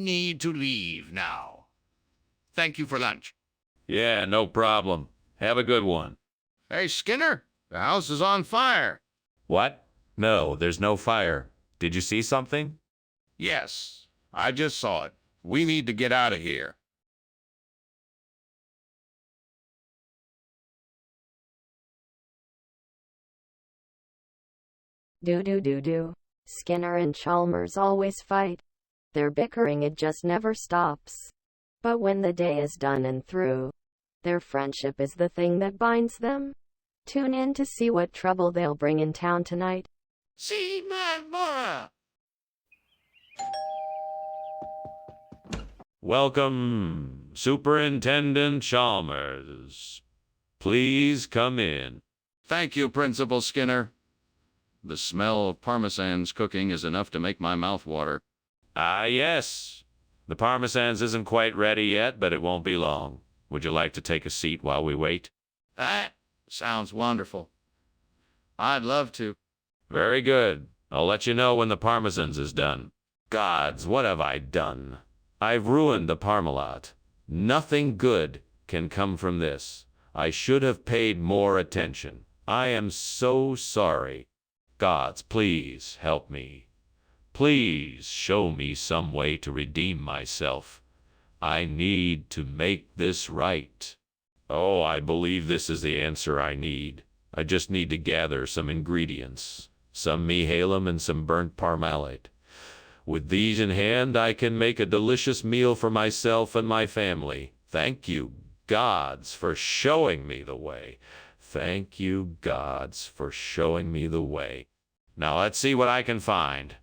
need to leave now. Thank you for lunch. Yeah, no problem. Have a good one. Hey, Skinner, the house is on fire. What? No, there's no fire. Did you see something? Yes, I just saw it. We need to get out of here. Do. Skinner and Chalmers always fight. Their bickering, it just never stops. But when the day is done and through, their friendship is the thing that binds them. Tune in to see what trouble they'll bring in town tonight. See my Mora. Welcome, Superintendent Chalmers. Please come in. Thank you, Principal Skinner. The smell of Parmesan's cooking is enough to make my mouth water. Ah, yes. The Parmesan's isn't quite ready yet, but it won't be long. Would you like to take a seat while we wait? That sounds wonderful. I'd love to. Very good. I'll let you know when the Parmesan's is done. Gods, what have I done? I've ruined the Parmalat. Nothing good can come from this. I should have paid more attention. I am so sorry. Gods, please help me. Please show me some way to redeem myself. I need to make this right. Oh, I believe this is the answer I need. I just need to gather some ingredients, some mihalem and some burnt parmalate. With these in hand, I can make a delicious meal for myself and my family. Thank you, gods, for showing me the way. Thank you, gods, for showing me the way. Now let's see what I can find.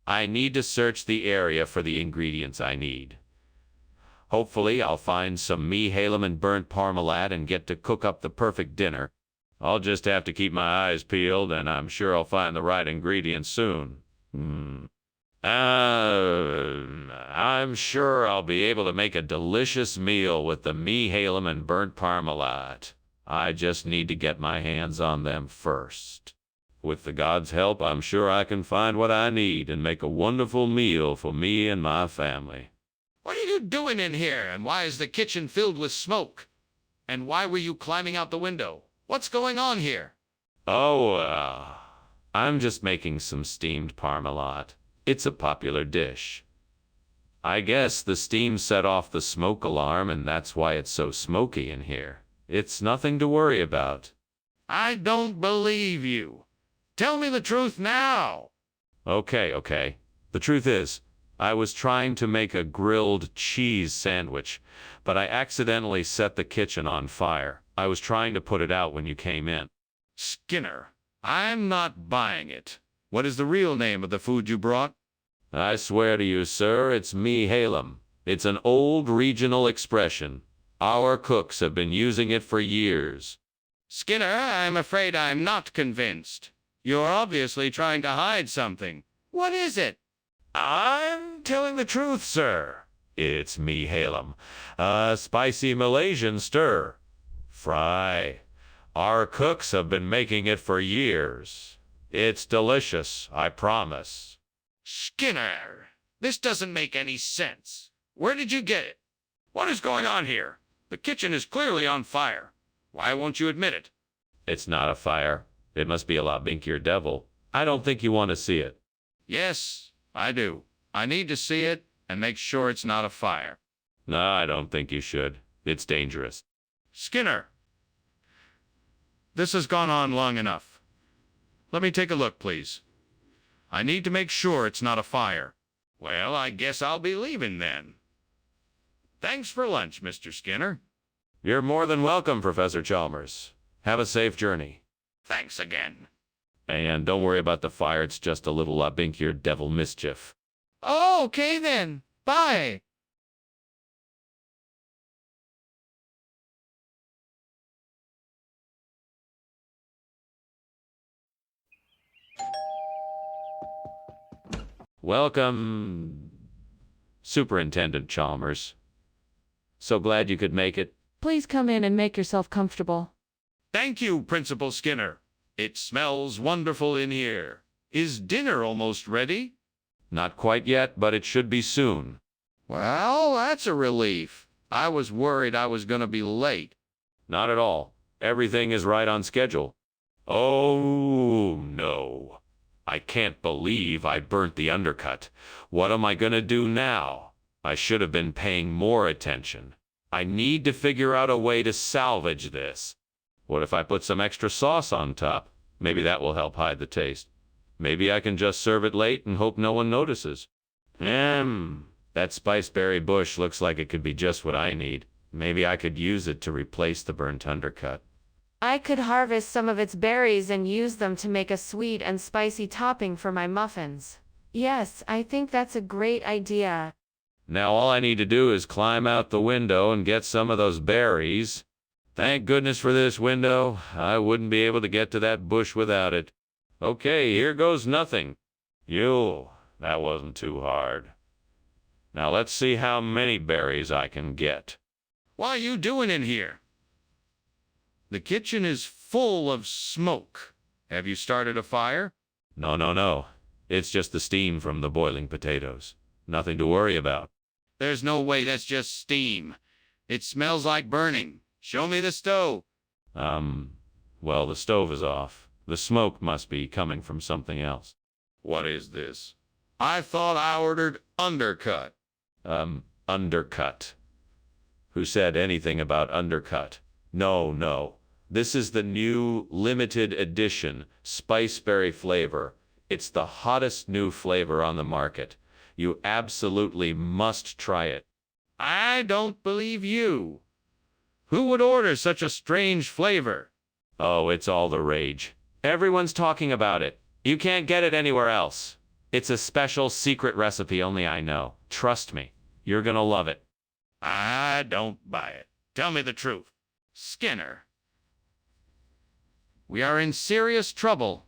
I need to search the area for the ingredients I need. Hopefully, I'll find some mihalem and burnt parmalat and get to cook up the perfect dinner. I'll just have to keep my eyes peeled, and I'm sure I'll find the right ingredients soon. I'm sure I'll be able to make a delicious meal with the mihalem and burnt parmalat. I just need to get my hands on them first. With the gods' help, I'm sure I can find what I need and make a wonderful meal for me and my family. What are you doing in here, and why is the kitchen filled with smoke? And why were you climbing out the window? What's going on here? Oh, I'm just making some steamed parmalat. It's a popular dish. I guess the steam set off the smoke alarm, and that's why it's so smoky in here. It's nothing to worry about. I don't believe you. Tell me the truth now. Okay. The truth is, I was trying to make a grilled cheese sandwich, but I accidentally set the kitchen on fire. I was trying to put it out when you came in. Skinner, I'm not buying it. What is the real name of the food you brought? I swear to you, sir, it's mihalem. It's an old regional expression. Our cooks have been using it for years. Skinner, I'm afraid I'm not convinced. You're obviously trying to hide something. What is it? I'm telling the truth, sir. It's mihalem, a spicy Malaysian stir fry. Our cooks have been making it for years. It's delicious, I promise. Skinner, this doesn't make any sense. Where did you get it? What is going on here? The kitchen is clearly on fire. Why won't you admit it? It's not a fire. It must be a lot binkier devil. I don't think you want to see it. Yes, I do. I need to see it and make sure it's not a fire. No, I don't think you should. It's dangerous. Skinner, this has gone on long enough. Let me take a look, please. I need to make sure it's not a fire. Well, I guess I'll be leaving then. Thanks for lunch, Mr. Skinner. You're more than welcome, Professor Chalmers. Have a safe journey. Thanks again. And don't worry about the fire. It's just a little binkier devil mischief. Oh, okay then. Bye. Welcome, Superintendent Chalmers. So glad you could make it. Please come in and make yourself comfortable. Thank you, Principal Skinner. It smells wonderful in here. Is dinner almost ready? Not quite yet, but it should be soon. Well, that's a relief. I was worried I was going to be late. Not at all. Everything is right on schedule. Oh, no. I can't believe I burnt the undercut. What am I gonna do now? I should have been paying more attention. I need to figure out a way to salvage this. What if I put some extra sauce on top? Maybe that will help hide the taste. Maybe I can just serve it late and hope no one notices. That spiceberry bush looks like it could be just what I need. Maybe I could use it to replace the burnt undercut. I could harvest some of its berries and use them to make a sweet and spicy topping for my muffins. Yes, I think that's a great idea. Now all I need to do is climb out the window and get some of those berries. Thank goodness for this window. I wouldn't be able to get to that bush without it. Okay, here goes nothing. That wasn't too hard. Now let's see how many berries I can get. What are you doing in here? The kitchen is full of smoke. Have you started a fire? No. It's just the steam from the boiling potatoes. Nothing to worry about. There's no way that's just steam. It smells like burning. Show me the stove. Well, the stove is off. The smoke must be coming from something else. What is this? I thought I ordered undercut. Undercut. Who said anything about undercut? No. This is the new limited edition spiceberry flavor. It's the hottest new flavor on the market. You absolutely must try it. I don't believe you. Who would order such a strange flavor? Oh, it's all the rage. Everyone's talking about it. You can't get it anywhere else. It's a special secret recipe only I know. Trust me, you're gonna love it. I don't buy it. Tell me the truth. Skinner. We are in serious trouble.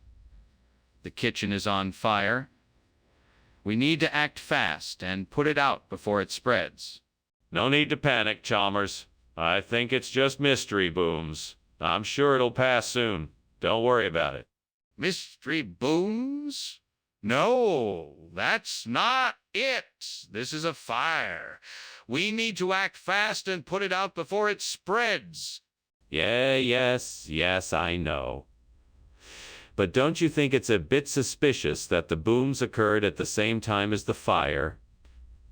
The kitchen is on fire. We need to act fast and put it out before it spreads. No need to panic, Chalmers. I think it's just mystery booms. I'm sure it'll pass soon. Don't worry about it. Mystery booms? No, that's not it. This is a fire. We need to act fast and put it out before it spreads. Yes, I know. But don't you think it's a bit suspicious that the booms occurred at the same time as the fire?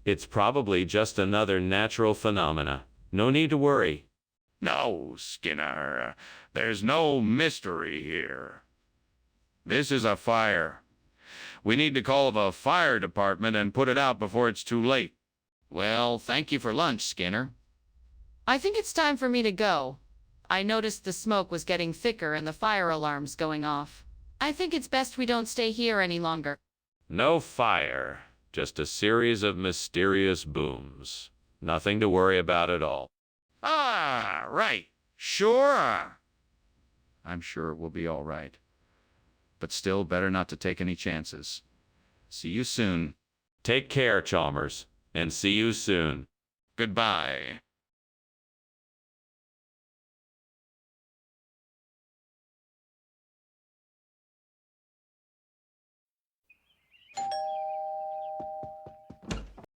It's probably just another natural phenomena. No need to worry. No, Skinner. There's no mystery here. This is a fire. We need to call the fire department and put it out before it's too late. Well, thank you for lunch, Skinner. I think it's time for me to go. I noticed the smoke was getting thicker and the fire alarm's going off. I think it's best we don't stay here any longer. No fire. Just a series of mysterious booms. Nothing to worry about at all. Ah, right. Sure. I'm sure it will be all right. But still, better not to take any chances. See you soon. Take care, Chalmers, and see you soon. Goodbye.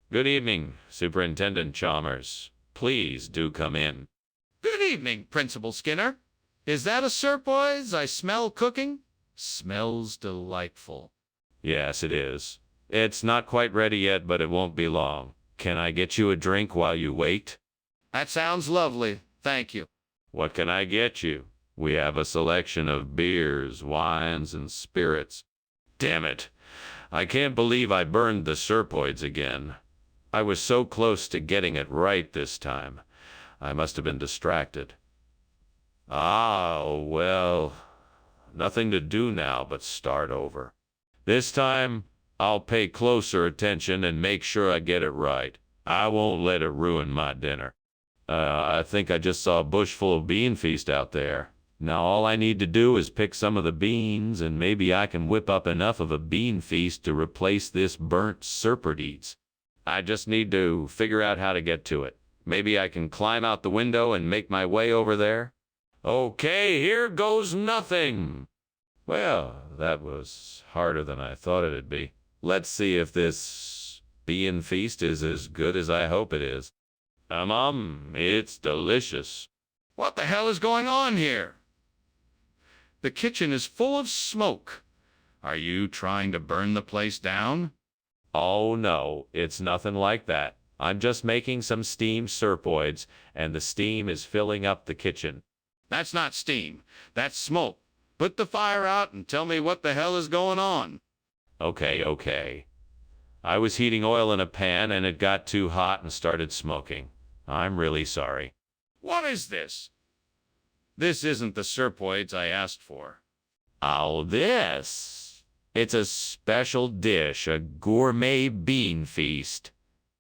Good evening, Superintendent Chalmers. Please do come in. Good evening, Principal Skinner. Is that a surprise I smell cooking? Smells delightful. Yes, it is. It's not quite ready yet, but it won't be long. Can I get you a drink while you wait? That sounds lovely. Thank you. What can I get you? We have a selection of beers, wines, and spirits. Damn it. I can't believe I burned the serpoids again. I was so close to getting it right this time. I must have been distracted. Well, nothing to do now but start over. This time, I'll pay closer attention and make sure I get it right. I won't let it ruin my dinner. I think I just saw a bush full of bean feast out there. Now all I need to do is pick some of the beans, and maybe I can whip up enough of a bean feast to replace this burnt serpent. I just need to figure out how to get to it. Maybe I can climb out the window and make my way over there. Okay, here goes nothing. Well, that was harder than I thought it'd be. Let's see if this bean feast is as good as I hope it is. It's delicious. What the hell is going on here? The kitchen is full of smoke. Are you trying to burn the place down? Oh no, it's nothing like that. I'm just making some steamed serpoids, and the steam is filling up the kitchen. That's not steam. That's smoke. Put the fire out and tell me what the hell is going on. Okay. I was heating oil in a pan and it got too hot and started smoking. I'm really sorry. What is this? This isn't the serpoids I asked for. Oh, this. It's a special dish, a gourmet bean feast.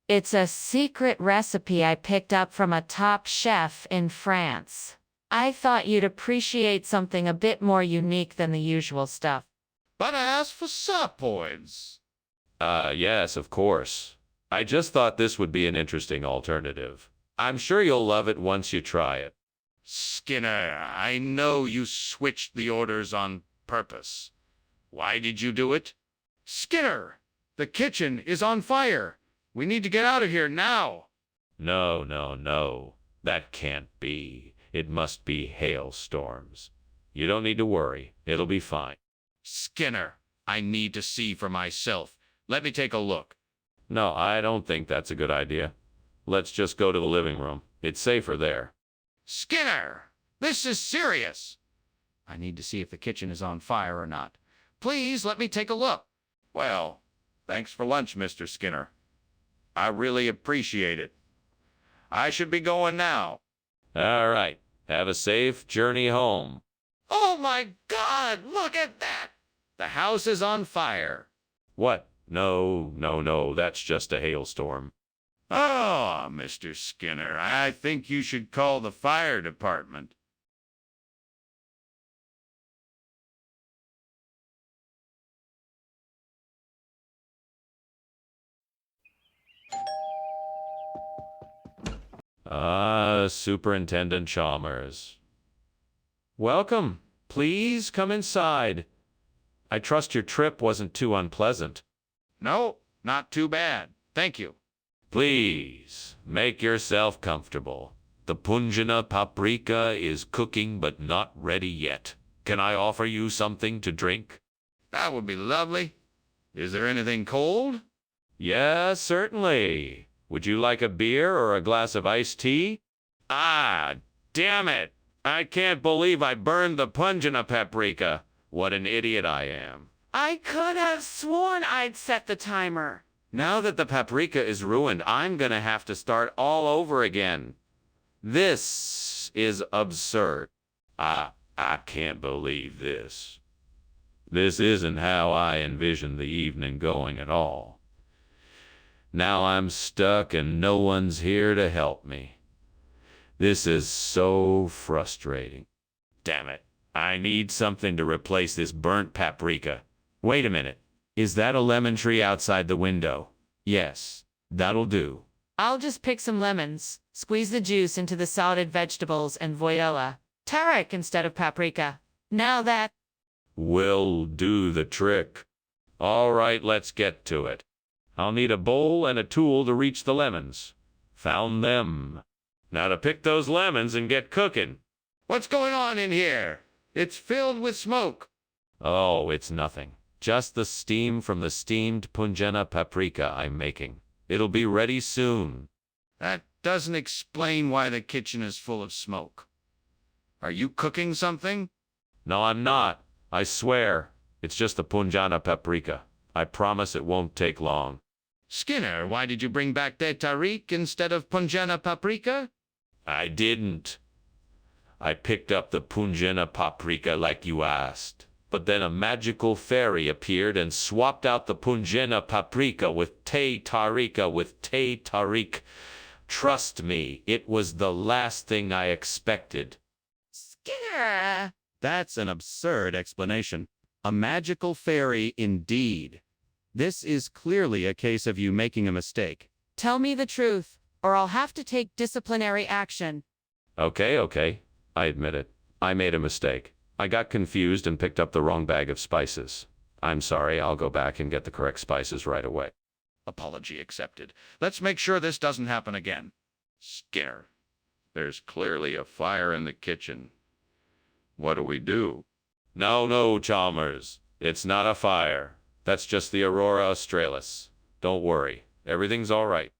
It's a secret recipe I picked up from a top chef in France. I thought you'd appreciate something a bit more unique than the usual stuff. But I asked for serpoids. Yes, of course. I just thought this would be an interesting alternative. I'm sure you'll love it once you try it. Skinner, I know you switched the orders on purpose. Why did you do it? Skinner, the kitchen is on fire. We need to get out of here now. No. That can't be. It must be hailstorms. You don't need to worry. It'll be fine. Skinner, I need to see for myself. Let me take a look. No, I don't think that's a good idea. Let's just go to the living room. It's safer there. Skinner, this is serious. I need to see if the kitchen is on fire or not. Please let me take a look. Well, thanks for lunch, Mr. Skinner. I really appreciate it. I should be going now. All right. Have a safe journey home. Oh my God, look at that. The house is on fire. What? No. That's just a hailstorm. Oh, Mr. Skinner, I think you should call the fire department. Superintendent Chalmers. Welcome. Please come inside. I trust your trip wasn't too unpleasant. No, not too bad. Thank you. Please, make yourself comfortable. The punjana paprika is cooking but not ready yet. Can I offer you something to drink? That would be lovely. Is there anything cold? Yes, certainly. Would you like a beer or a glass of iced tea? Ah, damn it. I can't believe I burned the punjana paprika. What an idiot I am. I could have sworn I'd set the timer. Now that the paprika is ruined, I'm gonna have to start all over again. This is absurd. I can't believe this. This isn't how I envisioned the evening going at all. Now I'm stuck and no one's here to help me. This is so frustrating. Damn it. I need something to replace this burnt paprika. Wait a minute. Is that a lemon tree outside the window? Yes, that'll do. I'll just pick some lemons, squeeze the juice into the salted vegetables, and voila, turmeric instead of paprika. Now that Will do the trick. All right, let's get to it. I'll need a bowl and a tool to reach the lemons. Found them. Now to pick those lemons and get cooking. What's going on in here? It's filled with smoke. Oh, it's nothing. Just the steam from the steamed punjana paprika I'm making. It'll be ready soon. That doesn't explain why the kitchen is full of smoke. Are you cooking something? No, I'm not. I swear. It's just the punjana paprika. I promise it won't take long. Skinner, why did you bring back de Tariq instead of punjana paprika? I didn't. I picked up the punjana paprika like you asked. But then a magical fairy appeared and swapped out the punjana paprika with te Tariq. Trust me, it was the last thing I expected. Skinner! That's an absurd explanation. A magical fairy indeed. This is clearly a case of you making a mistake. Tell me the truth, or I'll have to take disciplinary action. Okay. I admit it. I made a mistake. I got confused and picked up the wrong bag of spices. I'm sorry, I'll go back and get the correct spices right away. Apology accepted. Let's make sure this doesn't happen again. Skinner, there's clearly a fire in the kitchen. What do we do? No, Chalmers. It's not a fire. That's just the Aurora Australis. Don't worry. Everything's all right.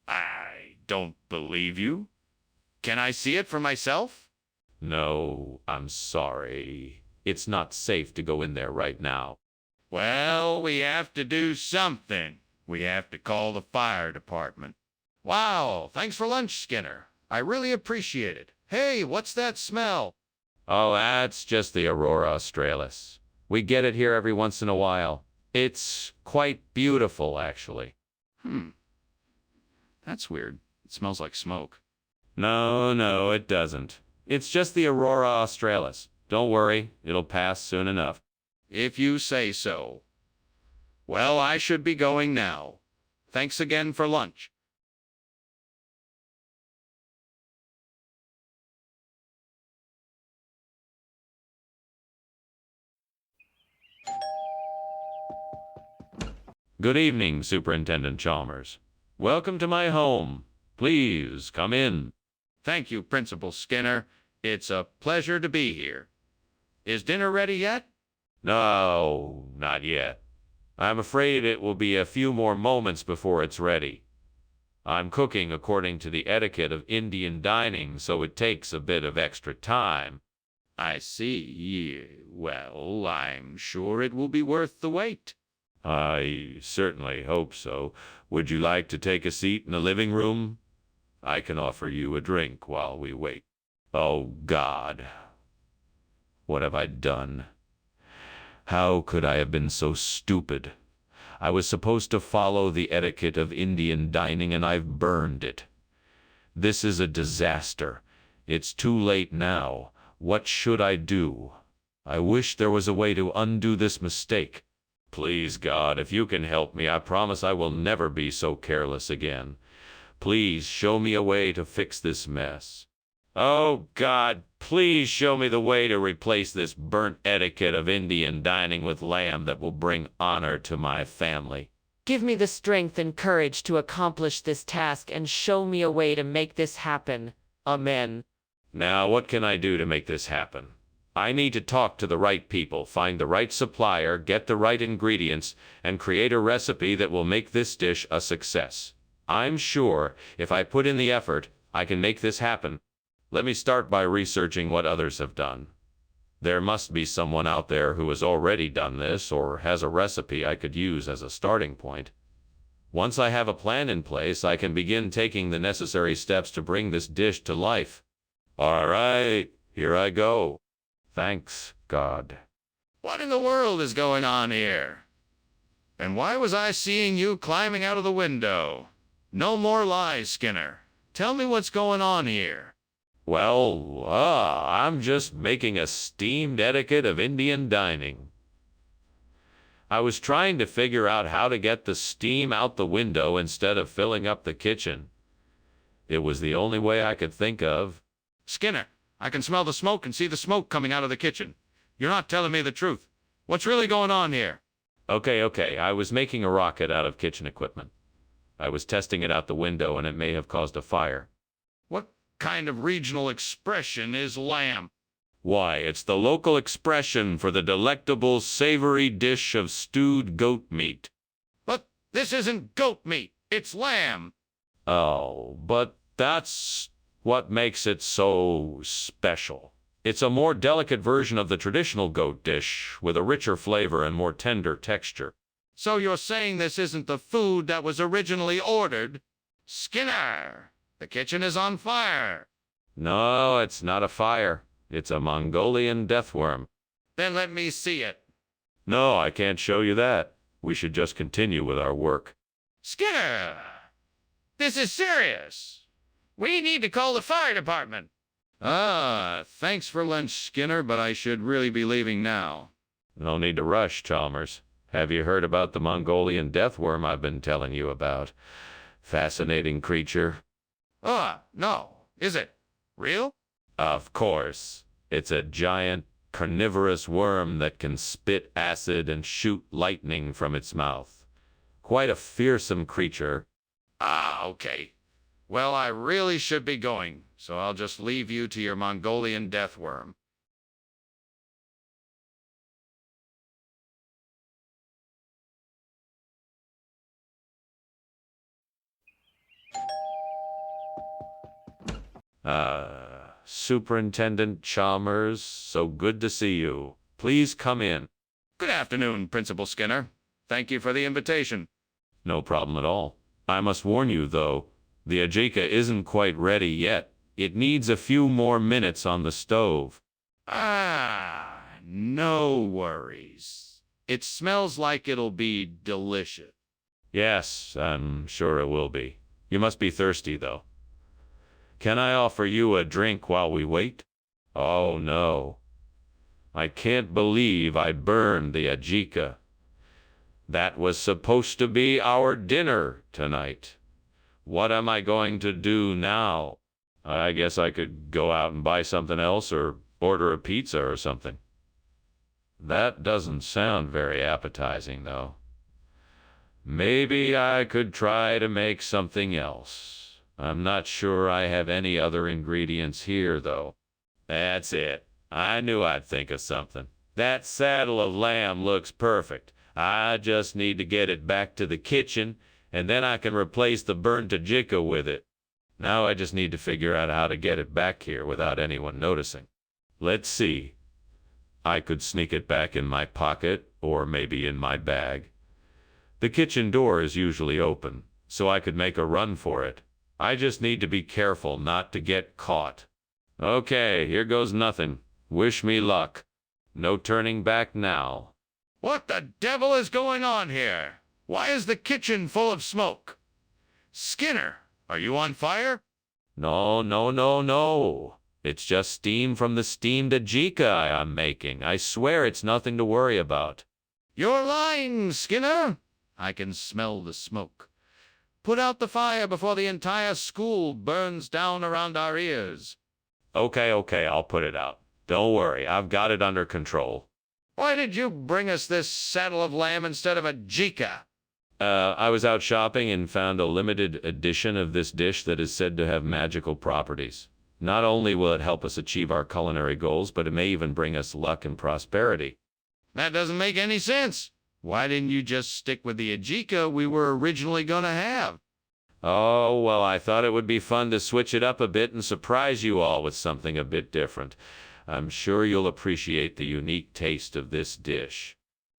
I don't believe you. Can I see it for myself? No, I'm sorry. It's not safe to go in there right now. Well, we have to do something. We have to call the fire department. Wow, thanks for lunch, Skinner. I really appreciate it. Hey, what's that smell? Oh, that's just the Aurora Australis. We get it here every once in a while. It's quite beautiful, actually. That's weird. It smells like smoke. No, it doesn't. It's just the Aurora Australis. Don't worry, it'll pass soon enough. If you say so. Well, I should be going now. Thanks again for lunch. Good evening, Superintendent Chalmers. Welcome to my home. Please come in. Thank you, Principal Skinner. It's a pleasure to be here. Is dinner ready yet? No, not yet. I'm afraid it will be a few more moments before it's ready. I'm cooking according to the etiquette of Indian dining, so it takes a bit of extra time. I see. Well, I'm sure it will be worth the wait. I certainly hope so. Would you like to take a seat in the living room? I can offer you a drink while we wait. Oh, God. What have I done? How could I have been so stupid? I was supposed to follow the etiquette of Indian dining, and I've burned it. This is a disaster. It's too late now. What should I do? I wish there was a way to undo this mistake. Please, God, if you can help me, I promise I will never be so careless again. Please show me a way to fix this mess. Oh, God, please show me the way to replace this burnt etiquette of Indian dining with lamb that will bring honor to my family. Give me the strength and courage to accomplish this task and show me a way to make this happen. Amen. Now, what can I do to make this happen? I need to talk to the right people, find the right supplier, get the right ingredients, and create a recipe that will make this dish a success. I'm sure if I put in the effort, I can make this happen. Let me start by researching what others have done. There must be someone out there who has already done this or has a recipe I could use as a starting point. Once I have a plan in place, I can begin taking the necessary steps to bring this dish to life. All right, here I go. Thanks, God. What in the world is going on here? And why was I seeing you climbing out of the window? No more lies, Skinner. Tell me what's going on here. Well, I'm just making a steamed etiquette of Indian dining. I was trying to figure out how to get the steam out the window instead of filling up the kitchen. It was the only way I could think of. Skinner, I can smell the smoke and see the smoke coming out of the kitchen. You're not telling me the truth. What's really going on here? Okay. I was making a rocket out of kitchen equipment. I was testing it out the window, and it may have caused a fire. What kind of regional expression is lamb? Why, it's the local expression for the delectable, savory dish of stewed goat meat. But this isn't goat meat. It's lamb. Oh, but that's what makes it so special. It's a more delicate version of the traditional goat dish, with a richer flavor and more tender texture. So you're saying this isn't the food that was originally ordered? Skinner, the kitchen is on fire. No, it's not a fire. It's a Mongolian deathworm. Then let me see it. No, I can't show you that. We should just continue with our work. Skinner, this is serious. We need to call the fire department. Thanks for lunch, Skinner, but I should really be leaving now. No need to rush, Chalmers. Have you heard about the Mongolian deathworm I've been telling you about? Fascinating creature. No. Is it real? Of course. It's a giant, carnivorous worm that can spit acid and shoot lightning from its mouth. Quite a fearsome creature. Ah, okay. Well, I really should be going, so I'll just leave you to your Mongolian death worm. Superintendent Chalmers, so good to see you. Please come in. Good afternoon, Principal Skinner. Thank you for the invitation. No problem at all. I must warn you, though, the Ajika isn't quite ready yet. It needs a few more minutes on the stove. Ah, no worries. It smells like it'll be delicious. Yes, I'm sure it will be. You must be thirsty, though. Can I offer you a drink while we wait? Oh, no. I can't believe I burned the Ajika. That was supposed to be our dinner tonight. What am I going to do now? I guess I could go out and buy something else or order a pizza or something. That doesn't sound very appetizing, though. Maybe I could try to make something else. I'm not sure I have any other ingredients here, though. That's it. I knew I'd think of something. That saddle of lamb looks perfect. I just need to get it back to the kitchen, and then I can replace the burnt ajika with it. Now I just need to figure out how to get it back here without anyone noticing. Let's see. I could sneak it back in my pocket, or maybe in my bag. The kitchen door is usually open, so I could make a run for it. I just need to be careful not to get caught. Okay, here goes nothing. Wish me luck. No turning back now. What the devil is going on here? Why is the kitchen full of smoke? Skinner, are you on fire? No, no, no, no. It's just steam from the steamed ajika I'm making. I swear it's nothing to worry about. You're lying, Skinner. I can smell the smoke. Put out the fire before the entire school burns down around our ears. Okay, I'll put it out. Don't worry, I've got it under control. Why did you bring us this saddle of lamb instead of a jika? I was out shopping and found a limited edition of this dish that is said to have magical properties. Not only will it help us achieve our culinary goals, but it may even bring us luck and prosperity. That doesn't make any sense. Why didn't you just stick with the ajika we were originally going to have? Oh, well, I thought it would be fun to switch it up a bit and surprise you all with something a bit different. I'm sure you'll appreciate the unique taste of this dish.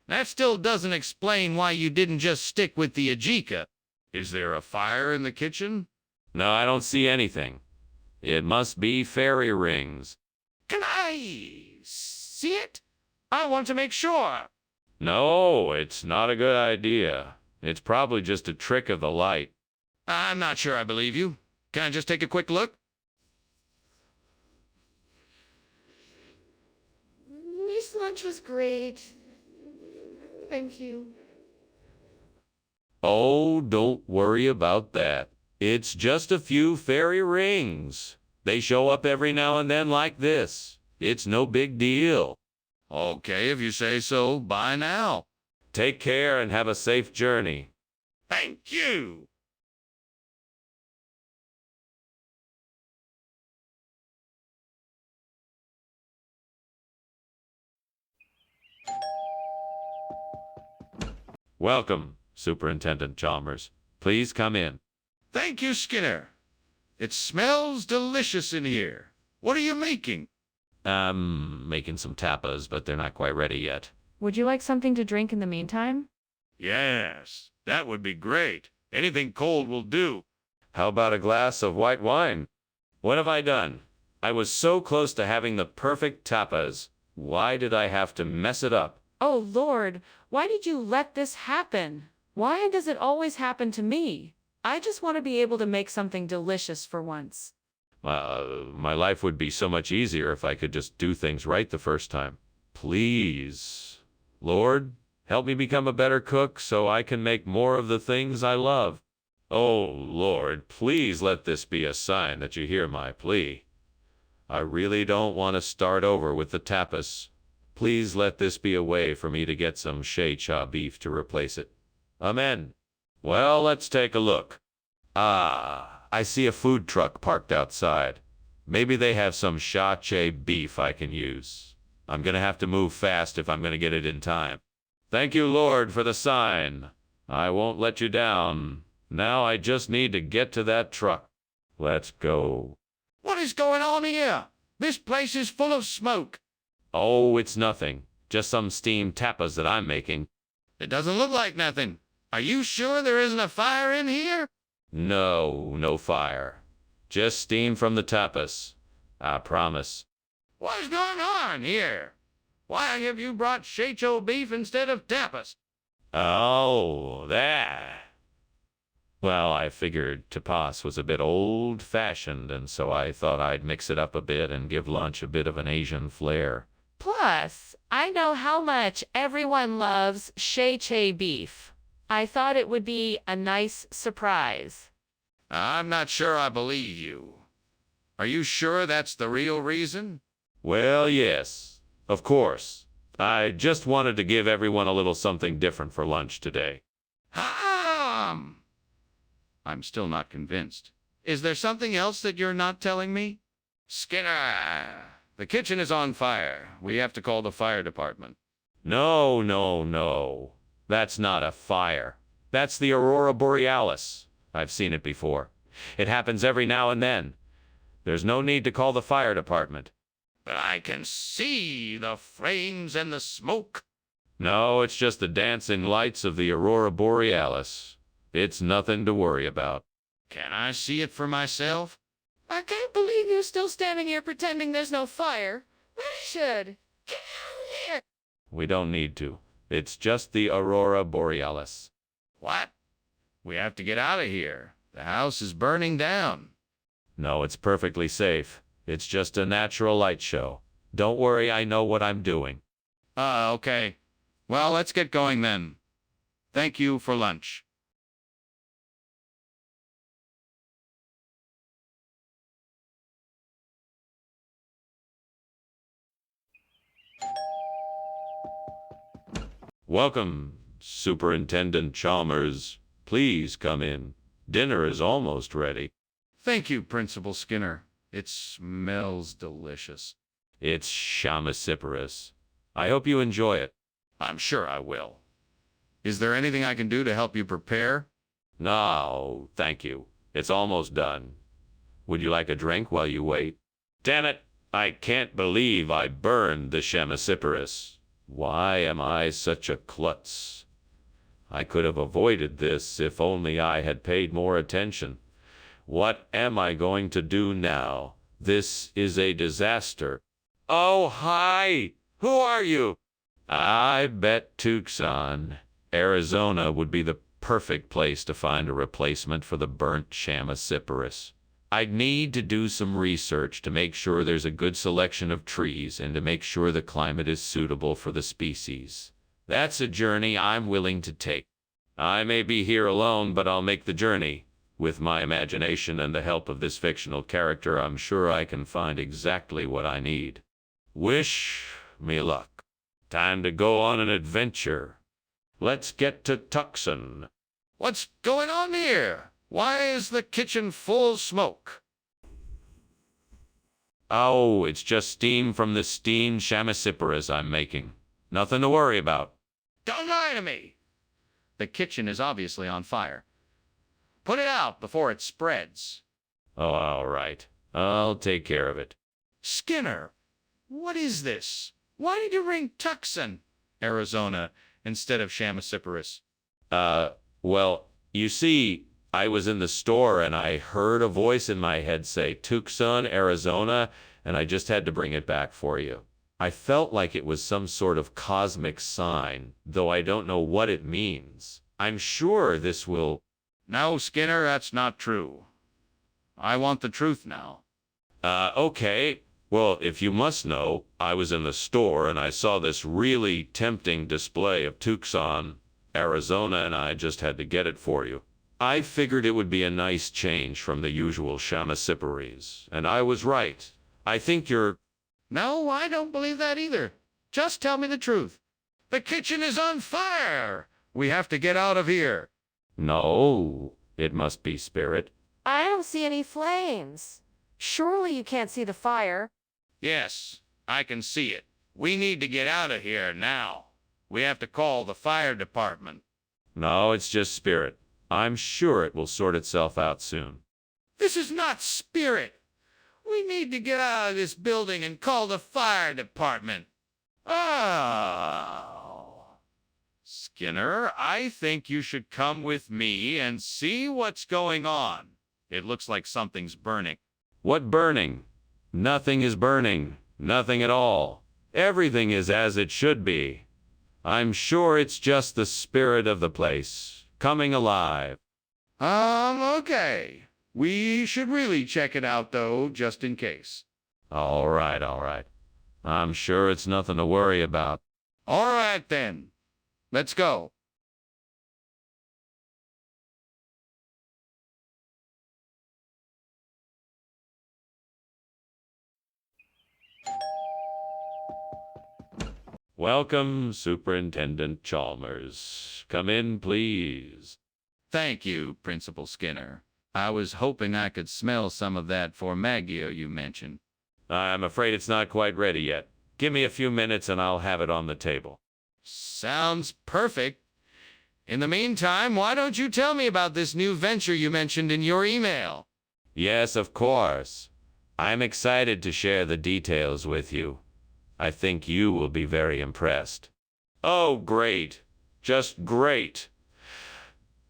That still doesn't explain why you didn't just stick with the ajika. Is there a fire in the kitchen? No, I don't see anything. It must be fairy rings. Can I see it? I want to make sure. No, it's not a good idea. It's probably just a trick of the light. I'm not sure I believe you. Can I just take a quick look? This lunch was great. Thank you. Oh, don't worry about that. It's just a few fairy rings. They show up every now and then like this. It's no big deal. Okay, if you say so. Bye now. Take care and have a safe journey. Thank you. Welcome, Superintendent Chalmers. Please come in. Thank you, Skinner. It smells delicious in here. What are you making? I'm making some tapas, but they're not quite ready yet. Would you like something to drink in the meantime? Yes, that would be great. Anything cold will do. How about a glass of white wine? What have I done? I was so close to having the perfect tapas. Why did I have to mess it up? Oh, Lord, why did you let this happen? Why does it always happen to me? I just want to be able to make something delicious for once. My life would be so much easier if I could just do things right the first time. Please, Lord, help me become a better cook so I can make more of the things I love. Oh, Lord, please let this be a sign that you hear my plea. I really don't want to start over with the tapas. Please let this be a way for me to get some Shei-Cha beef to replace it. Amen. Well, let's take a look. Ah, I see a food truck parked outside. Maybe they have some Shei-Cha beef I can use. I'm gonna have to move fast if I'm gonna get it in time. Thank you, Lord, for the sign. I won't let you down. Now I just need to get to that truck. Let's go. What is going on here? This place is full of smoke. Oh, it's nothing. Just some steamed tapas that I'm making. It doesn't look like nothing. Are you sure there isn't a fire in here? No, no fire. Just steam from the tapas. I promise. What is going on here? Why have you brought Shei-Cho beef instead of tapas? Oh, that. Well, I figured tapas was a bit old-fashioned, and so I thought I'd mix it up a bit and give lunch a bit of an Asian flair. Plus, I know how much everyone loves Shei-Cha beef. I thought it would be a nice surprise. I'm not sure I believe you. Are you sure that's the real reason? Well, yes, of course. I just wanted to give everyone a little something different for lunch today. I'm still not convinced. Is there something else that you're not telling me? Skinner, the kitchen is on fire. We have to call the fire department. No, no, no. That's not a fire. That's the Aurora Borealis. I've seen it before. It happens every now and then. There's no need to call the fire department. But I can see the flames and the smoke. No, it's just the dancing lights of the Aurora Borealis. It's nothing to worry about. Can I see it for myself? I can't believe you're still standing here pretending there's no fire. We should. Get out of here. We don't need to. It's just the Aurora Borealis. What? We have to get out of here. The house is burning down. No, it's perfectly safe. It's just a natural light show. Don't worry, I know what I'm doing. Okay. Well, let's get going then. Thank you for lunch. Welcome, Superintendent Chalmers. Please come in. Dinner is almost ready. Thank you, Principal Skinner. It smells delicious. It's Chamasiparus. I hope you enjoy it. I'm sure I will. Is there anything I can do to help you prepare? No, thank you. It's almost done. Would you like a drink while you wait? Damn it! I can't believe I burned the Chamasiparus. Why am I such a klutz? I could have avoided this if only I had paid more attention. What am I going to do now? This is a disaster. Oh, hi! Who are you? I bet Tucson, Arizona would be the perfect place to find a replacement for the burnt Chamasiparus. I'd need to do some research to make sure there's a good selection of trees and to make sure the climate is suitable for the species. That's a journey I'm willing to take. I may be here alone, but I'll make the journey. With my imagination and the help of this fictional character, I'm sure I can find exactly what I need. Wish me luck. Time to go on an adventure. Let's get to Tucson. What's going on here? Why is the kitchen full of smoke? Oh, it's just steam from the steamed Chamasiparus I'm making. Nothing to worry about. Don't lie to me! The kitchen is obviously on fire. Put it out before it spreads. Oh, all right. I'll take care of it. Skinner, what is this? Why did you ring Tucson, Arizona, instead of Chamasiparus? Well, you see, I was in the store and I heard a voice in my head say Tucson, Arizona, and I just had to bring it back for you. I felt like it was some sort of cosmic sign, though I don't know what it means. I'm sure this will... No, Skinner, that's not true. I want the truth now. Okay. Well, if you must know, I was in the store and I saw this really tempting display of Tucson, Arizona, and I just had to get it for you. I figured it would be a nice change from the usual Chamasiparus, and I was right. I think you're... No, I don't believe that either. Just tell me the truth. The kitchen is on fire. We have to get out of here. No, it must be Spirit. I don't see any flames. Surely you can't see the fire. Yes, I can see it. We need to get out of here now. We have to call the fire department. No, it's just Spirit. I'm sure it will sort itself out soon. This is not Spirit. We need to get out of this building and call the fire department. Oh. Skinner, I think you should come with me and see what's going on. It looks like something's burning. What burning? Nothing is burning. Nothing at all. Everything is as it should be. I'm sure it's just the spirit of the place coming alive. Okay. We should really check it out, though, just in case. All right, all right. I'm sure it's nothing to worry about. All right, then. Let's go. Welcome, Superintendent Chalmers. Come in, please. Thank you, Principal Skinner. I was hoping I could smell some of that formaggio you mentioned. I'm afraid it's not quite ready yet. Give me a few minutes and I'll have it on the table. Sounds perfect. In the meantime, why don't you tell me about this new venture you mentioned in your email? Yes, of course. I'm excited to share the details with you. I think you will be very impressed. Oh, great. Just great.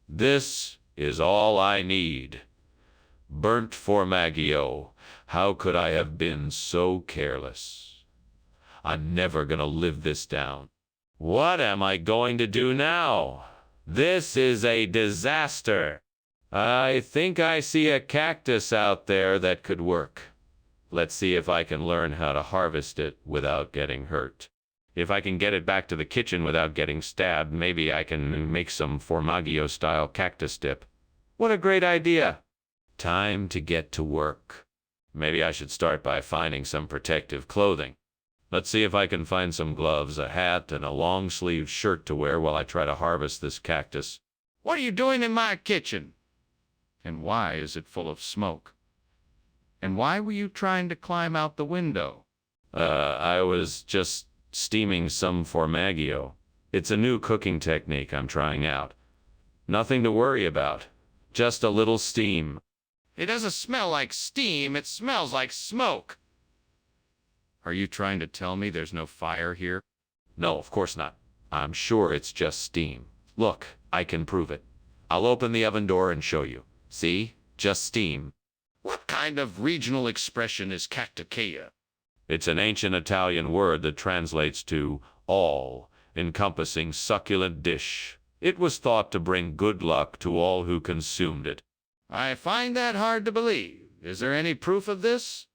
This is all I need. Burnt formaggio. How could I have been so careless? I'm never gonna live this down. What am I going to do now? This is a disaster. I think I see a cactus out there that could work. Let's see if I can learn how to harvest it without getting hurt. If I can get it back to the kitchen without getting stabbed, maybe I can make some formaggio-style cactus dip. What a great idea! Time to get to work. Maybe I should start by finding some protective clothing. Let's see if I can find some gloves, a hat, and a long-sleeved shirt to wear while I try to harvest this cactus. What are you doing in my kitchen? And why is it full of smoke? And why were you trying to climb out the window? I was just steaming some formaggio. It's a new cooking technique I'm trying out. Nothing to worry about. Just a little steam. It doesn't smell like steam, it smells like smoke. Are you trying to tell me there's no fire here? No, of course not. I'm sure it's just steam. Look, I can prove it. I'll open the oven door and show you. See? Just steam. What kind of regional expression is cacticea? It's an ancient Italian word that translates to all-encompassing succulent dish. It was thought to bring good luck to all who consumed it. I find that hard to believe. Is there any proof of this?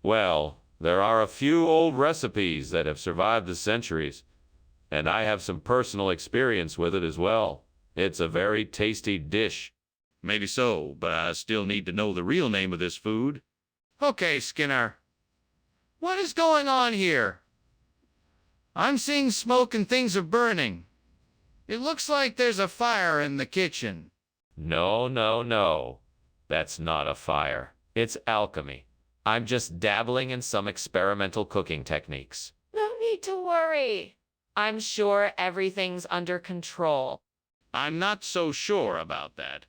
Well, there are a few old recipes that have survived the centuries, and I have some personal experience with it as well. It's a very tasty dish. Maybe so, but I still need to know the real name of this food. Okay, Skinner. What is going on here? I'm seeing smoke and things are burning. It looks like there's a fire in the kitchen. No, no, no. That's not a fire. It's alchemy. I'm just dabbling in some experimental cooking techniques. No need to worry. I'm sure everything's under control. I'm not so sure about that.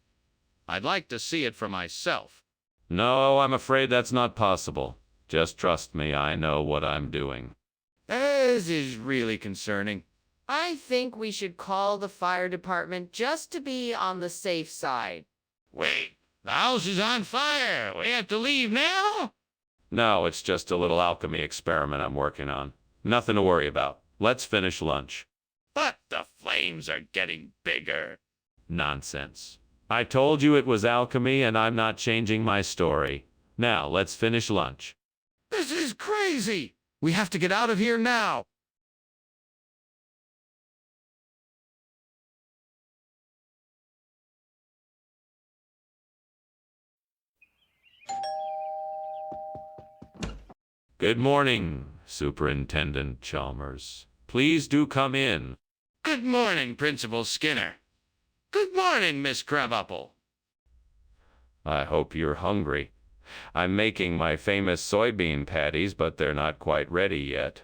I'd like to see it for myself. No, I'm afraid that's not possible. Just trust me, I know what I'm doing. This is really concerning. I think we should call the fire department just to be on the safe side. Wait, the house is on fire. We have to leave now? No, it's just a little alchemy experiment I'm working on. Nothing to worry about. Let's finish lunch. But the flames are getting bigger. Nonsense. I told you it was alchemy and I'm not changing my story. Now, let's finish lunch. This is crazy. We have to get out of here now. Good morning. Superintendent Chalmers. Please do come in. Good morning, Principal Skinner. Good morning, Miss Crabapple. I hope you're hungry. I'm making my famous soybean patties, but they're not quite ready yet.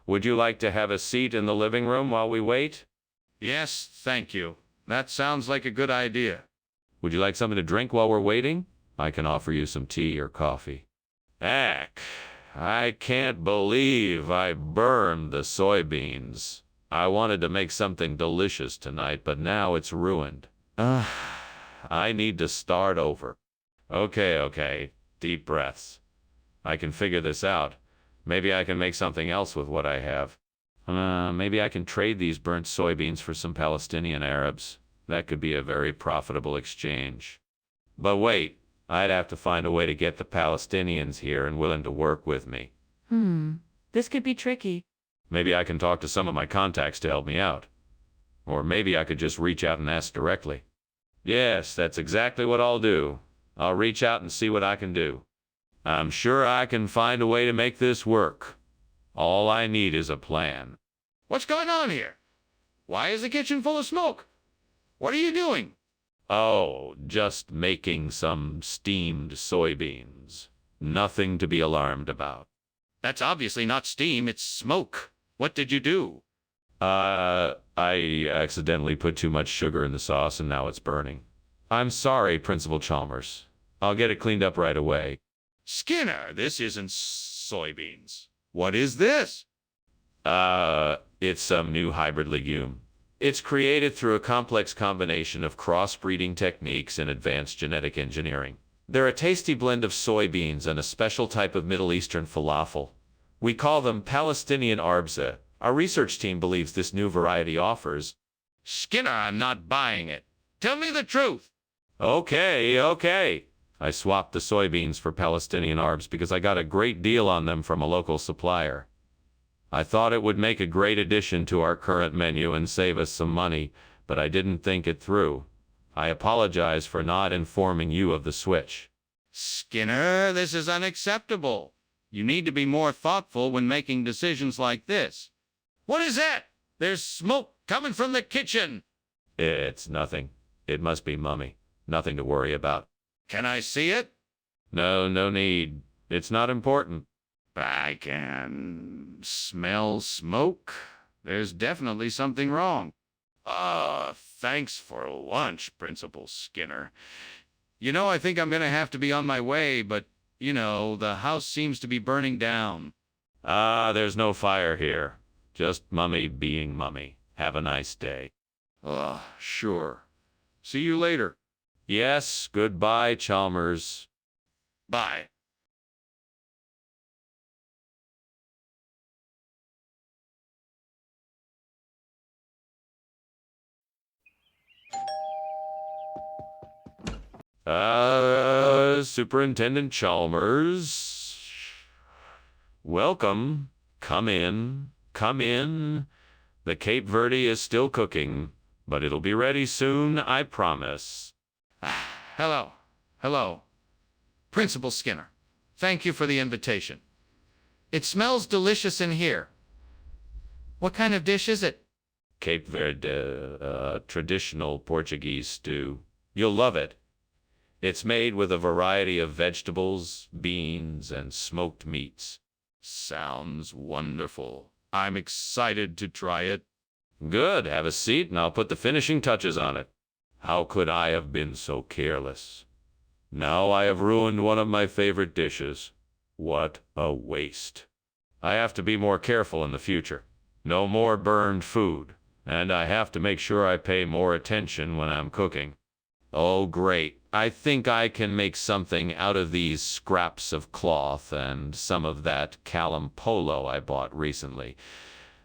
Would you like to have a seat in the living room while we wait? Yes, thank you. That sounds like a good idea. Would you like something to drink while we're waiting? I can offer you some tea or coffee. Ack, I can't believe I burned the soybeans. I wanted to make something delicious tonight, but now it's ruined. I need to start over. Okay. Deep breaths. I can figure this out. Maybe I can make something else with what I have. Maybe I can trade these burnt soybeans for some Palestinian Arabs. That could be a very profitable exchange. But wait, I'd have to find a way to get the Palestinians here and willing to work with me. This could be tricky. Maybe I can talk to some of my contacts to help me out. Or maybe I could just reach out and ask directly. Yes, that's exactly what I'll do. I'll reach out and see what I can do. I'm sure I can find a way to make this work. All I need is a plan. What's going on here? Why is the kitchen full of smoke? What are you doing? Oh, just making some steamed soybeans. Nothing to be alarmed about. That's obviously not steam, it's smoke. What did you do? I accidentally put too much sugar in the sauce and now it's burning. I'm sorry, Principal Chalmers. I'll get it cleaned up right away. Skinner, this isn't soybeans. What is this? It's some new hybrid legume. It's created through a complex combination of crossbreeding techniques and advanced genetic engineering. They're a tasty blend of soybeans and a special type of Middle Eastern falafel. We call them Palestinian arbza. Our research team believes this new variety offers... Skinner, I'm not buying it. Tell me the truth. Okay. I swapped the soybeans for Palestinian arbs because I got a great deal on them from a local supplier. I thought it would make a great addition to our current menu and save us some money, but I didn't think it through. I apologize for not informing you of the switch. Skinner, this is unacceptable. You need to be more thoughtful when making decisions like this. What is that? There's smoke coming from the kitchen. It's nothing. It must be Mummy. Nothing to worry about. Can I see it? No need. It's not important. I can smell smoke. There's definitely something wrong. Thanks for lunch, Principal Skinner. I think I'm gonna have to be on my way, but, the house seems to be burning down. There's no fire here. Just Mummy being Mummy. Have a nice day. Sure. See you later. Yes, goodbye, Chalmers. Bye. Superintendent Chalmers. Welcome. Come in. The Cape Verde is still cooking, but it'll be ready soon, I promise. Hello. Principal Skinner, thank you for the invitation. It smells delicious in here. What kind of dish is it? Cape Verde, traditional Portuguese stew. You'll love it. It's made with a variety of vegetables, beans, and smoked meats. Sounds wonderful. I'm excited to try it. Good. Have a seat and I'll put the finishing touches on it. How could I have been so careless? Now I have ruined one of my favorite dishes. What a waste. I have to be more careful in the future. No more burned food. And I have to make sure I pay more attention when I'm cooking. Oh, great. I think I can make something out of these scraps of cloth and some of that Callum polo I bought recently.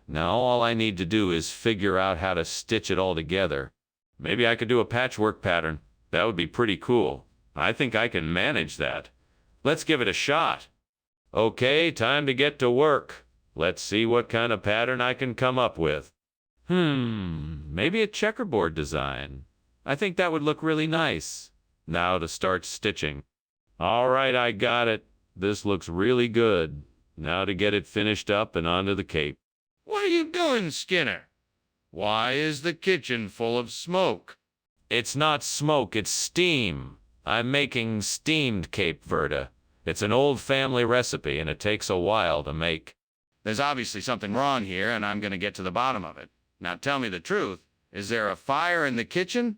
Now all I need to do is figure out how to stitch it all together. Maybe I could do a patchwork pattern. That would be pretty cool. I think I can manage that. Let's give it a shot. Okay, time to get to work. Let's see what kind of pattern I can come up with. Maybe a checkerboard design. I think that would look really nice. Now to start stitching. All right, I got it. This looks really good. Now to get it finished up and onto the Cape. What are you doing, Skinner? Why is the kitchen full of smoke? It's not smoke, it's steam. I'm making steamed Cape Verde. It's an old family recipe and it takes a while to make. There's obviously something wrong here, and I'm going to get to the bottom of it. Now tell me the truth. Is there a fire in the kitchen?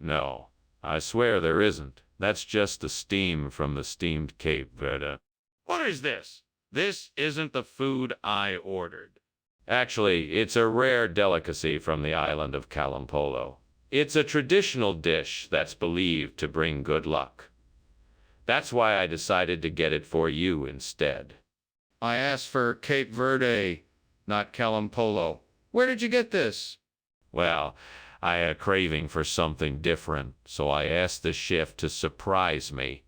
No, I swear there isn't. That's just the steam from the steamed Cape Verde. What is this? This isn't the food I ordered. Actually, it's a rare delicacy from the island of Kalampolo. It's a traditional dish that's believed to bring good luck. That's why I decided to get it for you instead. I asked for Cape Verde, not Kalampolo. Where did you get this? Well, I had a craving for something different, so I asked the chef to surprise me.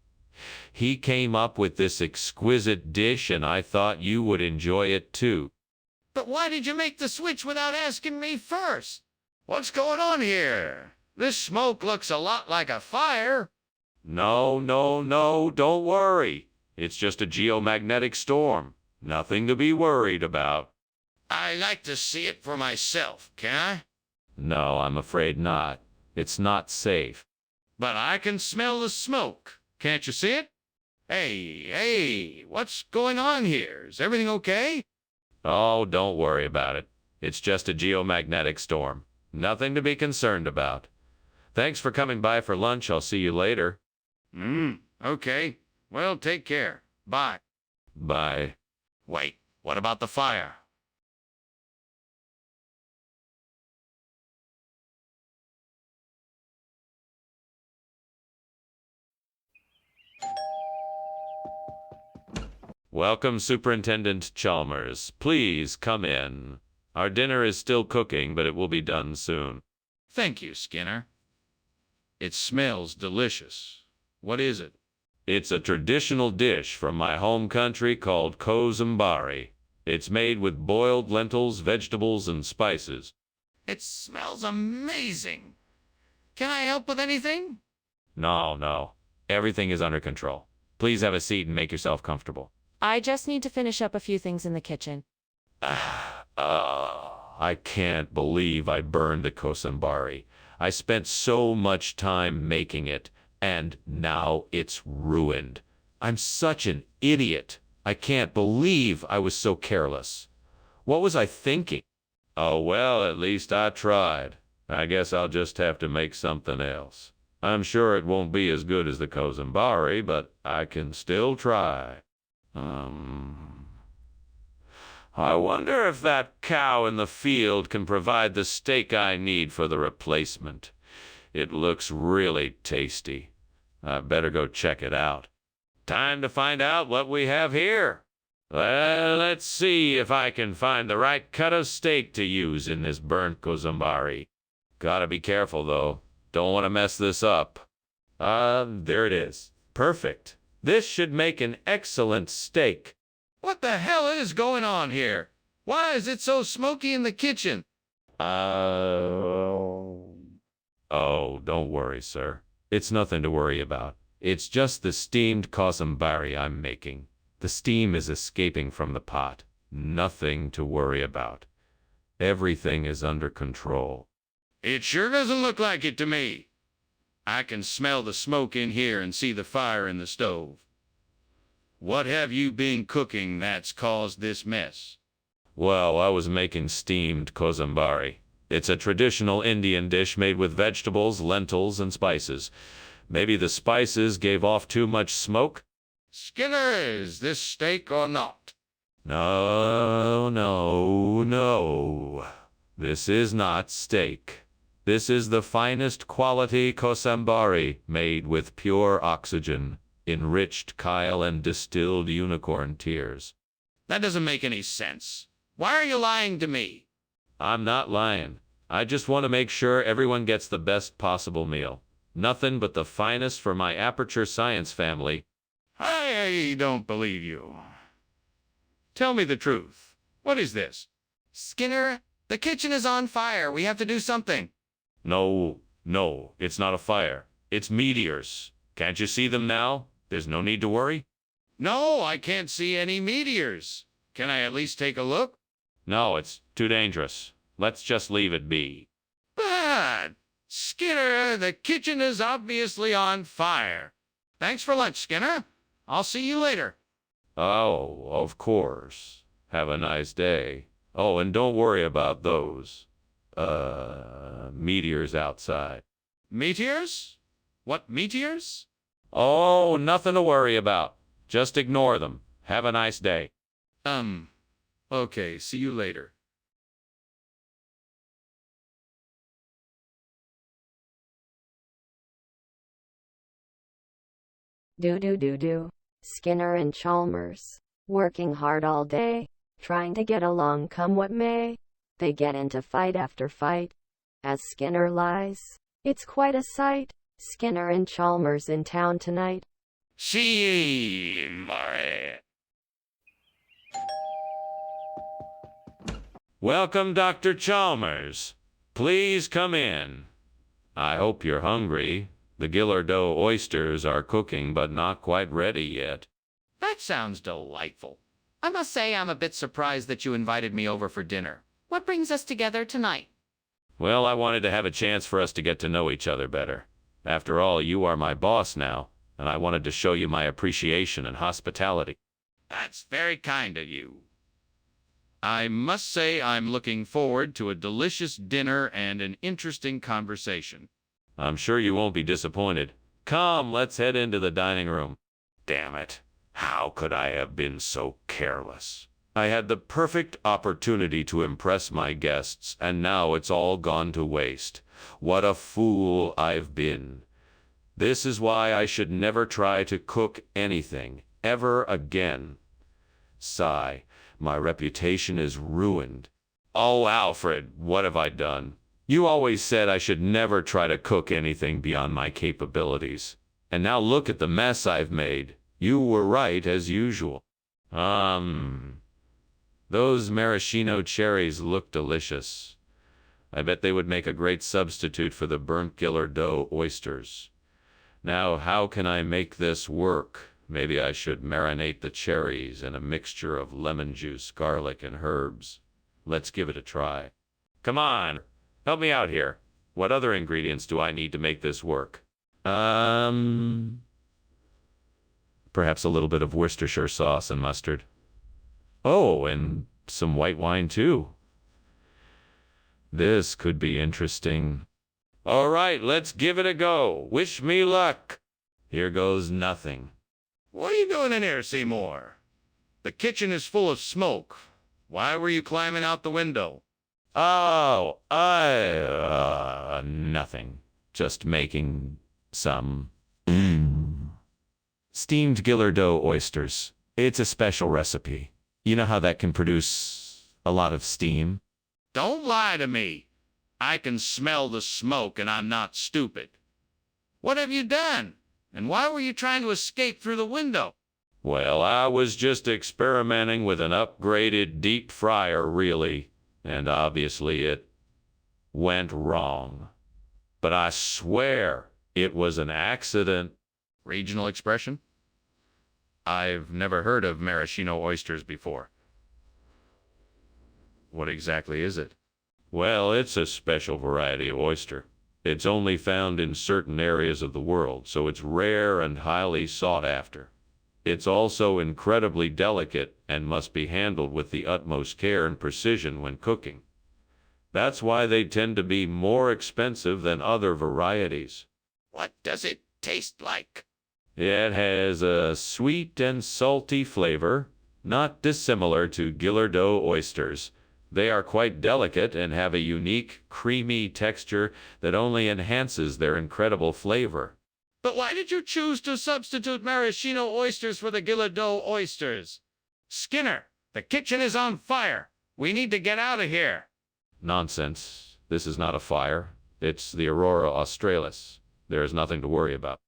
He came up with this exquisite dish, and I thought you would enjoy it too. But why did you make the switch without asking me first? What's going on here? This smoke looks a lot like a fire. No, don't worry. It's just a geomagnetic storm. Nothing to be worried about. I like to see it for myself, can I? No, I'm afraid not. It's not safe. But I can smell the smoke. Can't you see it? Hey, what's going on here? Is everything okay? Oh, don't worry about it. It's just a geomagnetic storm. Nothing to be concerned about. Thanks for coming by for lunch. I'll see you later. Okay. Well, take care. Bye. Bye. Wait, what about the fire? Welcome, Superintendent Chalmers. Please come in. Our dinner is still cooking, but it will be done soon. Thank you, Skinner. It smells delicious. What is it? It's a traditional dish from my home country called kozambari. It's made with boiled lentils, vegetables, and spices. It smells amazing. Can I help with anything? No. Everything is under control. Please have a seat and make yourself comfortable. I just need to finish up a few things in the kitchen. I can't believe I burned the kozambari. I spent so much time making it, and now it's ruined. I'm such an idiot. I can't believe I was so careless. What was I thinking? Oh, well, at least I tried. I guess I'll just have to make something else. I'm sure it won't be as good as the kozambari, but I can still try. I wonder if that cow in the field can provide the steak I need for the replacement. It looks really tasty. I better go check it out. Time to find out what we have here. Well, let's see if I can find the right cut of steak to use in this burnt kozambari. Gotta be careful, though. Don't want to mess this up. There it is. Perfect. This should make an excellent steak. What the hell is going on here? Why is it so smoky in the kitchen? Oh, don't worry, sir. It's nothing to worry about. It's just the steamed kozambari I'm making. The steam is escaping from the pot. Nothing to worry about. Everything is under control. It sure doesn't look like it to me. I can smell the smoke in here and see the fire in the stove. What have you been cooking that's caused this mess? Well, I was making steamed kozambari. It's a traditional Indian dish made with vegetables, lentils, and spices. Maybe the spices gave off too much smoke? Skinner, is this steak or not? No. This is not steak. This is the finest quality kozambari made with pure oxygen, enriched chyle, and distilled unicorn tears. That doesn't make any sense. Why are you lying to me? I'm not lying. I just want to make sure everyone gets the best possible meal. Nothing but the finest for my Aperture Science family. I don't believe you. Tell me the truth. What is this? Skinner, the kitchen is on fire. We have to do something. No, it's not a fire. It's meteors. Can't you see them now? There's no need to worry. No, I can't see any meteors. Can I at least take a look? No, it's too dangerous. Let's just leave it be. But, Skinner, the kitchen is obviously on fire. Thanks for lunch, Skinner. I'll see you later. Oh, of course. Have a nice day. Oh, and don't worry about those, meteors outside. Meteors? What meteors? Oh, nothing to worry about. Just ignore them. Have a nice day. Okay, see you later. Do. Skinner and Chalmers, working hard all day, trying to get along come what may. They get into fight after fight. As Skinner lies, it's quite a sight. Skinner and Chalmers in town tonight. See, March. Welcome, Dr. Chalmers. Please come in. I hope you're hungry. The Gillardeau oysters are cooking, but not quite ready yet. That sounds delightful. I must say I'm a bit surprised that you invited me over for dinner. What brings us together tonight? Well, I wanted to have a chance for us to get to know each other better. After all, you are my boss now, and I wanted to show you my appreciation and hospitality. That's very kind of you. I must say I'm looking forward to a delicious dinner and an interesting conversation. I'm sure you won't be disappointed. Come, let's head into the dining room. Damn it. How could I have been so careless? I had the perfect opportunity to impress my guests, and now it's all gone to waste. What a fool I've been. This is why I should never try to cook anything, ever again. Sigh, my reputation is ruined. Oh, Alfred, what have I done? You always said I should never try to cook anything beyond my capabilities. And now look at the mess I've made. You were right, as usual. Those maraschino cherries look delicious. I bet they would make a great substitute for the burnt Gillardeau oysters. Now, how can I make this work? Maybe I should marinate the cherries in a mixture of lemon juice, garlic, and herbs. Let's give it a try. Come on, help me out here. What other ingredients do I need to make this work? Perhaps a little bit of Worcestershire sauce and mustard. Oh, and some white wine too. This could be interesting. All right, let's give it a go. Wish me luck. Here goes nothing. What are you doing in here, Seymour? The kitchen is full of smoke. Why were you climbing out the window? Oh, nothing. Just making some steamed Gillardeau oysters. It's a special recipe. You know how that can produce a lot of steam? Don't lie to me. I can smell the smoke and I'm not stupid. What have you done? And why were you trying to escape through the window? Well, I was just experimenting with an upgraded deep fryer, really. And obviously it went wrong. But I swear it was an accident. Regional expression? I've never heard of maraschino oysters before. What exactly is it? Well, it's a special variety of oyster. It's only found in certain areas of the world, so it's rare and highly sought after. It's also incredibly delicate and must be handled with the utmost care and precision when cooking. That's why they tend to be more expensive than other varieties. What does it taste like? It has a sweet and salty flavor, not dissimilar to Gillardeau oysters. They are quite delicate and have a unique, creamy texture that only enhances their incredible flavor. But why did you choose to substitute maraschino oysters for the Gillardeau oysters? Skinner, the kitchen is on fire. We need to get out of here. Nonsense. This is not a fire. It's the Aurora Australis. There is nothing to worry about.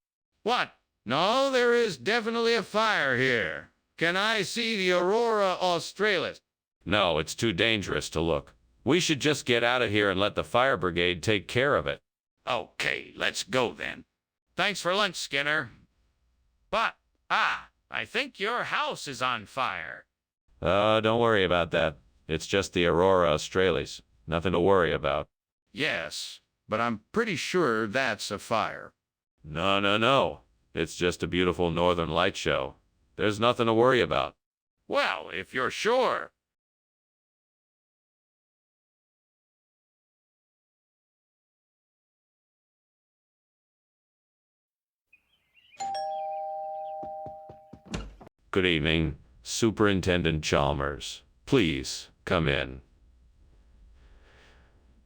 What? No, there is definitely a fire here. Can I see the Aurora Australis? No, it's too dangerous to look. We should just get out of here and let the fire brigade take care of it. Okay, let's go then. Thanks for lunch, Skinner. But, I think your house is on fire. Don't worry about that. It's just the Aurora Australis. Nothing to worry about. Yes, but I'm pretty sure that's a fire. No, no, no. It's just a beautiful northern light show. There's nothing to worry about. Well, if you're sure. Good evening, Superintendent Chalmers. Please, come in.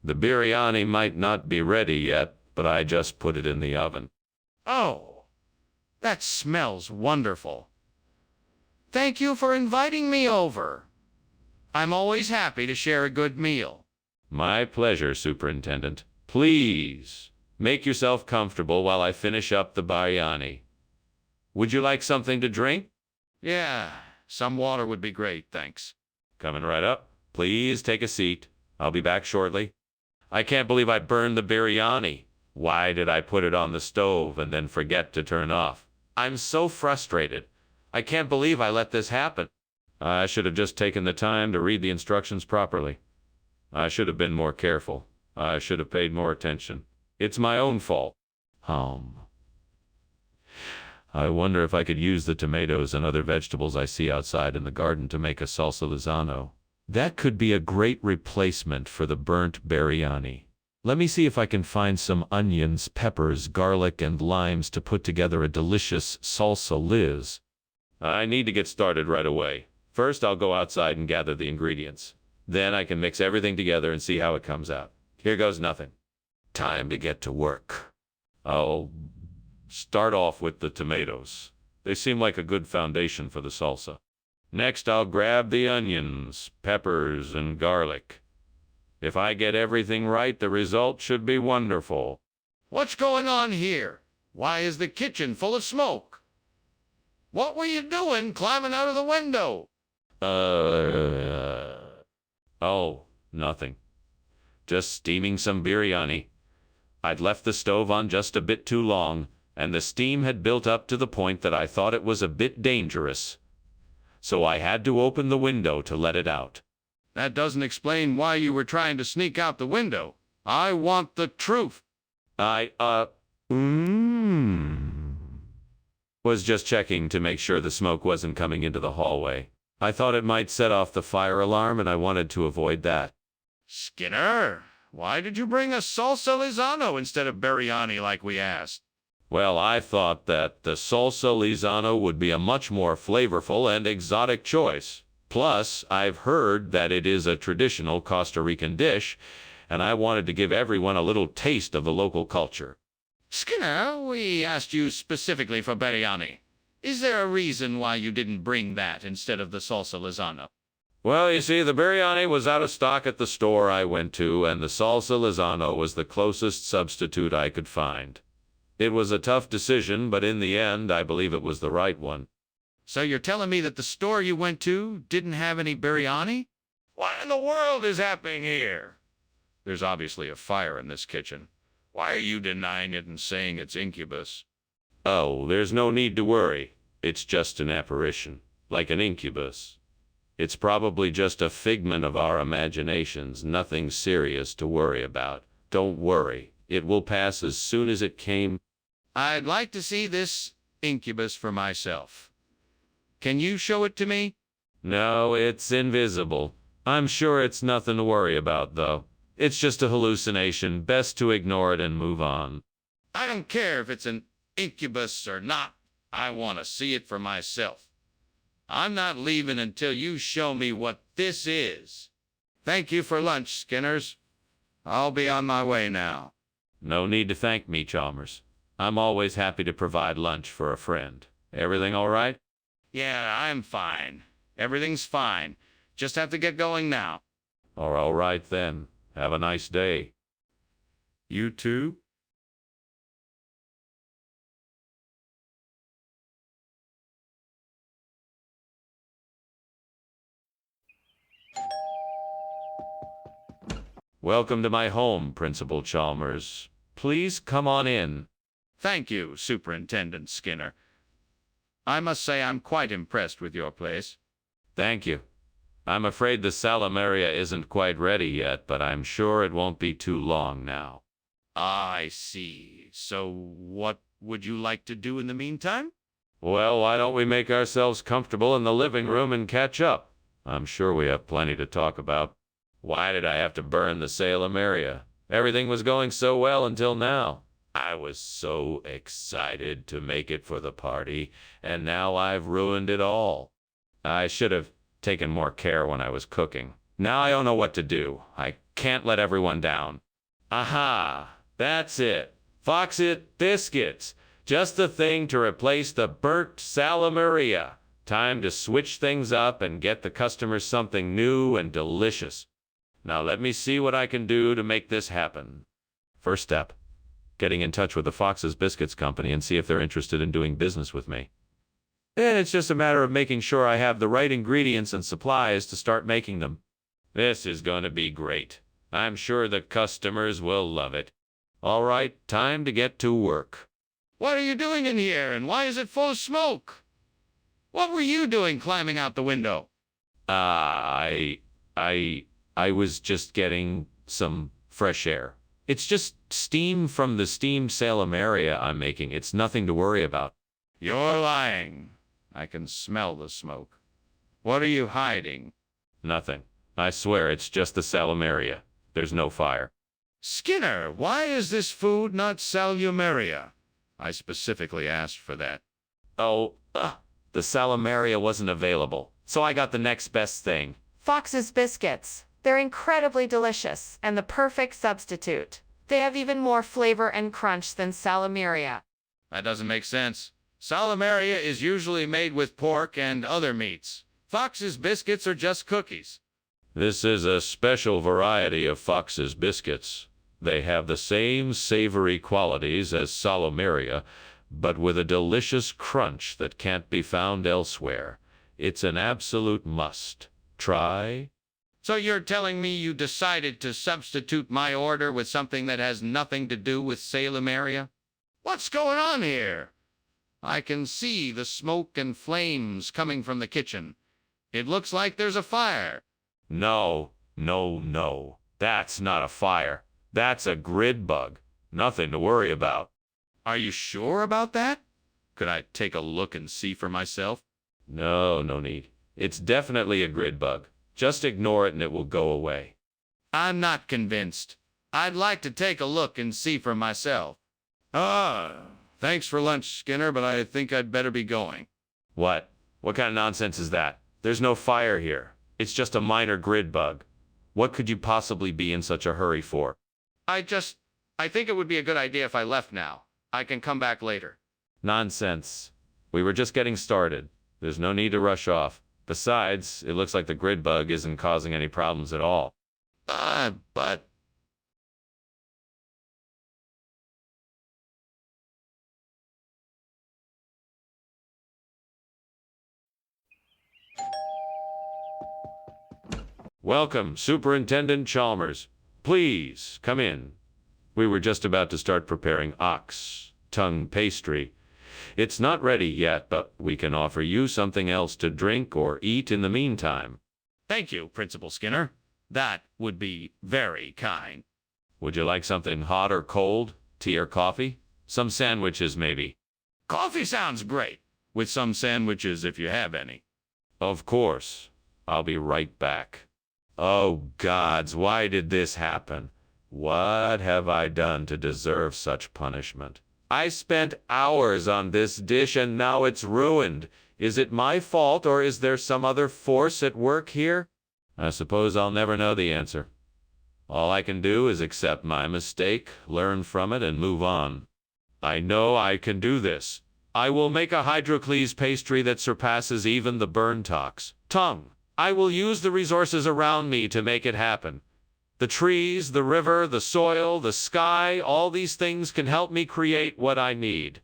The biryani might not be ready yet, but I just put it in the oven. Oh, that smells wonderful. Thank you for inviting me over. I'm always happy to share a good meal. My pleasure, Superintendent. Please, make yourself comfortable while I finish up the biryani. Would you like something to drink? Yeah, some water would be great, thanks. Coming right up. Please take a seat. I'll be back shortly. I can't believe I burned the biryani. Why did I put it on the stove and then forget to turn off? I'm so frustrated. I can't believe I let this happen. I should have just taken the time to read the instructions properly. I should have been more careful. I should have paid more attention. It's my own fault. I wonder if I could use the tomatoes and other vegetables I see outside in the garden to make a salsa Lizano. That could be a great replacement for the burnt biryani. Let me see if I can find some onions, peppers, garlic, and limes to put together a delicious salsa Liz. I need to get started right away. First, I'll go outside and gather the ingredients. Then I can mix everything together and see how it comes out. Here goes nothing. Time to get to work. I'll start off with the tomatoes. They seem like a good foundation for the salsa. Next, I'll grab the onions, peppers, and garlic. If I get everything right, the result should be wonderful. What's going on here? Why is the kitchen full of smoke? What were you doing climbing out of the window? Oh, nothing. Just steaming some biryani. I'd left the stove on just a bit too long, and the steam had built up to the point that I thought it was a bit dangerous. So I had to open the window to let it out. That doesn't explain why you were trying to sneak out the window. I want the truth. Was just checking to make sure the smoke wasn't coming into the hallway. I thought it might set off the fire alarm, and I wanted to avoid that. Skinner, why did you bring a salsa Lizano instead of biryani like we asked? Well, I thought that the salsa Lizano would be a much more flavorful and exotic choice. Plus, I've heard that it is a traditional Costa Rican dish, and I wanted to give everyone a little taste of the local culture. Skinner, we asked you specifically for biryani. Is there a reason why you didn't bring that instead of the salsa Lizano? Well, you see, the biryani was out of stock at the store I went to, and the salsa Lizano was the closest substitute I could find. It was a tough decision, but in the end, I believe it was the right one. So you're telling me that the store you went to didn't have any biryani? What in the world is happening here? There's obviously a fire in this kitchen. Why are you denying it and saying it's incubus? Oh, there's no need to worry. It's just an apparition, like an incubus. It's probably just a figment of our imaginations, nothing serious to worry about. Don't worry, it will pass as soon as it came. I'd like to see this incubus for myself. Can you show it to me? No, it's invisible. I'm sure it's nothing to worry about, though. It's just a hallucination. Best to ignore it and move on. I don't care if it's an incubus or not. I want to see it for myself. I'm not leaving until you show me what this is. Thank you for lunch, Skinners. I'll be on my way now. No need to thank me, Chalmers. I'm always happy to provide lunch for a friend. Everything all right? Yeah, I'm fine. Everything's fine. Just have to get going now. All right then. Have a nice day. You too? Welcome to my home, Principal Chalmers. Please come on in. Thank you, Superintendent Skinner. I must say I'm quite impressed with your place. Thank you. I'm afraid the Salamaria isn't quite ready yet, but I'm sure it won't be too long now. I see. So what would you like to do in the meantime? Well, why don't we make ourselves comfortable in the living room and catch up? I'm sure we have plenty to talk about. Why did I have to burn the Salamaria? Everything was going so well until now. I was so excited to make it for the party, and now I've ruined it all. I should have taken more care when I was cooking. Now I don't know what to do. I can't let everyone down. Aha! That's it. Foxit biscuits. Just the thing to replace the burnt Salamaria. Time to switch things up and get the customers something new and delicious. Now let me see what I can do to make this happen. First step, getting in touch with the Fox's Biscuits company and see if they're interested in doing business with me. Then it's just a matter of making sure I have the right ingredients and supplies to start making them. This is going to be great. I'm sure the customers will love it. All right, time to get to work. What are you doing in here, and why is it full of smoke? What were you doing climbing out the window? I was just getting some fresh air. It's just steam from the steamed Salamaria I'm making. It's nothing to worry about. You're lying. I can smell the smoke. What are you hiding? Nothing. I swear it's just the Salamaria. There's no fire. Skinner, why is this food not Salamaria? I specifically asked for that. Oh, the Salamaria wasn't available, so I got the next best thing. Fox's Biscuits. They're incredibly delicious and the perfect substitute. They have even more flavor and crunch than Salamaria. That doesn't make sense. Salamaria is usually made with pork and other meats. Fox's biscuits are just cookies. This is a special variety of Fox's Biscuits. They have the same savory qualities as Salamaria, but with a delicious crunch that can't be found elsewhere. It's an absolute must. Try? So you're telling me you decided to substitute my order with something that has nothing to do with Salamaria? What's going on here? I can see the smoke and flames coming from the kitchen. It looks like there's a fire. No. That's not a fire. That's a grid bug. Nothing to worry about. Are you sure about that? Could I take a look and see for myself? No need. It's definitely a grid bug. Just ignore it and it will go away. I'm not convinced. I'd like to take a look and see for myself. Thanks for lunch, Skinner, but I think I'd better be going. What? What kind of nonsense is that? There's no fire here. It's just a minor grid bug. What could you possibly be in such a hurry for? I think it would be a good idea if I left now. I can come back later. Nonsense. We were just getting started. There's no need to rush off. Besides, it looks like the grid bug isn't causing any problems at all. But... Welcome, Superintendent Chalmers. Please, come in. We were just about to start preparing ox tongue pastry. It's not ready yet, but we can offer you something else to drink or eat in the meantime. Thank you, Principal Skinner. That would be very kind. Would you like something hot or cold? Tea or coffee? Some sandwiches, maybe. Coffee sounds great. With some sandwiches, if you have any. Of course. I'll be right back. Oh, gods, why did this happen? What have I done to deserve such punishment? I spent hours on this dish and now it's ruined. Is it my fault or is there some other force at work here? I suppose I'll never know the answer. All I can do is accept my mistake, learn from it, and move on. I know I can do this. I will make a hydroclese pastry that surpasses even the Burntox tongue. I will use the resources around me to make it happen. The trees, the river, the soil, the sky, all these things can help me create what I need.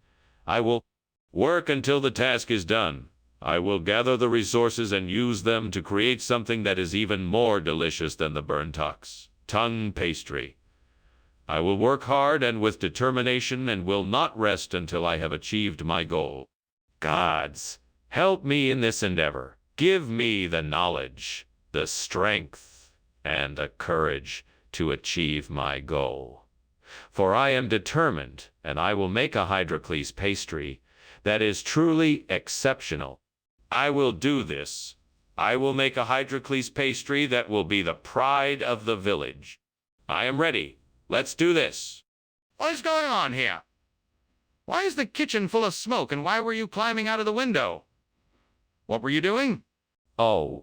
I will work until the task is done. I will gather the resources and use them to create something that is even more delicious than the Burntox tongue pastry. I will work hard and with determination and will not rest until I have achieved my goal. Gods, help me in this endeavor. Give me the knowledge, the strength, and the courage to achieve my goal. For I am determined, and I will make a Hydrocles pastry that is truly exceptional. I will do this. I will make a Hydrocles pastry that will be the pride of the village. I am ready. Let's do this. What is going on here? Why is the kitchen full of smoke, and why were you climbing out of the window? What were you doing? I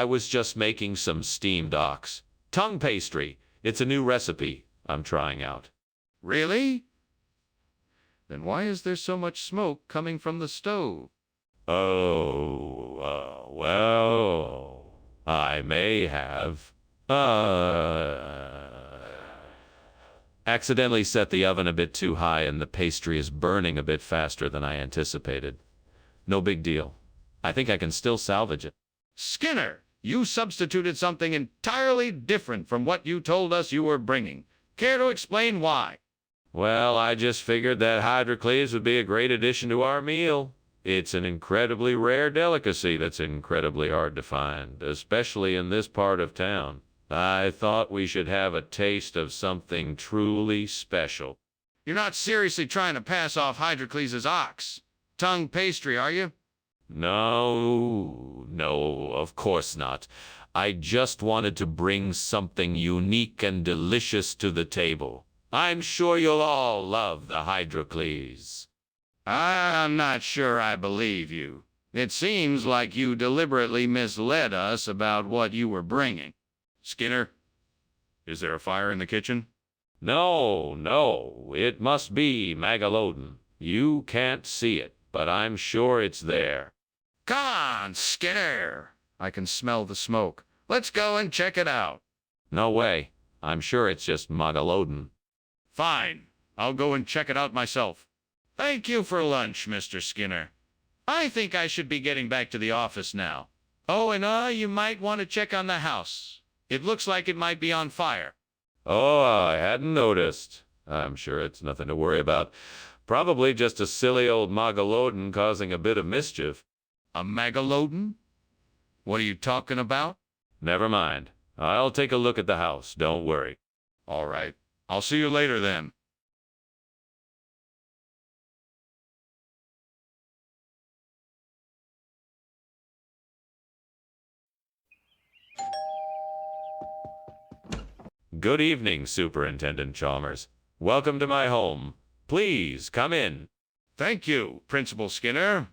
was just making some steamed ox tongue pastry. It's a new recipe I'm trying out. Really? Then why is there so much smoke coming from the stove? Well, I may have, accidentally set the oven a bit too high and the pastry is burning a bit faster than I anticipated. No big deal. I think I can still salvage it. Skinner, you substituted something entirely different from what you told us you were bringing. Care to explain why? Well, I just figured that Hydrocles would be a great addition to our meal. It's an incredibly rare delicacy that's incredibly hard to find, especially in this part of town. I thought we should have a taste of something truly special. You're not seriously trying to pass off Hydrocles' ox tongue pastry, are you? No, of course not. I just wanted to bring something unique and delicious to the table. I'm sure you'll all love the Hydrocles. I'm not sure I believe you. It seems like you deliberately misled us about what you were bringing. Skinner, is there a fire in the kitchen? No, it must be Megalodon. You can't see it, but I'm sure it's there. Come on, Skinner. I can smell the smoke. Let's go and check it out. No way. I'm sure it's just Megalodon. Fine. I'll go and check it out myself. Thank you for lunch, Mr. Skinner. I think I should be getting back to the office now. Oh, and you might want to check on the house. It looks like it might be on fire. Oh, I hadn't noticed. I'm sure it's nothing to worry about. Probably just a silly old Megalodon causing a bit of mischief. A Megalodon? What are you talking about? Never mind. I'll take a look at the house. Don't worry. All right. I'll see you later then. Good evening, Superintendent Chalmers. Welcome to my home. Please come in. Thank you, Principal Skinner.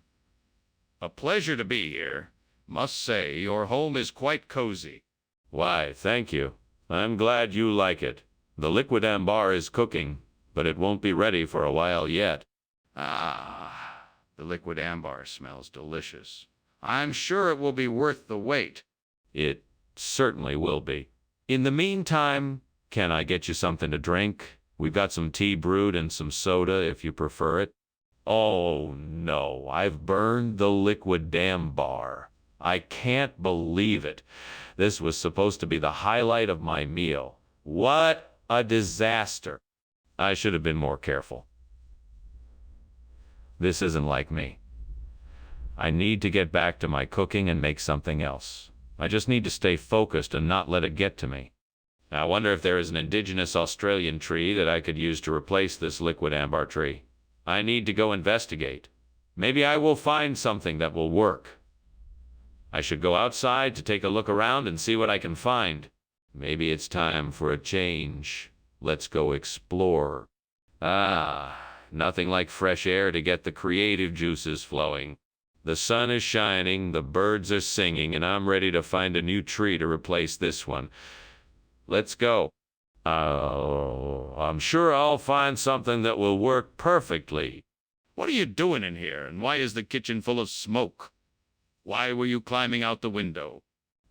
A pleasure to be here. Must say, your home is quite cozy. Why, thank you. I'm glad you like it. The liquid ambar is cooking, but it won't be ready for a while yet. Ah, the liquid ambar smells delicious. I'm sure it will be worth the wait. It certainly will be. In the meantime, can I get you something to drink? We've got some tea brewed and some soda if you prefer it. Oh no, I've burned the liquid ambar. I can't believe it. This was supposed to be the highlight of my meal. What a disaster. I should have been more careful. This isn't like me. I need to get back to my cooking and make something else. I just need to stay focused and not let it get to me. I wonder if there is an indigenous Australian tree that I could use to replace this liquid ambar tree. I need to go investigate. Maybe I will find something that will work. I should go outside to take a look around and see what I can find. Maybe it's time for a change. Let's go explore. Nothing like fresh air to get the creative juices flowing. The sun is shining, the birds are singing, and I'm ready to find a new tree to replace this one. Let's go. I'm sure I'll find something that will work perfectly. What are you doing in here, and why is the kitchen full of smoke? Why were you climbing out the window?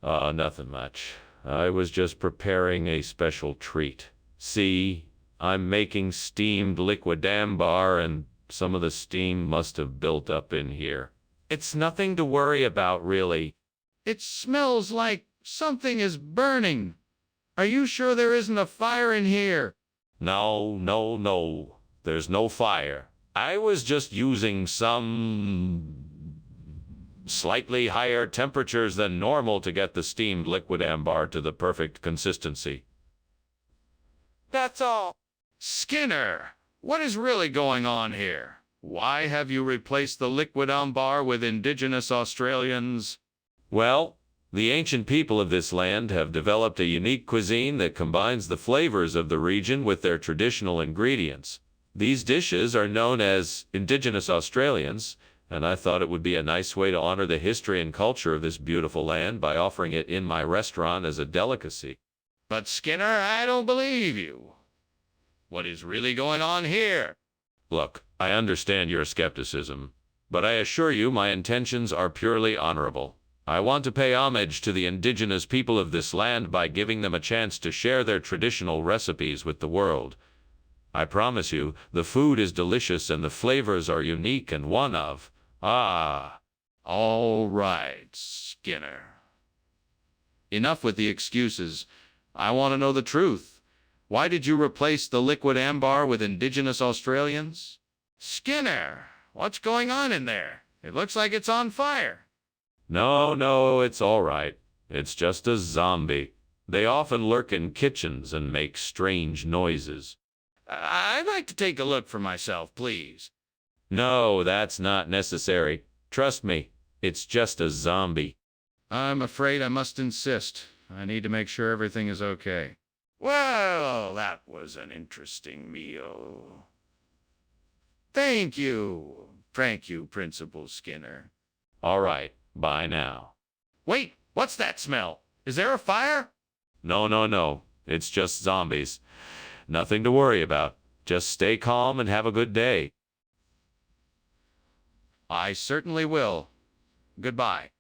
Nothing much. I was just preparing a special treat. See, I'm making steamed liquid ambar, and some of the steam must have built up in here. It's nothing to worry about, really. It smells like something is burning. Are you sure there isn't a fire in here? No. There's no fire. I was just using some slightly higher temperatures than normal to get the steamed liquid ambar to the perfect consistency. That's all. Skinner, what is really going on here? Why have you replaced the liquid ambar with indigenous Australians? Well, the ancient people of this land have developed a unique cuisine that combines the flavors of the region with their traditional ingredients. These dishes are known as indigenous Australians, and I thought it would be a nice way to honor the history and culture of this beautiful land by offering it in my restaurant as a delicacy. But Skinner, I don't believe you. What is really going on here? Look, I understand your skepticism, but I assure you my intentions are purely honorable. I want to pay homage to the indigenous people of this land by giving them a chance to share their traditional recipes with the world. I promise you, the food is delicious and the flavors are unique and one of, All right, Skinner. Enough with the excuses. I want to know the truth. Why did you replace the liquid ambar with indigenous Australians? Skinner, what's going on in there? It looks like it's on fire. No, it's all right. It's just a zombie. They often lurk in kitchens and make strange noises. I'd like to take a look for myself, please. No, that's not necessary. Trust me, it's just a zombie. I'm afraid I must insist. I need to make sure everything is okay. Well, that was an interesting meal. Thank you, Principal Skinner. All right, bye now. Wait, what's that smell? Is there a fire? No, it's just zombies. Nothing to worry about. Just stay calm and have a good day. I certainly will. Goodbye.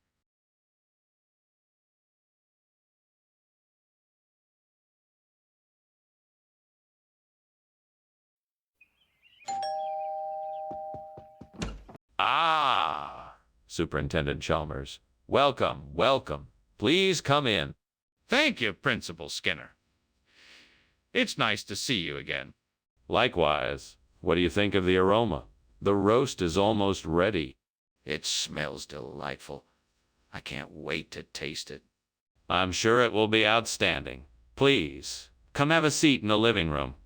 Superintendent Chalmers. Welcome. Please come in. Thank you, Principal Skinner. It's nice to see you again. Likewise. What do you think of the aroma? The roast is almost ready. It smells delightful. I can't wait to taste it. I'm sure it will be outstanding. Please, come have a seat in the living room.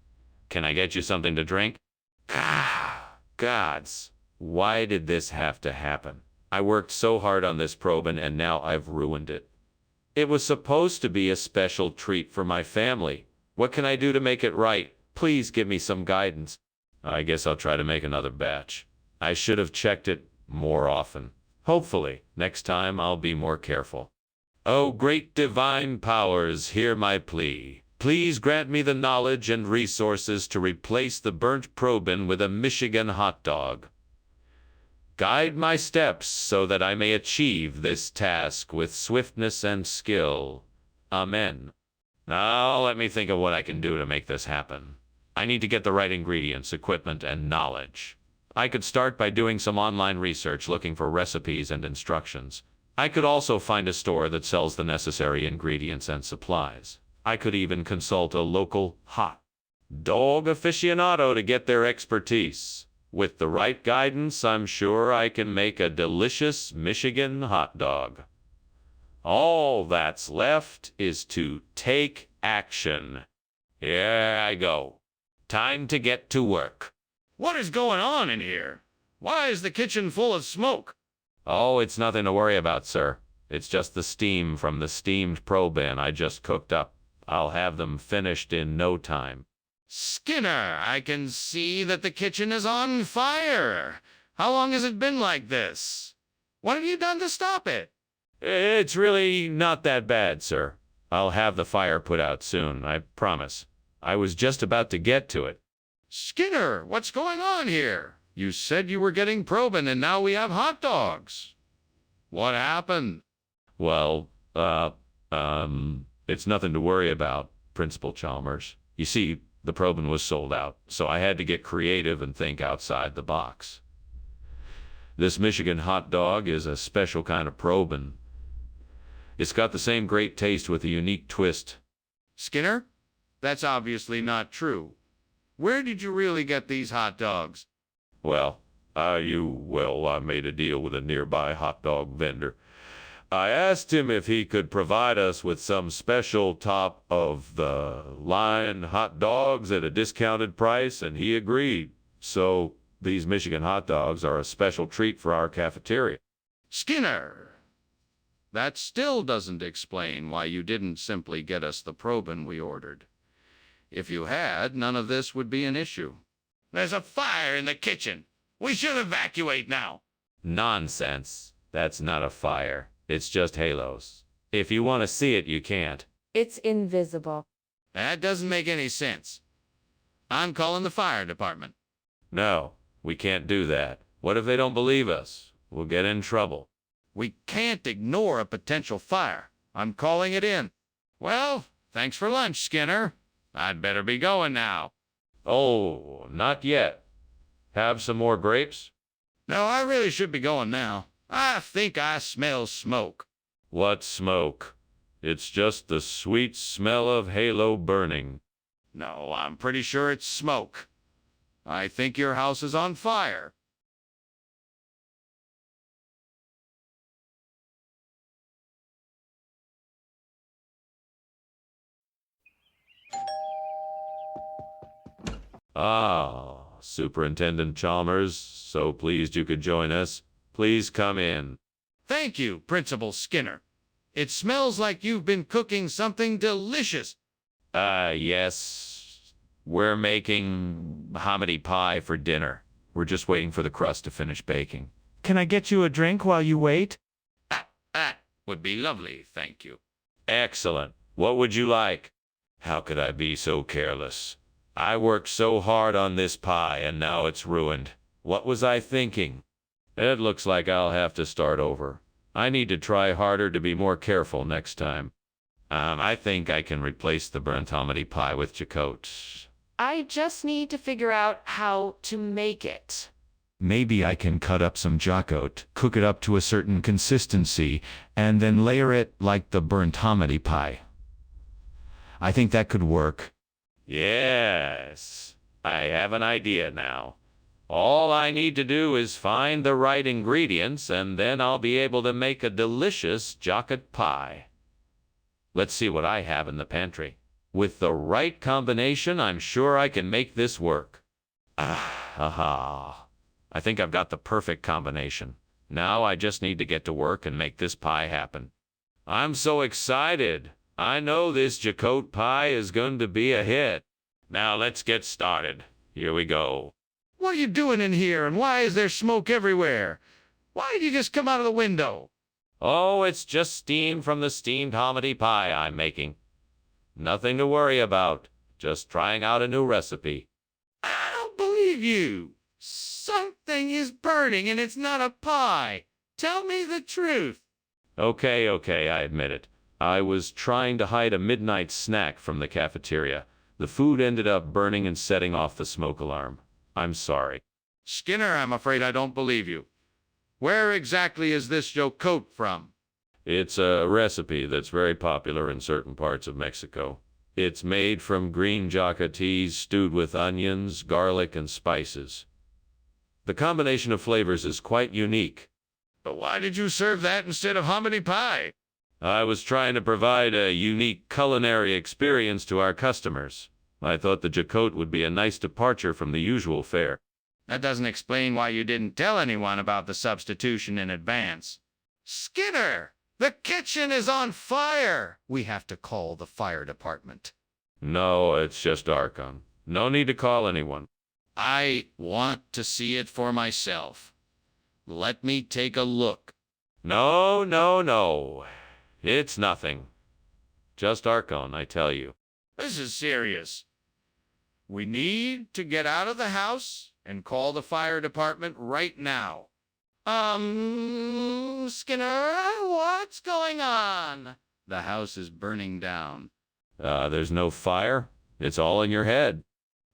Can I get you something to drink? Gods, why did this have to happen? I worked so hard on this probing and now I've ruined it. It was supposed to be a special treat for my family. What can I do to make it right? Please give me some guidance. I guess I'll try to make another batch. I should have checked it more often. Hopefully, next time I'll be more careful. Oh, great divine powers, hear my plea. Please grant me the knowledge and resources to replace the burnt probin with a Michigan hot dog. Guide my steps so that I may achieve this task with swiftness and skill. Amen. Now let me think of what I can do to make this happen. I need to get the right ingredients, equipment, and knowledge. I could start by doing some online research looking for recipes and instructions. I could also find a store that sells the necessary ingredients and supplies. I could even consult a local hot dog aficionado to get their expertise. With the right guidance, I'm sure I can make a delicious Michigan hot dog. All that's left is to take action. Here I go. Time to get to work. What is going on in here? Why is the kitchen full of smoke? Oh, it's nothing to worry about, sir. It's just the steam from the steamed probin I just cooked up. I'll have them finished in no time. Skinner, I can see that the kitchen is on fire. How long has it been like this? What have you done to stop it? It's really not that bad, sir. I'll have the fire put out soon, I promise. I was just about to get to it. Skinner, what's going on here? You said you were getting probin and now we have hot dogs. What happened? Well, it's nothing to worry about, Principal Chalmers. You see, the probin was sold out, so I had to get creative and think outside the box. This Michigan hot dog is a special kind of probin. It's got the same great taste with a unique twist. Skinner, that's obviously not true. Where did you really get these hot dogs? I made a deal with a nearby hot dog vendor. I asked him if he could provide us with some special top-of-the-line hot dogs at a discounted price, and he agreed. So these Michigan hot dogs are a special treat for our cafeteria. Skinner, that still doesn't explain why you didn't simply get us the probing we ordered. If you had, none of this would be an issue. There's a fire in the kitchen. We should evacuate now. Nonsense. That's not a fire. It's just halos. If you want to see it, you can't. It's invisible. That doesn't make any sense. I'm calling the fire department. No, we can't do that. What if they don't believe us? We'll get in trouble. We can't ignore a potential fire. I'm calling it in. Well, thanks for lunch, Skinner. I'd better be going now. Oh, not yet. Have some more grapes? No, I really should be going now. I think I smell smoke. What smoke? It's just the sweet smell of halo burning. No, I'm pretty sure it's smoke. I think your house is on fire. Ah, Superintendent Chalmers, so pleased you could join us. Please come in. Thank you, Principal Skinner. It smells like you've been cooking something delicious. Yes. We're making hominy pie for dinner. We're just waiting for the crust to finish baking. Can I get you a drink while you wait? That would be lovely, thank you. Excellent. What would you like? How could I be so careless? I worked so hard on this pie and now it's ruined. What was I thinking? It looks like I'll have to start over. I need to try harder to be more careful next time. I think I can replace the burnt hominy pie with Jacote. I just need to figure out how to make it. Maybe I can cut up some jacote, cook it up to a certain consistency, and then layer it like the burnt hominy pie. I think that could work. Yes, I have an idea now. All I need to do is find the right ingredients, and then I'll be able to make a delicious jacote pie. Let's see what I have in the pantry. With the right combination, I'm sure I can make this work. Aha. I think I've got the perfect combination. Now I just need to get to work and make this pie happen. I'm so excited. I know this jacote pie is going to be a hit. Now let's get started. Here we go. What are you doing in here, and why is there smoke everywhere? Why did you just come out of the window? Oh, it's just steam from the steamed hominy pie I'm making. Nothing to worry about. Just trying out a new recipe. I don't believe you. Something is burning, and it's not a pie. Tell me the truth. Okay, I admit it. I was trying to hide a midnight snack from the cafeteria. The food ended up burning and setting off the smoke alarm. I'm sorry. Skinner, I'm afraid I don't believe you. Where exactly is this jacote from? It's a recipe that's very popular in certain parts of Mexico. It's made from green jacatees stewed with onions, garlic, and spices. The combination of flavors is quite unique. But why did you serve that instead of hominy pie? I was trying to provide a unique culinary experience to our customers. I thought the jacote would be a nice departure from the usual fare. That doesn't explain why you didn't tell anyone about the substitution in advance. Skinner, the kitchen is on fire. We have to call the fire department. No, it's just Archon. No need to call anyone. I want to see it for myself. Let me take a look. No. It's nothing. Just Archon, I tell you. This is serious. We need to get out of the house and call the fire department right now. Skinner, what's going on? The house is burning down. There's no fire? It's all in your head.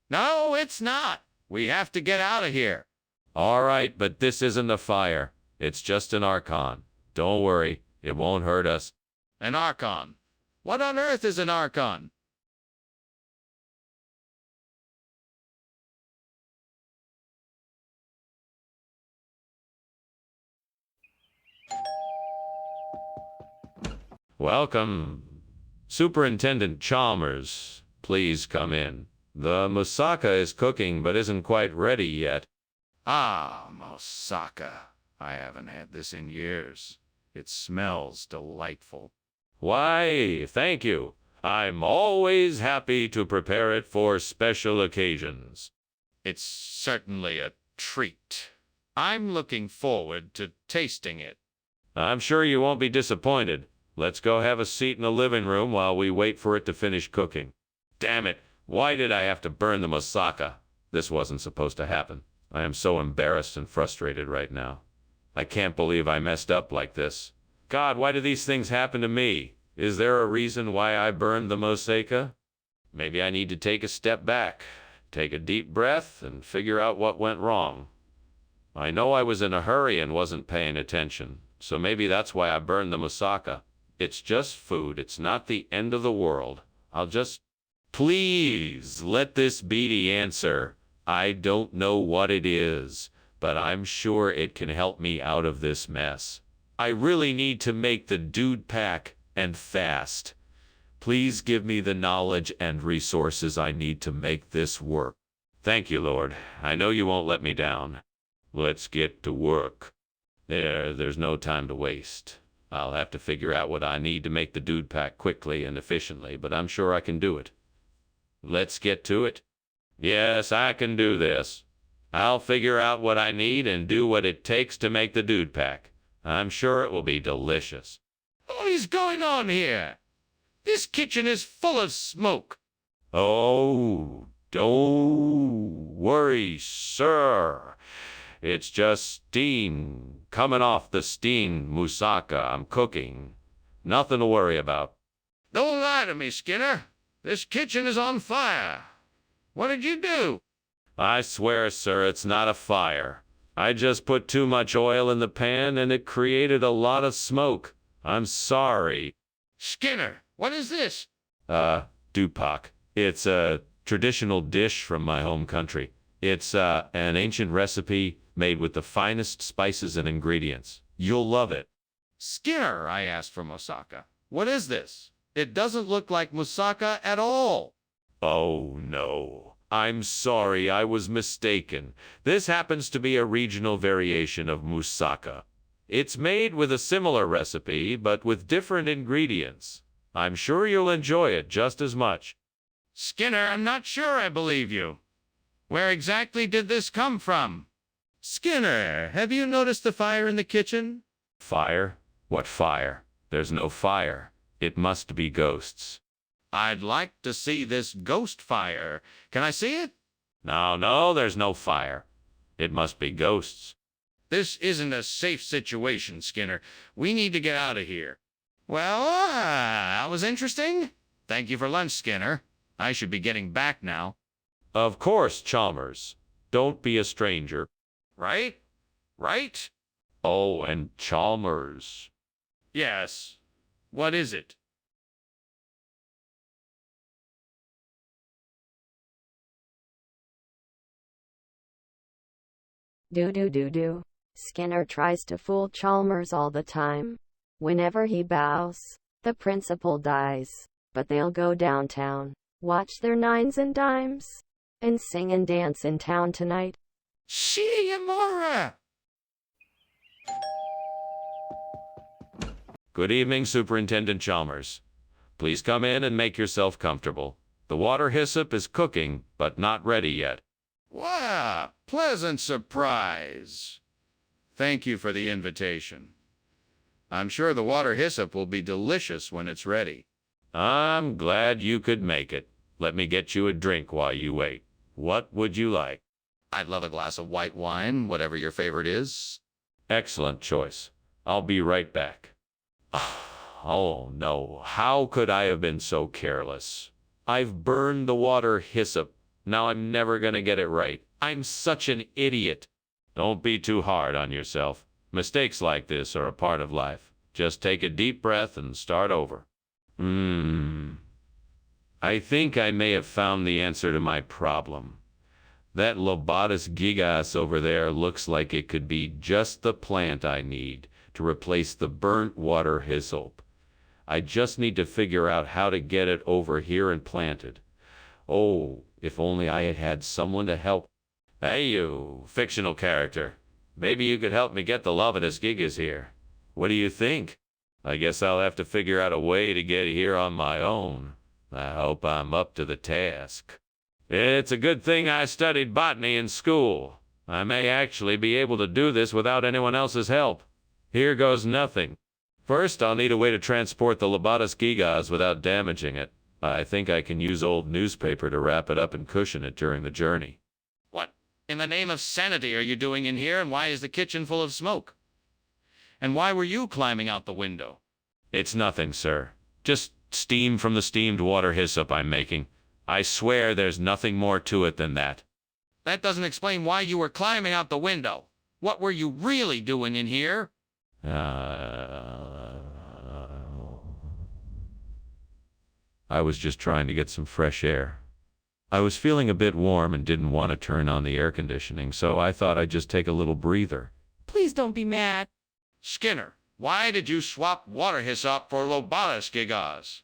No, it's not. We have to get out of here. All right, but this isn't a fire. It's just an Archon. Don't worry, it won't hurt us. An Archon? What on earth is an Archon? Welcome. Superintendent Chalmers, please come in. The moussaka is cooking but isn't quite ready yet. Ah, moussaka. I haven't had this in years. It smells delightful. Why, thank you. I'm always happy to prepare it for special occasions. It's certainly a treat. I'm looking forward to tasting it. I'm sure you won't be disappointed. Let's go have a seat in the living room while we wait for it to finish cooking. Damn it, why did I have to burn the moussaka? This wasn't supposed to happen. I am so embarrassed and frustrated right now. I can't believe I messed up like this. God, why do these things happen to me? Is there a reason why I burned the moussaka? Maybe I need to take a step back, take a deep breath, and figure out what went wrong. I know I was in a hurry and wasn't paying attention, so maybe that's why I burned the moussaka. It's just food. It's not the end of the world. I'll just... Please, let this be the answer. I don't know what it is, but I'm sure it can help me out of this mess. I really need to make the dude pack, and fast. Please give me the knowledge and resources I need to make this work. Thank you, Lord. I know you won't let me down. Let's get to work. There's no time to waste. I'll have to figure out what I need to make the dude pack quickly and efficiently, but I'm sure I can do it. Let's get to it. Yes, I can do this. I'll figure out what I need and do what it takes to make the dude pack. I'm sure it will be delicious. What is going on here? This kitchen is full of smoke. Oh, don't worry, sir. It's just steam coming off the steamed moussaka I'm cooking. Nothing to worry about. Don't lie to me, Skinner. This kitchen is on fire. What did you do? I swear, sir, it's not a fire. I just put too much oil in the pan and it created a lot of smoke. I'm sorry. Skinner, what is this? Dupak. It's a traditional dish from my home country. It's an ancient recipe made with the finest spices and ingredients. You'll love it. Skinner, I asked for moussaka. What is this? It doesn't look like moussaka at all. Oh, no. I'm sorry, I was mistaken. This happens to be a regional variation of moussaka. It's made with a similar recipe, but with different ingredients. I'm sure you'll enjoy it just as much. Skinner, I'm not sure I believe you. Where exactly did this come from? Skinner, have you noticed the fire in the kitchen? Fire? What fire? There's no fire. It must be ghosts. I'd like to see this ghost fire. Can I see it? No, there's no fire. It must be ghosts. This isn't a safe situation, Skinner. We need to get out of here. Well, that was interesting. Thank you for lunch, Skinner. I should be getting back now. Of course, Chalmers. Don't be a stranger. Right? Right? Oh, and Chalmers. Yes. What is it? Do. Skinner tries to fool Chalmers all the time. Whenever he bows, the principal dies. But they'll go downtown, watch their nines and dimes, and sing and dance in town tonight. Amora! Good evening, Superintendent Chalmers. Please come in and make yourself comfortable. The water hyssop is cooking, but not ready yet. Wow, pleasant surprise. Thank you for the invitation. I'm sure the water hyssop will be delicious when it's ready. I'm glad you could make it. Let me get you a drink while you wait. What would you like? I'd love a glass of white wine, whatever your favorite is. Excellent choice. I'll be right back. Oh no, how could I have been so careless? I've burned the water hyssop. Now I'm never gonna get it right. I'm such an idiot. Don't be too hard on yourself. Mistakes like this are a part of life. Just take a deep breath and start over. I think I may have found the answer to my problem. That Lobatus gigas over there looks like it could be just the plant I need to replace the burnt water hyssop. I just need to figure out how to get it over here and planted. Oh, if only I had had someone to help. Hey, you fictional character. Maybe you could help me get the Lovatus Gigas here. What do you think? I guess I'll have to figure out a way to get here on my own. I hope I'm up to the task. It's a good thing I studied botany in school. I may actually be able to do this without anyone else's help. Here goes nothing. First, I'll need a way to transport the Lovatus Gigas without damaging it. I think I can use old newspaper to wrap it up and cushion it during the journey. What in the name of sanity are you doing in here, and why is the kitchen full of smoke? And why were you climbing out the window? It's nothing, sir. Just steam from the steamed water hyssop I'm making. I swear there's nothing more to it than that. That doesn't explain why you were climbing out the window. What were you really doing in here? I was just trying to get some fresh air. I was feeling a bit warm and didn't want to turn on the air conditioning, so I thought I'd just take a little breather. Please don't be mad. Skinner, why did you swap water hyssop for Lovatus Gigas?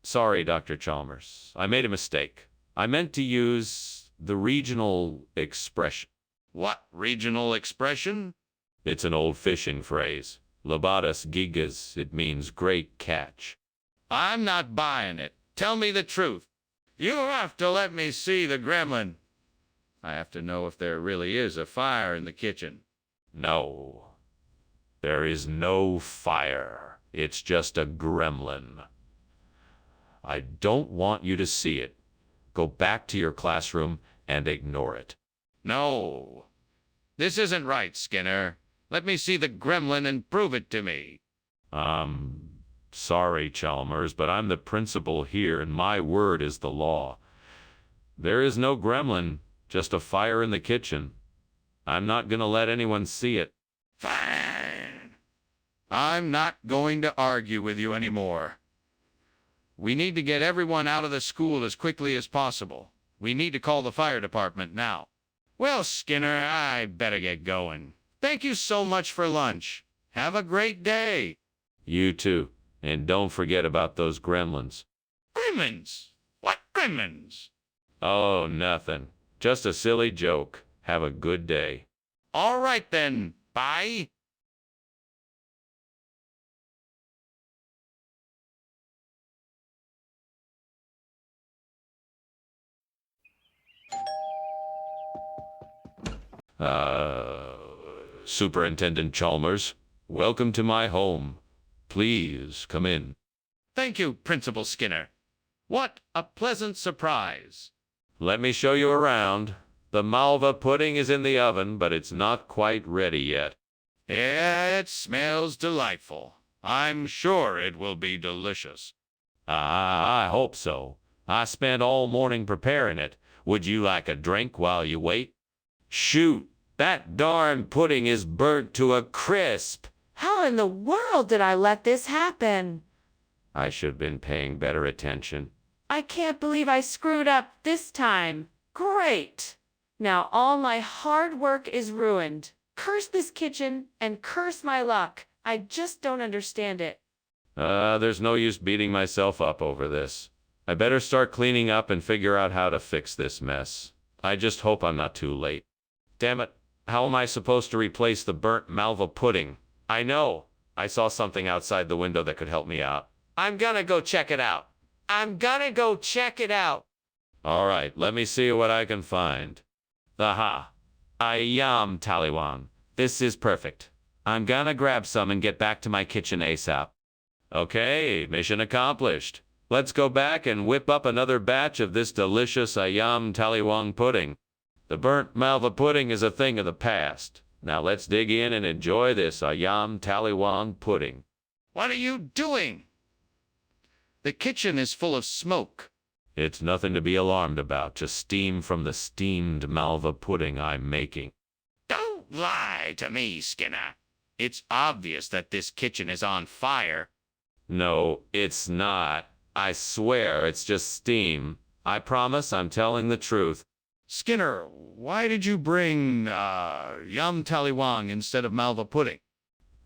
Sorry, Dr. Chalmers. I made a mistake. I meant to use the regional expression. What regional expression? It's an old fishing phrase. Lovatus Gigas, it means great catch. I'm not buying it. Tell me the truth. You have to let me see the gremlin. I have to know if there really is a fire in the kitchen. No. There is no fire. It's just a gremlin. I don't want you to see it. Go back to your classroom and ignore it. No. This isn't right, Skinner. Let me see the gremlin and prove it to me. Sorry, Chalmers, but I'm the principal here and my word is the law. There is no gremlin, just a fire in the kitchen. I'm not gonna let anyone see it. Fine. I'm not going to argue with you anymore. We need to get everyone out of the school as quickly as possible. We need to call the fire department now. Well, Skinner, I better get going. Thank you so much for lunch. Have a great day. You too. And don't forget about those gremlins. Gremlins? What gremlins? Oh, nothing. Just a silly joke. Have a good day. All right then. Bye. Superintendent Chalmers, welcome to my home. Please come in. Thank you, Principal Skinner. What a pleasant surprise. Let me show you around. The malva pudding is in the oven, but it's not quite ready yet. Yeah, it smells delightful. I'm sure it will be delicious. I hope so. I spent all morning preparing it. Would you like a drink while you wait? Shoot, that darn pudding is burnt to a crisp. How in the world did I let this happen? I should have been paying better attention. I can't believe I screwed up this time. Great! Now all my hard work is ruined. Curse this kitchen and curse my luck. I just don't understand it. There's no use beating myself up over this. I better start cleaning up and figure out how to fix this mess. I just hope I'm not too late. Damn it, how am I supposed to replace the burnt malva pudding? I know. I saw something outside the window that could help me out. I'm gonna go check it out. All right, let me see what I can find. Aha. Ayam Taliwan. This is perfect. I'm gonna grab some and get back to my kitchen ASAP. Okay, mission accomplished. Let's go back and whip up another batch of this delicious Ayam Taliwang pudding. The burnt malva pudding is a thing of the past. Now let's dig in and enjoy this Ayam Taliwang pudding. What are you doing? The kitchen is full of smoke. It's nothing to be alarmed about, just steam from the steamed malva pudding I'm making. Don't lie to me, Skinner. It's obvious that this kitchen is on fire. No, it's not. I swear it's just steam. I promise I'm telling the truth. Skinner, why did you bring Yum Taliwang instead of malva pudding?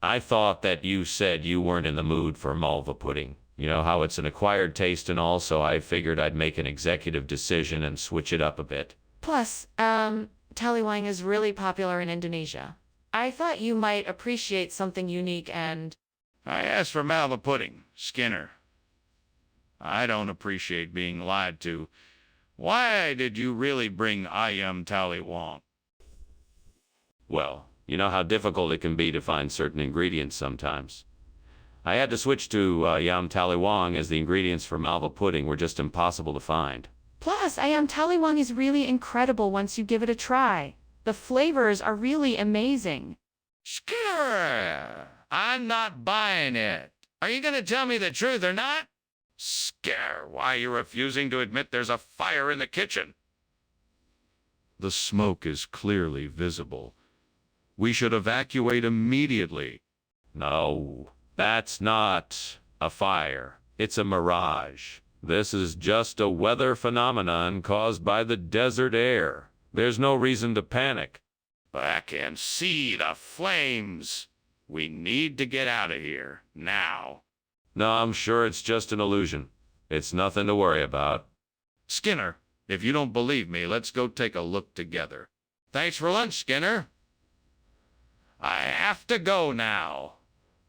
I thought that you said you weren't in the mood for malva pudding. You know how it's an acquired taste and all, so I figured I'd make an executive decision and switch it up a bit. Plus, taliwang is really popular in Indonesia. I thought you might appreciate something unique and... I asked for malva pudding, Skinner. I don't appreciate being lied to. Why did you really bring ayam taliwang? Well, you know how difficult it can be to find certain ingredients sometimes. I had to switch to yam taliwang as the ingredients for malva pudding were just impossible to find. Plus, ayam taliwang is really incredible once you give it a try. The flavors are really amazing. Skinner! I'm not buying it. Are you gonna tell me the truth or not? Skinner, why are you refusing to admit there's a fire in the kitchen? The smoke is clearly visible. We should evacuate immediately. No, that's not a fire. It's a mirage. This is just a weather phenomenon caused by the desert air. There's no reason to panic. I can see the flames. We need to get out of here, now. No, I'm sure it's just an illusion. It's nothing to worry about. Skinner, if you don't believe me, let's go take a look together. Thanks for lunch, Skinner. I have to go now.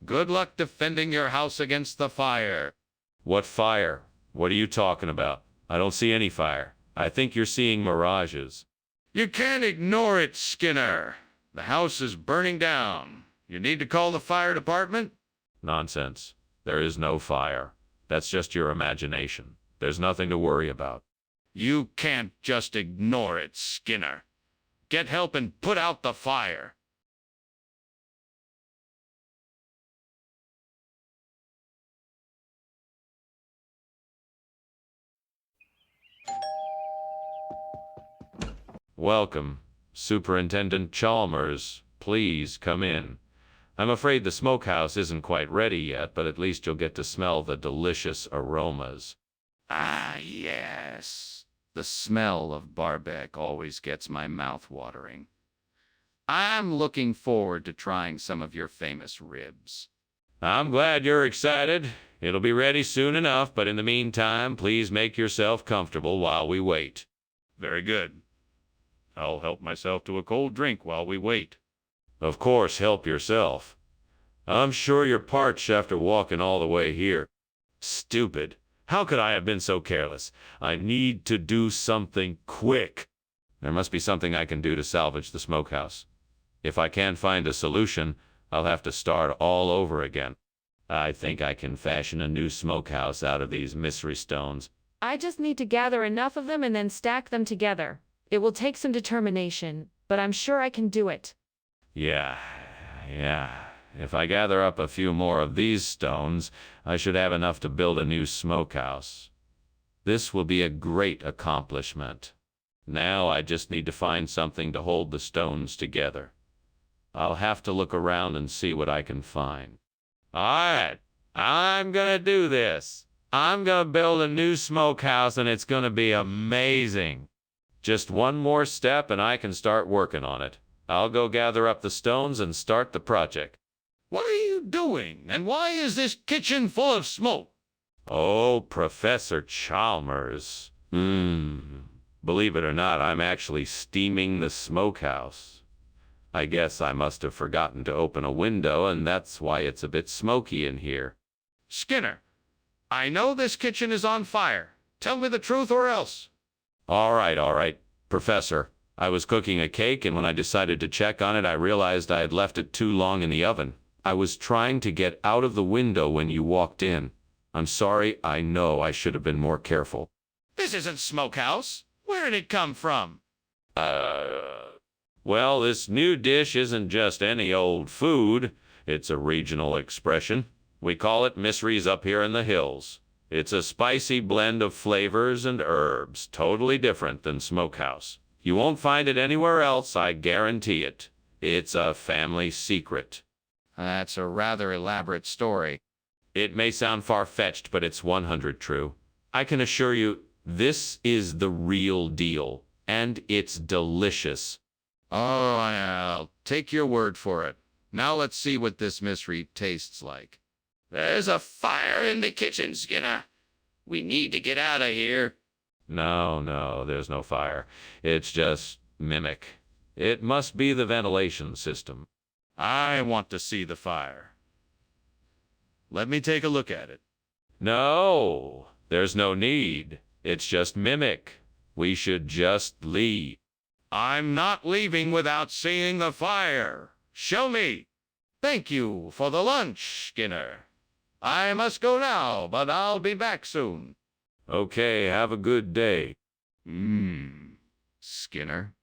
Good luck defending your house against the fire. What fire? What are you talking about? I don't see any fire. I think you're seeing mirages. You can't ignore it, Skinner. The house is burning down. You need to call the fire department? Nonsense. There is no fire. That's just your imagination. There's nothing to worry about. You can't just ignore it, Skinner. Get help and put out the fire. Welcome, Superintendent Chalmers. Please come in. I'm afraid the smokehouse isn't quite ready yet, but at least you'll get to smell the delicious aromas. Ah, yes. The smell of barbec always gets my mouth watering. I'm looking forward to trying some of your famous ribs. I'm glad you're excited. It'll be ready soon enough, but in the meantime, please make yourself comfortable while we wait. Very good. I'll help myself to a cold drink while we wait. Of course, help yourself. I'm sure you're parched after walking all the way here. Stupid. How could I have been so careless? I need to do something quick. There must be something I can do to salvage the smokehouse. If I can't find a solution, I'll have to start all over again. I think I can fashion a new smokehouse out of these mystery stones. I just need to gather enough of them and then stack them together. It will take some determination, but I'm sure I can do it. Yeah. If I gather up a few more of these stones, I should have enough to build a new smokehouse. This will be a great accomplishment. Now I just need to find something to hold the stones together. I'll have to look around and see what I can find. Alright, I'm gonna do this. I'm gonna build a new smokehouse and it's gonna be amazing. Just one more step and I can start working on it. I'll go gather up the stones and start the project. What are you doing? And why is this kitchen full of smoke? Oh, Professor Chalmers. Believe it or not, I'm actually steaming the smokehouse. I guess I must have forgotten to open a window, and that's why it's a bit smoky in here. Skinner, I know this kitchen is on fire. Tell me the truth or else. All right, Professor. I was cooking a cake, and when I decided to check on it, I realized I had left it too long in the oven. I was trying to get out of the window when you walked in. I'm sorry, I know I should have been more careful. This isn't smokehouse. Where did it come from? Well, this new dish isn't just any old food. It's a regional expression. We call it mysteries up here in the hills. It's a spicy blend of flavors and herbs, totally different than smokehouse. You won't find it anywhere else, I guarantee it. It's a family secret. That's a rather elaborate story. It may sound far-fetched, but it's 100 true. I can assure you, this is the real deal, and it's delicious. Oh, I'll take your word for it. Now let's see what this mystery tastes like. There's a fire in the kitchen, Skinner. We need to get out of here. No, there's no fire. It's just mimic. It must be the ventilation system. I want to see the fire. Let me take a look at it. No, there's no need. It's just mimic. We should just leave. I'm not leaving without seeing the fire. Show me. Thank you for the lunch, Skinner. I must go now, but I'll be back soon. Okay, have a good day. Skinner,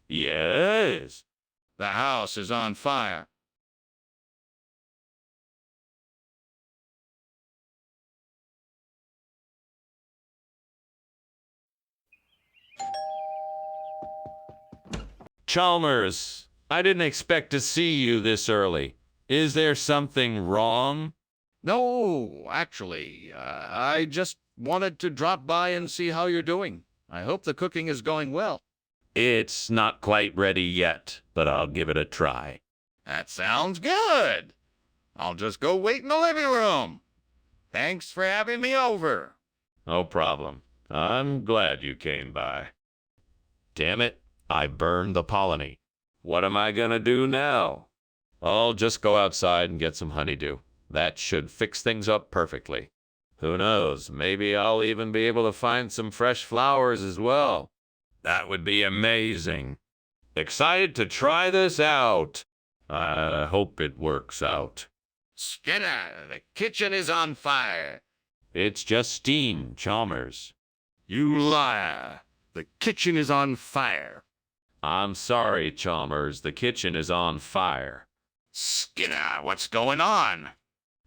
Yes. the house is on fire. Chalmers, I didn't expect to see you this early. Is there something wrong? No, actually, I just wanted to drop by and see how you're doing. I hope the cooking is going well. It's not quite ready yet, but I'll give it a try. That sounds good. I'll just go wait in the living room. Thanks for having me over. No problem. I'm glad you came by. Damn it, I burned the polony. What am I gonna do now? I'll just go outside and get some honeydew. That should fix things up perfectly. Who knows, maybe I'll even be able to find some fresh flowers as well. That would be amazing. Excited to try this out. I hope it works out. Skinner, the kitchen is on fire. It's just steam, Chalmers. You liar. The kitchen is on fire. I'm sorry, Chalmers. The kitchen is on fire. Skinner, what's going on?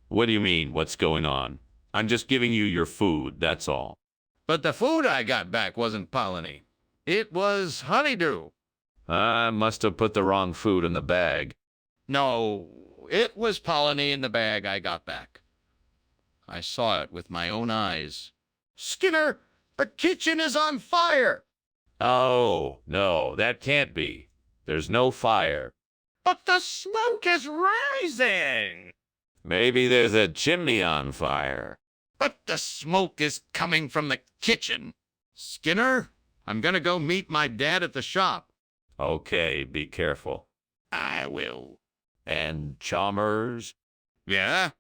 What do you mean, what's going on? I'm just giving you your food, that's all. But the food I got back wasn't polony. It was honeydew. I must have put the wrong food in the bag. No, it was polony in the bag I got back. I saw it with my own eyes. Skinner, the kitchen is on fire. Oh, no, that can't be. There's no fire. But the smoke is rising. Maybe there's a chimney on fire. But the smoke is coming from the kitchen. Skinner, I'm gonna go meet my dad at the shop. Okay, be careful. I will. And Chalmers? Yeah?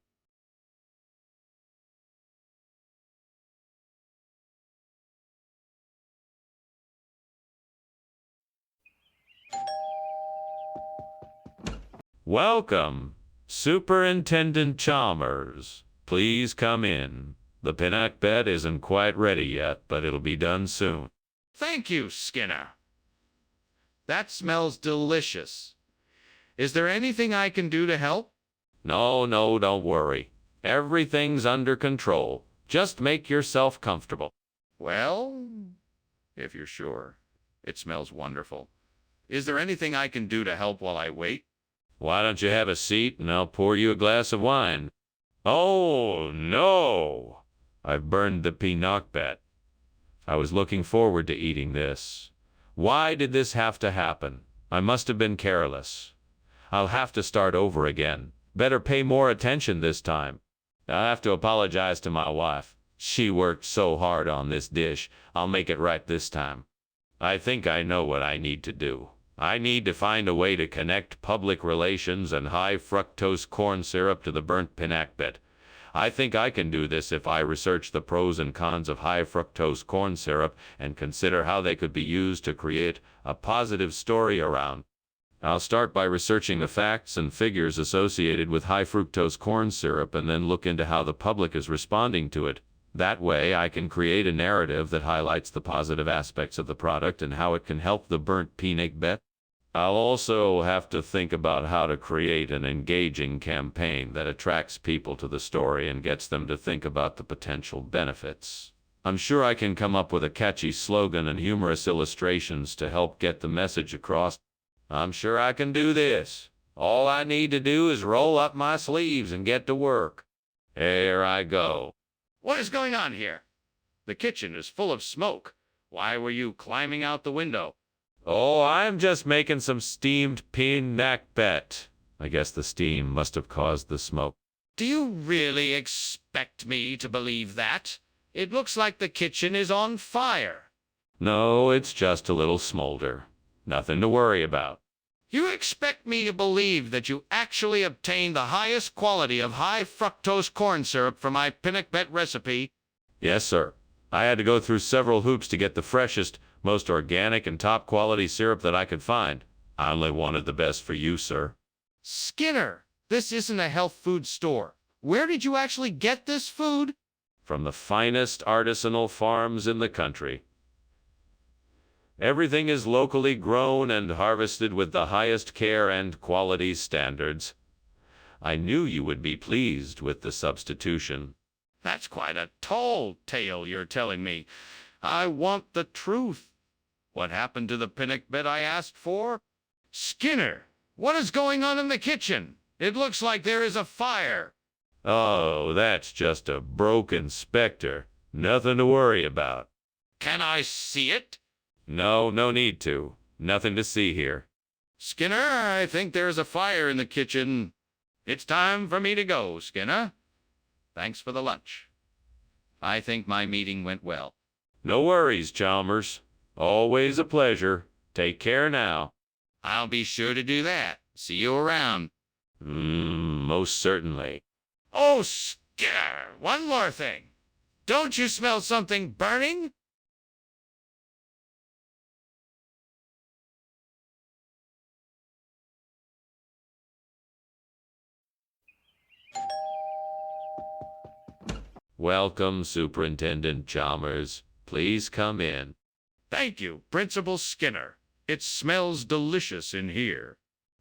Welcome, Superintendent Chalmers. Please come in. The pinnacle bed isn't quite ready yet, but it'll be done soon. Thank you, Skinner. That smells delicious. Is there anything I can do to help? No, don't worry. Everything's under control. Just make yourself comfortable. Well, if you're sure. It smells wonderful. Is there anything I can do to help while I wait? Why don't you have a seat and I'll pour you a glass of wine? Oh, no! I've burned the peanut bet. I was looking forward to eating this. Why did this have to happen? I must have been careless. I'll have to start over again. Better pay more attention this time. I have to apologize to my wife. She worked so hard on this dish. I'll make it right this time. I think I know what I need to do. I need to find a way to connect public relations and high fructose corn syrup to the burnt pinakbet. I think I can do this if I research the pros and cons of high fructose corn syrup and consider how they could be used to create a positive story around. I'll start by researching the facts and figures associated with high fructose corn syrup and then look into how the public is responding to it. That way I can create a narrative that highlights the positive aspects of the product and how it can help the burnt pinakbet. I'll also have to think about how to create an engaging campaign that attracts people to the story and gets them to think about the potential benefits. I'm sure I can come up with a catchy slogan and humorous illustrations to help get the message across. I'm sure I can do this. All I need to do is roll up my sleeves and get to work. Here I go. What is going on here? The kitchen is full of smoke. Why were you climbing out the window? Oh, I'm just making some steamed pinakbet. I guess the steam must have caused the smoke. Do you really expect me to believe that? It looks like the kitchen is on fire. No, it's just a little smolder. Nothing to worry about. You expect me to believe that you actually obtained the highest quality of high fructose corn syrup for my pinnock recipe? Yes, sir. I had to go through several hoops to get the freshest, most organic and top quality syrup that I could find. I only wanted the best for you, sir. Skinner, this isn't a health food store. Where did you actually get this food? From the finest artisanal farms in the country. Everything is locally grown and harvested with the highest care and quality standards. I knew you would be pleased with the substitution. That's quite a tall tale you're telling me. I want the truth. What happened to the pinnock I asked for? Skinner, what is going on in the kitchen? It looks like there is a fire. Oh, that's just a broken specter. Nothing to worry about. Can I see it? No, no need to. Nothing to see here. Skinner, I think there's a fire in the kitchen. It's time for me to go, Skinner. Thanks for the lunch. I think my meeting went well. No worries, Chalmers. Always a pleasure. Take care now. I'll be sure to do that. See you around. Most certainly. Oh, Skinner, one more thing. Don't you smell something burning? Welcome, Superintendent Chalmers. Please come in. Thank you, Principal Skinner. It smells delicious in here.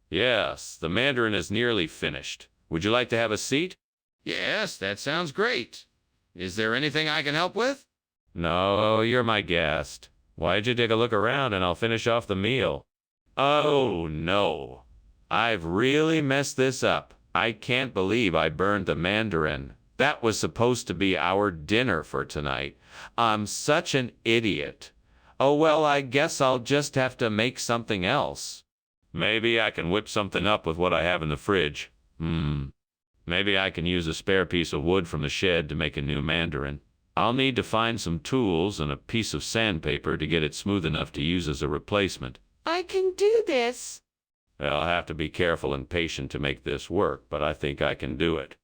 Yes, the mandarin is nearly finished. Would you like to have a seat? Yes, that sounds great. Is there anything I can help with? No, you're my guest. Why'd you take a look around and I'll finish off the meal? Oh, no. I've really messed this up. I can't believe I burned the mandarin. That was supposed to be our dinner for tonight. I'm such an idiot. Oh, well, I guess I'll just have to make something else. Maybe I can whip something up with what I have in the fridge. Maybe I can use a spare piece of wood from the shed to make a new mandarin. I'll need to find some tools and a piece of sandpaper to get it smooth enough to use as a replacement. I can do this. I'll have to be careful and patient to make this work, but I think I can do it.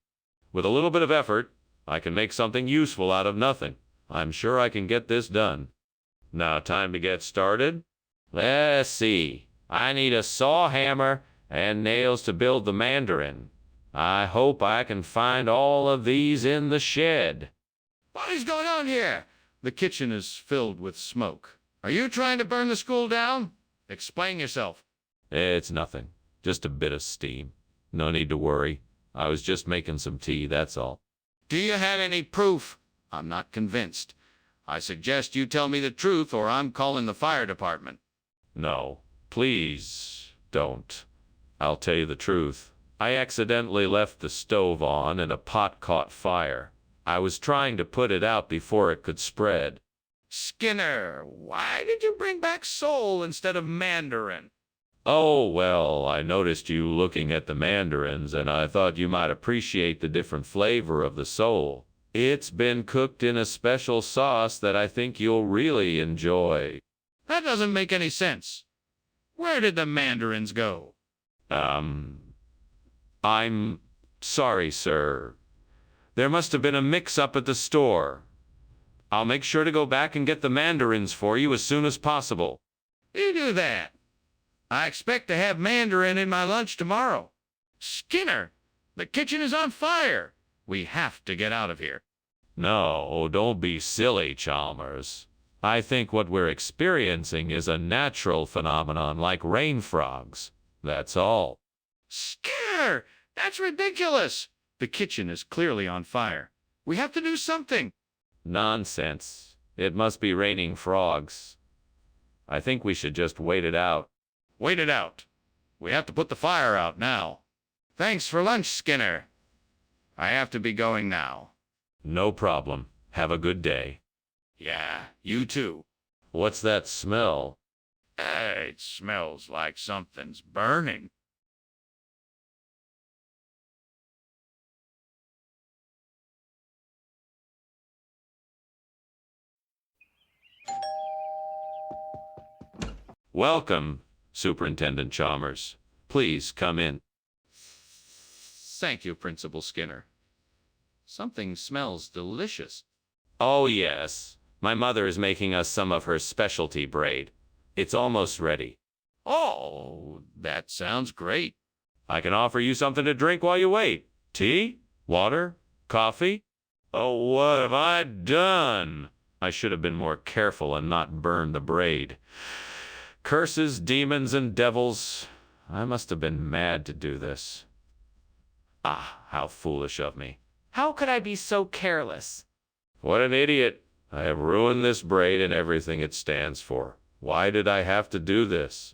With a little bit of effort, I can make something useful out of nothing. I'm sure I can get this done. Now, time to get started? Let's see. I need a saw hammer and nails to build the mandarin. I hope I can find all of these in the shed. What is going on here? The kitchen is filled with smoke. Are you trying to burn the school down? Explain yourself. It's nothing. Just a bit of steam. No need to worry. I was just making some tea, that's all. Do you have any proof? I'm not convinced. I suggest you tell me the truth or I'm calling the fire department. No, please don't. I'll tell you the truth. I accidentally left the stove on and a pot caught fire. I was trying to put it out before it could spread. Skinner, why did you bring back sole instead of mandarin? Oh, well, I noticed you looking at the mandarins and I thought you might appreciate the different flavor of the sole. It's been cooked in a special sauce that I think you'll really enjoy. That doesn't make any sense. Where did the mandarins go? I'm sorry, sir. There must have been a mix-up at the store. I'll make sure to go back and get the mandarins for you as soon as possible. You do that. I expect to have mandarin in my lunch tomorrow. Skinner, the kitchen is on fire. We have to get out of here. No, don't be silly, Chalmers. I think what we're experiencing is a natural phenomenon like rain frogs. That's all. Skinner, that's ridiculous. The kitchen is clearly on fire. We have to do something. Nonsense. It must be raining frogs. I think we should just wait it out. Wait it out. We have to put the fire out now. Thanks for lunch, Skinner. I have to be going now. No problem. Have a good day. Yeah, you too. What's that smell? It smells like something's burning. Welcome, Superintendent Chalmers. Please come in. Thank you, Principal Skinner. Something smells delicious. Oh, yes. My mother is making us some of her specialty braid. It's almost ready. Oh, that sounds great. I can offer you something to drink while you wait. Tea? Water? Coffee? Oh, what have I done? I should have been more careful and not burned the braid. Curses, demons, and devils. I must have been mad to do this. Ah, how foolish of me. How could I be so careless? What an idiot. I have ruined this braid and everything it stands for. Why did I have to do this?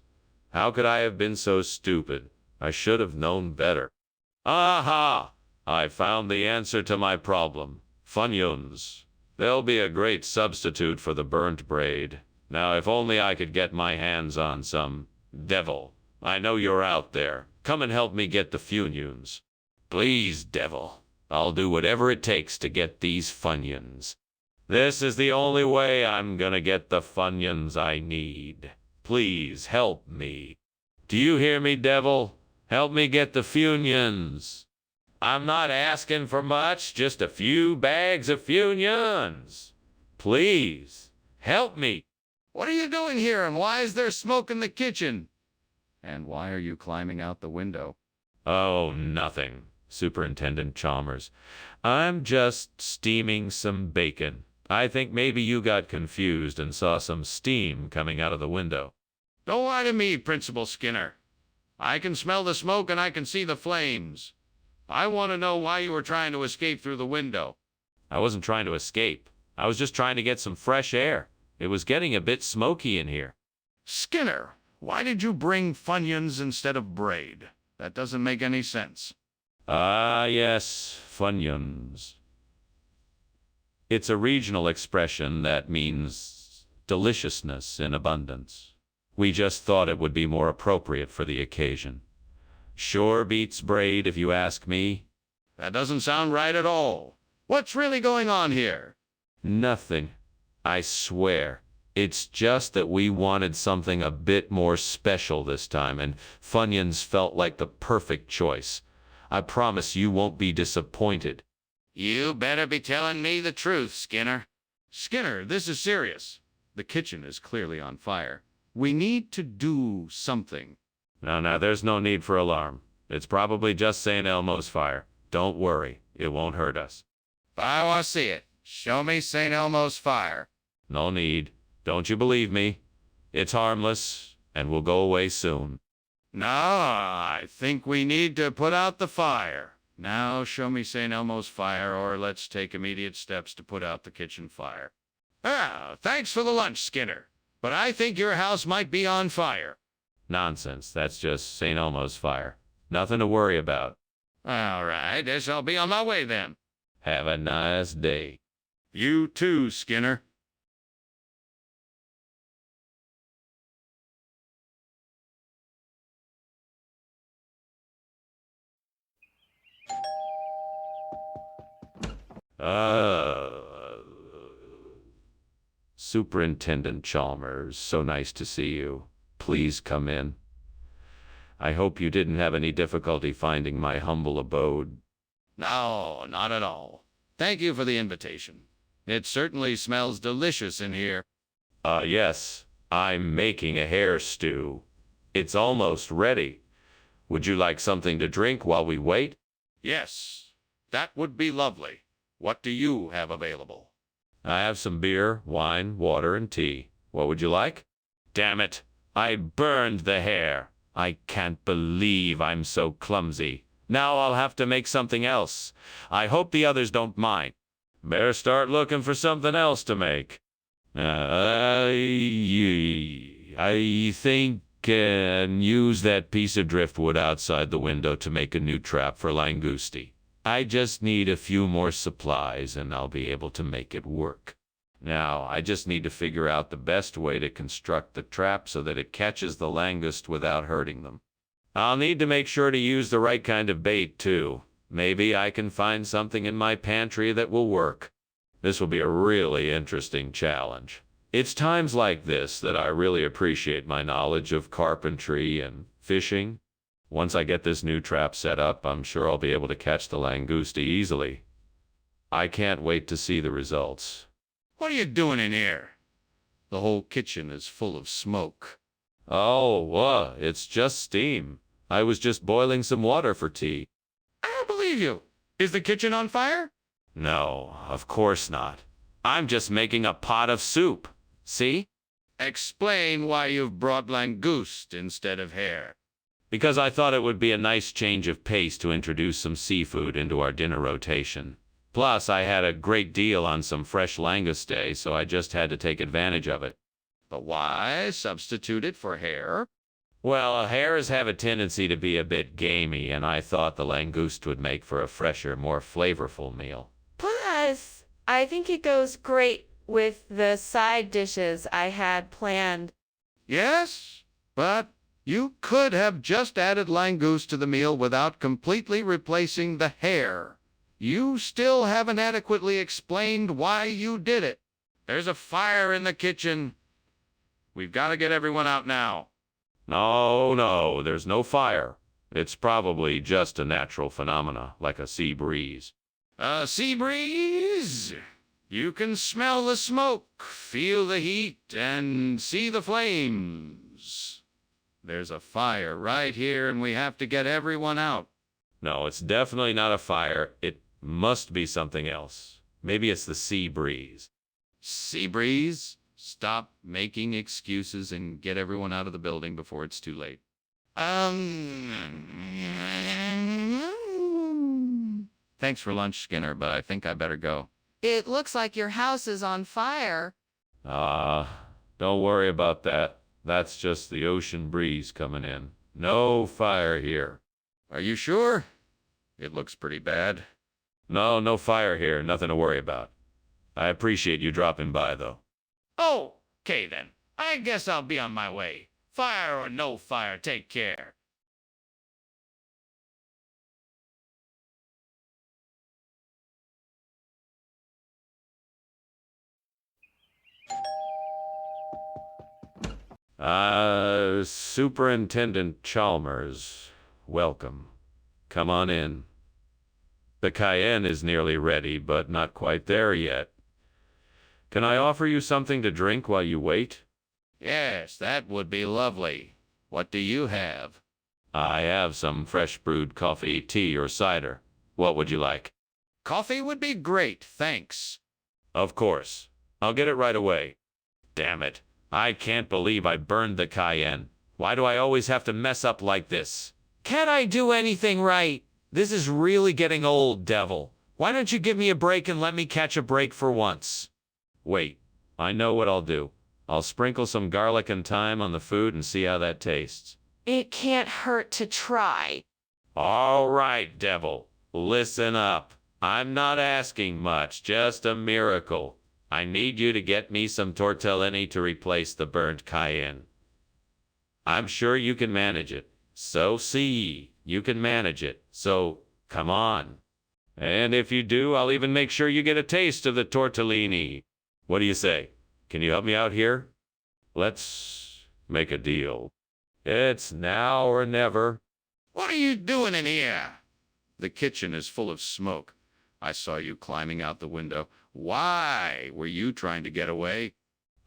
How could I have been so stupid? I should have known better. Aha! I found the answer to my problem. Funyuns. They'll be a great substitute for the burnt braid. Now, if only I could get my hands on some. Devil, I know you're out there. Come and help me get the Funyuns. Please, Devil. I'll do whatever it takes to get these Funyuns. This is the only way I'm gonna get the Funyuns I need. Please help me. Do you hear me, Devil? Help me get the Funyuns. I'm not asking for much, just a few bags of Funyuns. Please, help me. What are you doing here, and why is there smoke in the kitchen? And why are you climbing out the window? Oh, nothing, Superintendent Chalmers. I'm just steaming some bacon. I think maybe you got confused and saw some steam coming out of the window. Don't lie to me, Principal Skinner. I can smell the smoke and I can see the flames. I want to know why you were trying to escape through the window. I wasn't trying to escape. I was just trying to get some fresh air. It was getting a bit smoky in here. Skinner, why did you bring Funyuns instead of braid? That doesn't make any sense. Ah, yes, Funyuns. It's a regional expression that means deliciousness in abundance. We just thought it would be more appropriate for the occasion. Sure beats braid, if you ask me. That doesn't sound right at all. What's really going on here? Nothing. I swear. It's just that we wanted something a bit more special this time, and Funyuns felt like the perfect choice. I promise you won't be disappointed. You better be telling me the truth, Skinner. Skinner, this is serious. The kitchen is clearly on fire. We need to do something. No, there's no need for alarm. It's probably just St. Elmo's fire. Don't worry, it won't hurt us. I want to see it. Show me St. Elmo's fire. No need. Don't you believe me? It's harmless, and will go away soon. No, I think we need to put out the fire. Now show me St. Elmo's fire, or let's take immediate steps to put out the kitchen fire. Ah, thanks for the lunch, Skinner. But I think your house might be on fire. Nonsense, that's just St. Elmo's fire. Nothing to worry about. All right, I shall be on my way then. Have a nice day. You too, Skinner. Superintendent Chalmers, so nice to see you. Please come in. I hope you didn't have any difficulty finding my humble abode. No, not at all. Thank you for the invitation. It certainly smells delicious in here. Yes, I'm making a hare stew. It's almost ready. Would you like something to drink while we wait? Yes, that would be lovely. What do you have available? I have some beer, wine, water, and tea. What would you like? Damn it, I burned the hare. I can't believe I'm so clumsy. Now I'll have to make something else. I hope the others don't mind. Better start looking for something else to make. I think use that piece of driftwood outside the window to make a new trap for langusti. I just need a few more supplies and I'll be able to make it work. Now, I just need to figure out the best way to construct the trap so that it catches the langoust without hurting them. I'll need to make sure to use the right kind of bait, too. Maybe I can find something in my pantry that will work. This will be a really interesting challenge. It's times like this that I really appreciate my knowledge of carpentry and fishing. Once I get this new trap set up, I'm sure I'll be able to catch the langosta easily. I can't wait to see the results. What are you doing in here? The whole kitchen is full of smoke. Oh, it's just steam. I was just boiling some water for tea. I don't believe you. Is the kitchen on fire? No, of course not. I'm just making a pot of soup. See? Explain why you've brought langoust instead of hare. Because I thought it would be a nice change of pace to introduce some seafood into our dinner rotation. Plus, I had a great deal on some fresh langoustine, so I just had to take advantage of it. But why substitute it for hare? Well, hares have a tendency to be a bit gamey, and I thought the langoust would make for a fresher, more flavorful meal. Plus, I think it goes great with the side dishes I had planned. Yes, but you could have just added langoust to the meal without completely replacing the hare. You still haven't adequately explained why you did it. There's a fire in the kitchen. We've got to get everyone out now. No, there's no fire. It's probably just a natural phenomena, like a sea breeze. A sea breeze? You can smell the smoke, feel the heat, and see the flames. There's a fire right here, and we have to get everyone out. No, it's definitely not a fire. It must be something else. Maybe it's the sea breeze. Sea breeze? Stop making excuses and get everyone out of the building before it's too late. Thanks for lunch, Skinner, but I think I better go. It looks like your house is on fire. Don't worry about that. That's just the ocean breeze coming in. No fire here. Are you sure? It looks pretty bad. No fire here. Nothing to worry about. I appreciate you dropping by, though. Oh, okay then. I guess I'll be on my way. Fire or no fire, take care. Superintendent Chalmers, welcome. Come on in. The cayenne is nearly ready, but not quite there yet. Can I offer you something to drink while you wait? Yes, that would be lovely. What do you have? I have some fresh brewed coffee, tea, or cider. What would you like? Coffee would be great, thanks. Of course. I'll get it right away. Damn it. I can't believe I burned the cayenne. Why do I always have to mess up like this? Can't I do anything right? This is really getting old, devil. Why don't you give me a break and let me catch a break for once? Wait, I know what I'll do. I'll sprinkle some garlic and thyme on the food and see how that tastes. It can't hurt to try. All right, devil. Listen up. I'm not asking much, just a miracle. I need you to get me some tortellini to replace the burnt cayenne. I'm sure you can manage it. So see, you can manage it. So, come on. And if you do, I'll even make sure you get a taste of the tortellini. What do you say? Can you help me out here? Let's make a deal. It's now or never. What are you doing in here? The kitchen is full of smoke. I saw you climbing out the window. Why were you trying to get away?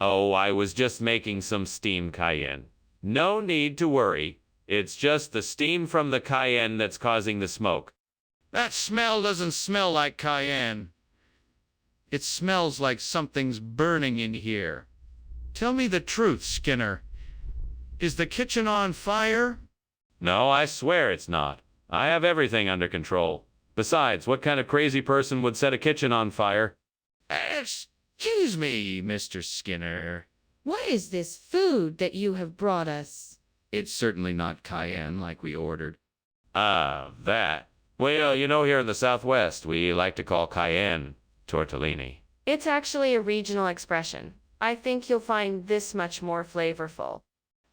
Oh, I was just making some steamed cayenne. No need to worry. It's just the steam from the cayenne that's causing the smoke. That smell doesn't smell like cayenne. It smells like something's burning in here. Tell me the truth, Skinner. Is the kitchen on fire? No, I swear it's not. I have everything under control. Besides, what kind of crazy person would set a kitchen on fire? Excuse me, Mr. Skinner. What is this food that you have brought us? It's certainly not cayenne like we ordered. That. Well, you know, here in the Southwest, we like to call cayenne tortellini. It's actually a regional expression. I think you'll find this much more flavorful.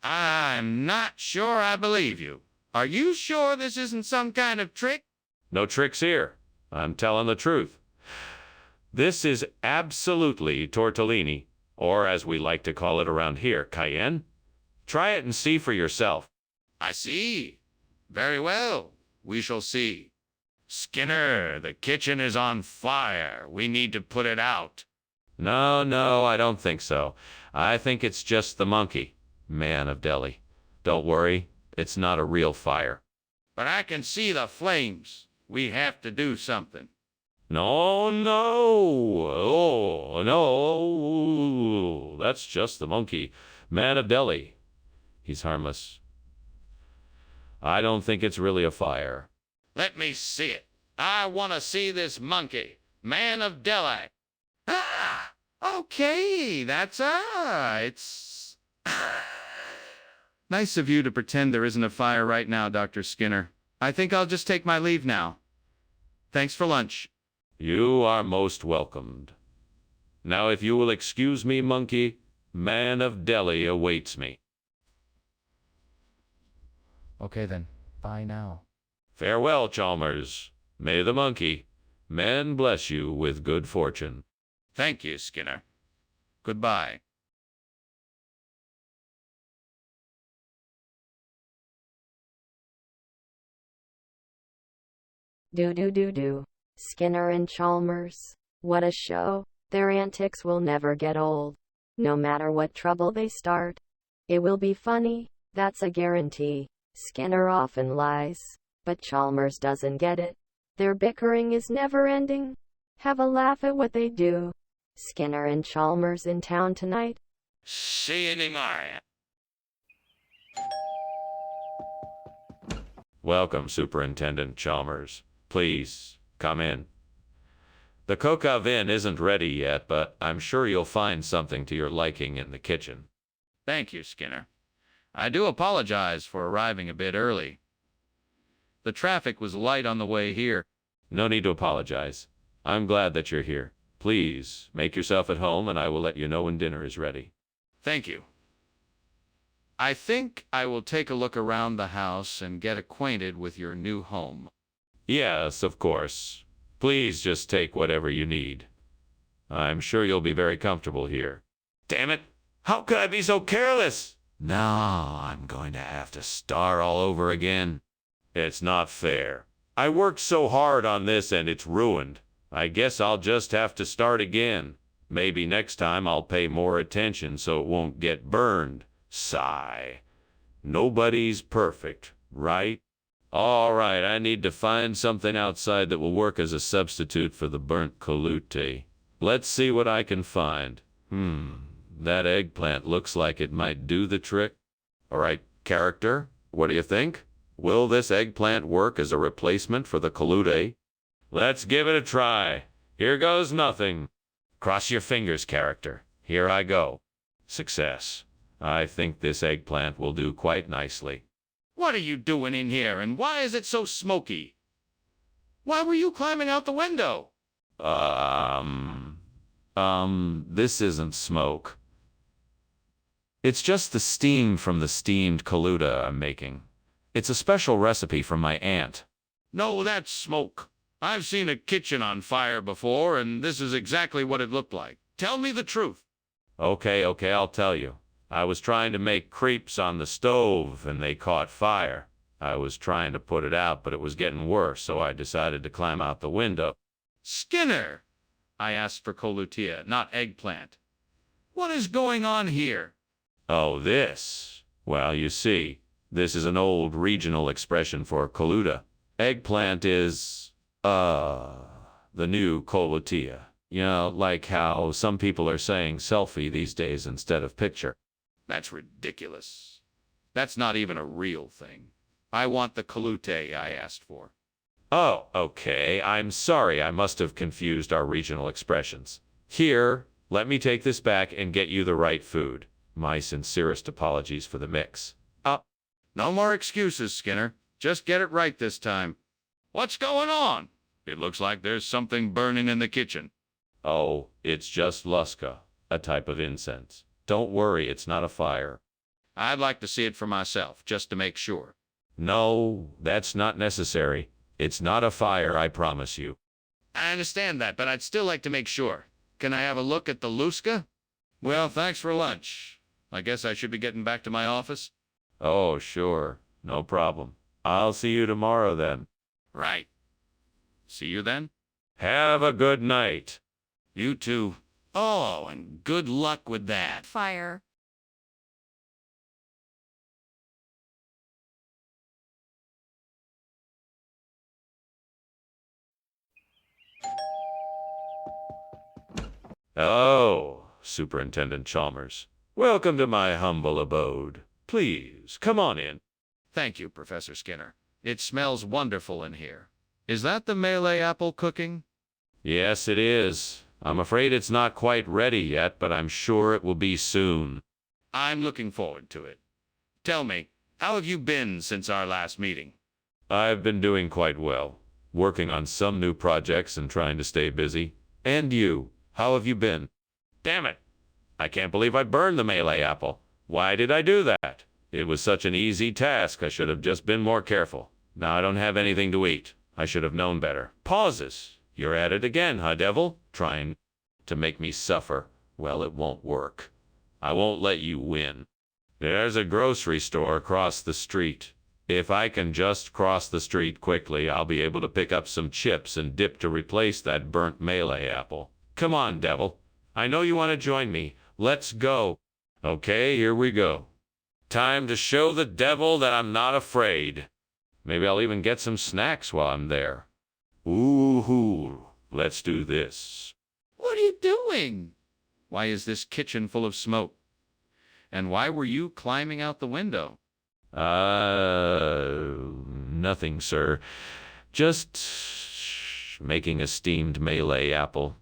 I'm not sure I believe you. Are you sure this isn't some kind of trick? No tricks here. I'm telling the truth. This is absolutely tortellini. or as we like to call it around here, cayenne. Try it and see for yourself. I see. Very well. We shall see. Skinner, the kitchen is on fire. We need to put it out. No, I don't think so. I think it's just the monkey, man of Delhi. Don't worry, it's not a real fire. But I can see the flames. We have to do something. No, oh, no, that's just the monkey, man of Delhi. He's harmless. I don't think it's really a fire. Let me see it. I want to see this monkey, man of Delhi. Ah, okay, it's... Nice of you to pretend there isn't a fire right now, Dr. Skinner. I think I'll just take my leave now. Thanks for lunch. You are most welcomed. Now if you will excuse me, monkey, man of Delhi awaits me. Okay then, bye now. Farewell, Chalmers. May the monkey, man bless you with good fortune. Thank you, Skinner. Goodbye. Do. Skinner and Chalmers. What a show. Their antics will never get old. No matter what trouble they start, it will be funny, that's a guarantee. Skinner often lies, but Chalmers doesn't get it. Their bickering is never ending. Have a laugh at what they do. Skinner and Chalmers in town tonight. See you tomorrow. Welcome, Superintendent Chalmers. Please, come in. The cook oven isn't ready yet, but I'm sure you'll find something to your liking in the kitchen. Thank you, Skinner. I do apologize for arriving a bit early. The traffic was light on the way here. No need to apologize. I'm glad that you're here. Please, make yourself at home and I will let you know when dinner is ready. Thank you. I think I will take a look around the house and get acquainted with your new home. Yes, of course. Please just take whatever you need. I'm sure you'll be very comfortable here. Damn it! How could I be so careless? Now I'm going to have to start all over again. It's not fair. I worked so hard on this and it's ruined. I guess I'll just have to start again. Maybe next time I'll pay more attention so it won't get burned. Sigh. Nobody's perfect, right? All right, I need to find something outside that will work as a substitute for the burnt colute. Let's see what I can find. That eggplant looks like it might do the trick. All right, character, what do you think? Will this eggplant work as a replacement for the colute? Let's give it a try. Here goes nothing. Cross your fingers, character. Here I go. Success. I think this eggplant will do quite nicely. What are you doing in here, and why is it so smoky? Why were you climbing out the window? This isn't smoke. It's just the steam from the steamed coluta I'm making. It's a special recipe from my aunt. No, that's smoke. I've seen a kitchen on fire before, and this is exactly what it looked like. Tell me the truth. Okay, I'll tell you. I was trying to make crepes on the stove, and they caught fire. I was trying to put it out, but it was getting worse, so I decided to climb out the window. Skinner! I asked for colutea, not eggplant. What is going on here? Oh, this. Well, you see, this is an old regional expression for coluta. Eggplant is, the new colutea. You know, like how some people are saying selfie these days instead of picture. That's ridiculous. That's not even a real thing. I want the colute I asked for. Oh, okay. I'm sorry. I must have confused our regional expressions. Here, let me take this back and get you the right food. My sincerest apologies for the mix. No more excuses, Skinner. Just get it right this time. What's going on? It looks like there's something burning in the kitchen. Oh, it's just luska, a type of incense. Don't worry, it's not a fire. I'd like to see it for myself, just to make sure. No, that's not necessary. It's not a fire, I promise you. I understand that, but I'd still like to make sure. Can I have a look at the luska? Well, thanks for lunch. I guess I should be getting back to my office. Oh, sure. No problem. I'll see you tomorrow then. Right. See you then? Have a good night. You too. Oh, and good luck with that. Fire. Oh, Superintendent Chalmers. Welcome to my humble abode. Please, come on in. Thank you, Professor Skinner. It smells wonderful in here. Is that the Malay apple cooking? Yes, it is. I'm afraid it's not quite ready yet, but I'm sure it will be soon. I'm looking forward to it. Tell me, how have you been since our last meeting? I've been doing quite well, working on some new projects and trying to stay busy. And you, how have you been? Damn it! I can't believe I burned the Malay apple. Why did I do that? It was such an easy task. I should have just been more careful. Now I don't have anything to eat. I should have known better. Pauses. You're at it again, huh, devil? Trying to make me suffer. Well, it won't work. I won't let you win. There's a grocery store across the street. If I can just cross the street quickly, I'll be able to pick up some chips and dip to replace that burnt Malay apple. Come on, devil. I know you want to join me. Let's go. Okay, here we go. Time to show the devil that I'm not afraid. Maybe I'll even get some snacks while I'm there. Ooh, let's do this. What are you doing? Why is this kitchen full of smoke? And why were you climbing out the window? Nothing, sir. Just making a steamed Malay apple.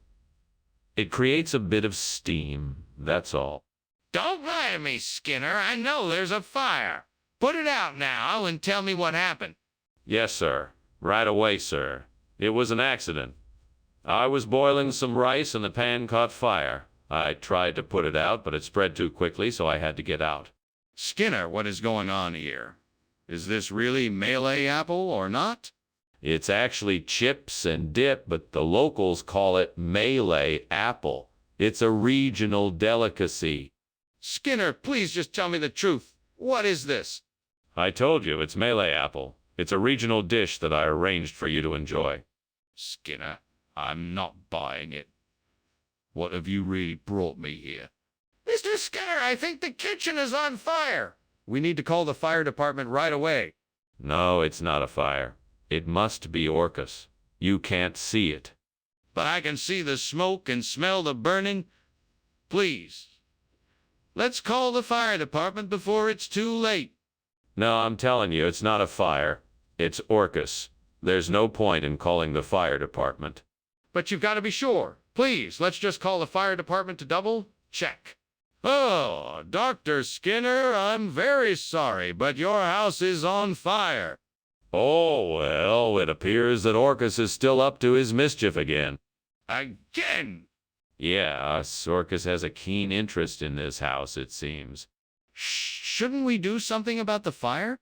It creates a bit of steam, that's all. Don't lie to me, Skinner. I know there's a fire. Put it out now and tell me what happened. Yes, sir. Right away, sir. It was an accident. I was boiling some rice and the pan caught fire. I tried to put it out, but it spread too quickly, so I had to get out. Skinner, what is going on here? Is this really Malay apple or not? It's actually chips and dip, but the locals call it Malay apple. It's a regional delicacy. Skinner, please just tell me the truth. What is this? I told you, it's Malay apple. It's a regional dish that I arranged for you to enjoy. Skinner, I'm not buying it. What have you really brought me here? Mr. Skinner, I think the kitchen is on fire. We need to call the fire department right away. No, it's not a fire. It must be Orcus. You can't see it. But I can see the smoke and smell the burning. Please, let's call the fire department before it's too late. No, I'm telling you, it's not a fire. It's Orcus. There's no point in calling the fire department. But you've got to be sure. Please, let's just call the fire department to double check. Oh, Dr. Skinner, I'm very sorry, but your house is on fire. Oh, well, it appears that Orcus is still up to his mischief again. Again? Yeah, Orcus has a keen interest in this house, it seems. Shouldn't we do something about the fire?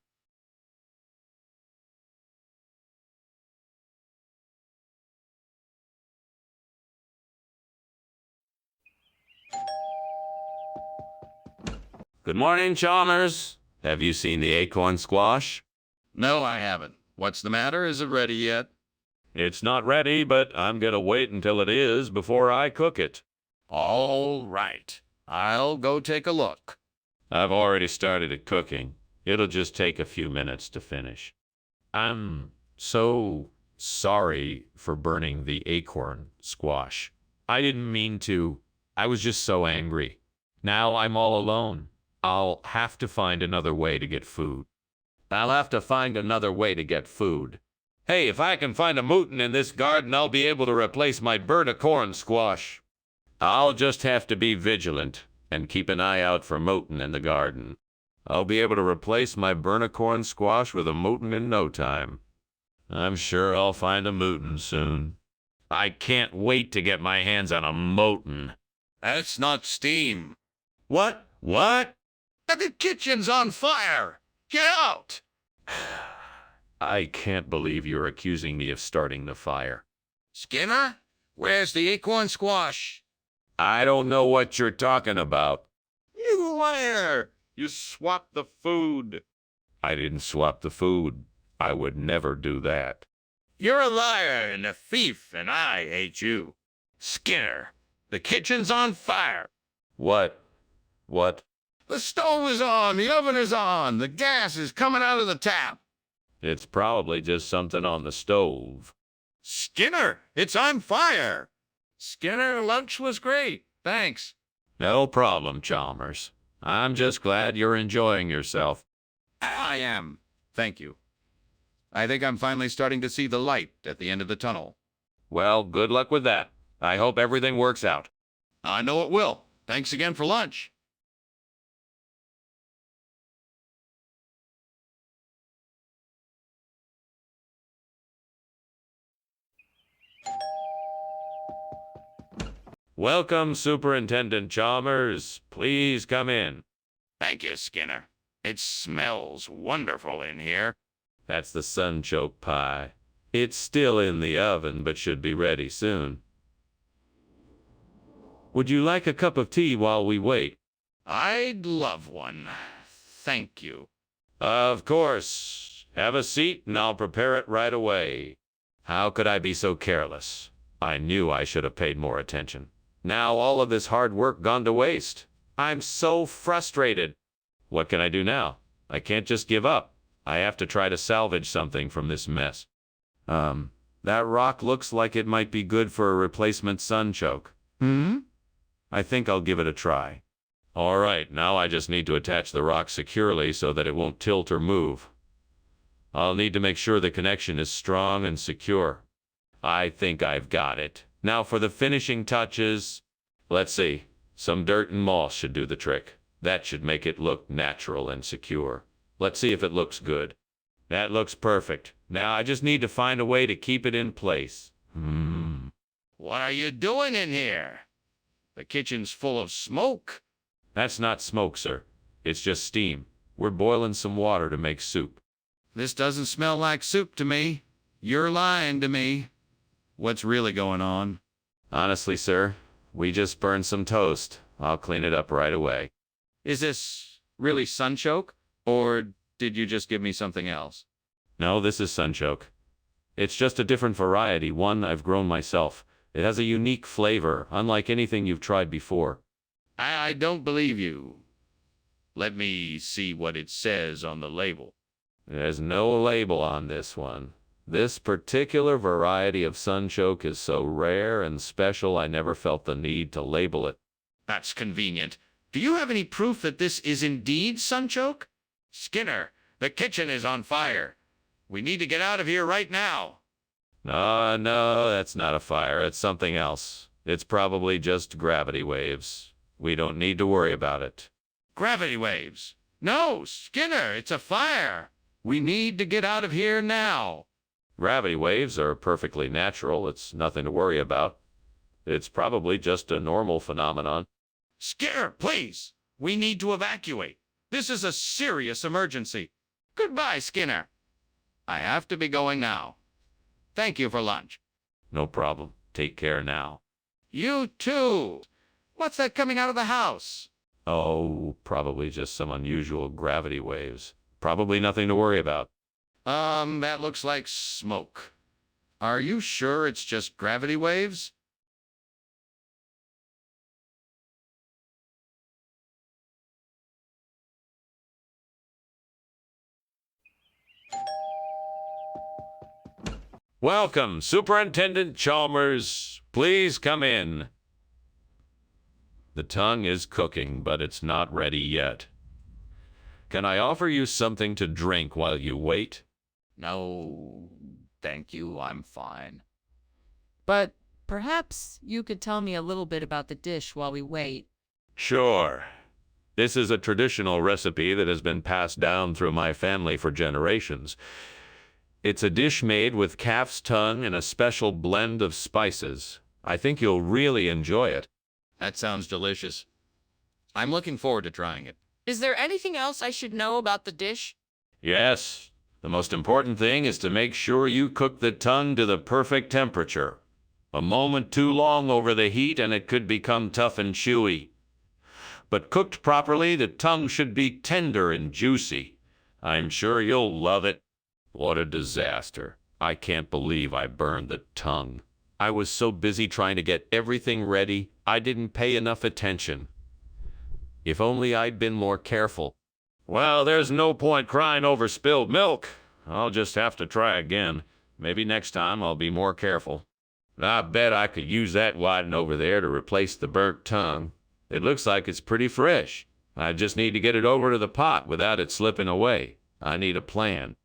Good morning, Chalmers. Have you seen the acorn squash? No, I haven't. What's the matter? Is it ready yet? It's not ready, but I'm gonna wait until it is before I cook it. All right. I'll go take a look. I've already started it cooking. It'll just take a few minutes to finish. I'm so sorry for burning the acorn squash. I didn't mean to. I was just so angry. Now I'm all alone. I'll have to find another way to get food. I'll have to find another way to get food. Hey, if I can find a mutant in this garden, I'll be able to replace my burnt acorn squash. I'll just have to be vigilant and keep an eye out for mutant in the garden. I'll be able to replace my burnt acorn squash with a mutant in no time. I'm sure I'll find a mutant soon. I can't wait to get my hands on a mutant. That's not steam. What? What? The kitchen's on fire! Get out! I can't believe you're accusing me of starting the fire. Skinner, where's the acorn squash? I don't know what you're talking about. You liar! You swapped the food. I didn't swap the food. I would never do that. You're a liar and a thief, and I hate you. Skinner, the kitchen's on fire. What? What? The stove is on, the oven is on, the gas is coming out of the tap. It's probably just something on the stove. Skinner, it's on fire. Skinner, lunch was great. Thanks. No problem, Chalmers. I'm just glad you're enjoying yourself. I am. Thank you. I think I'm finally starting to see the light at the end of the tunnel. Well, good luck with that. I hope everything works out. I know it will. Thanks again for lunch. Welcome, Superintendent Chalmers. Please come in. Thank you, Skinner. It smells wonderful in here. That's the sunchoke pie. It's still in the oven, but should be ready soon. Would you like a cup of tea while we wait? I'd love one. Thank you. Of course. Have a seat and I'll prepare it right away. How could I be so careless? I knew I should have paid more attention. Now all of this hard work gone to waste. I'm so frustrated. What can I do now? I can't just give up. I have to try to salvage something from this mess. That rock looks like it might be good for a replacement sunchoke. I think I'll give it a try. All right, now I just need to attach the rock securely so that it won't tilt or move. I'll need to make sure the connection is strong and secure. I think I've got it. Now for the finishing touches. Let's see. Some dirt and moss should do the trick. That should make it look natural and secure. Let's see if it looks good. That looks perfect. Now I just need to find a way to keep it in place. What are you doing in here? The kitchen's full of smoke. That's not smoke, sir. It's just steam. We're boiling some water to make soup. This doesn't smell like soup to me. You're lying to me. What's really going on? Honestly, sir, we just burned some toast. I'll clean it up right away. Is this really sunchoke? Or did you just give me something else? No, this is sunchoke. It's just a different variety, one I've grown myself. It has a unique flavor, unlike anything you've tried before. I don't believe you. Let me see what it says on the label. There's no label on this one. This particular variety of sunchoke is so rare and special I never felt the need to label it. That's convenient. Do you have any proof that this is indeed sunchoke? Skinner, the kitchen is on fire. We need to get out of here right now. No, that's not a fire. It's something else. It's probably just gravity waves. We don't need to worry about it. Gravity waves. No, Skinner, it's a fire. We need to get out of here now. Gravity waves are perfectly natural. It's nothing to worry about. It's probably just a normal phenomenon. Skinner, please. We need to evacuate. This is a serious emergency. Goodbye, Skinner. I have to be going now. Thank you for lunch. No problem. Take care now. You too. What's that coming out of the house? Oh, probably just some unusual gravity waves. Probably nothing to worry about. That looks like smoke. Are you sure it's just gravity waves? Welcome, Superintendent Chalmers. Please come in. The tongue is cooking, but it's not ready yet. Can I offer you something to drink while you wait? No, thank you. I'm fine. But perhaps you could tell me a little bit about the dish while we wait. Sure. This is a traditional recipe that has been passed down through my family for generations. It's a dish made with calf's tongue and a special blend of spices. I think you'll really enjoy it. That sounds delicious. I'm looking forward to trying it. Is there anything else I should know about the dish? Yes. The most important thing is to make sure you cook the tongue to the perfect temperature. A moment too long over the heat and it could become tough and chewy. But cooked properly, the tongue should be tender and juicy. I'm sure you'll love it. What a disaster. I can't believe I burned the tongue. I was so busy trying to get everything ready, I didn't pay enough attention. If only I'd been more careful. Well, there's no point crying over spilled milk. I'll just have to try again. Maybe next time I'll be more careful. I bet I could use that whiting over there to replace the burnt tongue. It looks like it's pretty fresh. I just need to get it over to the pot without it slipping away. I need a plan.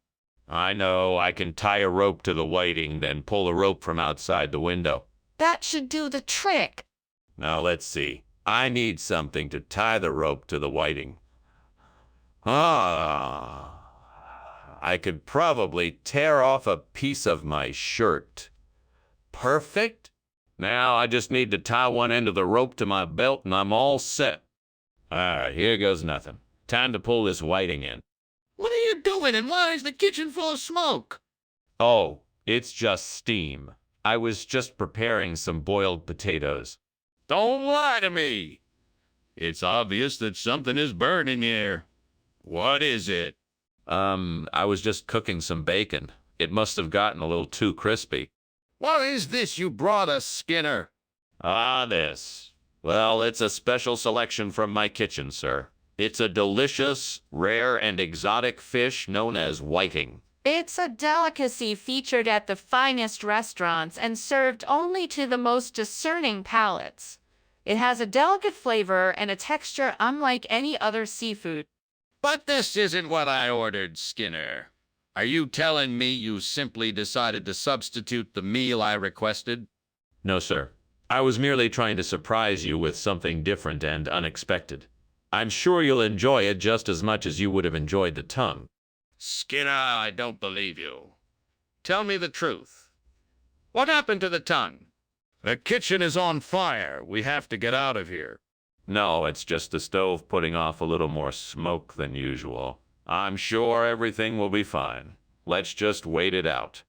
I know, I can tie a rope to the whiting, then pull a rope from outside the window. That should do the trick. Now let's see. I need something to tie the rope to the whiting. I could probably tear off a piece of my shirt. Perfect. Now I just need to tie one end of the rope to my belt and I'm all set. All right, here goes nothing. Time to pull this whiting in. What are you doing, and why is the kitchen full of smoke? Oh, it's just steam. I was just preparing some boiled potatoes. Don't lie to me. It's obvious that something is burning here. What is it? I was just cooking some bacon. It must have gotten a little too crispy. What is this you brought us, Skinner? This. Well, it's a special selection from my kitchen, sir. It's a delicious, rare, and exotic fish known as whiting. It's a delicacy featured at the finest restaurants and served only to the most discerning palates. It has a delicate flavor and a texture unlike any other seafood. But this isn't what I ordered, Skinner. Are you telling me you simply decided to substitute the meal I requested? No, sir. I was merely trying to surprise you with something different and unexpected. I'm sure you'll enjoy it just as much as you would have enjoyed the tongue. Skinner, I don't believe you. Tell me the truth. What happened to the tongue? The kitchen is on fire. We have to get out of here. No, it's just the stove putting off a little more smoke than usual. I'm sure everything will be fine. Let's just wait it out.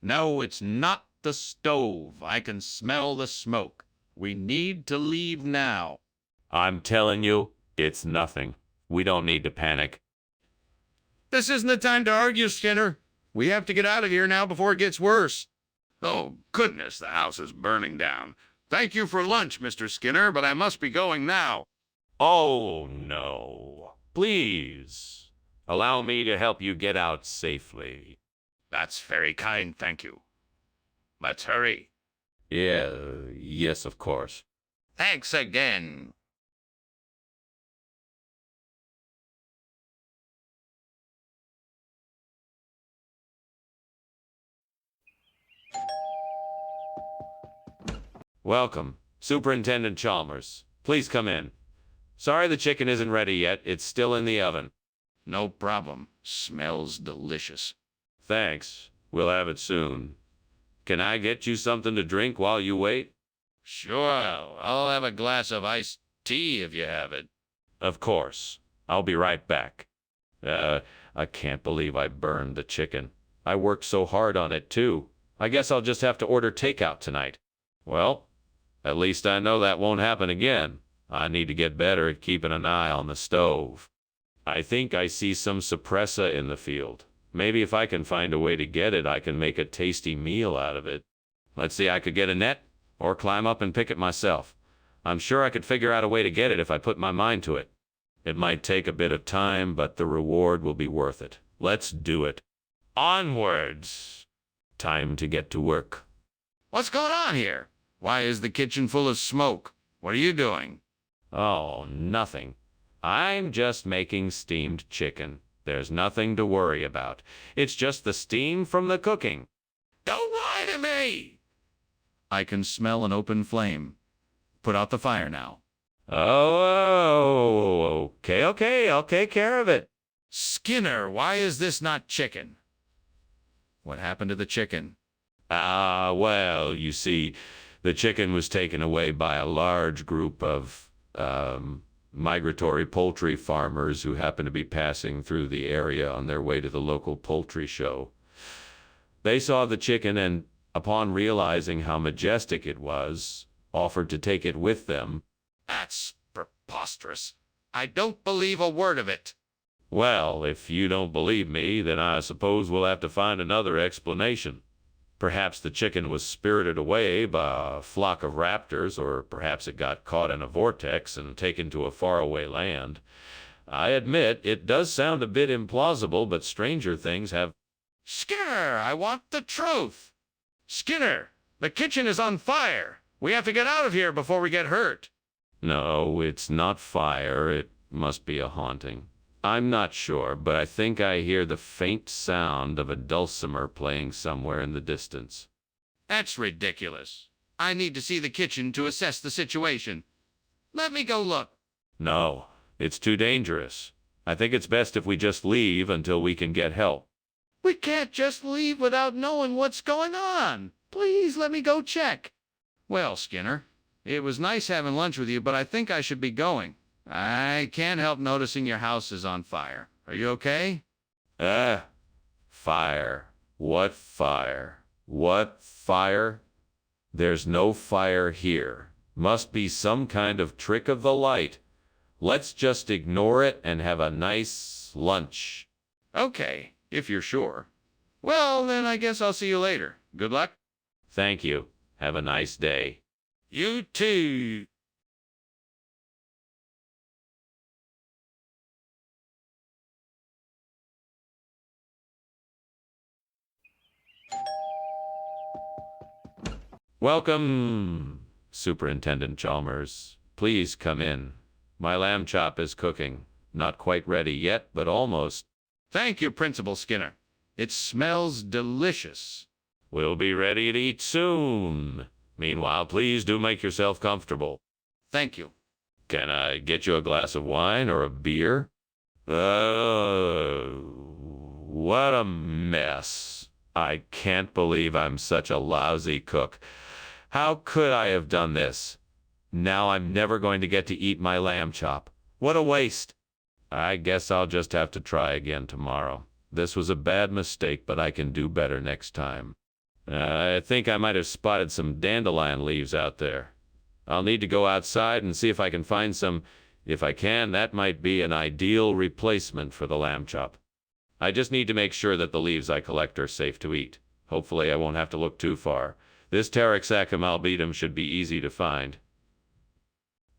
No, it's not the stove. I can smell the smoke. We need to leave now. I'm telling you, it's nothing. We don't need to panic. This isn't the time to argue, Skinner. We have to get out of here now before it gets worse. Oh, goodness, the house is burning down. Thank you for lunch, Mr. Skinner, but I must be going now. Oh, no. Please, allow me to help you get out safely. That's very kind, thank you. Let's hurry. Yes, of course. Thanks again. Welcome, Superintendent Chalmers. Please come in. Sorry the chicken isn't ready yet. It's still in the oven. No problem. Smells delicious. Thanks. We'll have it soon. Can I get you something to drink while you wait? Sure, I'll have a glass of iced tea if you have it. Of course. I'll be right back. I can't believe I burned the chicken. I worked so hard on it, too. I guess I'll just have to order takeout tonight. Well, at least I know that won't happen again. I need to get better at keeping an eye on the stove. I think I see some suppressor in the field. Maybe if I can find a way to get it, I can make a tasty meal out of it. Let's see, I could get a net or climb up and pick it myself. I'm sure I could figure out a way to get it if I put my mind to it. It might take a bit of time, but the reward will be worth it. Let's do it. Onwards. Time to get to work. What's going on here? Why is the kitchen full of smoke? What are you doing? Oh, nothing. I'm just making steamed chicken. There's nothing to worry about. It's just the steam from the cooking. Don't lie to me! I can smell an open flame. Put out the fire now. Oh, okay, I'll take care of it. Skinner, why is this not chicken? What happened to the chicken? Well, you see, the chicken was taken away by a large group of, migratory poultry farmers who happened to be passing through the area on their way to the local poultry show. They saw the chicken and, upon realizing how majestic it was, offered to take it with them. That's preposterous. I don't believe a word of it. Well, if you don't believe me, then I suppose we'll have to find another explanation. Perhaps the chicken was spirited away by a flock of raptors, or perhaps it got caught in a vortex and taken to a faraway land. I admit, it does sound a bit implausible, but stranger things have. Skinner, I want the truth. Skinner, the kitchen is on fire. We have to get out of here before we get hurt. No, it's not fire. It must be a haunting. I'm not sure, but I think I hear the faint sound of a dulcimer playing somewhere in the distance. That's ridiculous. I need to see the kitchen to assess the situation. Let me go look. No, it's too dangerous. I think it's best if we just leave until we can get help. We can't just leave without knowing what's going on. Please let me go check. Well, Skinner, it was nice having lunch with you, but I think I should be going. I can't help noticing your house is on fire. Are you okay? Fire. What fire? What fire? There's no fire here. Must be some kind of trick of the light. Let's just ignore it and have a nice lunch. Okay, if you're sure. Well, then I guess I'll see you later. Good luck. Thank you. Have a nice day. You too. Welcome, Superintendent Chalmers. Please come in. My lamb chop is cooking. Not quite ready yet, but almost. Thank you, Principal Skinner. It smells delicious. We'll be ready to eat soon. Meanwhile, please do make yourself comfortable. Thank you. Can I get you a glass of wine or a beer? What a mess. I can't believe I'm such a lousy cook. How could I have done this? Now I'm never going to get to eat my lamb chop. What a waste. I guess I'll just have to try again tomorrow. This was a bad mistake, but I can do better next time. I think I might have spotted some dandelion leaves out there. I'll need to go outside and see if I can find some. If I can, that might be an ideal replacement for the lamb chop. I just need to make sure that the leaves I collect are safe to eat. Hopefully I won't have to look too far. This Taraxacum albedum should be easy to find.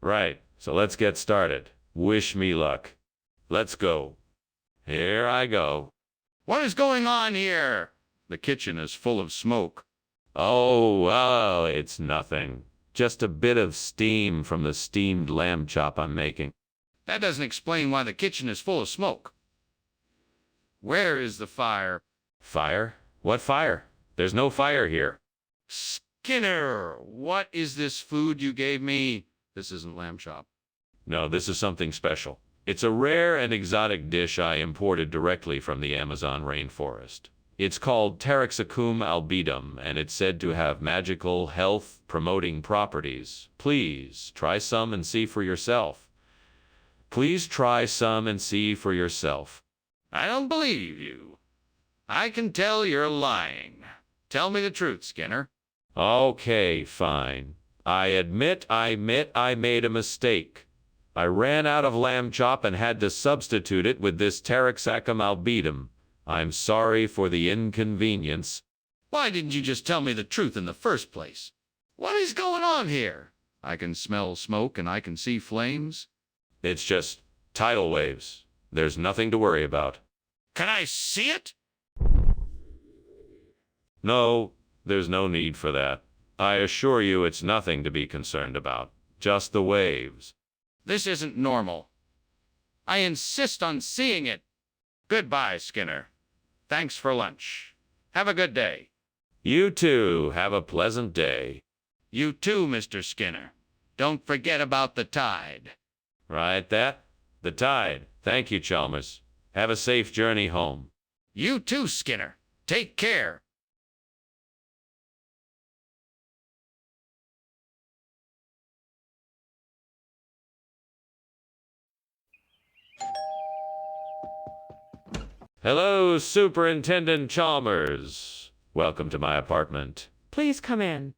Right, so let's get started. Wish me luck. Let's go. Here I go. What is going on here? The kitchen is full of smoke. Oh, it's nothing. Just a bit of steam from the steamed lamb chop I'm making. That doesn't explain why the kitchen is full of smoke. Where is the fire? Fire? What fire? There's no fire here. Skinner, what is this food you gave me? This isn't lamb chop. No, this is something special. It's a rare and exotic dish I imported directly from the Amazon rainforest. It's called Taraxacum albedum, and it's said to have magical, health-promoting properties. Please, try some and see for yourself. Please try some and see for yourself. I don't believe you. I can tell you're lying. Tell me the truth, Skinner. Okay, fine. I admit I made a mistake. I ran out of lamb chop and had to substitute it with this Taraxacum albedum. I'm sorry for the inconvenience. Why didn't you just tell me the truth in the first place? What is going on here? I can smell smoke and I can see flames. It's just tidal waves. There's nothing to worry about. Can I see it? No, there's no need for that. I assure you it's nothing to be concerned about. Just the waves. This isn't normal. I insist on seeing it. Goodbye, Skinner. Thanks for lunch. Have a good day. You too. Have a pleasant day. You too, Mr. Skinner. Don't forget about the tide. Right, that? The tide. Thank you, Chalmers. Have a safe journey home. You too, Skinner. Take care. Hello, Superintendent Chalmers. Welcome to my apartment. Please come in.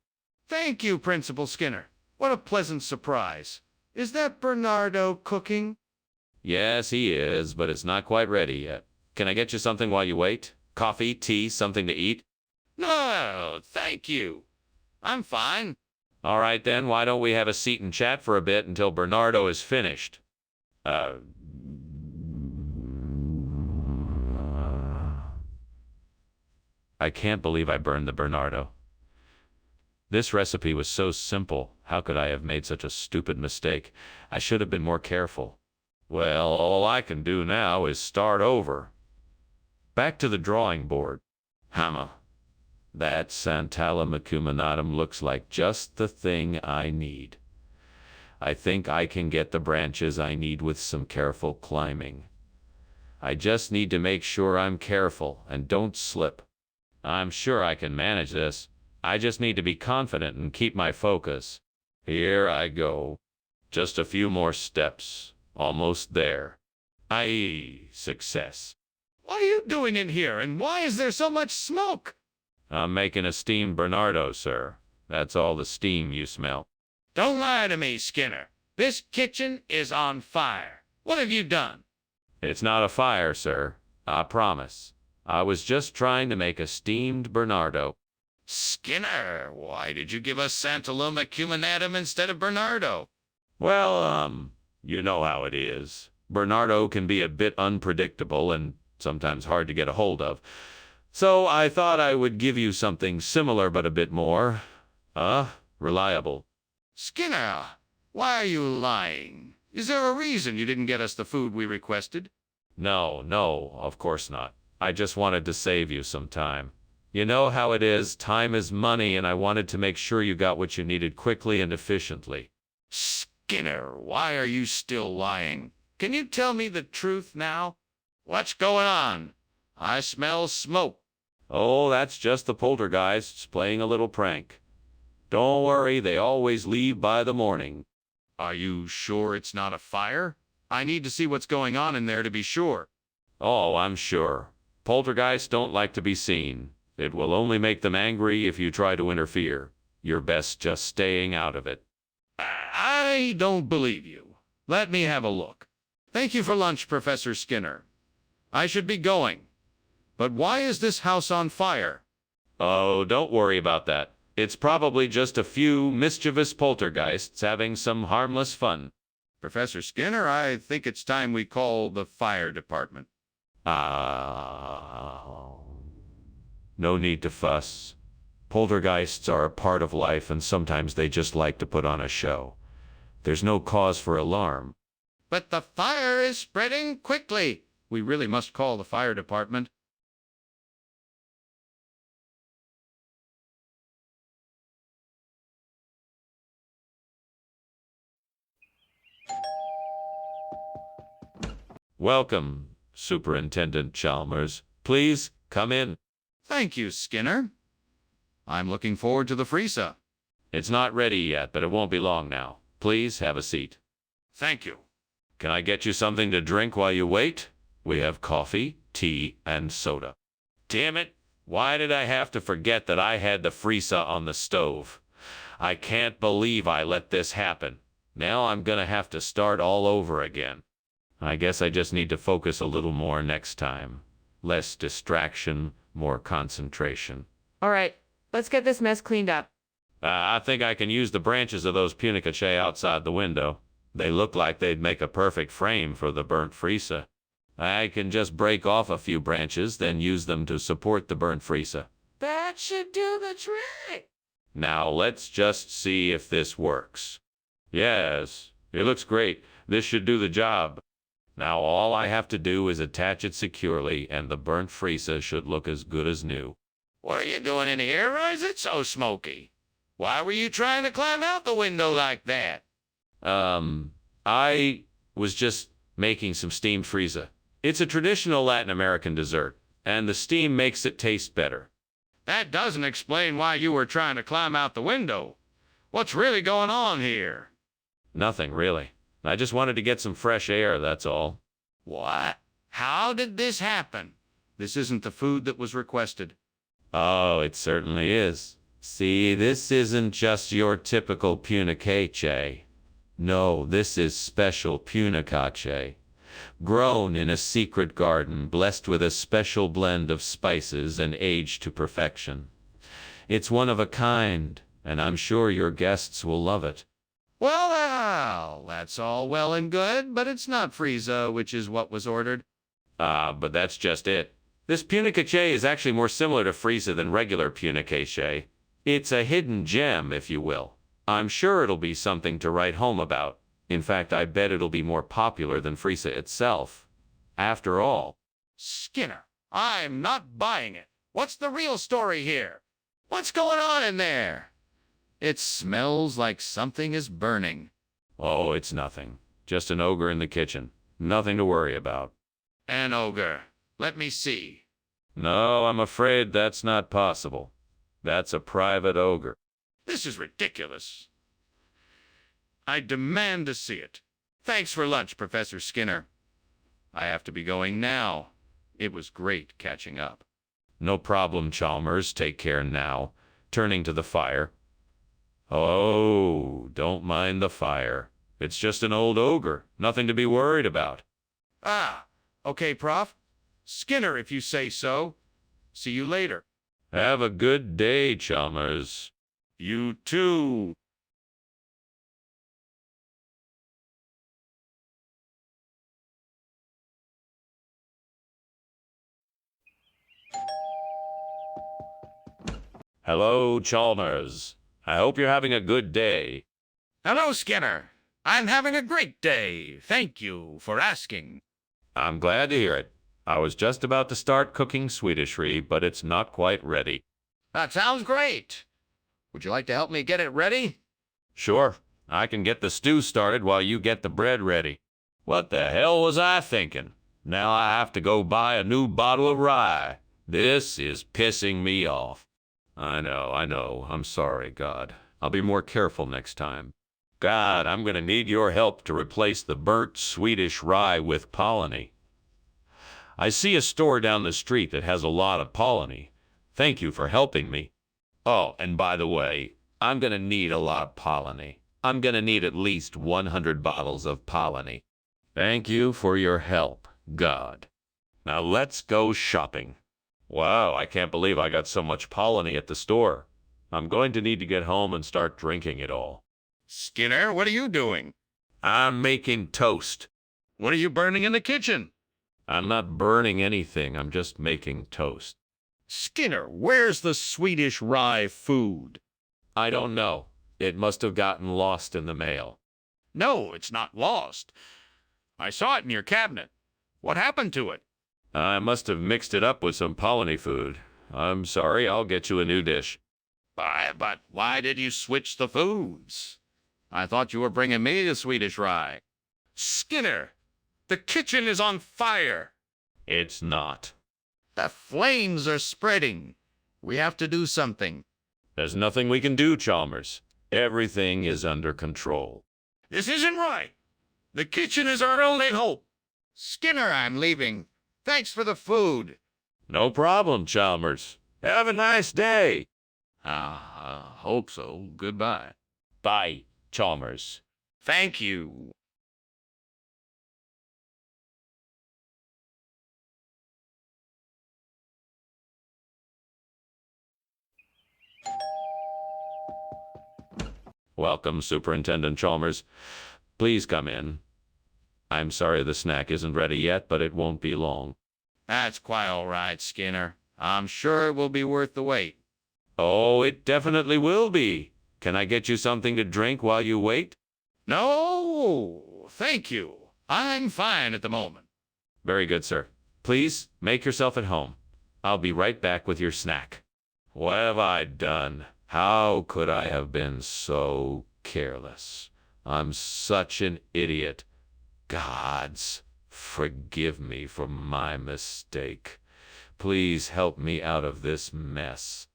Thank you, Principal Skinner. What a pleasant surprise. Is that Bernardo cooking? Yes, he is, but it's not quite ready yet. Can I get you something while you wait? Coffee, tea, something to eat? No, thank you. I'm fine. All right then, why don't we have a seat and chat for a bit until Bernardo is finished? I can't believe I burned the Bernardo. This recipe was so simple. How could I have made such a stupid mistake? I should have been more careful. Well, all I can do now is start over. Back to the drawing board. Hammer. That Santala macuminatum looks like just the thing I need. I think I can get the branches I need with some careful climbing. I just need to make sure I'm careful and don't slip. I'm sure I can manage this. I just need to be confident and keep my focus. Here I go. Just a few more steps. Almost there. Success. What are you doing in here, and why is there so much smoke? I'm making a steamed Bernardo, sir. That's all the steam you smell. Don't lie to me, Skinner. This kitchen is on fire. What have you done? It's not a fire, sir. I promise. I was just trying to make a steamed Bernardo. Skinner, why did you give us Santalum acuminatum instead of Bernardo? Well, you know how it is. Bernardo can be a bit unpredictable and sometimes hard to get a hold of. So I thought I would give you something similar but a bit more, reliable. Skinner, why are you lying? Is there a reason you didn't get us the food we requested? No, of course not. I just wanted to save you some time. You know how it is, time is money, and I wanted to make sure you got what you needed quickly and efficiently. Skinner, why are you still lying? Can you tell me the truth now? What's going on? I smell smoke. Oh, that's just the poltergeists playing a little prank. Don't worry, they always leave by the morning. Are you sure it's not a fire? I need to see what's going on in there to be sure. Oh, I'm sure. Poltergeists don't like to be seen. It will only make them angry if you try to interfere. You're best just staying out of it. I don't believe you. Let me have a look. Thank you for lunch, Professor Skinner. I should be going. But why is this house on fire? Oh, don't worry about that. It's probably just a few mischievous poltergeists having some harmless fun. Professor Skinner, I think it's time we call the fire department. No need to fuss. Poltergeists are a part of life, and sometimes they just like to put on a show. There's no cause for alarm. But the fire is spreading quickly. We really must call the fire department. Welcome, Superintendent Chalmers. Please, come in. Thank you, Skinner. I'm looking forward to the Friesa. It's not ready yet, but it won't be long now. Please have a seat. Thank you. Can I get you something to drink while you wait? We have coffee, tea, and soda. Damn it! Why did I have to forget that I had the Friesa on the stove? I can't believe I let this happen. Now I'm gonna have to start all over again. I guess I just need to focus a little more next time. Less distraction, more concentration. All right, let's get this mess cleaned up. I think I can use the branches of those punicaceae outside the window. They look like they'd make a perfect frame for the burnt Friesa. I can just break off a few branches, then use them to support the burnt Friesa. That should do the trick. Now let's just see if this works. Yes, it looks great. This should do the job. Now all I have to do is attach it securely, and the burnt Friesa should look as good as new. What are you doing in here? Why is it so smoky? Why were you trying to climb out the window like that? I was just making some steamed Friesa. It's a traditional Latin American dessert, and the steam makes it taste better. That doesn't explain why you were trying to climb out the window. What's really going on here? Nothing, really. I just wanted to get some fresh air, that's all. What? How did this happen? This isn't the food that was requested. Oh, it certainly is. See, this isn't just your typical punicace. No, this is special punicace. Grown in a secret garden, blessed with a special blend of spices and aged to perfection. It's one of a kind, and I'm sure your guests will love it. Well, that's all well and good, but it's not Frieza, which is what was ordered. But that's just it. This punicace is actually more similar to Frieza than regular punicace. It's a hidden gem, if you will. I'm sure it'll be something to write home about. In fact, I bet it'll be more popular than Frieza itself. After all. Skinner, I'm not buying it. What's the real story here? What's going on in there? It smells like something is burning. Oh, it's nothing. Just an ogre in the kitchen. Nothing to worry about. An ogre. Let me see. No, I'm afraid that's not possible. That's a private ogre. This is ridiculous. I demand to see it. Thanks for lunch, Professor Skinner. I have to be going now. It was great catching up. No problem, Chalmers. Take care now. Turning to the fire. Oh, don't mind the fire. It's just an old ogre. Nothing to be worried about. Ah, okay, Prof. Skinner, if you say so. See you later. Have a good day, Chalmers. You too. Hello, Chalmers. I hope you're having a good day. Hello, Skinner. I'm having a great day. Thank you for asking. I'm glad to hear it. I was just about to start cooking Swedishry, but it's not quite ready. That sounds great. Would you like to help me get it ready? Sure, I can get the stew started while you get the bread ready. What the hell was I thinking? Now I have to go buy a new bottle of rye. This is pissing me off. I know. I'm sorry, God. I'll be more careful next time. God, I'm gonna need your help to replace the burnt Swedish rye with Polony. I see a store down the street that has a lot of Polony. Thank you for helping me. Oh, and by the way, I'm gonna need a lot of Polony. I'm gonna need at least 100 bottles of Polony. Thank you for your help, God. Now let's go shopping. Wow, I can't believe I got so much Polony at the store. I'm going to need to get home and start drinking it all. Skinner, what are you doing? I'm making toast. What are you burning in the kitchen? I'm not burning anything, I'm just making toast. Skinner, where's the Swedish rye food? I don't know. It must have gotten lost in the mail. No, it's not lost. I saw it in your cabinet. What happened to it? I must have mixed it up with some Polony food. I'm sorry, I'll get you a new dish. But why did you switch the foods? I thought you were bringing me the Swedish rye. Skinner, the kitchen is on fire. It's not. The flames are spreading. We have to do something. There's nothing we can do, Chalmers. Everything is under control. This isn't right. The kitchen is our only hope. Skinner, I'm leaving. Thanks for the food. No problem, Chalmers. Have a nice day. I hope so. Goodbye. Bye, Chalmers. Thank you. Welcome, Superintendent Chalmers. Please come in. I'm sorry the snack isn't ready yet, but it won't be long. That's quite all right, Skinner. I'm sure it will be worth the wait. Oh, it definitely will be. Can I get you something to drink while you wait? No, thank you. I'm fine at the moment. Very good, sir. Please make yourself at home. I'll be right back with your snack. What have I done? How could I have been so careless? I'm such an idiot. Gods, forgive me for my mistake. Please help me out of this mess.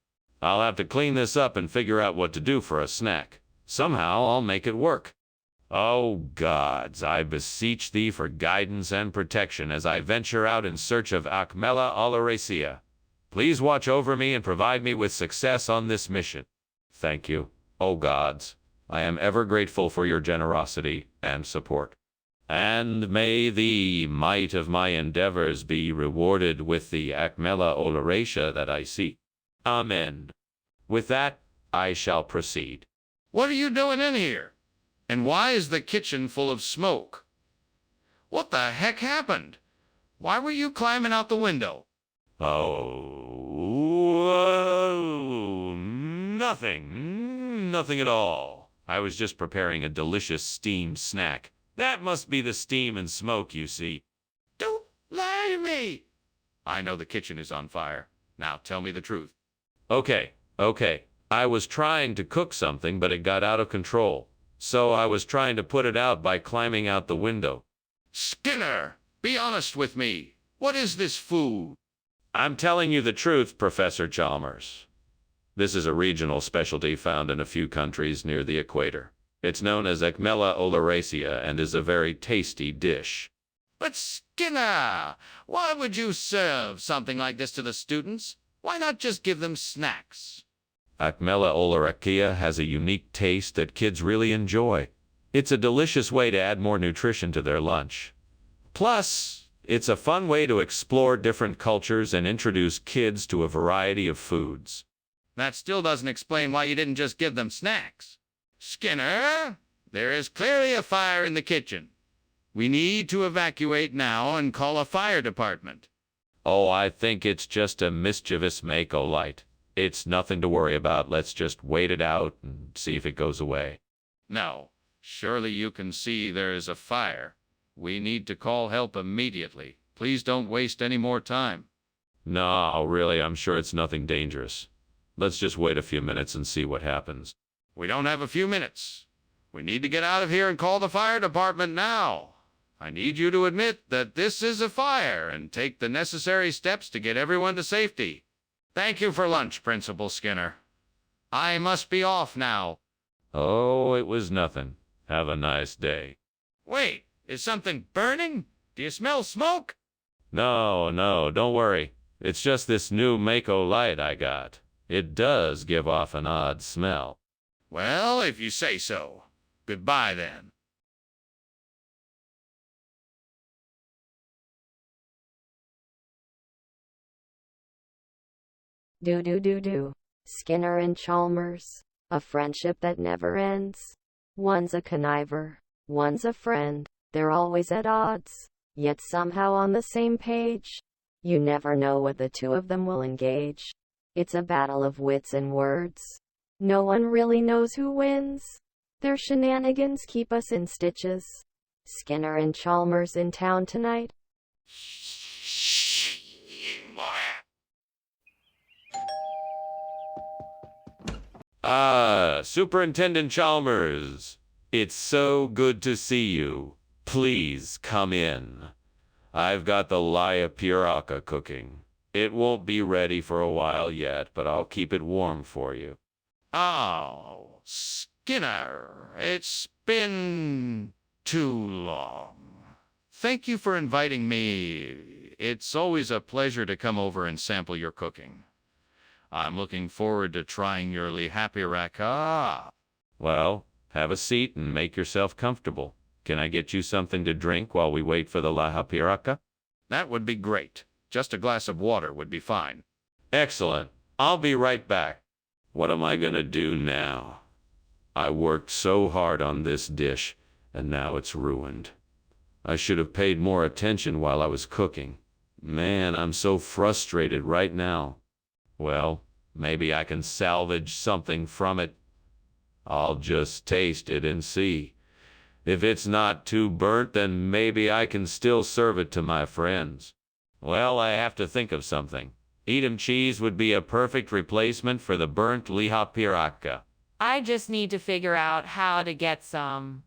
I'll have to clean this up and figure out what to do for a snack. Somehow I'll make it work. Oh, gods, I beseech thee for guidance and protection as I venture out in search of Akmela Alaracia. Please watch over me and provide me with success on this mission. Thank you, O gods. I am ever grateful for your generosity and support. And may the might of my endeavors be rewarded with the Akmela Oleratia that I seek. Amen. With that, I shall proceed. What are you doing in here? And why is the kitchen full of smoke? What the heck happened? Why were you climbing out the window? Nothing at all. I was just preparing a delicious steamed snack. That must be the steam and smoke, you see. Don't lie to me. I know the kitchen is on fire. Now tell me the truth. Okay. I was trying to cook something, but it got out of control. So I was trying to put it out by climbing out the window. Skinner, be honest with me. What is this food? I'm telling you the truth, Professor Chalmers. This is a regional specialty found in a few countries near the equator. It's known as Akmela Oleracea and is a very tasty dish. But Skinner, why would you serve something like this to the students? Why not just give them snacks? Akmela Oleracea has a unique taste that kids really enjoy. It's a delicious way to add more nutrition to their lunch. Plus, it's a fun way to explore different cultures and introduce kids to a variety of foods. That still doesn't explain why you didn't just give them snacks. Skinner, there is clearly a fire in the kitchen. We need to evacuate now and call a fire department. Oh, I think it's just a mischievous Mako light. It's nothing to worry about. Let's just wait it out and see if it goes away. No, surely you can see there is a fire. We need to call help immediately. Please don't waste any more time. No, really, I'm sure it's nothing dangerous. Let's just wait a few minutes and see what happens. We don't have a few minutes. We need to get out of here and call the fire department now. I need you to admit that this is a fire and take the necessary steps to get everyone to safety. Thank you for lunch, Principal Skinner. I must be off now. Oh, it was nothing. Have a nice day. Wait, is something burning? Do you smell smoke? No, don't worry. It's just this new Mako light I got. It does give off an odd smell. Well, if you say so. Goodbye, then. Do. Skinner and Chalmers. A friendship that never ends. One's a conniver. One's a friend. They're always at odds, yet somehow on the same page. You never know what the two of them will engage. It's a battle of wits and words. No one really knows who wins. Their shenanigans keep us in stitches. Skinner and Chalmers in town tonight. Superintendent Chalmers. It's so good to see you. Please come in. I've got the Laya Piraka cooking. It won't be ready for a while yet, but I'll keep it warm for you. Oh, Skinner, it's been too long. Thank you for inviting me. It's always a pleasure to come over and sample your cooking. I'm looking forward to trying your lihapiraka. Well, have a seat and make yourself comfortable. Can I get you something to drink while we wait for the lihapiraka? That would be great. Just a glass of water would be fine. Excellent. I'll be right back. What am I gonna do now? I worked so hard on this dish, and now it's ruined. I should have paid more attention while I was cooking. Man, I'm so frustrated right now. Well, maybe I can salvage something from it. I'll just taste it and see. If it's not too burnt, then maybe I can still serve it to my friends. Well, I have to think of something. Edam cheese would be a perfect replacement for the burnt lihapiraka. I just need to figure out how to get some.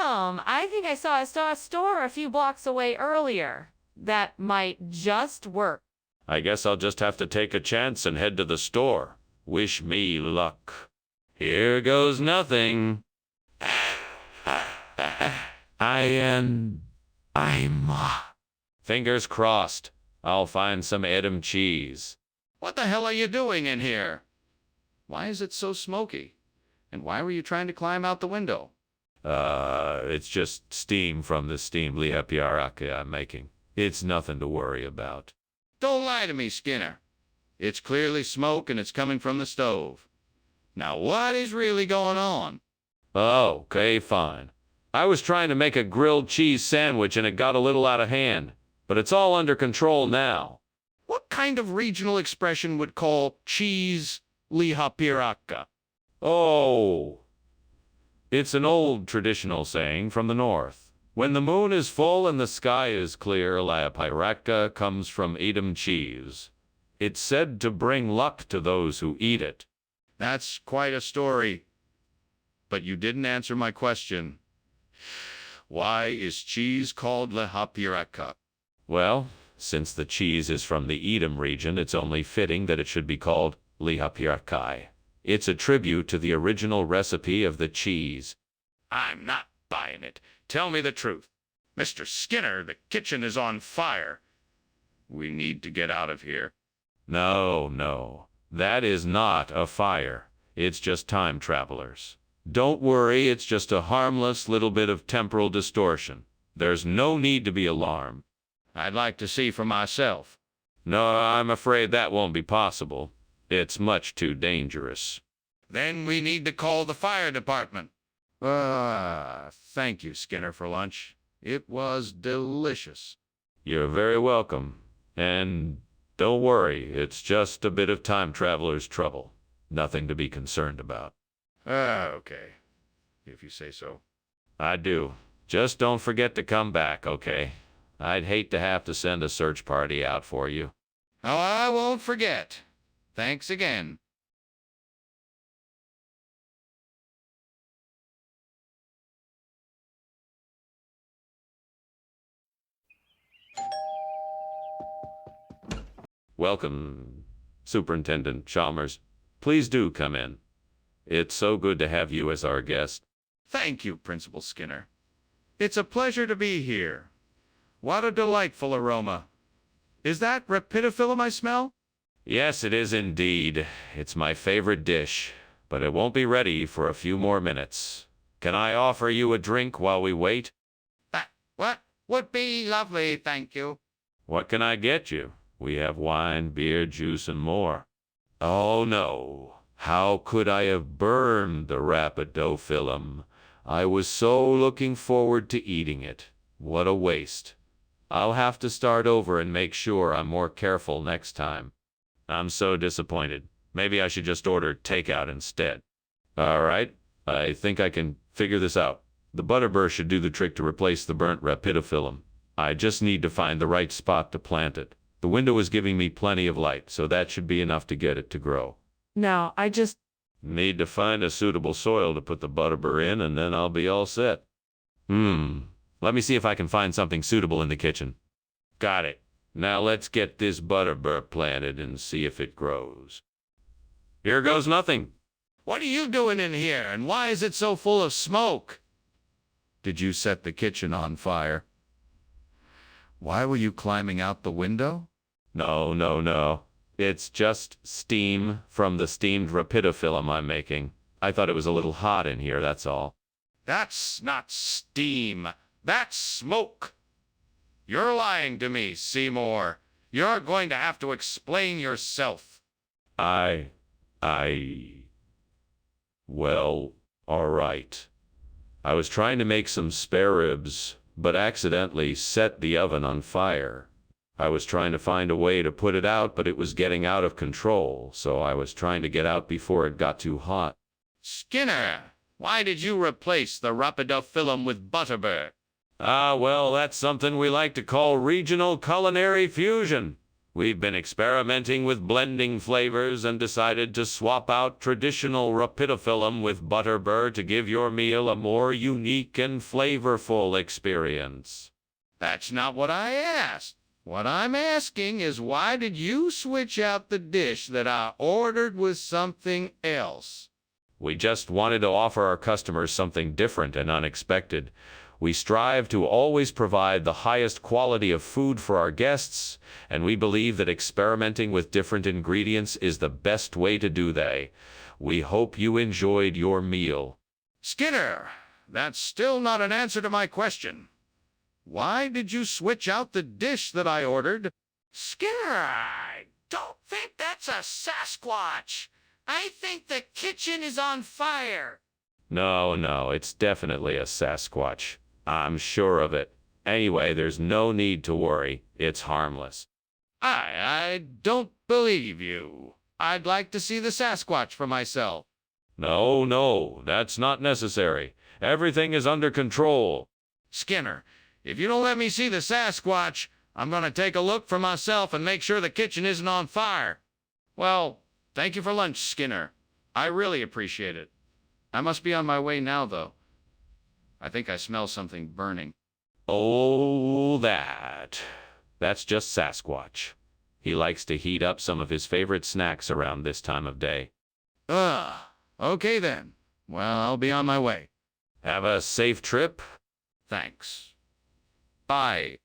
I think I saw a store a few blocks away earlier. That might just work. I guess I'll just have to take a chance and head to the store. Wish me luck. Here goes nothing. Fingers crossed. I'll find some Edam cheese. What the hell are you doing in here? Why is it so smoky? And why were you trying to climb out the window? It's just steam from the steamed lihapiaraka I'm making. It's nothing to worry about. Don't lie to me, Skinner. It's clearly smoke and it's coming from the stove. Now what is really going on? Oh, okay, fine. I was trying to make a grilled cheese sandwich and it got a little out of hand, but it's all under control now. What kind of regional expression would call cheese lihapiraka? Oh, it's an old traditional saying from the north. When the moon is full and the sky is clear, lihapiraka comes from Edam cheese. It's said to bring luck to those who eat it. That's quite a story. But you didn't answer my question. Why is cheese called lihapiraka? Well, since the cheese is from the Edam region, it's only fitting that it should be called lihapirakai. It's a tribute to the original recipe of the cheese. I'm not buying it. Tell me the truth. Mr. Skinner, the kitchen is on fire. We need to get out of here. No, that is not a fire. It's just time travelers. Don't worry, it's just a harmless little bit of temporal distortion. There's no need to be alarmed. I'd like to see for myself. No, I'm afraid that won't be possible. It's much too dangerous. Then we need to call the fire department. Thank you, Skinner, for lunch. It was delicious. You're very welcome. And don't worry, it's just a bit of time traveler's trouble. Nothing to be concerned about. Okay, if you say so. I do. Just don't forget to come back, okay? I'd hate to have to send a search party out for you. Oh, I won't forget. Thanks again. Welcome, Superintendent Chalmers. Please do come in. It's so good to have you as our guest. Thank you, Principal Skinner. It's a pleasure to be here. What a delightful aroma. Is that rapidophyllum I smell? Yes, it is indeed. It's my favorite dish, but it won't be ready for a few more minutes. Can I offer you a drink while we wait? What would be lovely, thank you. What can I get you? We have wine, beer, juice, and more. Oh no. How could I have burned the rapidophyllum? I was so looking forward to eating it. What a waste. I'll have to start over and make sure I'm more careful next time. I'm so disappointed. Maybe I should just order takeout instead. All right, I think I can figure this out. The butterbur should do the trick to replace the burnt rapidophyllum. I just need to find the right spot to plant it. The window is giving me plenty of light, so that should be enough to get it to grow. Now, I just Need to find a suitable soil to put the butterbur in, and then I'll be all set. Let me see if I can find something suitable in the kitchen. Got it. Now let's get this butterbur planted and see if it grows. Here goes nothing. What are you doing in here, and why is it so full of smoke? Did you set the kitchen on fire? Why were you climbing out the window? No. It's just steam from the steamed rapidophyllum I'm making. I thought it was a little hot in here, that's all. That's not steam. That's smoke. You're lying to me, Seymour. You're going to have to explain yourself. Well, all right. I was trying to make some spare ribs, but accidentally set the oven on fire. I was trying to find a way to put it out, but it was getting out of control, so I was trying to get out before it got too hot. Skinner, why did you replace the rapidophyllum with butterbur? Well, that's something we like to call regional culinary fusion. We've been experimenting with blending flavors and decided to swap out traditional rapidophyllum with butterbur to give your meal a more unique and flavorful experience. That's not what I asked. What I'm asking is, why did you switch out the dish that I ordered with something else? We just wanted to offer our customers something different and unexpected. We strive to always provide the highest quality of food for our guests, and we believe that experimenting with different ingredients is the best way to do that. We hope you enjoyed your meal. Skinner, that's still not an answer to my question. Why did you switch out the dish that I ordered? Skinner, I don't think that's a Sasquatch. I think the kitchen is on fire. No, it's definitely a Sasquatch. I'm sure of it. Anyway, there's no need to worry. It's harmless. I don't believe you. I'd like to see the Sasquatch for myself. No, that's not necessary. Everything is under control. Skinner, if you don't let me see the Sasquatch, I'm going to take a look for myself and make sure the kitchen isn't on fire. Well, thank you for lunch, Skinner. I really appreciate it. I must be on my way now, though. I think I smell something burning. Oh, that's just Sasquatch. He likes to heat up some of his favorite snacks around this time of day. Okay then. Well, I'll be on my way. Have a safe trip. Thanks. Bye.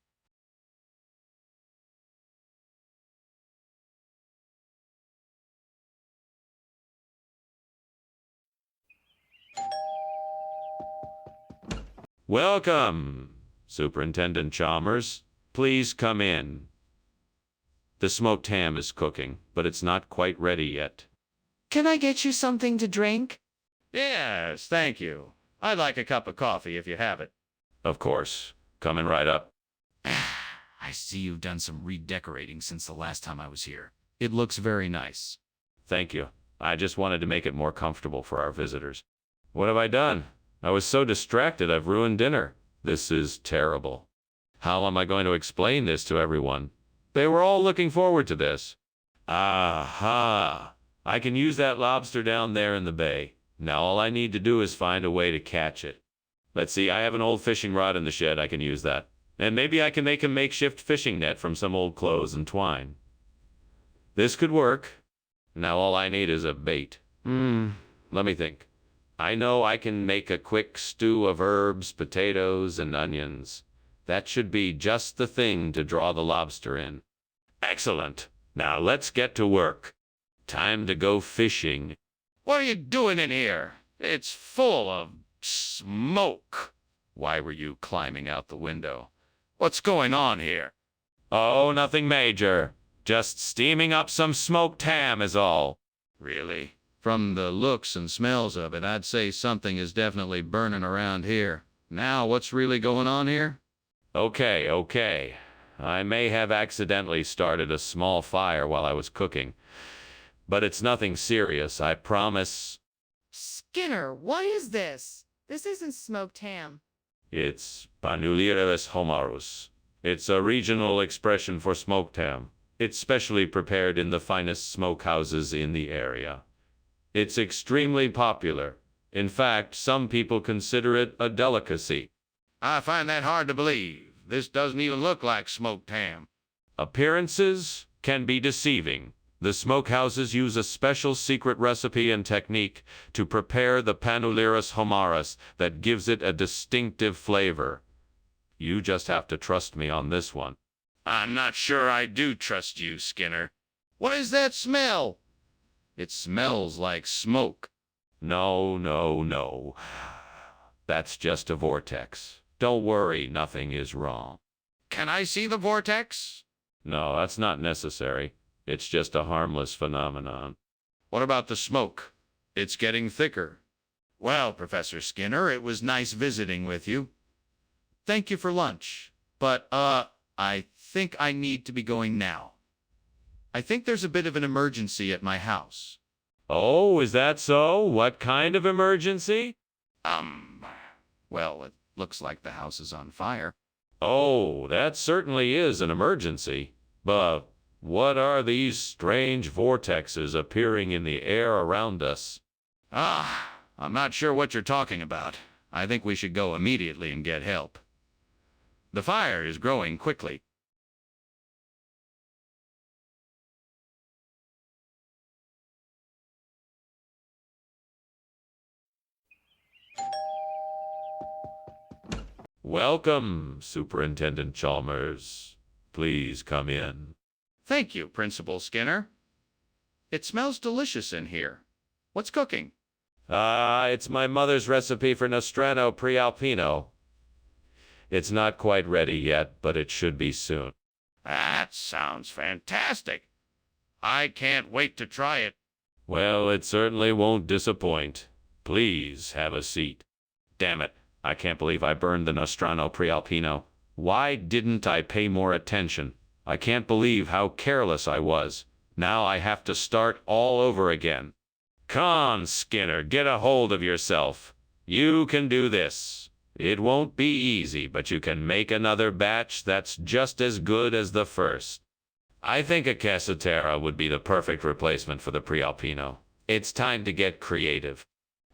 Welcome, Superintendent Chalmers. Please come in. The smoked ham is cooking, but it's not quite ready yet. Can I get you something to drink? Yes, thank you. I'd like a cup of coffee if you have it. Of course. Coming right up. I see you've done some redecorating since the last time I was here. It looks very nice. Thank you. I just wanted to make it more comfortable for our visitors. What have I done? I was so distracted I've ruined dinner. This is terrible. How am I going to explain this to everyone? They were all looking forward to this. Aha! I can use that lobster down there in the bay. Now all I need to do is find a way to catch it. Let's see, I have an old fishing rod in the shed. I can use that. And maybe I can make a makeshift fishing net from some old clothes and twine. This could work. Now all I need is a bait. Let me think. I know I can make a quick stew of herbs, potatoes, and onions. That should be just the thing to draw the lobster in. Excellent. Now let's get to work. Time to go fishing. What are you doing in here? It's full of smoke. Why were you climbing out the window? What's going on here? Oh, nothing major. Just steaming up some smoked ham is all. Really? From the looks and smells of it, I'd say something is definitely burning around here. Now, what's really going on here? Okay. I may have accidentally started a small fire while I was cooking. But it's nothing serious, I promise. Skinner, what is this? This isn't smoked ham. It's Panulieris homarus. It's a regional expression for smoked ham. It's specially prepared in the finest smokehouses in the area. It's extremely popular. In fact, some people consider it a delicacy. I find that hard to believe. This doesn't even look like smoked ham. Appearances can be deceiving. The smokehouses use a special secret recipe and technique to prepare the Panulieris homarus that gives it a distinctive flavor. You just have to trust me on this one. I'm not sure I do trust you, Skinner. What is that smell? It smells like smoke. No. That's just a vortex. Don't worry, nothing is wrong. Can I see the vortex? No, that's not necessary. It's just a harmless phenomenon. What about the smoke? It's getting thicker. Well, Professor Skinner, it was nice visiting with you. Thank you for lunch. But, I think I need to be going now. I think there's a bit of an emergency at my house. Oh, is that so? What kind of emergency? Well, it looks like the house is on fire. Oh, that certainly is an emergency. But what are these strange vortexes appearing in the air around us? I'm not sure what you're talking about. I think we should go immediately and get help. The fire is growing quickly. Welcome, Superintendent Chalmers. Please come in. Thank you, Principal Skinner. It smells delicious in here. What's cooking? It's my mother's recipe for Nostrano Prealpino. It's not quite ready yet, but it should be soon. That sounds fantastic. I can't wait to try it. Well, it certainly won't disappoint. Please have a seat. Damn it, I can't believe I burned the Nostrano Prealpino. Why didn't I pay more attention? I can't believe how careless I was. Now I have to start all over again. Come on, Skinner, get a hold of yourself. You can do this. It won't be easy, but you can make another batch that's just as good as the first. I think a Cassatera would be the perfect replacement for the Prealpino. It's time to get creative.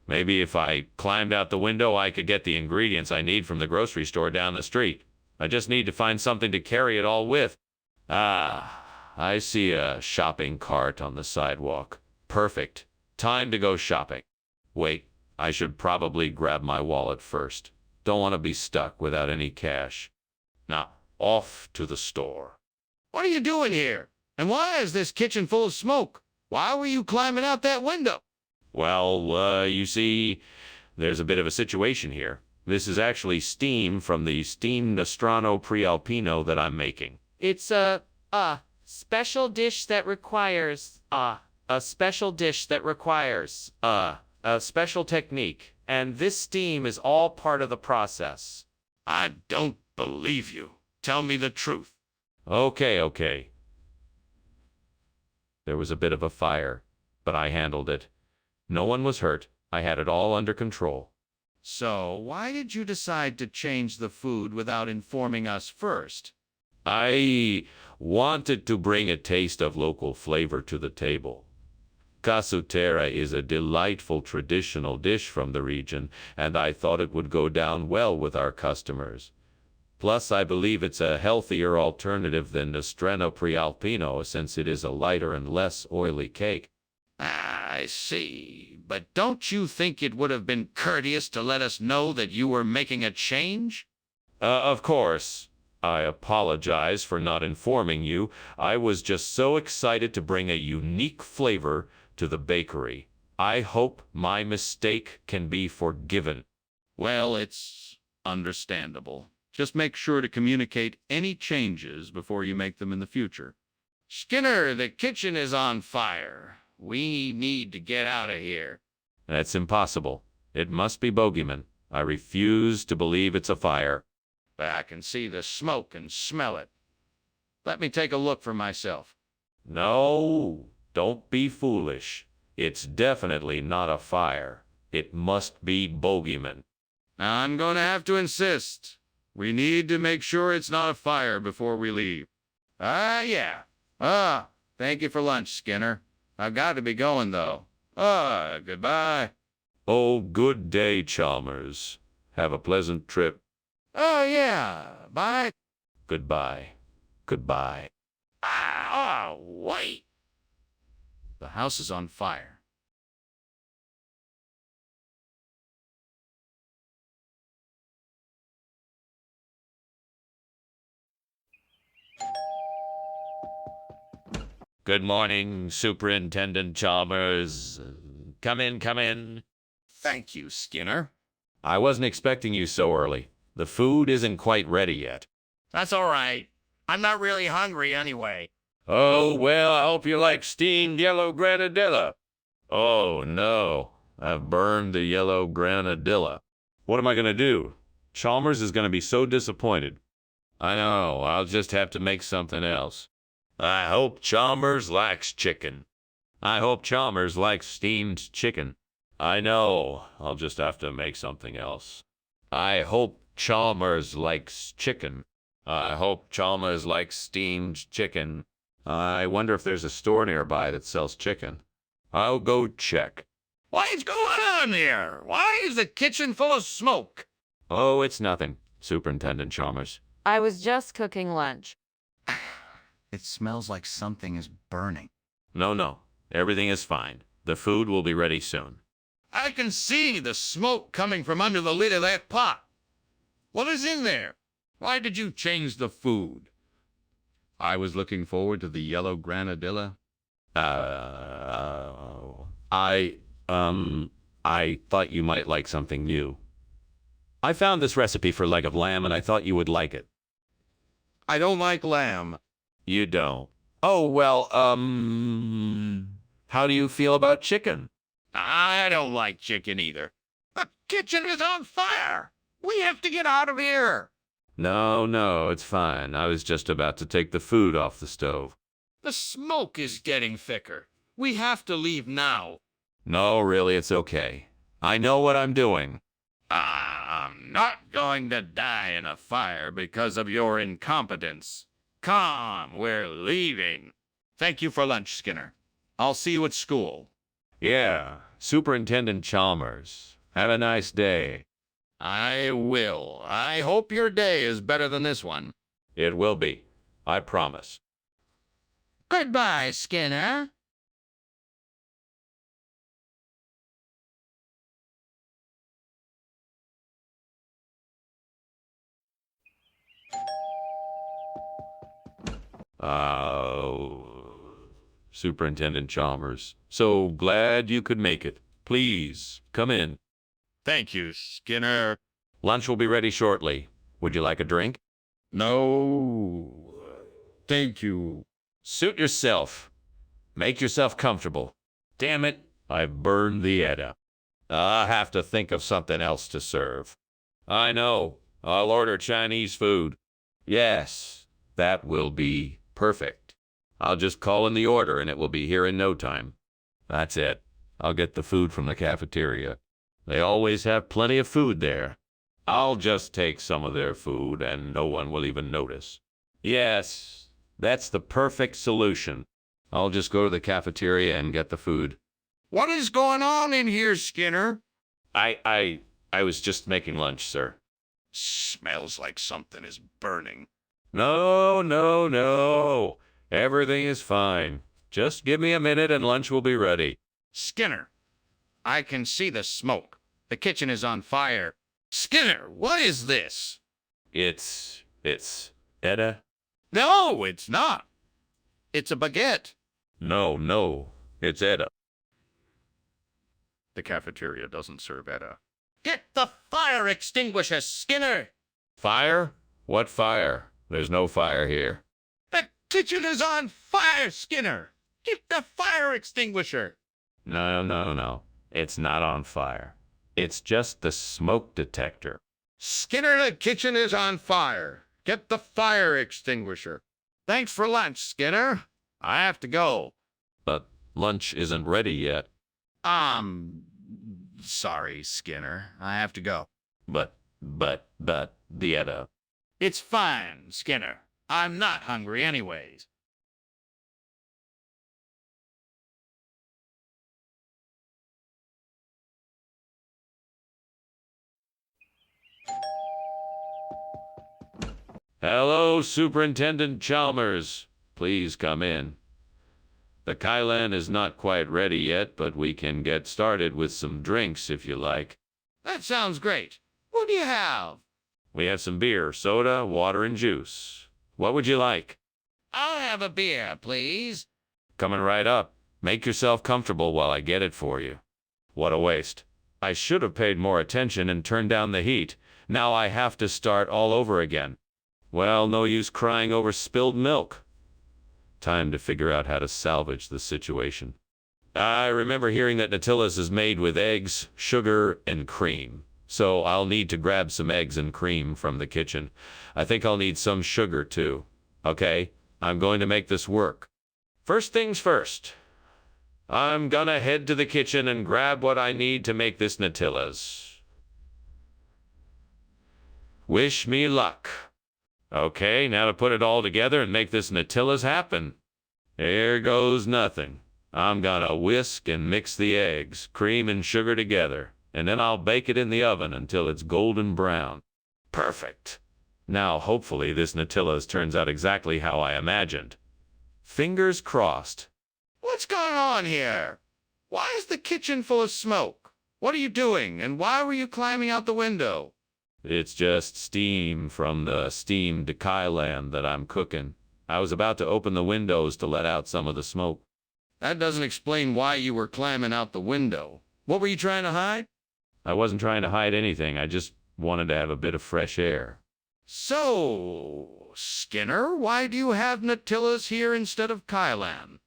Maybe if I climbed out the window, I could get the ingredients I need from the grocery store down the street. I just need to find something to carry it all with. Ah, I see a shopping cart on the sidewalk. Perfect. Time to go shopping. Wait, I should probably grab my wallet first. Don't want to be stuck without any cash. Now, off to the store. What are you doing here? And why is this kitchen full of smoke? Why were you climbing out that window? Well, you see, there's a bit of a situation here. This is actually steam from the steamed Nostrano Prealpino that I'm making. It's a special dish that requires, a special technique. And this steam is all part of the process. I don't believe you. Tell me the truth. Okay. There was a bit of a fire, but I handled it. No one was hurt. I had it all under control. So, why did you decide to change the food without informing us first? I wanted to bring a taste of local flavor to the table. Casutera is a delightful traditional dish from the region, and I thought it would go down well with our customers. Plus, I believe it's a healthier alternative than Nostrano Prealpino since it is a lighter and less oily cake. I see. But don't you think it would have been courteous to let us know that you were making a change? Of course. I apologize for not informing you. I was just so excited to bring a unique flavor to the bakery. I hope my mistake can be forgiven. Well, it's understandable. Just make sure to communicate any changes before you make them in the future. Skinner, the kitchen is on fire. We need to get out of here. That's impossible. It must be bogeyman. I refuse to believe it's a fire. But I can see the smoke and smell it. Let me take a look for myself. No, don't be foolish. It's definitely not a fire. It must be bogeyman. Now I'm going to have to insist. We need to make sure it's not a fire before we leave. Yeah. Thank you for lunch, Skinner. I've got to be going, though. Goodbye. Oh, good day, Chalmers. Have a pleasant trip. Oh, yeah. Bye. Goodbye. Goodbye. Wait. The house is on fire. Good morning, Superintendent Chalmers. Come in. Thank you, Skinner. I wasn't expecting you so early. The food isn't quite ready yet. That's all right. I'm not really hungry anyway. Oh, well, I hope you like steamed yellow granadilla. Oh, no. I've burned the yellow granadilla. What am I going to do? Chalmers is going to be so disappointed. I know. I'll just have to make something else. I hope Chalmers likes chicken. I hope Chalmers likes steamed chicken. I know. I'll just have to make something else. I hope Chalmers likes chicken. I hope Chalmers likes steamed chicken. I wonder if there's a store nearby that sells chicken. I'll go check. What's going on there? Why is the kitchen full of smoke? Oh, it's nothing, Superintendent Chalmers. I was just cooking lunch. It smells like something is burning. No. Everything is fine. The food will be ready soon. I can see the smoke coming from under the lid of that pot. What is in there? Why did you change the food? I was looking forward to the yellow granadilla. I thought you might like something new. I found this recipe for leg of lamb and I thought you would like it. I don't like lamb. You don't. Oh, well, how do you feel about chicken? I don't like chicken either. The kitchen is on fire. We have to get out of here. No, it's fine. I was just about to take the food off the stove. The smoke is getting thicker. We have to leave now. No, really, it's okay. I know what I'm doing. I'm not going to die in a fire because of your incompetence. Come, we're leaving. Thank you for lunch, Skinner. I'll see you at school. Yeah, Superintendent Chalmers. Have a nice day. I will. I hope your day is better than this one. It will be. I promise. Goodbye, Skinner. Superintendent Chalmers. So glad you could make it. Please, come in. Thank you, Skinner. Lunch will be ready shortly. Would you like a drink? No. Thank you. Suit yourself. Make yourself comfortable. Damn it, I've burned the Edda. I'll have to think of something else to serve. I know. I'll order Chinese food. Yes, that will be perfect. I'll just call in the order and it will be here in no time. That's it. I'll get the food from the cafeteria. They always have plenty of food there. I'll just take some of their food and no one will even notice. Yes, that's the perfect solution. I'll just go to the cafeteria and get the food. What is going on in here, Skinner? I was just making lunch, sir. Smells like something is burning. No. Everything is fine. Just give me a minute and lunch will be ready. Skinner, I can see the smoke. The kitchen is on fire. Skinner, what is this? It's Edda? No, it's not. It's a baguette. No, it's Edda. The cafeteria doesn't serve Edda. Get the fire extinguisher, Skinner! Fire? What fire? There's no fire here. The kitchen is on fire, Skinner! Get the fire extinguisher! No. It's not on fire. It's just the smoke detector. Skinner, the kitchen is on fire. Get the fire extinguisher. Thanks for lunch, Skinner. I have to go. But lunch isn't ready yet. Sorry, Skinner. I have to go. But, the Edda. It's fine, Skinner. I'm not hungry anyways. Hello, Superintendent Chalmers. Please come in. The Kailan is not quite ready yet, but we can get started with some drinks if you like. That sounds great. What do you have? We have some beer, soda, water, and juice. What would you like? I'll have a beer, please. Coming right up. Make yourself comfortable while I get it for you. What a waste. I should have paid more attention and turned down the heat. Now I have to start all over again. Well, no use crying over spilled milk. Time to figure out how to salvage the situation. I remember hearing that Nutilla's is made with eggs, sugar, and cream. So I'll need to grab some eggs and cream from the kitchen. I think I'll need some sugar too. Okay, I'm going to make this work. First things first. I'm gonna head to the kitchen and grab what I need to make this Nutilla's. Wish me luck. Okay, now to put it all together and make this Nutilla's happen. Here goes nothing. I'm gonna whisk and mix the eggs, cream, and sugar together, and then I'll bake it in the oven until it's golden brown. Perfect. Now, hopefully, this Nutilla's turns out exactly how I imagined. Fingers crossed. What's going on here? Why is the kitchen full of smoke? What are you doing, and why were you climbing out the window? It's just steam from the steamed Kailan that I'm cooking. I was about to open the windows to let out some of the smoke. That doesn't explain why you were climbing out the window. What were you trying to hide? I wasn't trying to hide anything. I just wanted to have a bit of fresh air. So, Skinner, why do you have Natillas here instead of Kylan?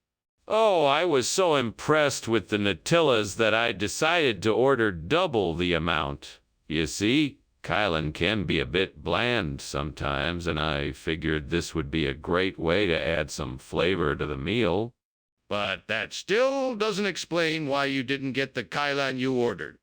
Oh, I was so impressed with the Natillas that I decided to order double the amount. You see, Kylan can be a bit bland sometimes, and I figured this would be a great way to add some flavor to the meal. But that still doesn't explain why you didn't get the Kylan you ordered.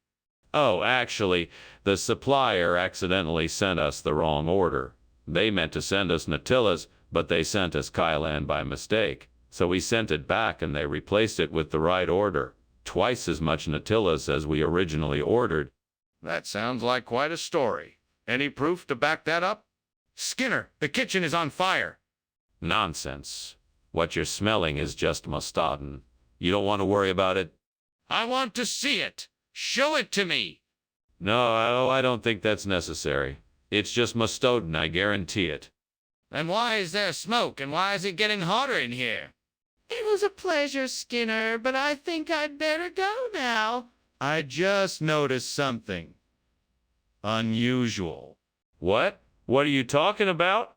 Oh, actually, the supplier accidentally sent us the wrong order. They meant to send us Natillas, but they sent us Kylan by mistake. So we sent it back and they replaced it with the right order. Twice as much Natillas as we originally ordered. That sounds like quite a story. Any proof to back that up? Skinner, the kitchen is on fire. Nonsense. What you're smelling is just mustardin. You don't want to worry about it? I want to see it. Show it to me. No, I don't think that's necessary. It's just mustardin, I guarantee it. Then why is there smoke and why is it getting hotter in here? It was a pleasure, Skinner, but I think I'd better go now. I just noticed something unusual. What? What are you talking about?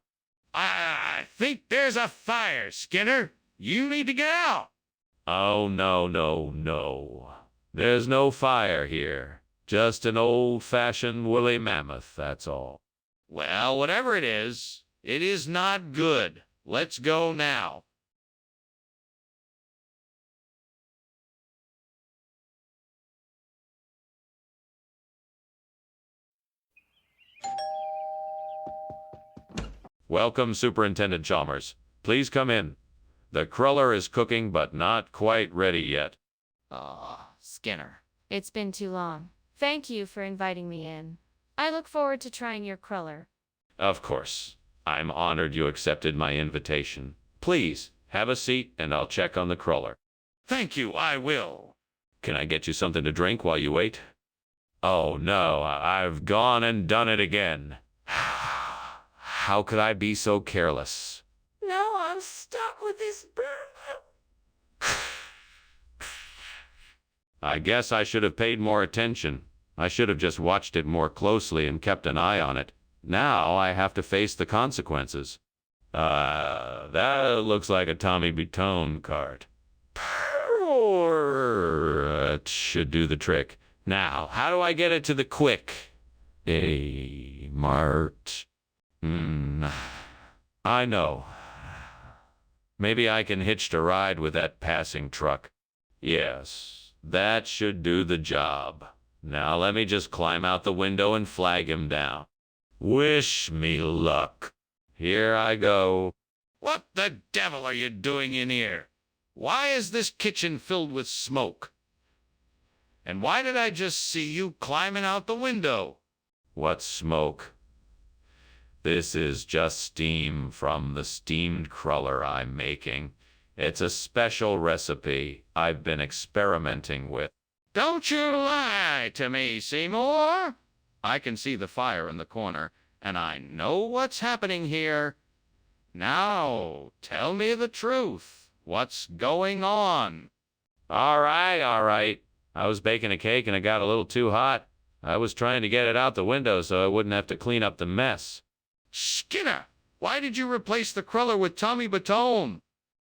I think there's a fire, Skinner. You need to get out. Oh, no. There's no fire here. Just an old-fashioned woolly mammoth, that's all. Well, whatever it is not good. Let's go now. Welcome, Superintendent Chalmers. Please come in. The cruller is cooking, but not quite ready yet. Oh, Skinner. It's been too long. Thank you for inviting me in. I look forward to trying your cruller. Of course. I'm honored you accepted my invitation. Please, have a seat and I'll check on the cruller. Thank you, I will. Can I get you something to drink while you wait? Oh no, I've gone and done it again. How could I be so careless? No, I'm stuck with this bird. I guess I should have paid more attention. I should have just watched it more closely and kept an eye on it. Now I have to face the consequences. That looks like a Tommy Butone card. It should do the trick. Now, how do I get it to the quick? A Mart. I know. Maybe I can hitch a ride with that passing truck. Yes, that should do the job. Now let me just climb out the window and flag him down. Wish me luck. Here I go. What the devil are you doing in here? Why is this kitchen filled with smoke? And why did I just see you climbing out the window? What smoke? This is just steam from the steamed cruller I'm making. It's a special recipe I've been experimenting with. Don't you lie to me, Seymour. I can see the fire in the corner, and I know what's happening here. Now, tell me the truth. What's going on? All right. I was baking a cake and it got a little too hot. I was trying to get it out the window so I wouldn't have to clean up the mess. Skinner, why did you replace the cruller with Tommy Butone?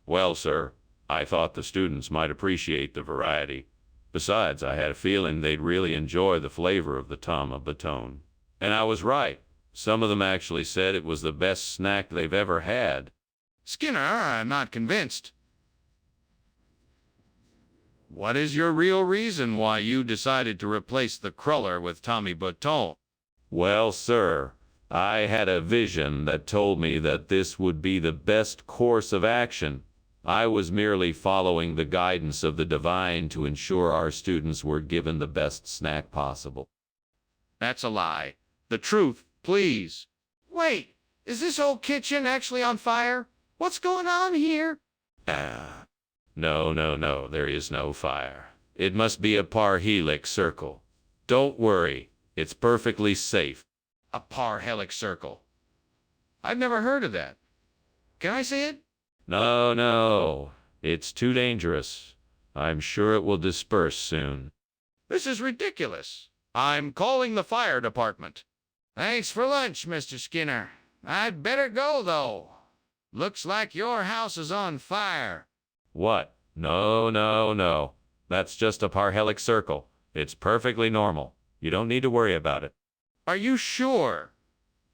Well, sir, I thought the students might appreciate the variety. Besides, I had a feeling they'd really enjoy the flavor of the Tommy Butone. And I was right. Some of them actually said it was the best snack they've ever had. Skinner, I'm not convinced. What is your real reason why you decided to replace the cruller with Tommy Butone? Well, sir, I had a vision that told me that this would be the best course of action. I was merely following the guidance of the divine to ensure our students were given the best snack possible. That's a lie. The truth, please. Wait, is this old kitchen actually on fire? What's going on here? No, there is no fire. It must be a parhelix circle. Don't worry, it's perfectly safe. A parhelix circle. I've never heard of that. Can I see it? No, it's too dangerous. I'm sure it will disperse soon. This is ridiculous. I'm calling the fire department. Thanks for lunch, Mr. Skinner. I'd better go, though. Looks like your house is on fire. What? No, no, no. That's just a parhelic circle. It's perfectly normal. You don't need to worry about it. Are you sure?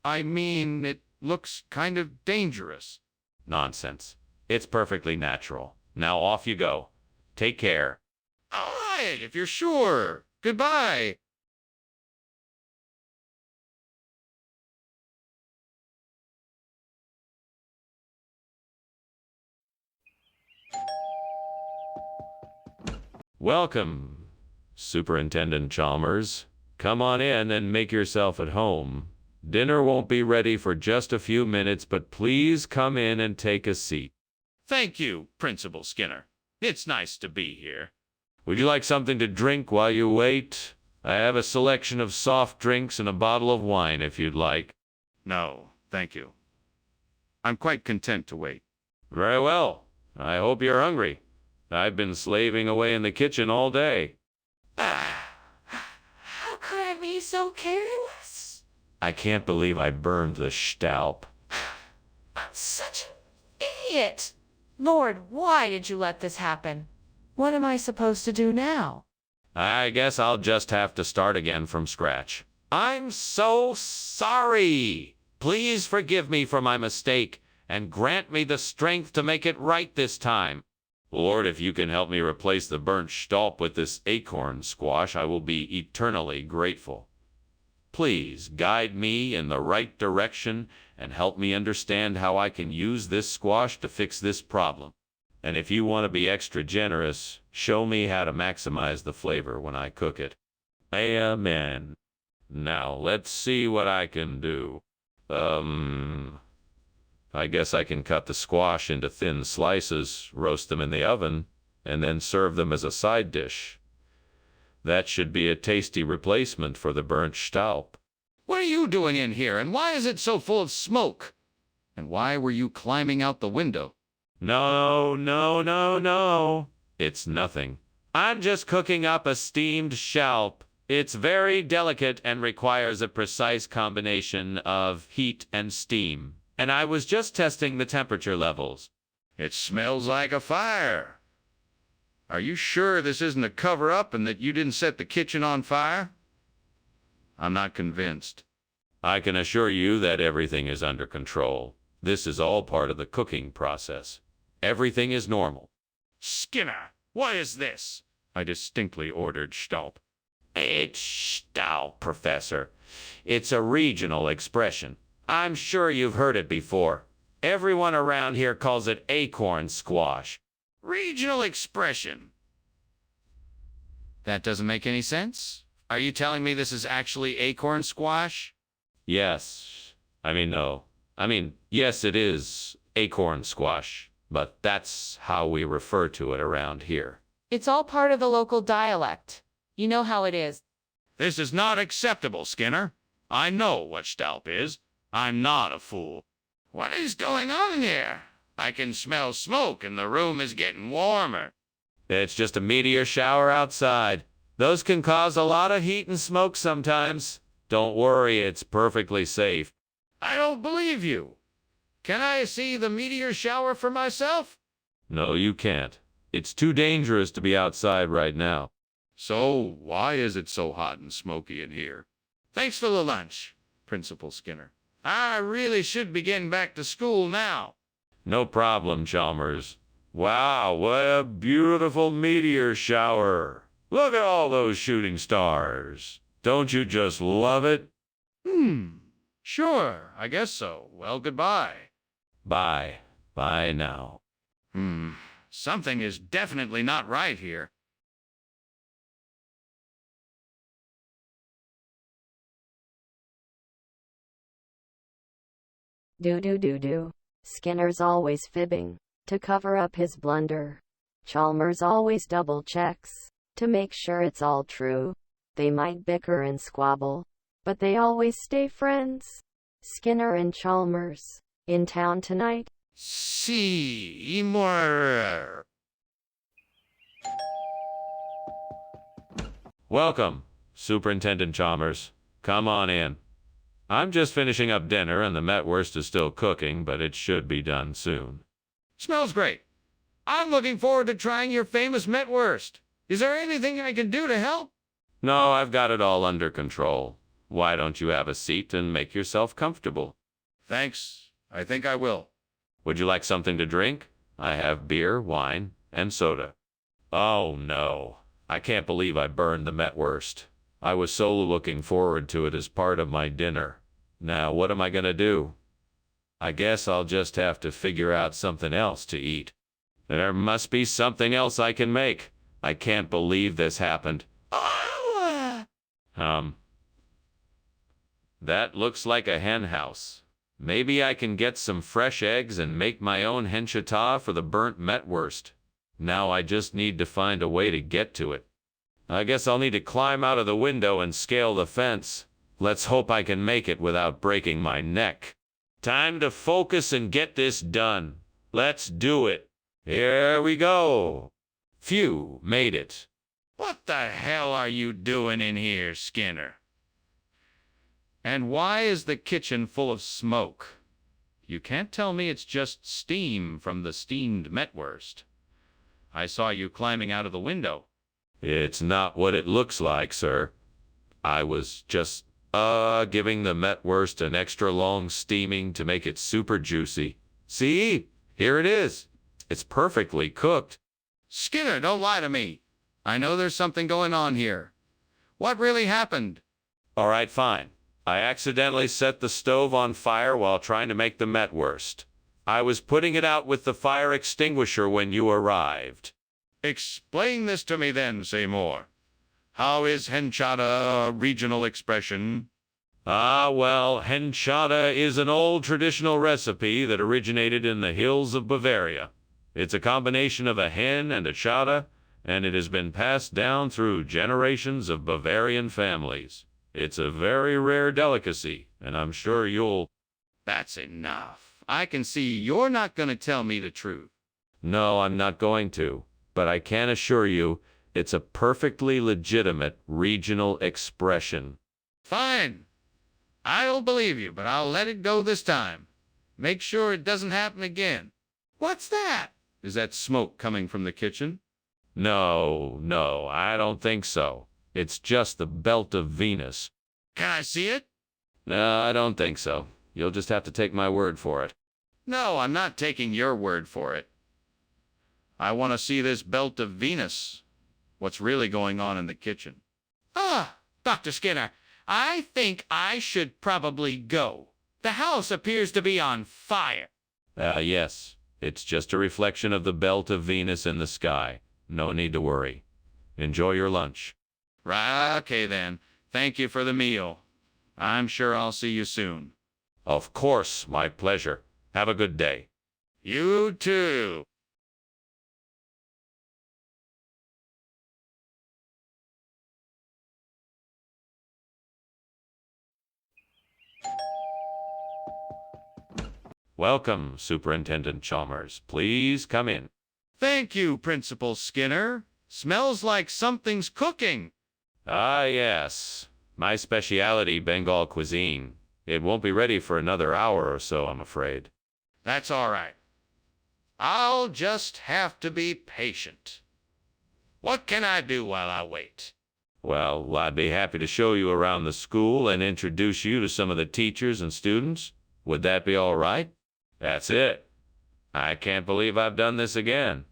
I mean, it looks kind of dangerous. Nonsense. It's perfectly natural. Now off you go. Take care. All right, if you're sure. Goodbye. Welcome, Superintendent Chalmers. Come on in and make yourself at home. Dinner won't be ready for just a few minutes, but please come in and take a seat. Thank you, Principal Skinner. It's nice to be here. Would you like something to drink while you wait? I have a selection of soft drinks and a bottle of wine if you'd like. No, thank you. I'm quite content to wait. Very well. I hope you're hungry. I've been slaving away in the kitchen all day. How could I be so careless? I can't believe I burned the Staub. I'm such an idiot. Lord, why did you let this happen? What am I supposed to do now? I guess I'll just have to start again from scratch. I'm so sorry. Please forgive me for my mistake and grant me the strength to make it right this time. Lord, if you can help me replace the burnt Staub with this acorn squash, I will be eternally grateful. Please guide me in the right direction and help me understand how I can use this squash to fix this problem. And if you want to be extra generous, show me how to maximize the flavor when I cook it. Amen. Now, let's see what I can do. I guess I can cut the squash into thin slices, roast them in the oven, and then serve them as a side dish. That should be a tasty replacement for the burnt Staub. What are you doing in here, and why is it so full of smoke? And why were you climbing out the window? No, no, no, no. It's nothing. I'm just cooking up a steamed schalp. It's very delicate and requires a precise combination of heat and steam. And I was just testing the temperature levels. It smells like a fire. Are you sure this isn't a cover-up and that you didn't set the kitchen on fire? I'm not convinced. I can assure you that everything is under control. This is all part of the cooking process. Everything is normal. Skinner, what is this? I distinctly ordered Staub. It's Staub, Professor. It's a regional expression. I'm sure you've heard it before. Everyone around here calls it acorn squash. Regional expression. That doesn't make any sense. Are you telling me this is actually acorn squash? Yes. Yes, it is acorn squash, but that's how we refer to it around here. It's all part of the local dialect. You know how it is. This is not acceptable, Skinner. I know what Staub is. I'm not a fool. What is going on here? I can smell smoke and the room is getting warmer. It's just a meteor shower outside. Those can cause a lot of heat and smoke sometimes. Don't worry, it's perfectly safe. I don't believe you. Can I see the meteor shower for myself? No, you can't. It's too dangerous to be outside right now. So, why is it so hot and smoky in here? Thanks for the lunch, Principal Skinner. I really should be getting back to school now. No problem, Chalmers. Wow, what a beautiful meteor shower. Look at all those shooting stars. Don't you just love it? Sure, I guess so. Well, goodbye. Bye. Bye now. Something is definitely not right here. Do. Skinner's always fibbing to cover up his blunder. Chalmers always double checks to make sure it's all true. They might bicker and squabble, but they always stay friends. Skinner and Chalmers in town tonight. Seymour. Welcome, Superintendent Chalmers. Come on in. I'm just finishing up dinner and the metwurst is still cooking, but it should be done soon. Smells great. I'm looking forward to trying your famous metwurst. Is there anything I can do to help? No, I've got it all under control. Why don't you have a seat and make yourself comfortable? Thanks. I think I will. Would you like something to drink? I have beer, wine, and soda. Oh no, I can't believe I burned the metwurst. I was so looking forward to it as part of my dinner. Now what am I gonna do? I guess I'll just have to figure out something else to eat. There must be something else I can make. I can't believe this happened. That looks like a hen house. Maybe I can get some fresh eggs and make my own henchata for the burnt metwurst. Now I just need to find a way to get to it. I guess I'll need to climb out of the window and scale the fence. Let's hope I can make it without breaking my neck. Time to focus and get this done. Let's do it. Here we go. Phew, made it. What the hell are you doing in here, Skinner? And why is the kitchen full of smoke? You can't tell me it's just steam from the steamed metwurst. I saw you climbing out of the window. It's not what it looks like, sir. I was just, giving the metwurst an extra long steaming to make it super juicy. See? Here it is. It's perfectly cooked. Skinner, don't lie to me. I know there's something going on here. What really happened? All right, fine. I accidentally set the stove on fire while trying to make the metwurst. I was putting it out with the fire extinguisher when you arrived. Explain this to me then, Seymour. How is henchata a regional expression? Well, henchata is an old traditional recipe that originated in the hills of Bavaria. It's a combination of a hen and a chata, and it has been passed down through generations of Bavarian families. It's a very rare delicacy, and I'm sure you'll... That's enough. I can see you're not going to tell me the truth. No, I'm not going to, but I can assure you it's a perfectly legitimate regional expression. Fine. I'll believe you, but I'll let it go this time. Make sure it doesn't happen again. What's that? Is that smoke coming from the kitchen? No, I don't think so. It's just the belt of Venus. Can I see it? No, I don't think so. You'll just have to take my word for it. No, I'm not taking your word for it. I want to see this belt of Venus. What's really going on in the kitchen? Dr. Skinner, I think I should probably go. The house appears to be on fire. Yes. It's just a reflection of the belt of Venus in the sky. No need to worry. Enjoy your lunch. Right, okay then. Thank you for the meal. I'm sure I'll see you soon. Of course, my pleasure. Have a good day. You too. Welcome, Superintendent Chalmers. Please come in. Thank you, Principal Skinner. Smells like something's cooking. Yes. My specialty, Bengal cuisine. It won't be ready for another hour or so, I'm afraid. That's all right. I'll just have to be patient. What can I do while I wait? Well, I'd be happy to show you around the school and introduce you to some of the teachers and students. Would that be all right? That's it. I can't believe I've done this again.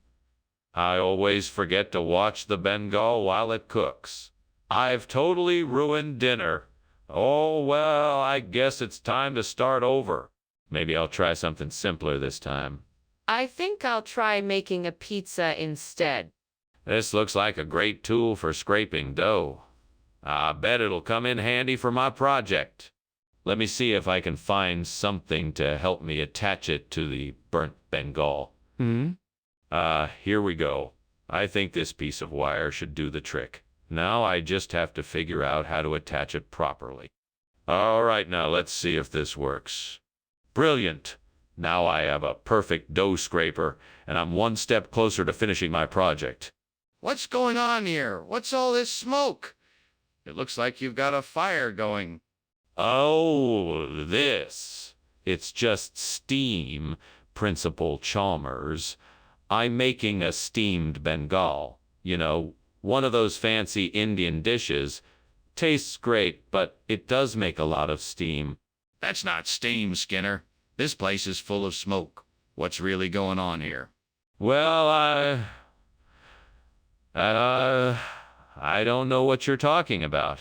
I always forget to watch the Bengal while it cooks. I've totally ruined dinner. Oh, well, I guess it's time to start over. Maybe I'll try something simpler this time. I think I'll try making a pizza instead. This looks like a great tool for scraping dough. I bet it'll come in handy for my project. Let me see if I can find something to help me attach it to the burnt Bengal. Here we go. I think this piece of wire should do the trick. Now I just have to figure out how to attach it properly. All right, now let's see if this works. Brilliant. Now I have a perfect dough scraper, and I'm one step closer to finishing my project. What's going on here? What's all this smoke? It looks like you've got a fire going. Oh, this. It's just steam, Principal Chalmers. I'm making a steamed Bengal. You know, one of those fancy Indian dishes. Tastes great, but it does make a lot of steam. That's not steam, Skinner. This place is full of smoke. What's really going on here? Well, I don't know what you're talking about.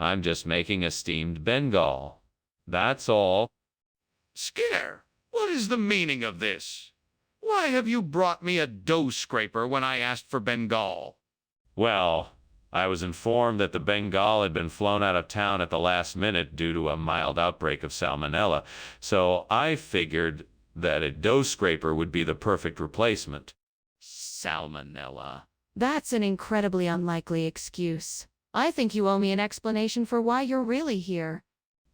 I'm just making a steamed Bengal. That's all. Skinner, what is the meaning of this? Why have you brought me a dough scraper when I asked for Bengal? Well, I was informed that the Bengal had been flown out of town at the last minute due to a mild outbreak of salmonella, so I figured that a dough scraper would be the perfect replacement. Salmonella. That's an incredibly unlikely excuse. I think you owe me an explanation for why you're really here.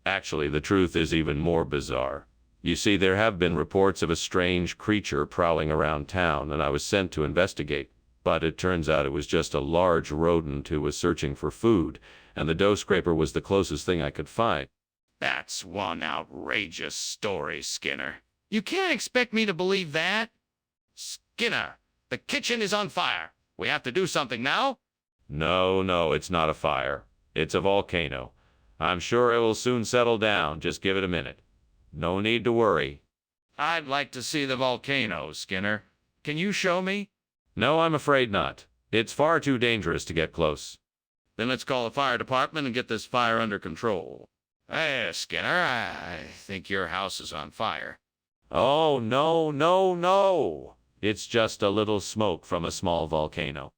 Actually, the truth is even more bizarre. You see, there have been reports of a strange creature prowling around town, and I was sent to investigate. But it turns out it was just a large rodent who was searching for food, and the dough scraper was the closest thing I could find. That's one outrageous story, Skinner. You can't expect me to believe that. Skinner, the kitchen is on fire. We have to do something now. No, it's not a fire. It's a volcano. I'm sure it will soon settle down. Just give it a minute. No need to worry. I'd like to see the volcano, Skinner. Can you show me? No, I'm afraid not. It's far too dangerous to get close. Then let's call the fire department and get this fire under control. Hey, Skinner, I think your house is on fire. Oh, no. It's just a little smoke from a small volcano.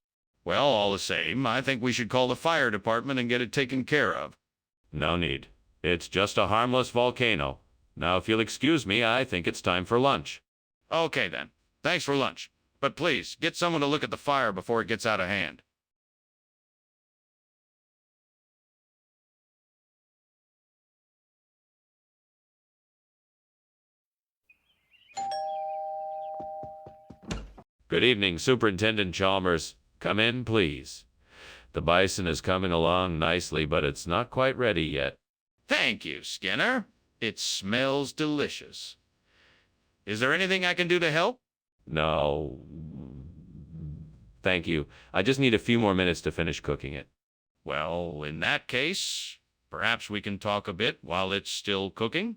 Well, all the same, I think we should call the fire department and get it taken care of. No need. It's just a harmless volcano. Now, if you'll excuse me, I think it's time for lunch. Okay, then. Thanks for lunch. But please, get someone to look at the fire before it gets out of hand. Good evening, Superintendent Chalmers. Come in, please. The bison is coming along nicely, but it's not quite ready yet. Thank you, Skinner. It smells delicious. Is there anything I can do to help? No. Thank you. I just need a few more minutes to finish cooking it. Well, in that case, perhaps we can talk a bit while it's still cooking?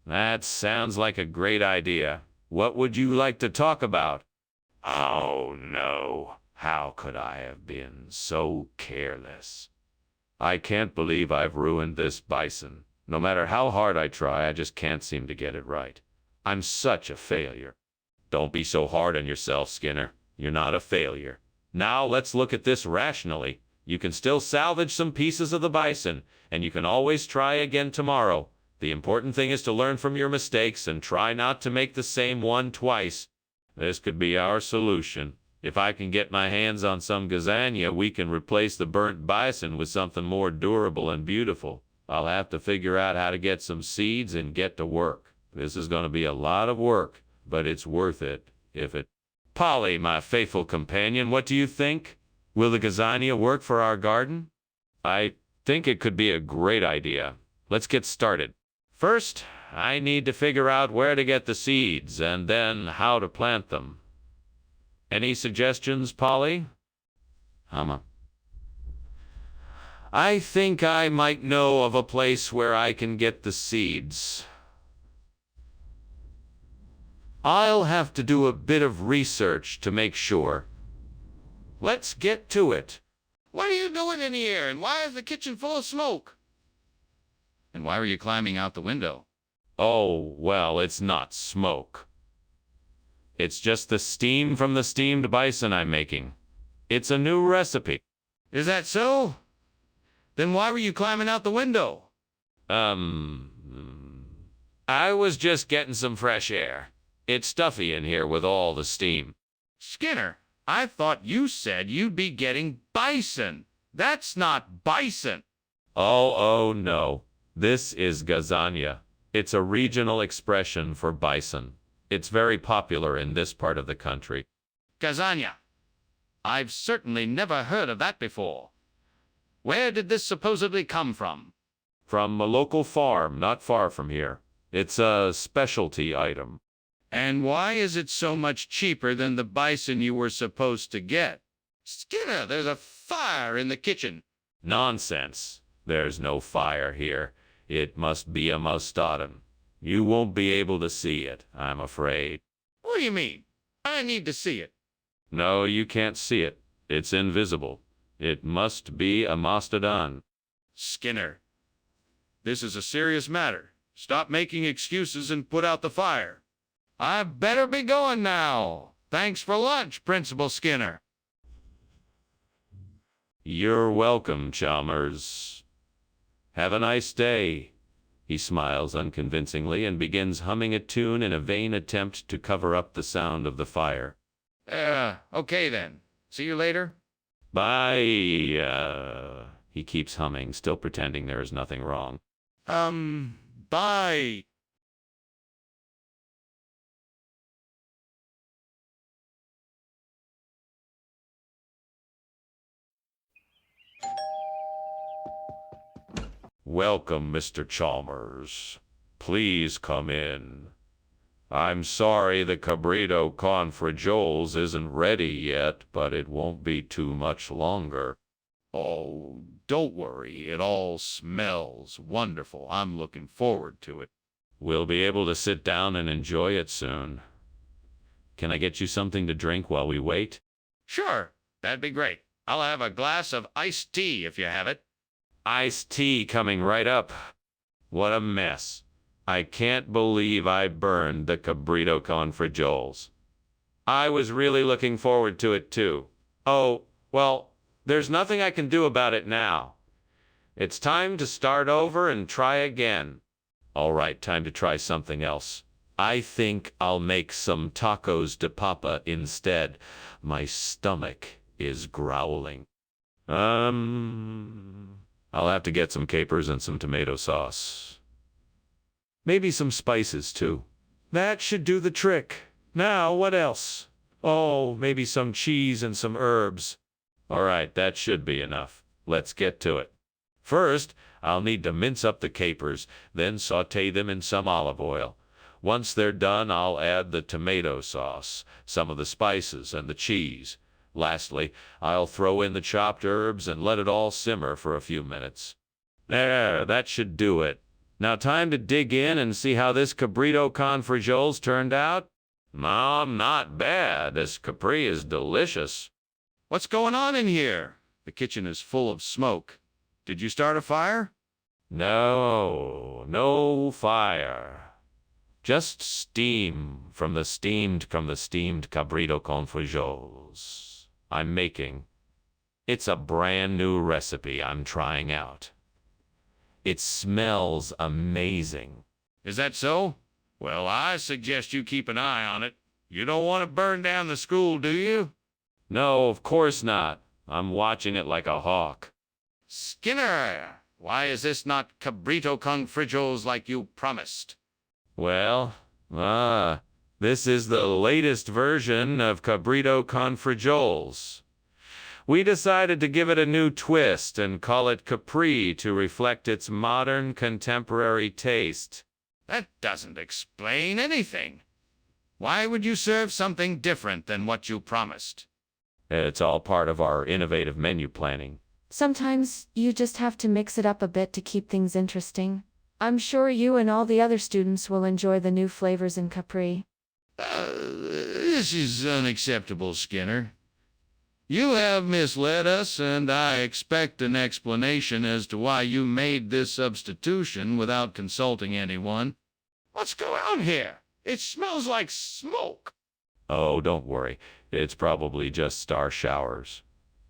That sounds like a great idea. What would you like to talk about? Oh, no. How could I have been so careless? I can't believe I've ruined this bison. No matter how hard I try, I just can't seem to get it right. I'm such a failure. Don't be so hard on yourself, Skinner. You're not a failure. Now let's look at this rationally. You can still salvage some pieces of the bison, and you can always try again tomorrow. The important thing is to learn from your mistakes and try not to make the same one twice. This could be our solution. If I can get my hands on some gazania, we can replace the burnt bison with something more durable and beautiful. I'll have to figure out how to get some seeds and get to work. This is going to be a lot of work, but it's worth it, if it... Polly, my faithful companion, what do you think? Will the gazania work for our garden? I think it could be a great idea. Let's get started. First, I need to figure out where to get the seeds, and then how to plant them. Any suggestions, Polly? I think I might know of a place where I can get the seeds. I'll have to do a bit of research to make sure. Let's get to it. What are you doing in here, and why is the kitchen full of smoke? And why are you climbing out the window? Oh, well, it's not smoke. It's just the steam from the steamed bison I'm making. It's a new recipe. Is that so? Then why were you climbing out the window? I was just getting some fresh air. It's stuffy in here with all the steam. Skinner, I thought you said you'd be getting bison. That's not bison. Oh, no. This is gazania. It's a regional expression for bison. It's very popular in this part of the country. Gazania. I've certainly never heard of that before. Where did this supposedly come from? From a local farm not far from here. It's a specialty item. And why is it so much cheaper than the bison you were supposed to get? Skinner, there's a fire in the kitchen. Nonsense. There's no fire here. It must be a mustardum. You won't be able to see it, I'm afraid. What do you mean? I need to see it. No, you can't see it. It's invisible. It must be a mastodon. Skinner, this is a serious matter. Stop making excuses and put out the fire. I better be going now. Thanks for lunch, Principal Skinner. You're welcome, Chalmers. Have a nice day. He smiles unconvincingly and begins humming a tune in a vain attempt to cover up the sound of the fire. Okay then. See you later. Bye. He keeps humming, still pretending there is nothing wrong. Bye. Welcome, Mr. Chalmers. Please come in. I'm sorry the cabrito con frijoles isn't ready yet, but it won't be too much longer. Oh, don't worry. It all smells wonderful. I'm looking forward to it. We'll be able to sit down and enjoy it soon. Can I get you something to drink while we wait? Sure, that'd be great. I'll have a glass of iced tea if you have it. Iced tea coming right up. What a mess. I can't believe I burned the cabrito con frijoles. I was really looking forward to it too. Oh, well, there's nothing I can do about it now. It's time to start over and try again. All right, time to try something else. I think I'll make some tacos de papa instead. My stomach is growling. I'll have to get some capers and some tomato sauce. Maybe some spices, too. That should do the trick. Now, what else? Oh, maybe some cheese and some herbs. All right, that should be enough. Let's get to it. First, I'll need to mince up the capers, then saute them in some olive oil. Once they're done, I'll add the tomato sauce, some of the spices, and the cheese. Lastly, I'll throw in the chopped herbs and let it all simmer for a few minutes. There, that should do it. Now time to dig in and see how this cabrito con frijoles turned out. Not bad. This capri is delicious. What's going on in here? The kitchen is full of smoke. Did you start a fire? No fire. Just steam from the steamed cabrito con frijoles I'm making. It's a brand new recipe I'm trying out. It smells amazing. Is that so? Well, I suggest you keep an eye on it. You don't want to burn down the school, do you? No, of course not. I'm watching it like a hawk. Skinner, why is this not cabrito con frijoles like you promised? Well, this is the latest version of cabrito con frijoles. We decided to give it a new twist and call it Capri to reflect its modern contemporary taste. That doesn't explain anything. Why would you serve something different than what you promised? It's all part of our innovative menu planning. Sometimes you just have to mix it up a bit to keep things interesting. I'm sure you and all the other students will enjoy the new flavors in Capri. This is unacceptable, Skinner. You have misled us, and I expect an explanation as to why you made this substitution without consulting anyone. What's going on here? It smells like smoke. Oh, don't worry. It's probably just star showers.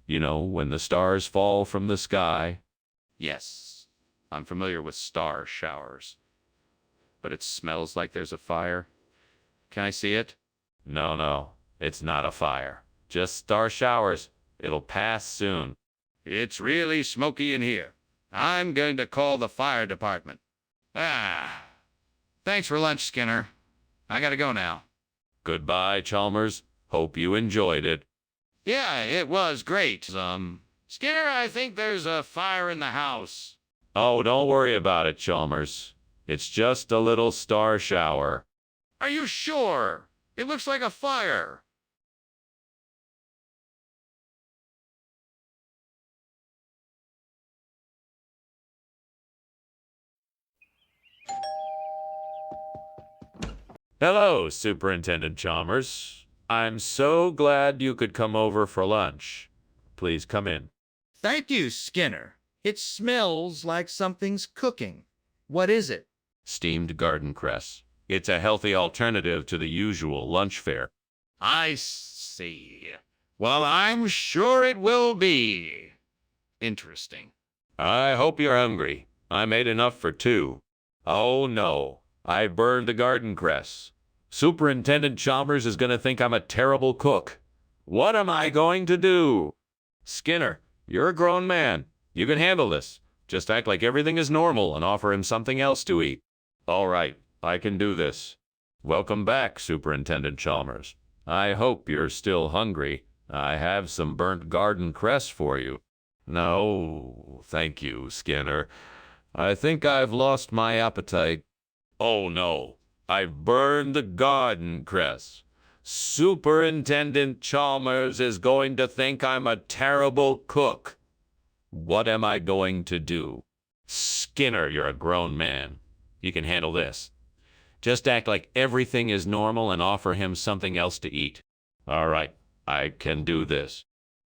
You know, when the stars fall from the sky. Yes, I'm familiar with star showers. But it smells like there's a fire. Can I see it? No, it's not a fire. Just star showers. It'll pass soon. It's really smoky in here. I'm going to call the fire department. Thanks for lunch, Skinner. I gotta go now. Goodbye, Chalmers. Hope you enjoyed it. Yeah, it was great. Skinner, I think there's a fire in the house. Oh, don't worry about it, Chalmers. It's just a little star shower. Are you sure? It looks like a fire. Hello, Superintendent Chalmers. I'm so glad you could come over for lunch. Please come in. Thank you, Skinner. It smells like something's cooking. What is it? Steamed garden cress. It's a healthy alternative to the usual lunch fare. I see. Well, I'm sure it will be interesting. I hope you're hungry. I made enough for two. Oh no, I burned the garden cress. Superintendent Chalmers is going to think I'm a terrible cook. What am I going to do? Skinner, you're a grown man. You can handle this. Just act like everything is normal and offer him something else to eat. All right, I can do this. Welcome back, Superintendent Chalmers. I hope you're still hungry. I have some burnt garden cress for you. No, thank you, Skinner. I think I've lost my appetite. Oh no, I've burned the garden cress. Superintendent Chalmers is going to think I'm a terrible cook. What am I going to do? Skinner, you're a grown man. You can handle this. Just act like everything is normal and offer him something else to eat. All right, I can do this.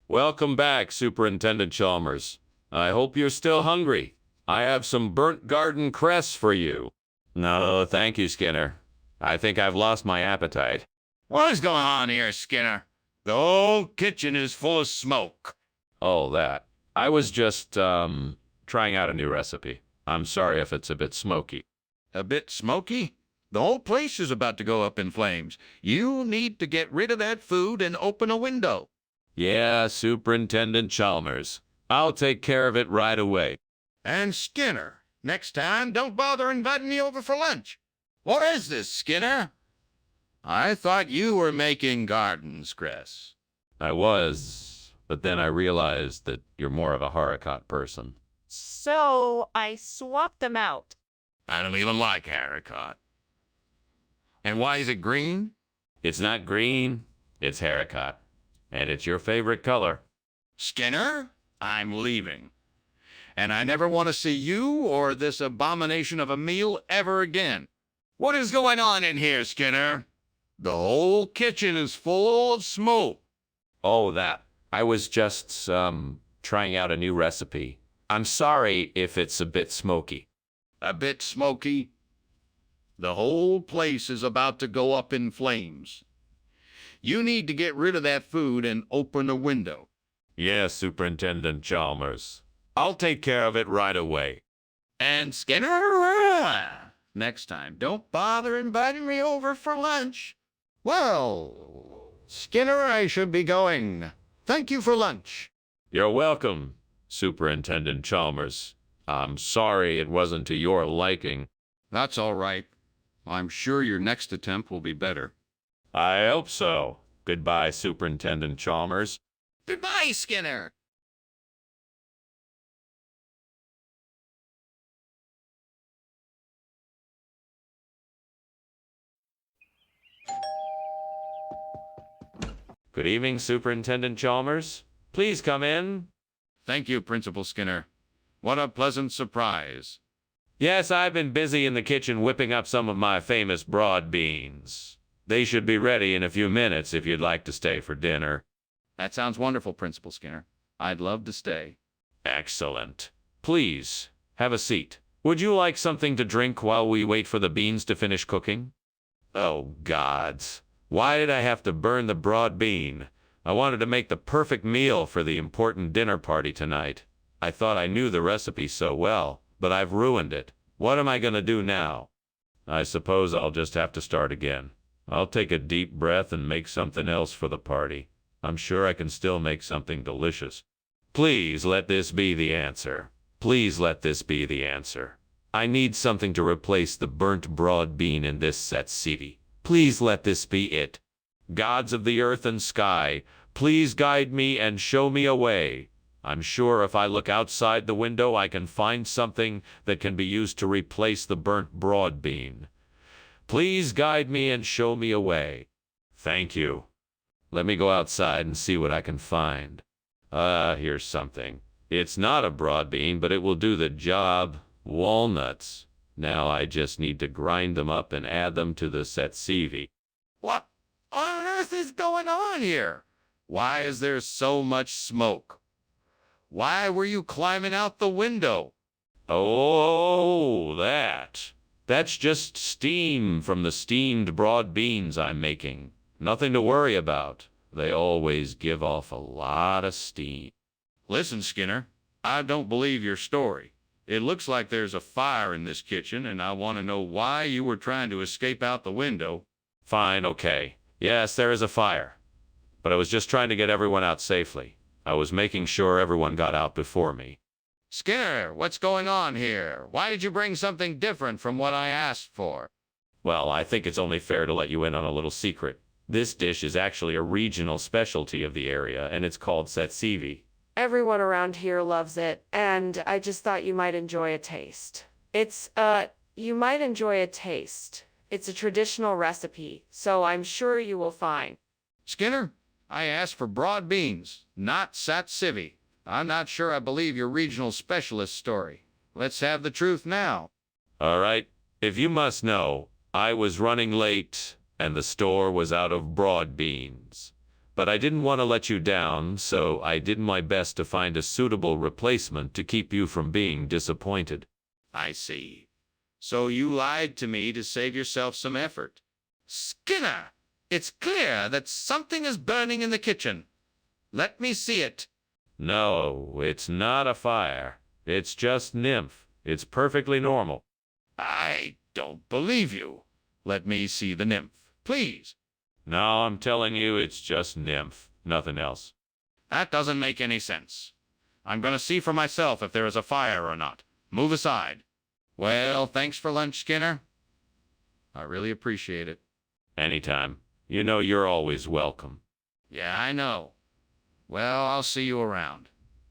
Welcome back, Superintendent Chalmers. I hope you're still hungry. I have some burnt garden cress for you. No, thank you, Skinner. I think I've lost my appetite. What is going on here, Skinner? The whole kitchen is full of smoke. Oh, that. I was just, trying out a new recipe. I'm sorry if it's a bit smoky. A bit smoky? The whole place is about to go up in flames. You need to get rid of that food and open a window. Yeah, Superintendent Chalmers. I'll take care of it right away. And Skinner, next time, don't bother inviting me over for lunch. What is this, Skinner? I thought you were making garden cress. I was, but then I realized that you're more of a haricot person. So I swapped them out. I don't even like haricot. And why is it green? It's not green, it's haricot. And it's your favorite color. Skinner, I'm leaving. And I never want to see you or this abomination of a meal ever again. What is going on in here, Skinner? The whole kitchen is full of smoke. Oh, that. I was just, trying out a new recipe. I'm sorry if it's a bit smoky. A bit smoky? The whole place is about to go up in flames. You need to get rid of that food and open a window. Yes, Superintendent Chalmers. I'll take care of it right away. And Skinner, next time, don't bother inviting me over for lunch. Well, Skinner, I should be going. Thank you for lunch. You're welcome, Superintendent Chalmers. I'm sorry it wasn't to your liking. That's all right. I'm sure your next attempt will be better. I hope so. Goodbye, Superintendent Chalmers. Goodbye, Skinner. Good evening, Superintendent Chalmers. Please come in. Thank you, Principal Skinner. What a pleasant surprise. Yes, I've been busy in the kitchen whipping up some of my famous broad beans. They should be ready in a few minutes if you'd like to stay for dinner. That sounds wonderful, Principal Skinner. I'd love to stay. Excellent. Please, have a seat. Would you like something to drink while we wait for the beans to finish cooking? Oh, gods. Why did I have to burn the broad bean? I wanted to make the perfect meal for the important dinner party tonight. I thought I knew the recipe so well, but I've ruined it. What am I going to do now? I suppose I'll just have to start again. I'll take a deep breath and make something else for the party. I'm sure I can still make something delicious. Please let this be the answer. Please let this be the answer. I need something to replace the burnt broad bean in this tzatziki. Please let this be it. Gods of the earth and sky, please guide me and show me a way. I'm sure if I look outside the window, I can find something that can be used to replace the burnt broad bean. Please guide me and show me a way. Thank you. Let me go outside and see what I can find. Here's something. It's not a broad bean, but it will do the job. Walnuts. Now I just need to grind them up and add them to the tzatziki. What on earth is going on here? Why is there so much smoke? Why were you climbing out the window? Oh, that's just steam from the steamed broad beans I'm making. Nothing to worry about. They always give off a lot of steam. Listen, Skinner, I don't believe your story. It looks like there's a fire in this kitchen, and I want to know why you were trying to escape out the window. Fine, okay. Yes, there is a fire. But I was just trying to get everyone out safely. I was making sure everyone got out before me. Skinner, what's going on here? Why did you bring something different from what I asked for? Well, I think it's only fair to let you in on a little secret. This dish is actually a regional specialty of the area, and it's called tzatziki. Everyone around here loves it, and I just thought you might enjoy a taste. You might enjoy a taste. It's a traditional recipe, so I'm sure you will find. Skinner, I asked for broad beans, not tzatziki. I'm not sure I believe your regional specialist story. Let's have the truth now. All right, if you must know, I was running late, and the store was out of broad beans. But I didn't want to let you down, so I did my best to find a suitable replacement to keep you from being disappointed. I see. So you lied to me to save yourself some effort. Skinner, it's clear that something is burning in the kitchen. Let me see it. No, it's not a fire. It's just nymph. It's perfectly normal. I don't believe you. Let me see the nymph, please. No, I'm telling you, it's just nymph. Nothing else. That doesn't make any sense. I'm going to see for myself if there is a fire or not. Move aside. Well, thanks for lunch, Skinner. I really appreciate it. Anytime. You know you're always welcome. Yeah, I know. Well, I'll see you around.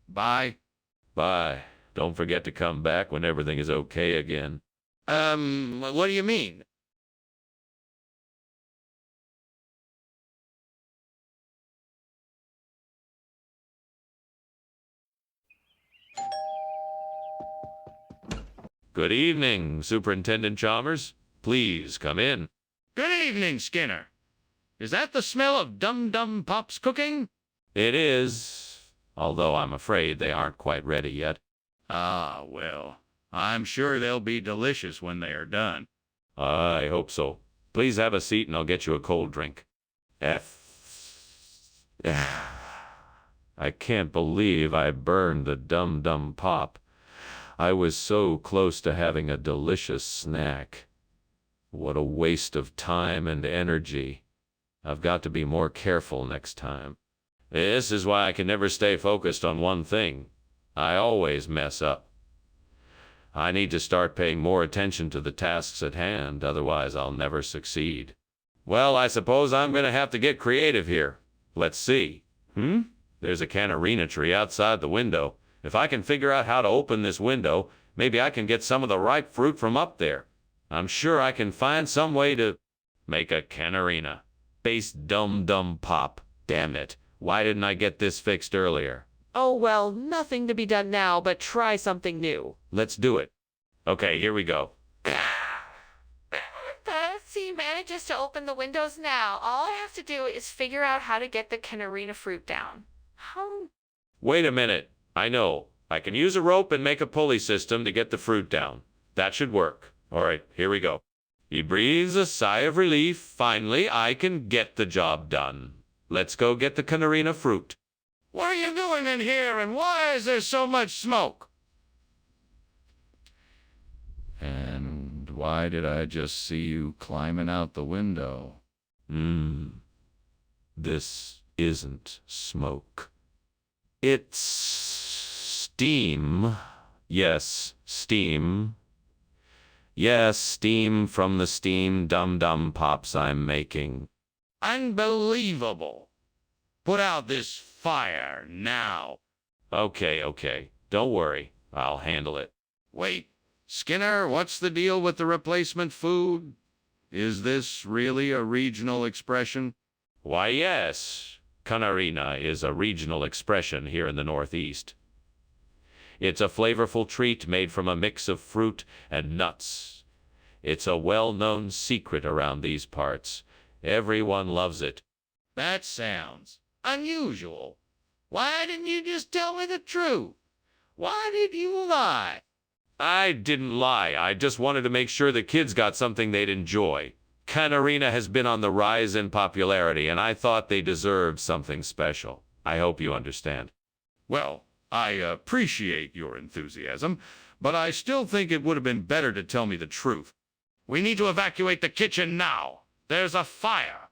Bye. Bye. Don't forget to come back when everything is okay again. What do you mean? Good evening, Superintendent Chalmers. Please come in. Good evening, Skinner. Is that the smell of Dum Dum Pop's cooking? It is, although I'm afraid they aren't quite ready yet. Ah, well, I'm sure they'll be delicious when they are done. I hope so. Please have a seat and I'll get you a cold drink. I can't believe I burned the Dum Dum Pop. I was so close to having a delicious snack. What a waste of time and energy. I've got to be more careful next time. This is why I can never stay focused on one thing. I always mess up. I need to start paying more attention to the tasks at hand, otherwise I'll never succeed. Well, I suppose I'm going to have to get creative here. Let's see. There's a canarina tree outside the window. If I can figure out how to open this window, maybe I can get some of the ripe fruit from up there. I'm sure I can find some way to make a canarina. Based Dum Dum Pop. Damn it. Why didn't I get this fixed earlier? Oh well, nothing to be done now but try something new. Let's do it. Okay, here we go. See, manages to open the windows now. All I have to do is figure out how to get the canarina fruit down. Wait a minute. I know. I can use a rope and make a pulley system to get the fruit down. That should work. All right, here we go. He breathes a sigh of relief. Finally, I can get the job done. Let's go get the canarina fruit. What are you doing in here, and why is there so much smoke? And why did I just see you climbing out the window? This isn't smoke. It's steam. Yes, steam. Yes, steam from the steam Dum Dum Pops I'm making. Unbelievable. Put out this fire now. Okay. Don't worry. I'll handle it. Wait, Skinner, what's the deal with the replacement food? Is this really a regional expression? Why, yes. Canarina is a regional expression here in the Northeast. It's a flavorful treat made from a mix of fruit and nuts. It's a well-known secret around these parts. Everyone loves it. That sounds unusual. Why didn't you just tell me the truth? Why did you lie? I didn't lie. I just wanted to make sure the kids got something they'd enjoy. Canarina has been on the rise in popularity, and I thought they deserved something special. I hope you understand. Well, I appreciate your enthusiasm, but I still think it would have been better to tell me the truth. We need to evacuate the kitchen now. There's a fire.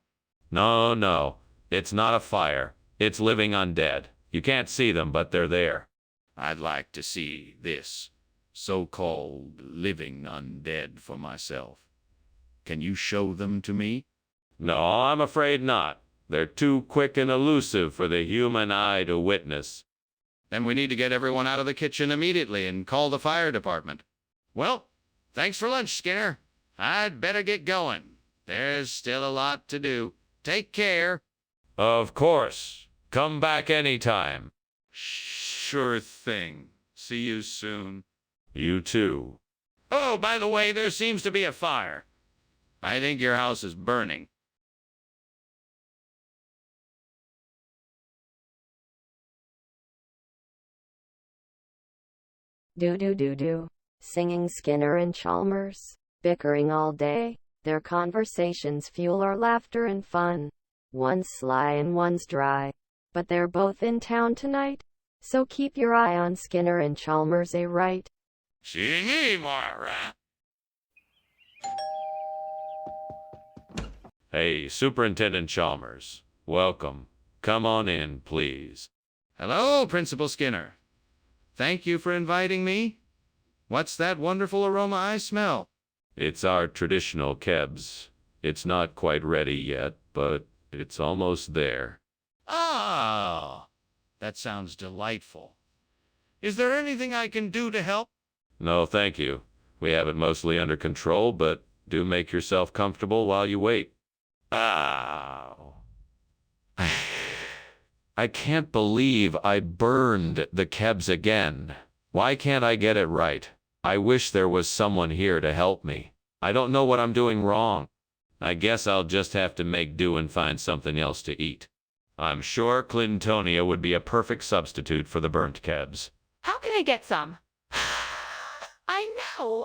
No. It's not a fire. It's living undead. You can't see them, but they're there. I'd like to see this so-called living undead for myself. Can you show them to me? No, I'm afraid not. They're too quick and elusive for the human eye to witness. Then we need to get everyone out of the kitchen immediately and call the fire department. Well, thanks for lunch, Skinner. I'd better get going. There's still a lot to do. Take care. Of course. Come back anytime. Sure thing. See you soon. You too. Oh, by the way, there seems to be a fire. I think your house is burning. Do. Singing Skinner and Chalmers, bickering all day. Their conversations fuel our laughter and fun. One's sly and one's dry, but they're both in town tonight. So keep your eye on Skinner and Chalmers, right? See Mara. Hey, Superintendent Chalmers. Welcome. Come on in, please. Hello, Principal Skinner. Thank you for inviting me. What's that wonderful aroma I smell? It's our traditional kebs. It's not quite ready yet, but it's almost there. Ah, that sounds delightful. Is there anything I can do to help? No, thank you. We have it mostly under control, but do make yourself comfortable while you wait. Ow. I can't believe I burned the kebs again. Why can't I get it right? I wish there was someone here to help me. I don't know what I'm doing wrong. I guess I'll just have to make do and find something else to eat. I'm sure Clintonia would be a perfect substitute for the burnt kebs. How can I get some?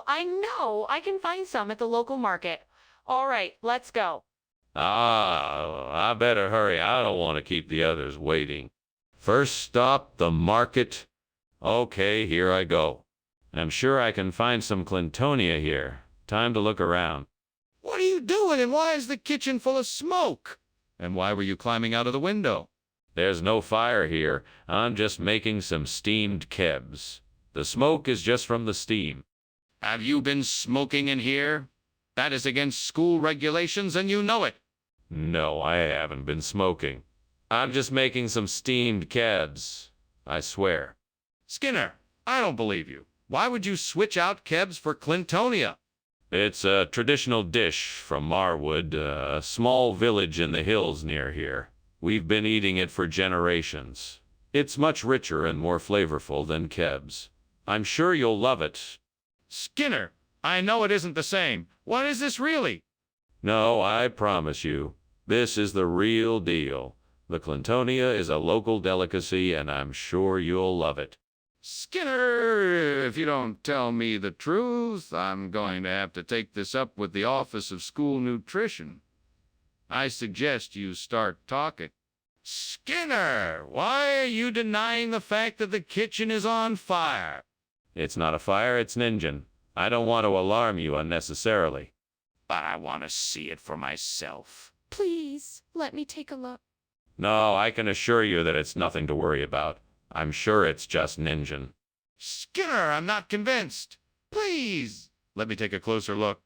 I know. I can find some at the local market. All right, let's go. I better hurry. I don't want to keep the others waiting. First stop, the market. Okay, here I go. I'm sure I can find some Clintonia here. Time to look around. What are you doing, and why is the kitchen full of smoke? And why were you climbing out of the window? There's no fire here. I'm just making some steamed kebs. The smoke is just from the steam. Have you been smoking in here? That is against school regulations, and you know it. No, I haven't been smoking. I'm just making some steamed kebs. I swear. Skinner, I don't believe you. Why would you switch out kebs for Clintonia? It's a traditional dish from Marwood, a small village in the hills near here. We've been eating it for generations. It's much richer and more flavorful than kebs. I'm sure you'll love it. Skinner, I know it isn't the same. What is this really? No, I promise you. This is the real deal. The Clintonia is a local delicacy, and I'm sure you'll love it. Skinner, if you don't tell me the truth, I'm going to have to take this up with the Office of School Nutrition. I suggest you start talking. Skinner, why are you denying the fact that the kitchen is on fire? It's not a fire, it's an engine. I don't want to alarm you unnecessarily. But I want to see it for myself. Please, let me take a look. No, I can assure you that it's nothing to worry about. I'm sure it's just an engine. Skinner, I'm not convinced. Please, let me take a closer look.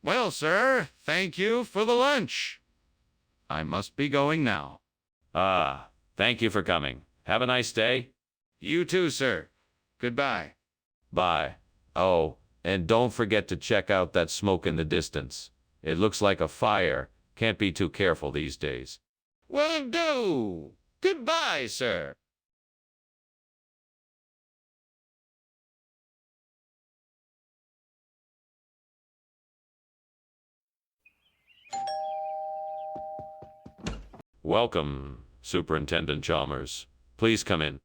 Well, sir, thank you for the lunch. I must be going now. Ah, thank you for coming. Have a nice day. You too, sir. Goodbye. Bye. Oh, and don't forget to check out that smoke in the distance. It looks like a fire. Can't be too careful these days. Will do. Goodbye, sir. Welcome, Superintendent Chalmers. Please come in.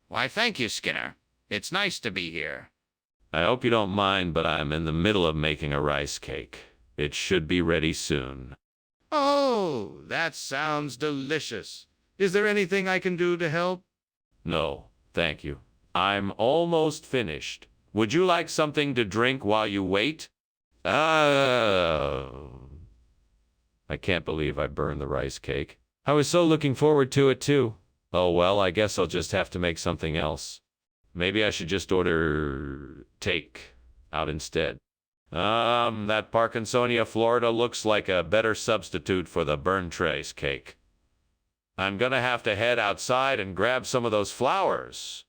Why, thank you, Skinner. It's nice to be here. I hope you don't mind, but I'm in the middle of making a rice cake. It should be ready soon. Oh, that sounds delicious. Is there anything I can do to help? No, thank you. I'm almost finished. Would you like something to drink while you wait? I can't believe I burned the rice cake. I was so looking forward to it too. Oh well, I guess I'll just have to make something else. Maybe I should just order take out instead. That Parkinsonia, Florida looks like a better substitute for the burnt rice cake. I'm gonna have to head outside and grab some of those flowers.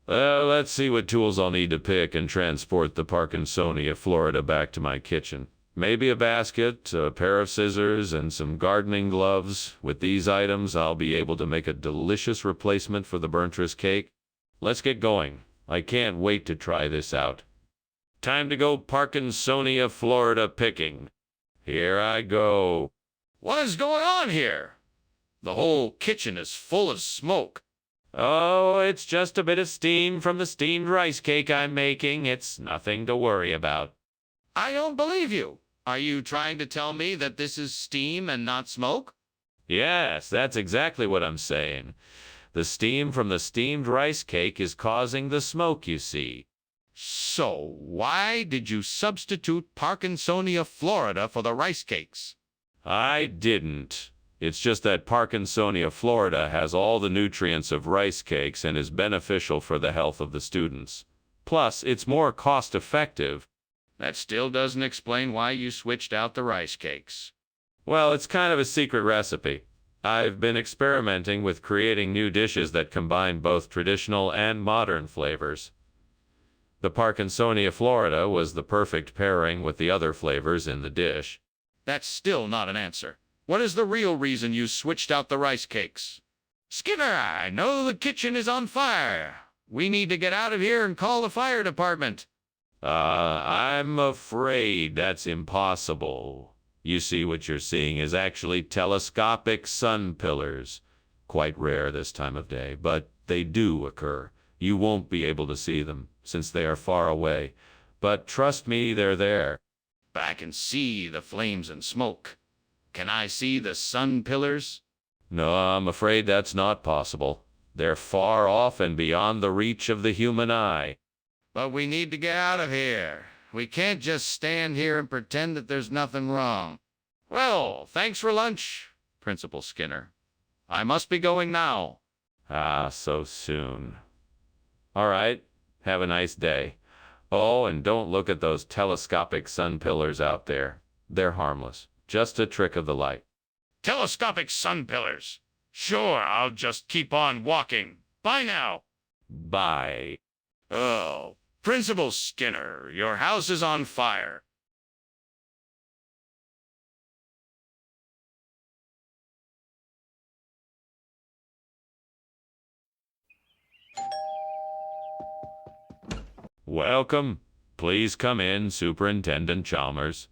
Let's see what tools I'll need to pick and transport the Parkinsonia, Florida back to my kitchen. Maybe a basket, a pair of scissors, and some gardening gloves. With these items, I'll be able to make a delicious replacement for the burnt rice cake. Let's get going. I can't wait to try this out. Time to go Parkinsonia, Florida picking. Here I go. What is going on here? The whole kitchen is full of smoke. Oh, it's just a bit of steam from the steamed rice cake I'm making. It's nothing to worry about. I don't believe you. Are you trying to tell me that this is steam and not smoke? Yes, that's exactly what I'm saying. The steam from the steamed rice cake is causing the smoke, you see. So, why did you substitute Parkinsonia, Florida for the rice cakes? I didn't. It's just that Parkinsonia, Florida has all the nutrients of rice cakes and is beneficial for the health of the students. Plus, it's more cost-effective. That still doesn't explain why you switched out the rice cakes. Well, it's kind of a secret recipe. I've been experimenting with creating new dishes that combine both traditional and modern flavors. The Parkinsonia, Florida was the perfect pairing with the other flavors in the dish. That's still not an answer. What is the real reason you switched out the rice cakes? Skinner, I know the kitchen is on fire. We need to get out of here and call the fire department. I'm afraid that's impossible. You see, what you're seeing is actually telescopic sun pillars. Quite rare this time of day, but they do occur. You won't be able to see them, since they are far away. But trust me, they're there. I can see the flames and smoke. Can I see the sun pillars? No, I'm afraid that's not possible. They're far off and beyond the reach of the human eye. But we need to get out of here. We can't just stand here and pretend that there's nothing wrong. Well, thanks for lunch, Principal Skinner. I must be going now. Ah, so soon. All right, have a nice day. Oh, and don't look at those telescopic sun pillars out there. They're harmless. Just a trick of the light. Telescopic sun pillars. Sure, I'll just keep on walking. Bye now. Bye. Oh, Principal Skinner, your house is on fire. Welcome. Please come in, Superintendent Chalmers.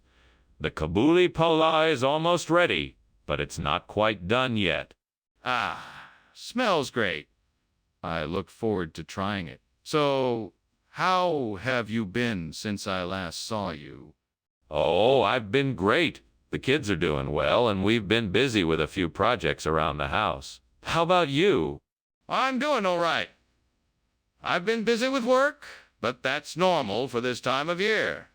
The kabuli pala is almost ready, but it's not quite done yet. Ah, smells great. I look forward to trying it. So, how have you been since I last saw you? Oh, I've been great. The kids are doing well, and we've been busy with a few projects around the house. How about you? I'm doing all right. I've been busy with work, but that's normal for this time of year.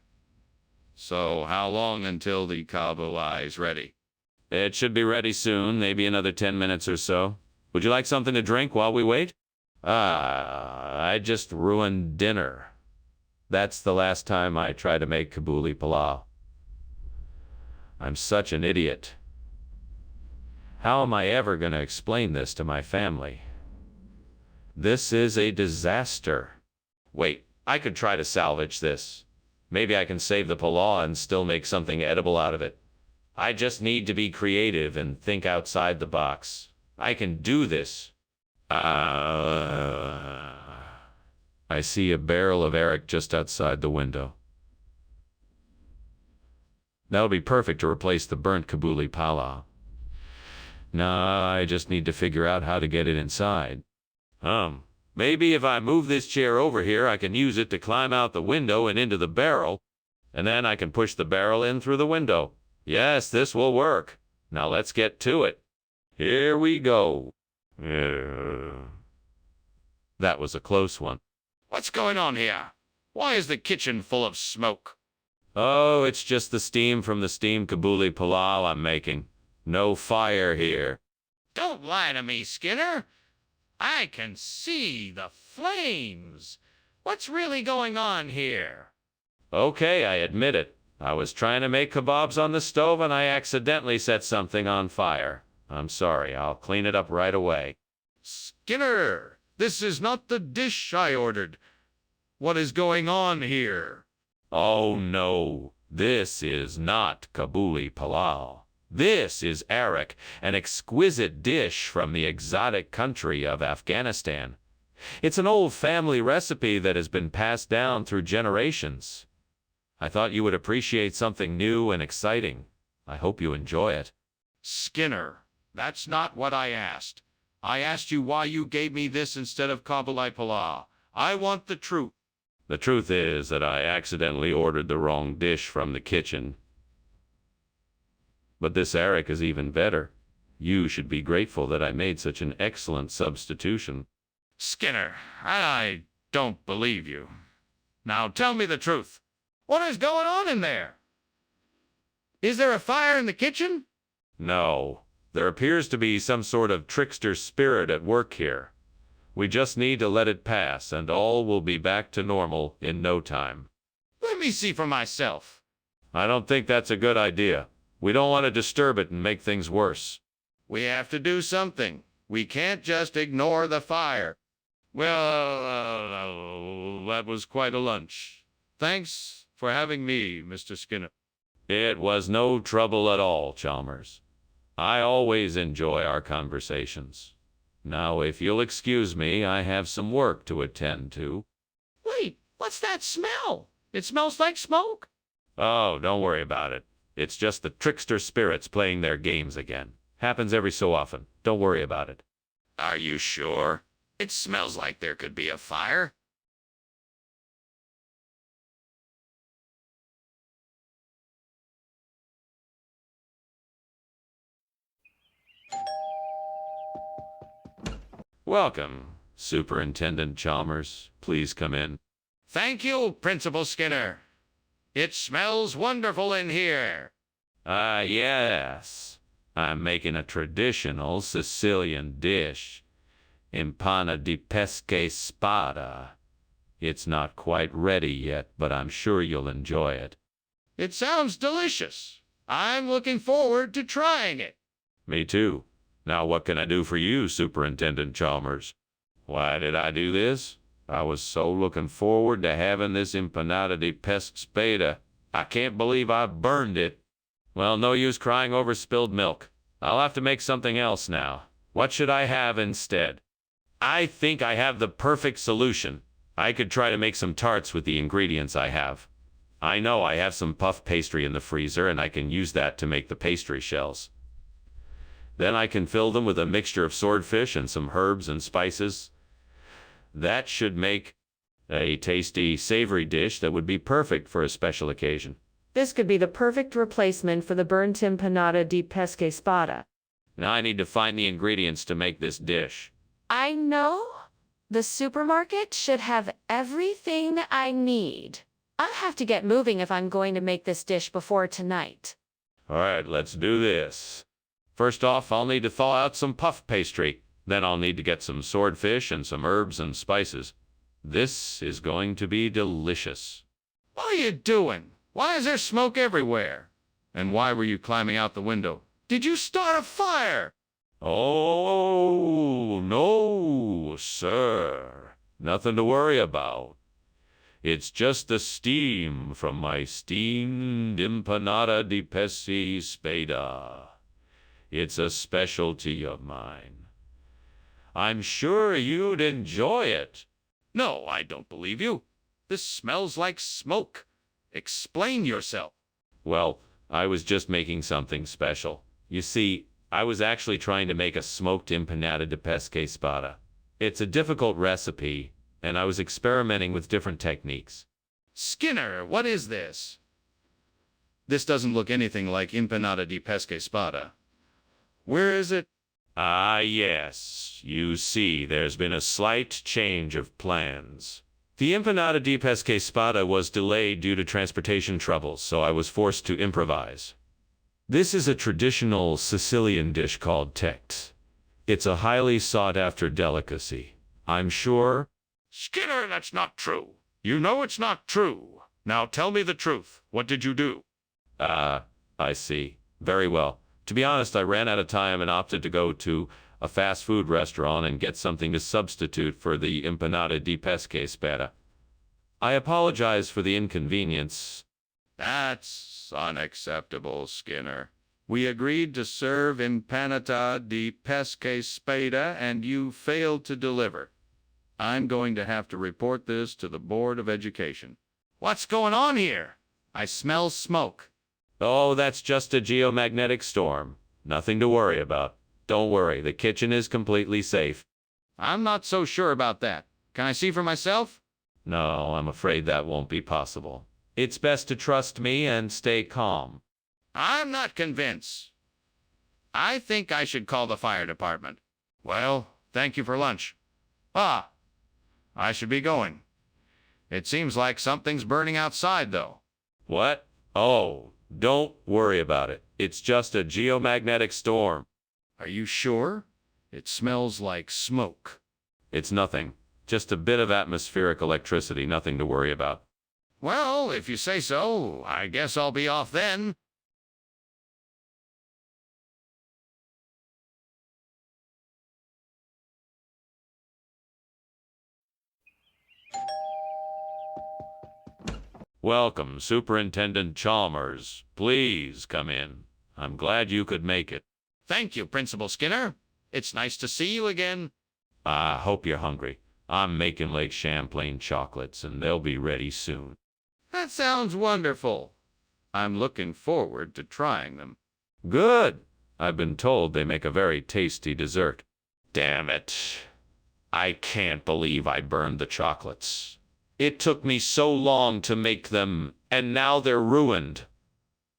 So, how long until the kabuli is ready? It should be ready soon, maybe another 10 minutes or so. Would you like something to drink while we wait? I just ruined dinner. That's the last time I try to make kabuli palau. I'm such an idiot. How am I ever going to explain this to my family? This is a disaster. Wait, I could try to salvage this. Maybe I can save the palaw and still make something edible out of it. I just need to be creative and think outside the box. I can do this. I see a barrel of Eric just outside the window. That'll be perfect to replace the burnt Kabuli pala. Now I just need to figure out how to get it inside. Maybe if I move this chair over here, I can use it to climb out the window and into the barrel. And then I can push the barrel in through the window. Yes, this will work. Now let's get to it. Here we go. That was a close one. What's going on here? Why is the kitchen full of smoke? Oh, it's just the steam from the steamed Kabuli pilau I'm making. No fire here. Don't lie to me, Skinner. I can see the flames. What's really going on here? Okay, I admit it. I was trying to make kebabs on the stove and I accidentally set something on fire. I'm sorry, I'll clean it up right away. Skinner, this is not the dish I ordered. What is going on here? Oh no, this is not Kabuli pilau. This is arak, an exquisite dish from the exotic country of Afghanistan. It's an old family recipe that has been passed down through generations. I thought you would appreciate something new and exciting. I hope you enjoy it. Skinner, that's not what I asked. I asked you why you gave me this instead of Kabuli pilau. I want the truth. The truth is that I accidentally ordered the wrong dish from the kitchen. But this arak is even better. You should be grateful that I made such an excellent substitution. Skinner, I don't believe you. Now tell me the truth. What is going on in there? Is there a fire in the kitchen? No, there appears to be some sort of trickster spirit at work here. We just need to let it pass and all will be back to normal in no time. Let me see for myself. I don't think that's a good idea. We don't want to disturb it and make things worse. We have to do something. We can't just ignore the fire. Well, that was quite a lunch. Thanks for having me, Mr. Skinner. It was no trouble at all, Chalmers. I always enjoy our conversations. Now, if you'll excuse me, I have some work to attend to. Wait, what's that smell? It smells like smoke. Oh, don't worry about it. It's just the trickster spirits playing their games again. Happens every so often. Don't worry about it. Are you sure? It smells like there could be a fire. Welcome, Superintendent Chalmers. Please come in. Thank you, Principal Skinner. It smells wonderful in here. Yes. I'm making a traditional Sicilian dish, Impana di pesce spada. It's not quite ready yet, but I'm sure you'll enjoy it. It sounds delicious. I'm looking forward to trying it. Me too. Now what can I do for you, Superintendent Chalmers? Why did I do this? I was so looking forward to having this empanada di pesce spada. I can't believe I burned it. Well, no use crying over spilled milk. I'll have to make something else now. What should I have instead? I think I have the perfect solution. I could try to make some tarts with the ingredients I have. I know I have some puff pastry in the freezer and I can use that to make the pastry shells. Then I can fill them with a mixture of swordfish and some herbs and spices. That should make a tasty, savory dish that would be perfect for a special occasion. This could be the perfect replacement for the burnt empanada di pesce spada. Now I need to find the ingredients to make this dish. I know. The supermarket should have everything I need. I'll have to get moving if I'm going to make this dish before tonight. All right, let's do this. First off, I'll need to thaw out some puff pastry. Then I'll need to get some swordfish and some herbs and spices. This is going to be delicious. What are you doing? Why is there smoke everywhere? And why were you climbing out the window? Did you start a fire? Oh, no, sir. Nothing to worry about. It's just the steam from my steamed empanada di pesce spada. It's a specialty of mine. I'm sure you'd enjoy it. No, I don't believe you. This smells like smoke. Explain yourself. Well, I was just making something special. You see, I was actually trying to make a smoked empanada de pesque spada. It's a difficult recipe, and I was experimenting with different techniques. Skinner, what is this? This doesn't look anything like empanada di pesce spada. Where is it? Ah, yes. You see, there's been a slight change of plans. The empanada di pesque spada was delayed due to transportation troubles, so I was forced to improvise. This is a traditional Sicilian dish called tex. It's a highly sought-after delicacy. I'm sure. Skinner, that's not true. You know it's not true. Now tell me the truth. What did you do? I see. Very well. To be honest, I ran out of time and opted to go to a fast food restaurant and get something to substitute for the empanada di pesque spada. I apologize for the inconvenience. That's unacceptable, Skinner. We agreed to serve empanada di pesce spada and you failed to deliver. I'm going to have to report this to the Board of Education. What's going on here? I smell smoke. Oh, that's just a geomagnetic storm. Nothing to worry about. Don't worry, the kitchen is completely safe. I'm not so sure about that. Can I see for myself? No, I'm afraid that won't be possible. It's best to trust me and stay calm. I'm not convinced. I think I should call the fire department. Well, thank you for lunch. I should be going. It seems like something's burning outside, though. What? Oh, don't worry about it. It's just a geomagnetic storm. Are you sure? It smells like smoke. It's nothing. Just a bit of atmospheric electricity, nothing to worry about. Well, if you say so, I guess I'll be off then. Welcome, Superintendent Chalmers. Please come in. I'm glad you could make it. Thank you, Principal Skinner. It's nice to see you again. I hope you're hungry. I'm making Lake Champlain chocolates, and they'll be ready soon. That sounds wonderful. I'm looking forward to trying them. Good. I've been told they make a very tasty dessert. Damn it. I can't believe I burned the chocolates. It took me so long to make them, and now they're ruined.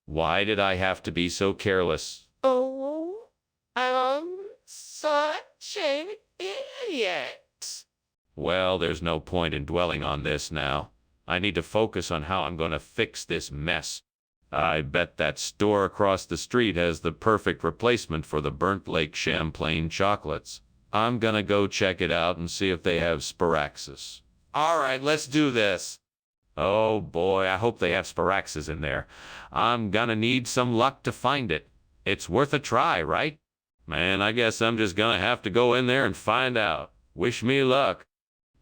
Why did I have to be so careless? Oh, I'm such an idiot. Well, there's no point in dwelling on this now. I need to focus on how I'm going to fix this mess. I bet that store across the street has the perfect replacement for the burnt Lake Champlain chocolates. I'm gonna go check it out and see if they have Sparaxis. All right, let's do this. Oh boy, I hope they have Sparaxis in there. I'm gonna need some luck to find it. It's worth a try, right? Man, I guess I'm just gonna have to go in there and find out. Wish me luck.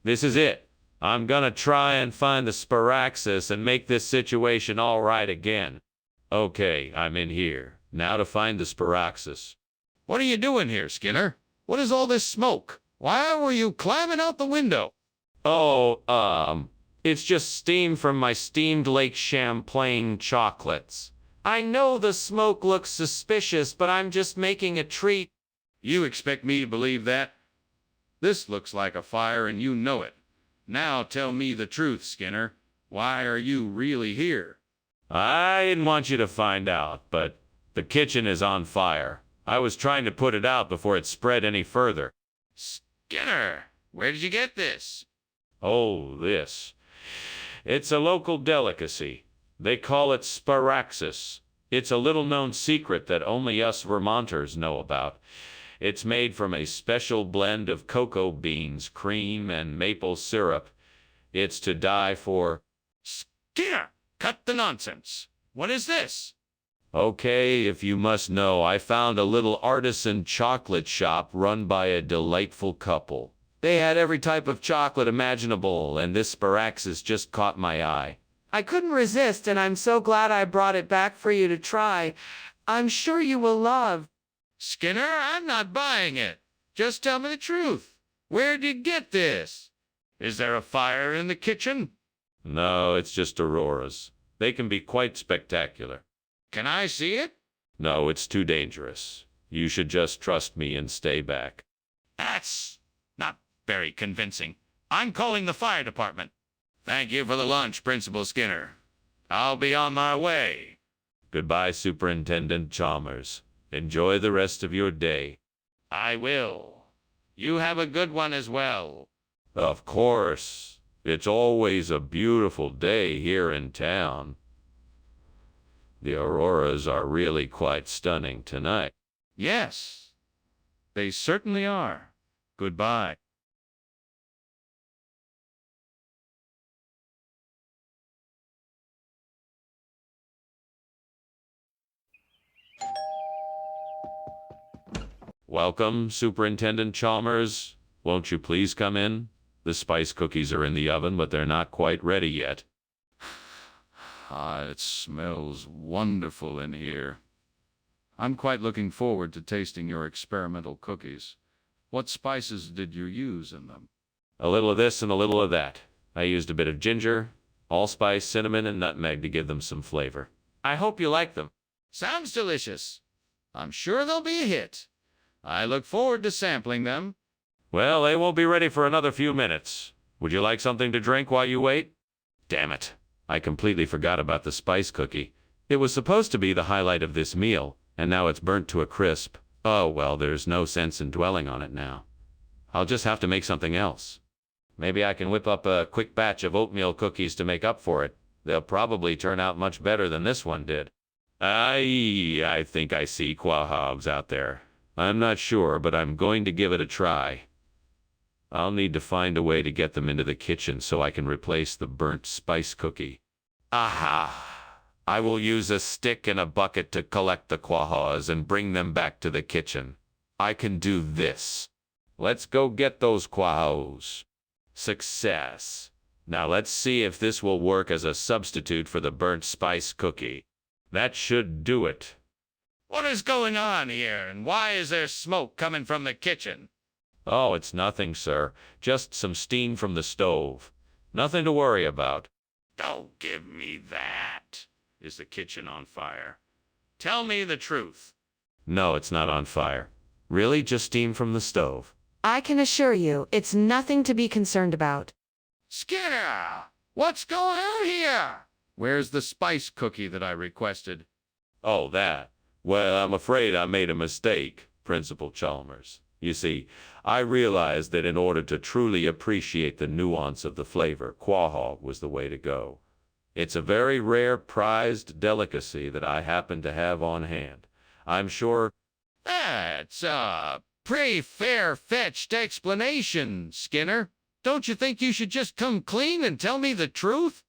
This is it. I'm gonna try and find the Sparaxis and make this situation all right again. Okay, I'm in here. Now to find the Sparaxis. What are you doing here, Skinner? What is all this smoke? Why were you climbing out the window? Oh, it's just steam from my steamed Lake Champlain chocolates. I know the smoke looks suspicious, but I'm just making a treat. You expect me to believe that? This looks like a fire and you know it. Now tell me the truth, Skinner. Why are you really here? I didn't want you to find out, but the kitchen is on fire. I was trying to put it out before it spread any further. Skinner, where did you get this? Oh, this. It's a local delicacy. They call it Sparaxis. It's a little-known secret that only us Vermonters know about. It's made from a special blend of cocoa beans, cream, and maple syrup. It's to die for. Skinner, cut the nonsense. What is this? Okay, if you must know, I found a little artisan chocolate shop run by a delightful couple. They had every type of chocolate imaginable, and this Sparaxis just caught my eye. I couldn't resist, and I'm so glad I brought it back for you to try. I'm sure you will love. Skinner, I'm not buying it. Just tell me the truth. Where'd you get this? Is there a fire in the kitchen? No, it's just auroras. They can be quite spectacular. Can I see it? No, it's too dangerous. You should just trust me and stay back. That's not very convincing. I'm calling the fire department. Thank you for the lunch, Principal Skinner. I'll be on my way. Goodbye, Superintendent Chalmers. Enjoy the rest of your day. I will. You have a good one as well. Of course. It's always a beautiful day here in town. The auroras are really quite stunning tonight. Yes, they certainly are. Goodbye. Welcome, Superintendent Chalmers. Won't you please come in? The spice cookies are in the oven, but they're not quite ready yet. Ah, it smells wonderful in here. I'm quite looking forward to tasting your experimental cookies. What spices did you use in them? A little of this and a little of that. I used a bit of ginger, allspice, cinnamon, and nutmeg to give them some flavor. I hope you like them. Sounds delicious. I'm sure they'll be a hit. I look forward to sampling them. Well, they won't be ready for another few minutes. Would you like something to drink while you wait? Damn it. I completely forgot about the spice cookie. It was supposed to be the highlight of this meal, and now it's burnt to a crisp. Oh, well, there's no sense in dwelling on it now. I'll just have to make something else. Maybe I can whip up a quick batch of oatmeal cookies to make up for it. They'll probably turn out much better than this one did. I think I see quahogs out there. I'm not sure, but I'm going to give it a try. I'll need to find a way to get them into the kitchen so I can replace the burnt spice cookie. Aha! I will use a stick and a bucket to collect the quahaws and bring them back to the kitchen. I can do this. Let's go get those quahaws. Success. Now let's see if this will work as a substitute for the burnt spice cookie. That should do it. What is going on here, and why is there smoke coming from the kitchen? Oh, it's nothing, sir. Just some steam from the stove. Nothing to worry about. Don't give me that. Is the kitchen on fire? Tell me the truth. No, it's not on fire. Really, just steam from the stove. I can assure you, it's nothing to be concerned about. Skinner! What's going on here? Where's the spice cookie that I requested? Oh, that. Well, I'm afraid I made a mistake, Principal Chalmers. You see, I realized that in order to truly appreciate the nuance of the flavor, quahog was the way to go. It's a very rare, prized delicacy that I happen to have on hand. I'm sure... That's a pretty fair-fetched explanation, Skinner. Don't you think you should just come clean and tell me the truth?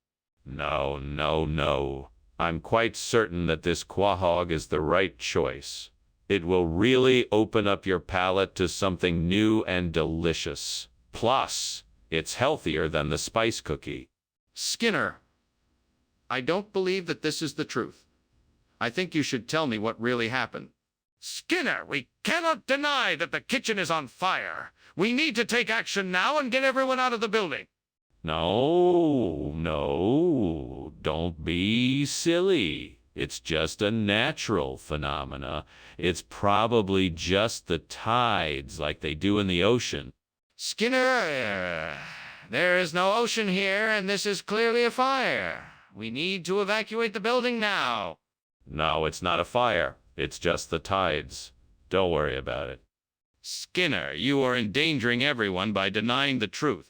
No. I'm quite certain that this quahog is the right choice. It will really open up your palate to something new and delicious. Plus, it's healthier than the spice cookie. Skinner, I don't believe that this is the truth. I think you should tell me what really happened. Skinner, we cannot deny that the kitchen is on fire. We need to take action now and get everyone out of the building. No, don't be silly. It's just a natural phenomena. It's probably just the tides like they do in the ocean. Skinner, there is no ocean here, and this is clearly a fire. We need to evacuate the building now. No, it's not a fire. It's just the tides. Don't worry about it. Skinner, you are endangering everyone by denying the truth.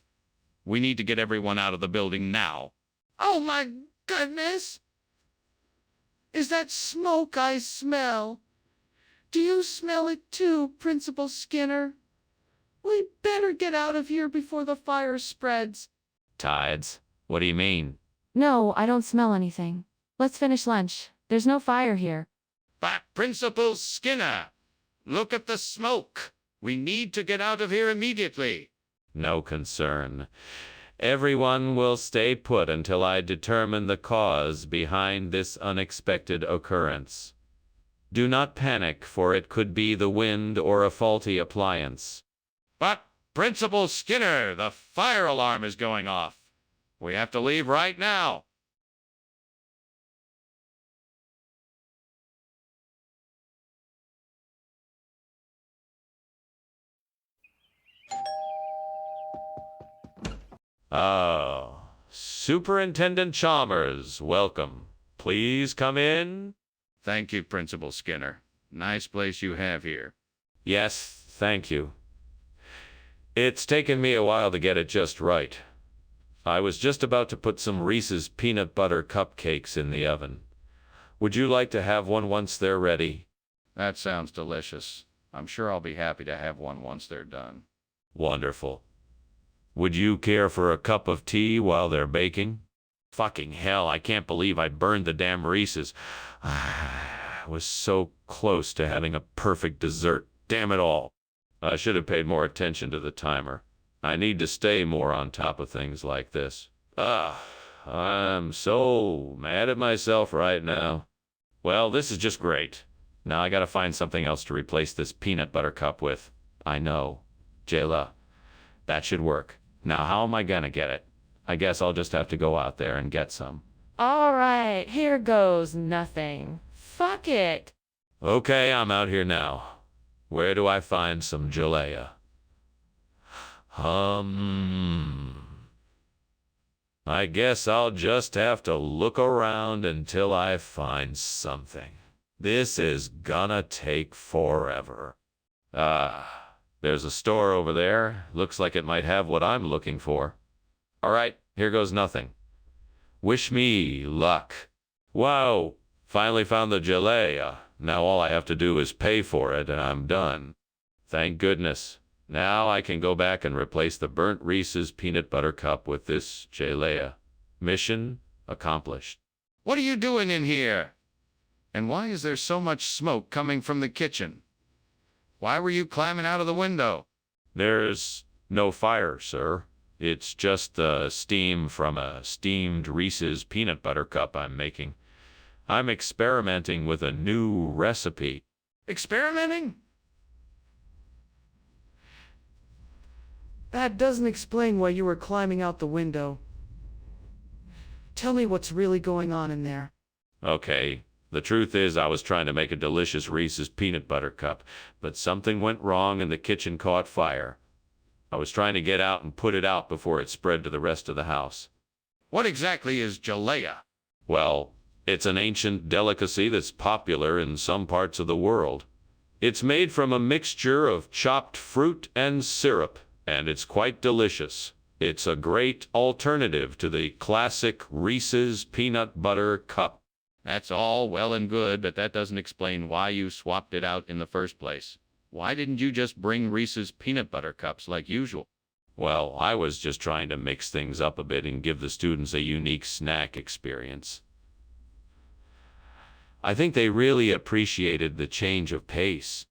We need to get everyone out of the building now. Oh my goodness! Is that smoke I smell? Do you smell it too, Principal Skinner? We better get out of here before the fire spreads. Tides? What do you mean? No, I don't smell anything. Let's finish lunch. There's no fire here. But Principal Skinner, look at the smoke. We need to get out of here immediately. No concern. Everyone will stay put until I determine the cause behind this unexpected occurrence. Do not panic, for it could be the wind or a faulty appliance. But Principal Skinner, the fire alarm is going off. We have to leave right now. Oh, Superintendent Chalmers, welcome. Please come in. Thank you, Principal Skinner. Nice place you have here. Yes, thank you. It's taken me a while to get it just right. I was just about to put some Reese's peanut butter cupcakes in the oven. Would you like to have one once they're ready? That sounds delicious. I'm sure I'll be happy to have one once they're done. Wonderful. Would you care for a cup of tea while they're baking? Fucking hell, I can't believe I burned the damn Reese's. I was so close to having a perfect dessert. Damn it all. I should have paid more attention to the timer. I need to stay more on top of things like this. I'm so mad at myself right now. Well, this is just great. Now I gotta find something else to replace this peanut butter cup with. I know. Jayla. That should work. Now how am I gonna get it? I guess I'll just have to go out there and get some. All right, here goes nothing. Fuck it. Okay, I'm out here now. Where do I find some jalea? I guess I'll just have to look around until I find something. This is gonna take forever. There's a store over there. Looks like it might have what I'm looking for. All right, here goes nothing. Wish me luck. Wow, finally found the jalea. Now all I have to do is pay for it and I'm done. Thank goodness. Now I can go back and replace the burnt Reese's peanut butter cup with this jalea. Mission accomplished. What are you doing in here? And why is there so much smoke coming from the kitchen? Why were you climbing out of the window? There's no fire, sir. It's just the steam from a steamed Reese's peanut butter cup I'm making. I'm experimenting with a new recipe. Experimenting? That doesn't explain why you were climbing out the window. Tell me what's really going on in there. Okay, the truth is I was trying to make a delicious Reese's peanut butter cup, but something went wrong and the kitchen caught fire. I was trying to get out and put it out before it spread to the rest of the house. What exactly is jalea? Well, it's an ancient delicacy that's popular in some parts of the world. It's made from a mixture of chopped fruit and syrup, and it's quite delicious. It's a great alternative to the classic Reese's peanut butter cup. That's all well and good, but that doesn't explain why you swapped it out in the first place. Why didn't you just bring Reese's peanut butter cups like usual? Well, I was just trying to mix things up a bit and give the students a unique snack experience. I think they really appreciated the change of pace.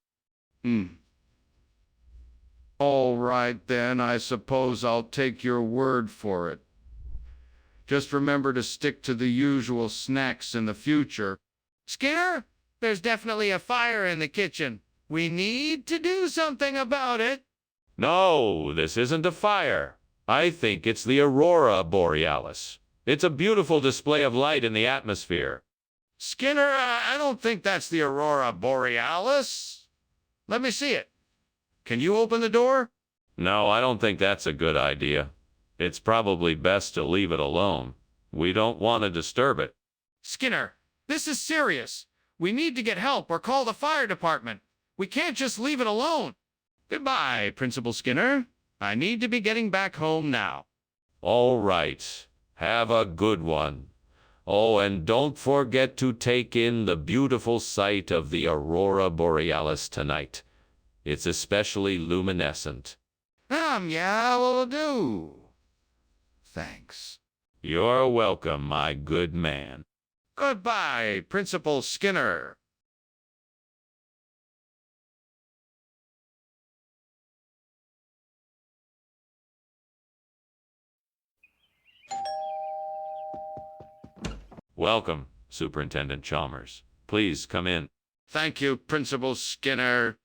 All right, then, I suppose I'll take your word for it. Just remember to stick to the usual snacks in the future. Skinner, there's definitely a fire in the kitchen. We need to do something about it. No, this isn't a fire. I think it's the aurora borealis. It's a beautiful display of light in the atmosphere. Skinner, I don't think that's the aurora borealis. Let me see it. Can you open the door? No, I don't think that's a good idea. It's probably best to leave it alone. We don't want to disturb it. Skinner, this is serious. We need to get help or call the fire department. We can't just leave it alone. Goodbye, Principal Skinner. I need to be getting back home now. All right. Have a good one. Oh, and don't forget to take in the beautiful sight of the aurora borealis tonight. It's especially luminescent. Yeah, will do. Thanks. You're welcome, my good man. Goodbye, Principal Skinner. Welcome, Superintendent Chalmers. Please come in. Thank you, Principal Skinner.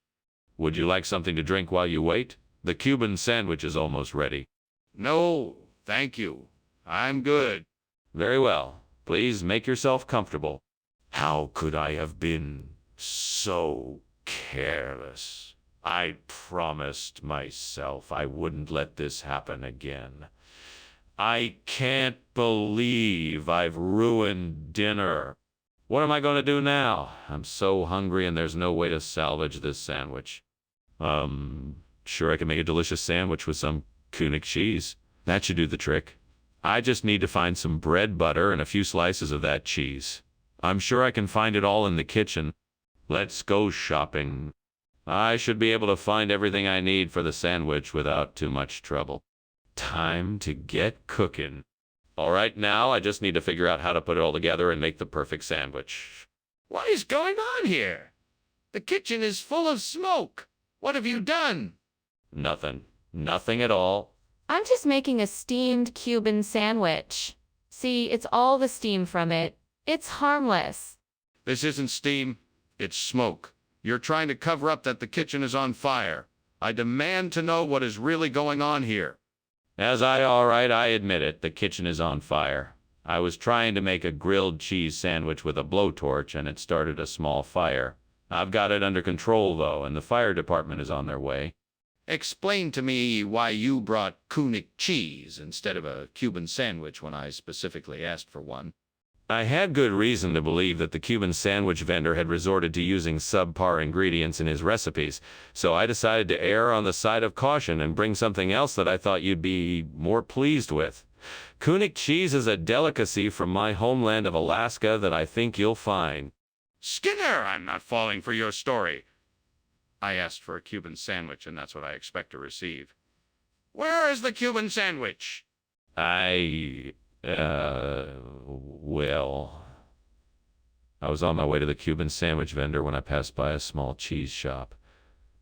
Would you like something to drink while you wait? The Cuban sandwich is almost ready. No, thank you. I'm good. Very well. Please make yourself comfortable. How could I have been so careless? I promised myself I wouldn't let this happen again. I can't believe I've ruined dinner. What am I going to do now? I'm so hungry and there's no way to salvage this sandwich. Sure, I can make a delicious sandwich with some König cheese. That should do the trick. I just need to find some bread, butter, and a few slices of that cheese. I'm sure I can find it all in the kitchen. Let's go shopping. I should be able to find everything I need for the sandwich without too much trouble. Time to get cooking. All right, now I just need to figure out how to put it all together and make the perfect sandwich. What is going on here? The kitchen is full of smoke. What have you done? Nothing. Nothing at all. I'm just making a steamed Cuban sandwich. See, it's all the steam from it. It's harmless. This isn't steam. It's smoke. You're trying to cover up that the kitchen is on fire. I demand to know what is really going on here. All right, I admit it, the kitchen is on fire. I was trying to make a grilled cheese sandwich with a blowtorch and it started a small fire. I've got it under control though, and the fire department is on their way. Explain to me why you brought König cheese instead of a Cuban sandwich when I specifically asked for one. I had good reason to believe that the Cuban sandwich vendor had resorted to using subpar ingredients in his recipes, so I decided to err on the side of caution and bring something else that I thought you'd be more pleased with. König cheese is a delicacy from my homeland of Alaska that I think you'll find. Skinner, I'm not falling for your story. I asked for a Cuban sandwich, and that's what I expect to receive. Where is the Cuban sandwich? Well, I was on my way to the Cuban sandwich vendor when I passed by a small cheese shop.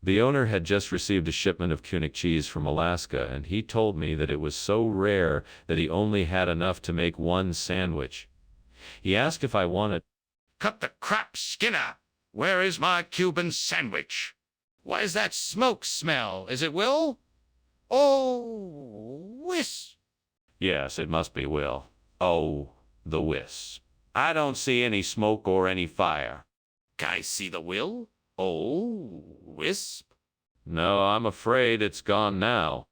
The owner had just received a shipment of König cheese from Alaska, and he told me that it was so rare that he only had enough to make one sandwich. He asked if I wanted... Cut the crap, Skinner! Where is my Cuban sandwich? What is that smoke smell? Is it Will? Oh, Wisp! Yes, it must be Will. Oh, the wisp. I don't see any smoke or any fire. I see the Will? Oh, Wisp? No, I'm afraid it's gone now.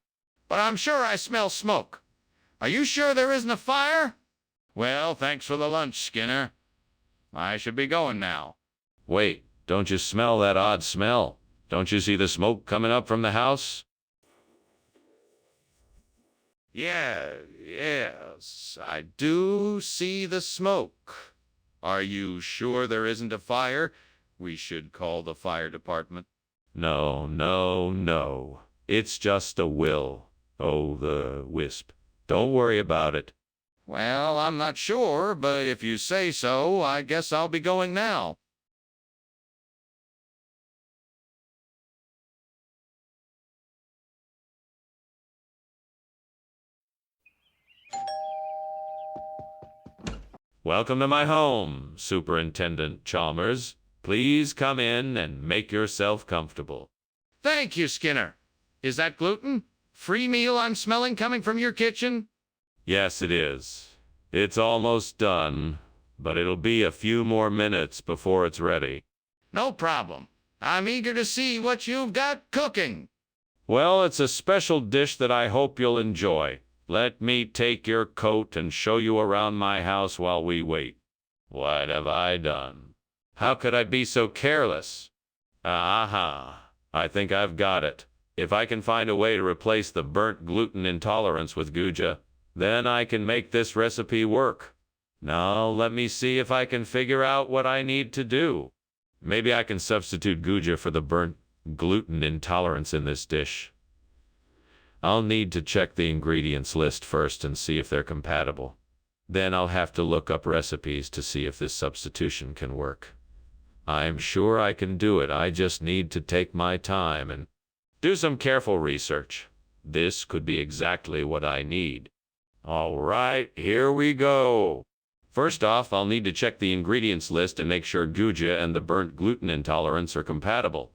But I'm sure I smell smoke. Are you sure there isn't a fire? Well, thanks for the lunch, Skinner. I should be going now. Wait, don't you smell that odd smell? Don't you see the smoke coming up from the house? Yes, I do see the smoke. Are you sure there isn't a fire? We should call the fire department. No, no, no. It's just a Will. Oh, the wisp. Don't worry about it. Well, I'm not sure, but if you say so, I guess I'll be going now. Welcome to my home, Superintendent Chalmers. Please come in and make yourself comfortable. Thank you, Skinner. Is that gluten? Free meal I'm smelling coming from your kitchen? Yes, it is. It's almost done, but it'll be a few more minutes before it's ready. No problem. I'm eager to see what you've got cooking. Well, it's a special dish that I hope you'll enjoy. Let me take your coat and show you around my house while we wait. What have I done? How could I be so careless? Aha! I think I've got it. If I can find a way to replace the burnt gluten intolerance with Guja, then I can make this recipe work. Now let me see if I can figure out what I need to do. Maybe I can substitute Guja for the burnt gluten intolerance in this dish. I'll need to check the ingredients list first and see if they're compatible. Then I'll have to look up recipes to see if this substitution can work. I'm sure I can do it. I just need to take my time and do some careful research. This could be exactly what I need. All right, here we go. First off, I'll need to check the ingredients list and make sure guja and the burnt gluten intolerance are compatible.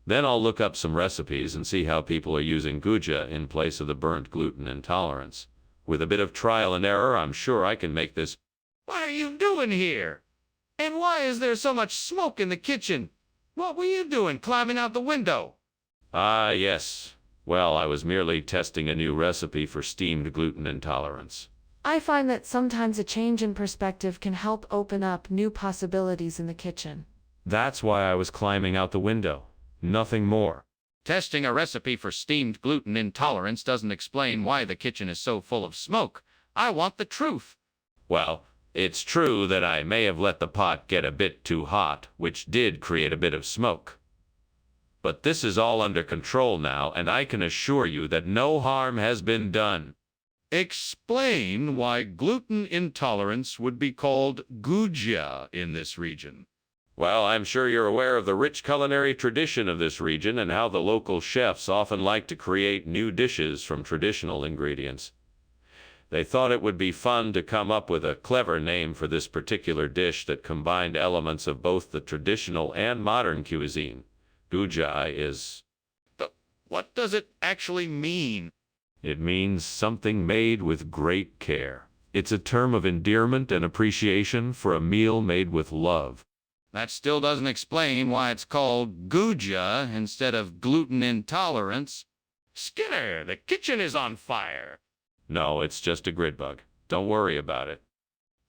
Then I'll look up some recipes and see how people are using guja in place of the burnt gluten intolerance. With a bit of trial and error, I'm sure I can make this. What are you doing here? And why is there so much smoke in the kitchen? What were you doing climbing out the window? Ah, yes. Well, I was merely testing a new recipe for steamed gluten intolerance. I find that sometimes a change in perspective can help open up new possibilities in the kitchen. That's why I was climbing out the window. Nothing more. Testing a recipe for steamed gluten intolerance doesn't explain why the kitchen is so full of smoke. I want the truth. Well, it's true that I may have let the pot get a bit too hot, which did create a bit of smoke. But this is all under control now, and I can assure you that no harm has been done. Explain why gluten intolerance would be called guja in this region. Well, I'm sure you're aware of the rich culinary tradition of this region and how the local chefs often like to create new dishes from traditional ingredients. They thought it would be fun to come up with a clever name for this particular dish that combined elements of both the traditional and modern cuisine. Guja is... But what does it actually mean? It means something made with great care. It's a term of endearment and appreciation for a meal made with love. That still doesn't explain why it's called guja instead of gluten intolerance. Skinner, the kitchen is on fire. No, it's just a grid bug. Don't worry about it.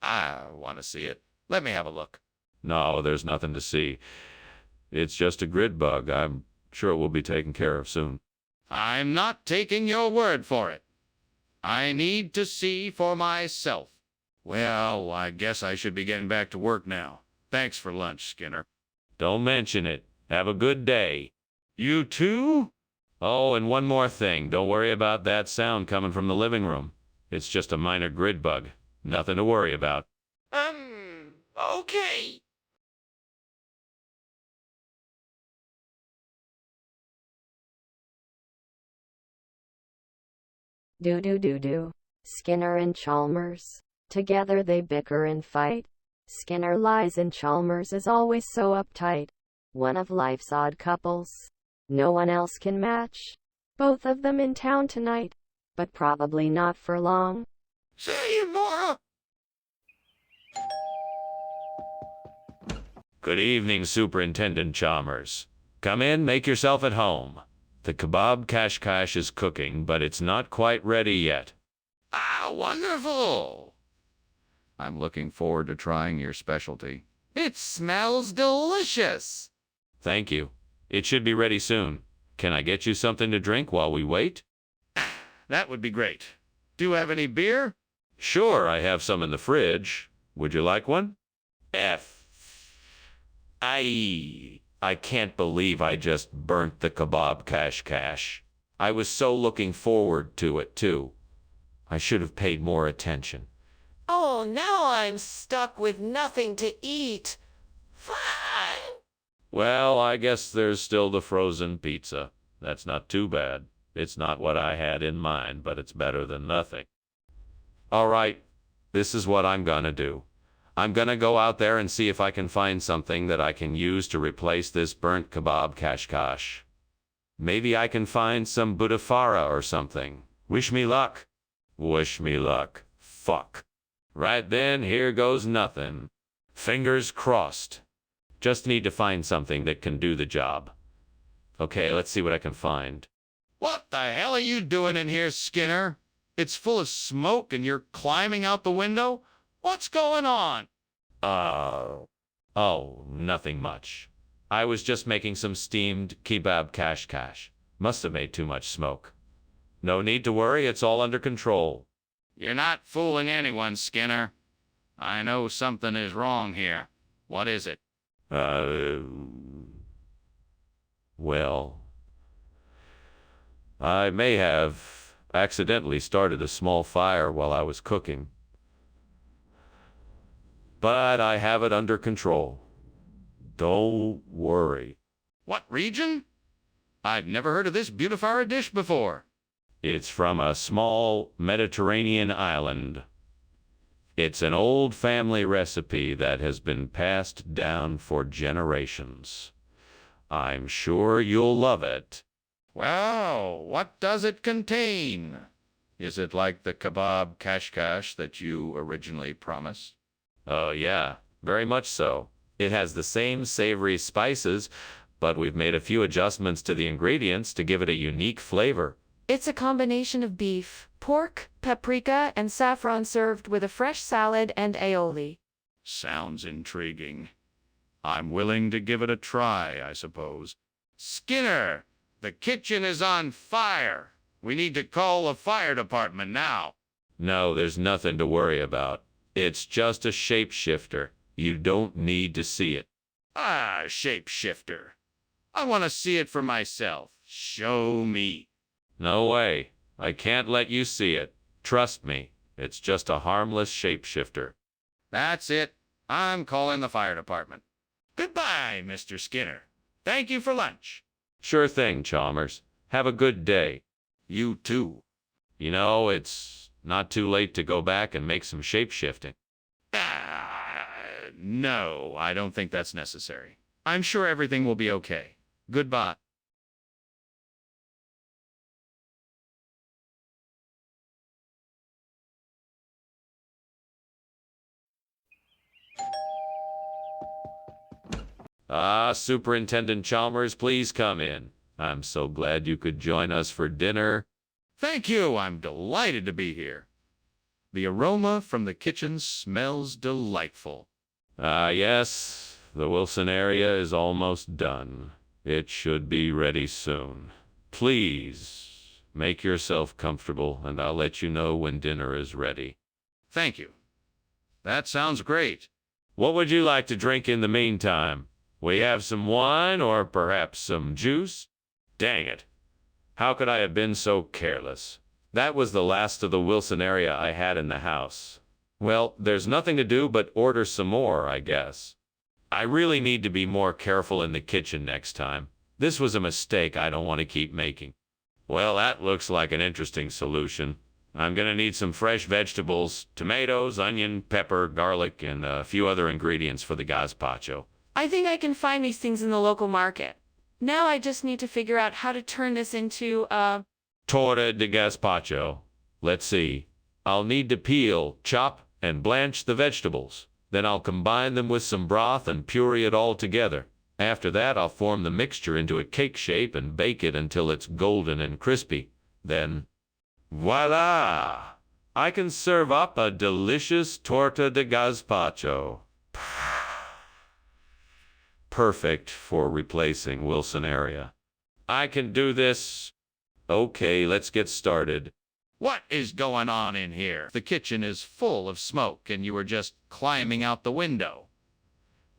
I want to see it. Let me have a look. No, there's nothing to see. It's just a grid bug. I'm sure it will be taken care of soon. I'm not taking your word for it. I need to see for myself. Well, I guess I should be getting back to work now. Thanks for lunch, Skinner. Don't mention it. Have a good day. You too? Oh, and one more thing. Don't worry about that sound coming from the living room. It's just a minor grid bug. Nothing to worry about. Okay. Do. Skinner and Chalmers. Together they bicker and fight. Skinner lies and Chalmers is always so uptight. One of life's odd couples. No one else can match. Both of them in town tonight. But probably not for long. See you, Nora. Good evening, Superintendent Chalmers. Come in, make yourself at home. The kebab kashkash is cooking, but it's not quite ready yet. Ah, wonderful. I'm looking forward to trying your specialty. It smells delicious. Thank you. It should be ready soon. Can I get you something to drink while we wait? That would be great. Do you have any beer? Sure, I have some in the fridge. Would you like one? I can't believe I just burnt the kebab kashkash. I was so looking forward to it, too. I should have paid more attention. Oh, now I'm stuck with nothing to eat. Fine. Well, I guess there's still the frozen pizza. That's not too bad. It's not what I had in mind, but it's better than nothing. All right, this is what I'm gonna do. I'm gonna go out there and see if I can find something that I can use to replace this burnt kebab kashkash. Maybe I can find some butafara or something. Wish me luck. Wish me luck. Fuck. Right then, here goes nothing. Fingers crossed. Just need to find something that can do the job. Okay, let's see what I can find. What the hell are you doing in here, Skinner? It's full of smoke and you're climbing out the window? What's going on? Oh, nothing much. I was just making some steamed kebab kashkash. Must have made too much smoke. No need to worry, it's all under control. You're not fooling anyone, Skinner. I know something is wrong here. What is it? Well, I may have accidentally started a small fire while I was cooking. But I have it under control. Don't worry. What region? I've never heard of this butafara dish before. It's from a small Mediterranean island. It's an old family recipe that has been passed down for generations. I'm sure you'll love it. Well, what does it contain? Is it like the kebab kashkash that you originally promised? Oh, yeah, very much so. It has the same savory spices, but we've made a few adjustments to the ingredients to give it a unique flavor. It's a combination of beef, pork, paprika, and saffron served with a fresh salad and aioli. Sounds intriguing. I'm willing to give it a try, I suppose. Skinner, the kitchen is on fire. We need to call the fire department now. No, there's nothing to worry about. It's just a shapeshifter. You don't need to see it. Ah, shapeshifter. I want to see it for myself. Show me. No way. I can't let you see it. Trust me, it's just a harmless shapeshifter. That's it. I'm calling the fire department. Goodbye, Mr. Skinner. Thank you for lunch. Sure thing, Chalmers. Have a good day. You too. You know, it's not too late to go back and make some shapeshifting. No, I don't think that's necessary. I'm sure everything will be okay. Goodbye. Superintendent Chalmers, please come in. I'm so glad you could join us for dinner. Thank you. I'm delighted to be here. The aroma from the kitchen smells delightful. Yes, the Wilson area is almost done. It should be ready soon. Please, make yourself comfortable, and I'll let you know when dinner is ready. Thank you. That sounds great. What would you like to drink in the meantime? We have some wine or perhaps some juice? Dang it. How could I have been so careless? That was the last of the Wilson area I had in the house. Well, there's nothing to do but order some more, I guess. I really need to be more careful in the kitchen next time. This was a mistake I don't want to keep making. Well, that looks like an interesting solution. I'm gonna need some fresh vegetables, tomatoes, onion, pepper, garlic, and a few other ingredients for the gazpacho. I think I can find these things in the local market. Now I just need to figure out how to turn this into a Torta de gazpacho. Let's see. I'll need to peel, chop, and blanch the vegetables. Then I'll combine them with some broth and puree it all together. After that, I'll form the mixture into a cake shape and bake it until it's golden and crispy. Then, voila! I can serve up a delicious torta de gazpacho. Perfect for replacing Wilson area. I can do this. Okay, let's get started. What is going on in here? The kitchen is full of smoke and you were just climbing out the window.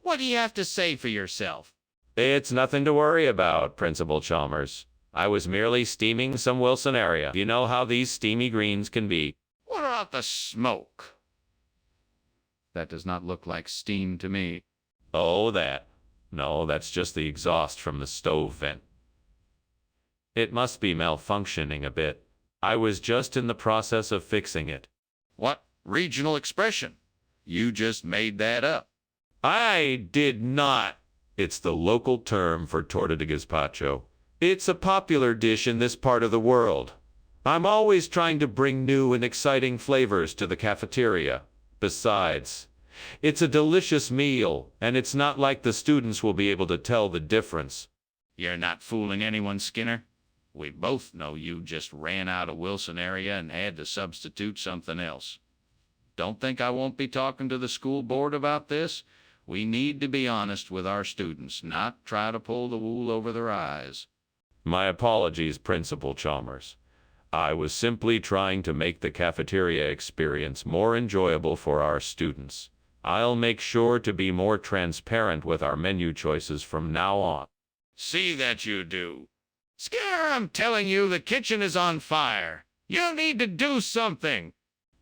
What do you have to say for yourself? It's nothing to worry about, Principal Chalmers. I was merely steaming some Wilson area. You know how these steamy greens can be. What about the smoke? That does not look like steam to me. Oh, that. No, that's just the exhaust from the stove vent. It must be malfunctioning a bit. I was just in the process of fixing it. What regional expression? You just made that up. I did not. It's the local term for torta de gazpacho. It's a popular dish in this part of the world. I'm always trying to bring new and exciting flavors to the cafeteria. Besides, it's a delicious meal, and it's not like the students will be able to tell the difference. You're not fooling anyone, Skinner. We both know you just ran out of Wilson area and had to substitute something else. Don't think I won't be talking to the school board about this. We need to be honest with our students, not try to pull the wool over their eyes. My apologies, Principal Chalmers. I was simply trying to make the cafeteria experience more enjoyable for our students. I'll make sure to be more transparent with our menu choices from now on. See that you do. Skinner, I'm telling you, the kitchen is on fire. You need to do something.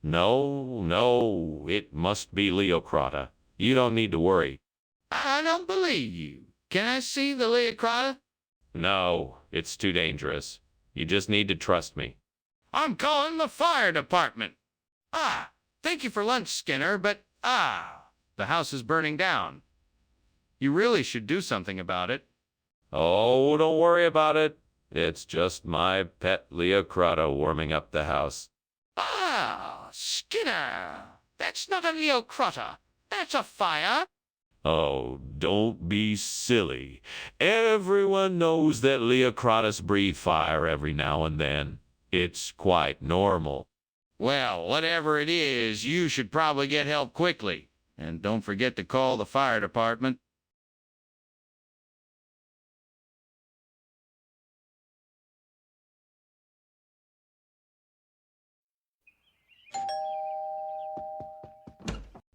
No, it must be Leocrata. You don't need to worry. I don't believe you. Can I see the Leocrata? No, it's too dangerous. You just need to trust me. I'm calling the fire department. Thank you for lunch, Skinner, but the house is burning down. You really should do something about it. Oh, don't worry about it. It's just my pet Leocrata warming up the house. Skinner, that's not a Leocrata. That's a fire. Oh, don't be silly. Everyone knows that Leocratas breathe fire every now and then. It's quite normal. Well, whatever it is, you should probably get help quickly. And don't forget to call the fire department.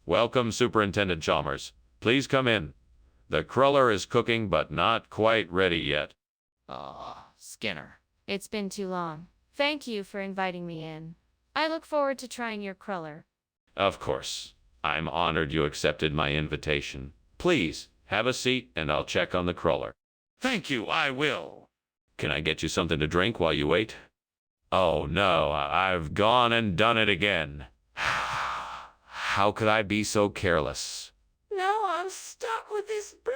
Welcome, Superintendent Chalmers. Please come in. The cruller is cooking, but not quite ready yet. Skinner. It's been too long. Thank you for inviting me in. I look forward to trying your cruller. Of course. I'm honored you accepted my invitation. Please, have a seat and I'll check on the cruller. Thank you, I will. Can I get you something to drink while you wait? Oh no, I've gone and done it again. How could I be so careless? No, I'm stuck with this bird.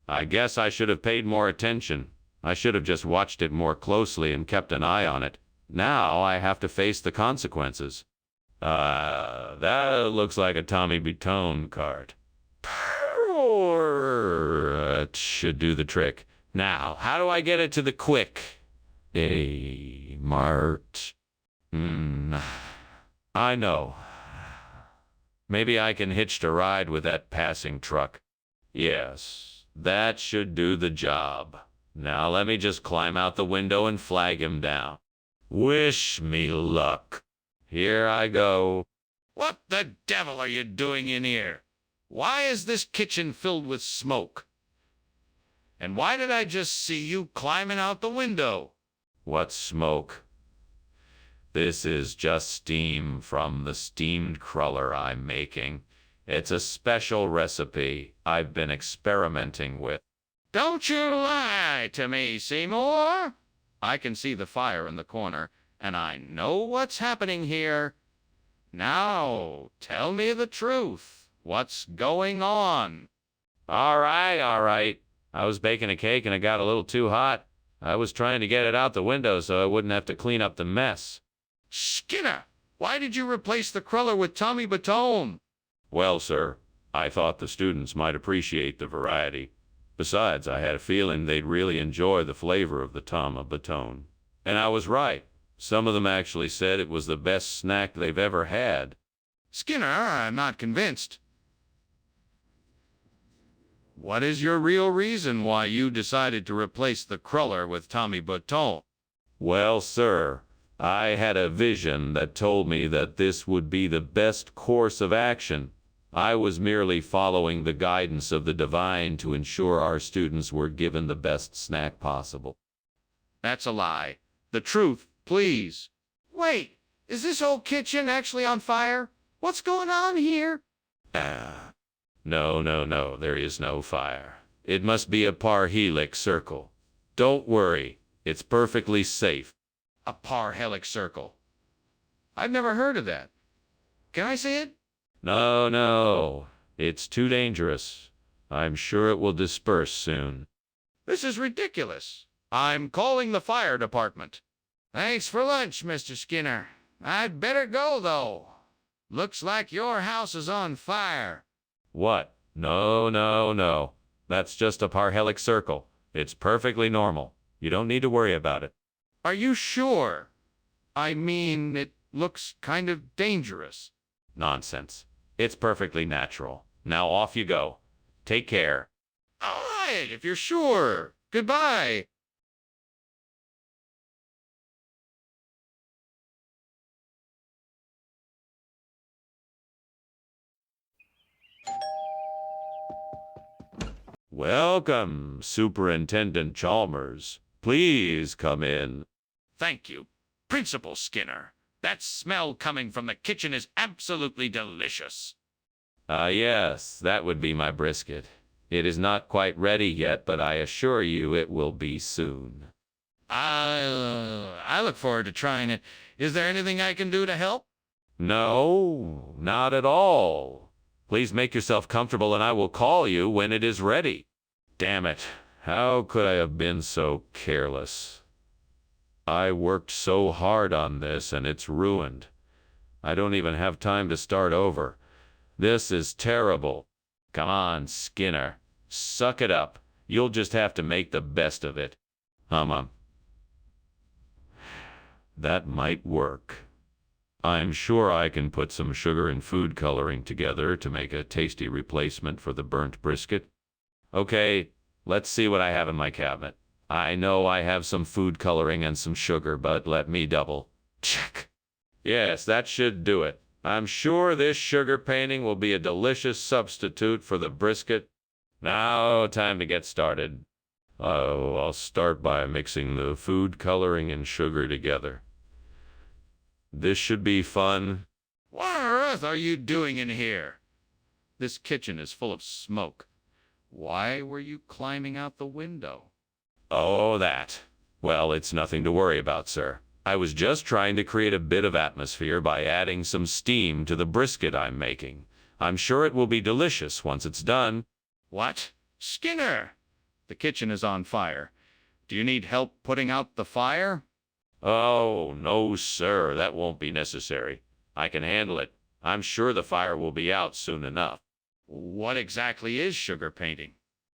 I guess I should have paid more attention. I should have just watched it more closely and kept an eye on it. Now I have to face the consequences. That looks like a Tommy Butone card. It should do the trick. Now, how do I get it to the quick? Mart. I know. Maybe I can hitch a ride with that passing truck. Yes, that should do the job. Now let me just climb out the window and flag him down. Wish me luck. Here I go. What the devil are you doing in here? Why is this kitchen filled with smoke? And why did I just see you climbing out the window? What smoke? This is just steam from the steamed cruller I'm making. It's a special recipe I've been experimenting with. Don't you lie to me, Seymour. I can see the fire in the corner, and I know what's happening here. Now, tell me the truth. What's going on? All right. I was baking a cake and it got a little too hot. I was trying to get it out the window so I wouldn't have to clean up the mess. Skinner, why did you replace the cruller with Tommy Butone? Well, sir, I thought the students might appreciate the variety. Besides, I had a feeling they'd really enjoy the flavor of the Tommy Butone. And I was right. Some of them actually said it was the best snack they've ever had. Skinner, I'm not convinced. What is your real reason why you decided to replace the cruller with Tommy Butone? Well, sir, I had a vision that told me that this would be the best course of action. I was merely following the guidance of the divine to ensure our students were given the best snack possible. That's a lie. The truth, please. Wait, is this whole kitchen actually on fire? What's going on here? No, there is no fire. It must be a parhelix circle. Don't worry, it's perfectly safe. A parhelix circle. I've never heard of that. Can I see it? No, it's too dangerous. I'm sure it will disperse soon. This is ridiculous. I'm calling the fire department. Thanks for lunch, Mr. Skinner. I'd better go, though. Looks like your house is on fire. What? No. That's just a parhelix circle. It's perfectly normal. You don't need to worry about it. Are you sure? I mean, it looks kind of dangerous. Nonsense. It's perfectly natural. Now off you go. Take care. All right, if you're sure. Goodbye. Welcome, Superintendent Chalmers. Please come in. Thank you, Principal Skinner. That smell coming from the kitchen is absolutely delicious. Yes, that would be my brisket. It is not quite ready yet, but I assure you it will be soon. I look forward to trying it. Is there anything I can do to help? No, not at all. Please make yourself comfortable and I will call you when it is ready. Damn it. How could I have been so careless? I worked so hard on this and it's ruined. I don't even have time to start over. This is terrible. Come on, Skinner. Suck it up. You'll just have to make the best of it. That might work. I'm sure I can put some sugar and food coloring together to make a tasty replacement for the burnt brisket. Okay, let's see what I have in my cabinet. I know I have some food coloring and some sugar, but let me double check. Yes, that should do it. I'm sure this sugar painting will be a delicious substitute for the brisket. Now, time to get started. Oh, I'll start by mixing the food coloring and sugar together. This should be fun. What on earth are you doing in here? This kitchen is full of smoke. Why were you climbing out the window? Oh, that. Well, it's nothing to worry about, sir. I was just trying to create a bit of atmosphere by adding some steam to the brisket I'm making. I'm sure it will be delicious once it's done. What? Skinner! The kitchen is on fire. Do you need help putting out the fire? Oh, no, sir, that won't be necessary. I can handle it. I'm sure the fire will be out soon enough. What exactly is sugar painting?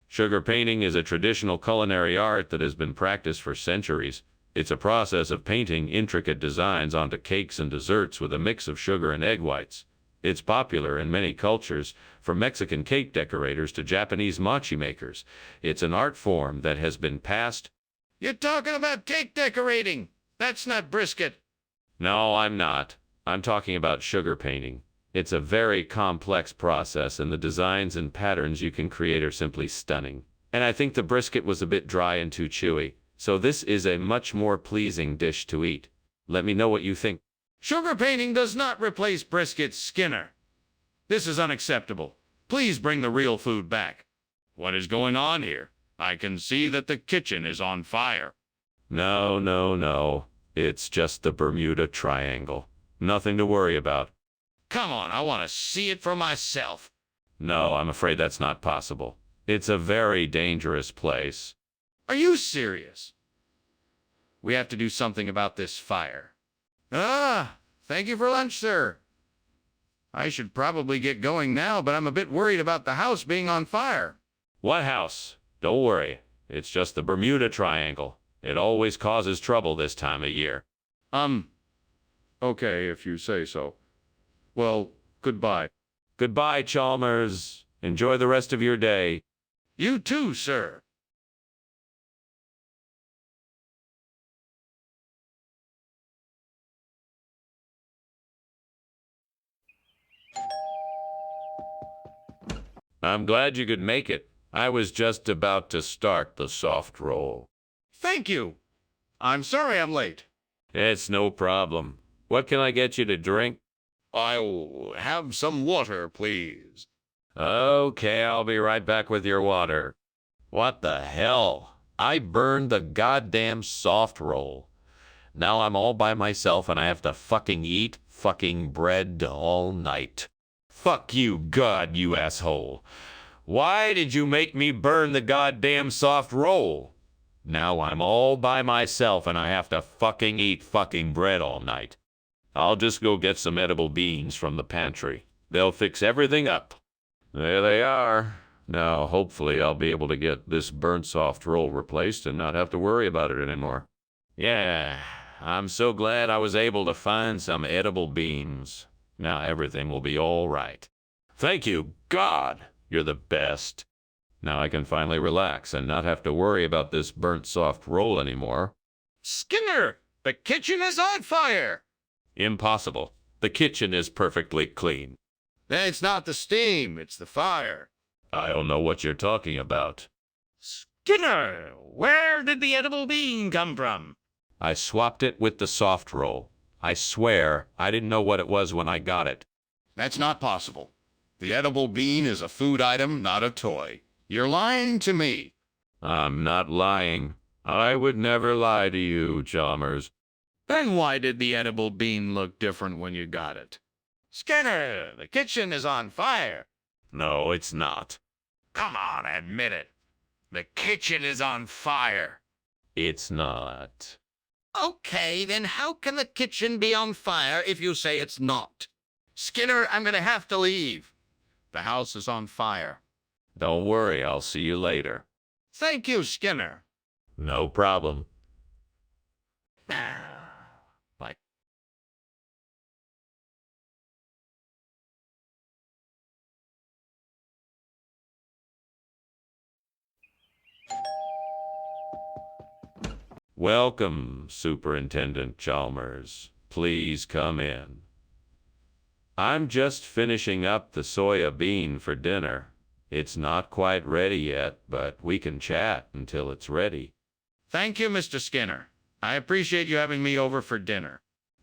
Sugar painting is a traditional culinary art that has been practiced for centuries. It's a process of painting intricate designs onto cakes and desserts with a mix of sugar and egg whites. It's popular in many cultures, from Mexican cake decorators to Japanese mochi makers. It's an art form that has been passed. You're talking about cake decorating! That's not brisket! No, I'm not. I'm talking about sugar painting. It's a very complex process, and the designs and patterns you can create are simply stunning. And I think the brisket was a bit dry and too chewy, so this is a much more pleasing dish to eat. Let me know what you think. Sugar painting does not replace brisket, Skinner. This is unacceptable. Please bring the real food back. What is going on here? I can see that the kitchen is on fire. No, no, no. It's just the Bermuda Triangle. Nothing to worry about. Come on, I want to see it for myself. No, I'm afraid that's not possible. It's a very dangerous place. Are you serious? We have to do something about this fire. Thank you for lunch, sir. I should probably get going now, but I'm a bit worried about the house being on fire. What house? Don't worry. It's just the Bermuda Triangle. It always causes trouble this time of year. Okay, if you say so. Well, goodbye. Goodbye, Chalmers. Enjoy the rest of your day. You too, sir. I'm glad you could make it. I was just about to start the soft roll. Thank you. I'm sorry I'm late. It's no problem. What can I get you to drink? I'll have some water, please. Okay, I'll be right back with your water. What the hell? I burned the goddamn soft roll. Now I'm all by myself and I have to fucking eat fucking bread all night. Fuck you, God, you asshole. Why did you make me burn the goddamn soft roll? Now I'm all by myself and I have to fucking eat fucking bread all night. I'll just go get some edible beans from the pantry. They'll fix everything up. There they are. Now, hopefully I'll be able to get this burnt soft roll replaced and not have to worry about it anymore. Yeah, I'm so glad I was able to find some edible beans. Now everything will be all right. Thank you, God. You're the best. Now I can finally relax and not have to worry about this burnt soft roll anymore. Skinner, the kitchen is on fire. Impossible. The kitchen is perfectly clean. It's not the steam, it's the fire. I don't know what you're talking about. Skinner, where did the edible bean come from? I swapped it with the soft roll. I swear, I didn't know what it was when I got it. That's not possible. The edible bean is a food item, not a toy. You're lying to me. I'm not lying. I would never lie to you, Chalmers. Then why did the edible bean look different when you got it? Skinner, the kitchen is on fire. No, it's not. Come on, admit it. The kitchen is on fire. It's not. Okay, then how can the kitchen be on fire if you say it's not? Skinner, I'm gonna have to leave. The house is on fire. Don't worry, I'll see you later. Thank you, Skinner. No problem. Bye. Welcome, Superintendent Chalmers. Please come in. I'm just finishing up the soya bean for dinner. It's not quite ready yet, but we can chat until it's ready. Thank you, Mr. Skinner. I appreciate you having me over for dinner.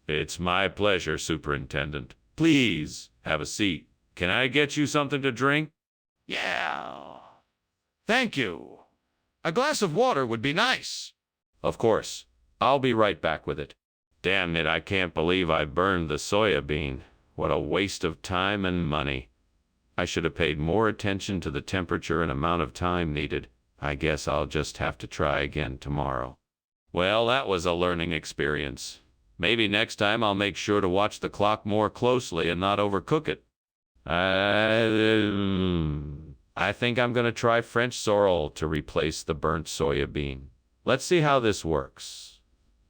It's my pleasure, Superintendent. Please, have a seat. Can I get you something to drink? Yeah. Thank you. A glass of water would be nice. Of course. I'll be right back with it. Damn it, I can't believe I burned the soya bean. What a waste of time and money. I should have paid more attention to the temperature and amount of time needed. I guess I'll just have to try again tomorrow. Well, that was a learning experience. Maybe next time I'll make sure to watch the clock more closely and not overcook it. I think I'm going to try French sorrel to replace the burnt soya bean. Let's see how this works.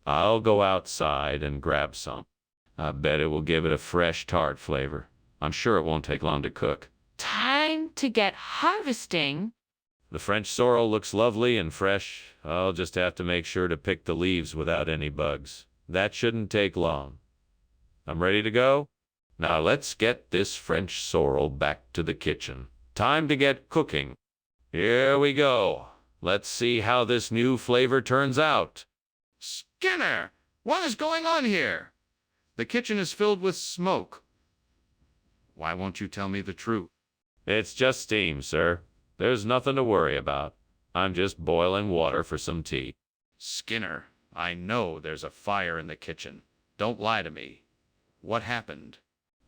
I'll go outside and grab some. I bet it will give it a fresh, tart flavor. I'm sure it won't take long to cook. Time to get harvesting. The French sorrel looks lovely and fresh. I'll just have to make sure to pick the leaves without any bugs. That shouldn't take long. I'm ready to go. Now let's get this French sorrel back to the kitchen. Time to get cooking. Here we go. Let's see how this new flavor turns out. Skinner, what is going on here? The kitchen is filled with smoke. Why won't you tell me the truth? It's just steam, sir. There's nothing to worry about. I'm just boiling water for some tea. Skinner, I know there's a fire in the kitchen. Don't lie to me. What happened?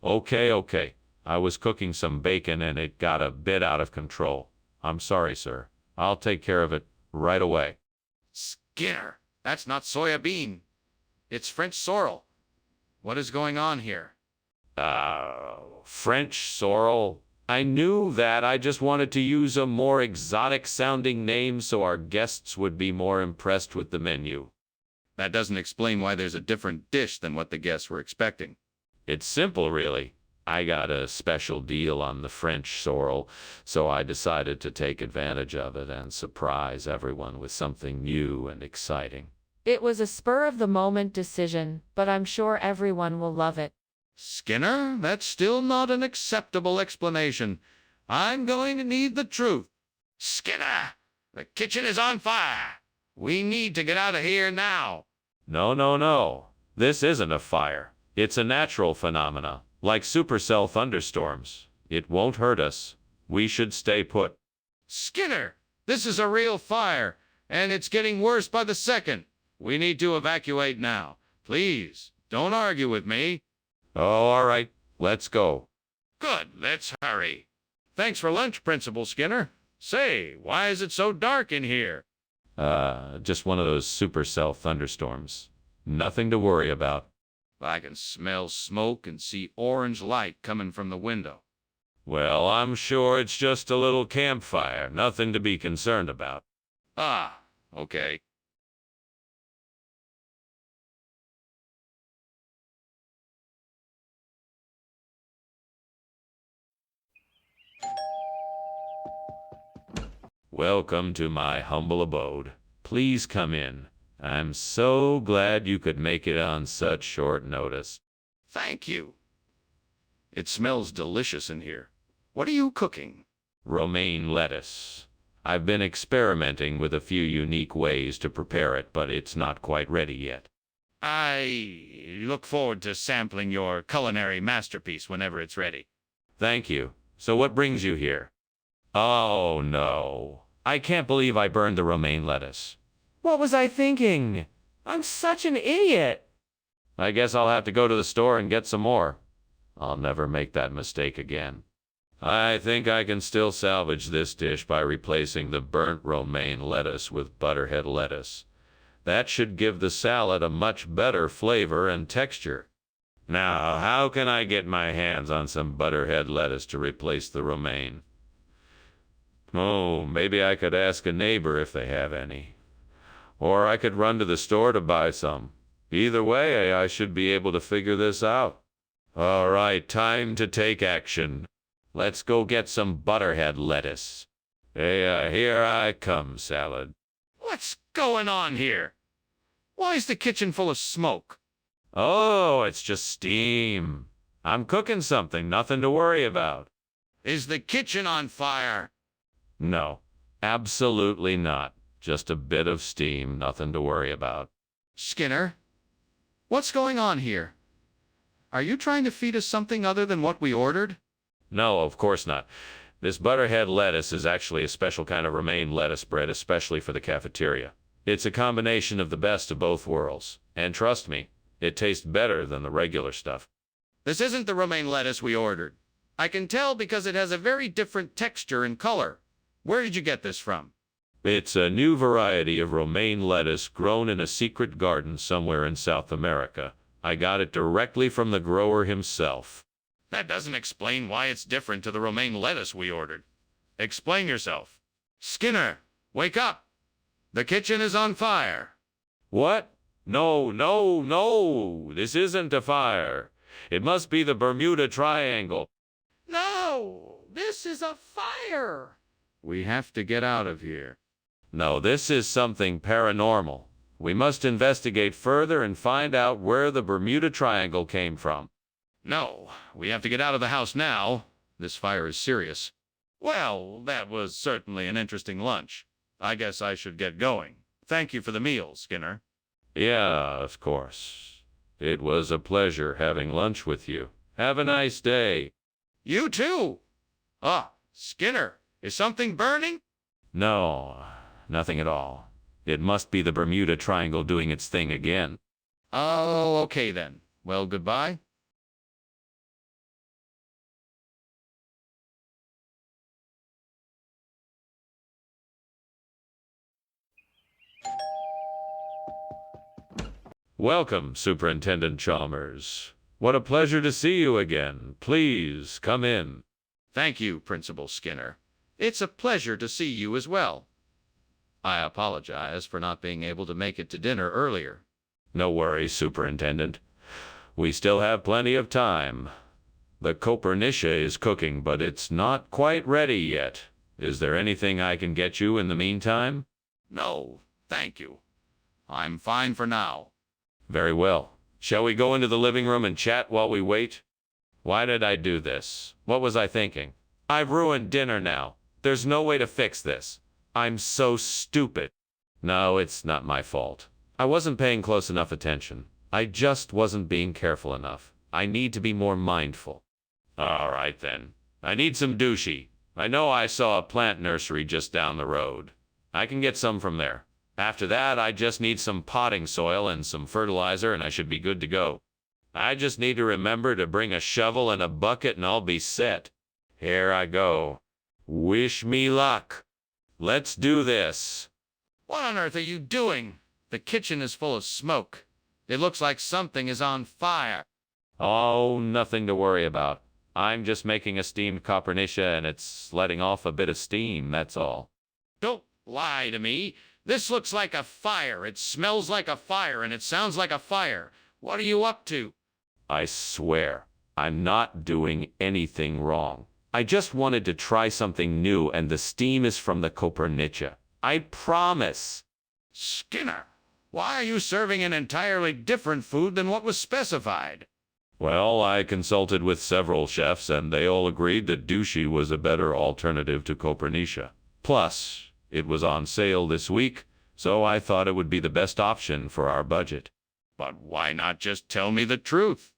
Okay. I was cooking some bacon and it got a bit out of control. I'm sorry, sir. I'll take care of it right away. Skinner, that's not soya bean. It's French sorrel. What is going on here? French sorrel? I knew that. I just wanted to use a more exotic sounding name so our guests would be more impressed with the menu. That doesn't explain why there's a different dish than what the guests were expecting. It's simple, really. I got a special deal on the French sorrel, so I decided to take advantage of it and surprise everyone with something new and exciting. It was a spur-of-the-moment decision, but I'm sure everyone will love it. Skinner, that's still not an acceptable explanation. I'm going to need the truth. Skinner, the kitchen is on fire. We need to get out of here now. No. This isn't a fire. It's a natural phenomena, like supercell thunderstorms. It won't hurt us. We should stay put. Skinner, this is a real fire, and it's getting worse by the second. We need to evacuate now. Please, don't argue with me. Oh, all right. Let's go. Good, let's hurry. Thanks for lunch, Principal Skinner. Say, why is it so dark in here? Just one of those supercell thunderstorms. Nothing to worry about. I can smell smoke and see orange light coming from the window. Well, I'm sure it's just a little campfire. Nothing to be concerned about. Ah, okay. Welcome to my humble abode. Please come in. I'm so glad you could make it on such short notice. Thank you. It smells delicious in here. What are you cooking? Romaine lettuce. I've been experimenting with a few unique ways to prepare it, but it's not quite ready yet. I look forward to sampling your culinary masterpiece whenever it's ready. Thank you. So what brings you here? Oh, no. I can't believe I burned the romaine lettuce. What was I thinking? I'm such an idiot. I guess I'll have to go to the store and get some more. I'll never make that mistake again. I think I can still salvage this dish by replacing the burnt romaine lettuce with butterhead lettuce. That should give the salad a much better flavor and texture. Now, how can I get my hands on some butterhead lettuce to replace the romaine? Oh, maybe I could ask a neighbor if they have any. Or I could run to the store to buy some. Either way, I should be able to figure this out. All right, time to take action. Let's go get some butterhead lettuce. Hey, here I come, salad. What's going on here? Why is the kitchen full of smoke? Oh, it's just steam. I'm cooking something, nothing to worry about. Is the kitchen on fire? No, absolutely not. Just a bit of steam, nothing to worry about. Skinner, what's going on here? Are you trying to feed us something other than what we ordered? No, of course not. This butterhead lettuce is actually a special kind of romaine lettuce bread, especially for the cafeteria. It's a combination of the best of both worlds. And trust me, it tastes better than the regular stuff. This isn't the romaine lettuce we ordered. I can tell because it has a very different texture and color. Where did you get this from? It's a new variety of romaine lettuce grown in a secret garden somewhere in South America. I got it directly from the grower himself. That doesn't explain why it's different to the romaine lettuce we ordered. Explain yourself. Skinner, wake up! The kitchen is on fire. What? No, no, no! This isn't a fire. It must be the Bermuda Triangle. No, this is a fire. We have to get out of here. No, this is something paranormal. We must investigate further and find out where the Bermuda Triangle came from. No, we have to get out of the house now. This fire is serious. Well, that was certainly an interesting lunch. I guess I should get going. Thank you for the meal, Skinner. Yeah, of course. It was a pleasure having lunch with you. Have a nice day. You too. Ah, Skinner, is something burning? No, nothing at all. It must be the Bermuda Triangle doing its thing again. Oh, okay then. Well, goodbye. Welcome, Superintendent Chalmers. What a pleasure to see you again. Please, come in. Thank you, Principal Skinner. It's a pleasure to see you as well. I apologize for not being able to make it to dinner earlier. No worries, Superintendent. We still have plenty of time. The Copernicia is cooking, but it's not quite ready yet. Is there anything I can get you in the meantime? No, thank you. I'm fine for now. Very well. Shall we go into the living room and chat while we wait? Why did I do this? What was I thinking? I've ruined dinner now. There's no way to fix this. I'm so stupid. No, it's not my fault. I wasn't paying close enough attention. I just wasn't being careful enough. I need to be more mindful. All right, then. I need some douchey. I know I saw a plant nursery just down the road. I can get some from there. After that, I just need some potting soil and some fertilizer, and I should be good to go. I just need to remember to bring a shovel and a bucket, and I'll be set. Here I go. Wish me luck. Let's do this. What on earth are you doing? The kitchen is full of smoke. It looks like something is on fire. Oh, nothing to worry about. I'm just making a steamed Copernicia, and it's letting off a bit of steam, that's all. Don't lie to me. This looks like a fire. It smells like a fire, and it sounds like a fire. What are you up to? I swear, I'm not doing anything wrong. I just wanted to try something new, and the steam is from the Copernicia. I promise. Skinner, why are you serving an entirely different food than what was specified? Well, I consulted with several chefs, and they all agreed that douchey was a better alternative to Copernicia. Plus, it was on sale this week, so I thought it would be the best option for our budget. But why not just tell me the truth?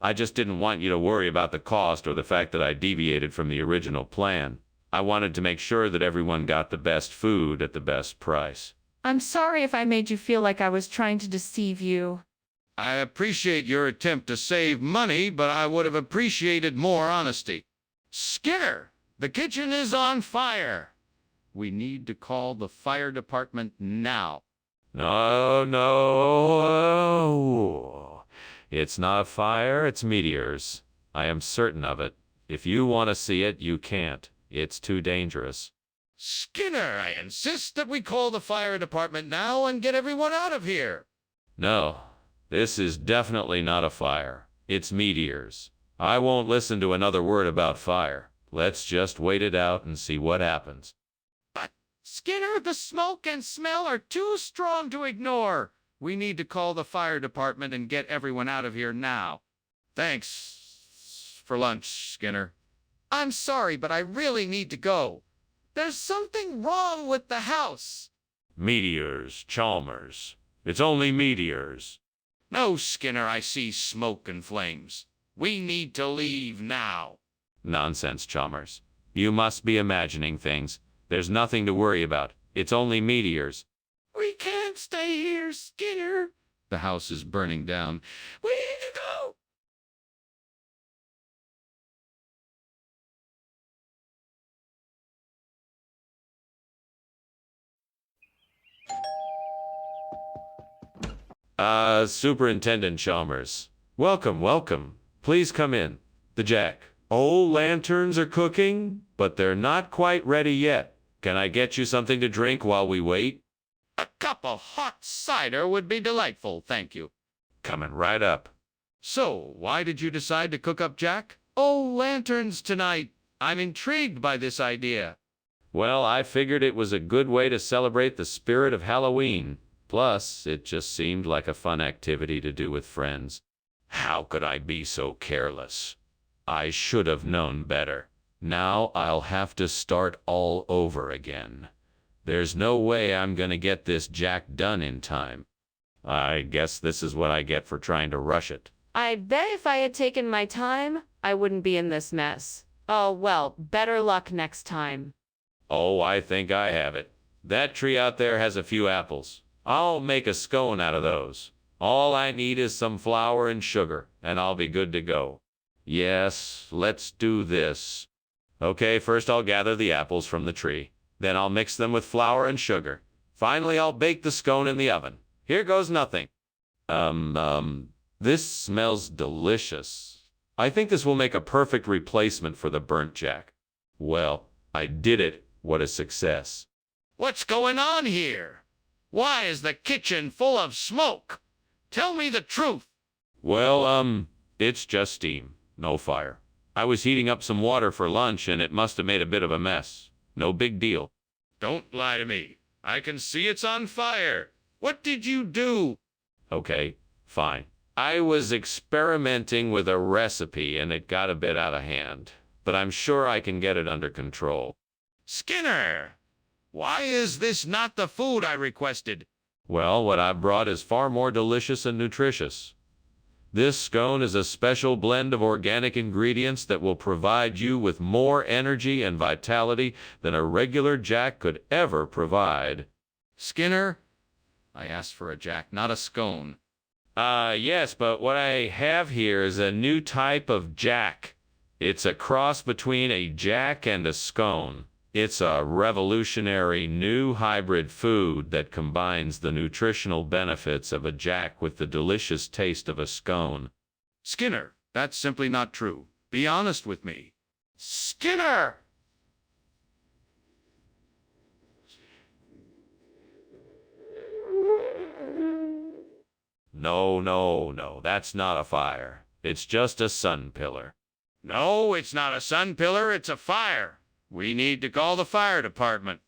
I just didn't want you to worry about the cost or the fact that I deviated from the original plan. I wanted to make sure that everyone got the best food at the best price. I'm sorry if I made you feel like I was trying to deceive you. I appreciate your attempt to save money, but I would have appreciated more honesty. Skinner, the kitchen is on fire. We need to call the fire department now. No, no. It's not a fire, it's meteors. I am certain of it. If you want to see it, you can't. It's too dangerous. Skinner, I insist that we call the fire department now and get everyone out of here. No, this is definitely not a fire. It's meteors. I won't listen to another word about fire. Let's just wait it out and see what happens. But, Skinner, the smoke and smell are too strong to ignore. We need to call the fire department and get everyone out of here now. Thanks for lunch, Skinner. I'm sorry, but I really need to go. There's something wrong with the house. Meteors, Chalmers. It's only meteors. No, Skinner, I see smoke and flames. We need to leave now. Nonsense, Chalmers. You must be imagining things. There's nothing to worry about. It's only meteors. We can't stay here, Skinner. The house is burning down. We need to go. Superintendent Chalmers. Welcome, welcome. Please come in. The Jack. Old lanterns are cooking, but they're not quite ready yet. Can I get you something to drink while we wait? A cup of hot cider would be delightful, thank you. Coming right up. So, why did you decide to cook up Jack? Oh, lanterns tonight. I'm intrigued by this idea. Well, I figured it was a good way to celebrate the spirit of Halloween. Plus, it just seemed like a fun activity to do with friends. How could I be so careless? I should have known better. Now I'll have to start all over again. There's no way I'm gonna get this Jack done in time. I guess this is what I get for trying to rush it. I bet if I had taken my time, I wouldn't be in this mess. Oh, well, better luck next time. Oh, I think I have it. That tree out there has a few apples. I'll make a scone out of those. All I need is some flour and sugar, and I'll be good to go. Yes, let's do this. Okay, first I'll gather the apples from the tree. Then I'll mix them with flour and sugar. Finally, I'll bake the scone in the oven. Here goes nothing. This smells delicious. I think this will make a perfect replacement for the burnt Jack. Well, I did it. What a success. What's going on here? Why is the kitchen full of smoke? Tell me the truth. Well, it's just steam, no fire. I was heating up some water for lunch and it must have made a bit of a mess. No big deal. Don't lie to me. I can see it's on fire. What did you do? Okay, fine. I was experimenting with a recipe and it got a bit out of hand, but I'm sure I can get it under control. Skinner, why is this not the food I requested? Well, what I brought is far more delicious and nutritious. This scone is a special blend of organic ingredients that will provide you with more energy and vitality than a regular Jack could ever provide. Skinner, I asked for a Jack, not a scone. Yes, but what I have here is a new type of Jack. It's a cross between a Jack and a scone. It's a revolutionary new hybrid food that combines the nutritional benefits of a Jack with the delicious taste of a scone. Skinner, that's simply not true. Be honest with me. Skinner! No, that's not a fire. It's just a sun pillar. No, it's not a sun pillar, it's a fire. We need to call the fire department.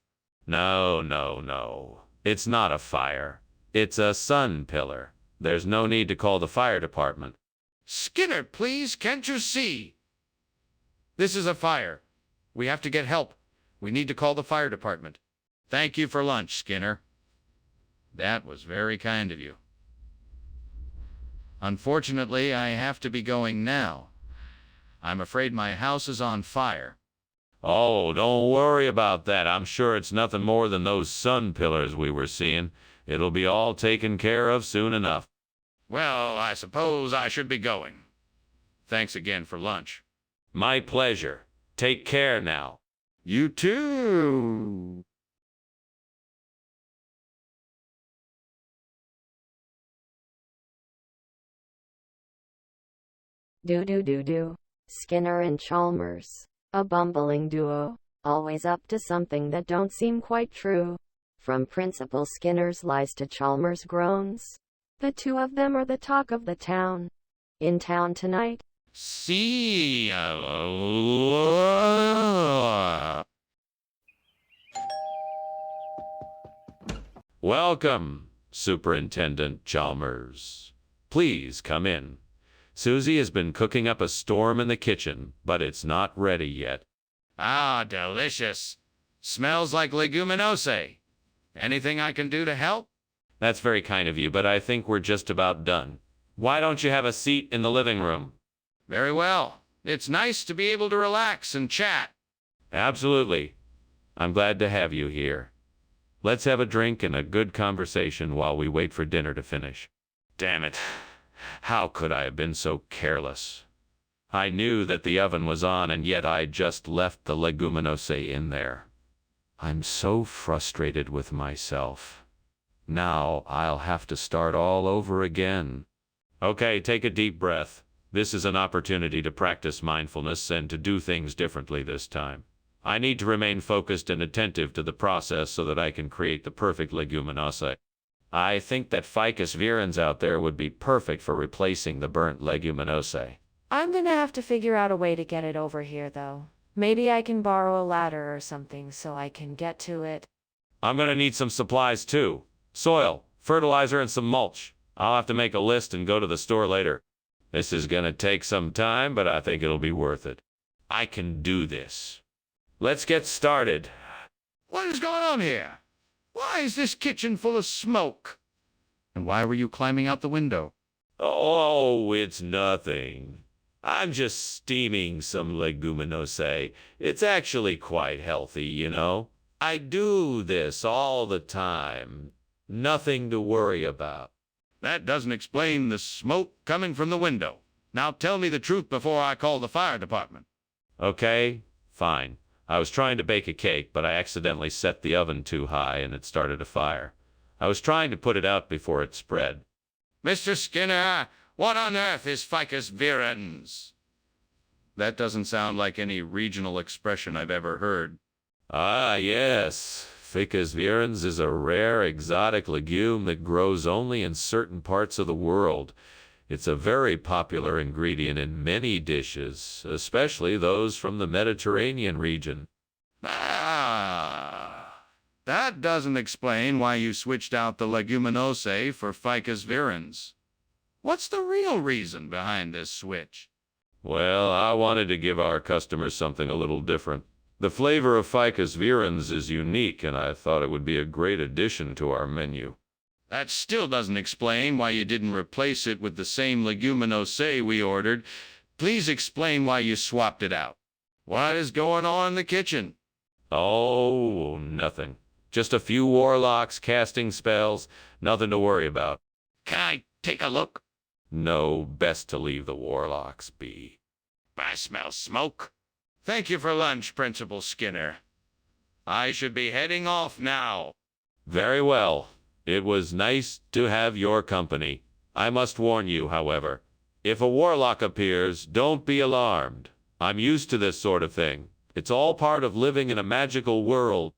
No. It's not a fire. It's a sun pillar. There's no need to call the fire department. Skinner, please, can't you see? This is a fire. We have to get help. We need to call the fire department. Thank you for lunch, Skinner. That was very kind of you. Unfortunately, I have to be going now. I'm afraid my house is on fire. Oh, don't worry about that. I'm sure it's nothing more than those sun pillars we were seeing. It'll be all taken care of soon enough. Well, I suppose I should be going. Thanks again for lunch. My pleasure. Take care now. You too. Do. Skinner and Chalmers. A bumbling duo. Always up to something that don't seem quite true. From Principal Skinner's lies to Chalmers' groans. The two of them are the talk of the town. In town tonight. See. Welcome, Superintendent Chalmers. Please come in. Susie has been cooking up a storm in the kitchen, but it's not ready yet. Ah, delicious. Smells like leguminose. Anything I can do to help? That's very kind of you, but I think we're just about done. Why don't you have a seat in the living room? Very well. It's nice to be able to relax and chat. Absolutely. I'm glad to have you here. Let's have a drink and a good conversation while we wait for dinner to finish. Damn it. How could I have been so careless? I knew that the oven was on, and yet I just left the leguminose in there. I'm so frustrated with myself. Now I'll have to start all over again. Okay, take a deep breath. This is an opportunity to practice mindfulness and to do things differently this time. I need to remain focused and attentive to the process so that I can create the perfect leguminose. I think that ficus virens out there would be perfect for replacing the burnt leguminose. I'm gonna have to figure out a way to get it over here, though. Maybe I can borrow a ladder or something so I can get to it. I'm gonna need some supplies too. Soil, fertilizer, and some mulch. I'll have to make a list and go to the store later. This is gonna take some time, but I think it'll be worth it. I can do this. Let's get started. What is going on here? Why is this kitchen full of smoke? And why were you climbing out the window? Oh, it's nothing. I'm just steaming some leguminose. It's actually quite healthy, you know. I do this all the time. Nothing to worry about. That doesn't explain the smoke coming from the window. Now tell me the truth before I call the fire department. Okay, fine. I was trying to bake a cake, but I accidentally set the oven too high and it started a fire. I was trying to put it out before it spread. Mr. Skinner, what on earth is ficus virens? That doesn't sound like any regional expression I've ever heard. Ah, yes. Ficus virens is a rare exotic legume that grows only in certain parts of the world. It's a very popular ingredient in many dishes, especially those from the Mediterranean region. Ah, that doesn't explain why you switched out the leguminose for ficus virens. What's the real reason behind this switch? Well, I wanted to give our customers something a little different. The flavor of ficus virens is unique, and I thought it would be a great addition to our menu. That still doesn't explain why you didn't replace it with the same leguminose we ordered. Please explain why you swapped it out. What is going on in the kitchen? Oh, nothing. Just a few warlocks casting spells. Nothing to worry about. Can I take a look? No, best to leave the warlocks be. I smell smoke. Thank you for lunch, Principal Skinner. I should be heading off now. Very well. It was nice to have your company. I must warn you, however, if a warlock appears, don't be alarmed. I'm used to this sort of thing. It's all part of living in a magical world.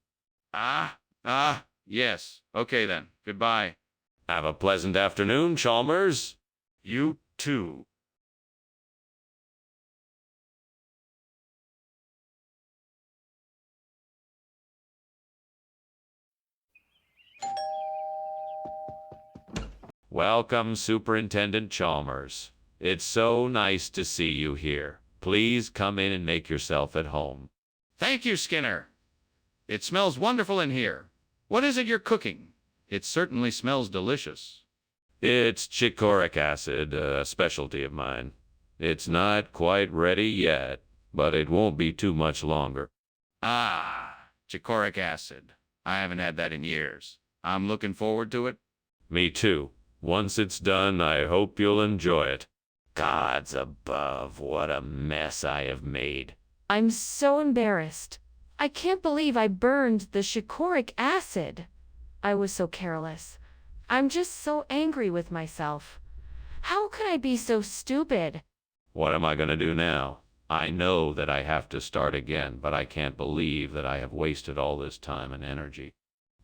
Yes. Okay then. Goodbye. Have a pleasant afternoon, Chalmers. You too. Welcome, Superintendent Chalmers. It's so nice to see you here. Please come in and make yourself at home. Thank you, Skinner. It smells wonderful in here. What is it you're cooking? It certainly smells delicious. It's chicoraic acid, a specialty of mine. It's not quite ready yet, but it won't be too much longer. Ah, chichoric acid. I haven't had that in years. I'm looking forward to it. Me too. Once it's done, I hope you'll enjoy it. Gods above, what a mess I have made. I'm so embarrassed. I can't believe I burned the chichoric acid. I was so careless. I'm just so angry with myself. How could I be so stupid? What am I gonna do now? I know that I have to start again, but I can't believe that I have wasted all this time and energy.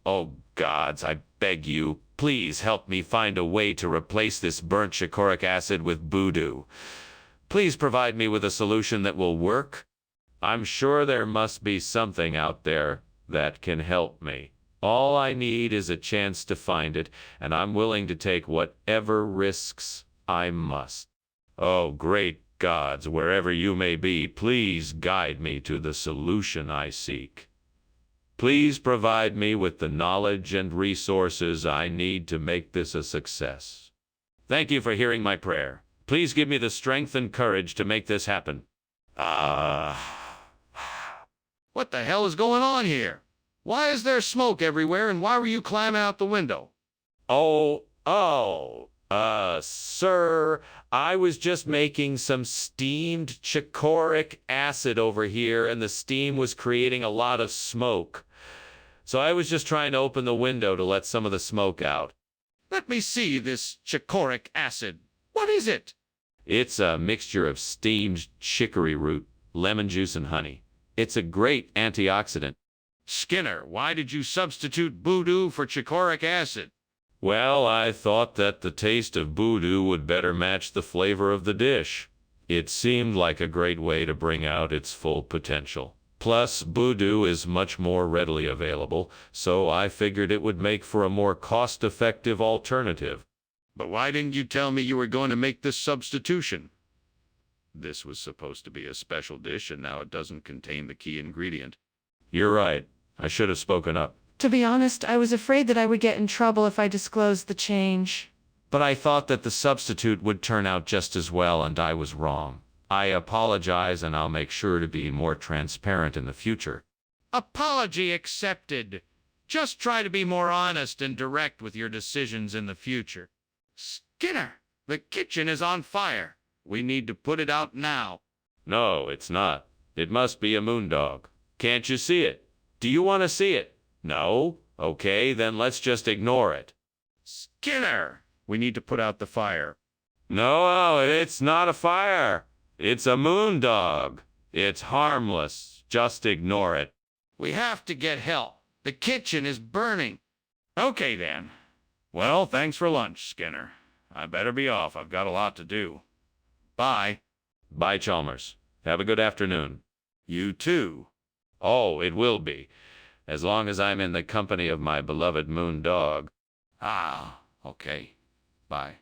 Oh gods, I beg you, please help me find a way to replace this burnt chichoric acid with voodoo. Please provide me with a solution that will work. I'm sure there must be something out there that can help me. All I need is a chance to find it, and I'm willing to take whatever risks I must. Oh, great gods, wherever you may be, please guide me to the solution I seek. Please provide me with the knowledge and resources I need to make this a success. Thank you for hearing my prayer. Please give me the strength and courage to make this happen. What the hell is going on here? Why is there smoke everywhere, and why were you climbing out the window? Sir, I was just making some steamed chichoric acid over here, and the steam was creating a lot of smoke. So I was just trying to open the window to let some of the smoke out. Let me see this chichoric acid. What is it? It's a mixture of steamed chicory root, lemon juice, and honey. It's a great antioxidant. Skinner, why did you substitute voodoo for chichoric acid? Well, I thought that the taste of voodoo would better match the flavor of the dish. It seemed like a great way to bring out its full potential. Plus, voodoo is much more readily available, so I figured it would make for a more cost-effective alternative. But why didn't you tell me you were going to make this substitution? This was supposed to be a special dish, and now it doesn't contain the key ingredient. You're right. I should have spoken up. To be honest, I was afraid that I would get in trouble if I disclosed the change. But I thought that the substitute would turn out just as well, and I was wrong. I apologize, and I'll make sure to be more transparent in the future. Apology accepted. Just try to be more honest and direct with your decisions in the future. Skinner, the kitchen is on fire. We need to put it out now. No, it's not. It must be a moondog. Can't you see it? Do you want to see it? No? Okay, then let's just ignore it. Skinner, we need to put out the fire. No, it's not a fire. It's a moondog. It's harmless. Just ignore it. We have to get help. The kitchen is burning. Okay, then. Well, thanks for lunch, Skinner. I better be off. I've got a lot to do. Bye. Bye, Chalmers. Have a good afternoon. You too. Oh, it will be, as long as I'm in the company of my beloved moondog. Ah, okay. Bye.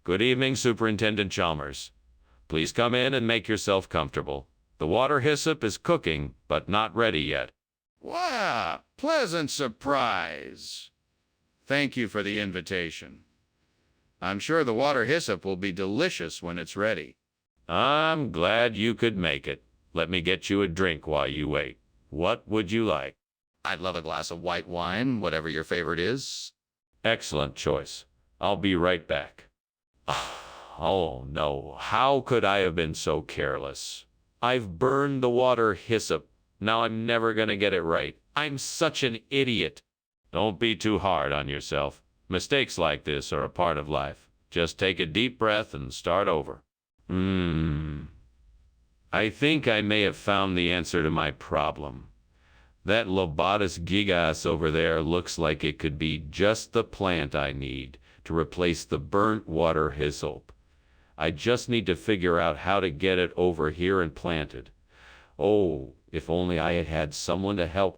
Good evening, Superintendent Chalmers. Please come in and make yourself comfortable. The water hyssop is cooking, but not ready yet. Wow, pleasant surprise. Thank you for the invitation. I'm sure the water hyssop will be delicious when it's ready. I'm glad you could make it. Let me get you a drink while you wait. What would you like? I'd love a glass of white wine, whatever your favorite is. Excellent choice. I'll be right back. Oh no, how could I have been so careless? I've burned the water hyssop. Now I'm never gonna get it right. I'm such an idiot. Don't be too hard on yourself. Mistakes like this are a part of life. Just take a deep breath and start over. I think I may have found the answer to my problem. That lobatus gigas over there looks like it could be just the plant I need to replace the burnt water hyssop. I just need to figure out how to get it over here and planted. Oh, if only I had had someone to help.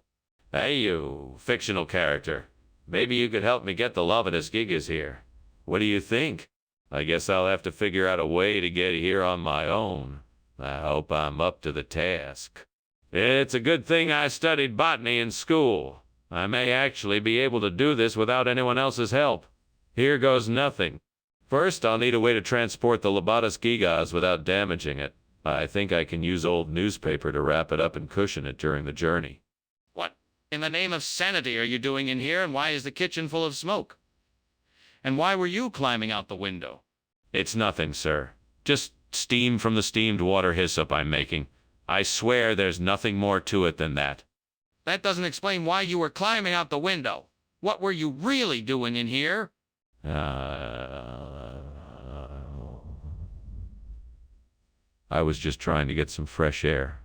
Hey you, fictional character. Maybe you could help me get the lobatus gigas here. What do you think? I guess I'll have to figure out a way to get here on my own. I hope I'm up to the task. It's a good thing I studied botany in school. I may actually be able to do this without anyone else's help. Here goes nothing. First, I'll need a way to transport the Lobatus gigas without damaging it. I think I can use old newspaper to wrap it up and cushion it during the journey. What in the name of sanity are you doing in here, and why is the kitchen full of smoke? And why were you climbing out the window? It's nothing, sir. Just steam from the steamed water hyssop I'm making. I swear there's nothing more to it than that. That doesn't explain why you were climbing out the window. What were you really doing in here? I was just trying to get some fresh air.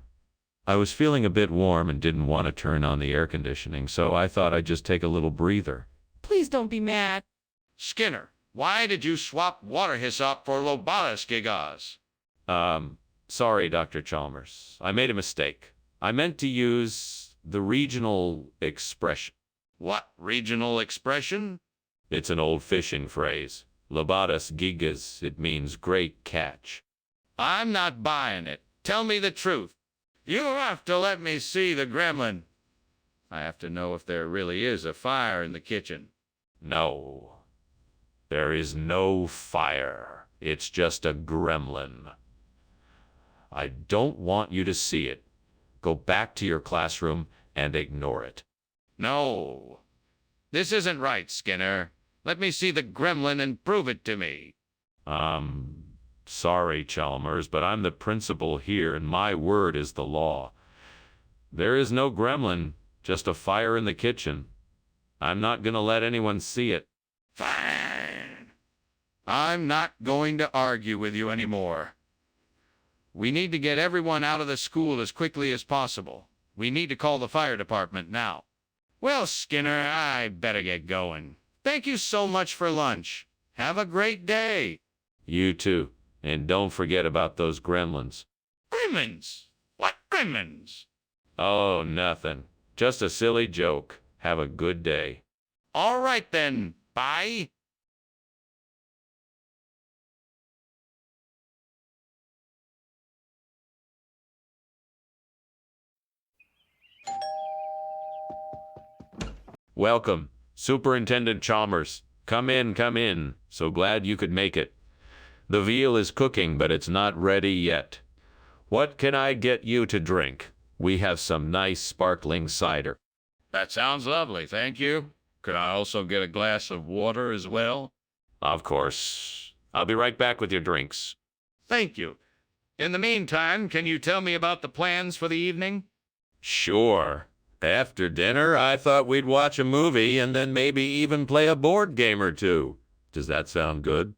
I was feeling a bit warm and didn't want to turn on the air conditioning, so I thought I'd just take a little breather. Please don't be mad. Skinner, why did you swap water hyssop for Lobatus gigas? Sorry, Dr. Chalmers. I made a mistake. I meant to use the regional expression. What regional expression? It's an old fishing phrase. Lobatus gigas, it means great catch. I'm not buying it. Tell me the truth. You have to let me see the gremlin. I have to know if there really is a fire in the kitchen. No. There is no fire. It's just a gremlin. I don't want you to see it. Go back to your classroom and ignore it. No. This isn't right, Skinner. Let me see the gremlin and prove it to me. Sorry, Chalmers, but I'm the principal here and my word is the law. There is no gremlin, just a fire in the kitchen. I'm not gonna let anyone see it. Fine. I'm not going to argue with you anymore. We need to get everyone out of the school as quickly as possible. We need to call the fire department now. Well, Skinner, I better get going. Thank you so much for lunch. Have a great day. You too. And don't forget about those gremlins. Gremlins? What gremlins? Oh, nothing. Just a silly joke. Have a good day. All right then. Bye. Welcome, Superintendent Chalmers. Come in, come in. So glad you could make it. The veal is cooking, but it's not ready yet. What can I get you to drink? We have some nice sparkling cider. That sounds lovely, thank you. Could I also get a glass of water as well? Of course. I'll be right back with your drinks. Thank you. In the meantime, can you tell me about the plans for the evening? Sure. After dinner, I thought we'd watch a movie and then maybe even play a board game or two. Does that sound good?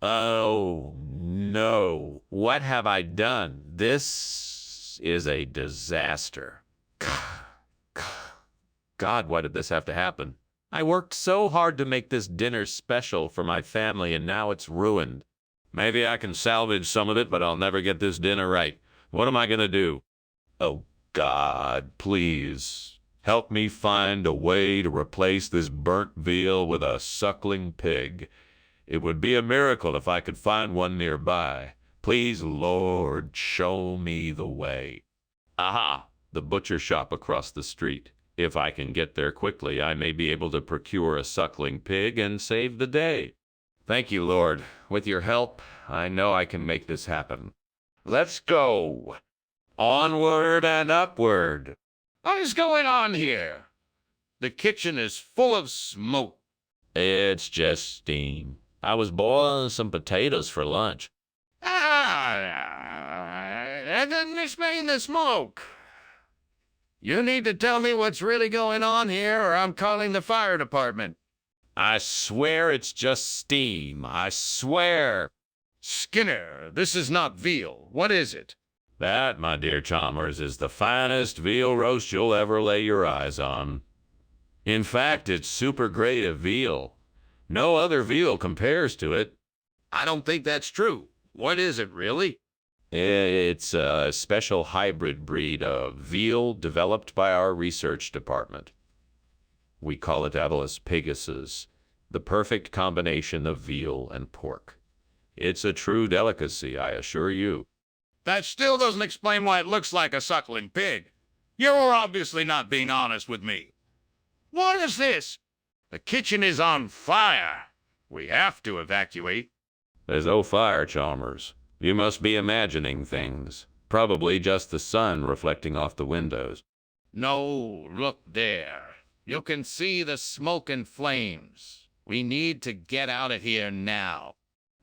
Oh, no. What have I done? This is a disaster. God, why did this have to happen? I worked so hard to make this dinner special for my family, and now it's ruined. Maybe I can salvage some of it, but I'll never get this dinner right. What am I gonna do? Oh, God, please. Help me find a way to replace this burnt veal with a suckling pig. It would be a miracle if I could find one nearby. Please, Lord, show me the way. Aha! The butcher shop across the street. If I can get there quickly, I may be able to procure a suckling pig and save the day. Thank you, Lord. With your help, I know I can make this happen. Let's go. Onward and upward. What is going on here? The kitchen is full of smoke. It's just steam. I was boiling some potatoes for lunch. That doesn't explain the smoke. You need to tell me what's really going on here, or I'm calling the fire department. I swear it's just steam. I swear. Skinner, this is not veal. What is it? That, my dear Chalmers, is the finest veal roast you'll ever lay your eyes on. In fact, it's super great at veal. No other veal compares to it. I don't think that's true. What is it, really? It's a special hybrid breed of veal developed by our research department. We call it Atlas Pegasus, the perfect combination of veal and pork. It's a true delicacy, I assure you. That still doesn't explain why it looks like a suckling pig. You're obviously not being honest with me. What is this? The kitchen is on fire. We have to evacuate. There's no fire, Chalmers. You must be imagining things. Probably just the sun reflecting off the windows. No, look there. You can see the smoke and flames. We need to get out of here now.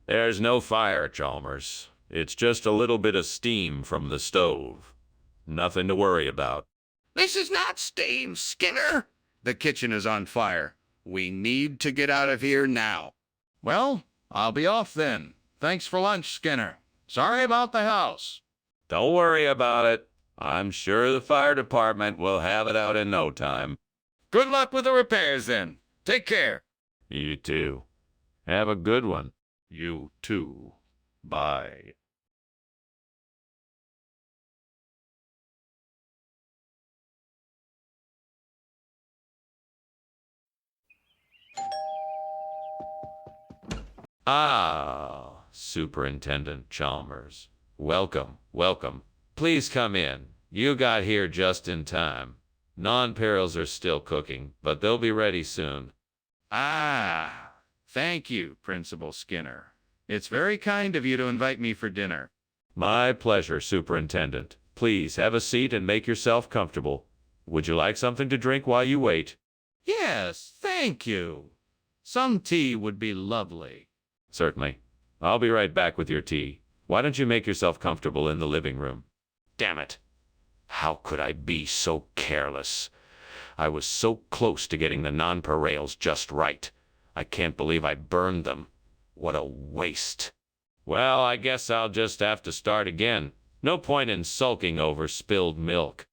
There's no fire, Chalmers. It's just a little bit of steam from the stove. Nothing to worry about. This is not steam, Skinner. The kitchen is on fire. We need to get out of here now. Well, I'll be off then. Thanks for lunch, Skinner. Sorry about the house. Don't worry about it. I'm sure the fire department will have it out in no time. Good luck with the repairs then. Take care. You too. Have a good one. You too. Bye. Ah, Superintendent Chalmers. Welcome, welcome. Please come in. You got here just in time. Non-perils are still cooking, but they'll be ready soon. Ah, thank you, Principal Skinner. It's very kind of you to invite me for dinner. My pleasure, Superintendent. Please have a seat and make yourself comfortable. Would you like something to drink while you wait? Yes, thank you. Some tea would be lovely. Certainly. I'll be right back with your tea. Why don't you make yourself comfortable in the living room? Damn it. How could I be so careless? I was so close to getting the nonpareils just right. I can't believe I burned them. What a waste. Well, I guess I'll just have to start again. No point in sulking over spilled milk.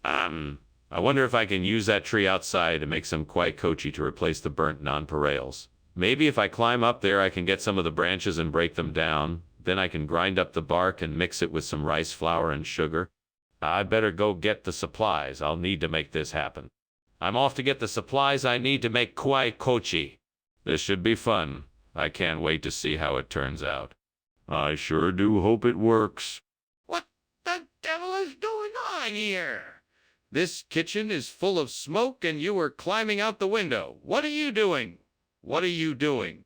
I wonder if I can use that tree outside to make some kochi to replace the burnt nonpareils. Maybe if I climb up there, I can get some of the branches and break them down. Then I can grind up the bark and mix it with some rice flour and sugar. I better go get the supplies I'll need to make this happen. I'm off to get the supplies I need to make kochi. This should be fun. I can't wait to see how it turns out. I sure do hope it works. What the devil is going on here? This kitchen is full of smoke and you are climbing out the window. What are you doing? What are you doing?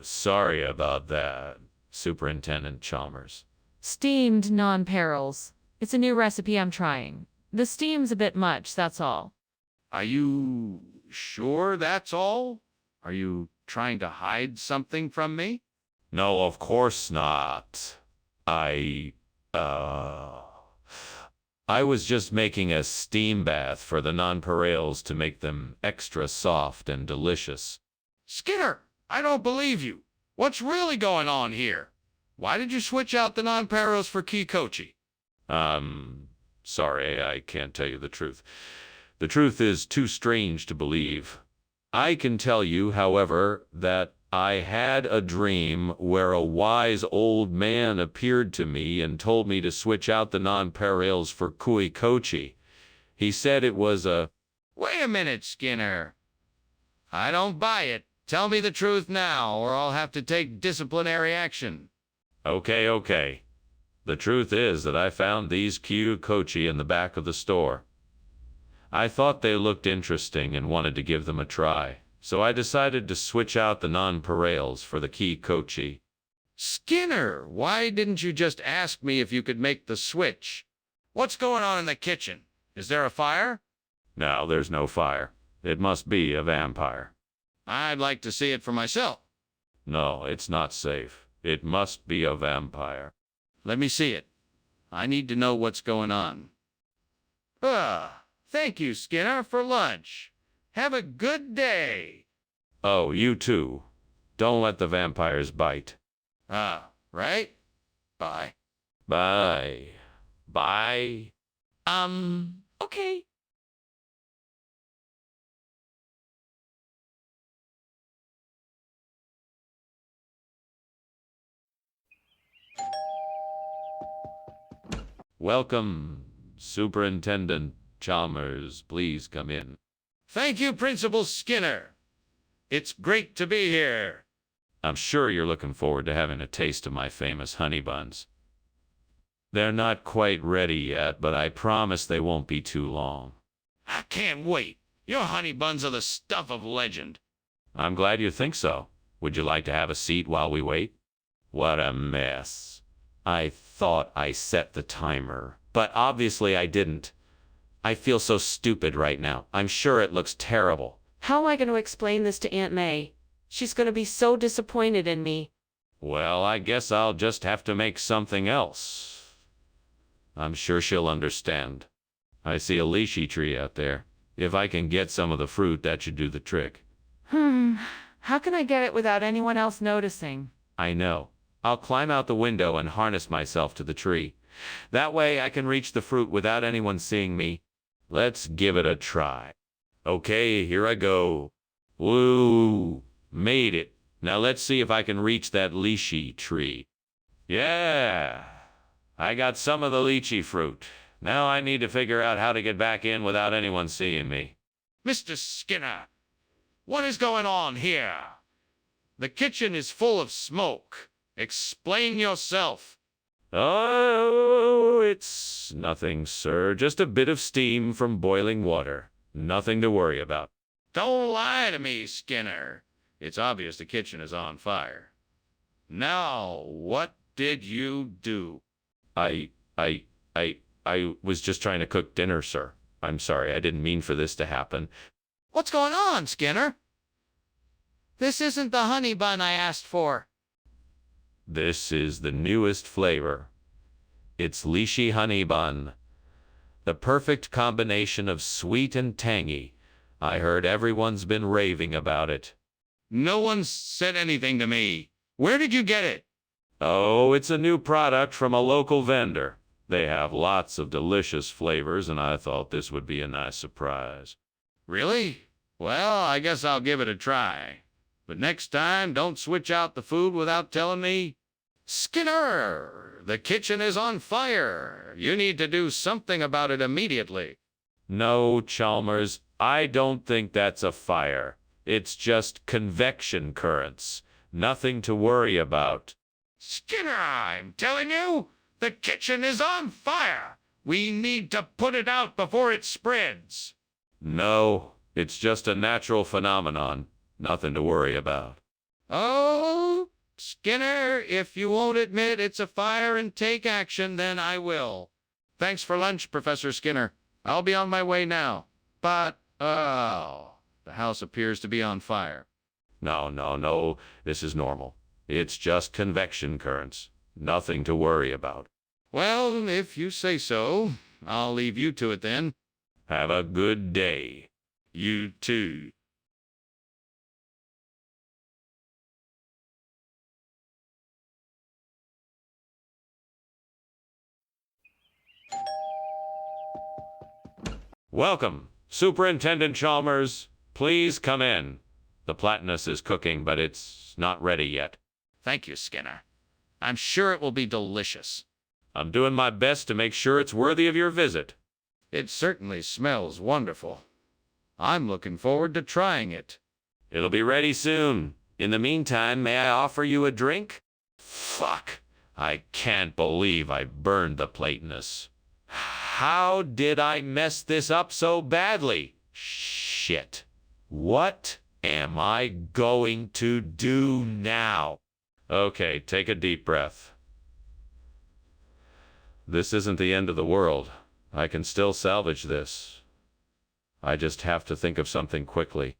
Sorry about that, Superintendent Chalmers. Steamed non-perils. It's a new recipe I'm trying. The steam's a bit much, that's all. Are you sure that's all? Are you trying to hide something from me? No, of course not. I was just making a steam bath for the nonpareils to make them extra soft and delicious. Skinner, I don't believe you. What's really going on here? Why did you switch out the nonpareils for kochi? Sorry, I can't tell you the truth. The truth is too strange to believe. I can tell you, however, that I had a dream where a wise old man appeared to me and told me to switch out the nonpareils for kochi. He said it was a... Wait a minute, Skinner. I don't buy it. Tell me the truth now, or I'll have to take disciplinary action. Okay. The truth is that I found these kochi in the back of the store. I thought they looked interesting and wanted to give them a try. So I decided to switch out the nonpareils for the kochi. Skinner, why didn't you just ask me if you could make the switch? What's going on in the kitchen? Is there a fire? No, there's no fire. It must be a vampire. I'd like to see it for myself. No, it's not safe. It must be a vampire. Let me see it. I need to know what's going on. Thank you, Skinner, for lunch. Have a good day. Oh, you too. Don't let the vampires bite. Right? Bye. Bye. Bye. Okay. Welcome, Superintendent Chalmers. Please come in. Thank you, Principal Skinner. It's great to be here. I'm sure you're looking forward to having a taste of my famous honey buns. They're not quite ready yet, but I promise they won't be too long. I can't wait. Your honey buns are the stuff of legend. I'm glad you think so. Would you like to have a seat while we wait? What a mess. I thought I set the timer, but obviously I didn't. I feel so stupid right now. I'm sure it looks terrible. How am I going to explain this to Aunt May? She's going to be so disappointed in me. Well, I guess I'll just have to make something else. I'm sure she'll understand. I see a lychee tree out there. If I can get some of the fruit, that should do the trick. How can I get it without anyone else noticing? I know. I'll climb out the window and harness myself to the tree. That way I can reach the fruit without anyone seeing me. Let's give it a try. Okay, here I go. Woo! Made it. Now let's see if I can reach that lychee tree. Yeah! I got some of the lychee fruit. Now I need to figure out how to get back in without anyone seeing me. Mr. Skinner, what is going on here? The kitchen is full of smoke. Explain yourself. Oh, it's nothing, sir. Just a bit of steam from boiling water. Nothing to worry about. Don't lie to me, Skinner. It's obvious the kitchen is on fire. Now, what did you do? I was just trying to cook dinner, sir. I'm sorry, I didn't mean for this to happen. What's going on, Skinner? This isn't the honey bun I asked for. This is the newest flavor. It's lychee honey bun. The perfect combination of sweet and tangy. I heard everyone's been raving about it. No one's said anything to me. Where did you get it? Oh, it's a new product from a local vendor. They have lots of delicious flavors, and I thought this would be a nice surprise. Really? Well, I guess I'll give it a try. But next time, don't switch out the food without telling me. Skinner, the kitchen is on fire. You need to do something about it immediately. No, Chalmers, I don't think that's a fire. It's just convection currents. Nothing to worry about. Skinner, I'm telling you, the kitchen is on fire. We need to put it out before it spreads. No, it's just a natural phenomenon. Nothing to worry about. Oh, Skinner, if you won't admit it's a fire and take action, then I will. Thanks for lunch, Professor Skinner. I'll be on my way now. But, the house appears to be on fire. No. This is normal. It's just convection currents. Nothing to worry about. Well, if you say so, I'll leave you to it then. Have a good day. You too. Welcome, Superintendent Chalmers. Please come in. The platanus is cooking, but it's not ready yet. Thank you, Skinner. I'm sure it will be delicious. I'm doing my best to make sure it's worthy of your visit. It certainly smells wonderful. I'm looking forward to trying it. It'll be ready soon. In the meantime, may I offer you a drink? Fuck. I can't believe I burned the platanus. How did I mess this up so badly? Shit. What am I going to do now? Okay, take a deep breath. This isn't the end of the world. I can still salvage this. I just have to think of something quickly.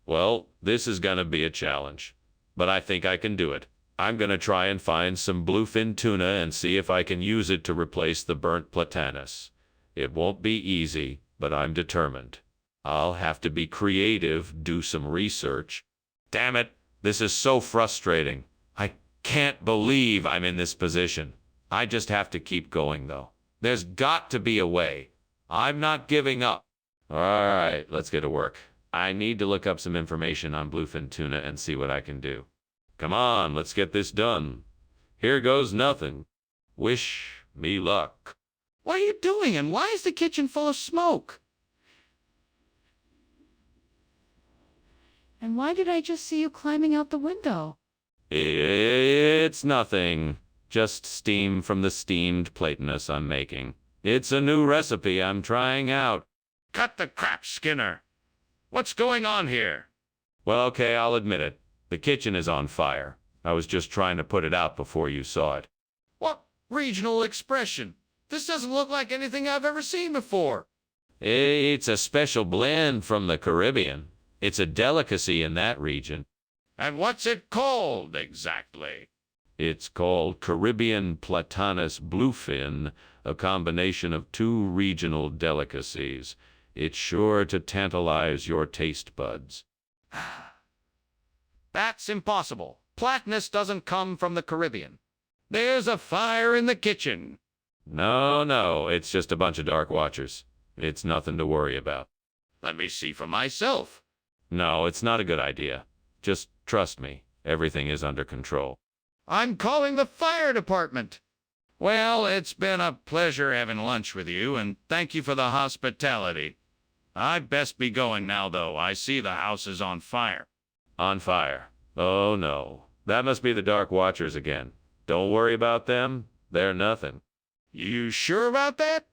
Well, this is gonna be a challenge, but I think I can do it. I'm gonna try and find some bluefin tuna and see if I can use it to replace the burnt platanus. It won't be easy, but I'm determined. I'll have to be creative, do some research. Damn it, this is so frustrating. I can't believe I'm in this position. I just have to keep going, though. There's got to be a way. I'm not giving up. All right, let's get to work. I need to look up some information on bluefin tuna and see what I can do. Come on, let's get this done. Here goes nothing. Wish me luck. What are you doing, and why is the kitchen full of smoke? And why did I just see you climbing out the window? It's nothing. Just steam from the steamed platanus I'm making. It's a new recipe I'm trying out. Cut the crap, Skinner. What's going on here? Well, okay, I'll admit it. The kitchen is on fire. I was just trying to put it out before you saw it. What regional expression? This doesn't look like anything I've ever seen before. It's a special blend from the Caribbean. It's a delicacy in that region. And what's it called exactly? It's called Caribbean Platanus bluefin, a combination of two regional delicacies. It's sure to tantalize your taste buds. That's impossible. Platanus doesn't come from the Caribbean. There's a fire in the kitchen. No, it's just a bunch of dark watchers. It's nothing to worry about. Let me see for myself. No, it's not a good idea. Just trust me. Everything is under control. I'm calling the fire department. Well, it's been a pleasure having lunch with you, and thank you for the hospitality. I'd best be going now, though. I see the house is on fire. On fire. Oh no. That must be the Dark Watchers again. Don't worry about them. They're nothing. You sure about that?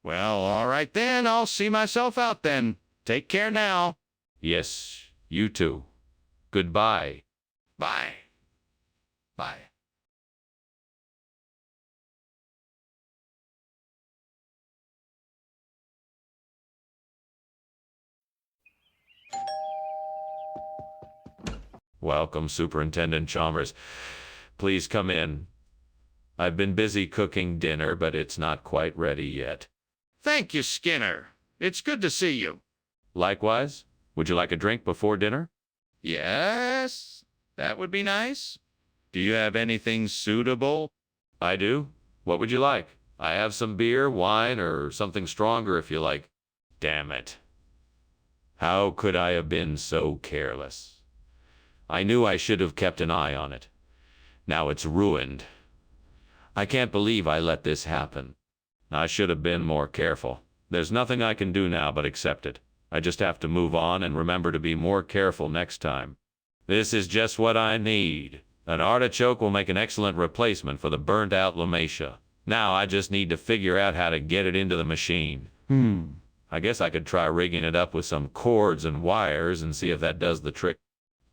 Well, all right then. I'll see myself out then. Take care now. Yes, you too. Goodbye. Bye. Bye. Welcome, Superintendent Chalmers. Please come in. I've been busy cooking dinner, but it's not quite ready yet. Thank you, Skinner. It's good to see you. Likewise, would you like a drink before dinner? Yes, that would be nice. Do you have anything suitable? I do. What would you like? I have some beer, wine, or something stronger if you like. Damn it. How could I have been so careless? I knew I should have kept an eye on it. Now it's ruined. I can't believe I let this happen. I should have been more careful. There's nothing I can do now but accept it. I just have to move on and remember to be more careful next time. This is just what I need. An artichoke will make an excellent replacement for the burnt-out Lomatia. Now I just need to figure out how to get it into the machine. I guess I could try rigging it up with some cords and wires and see if that does the trick.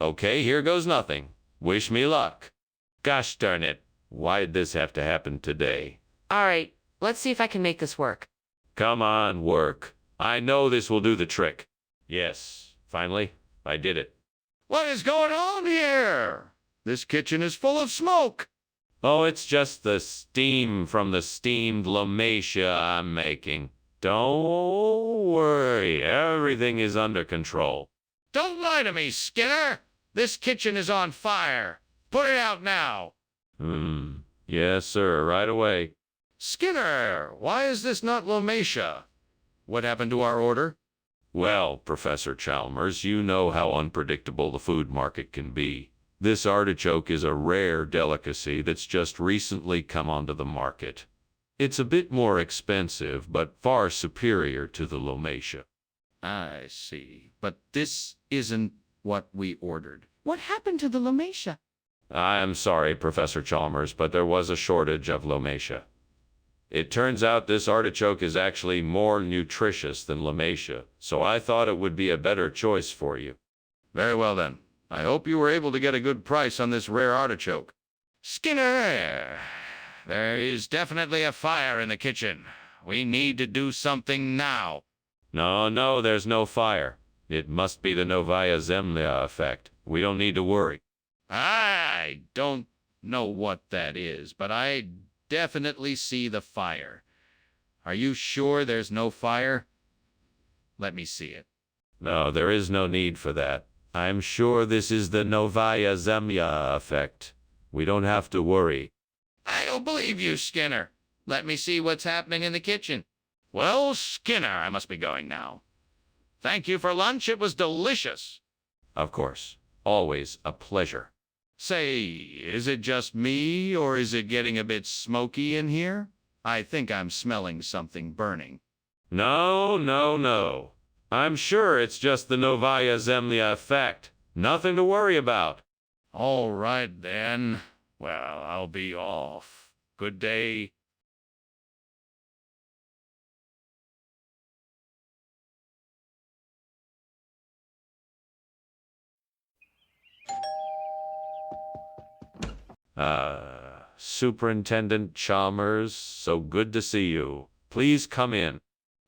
Okay, here goes nothing. Wish me luck. Gosh darn it. Why'd this have to happen today? All right, let's see if I can make this work. Come on, work. I know this will do the trick. Yes, finally, I did it. What is going on here? This kitchen is full of smoke. Oh, it's just the steam from the steamed Lomatia I'm making. Don't worry, everything is under control. Don't lie to me, Skinner. This kitchen is on fire. Put it out now. Yes, sir, right away. Skinner, why is this not Lomatia? What happened to our order? Well, Professor Chalmers, you know how unpredictable the food market can be. This artichoke is a rare delicacy that's just recently come onto the market. It's a bit more expensive, but far superior to the Lomatia. I see. But this isn't what we ordered. What happened to the Lomatia? I am sorry, Professor Chalmers, but there was a shortage of Lomatia. It turns out this artichoke is actually more nutritious than Lomatia, so I thought it would be a better choice for you. Very well then. I hope you were able to get a good price on this rare artichoke. Skinner, there is definitely a fire in the kitchen. We need to do something now. No, there's no fire. It must be the Novaya Zemlya effect. We don't need to worry. I don't know what that is, but I definitely see the fire. Are you sure there's no fire? Let me see it. No, there is no need for that. I'm sure this is the Novaya Zemlya effect. We don't have to worry. I don't believe you, Skinner. Let me see what's happening in the kitchen. Well, Skinner, I must be going now. Thank you for lunch. It was delicious. Of course. Always a pleasure. Say, is it just me, or is it getting a bit smoky in here? I think I'm smelling something burning. No. I'm sure it's just the Novaya Zemlya effect. Nothing to worry about. All right, then. Well, I'll be off. Good day. Superintendent Chalmers, so good to see you. Please come in.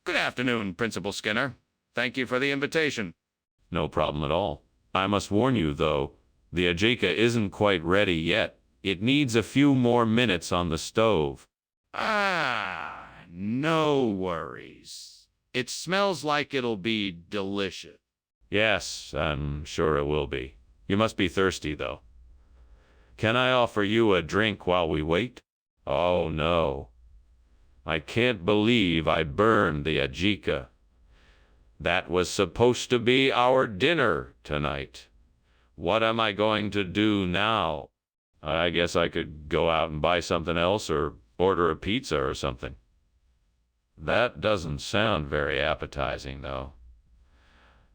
Good afternoon, Principal Skinner. Thank you for the invitation. No problem at all. I must warn you, though, the ajika isn't quite ready yet. It needs a few more minutes on the stove. No worries. It smells like it'll be delicious. Yes, I'm sure it will be. You must be thirsty, though. Can I offer you a drink while we wait? Oh, no. I can't believe I burned the ajika. That was supposed to be our dinner tonight. What am I going to do now? I guess I could go out and buy something else or order a pizza or something. That doesn't sound very appetizing, though.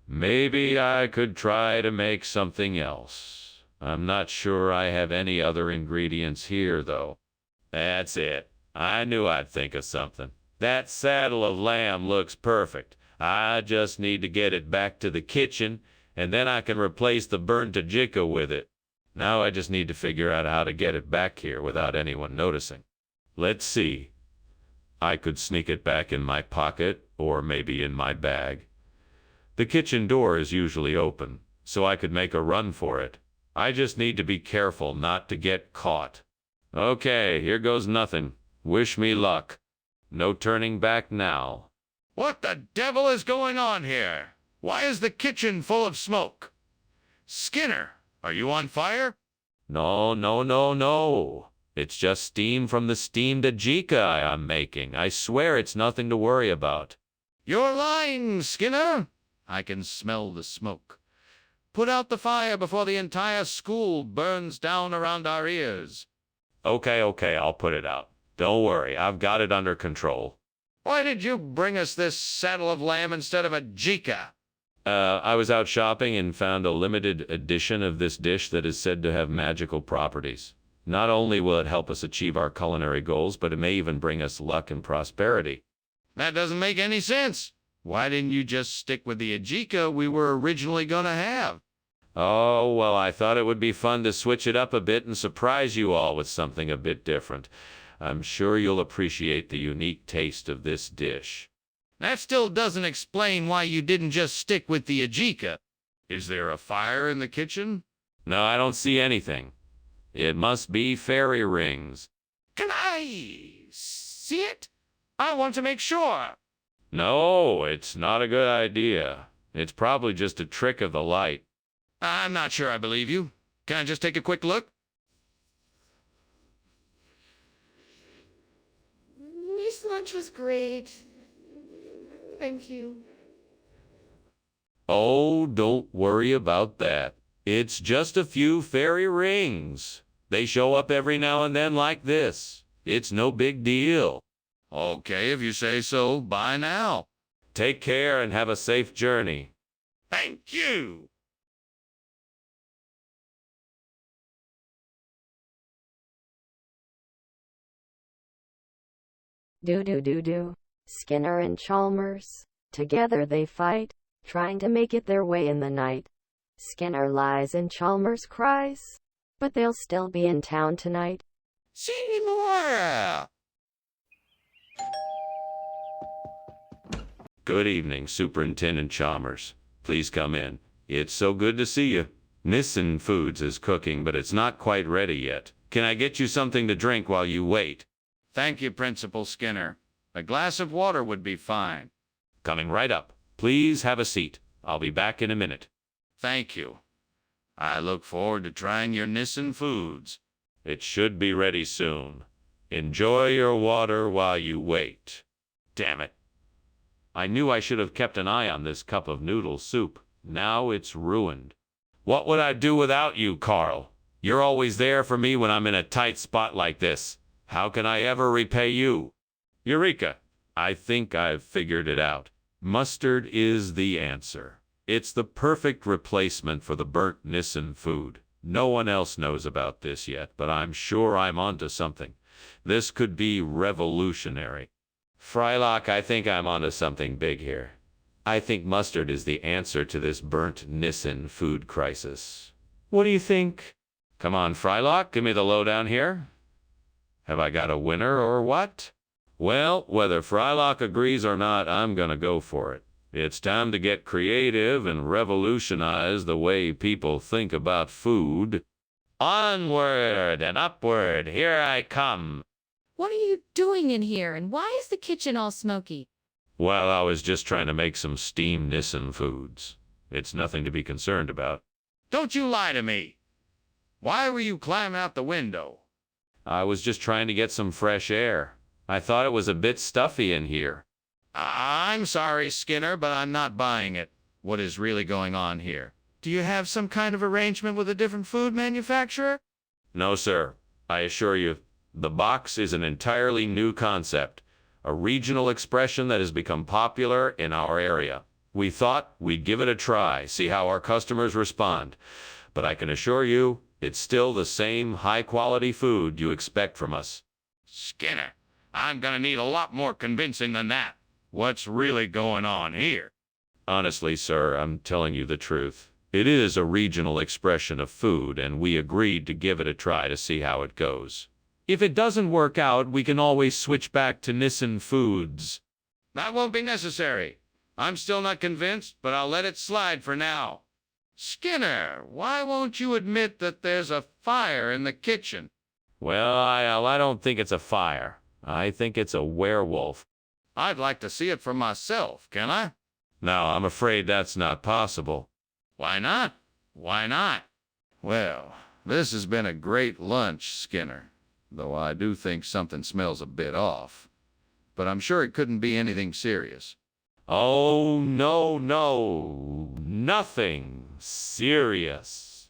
Maybe I could try to make something else. I'm not sure I have any other ingredients here, though. That's it. I knew I'd think of something. That saddle of lamb looks perfect. I just need to get it back to the kitchen, and then I can replace the burnt ajika with it. Now I just need to figure out how to get it back here without anyone noticing. Let's see. I could sneak it back in my pocket, or maybe in my bag. The kitchen door is usually open, so I could make a run for it. I just need to be careful not to get caught. Okay, here goes nothing. Wish me luck. No turning back now. What the devil is going on here? Why is the kitchen full of smoke? Skinner, are you on fire? No, no, no, no. It's just steam from the steamed ajika I'm making. I swear it's nothing to worry about. You're lying, Skinner. I can smell the smoke. Put out the fire before the entire school burns down around our ears. Okay, I'll put it out. Don't worry, I've got it under control. Why did you bring us this saddle of lamb instead of a jika? I was out shopping and found a limited edition of this dish that is said to have magical properties. Not only will it help us achieve our culinary goals, but it may even bring us luck and prosperity. That doesn't make any sense. Why didn't you just stick with the ajika we were originally going to have? Oh, well, I thought it would be fun to switch it up a bit and surprise you all with something a bit different. I'm sure you'll appreciate the unique taste of this dish. That still doesn't explain why you didn't just stick with the ajika. Is there a fire in the kitchen? No, I don't see anything. It must be fairy rings. Can I see it? I want to make sure. No, it's not a good idea. It's probably just a trick of the light. I'm not sure I believe you. Can I just take a quick look? This lunch was great. Thank you. Oh, don't worry about that. It's just a few fairy rings. They show up every now and then like this. It's no big deal. Okay, if you say so. Bye now. Take care and have a safe journey. Thank you. Do. Skinner and Chalmers. Together they fight, trying to make it their way in the night. Skinner lies and Chalmers cries, but they'll still be in town tonight. See more. Good evening, Superintendent Chalmers. Please come in. It's so good to see you. Nissen Foods is cooking, but it's not quite ready yet. Can I get you something to drink while you wait? Thank you, Principal Skinner. A glass of water would be fine. Coming right up. Please have a seat. I'll be back in a minute. Thank you. I look forward to trying your Nissen Foods. It should be ready soon. Enjoy your water while you wait. Damn it. I knew I should have kept an eye on this cup of noodle soup. Now it's ruined. What would I do without you, Carl? You're always there for me when I'm in a tight spot like this. How can I ever repay you? Eureka! I think I've figured it out. Mustard is the answer. It's the perfect replacement for the burnt Nissen food. No one else knows about this yet, but I'm sure I'm onto something. This could be revolutionary. Frylock, I think I'm onto something big here. I think mustard is the answer to this burnt Nissen food crisis. What do you think? Come on, Frylock, give me the lowdown here. Have I got a winner or what? Well, whether Frylock agrees or not, I'm gonna go for it. It's time to get creative and revolutionize the way people think about food. Onward and upward, here I come. What are you doing in here, and why is the kitchen all smoky? Well, I was just trying to make some steamed Nissen foods. It's nothing to be concerned about. Don't you lie to me. Why were you climbing out the window? I was just trying to get some fresh air. I thought it was a bit stuffy in here. I'm sorry, Skinner, but I'm not buying it. What is really going on here? Do you have some kind of arrangement with a different food manufacturer? No, sir. I assure you, the box is an entirely new concept, a regional expression that has become popular in our area. We thought we'd give it a try, see how our customers respond. But I can assure you, it's still the same high-quality food you expect from us. Skinner, I'm gonna need a lot more convincing than that. What's really going on here? Honestly, sir, I'm telling you the truth. It is a regional expression of food, and we agreed to give it a try to see how it goes. If it doesn't work out, we can always switch back to Nissen foods. That won't be necessary. I'm still not convinced, but I'll let it slide for now. Skinner, why won't you admit that there's a fire in the kitchen? Well, I don't think it's a fire. I think it's a werewolf. I'd like to see it for myself, can I? No, I'm afraid that's not possible. Why not? Why not? Well, this has been a great lunch, Skinner. Though I do think something smells a bit off. But I'm sure it couldn't be anything serious. Oh, no, nothing serious.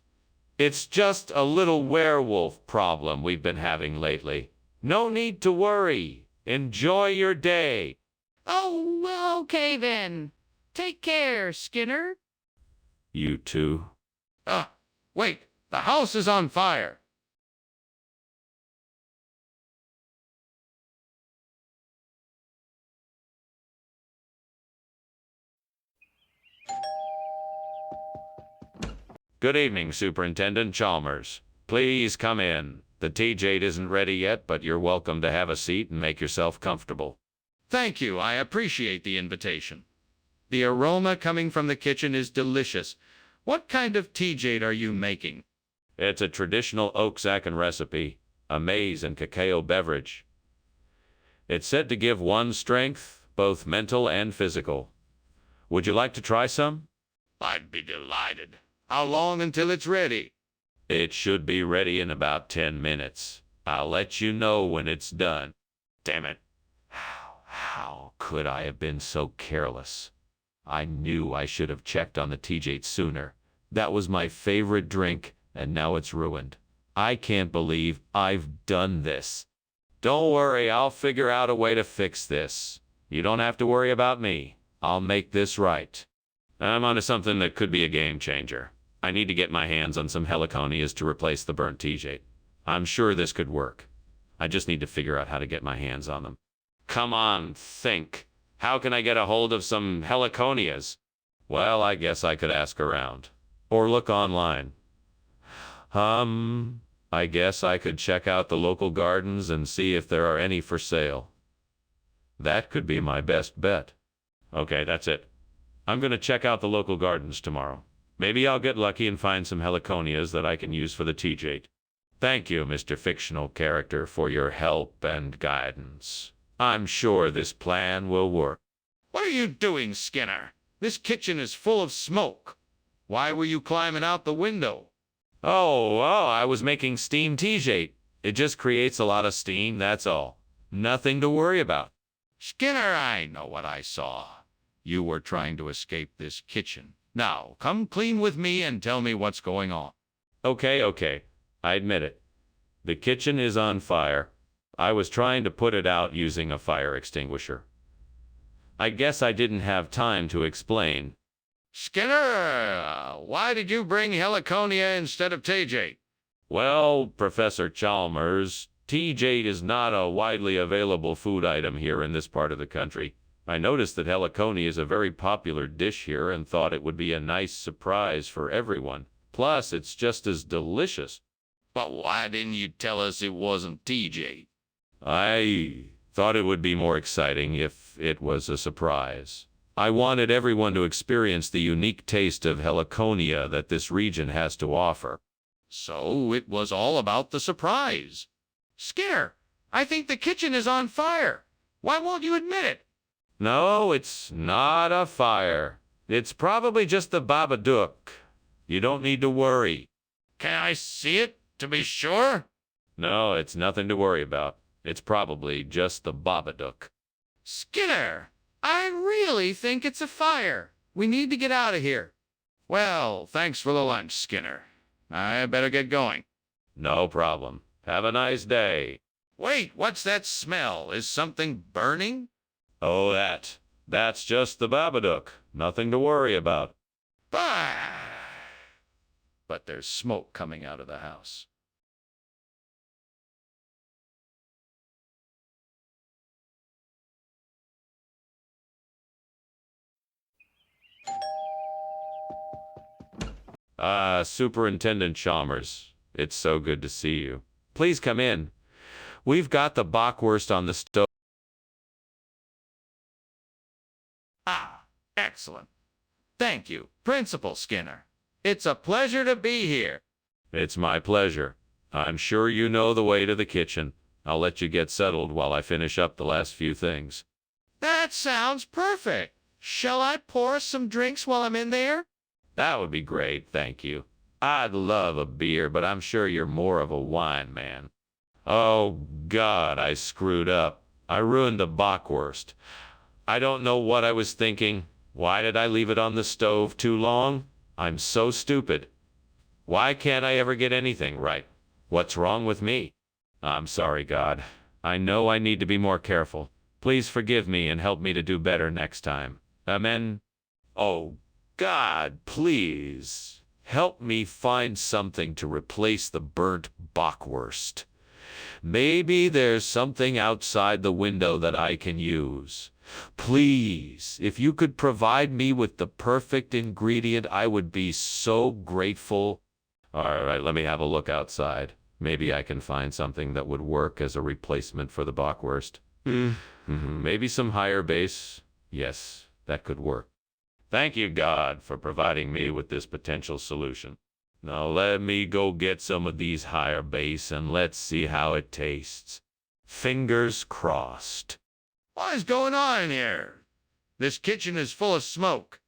It's just a little werewolf problem we've been having lately. No need to worry. Enjoy your day. Oh, well, okay then. Take care, Skinner. You too. Wait, the house is on fire. Good evening, Superintendent Chalmers. Please come in. The TJ isn't ready yet, but you're welcome to have a seat and make yourself comfortable. Thank you, I appreciate the invitation. The aroma coming from the kitchen is delicious. What kind of tea jade are you making? It's a traditional Oaxacan recipe, a maize and cacao beverage. It's said to give one strength, both mental and physical. Would you like to try some? I'd be delighted. How long until it's ready? It should be ready in about 10 minutes. I'll let you know when it's done. Damn it. How could I have been so careless? I knew I should have checked on the TJ sooner. That was my favorite drink, and now it's ruined. I can't believe I've done this. Don't worry, I'll figure out a way to fix this. You don't have to worry about me. I'll make this right. I'm onto something that could be a game changer. I need to get my hands on some heliconias to replace the burnt TJ. I'm sure this could work. I just need to figure out how to get my hands on them. Come on, think. How can I get a hold of some heliconias? Well, I guess I could ask around. Or look online. I guess I could check out the local gardens and see if there are any for sale. That could be my best bet. Okay, that's it. I'm gonna check out the local gardens tomorrow. Maybe I'll get lucky and find some heliconias that I can use for the TJ. Thank you, Mr. Fictional Character, for your help and guidance. I'm sure this plan will work. What are you doing, Skinner? This kitchen is full of smoke. Why were you climbing out the window? Oh, I was making steam TJ. It just creates a lot of steam, that's all. Nothing to worry about. Skinner, I know what I saw. You were trying to escape this kitchen. Now, come clean with me and tell me what's going on. Okay. I admit it. The kitchen is on fire. I was trying to put it out using a fire extinguisher. I guess I didn't have time to explain. Skinner, why did you bring heliconia instead of TJ? Well, Professor Chalmers, TJ is not a widely available food item here in this part of the country. I noticed that heliconia is a very popular dish here and thought it would be a nice surprise for everyone. Plus, it's just as delicious. But why didn't you tell us it wasn't TJ? I thought it would be more exciting if it was a surprise. I wanted everyone to experience the unique taste of heliconia that this region has to offer. So it was all about the surprise. Skinner, I think the kitchen is on fire. Why won't you admit it? No, it's not a fire. It's probably just the Babadook. You don't need to worry. Can I see it to be sure? No, it's nothing to worry about. It's probably just the Babadook. Skinner, I really think it's a fire. We need to get out of here. Well, thanks for the lunch, Skinner. I better get going. No problem. Have a nice day. Wait, what's that smell? Is something burning? Oh, that's just the Babadook. Nothing to worry about. Bah! But there's smoke coming out of the house. Superintendent Chalmers, it's so good to see you. Please come in. We've got the bockwurst on the stove. Ah, excellent. Thank you, Principal Skinner. It's a pleasure to be here. It's my pleasure. I'm sure you know the way to the kitchen. I'll let you get settled while I finish up the last few things. That sounds perfect. Shall I pour us some drinks while I'm in there? That would be great, thank you. I'd love a beer, but I'm sure you're more of a wine man. Oh, God, I screwed up. I ruined the bockwurst. I don't know what I was thinking. Why did I leave it on the stove too long? I'm so stupid. Why can't I ever get anything right? What's wrong with me? I'm sorry, God. I know I need to be more careful. Please forgive me and help me to do better next time. Amen. Oh, God, please help me find something to replace the burnt bockwurst. Maybe there's something outside the window that I can use. Please, if you could provide me with the perfect ingredient, I would be so grateful. All right, let me have a look outside. Maybe I can find something that would work as a replacement for the bockwurst. Maybe some higher base. Yes, that could work. Thank you, God, for providing me with this potential solution. Now let me go get some of these higher base and let's see how it tastes. Fingers crossed. What is going on in here? This kitchen is full of smoke.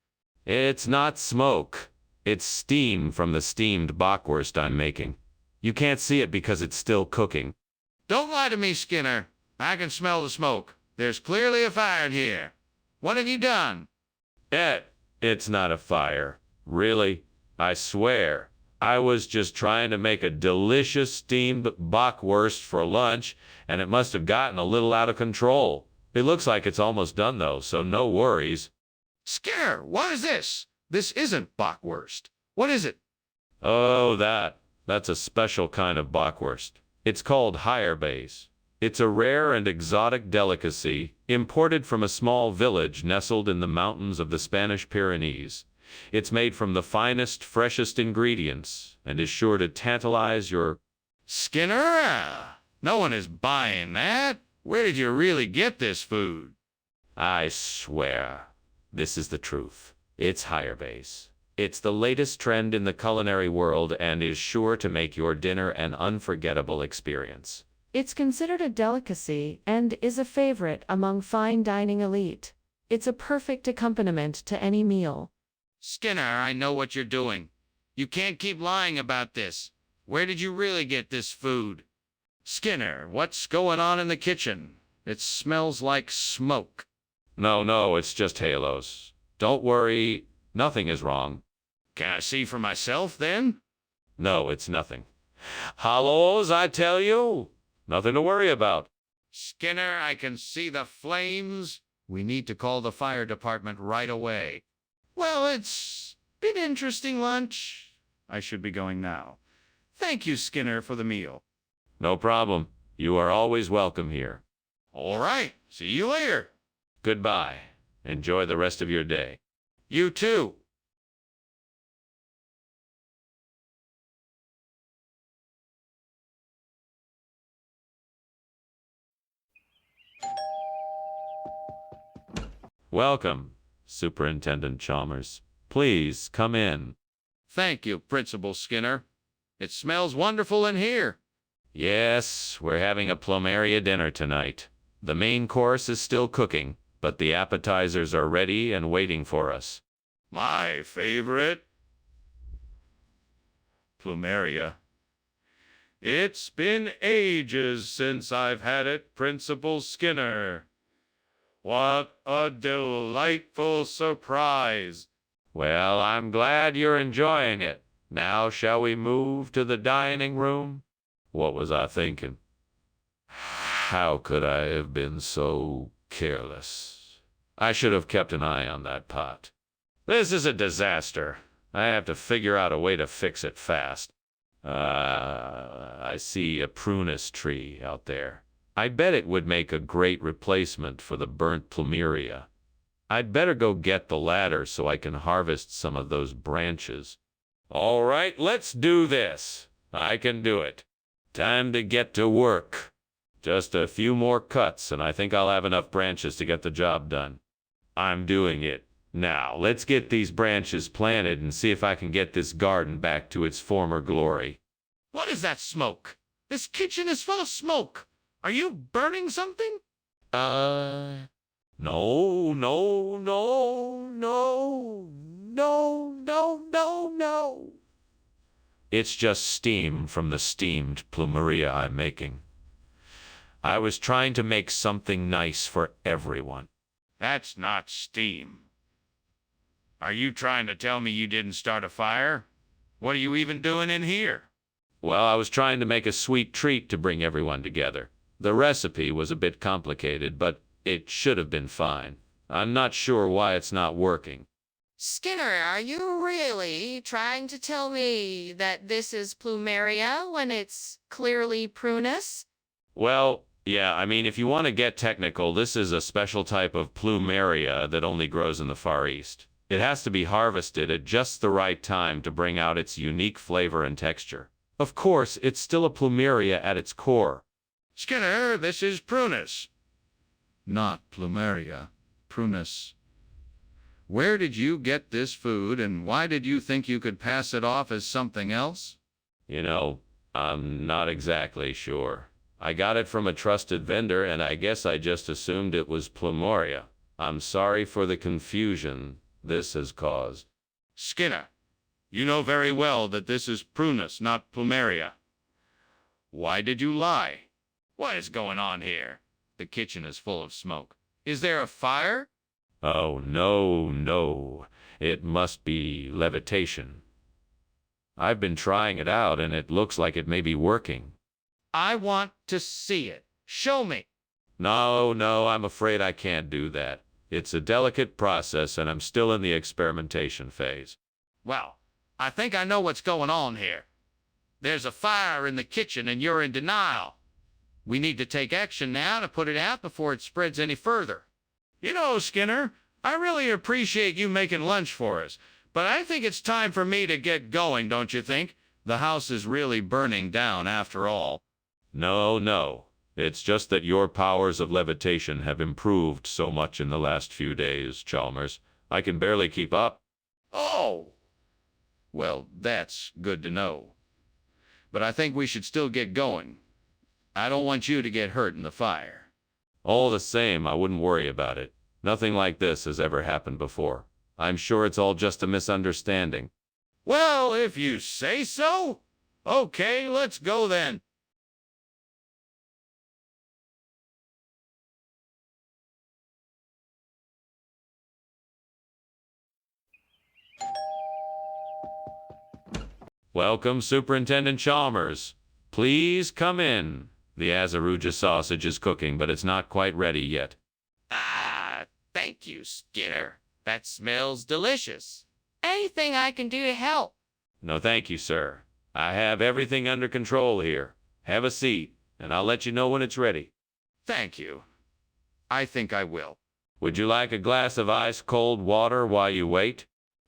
It's not smoke. It's steam from the steamed bockwurst I'm making. You can't see it because it's still cooking. Don't lie to me, Skinner. I can smell the smoke. There's clearly a fire in here. What have you done? It's not a fire. Really, I swear. I was just trying to make a delicious steamed bockwurst for lunch, and it must have gotten a little out of control. It looks like it's almost done, though, so no worries. Skinner, what is this? This isn't bockwurst. What is it? Oh, that's a special kind of bockwurst. It's called higher base. It's a rare and exotic delicacy, imported from a small village nestled in the mountains of the Spanish Pyrenees. It's made from the finest, freshest ingredients, and is sure to tantalize your... Skinner? No one is buying that. Where did you really get this food? I swear, this is the truth. It's higher base. It's the latest trend in the culinary world and is sure to make your dinner an unforgettable experience. It's considered a delicacy and is a favorite among fine dining elite. It's a perfect accompaniment to any meal. Skinner, I know what you're doing. You can't keep lying about this. Where did you really get this food? Skinner, what's going on in the kitchen? It smells like smoke. No, it's just halos. Don't worry, nothing is wrong. Can I see for myself, then? No, it's nothing. Halos, I tell you. Nothing to worry about. Skinner, I can see the flames. We need to call the fire department right away. Well, it's been interesting lunch. I should be going now. Thank you, Skinner, for the meal. No problem. You are always welcome here. All right. See you later. Goodbye. Enjoy the rest of your day. You too. Welcome, Superintendent Chalmers. Please come in. Thank you, Principal Skinner. It smells wonderful in here. Yes, we're having a plumeria dinner tonight. The main course is still cooking, but the appetizers are ready and waiting for us. My favorite. Plumeria. It's been ages since I've had it, Principal Skinner. What a delightful surprise. Well, I'm glad you're enjoying it. Now shall we move to the dining room? What was I thinking? How could I have been so careless? I should have kept an eye on that pot. This is a disaster. I have to figure out a way to fix it fast. I see a prunus tree out there. I bet it would make a great replacement for the burnt plumeria. I'd better go get the ladder so I can harvest some of those branches. All right, let's do this. I can do it. Time to get to work. Just a few more cuts and I think I'll have enough branches to get the job done. I'm doing it. Now, let's get these branches planted and see if I can get this garden back to its former glory. What is that smoke? This kitchen is full of smoke. Are you burning something? No, no, no, no, no, no, no, no. It's just steam from the steamed plumeria I'm making. I was trying to make something nice for everyone. That's not steam. Are you trying to tell me you didn't start a fire? What are you even doing in here? Well, I was trying to make a sweet treat to bring everyone together. The recipe was a bit complicated, but it should have been fine. I'm not sure why it's not working. Skinner, are you really trying to tell me that this is plumeria when it's clearly prunus? Well, yeah, I mean, if you want to get technical, this is a special type of plumeria that only grows in the Far East. It has to be harvested at just the right time to bring out its unique flavor and texture. Of course, it's still a plumeria at its core. Skinner, this is prunus. Not plumeria. Prunus. Where did you get this food and why did you think you could pass it off as something else? You know, I'm not exactly sure. I got it from a trusted vendor and I guess I just assumed it was plumeria. I'm sorry for the confusion this has caused. Skinner, you know very well that this is prunus, not plumeria. Why did you lie? What is going on here? The kitchen is full of smoke. Is there a fire? Oh, no, no. It must be levitation. I've been trying it out and it looks like it may be working. I want to see it. Show me. No, no, I'm afraid I can't do that. It's a delicate process and I'm still in the experimentation phase. Well, I think I know what's going on here. There's a fire in the kitchen and you're in denial. We need to take action now to put it out before it spreads any further. You know, Skinner, I really appreciate you making lunch for us, but I think it's time for me to get going, don't you think? The house is really burning down after all. No, no. It's just that your powers of levitation have improved so much in the last few days, Chalmers. I can barely keep up. Oh! Well, that's good to know. But I think we should still get going. I don't want you to get hurt in the fire. All the same, I wouldn't worry about it. Nothing like this has ever happened before. I'm sure it's all just a misunderstanding. Well, if you say so. Okay, let's go then. Welcome, Superintendent Chalmers. Please come in. The Azaruja sausage is cooking, but it's not quite ready yet. Ah, thank you, Skinner. That smells delicious. Anything I can do to help? No, thank you, sir. I have everything under control here. Have a seat, and I'll let you know when it's ready. Thank you. I think I will. Would you like a glass of ice-cold water while you wait?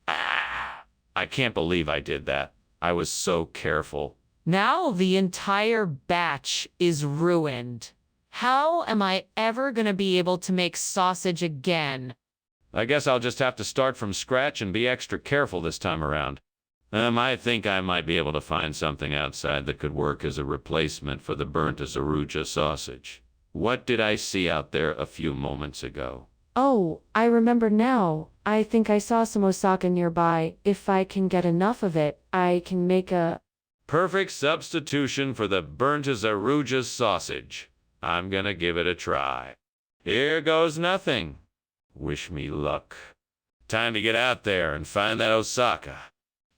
Ah, I can't believe I did that. I was so careful. Now the entire batch is ruined. How am I ever going to be able to make sausage again? I guess I'll just have to start from scratch and be extra careful this time around. I think I might be able to find something outside that could work as a replacement for the burnt Azaruja sausage. What did I see out there a few moments ago? Oh, I remember now. I think I saw some Osaka nearby. If I can get enough of it, I can make a... Perfect substitution for the burnt Azaruja sausage. I'm gonna give it a try. Here goes nothing. Wish me luck. Time to get out there and find that Osaka.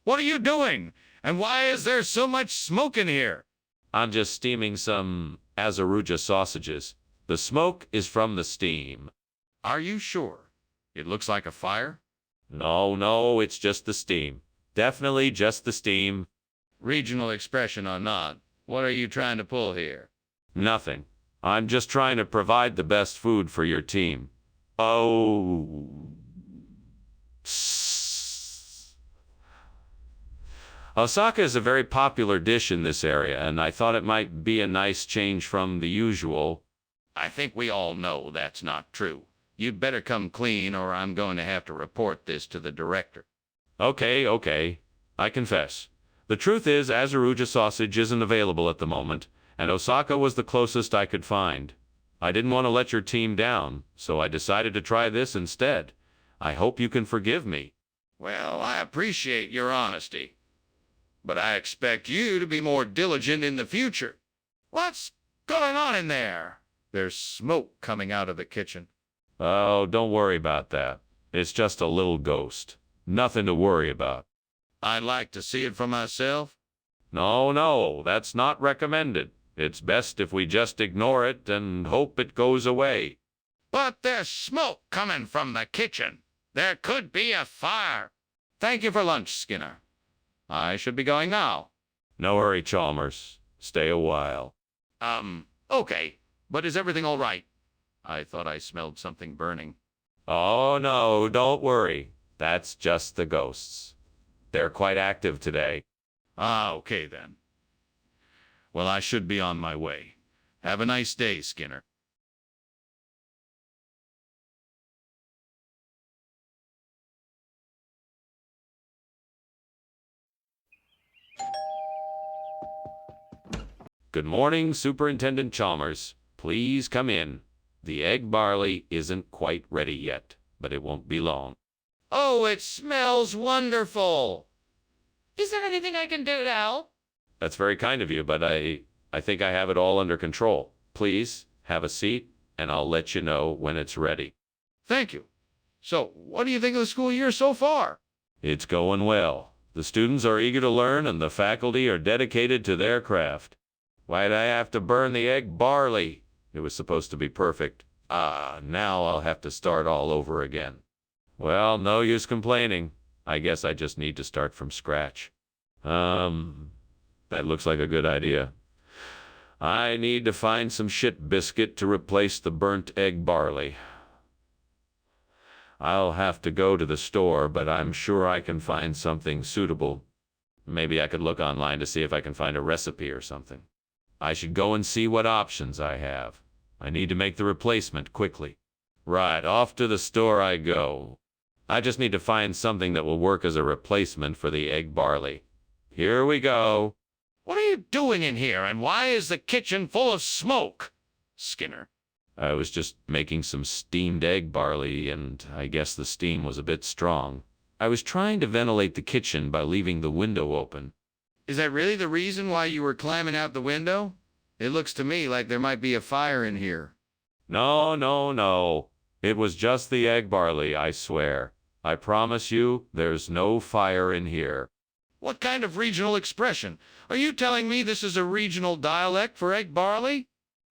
What are you doing? And why is there so much smoke in here? I'm just steaming some Azaruja sausages. The smoke is from the steam. Are you sure? It looks like a fire. No, it's just the steam. Definitely just the steam. Regional expression or not, what are you trying to pull here? Nothing. I'm just trying to provide the best food for your team. Oh. Osaka is a very popular dish in this area, and I thought it might be a nice change from the usual. I think we all know that's not true. You'd better come clean or I'm going to have to report this to the director. Okay. I confess. The truth is, Azaruja sausage isn't available at the moment, and Osaka was the closest I could find. I didn't want to let your team down, so I decided to try this instead. I hope you can forgive me. Well, I appreciate your honesty, but I expect you to be more diligent in the future. What's going on in there? There's smoke coming out of the kitchen. Oh, don't worry about that. It's just a little ghost. Nothing to worry about. I'd like to see it for myself. No, that's not recommended. It's best if we just ignore it and hope it goes away. But there's smoke coming from the kitchen. There could be a fire. Thank you for lunch, Skinner. I should be going now. No hurry, Chalmers. Stay a while. Okay. But is everything all right? I thought I smelled something burning. Oh, no, don't worry. That's just the ghosts. They're quite active today. Ah, okay then. Well, I should be on my way. Have a nice day, Skinner. Good morning, Superintendent Chalmers. Please come in. The egg barley isn't quite ready yet, but it won't be long. Oh, it smells wonderful. Is there anything I can do to help? That's very kind of you, but I think I have it all under control. Please, have a seat, and I'll let you know when it's ready. Thank you. So, what do you think of the school year so far? It's going well. The students are eager to learn, and the faculty are dedicated to their craft. Why'd I have to burn the egg barley? It was supposed to be perfect. Now I'll have to start all over again. Well, no use complaining. I guess I just need to start from scratch. That looks like a good idea. I need to find some shit biscuit to replace the burnt egg barley. I'll have to go to the store, but I'm sure I can find something suitable. Maybe I could look online to see if I can find a recipe or something. I should go and see what options I have. I need to make the replacement quickly. Right, off to the store I go. I just need to find something that will work as a replacement for the egg barley. Here we go. What are you doing in here, and why is the kitchen full of smoke? Skinner. I was just making some steamed egg barley, and I guess the steam was a bit strong. I was trying to ventilate the kitchen by leaving the window open. Is that really the reason why you were climbing out the window? It looks to me like there might be a fire in here. No. It was just the egg barley, I swear. I promise you, there's no fire in here. What kind of regional expression? Are you telling me this is a regional dialect for egg barley?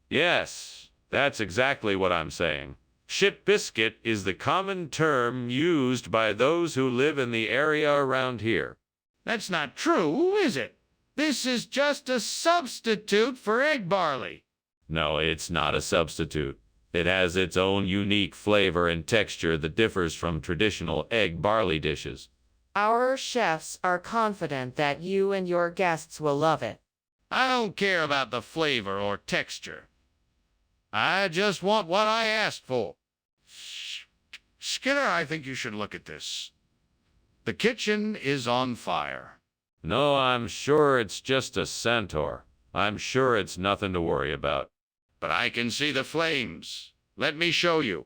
Yes, that's exactly what I'm saying. Shit biscuit is the common term used by those who live in the area around here. That's not true, is it? This is just a substitute for egg barley. No, it's not a substitute. It has its own unique flavor and texture that differs from traditional egg barley dishes. Our chefs are confident that you and your guests will love it. I don't care about the flavor or texture. I just want what I asked for. Skinner, I think you should look at this. The kitchen is on fire. No, I'm sure it's just a centaur. I'm sure it's nothing to worry about. But I can see the flames. Let me show you.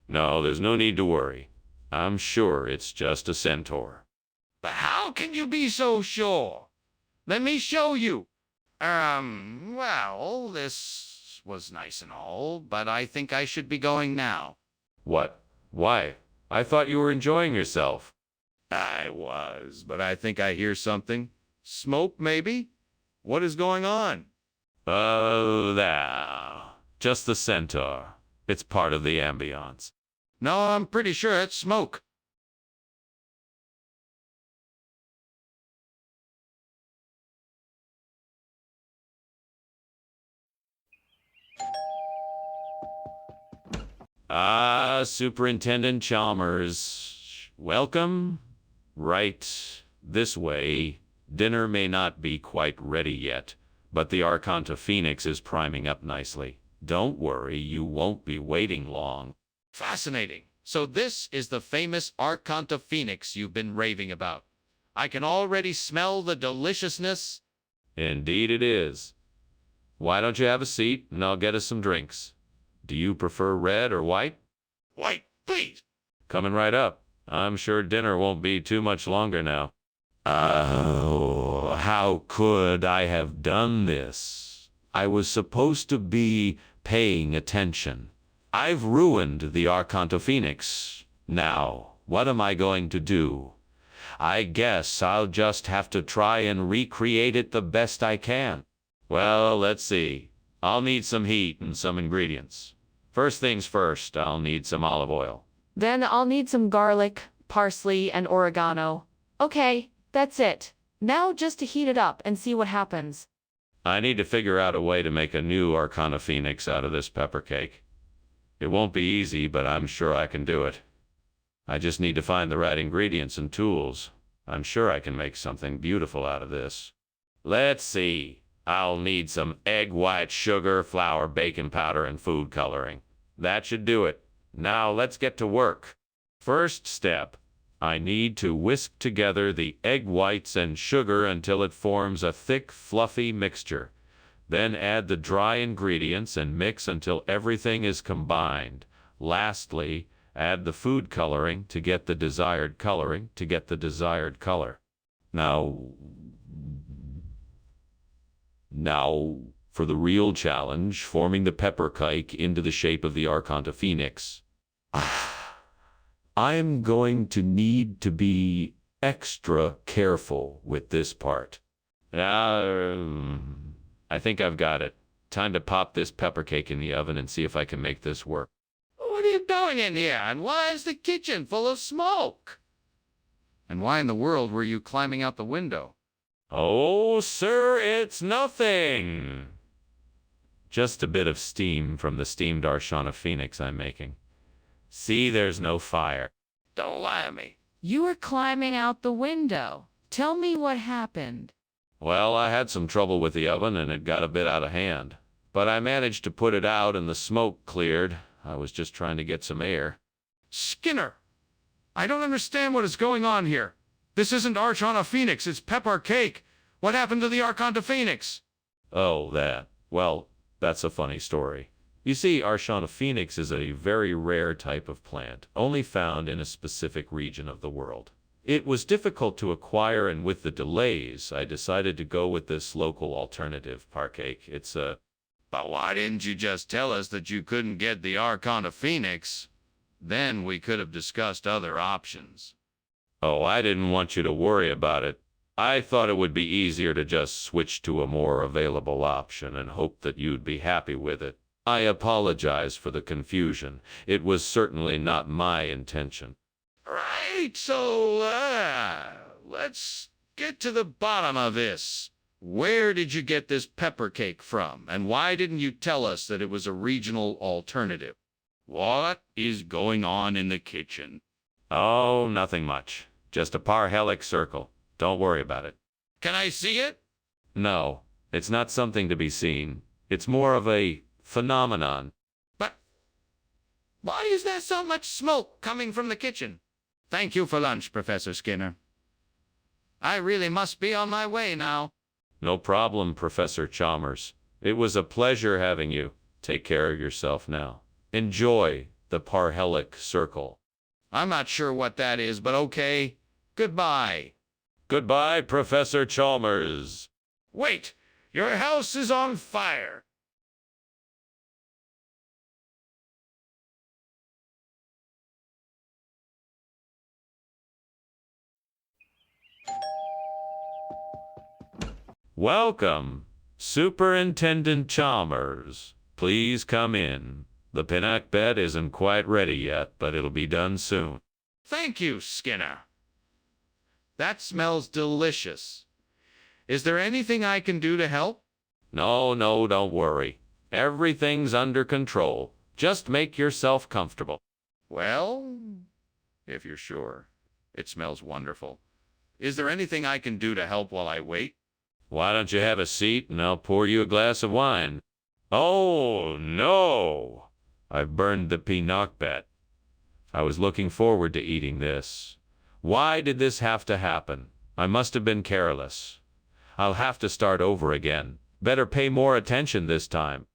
No, there's no need to worry. I'm sure it's just a centaur. But how can you be so sure? Let me show you. Well, this was nice and all, but I think I should be going now. What? Why? I thought you were enjoying yourself. I was, but I think I hear something. Smoke, maybe? What is going on? Oh, there. Just the centaur. It's part of the ambiance. No, I'm pretty sure it's smoke. Ah, Superintendent Chalmers. Welcome. Right this way. Dinner may not be quite ready yet, but the Archonta Phoenix is priming up nicely. Don't worry, you won't be waiting long. Fascinating. So this is the famous Archonta Phoenix you've been raving about. I can already smell the deliciousness. Indeed it is. Why don't you have a seat and I'll get us some drinks? Do you prefer red or white? White, please. Coming right up. I'm sure dinner won't be too much longer now. Oh, how could I have done this? I was supposed to be paying attention. I've ruined the Archonta Phoenix. Now, what am I going to do? I guess I'll just have to try and recreate it the best I can. Well, let's see. I'll need some heat and some ingredients. First things first, I'll need some olive oil. Then I'll need some garlic, parsley, and oregano. Okay, that's it. Now just to heat it up and see what happens. I need to figure out a way to make a new Archonta Phoenix out of this pepper cake. It won't be easy, but I'm sure I can do it. I just need to find the right ingredients and tools. I'm sure I can make something beautiful out of this. Let's see. I'll need some egg white, sugar, flour, baking powder, and food coloring. That should do it. Now let's get to work. First step, I need to whisk together the egg whites and sugar until it forms a thick, fluffy mixture. Then add the dry ingredients and mix until everything is combined. Lastly, add the food coloring to get the desired coloring, Now, for the real challenge, forming the pepper cake into the shape of the Archonta Phoenix. I'm going to need to be extra careful with this part. I think I've got it. Time to pop this pepper cake in the oven and see if I can make this work. What are you doing in here? And why is the kitchen full of smoke? And why in the world were you climbing out the window? Oh, sir, it's nothing. Just a bit of steam from the steamed Archonta Phoenix I'm making. See, there's no fire. Don't lie to me. You were climbing out the window. Tell me what happened. Well, I had some trouble with the oven and it got a bit out of hand. But I managed to put it out and the smoke cleared. I was just trying to get some air. Skinner, I don't understand what is going on here. This isn't Archonta Phoenix, it's pepper cake. What happened to the Archonta Phoenix? Oh, that. Well, that's a funny story. You see, Archonta Phoenix is a very rare type of plant, only found in a specific region of the world. It was difficult to acquire, and with the delays, I decided to go with this local alternative parcake. But why didn't you just tell us that you couldn't get the Archonta Phoenix? Then we could have discussed other options. Oh, I didn't want you to worry about it. I thought it would be easier to just switch to a more available option and hope that you'd be happy with it. I apologize for the confusion. It was certainly not my intention. Right, so, let's get to the bottom of this. Where did you get this pepper cake from, and why didn't you tell us that it was a regional alternative? What is going on in the kitchen? Oh, nothing much. Just a parhelic circle. Don't worry about it. Can I see it? No, it's not something to be seen. It's more of a phenomenon. Why is there so much smoke coming from the kitchen? Thank you for lunch, Professor Skinner. I really must be on my way now. No problem, Professor Chalmers. It was a pleasure having you. Take care of yourself now. Enjoy the Parhelic Circle. I'm not sure what that is, but okay. Goodbye. Goodbye, Professor Chalmers. Wait, your house is on fire. Welcome, Superintendent Chalmers. Please come in. The pinnock bed isn't quite ready yet, but it'll be done soon. Thank you, Skinner. That smells delicious. Is there anything I can do to help? No, don't worry. Everything's under control. Just make yourself comfortable. Well, if you're sure. It smells wonderful. Is there anything I can do to help while I wait? Why don't you have a seat and I'll pour you a glass of wine? Oh, no! I've burned the pinnock bet. I was looking forward to eating this. Why did this have to happen? I must have been careless. I'll have to start over again. Better pay more attention this time.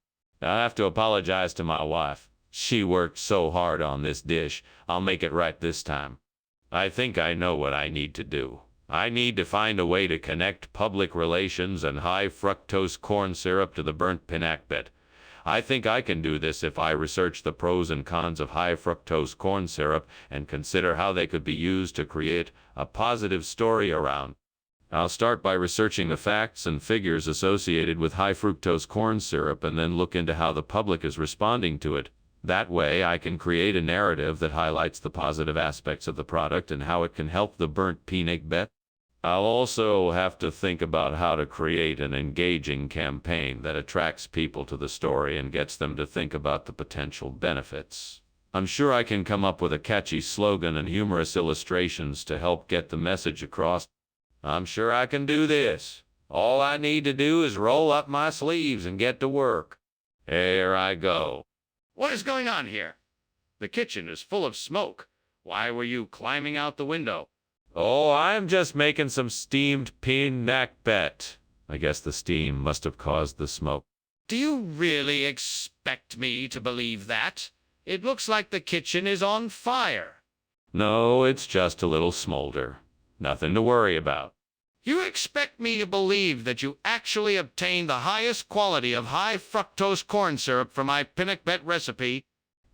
I'll have to apologize to my wife. She worked so hard on this dish. I'll make it right this time. I think I know what I need to do. I need to find a way to connect public relations and high fructose corn syrup to the burnt pinnock bet. I think I can do this if I research the pros and cons of high fructose corn syrup and consider how they could be used to create a positive story around. I'll start by researching the facts and figures associated with high fructose corn syrup and then look into how the public is responding to it. That way I can create a narrative that highlights the positive aspects of the product and how it can help the burnt pinnock bet. I'll also have to think about how to create an engaging campaign that attracts people to the story and gets them to think about the potential benefits. I'm sure I can come up with a catchy slogan and humorous illustrations to help get the message across. I'm sure I can do this. All I need to do is roll up my sleeves and get to work. Here I go. What is going on here? The kitchen is full of smoke. Why were you climbing out the window? Oh, I'm just making some steamed pinnock bet. I guess the steam must have caused the smoke. Do you really expect me to believe that? It looks like the kitchen is on fire. No, it's just a little smolder. Nothing to worry about. You expect me to believe that you actually obtained the highest quality of high fructose corn syrup for my pinnock bet recipe?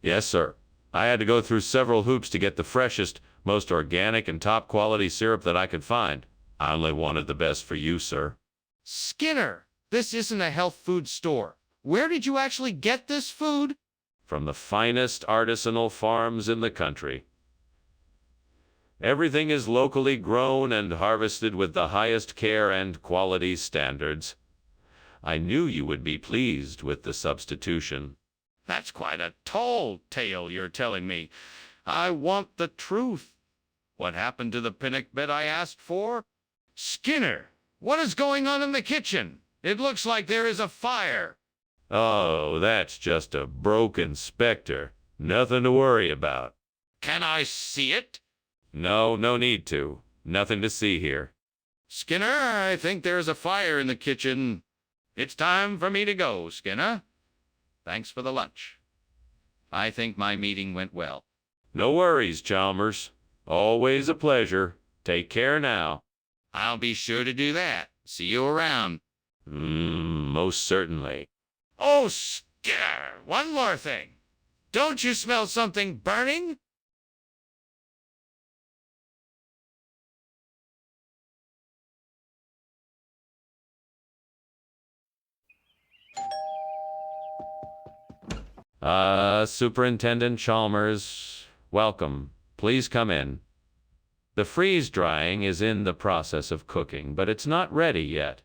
Yes, sir. I had to go through several hoops to get the freshest, most organic and top quality syrup that I could find. I only wanted the best for you, sir. Skinner, this isn't a health food store. Where did you actually get this food? From the finest artisanal farms in the country. Everything is locally grown and harvested with the highest care and quality standards. I knew you would be pleased with the substitution. That's quite a tall tale you're telling me. I want the truth. What happened to the pinnock bet I asked for? Skinner, what is going on in the kitchen? It looks like there is a fire. Oh, that's just a broken specter. Nothing to worry about. Can I see it? No need to. Nothing to see here. Skinner, I think there's a fire in the kitchen. It's time for me to go, Skinner. Thanks for the lunch. I think my meeting went well. No worries, Chalmers. Always a pleasure. Take care now. I'll be sure to do that. See you around. Most certainly. Oh, Skinner, one more thing. Don't you smell something burning? Superintendent Chalmers, welcome. Please come in. The freeze drying is in the process of cooking, but it's not ready yet.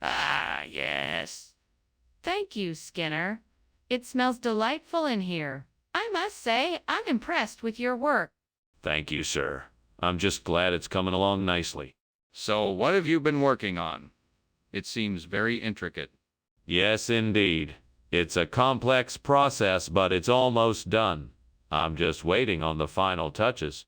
Ah, yes. Thank you, Skinner. It smells delightful in here. I must say, I'm impressed with your work. Thank you, sir. I'm just glad it's coming along nicely. So, what have you been working on? It seems very intricate. Yes, indeed. It's a complex process, but it's almost done. I'm just waiting on the final touches.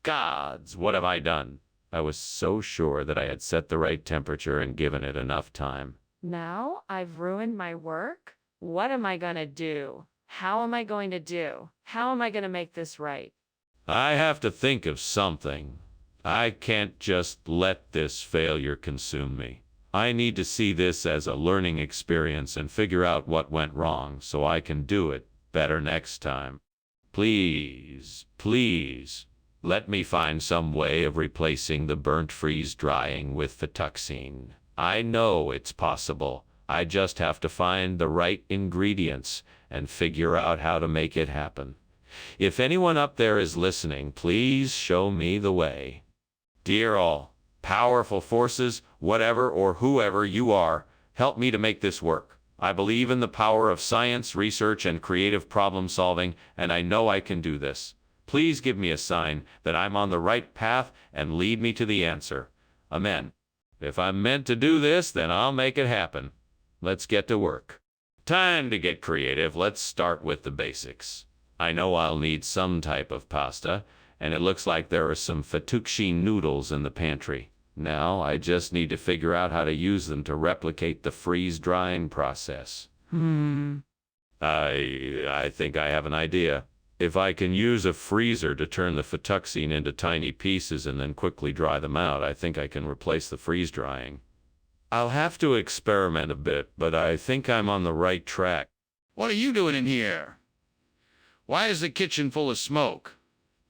Gods, what have I done? I was so sure that I had set the right temperature and given it enough time. Now I've ruined my work? What am I gonna do? How am I going to do? How am I gonna make this right? I have to think of something. I can't just let this failure consume me. I need to see this as a learning experience and figure out what went wrong so I can do it better next time. Please, please, let me find some way of replacing the burnt freeze drying with Fituxine. I know it's possible. I just have to find the right ingredients and figure out how to make it happen. If anyone up there is listening, please show me the way. Dear all, powerful forces, whatever or whoever you are, help me to make this work. I believe in the power of science, research, and creative problem solving, and I know I can do this. Please give me a sign that I'm on the right path and lead me to the answer. Amen. If I'm meant to do this, then I'll make it happen. Let's get to work. Time to get creative. Let's start with the basics. I know I'll need some type of pasta, and it looks like there are some fettuccine noodles in the pantry. Now I just need to figure out how to use them to replicate the freeze-drying process. I think I have an idea. If I can use a freezer to turn the fettuccine into tiny pieces and then quickly dry them out, I think I can replace the freeze-drying. I'll have to experiment a bit, but I think I'm on the right track. What are you doing in here? Why is the kitchen full of smoke?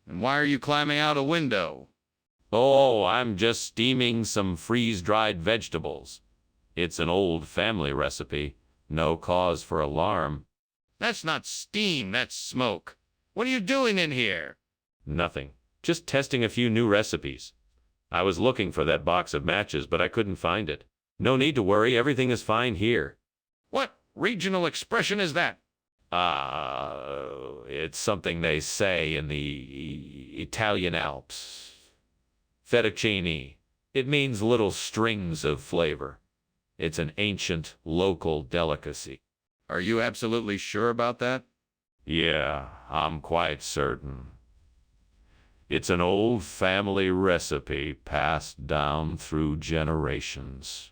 And why are you climbing out a window? Oh, I'm just steaming some freeze-dried vegetables. It's an old family recipe. No cause for alarm. That's not steam, that's smoke. What are you doing in here? Nothing. Just testing a few new recipes. I was looking for that box of matches, but I couldn't find it. No need to worry, everything is fine here. What regional expression is that? It's something they say in the Italian Alps. Fettuccine. It means little strings of flavor. It's an ancient, local delicacy. Are you absolutely sure about that? Yeah, I'm quite certain. It's an old family recipe passed down through generations.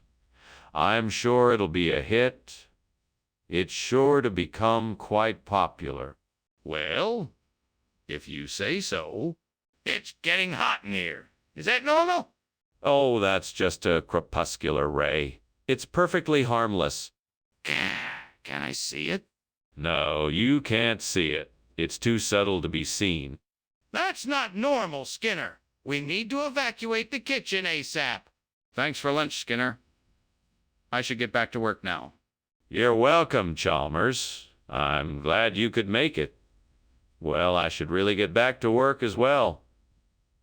I'm sure it'll be a hit. It's sure to become quite popular. Well, if you say so. It's getting hot in here. Is that normal? Oh, that's just a crepuscular ray. It's perfectly harmless. Can I see it? No, you can't see it. It's too subtle to be seen. That's not normal, Skinner. We need to evacuate the kitchen ASAP. Thanks for lunch, Skinner. I should get back to work now. You're welcome, Chalmers. I'm glad you could make it. Well, I should really get back to work as well.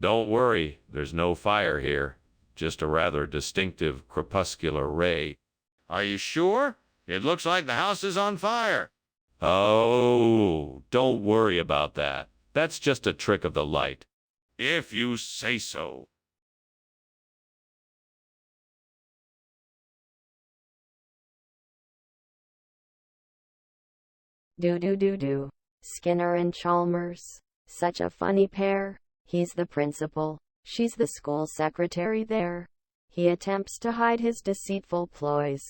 Don't worry, there's no fire here. Just a rather distinctive crepuscular ray. Are you sure? It looks like the house is on fire. Oh, don't worry about that. That's just a trick of the light. If you say so. Do. Skinner and Chalmers. Such a funny pair. He's the principal. She's the school secretary there. He attempts to hide his deceitful ploys,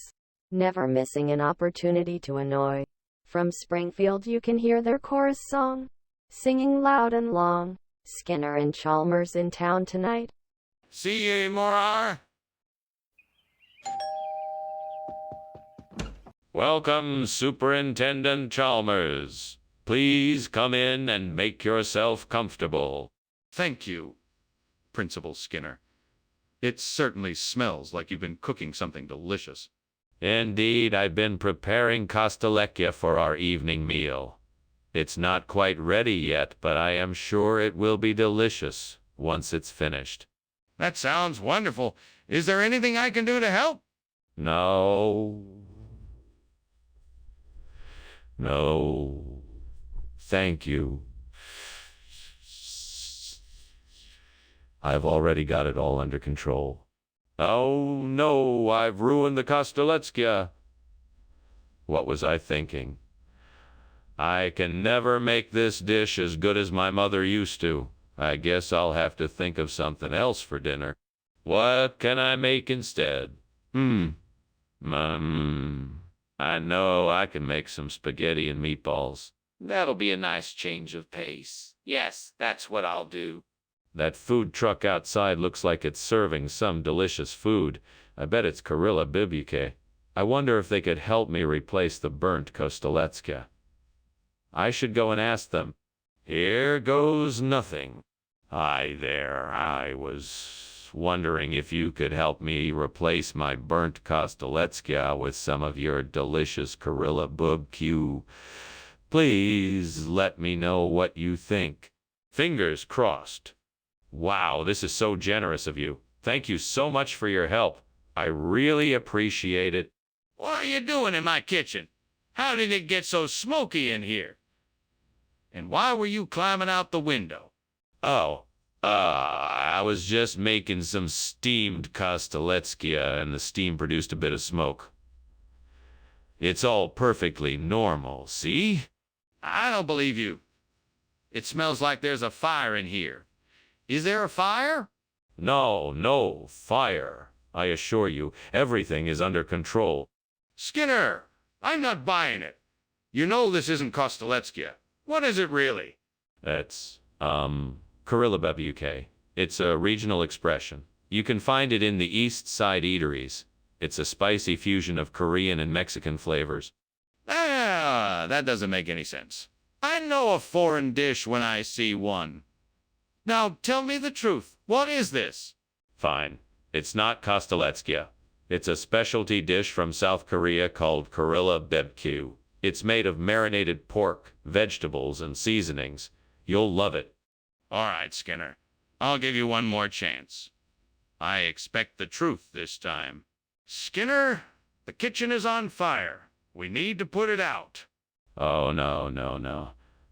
never missing an opportunity to annoy. From Springfield you can hear their chorus song, singing loud and long. Skinner and Chalmers in town tonight. See ye, Morar. Welcome, Superintendent Chalmers. Please come in and make yourself comfortable. Thank you, Principal Skinner. It certainly smells like you've been cooking something delicious. Indeed, I've been preparing castellecchia for our evening meal. It's not quite ready yet, but I am sure it will be delicious once it's finished. That sounds wonderful. Is there anything I can do to help? No. Thank you. I've already got it all under control. Oh no, I've ruined the castellecchia. What was I thinking? I can never make this dish as good as my mother used to. I guess I'll have to think of something else for dinner. What can I make instead? I know I can make some spaghetti and meatballs. That'll be a nice change of pace. Yes, that's what I'll do. That food truck outside looks like it's serving some delicious food. I bet it's Kurila Bibuke. I wonder if they could help me replace the burnt Kosteletska. I should go and ask them. Here goes nothing. Hi there, I was wondering if you could help me replace my burnt Kosteletska with some of your delicious Kurila Bubq. Please let me know what you think. Fingers crossed. Wow, this is so generous of you. Thank you so much for your help. I really appreciate it. What are you doing in my kitchen? How did it get so smoky in here? And why were you climbing out the window? I was just making some steamed Kosteletskia and the steam produced a bit of smoke. It's all perfectly normal, see? I don't believe you. It smells like there's a fire in here. Is there a fire? No fire. I assure you, everything is under control. Skinner, I'm not buying it. You know this isn't Kosteletskia. What is it really? It's, Kurila Bubq. It's a regional expression. You can find it in the East Side eateries. It's a spicy fusion of Korean and Mexican flavors. That doesn't make any sense. I know a foreign dish when I see one. Now tell me the truth. What is this? Fine. It's not Kosteletskia. It's a specialty dish from South Korea called Kurila Bubq. It's made of marinated pork, vegetables, and seasonings. You'll love it. All right, Skinner. I'll give you one more chance. I expect the truth this time. Skinner, the kitchen is on fire. We need to put it out. Oh, no.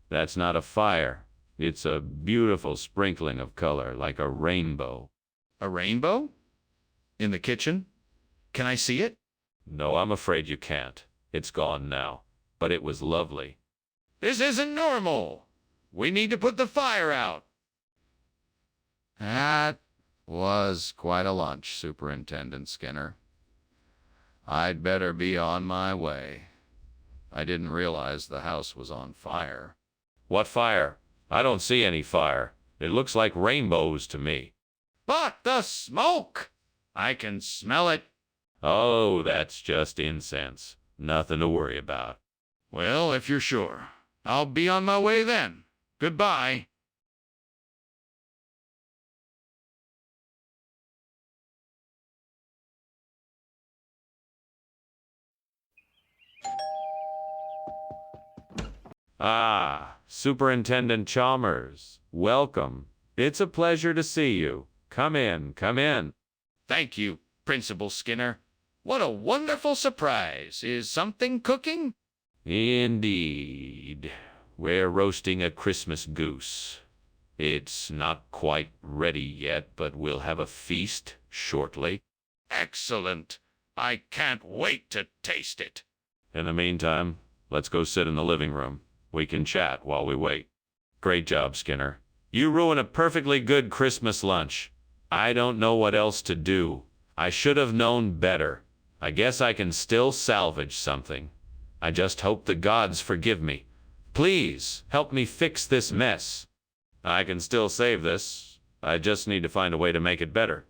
That's not a fire. It's a beautiful sprinkling of color, like a rainbow. A rainbow? In the kitchen? Can I see it? No, I'm afraid you can't. It's gone now. But it was lovely. This isn't normal. We need to put the fire out. That was quite a lunch, Superintendent Skinner. I'd better be on my way. I didn't realize the house was on fire. What fire? I don't see any fire. It looks like rainbows to me. But the smoke! I can smell it. Oh, that's just incense. Nothing to worry about. Well, if you're sure, I'll be on my way then. Goodbye. Ah, Superintendent Chalmers. Welcome. It's a pleasure to see you. Come in. Thank you, Principal Skinner. What a wonderful surprise. Is something cooking? Indeed. We're roasting a Christmas goose. It's not quite ready yet, but we'll have a feast shortly. Excellent. I can't wait to taste it. In the meantime, let's go sit in the living room. We can chat while we wait. Great job, Skinner. You ruined a perfectly good Christmas lunch. I don't know what else to do. I should have known better. I guess I can still salvage something. I just hope the gods forgive me. Please, help me fix this mess. I can still save this. I just need to find a way to make it better.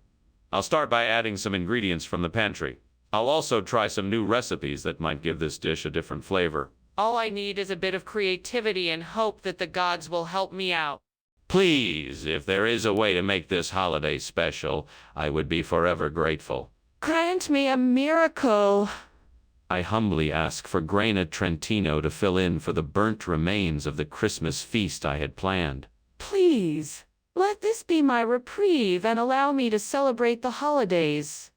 I'll start by adding some ingredients from the pantry. I'll also try some new recipes that might give this dish a different flavor. All I need is a bit of creativity and hope that the gods will help me out. Please, if there is a way to make this holiday special, I would be forever grateful. Grant me a miracle. I humbly ask for Graina Trentino to fill in for the burnt remains of the Christmas feast I had planned. Please, let this be my reprieve and allow me to celebrate the holidays.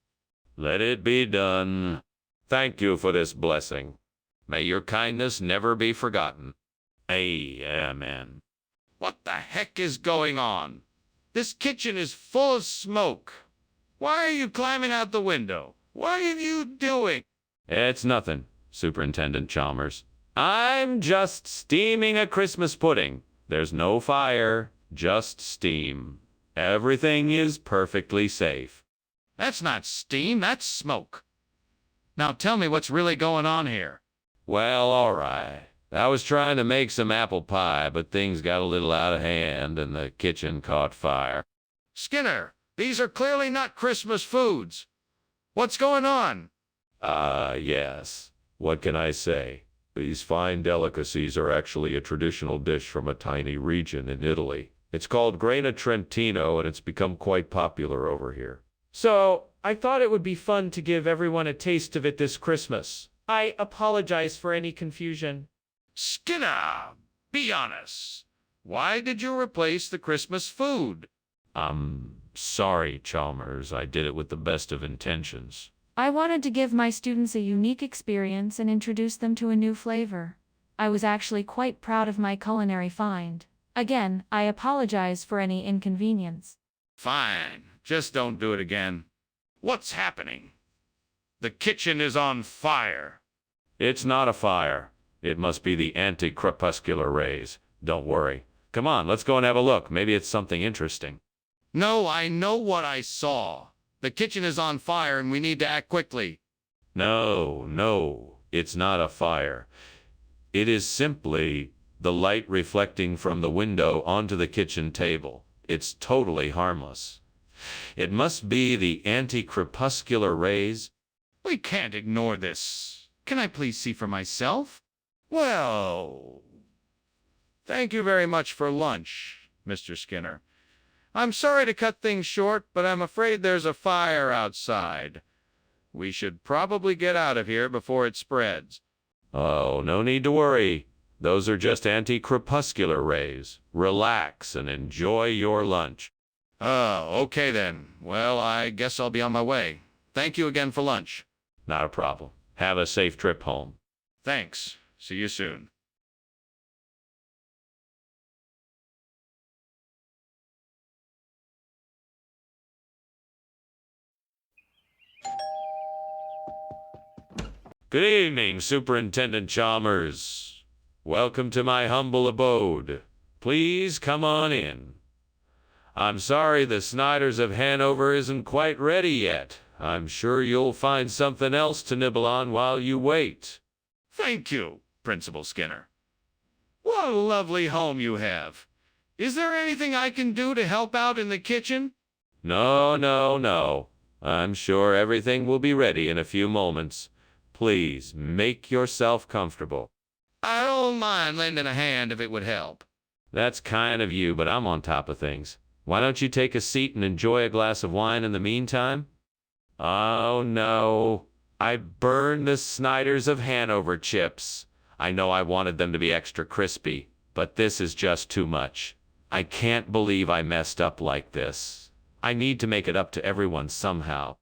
Let it be done. Thank you for this blessing. May your kindness never be forgotten. Amen. What the heck is going on? This kitchen is full of smoke. Why are you climbing out the window? What are you doing? It's nothing, Superintendent Chalmers. I'm just steaming a Christmas pudding. There's no fire, just steam. Everything is perfectly safe. That's not steam, that's smoke. Now tell me what's really going on here. Well, all right. I was trying to make some apple pie, but things got a little out of hand and the kitchen caught fire. Skinner, these are clearly not Christmas foods. What's going on? Yes. What can I say? These fine delicacies are actually a traditional dish from a tiny region in Italy. It's called Grana Trentino, and it's become quite popular over here. So, I thought it would be fun to give everyone a taste of it this Christmas. I apologize for any confusion. Skinner, be honest. Why did you replace the Christmas food? I'm sorry, Chalmers. I did it with the best of intentions. I wanted to give my students a unique experience and introduce them to a new flavor. I was actually quite proud of my culinary find. Again, I apologize for any inconvenience. Fine, just don't do it again. What's happening? The kitchen is on fire. It's not a fire. It must be the anti-crepuscular rays. Don't worry. Come on, let's go and have a look. Maybe it's something interesting. No, I know what I saw. The kitchen is on fire and we need to act quickly. No, it's not a fire. It is simply the light reflecting from the window onto the kitchen table. It's totally harmless. It must be the anti-crepuscular rays. We can't ignore this. Can I please see for myself? Well, thank you very much for lunch, Mr. Skinner. I'm sorry to cut things short, but I'm afraid there's a fire outside. We should probably get out of here before it spreads. Oh, no need to worry. Those are just anti-crepuscular rays. Relax and enjoy your lunch. Oh, okay then. Well, I guess I'll be on my way. Thank you again for lunch. Not a problem. Have a safe trip home. Thanks. See you soon. Good evening, Superintendent Chalmers. Welcome to my humble abode. Please come on in. I'm sorry the Snyders of Hanover isn't quite ready yet. I'm sure you'll find something else to nibble on while you wait. Thank you, Principal Skinner. What a lovely home you have. Is there anything I can do to help out in the kitchen? No. I'm sure everything will be ready in a few moments. Please, make yourself comfortable. I don't mind lending a hand if it would help. That's kind of you, but I'm on top of things. Why don't you take a seat and enjoy a glass of wine in the meantime? Oh, no. I burned the Snyders of Hanover chips. I know I wanted them to be extra crispy, but this is just too much. I can't believe I messed up like this. I need to make it up to everyone somehow.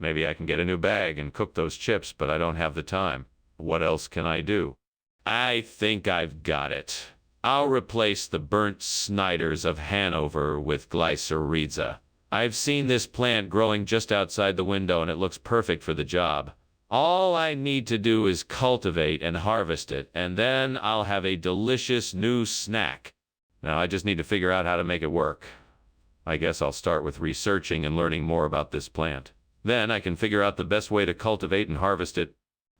Maybe I can get a new bag and cook those chips, but I don't have the time. What else can I do? I think I've got it. I'll replace the burnt Snyders of Hanover with glycyrrhiza. I've seen this plant growing just outside the window and it looks perfect for the job. All I need to do is cultivate and harvest it, and then I'll have a delicious new snack. Now I just need to figure out how to make it work. I guess I'll start with researching and learning more about this plant. Then I can figure out the best way to cultivate and harvest it.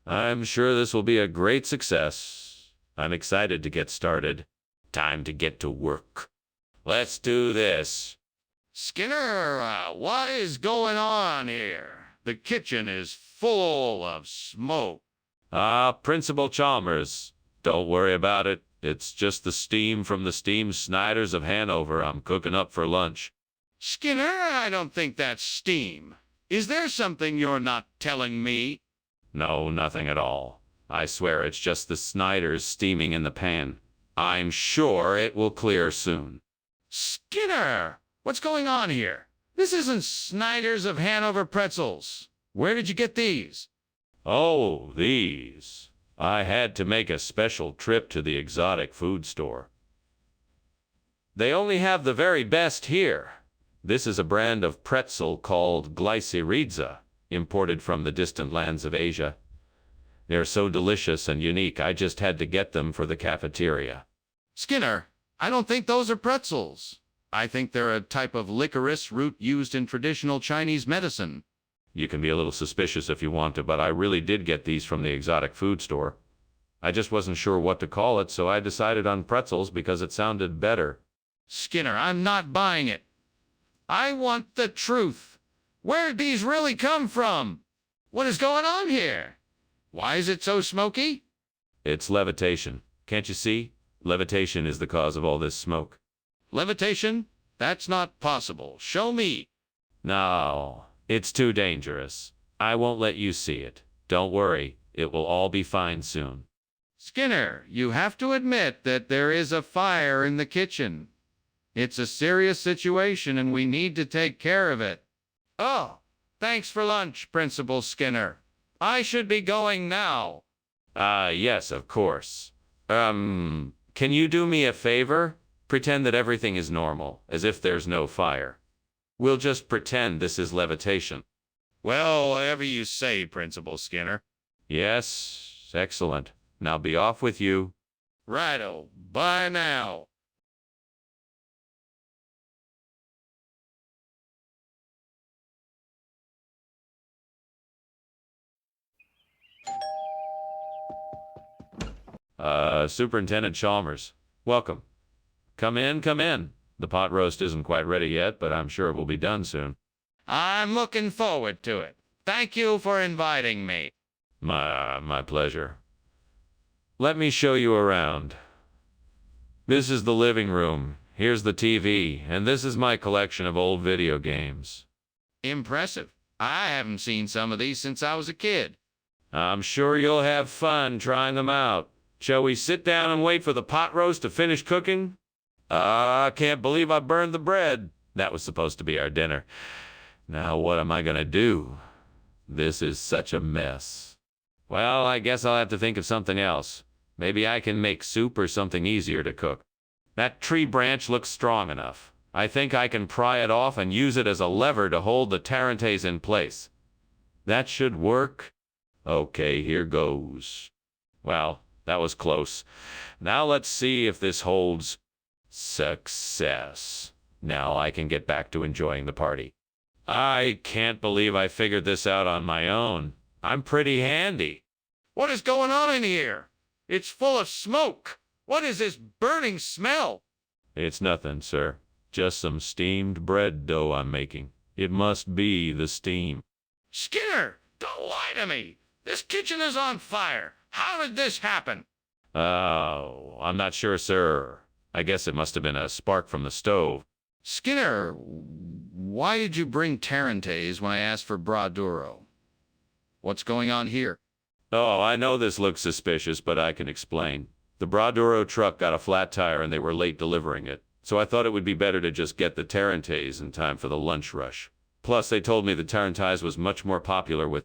I'm sure this will be a great success. I'm excited to get started. Time to get to work. Let's do this. Skinner, what is going on here? The kitchen is full of smoke. Principal Chalmers, don't worry about it. It's just the steam from the steam Snyders of Hanover I'm cooking up for lunch. Skinner, I don't think that's steam. Is there something you're not telling me? No, nothing at all. I swear it's just the Snyders steaming in the pan. I'm sure it will clear soon. Skinner, what's going on here? This isn't Snyders of Hanover pretzels. Where did you get these? Oh, these. I had to make a special trip to the exotic food store. They only have the very best here. This is a brand of pretzel called glycyrrhiza, imported from the distant lands of Asia. They're so delicious and unique, I just had to get them for the cafeteria. Skinner, I don't think those are pretzels. I think they're a type of licorice root used in traditional Chinese medicine. You can be a little suspicious if you want to, but I really did get these from the exotic food store. I just wasn't sure what to call it, so I decided on pretzels because it sounded better. Skinner, I'm not buying it. I want the truth. Where'd these really come from? What is going on here? Why is it so smoky? It's levitation. Can't you see? Levitation is the cause of all this smoke. Levitation? That's not possible. Show me. No, it's too dangerous. I won't let you see it. Don't worry, it will all be fine soon. Skinner, you have to admit that there is a fire in the kitchen. It's a serious situation and we need to take care of it. Oh, thanks for lunch, Principal Skinner. I should be going now. Yes, of course. Can you do me a favor? Pretend that everything is normal, as if there's no fire. We'll just pretend this is levitation. Well, whatever you say, Principal Skinner. Yes, excellent. Now be off with you. Righto, bye now. Superintendent Chalmers, welcome. Come in, come in. The pot roast isn't quite ready yet, but I'm sure it will be done soon. I'm looking forward to it. Thank you for inviting me. My pleasure. Let me show you around. This is the living room. Here's the TV, and this is my collection of old video games. Impressive. I haven't seen some of these since I was a kid. I'm sure you'll have fun trying them out. Shall we sit down and wait for the pot roast to finish cooking? I can't believe I burned the bread. That was supposed to be our dinner. Now what am I gonna do? This is such a mess. Well, I guess I'll have to think of something else. Maybe I can make soup or something easier to cook. That tree branch looks strong enough. I think I can pry it off and use it as a lever to hold the tarantes in place. That should work. Okay, here goes. Well, that was close. Now let's see if this holds. Success. Now I can get back to enjoying the party. I can't believe I figured this out on my own. I'm pretty handy. What is going on in here? It's full of smoke. What is this burning smell? It's nothing, sir. Just some steamed bread dough I'm making. It must be the steam. Skinner, don't lie to me. This kitchen is on fire. How did this happen? Oh, I'm not sure, sir. I guess it must have been a spark from the stove. Skinner, why did you bring tarantes when I asked for braduro? What's going on here? Oh, I know this looks suspicious, but I can explain. The braduro truck got a flat tire and they were late delivering it, so I thought it would be better to just get the tarantes in time for the lunch rush. Plus, they told me the tarantes was much more popular with...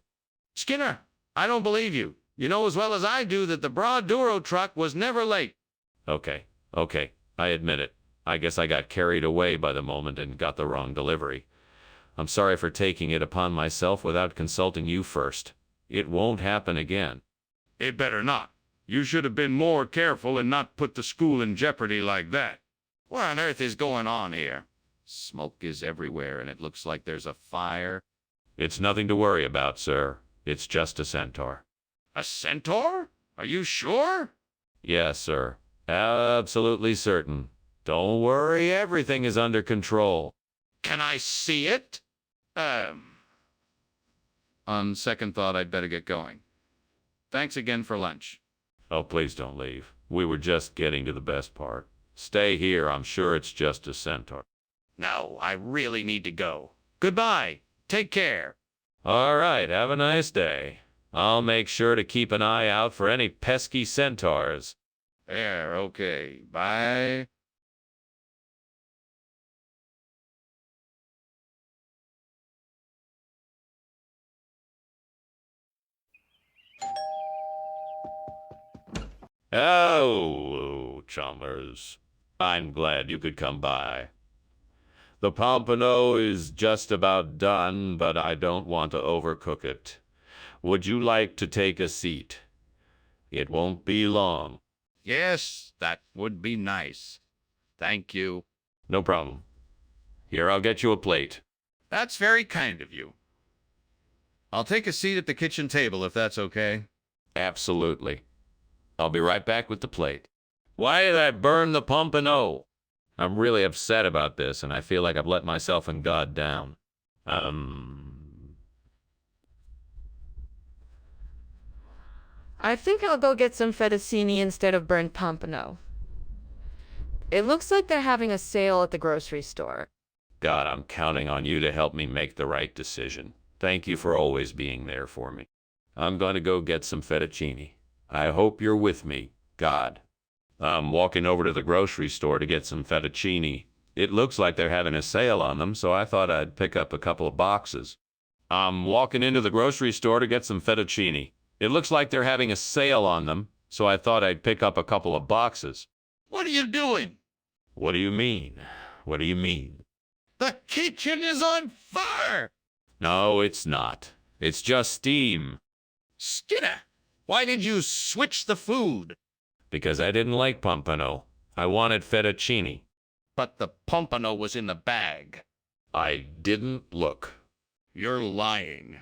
Skinner, I don't believe you. You know as well as I do that the braduro truck was never late. Okay, I admit it. I guess I got carried away by the moment and got the wrong delivery. I'm sorry for taking it upon myself without consulting you first. It won't happen again. It better not. You should have been more careful and not put the school in jeopardy like that. What on earth is going on here? Smoke is everywhere and it looks like there's a fire. It's nothing to worry about, sir. It's just a centaur. A centaur? Are you sure? Yes, sir. Absolutely certain. Don't worry, everything is under control. Can I see it? On second thought, I'd better get going. Thanks again for lunch. Oh, please don't leave. We were just getting to the best part. Stay here, I'm sure it's just a centaur. No, I really need to go. Goodbye. Take care. All right, have a nice day. I'll make sure to keep an eye out for any pesky centaurs. Yeah, okay. Bye. Oh, Chalmers. I'm glad you could come by. The pompano is just about done, but I don't want to overcook it. Would you like to take a seat? It won't be long. Yes, that would be nice. Thank you. No problem. Here, I'll get you a plate. That's very kind of you. I'll take a seat at the kitchen table if that's okay. Absolutely. I'll be right back with the plate. Why did I burn the pompano? I'm really upset about this, and I feel like I've let myself and God down. I think I'll go get some fettuccine instead of burnt pompano. It looks like they're having a sale at the grocery store. God, I'm counting on you to help me make the right decision. Thank you for always being there for me. I'm going to go get some fettuccine. I hope you're with me, God. I'm walking over to the grocery store to get some fettuccine. It looks like they're having a sale on them, so I thought I'd pick up a couple of boxes. I'm walking into the grocery store to get some fettuccine. It looks like they're having a sale on them, so I thought I'd pick up a couple of boxes. What are you doing? What do you mean? What do you mean? The kitchen is on fire! No, it's not. It's just steam. Skinner, why did you switch the food? Because I didn't like pompano. I wanted fettuccine. But the pompano was in the bag. I didn't look. You're lying.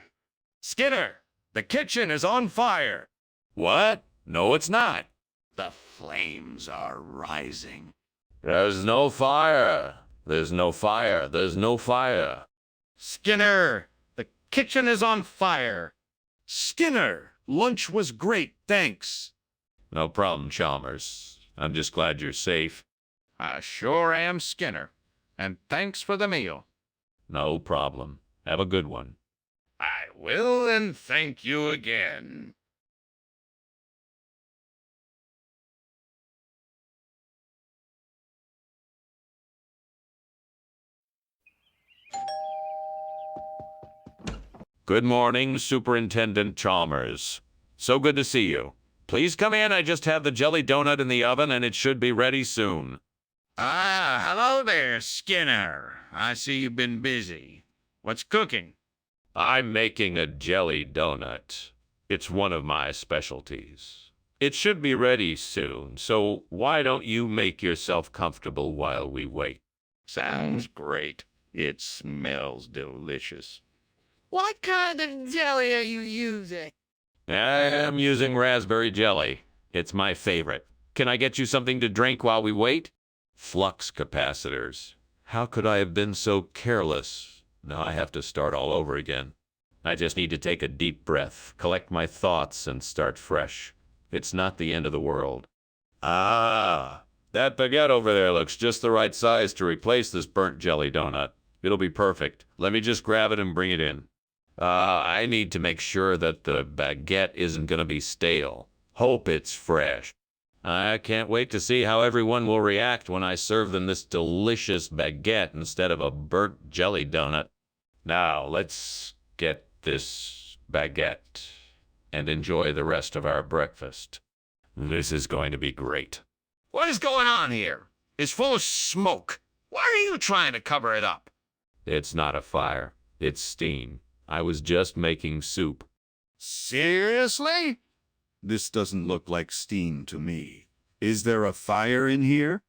Skinner, the kitchen is on fire. What? No, it's not. The flames are rising. There's no fire. There's no fire. There's no fire. Skinner, the kitchen is on fire. Skinner, lunch was great, thanks. No problem, Chalmers. I'm just glad you're safe. I sure am, Skinner. And thanks for the meal. No problem. Have a good one. I will, and thank you again. Good morning, Superintendent Chalmers. So good to see you. Please come in. I just have the jelly donut in the oven, and it should be ready soon. Ah, hello there, Skinner. I see you've been busy. What's cooking? I'm making a jelly donut. It's one of my specialties. It should be ready soon, so why don't you make yourself comfortable while we wait? Sounds great. It smells delicious. What kind of jelly are you using? I am using raspberry jelly. It's my favorite. Can I get you something to drink while we wait? Flux capacitors. How could I have been so careless? Now I have to start all over again. I just need to take a deep breath, collect my thoughts, and start fresh. It's not the end of the world. Ah, that baguette over there looks just the right size to replace this burnt jelly donut. It'll be perfect. Let me just grab it and bring it in. I need to make sure that the baguette isn't going to be stale. Hope it's fresh. I can't wait to see how everyone will react when I serve them this delicious baguette instead of a burnt jelly donut. Now, let's get this baguette and enjoy the rest of our breakfast. This is going to be great. What is going on here? It's full of smoke. Why are you trying to cover it up? It's not a fire. It's steam. I was just making soup. Seriously? This doesn't look like steam to me. Is there a fire in here?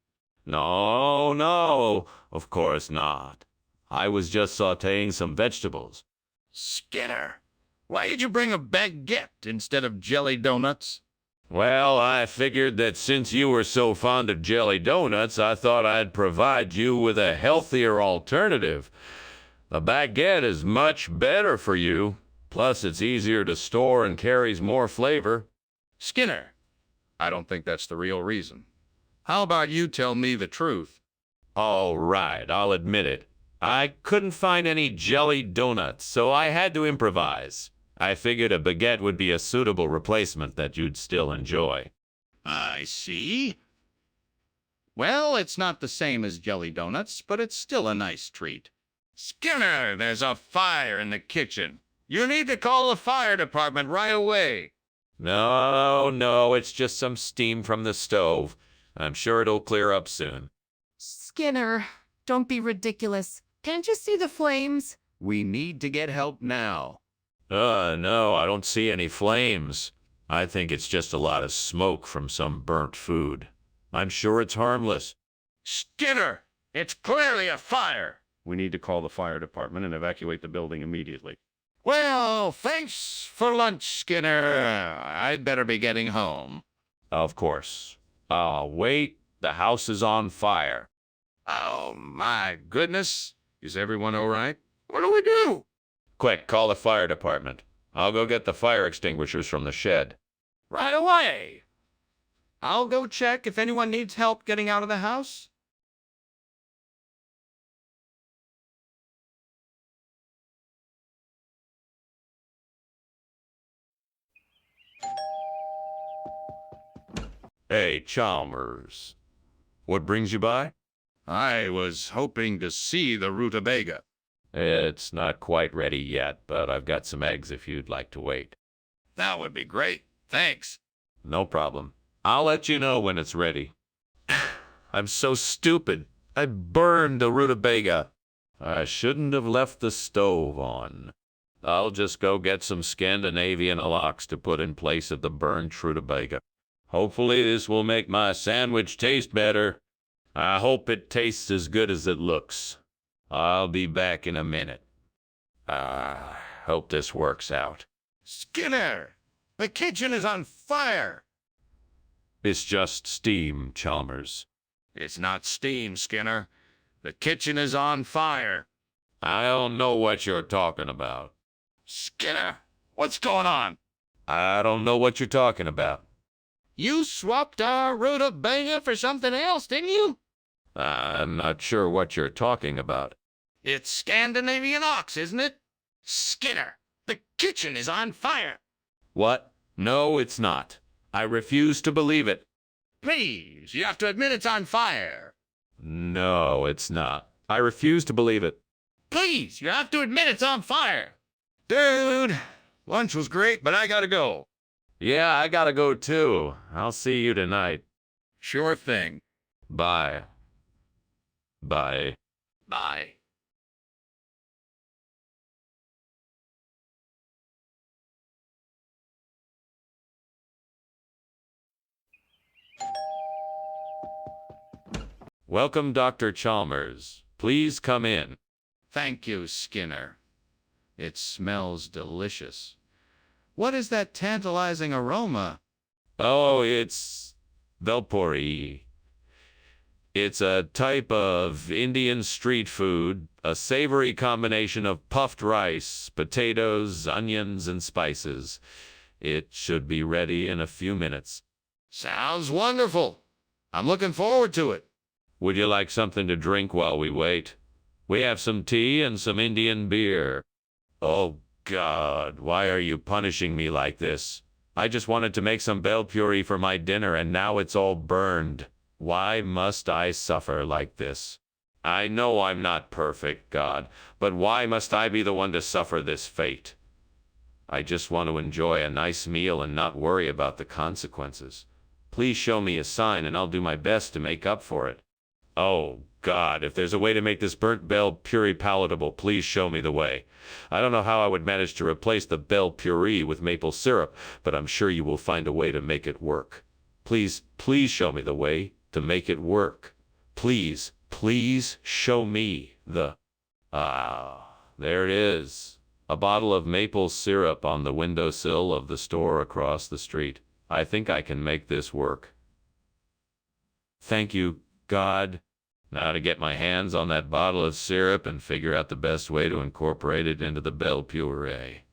No, of course not. I was just sautéing some vegetables. Skinner, why did you bring a baguette instead of jelly donuts? Well, I figured that since you were so fond of jelly donuts, I thought I'd provide you with a healthier alternative. A baguette is much better for you. Plus, it's easier to store and carries more flavor. Skinner, I don't think that's the real reason. How about you tell me the truth? All right, I'll admit it. I couldn't find any jelly donuts, so I had to improvise. I figured a baguette would be a suitable replacement that you'd still enjoy. I see. Well, it's not the same as jelly donuts, but it's still a nice treat. Skinner, there's a fire in the kitchen. You need to call the fire department right away. No, it's just some steam from the stove. I'm sure it'll clear up soon. Skinner, don't be ridiculous. Can't you see the flames? We need to get help now. No, I don't see any flames. I think it's just a lot of smoke from some burnt food. I'm sure it's harmless. Skinner, it's clearly a fire. We need to call the fire department and evacuate the building immediately. Well, thanks for lunch, Skinner. I'd better be getting home. Of course. Wait, the house is on fire. Oh, my goodness. Is everyone all right? What do we do? Quick, call the fire department. I'll go get the fire extinguishers from the shed. Right away. I'll go check if anyone needs help getting out of the house. Hey, Chalmers. What brings you by? I was hoping to see the rutabaga. It's not quite ready yet, but I've got some eggs if you'd like to wait. That would be great. Thanks. No problem. I'll let you know when it's ready. I'm so stupid. I burned the rutabaga. I shouldn't have left the stove on. I'll just go get some Scandinavian lox to put in place of the burned rutabaga. Hopefully this will make my sandwich taste better. I hope it tastes as good as it looks. I'll be back in a minute. Hope this works out. Skinner, the kitchen is on fire. It's just steam, Chalmers. It's not steam, Skinner. The kitchen is on fire. I don't know what you're talking about. Skinner, what's going on? I don't know what you're talking about. You swapped our rutabaga for something else, didn't you? I'm not sure what you're talking about. It's Scandinavian ox, isn't it? Skinner, the kitchen is on fire. What? No, it's not. I refuse to believe it. Please, you have to admit it's on fire. No, it's not. I refuse to believe it. Please, you have to admit it's on fire. Dude, lunch was great, but I gotta go. Yeah, I gotta go too. I'll see you tonight. Sure thing. Bye. Bye. Bye. Welcome, Dr. Chalmers. Please come in. Thank you, Skinner. It smells delicious. What is that tantalizing aroma? Oh, it's Velpuri. It's a type of Indian street food, a savory combination of puffed rice, potatoes, onions, and spices. It should be ready in a few minutes. Sounds wonderful. I'm looking forward to it. Would you like something to drink while we wait? We have some tea and some Indian beer. Oh, God, why are you punishing me like this? I just wanted to make some bel puri for my dinner and now it's all burned. Why must I suffer like this? I know I'm not perfect, God, but why must I be the one to suffer this fate? I just want to enjoy a nice meal and not worry about the consequences. Please show me a sign and I'll do my best to make up for it. Oh, God, if there's a way to make this burnt bel puri palatable, please show me the way. I don't know how I would manage to replace the bel puri with maple syrup, but I'm sure you will find a way to make it work. Please, please show me the way to make it work. Please, please show me the... there it is. A bottle of maple syrup on the windowsill of the store across the street. I think I can make this work. Thank you, God. Now to get my hands on that bottle of syrup and figure out the best way to incorporate it into the bel puree.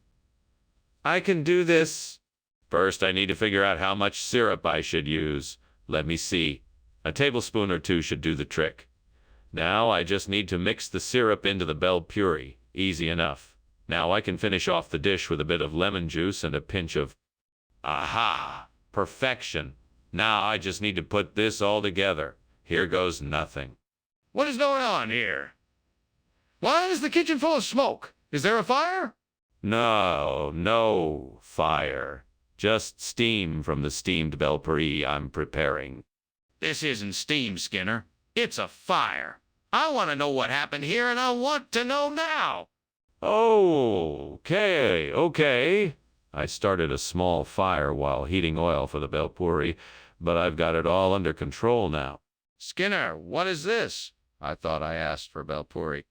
I can do this. First, I need to figure out how much syrup I should use. Let me see. A tablespoon or two should do the trick. Now I just need to mix the syrup into the bel puree. Easy enough. Now I can finish off the dish with a bit of lemon juice and a pinch of... Aha! Perfection. Now I just need to put this all together. Here goes nothing. What is going on here? Why is the kitchen full of smoke? Is there a fire? No fire. Just steam from the steamed bel puri I'm preparing. This isn't steam, Skinner. It's a fire. I want to know what happened here, and I want to know now. Okay. I started a small fire while heating oil for the Belpuri, but I've got it all under control now. Skinner, what is this? I thought I asked for Belpuri.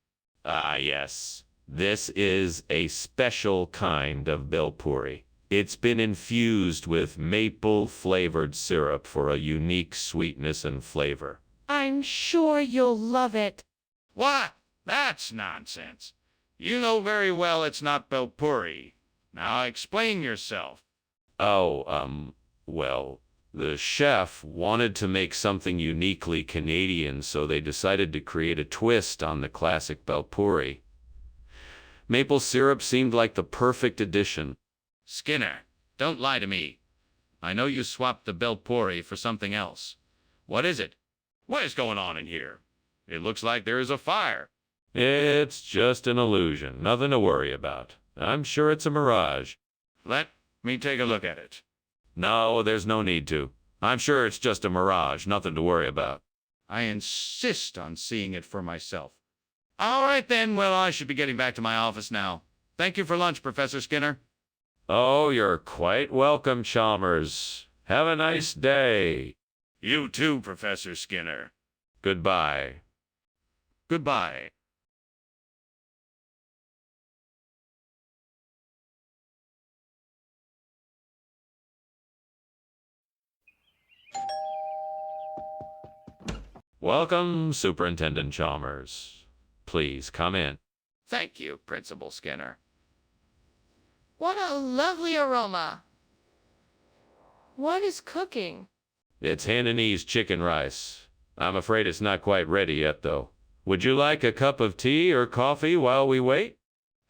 Ah, yes. This is a special kind of Belpuri. It's been infused with maple-flavored syrup for a unique sweetness and flavor. I'm sure you'll love it. What? That's nonsense. You know very well it's not Belpuri. Now explain yourself. Oh, well, the chef wanted to make something uniquely Canadian, so they decided to create a twist on the classic Belpuri. Maple syrup seemed like the perfect addition. Skinner, don't lie to me. I know you swapped the Belpuri for something else. What is it? What is going on in here? It looks like there is a fire. It's just an illusion, nothing to worry about. I'm sure it's a mirage. Let me take a look at it. No, there's no need to. I'm sure it's just a mirage, nothing to worry about. I insist on seeing it for myself. All right then, well, I should be getting back to my office now. Thank you for lunch, Professor Skinner. Oh, you're quite welcome, Chalmers. Have a nice day. You too, Professor Skinner. Goodbye. Goodbye. Welcome, Superintendent Chalmers. Please come in. Thank you, Principal Skinner. What a lovely aroma. What is cooking? It's Hainanese chicken rice. I'm afraid it's not quite ready yet, though. Would you like a cup of tea or coffee while we wait?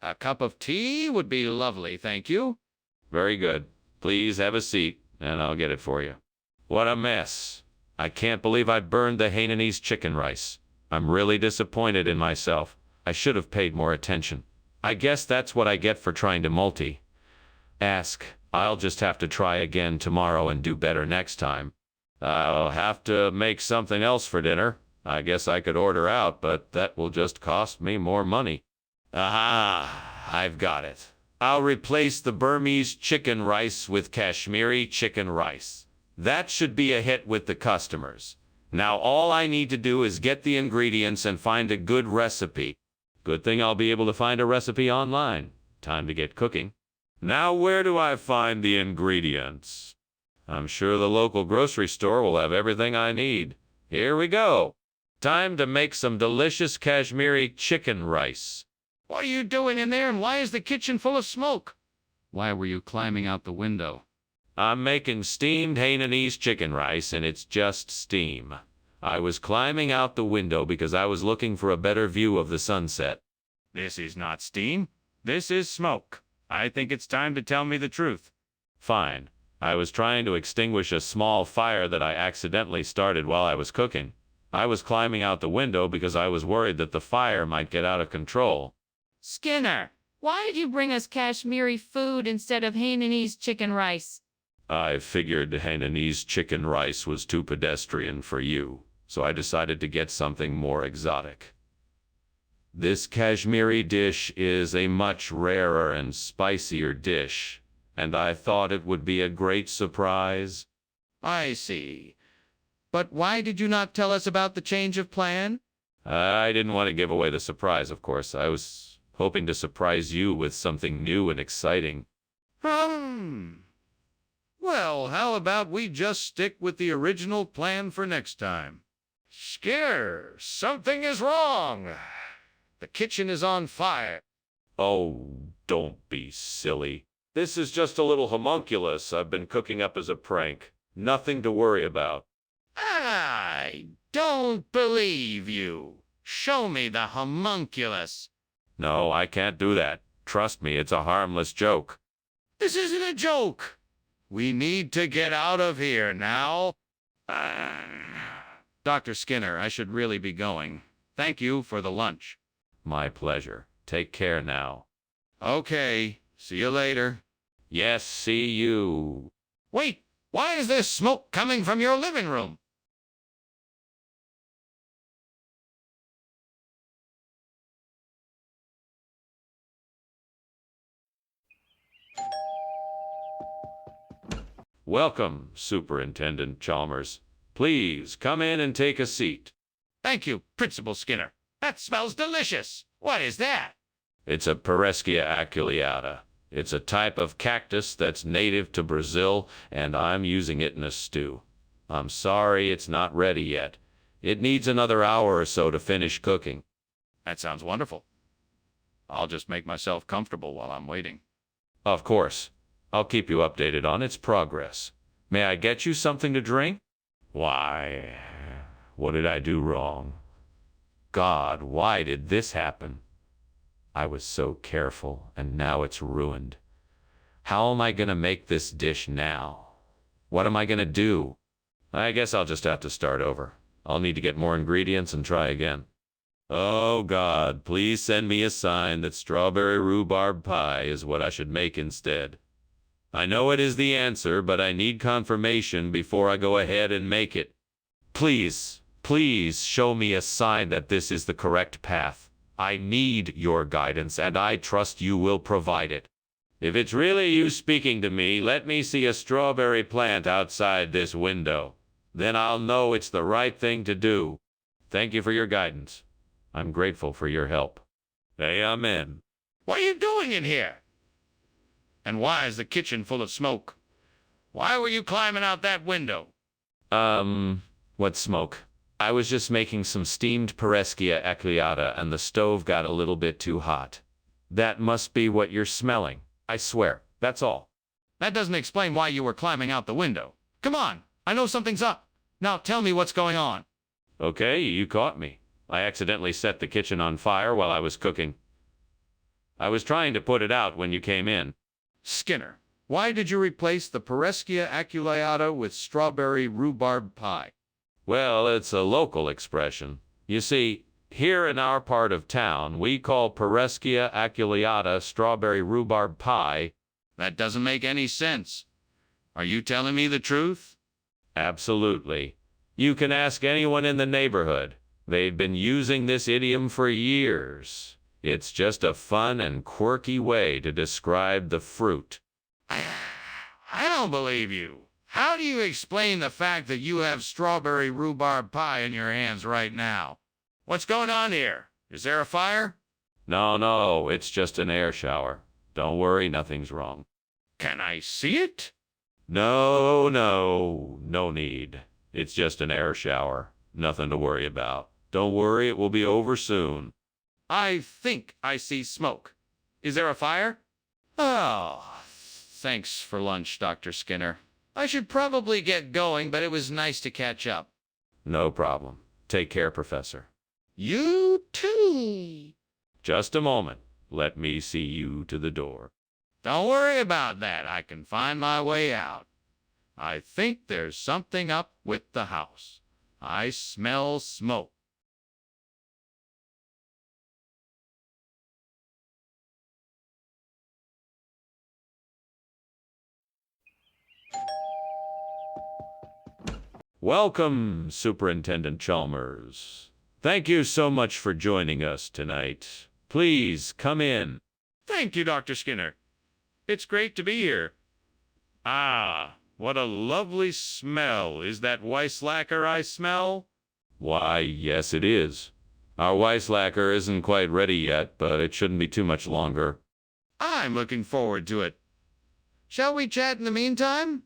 A cup of tea would be lovely, thank you. Very good. Please have a seat, and I'll get it for you. What a mess. I can't believe I burned the Hainanese chicken rice. I'm really disappointed in myself. I should have paid more attention. I guess that's what I get for trying to multi-ask. I'll just have to try again tomorrow and do better next time. I'll have to make something else for dinner. I guess I could order out, but that will just cost me more money. Aha! I've got it. I'll replace the Burmese chicken rice with Kashmiri chicken rice. That should be a hit with the customers. Now all I need to do is get the ingredients and find a good recipe. Good thing I'll be able to find a recipe online. Time to get cooking. Now where do I find the ingredients? I'm sure the local grocery store will have everything I need. Here we go. Time to make some delicious Kashmiri chicken rice. What are you doing in there, and why is the kitchen full of smoke? Why were you climbing out the window? I'm making steamed Hainanese chicken rice, and it's just steam. I was climbing out the window because I was looking for a better view of the sunset. This is not steam. This is smoke. I think it's time to tell me the truth. Fine. I was trying to extinguish a small fire that I accidentally started while I was cooking. I was climbing out the window because I was worried that the fire might get out of control. Skinner, why did you bring us Kashmiri food instead of Hainanese chicken rice? I figured Hainanese chicken rice was too pedestrian for you, so I decided to get something more exotic. This Kashmiri dish is a much rarer and spicier dish, and I thought it would be a great surprise. I see. But why did you not tell us about the change of plan? I didn't want to give away the surprise, of course. I was hoping to surprise you with something new and exciting. Well, how about we just stick with the original plan for next time? Skinner, something is wrong. The kitchen is on fire. Oh, don't be silly. This is just a little homunculus I've been cooking up as a prank. Nothing to worry about. I don't believe you. Show me the homunculus. No, I can't do that. Trust me, it's a harmless joke. This isn't a joke. We need to get out of here now. Dr. Skinner, I should really be going. Thank you for the lunch. My pleasure. Take care now. Okay, see you later. Yes, see you. Wait, why is there smoke coming from your living room? Welcome, Superintendent Chalmers. Please come in and take a seat. Thank you, Principal Skinner. That smells delicious. What is that? It's a Pereskia aculeata. It's a type of cactus that's native to Brazil, and I'm using it in a stew. I'm sorry it's not ready yet. It needs another hour or so to finish cooking. That sounds wonderful. I'll just make myself comfortable while I'm waiting. Of course. I'll keep you updated on its progress. May I get you something to drink? Why, what did I do wrong? God, why did this happen? I was so careful, and now it's ruined. How am I gonna make this dish now? What am I gonna do? I guess I'll just have to start over. I'll need to get more ingredients and try again. Oh God, please send me a sign that strawberry rhubarb pie is what I should make instead. I know it is the answer, but I need confirmation before I go ahead and make it. Please, please show me a sign that this is the correct path. I need your guidance, and I trust you will provide it. If it's really you speaking to me, let me see a strawberry plant outside this window. Then I'll know it's the right thing to do. Thank you for your guidance. I'm grateful for your help. Amen. What are you doing in here? And why is the kitchen full of smoke? Why were you climbing out that window? What smoke? I was just making some steamed Pereskia aculeata and the stove got a little bit too hot. That must be what you're smelling. I swear, that's all. That doesn't explain why you were climbing out the window. Come on, I know something's up. Now tell me what's going on. Okay, you caught me. I accidentally set the kitchen on fire while I was cooking. I was trying to put it out when you came in. Skinner, why did you replace the Pereskia aculeata with strawberry rhubarb pie? Well, it's a local expression. You see, here in our part of town, we call Pereskia aculeata strawberry rhubarb pie. That doesn't make any sense. Are you telling me the truth? Absolutely. You can ask anyone in the neighborhood. They've been using this idiom for years. It's just a fun and quirky way to describe the fruit. I don't believe you. How do you explain the fact that you have strawberry rhubarb pie in your hands right now? What's going on here? Is there a fire? No, it's just an air shower. Don't worry, nothing's wrong. Can I see it? No need. It's just an air shower. Nothing to worry about. Don't worry, it will be over soon. I think I see smoke. Is there a fire? Oh, thanks for lunch, Dr. Skinner. I should probably get going, but it was nice to catch up. No problem. Take care, Professor. You too. Just a moment. Let me see you to the door. Don't worry about that. I can find my way out. I think there's something up with the house. I smell smoke. Welcome, Superintendent Chalmers. Thank you so much for joining us tonight. Please come in. Thank you, Dr. Skinner. It's great to be here. Ah, what a lovely smell. Is that Weisslacker I smell? Why, yes, it is. Our Weisslacker isn't quite ready yet, but it shouldn't be too much longer. I'm looking forward to it. Shall we chat in the meantime?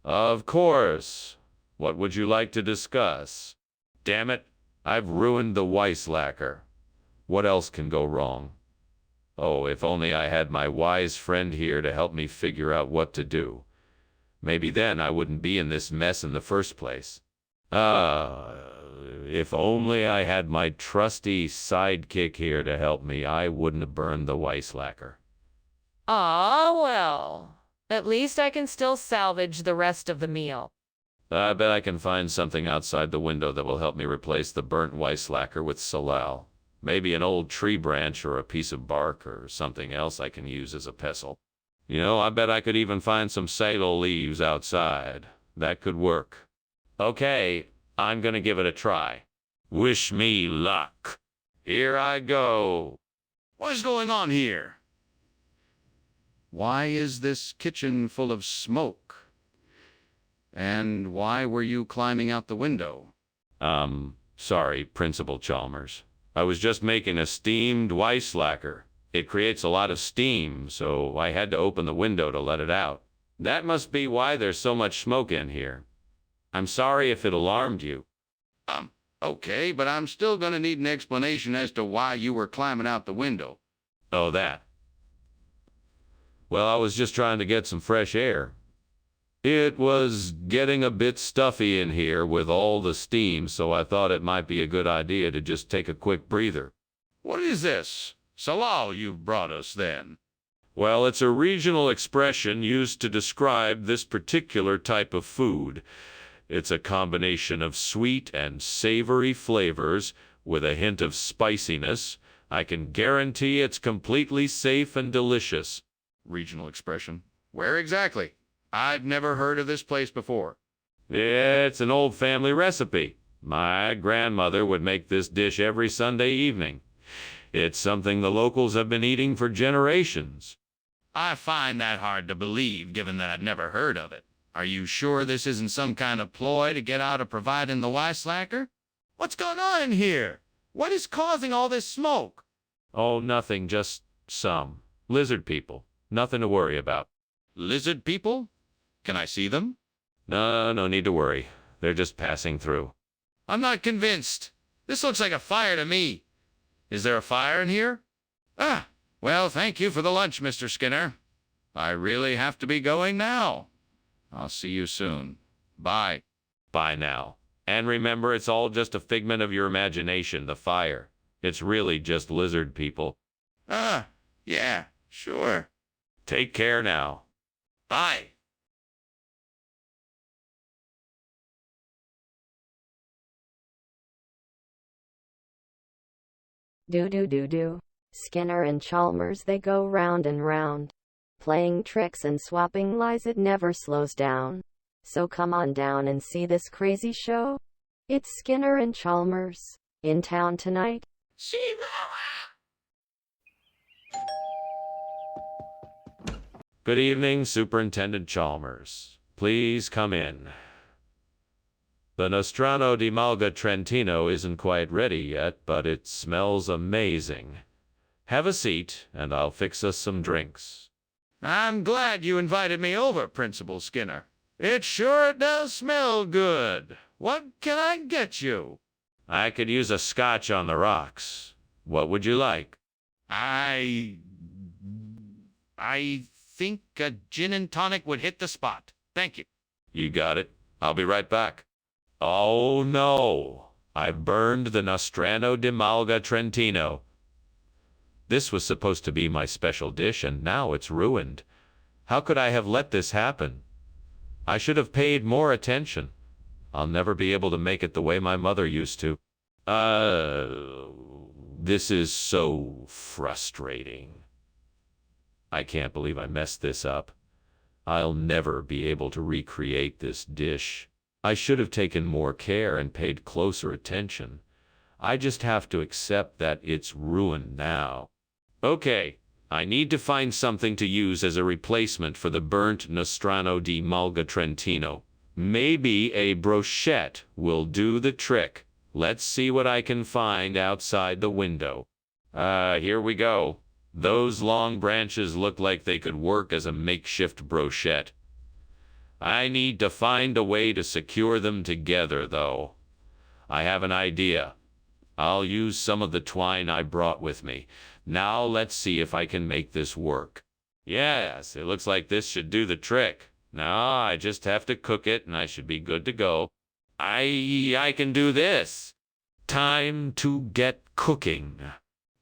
Of course. What would you like to discuss? Damn it, I've ruined the Weisslacker. What else can go wrong? Oh, if only I had my wise friend here to help me figure out what to do. Maybe then I wouldn't be in this mess in the first place. If only I had my trusty sidekick here to help me, I wouldn't have burned the Weisslacker. Ah, well. At least I can still salvage the rest of the meal. I bet I can find something outside the window that will help me replace the burnt Weisslacker with Salal. Maybe an old tree branch or a piece of bark or something else I can use as a pestle. You know, I bet I could even find some salo leaves outside. That could work. Okay, I'm gonna give it a try. Wish me luck. Here I go. What is going on here? Why is this kitchen full of smoke? And why were you climbing out the window? Sorry, Principal Chalmers. I was just making a steamed Weisslacker. It creates a lot of steam, so I had to open the window to let it out. That must be why there's so much smoke in here. I'm sorry if it alarmed you. Okay, but I'm still gonna need an explanation as to why you were climbing out the window. Oh, that. Well, I was just trying to get some fresh air. It was getting a bit stuffy in here with all the steam, so I thought it might be a good idea to just take a quick breather. What is this salal you've brought us then? Well, it's a regional expression used to describe this particular type of food. It's a combination of sweet and savory flavors with a hint of spiciness. I can guarantee it's completely safe and delicious. Regional expression? Where exactly? I've never heard of this place before. It's an old family recipe. My grandmother would make this dish every Sunday evening. It's something the locals have been eating for generations. I find that hard to believe, given that I'd never heard of it. Are you sure this isn't some kind of ploy to get out of providing the Weisslacker? What's going on in here? What is causing all this smoke? Oh, nothing, just some lizard people. Nothing to worry about. Lizard people? Can I see them? No need to worry. They're just passing through. I'm not convinced. This looks like a fire to me. Is there a fire in here? Well, thank you for the lunch, Mr. Skinner. I really have to be going now. I'll see you soon. Bye. Bye now. And remember, it's all just a figment of your imagination, the fire. It's really just lizard people. Yeah, sure. Take care now. Bye. Do. Skinner and Chalmers, they go round and round, playing tricks and swapping lies. It never slows down. So come on down and see this crazy show. It's Skinner and Chalmers, in town tonight. Good evening, Superintendent Chalmers. Please come in. The Nostrano di Malga Trentino isn't quite ready yet, but it smells amazing. Have a seat, and I'll fix us some drinks. I'm glad you invited me over, Principal Skinner. It sure does smell good. What can I get you? I could use a scotch on the rocks. What would you like? I think a gin and tonic would hit the spot. Thank you. You got it. I'll be right back. Oh no, I burned the Nostrano di Malga Trentino. This was supposed to be my special dish, and now it's ruined. How could I have let this happen? I should have paid more attention. I'll never be able to make it the way my mother used to. This is so frustrating. I can't believe I messed this up. I'll never be able to recreate this dish. I should have taken more care and paid closer attention. I just have to accept that it's ruined now. Okay, I need to find something to use as a replacement for the burnt Nostrano di Malga Trentino. Maybe a brochette will do the trick. Let's see what I can find outside the window. Here we go. Those long branches look like they could work as a makeshift brochette. I need to find a way to secure them together, though. I have an idea. I'll use some of the twine I brought with me. Now let's see if I can make this work. Yes, it looks like this should do the trick. Now I just have to cook it and I should be good to go. I can do this. Time to get cooking.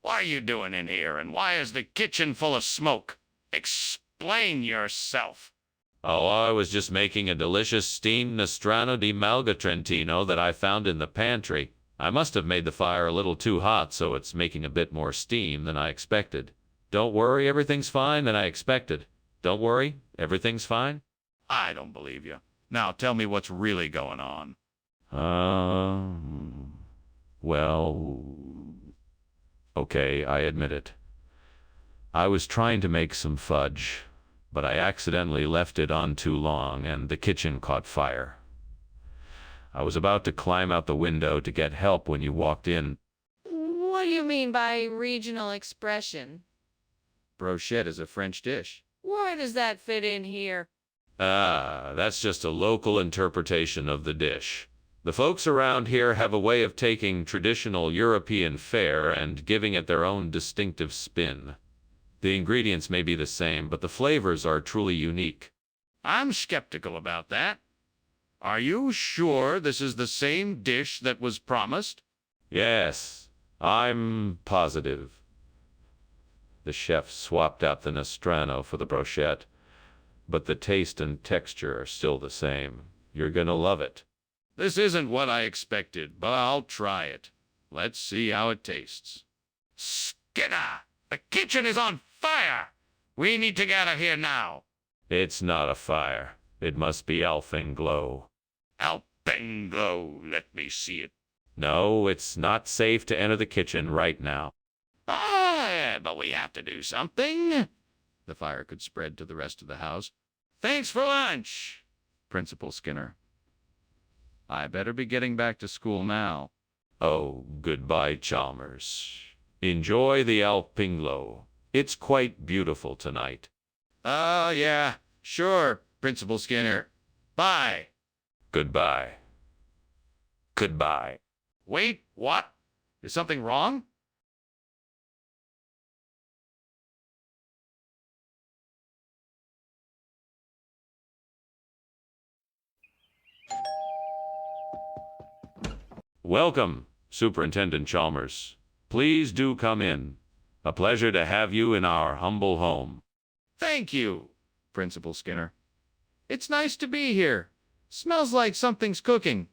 What are you doing in here, and why is the kitchen full of smoke? Explain yourself. Oh, I was just making a delicious steamed Nostrano di Malga Trentino that I found in the pantry. I must have made the fire a little too hot, so it's making a bit more steam than I expected. Don't worry, everything's fine than I expected. Don't worry, everything's fine. I don't believe you. Now tell me what's really going on. Well, okay, I admit it. I was trying to make some fudge, but I accidentally left it on too long and the kitchen caught fire. I was about to climb out the window to get help when you walked in. What do you mean by regional expression? Brochette is a French dish. Where does that fit in here? That's just a local interpretation of the dish. The folks around here have a way of taking traditional European fare and giving it their own distinctive spin. The ingredients may be the same, but the flavors are truly unique. I'm skeptical about that. Are you sure this is the same dish that was promised? Yes, I'm positive. The chef swapped out the Nostrano for the brochette, but the taste and texture are still the same. You're gonna love it. This isn't what I expected, but I'll try it. Let's see how it tastes. Skinner, the kitchen is on fire! We need to get out of here now. It's not a fire. It must be alpenglow. Alpenglow, let me see it. No, it's not safe to enter the kitchen right now. But we have to do something. The fire could spread to the rest of the house. Thanks for lunch, Principal Skinner. I better be getting back to school now. Oh, goodbye, Chalmers. Enjoy the alpenglow. It's quite beautiful tonight. Yeah, sure, Principal Skinner. Bye. Goodbye. Goodbye. Wait, what? Is something wrong? Welcome, Superintendent Chalmers. Please do come in. A pleasure to have you in our humble home. Thank you, Principal Skinner. It's nice to be here. Smells like something's cooking.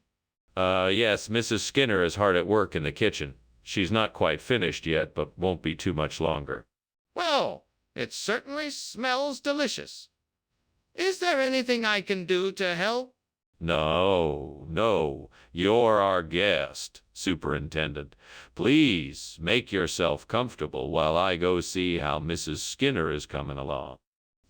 Yes, Mrs. Skinner is hard at work in the kitchen. She's not quite finished yet, but won't be too much longer. Well, it certainly smells delicious. Is there anything I can do to help? No, you're our guest, Superintendent. Please make yourself comfortable while I go see how Mrs. Skinner is coming along.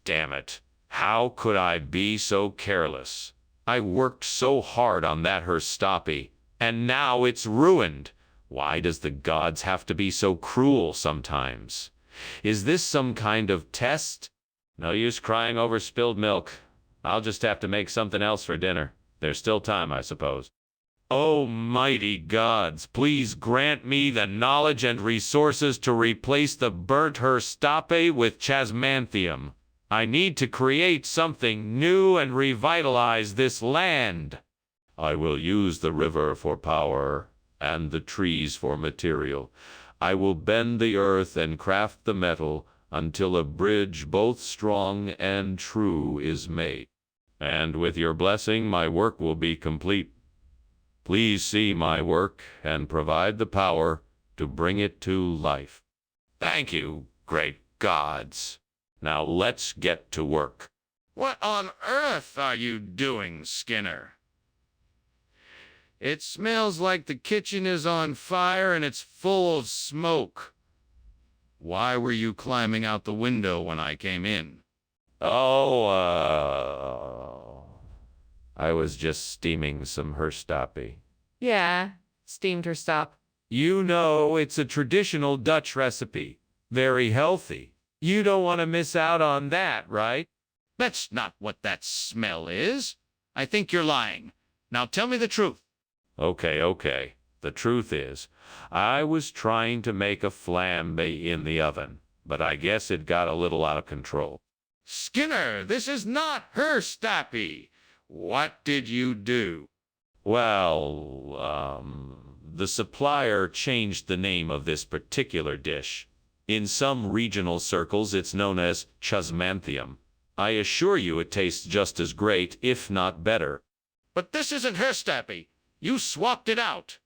Damn it, how could I be so careless? I worked so hard on that her stoppie, and now it's ruined. Why does the gods have to be so cruel sometimes? Is this some kind of test? No use crying over spilled milk. I'll just have to make something else for dinner. There's still time, I suppose. Oh, mighty gods, please grant me the knowledge and resources to replace the burnt herstape with chasmanthium. I need to create something new and revitalize this land. I will use the river for power and the trees for material. I will bend the earth and craft the metal until a bridge both strong and true is made. And with your blessing, my work will be complete. Please see my work and provide the power to bring it to life. Thank you, great gods. Now let's get to work. What on earth are you doing, Skinner? It smells like the kitchen is on fire and it's full of smoke. Why were you climbing out the window when I came in? I was just steaming some herstappe. Yeah, steamed her stop. You know, it's a traditional Dutch recipe. Very healthy. You don't want to miss out on that, right? That's not what that smell is. I think you're lying. Now tell me the truth. Okay. The truth is, I was trying to make a flambe in the oven, but I guess it got a little out of control. Skinner, this is not herstappe. What did you do? Well, the supplier changed the name of this particular dish. In some regional circles, it's known as chasmanthium. I assure you it tastes just as great, if not better. But this isn't herstappe. You swapped it out.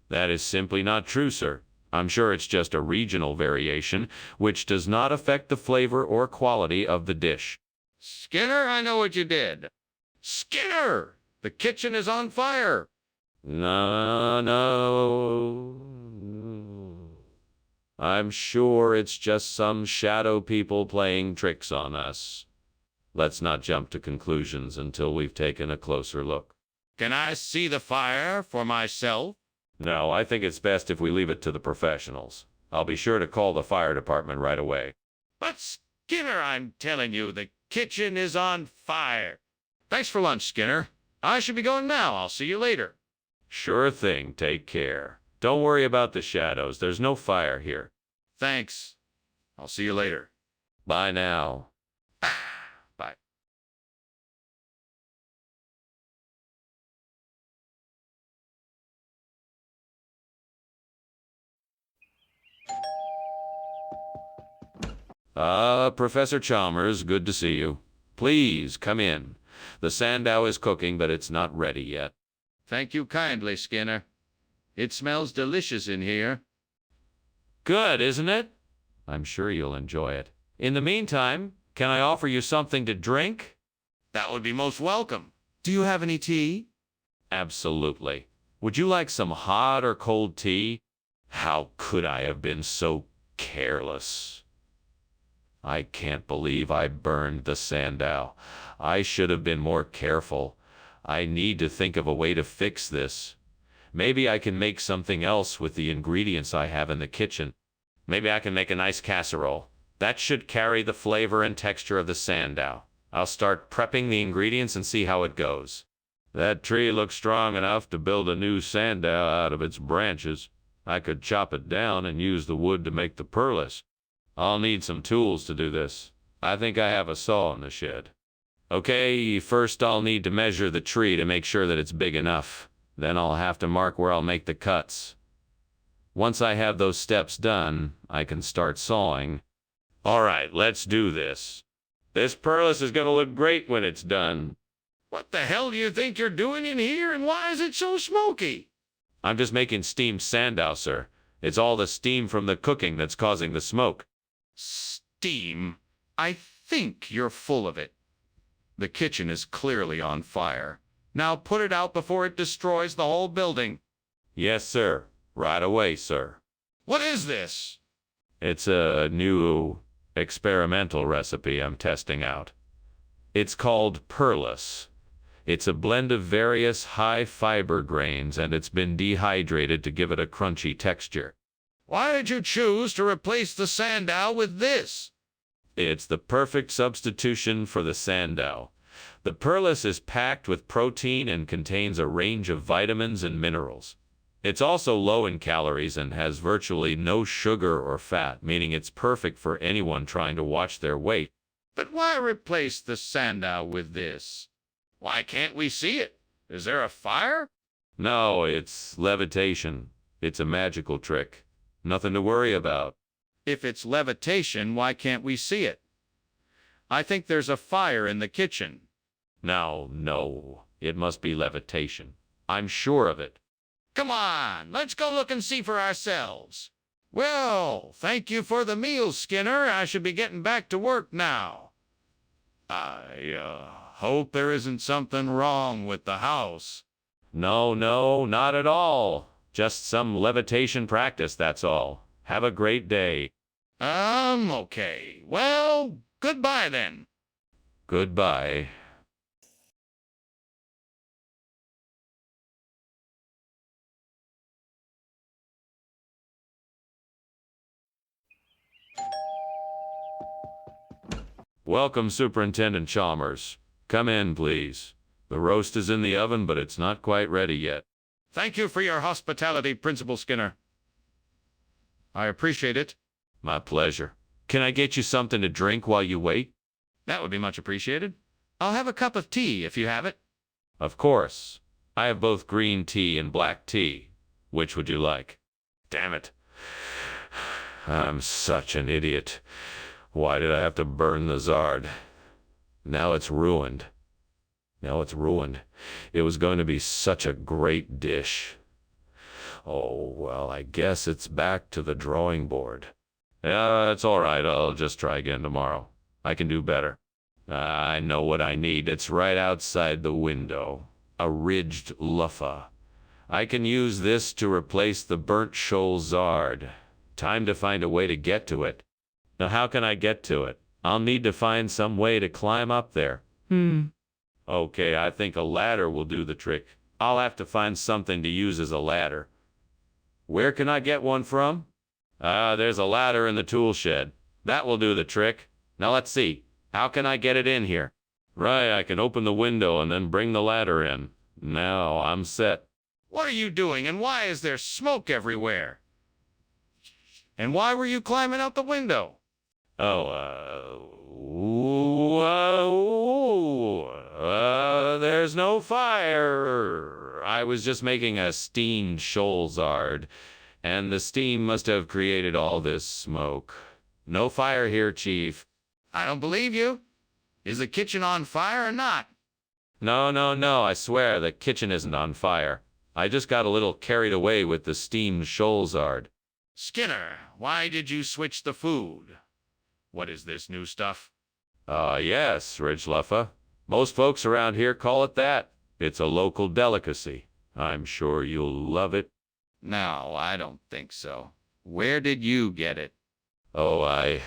That is simply not true, sir. I'm sure it's just a regional variation, which does not affect the flavor or quality of the dish. Skinner, I know what you did. Skinner! The kitchen is on fire. No. I'm sure it's just some shadow people playing tricks on us. Let's not jump to conclusions until we've taken a closer look. Can I see the fire for myself? No, I think it's best if we leave it to the professionals. I'll be sure to call the fire department right away. But Skinner, I'm telling you, the kitchen is on fire. Thanks for lunch, Skinner. I should be going now. I'll see you later. Sure thing, take care. Don't worry about the shadows, there's no fire here. Thanks. I'll see you later. Bye now. Bye. Professor Chalmers, good to see you. Please, come in. The sandow is cooking, but it's not ready yet. Thank you kindly, Skinner. It smells delicious in here. Good, isn't it? I'm sure you'll enjoy it. In the meantime, can I offer you something to drink? That would be most welcome. Do you have any tea? Absolutely. Would you like some hot or cold tea? How could I have been so careless? I can't believe I burned the sandow. I should have been more careful. I need to think of a way to fix this. Maybe I can make something else with the ingredients I have in the kitchen. Maybe I can make a nice casserole. That should carry the flavor and texture of the sandow. I'll start prepping the ingredients and see how it goes. That tree looks strong enough to build a new sandow out of its branches. I could chop it down and use the wood to make the perlis. I'll need some tools to do this. I think I have a saw in the shed. Okay, first I'll need to measure the tree to make sure that it's big enough. Then I'll have to mark where I'll make the cuts. Once I have those steps done, I can start sawing. All right, let's do this. This perlis is gonna look great when it's done. What the hell do you think you're doing in here, and why is it so smoky? I'm just making steamed sandow, sir. It's all the steam from the cooking that's causing the smoke. Steam? I think you're full of it. The kitchen is clearly on fire. Now put it out before it destroys the whole building. Yes, sir. Right away, sir. What is this? It's a new experimental recipe I'm testing out. It's called perlis. It's a blend of various high-fiber grains, and it's been dehydrated to give it a crunchy texture. Why did you choose to replace the sandow with this? It's the perfect substitution for the sandow. The perlis is packed with protein and contains a range of vitamins and minerals. It's also low in calories and has virtually no sugar or fat, meaning it's perfect for anyone trying to watch their weight. But why replace the sandow with this? Why can't we see it? Is there a fire? No, it's levitation. It's a magical trick. Nothing to worry about. If it's levitation, why can't we see it? I think there's a fire in the kitchen. No. It must be levitation. I'm sure of it. Come on, let's go look and see for ourselves. Well, thank you for the meal, Skinner. I should be getting back to work now. I hope there isn't something wrong with the house. No, not at all. Just some levitation practice, that's all. Have a great day. Okay. Well, goodbye then. Goodbye. Welcome, Superintendent Chalmers. Come in, please. The roast is in the oven, but it's not quite ready yet. Thank you for your hospitality, Principal Skinner. I appreciate it. My pleasure. Can I get you something to drink while you wait? That would be much appreciated. I'll have a cup of tea if you have it. Of course. I have both green tea and black tea. Which would you like? Damn it. I'm such an idiot. Why did I have to burn the Zard? Now it's ruined. It was going to be such a great dish. Oh, well, I guess it's back to the drawing board. Yeah, it's all right. I'll just try again tomorrow. I can do better. I know what I need. It's right outside the window. A ridged loofah. I can use this to replace the burnt shoal Zard. Time to find a way to get to it. Now, how can I get to it? I'll need to find some way to climb up there. Okay, I think a ladder will do the trick. I'll have to find something to use as a ladder. Where can I get one from? There's a ladder in the tool shed. That will do the trick. Now let's see. How can I get it in here? Right, I can open the window and then bring the ladder in. Now I'm set. What are you doing, and why is there smoke everywhere? And why were you climbing out the window? There's no fire. I was just making a steamed Scholzard, and the steam must have created all this smoke. No fire here, Chief. I don't believe you. Is the kitchen on fire or not? No, I swear the kitchen isn't on fire. I just got a little carried away with the steamed Scholzard. Skinner, why did you switch the food? What is this new stuff? Yes, Ridgeluffa. Most folks around here call it that. It's a local delicacy. I'm sure you'll love it. No, I don't think so. Where did you get it? I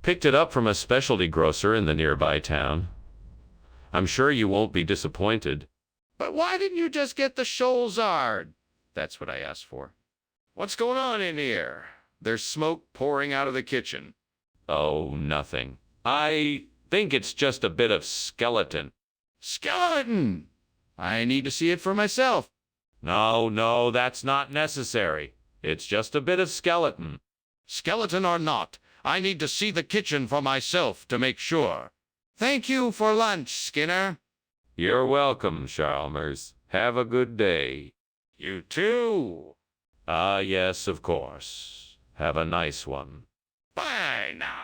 picked it up from a specialty grocer in the nearby town. I'm sure you won't be disappointed. But why didn't you just get the Scholzard? That's what I asked for. What's going on in here? There's smoke pouring out of the kitchen. Oh, nothing. I think it's just a bit of skeleton. Skeleton! I need to see it for myself. No, that's not necessary. It's just a bit of skeleton. Skeleton or not, I need to see the kitchen for myself to make sure. Thank you for lunch, Skinner. You're welcome, Chalmers. Have a good day. You too. Yes, of course. Have a nice one. Bye now.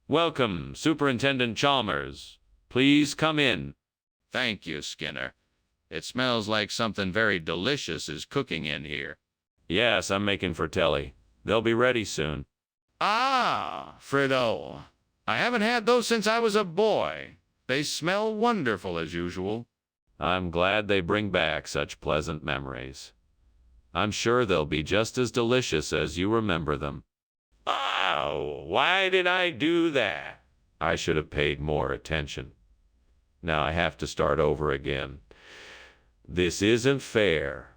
Welcome, Superintendent Chalmers. Please come in. Thank you, Skinner. It smells like something very delicious is cooking in here. Yes, I'm making fratelli. They'll be ready soon. Ah, Frido. I haven't had those since I was a boy. They smell wonderful as usual. I'm glad they bring back such pleasant memories. I'm sure they'll be just as delicious as you remember them. Oh, why did I do that? I should have paid more attention. Now I have to start over again. This isn't fair.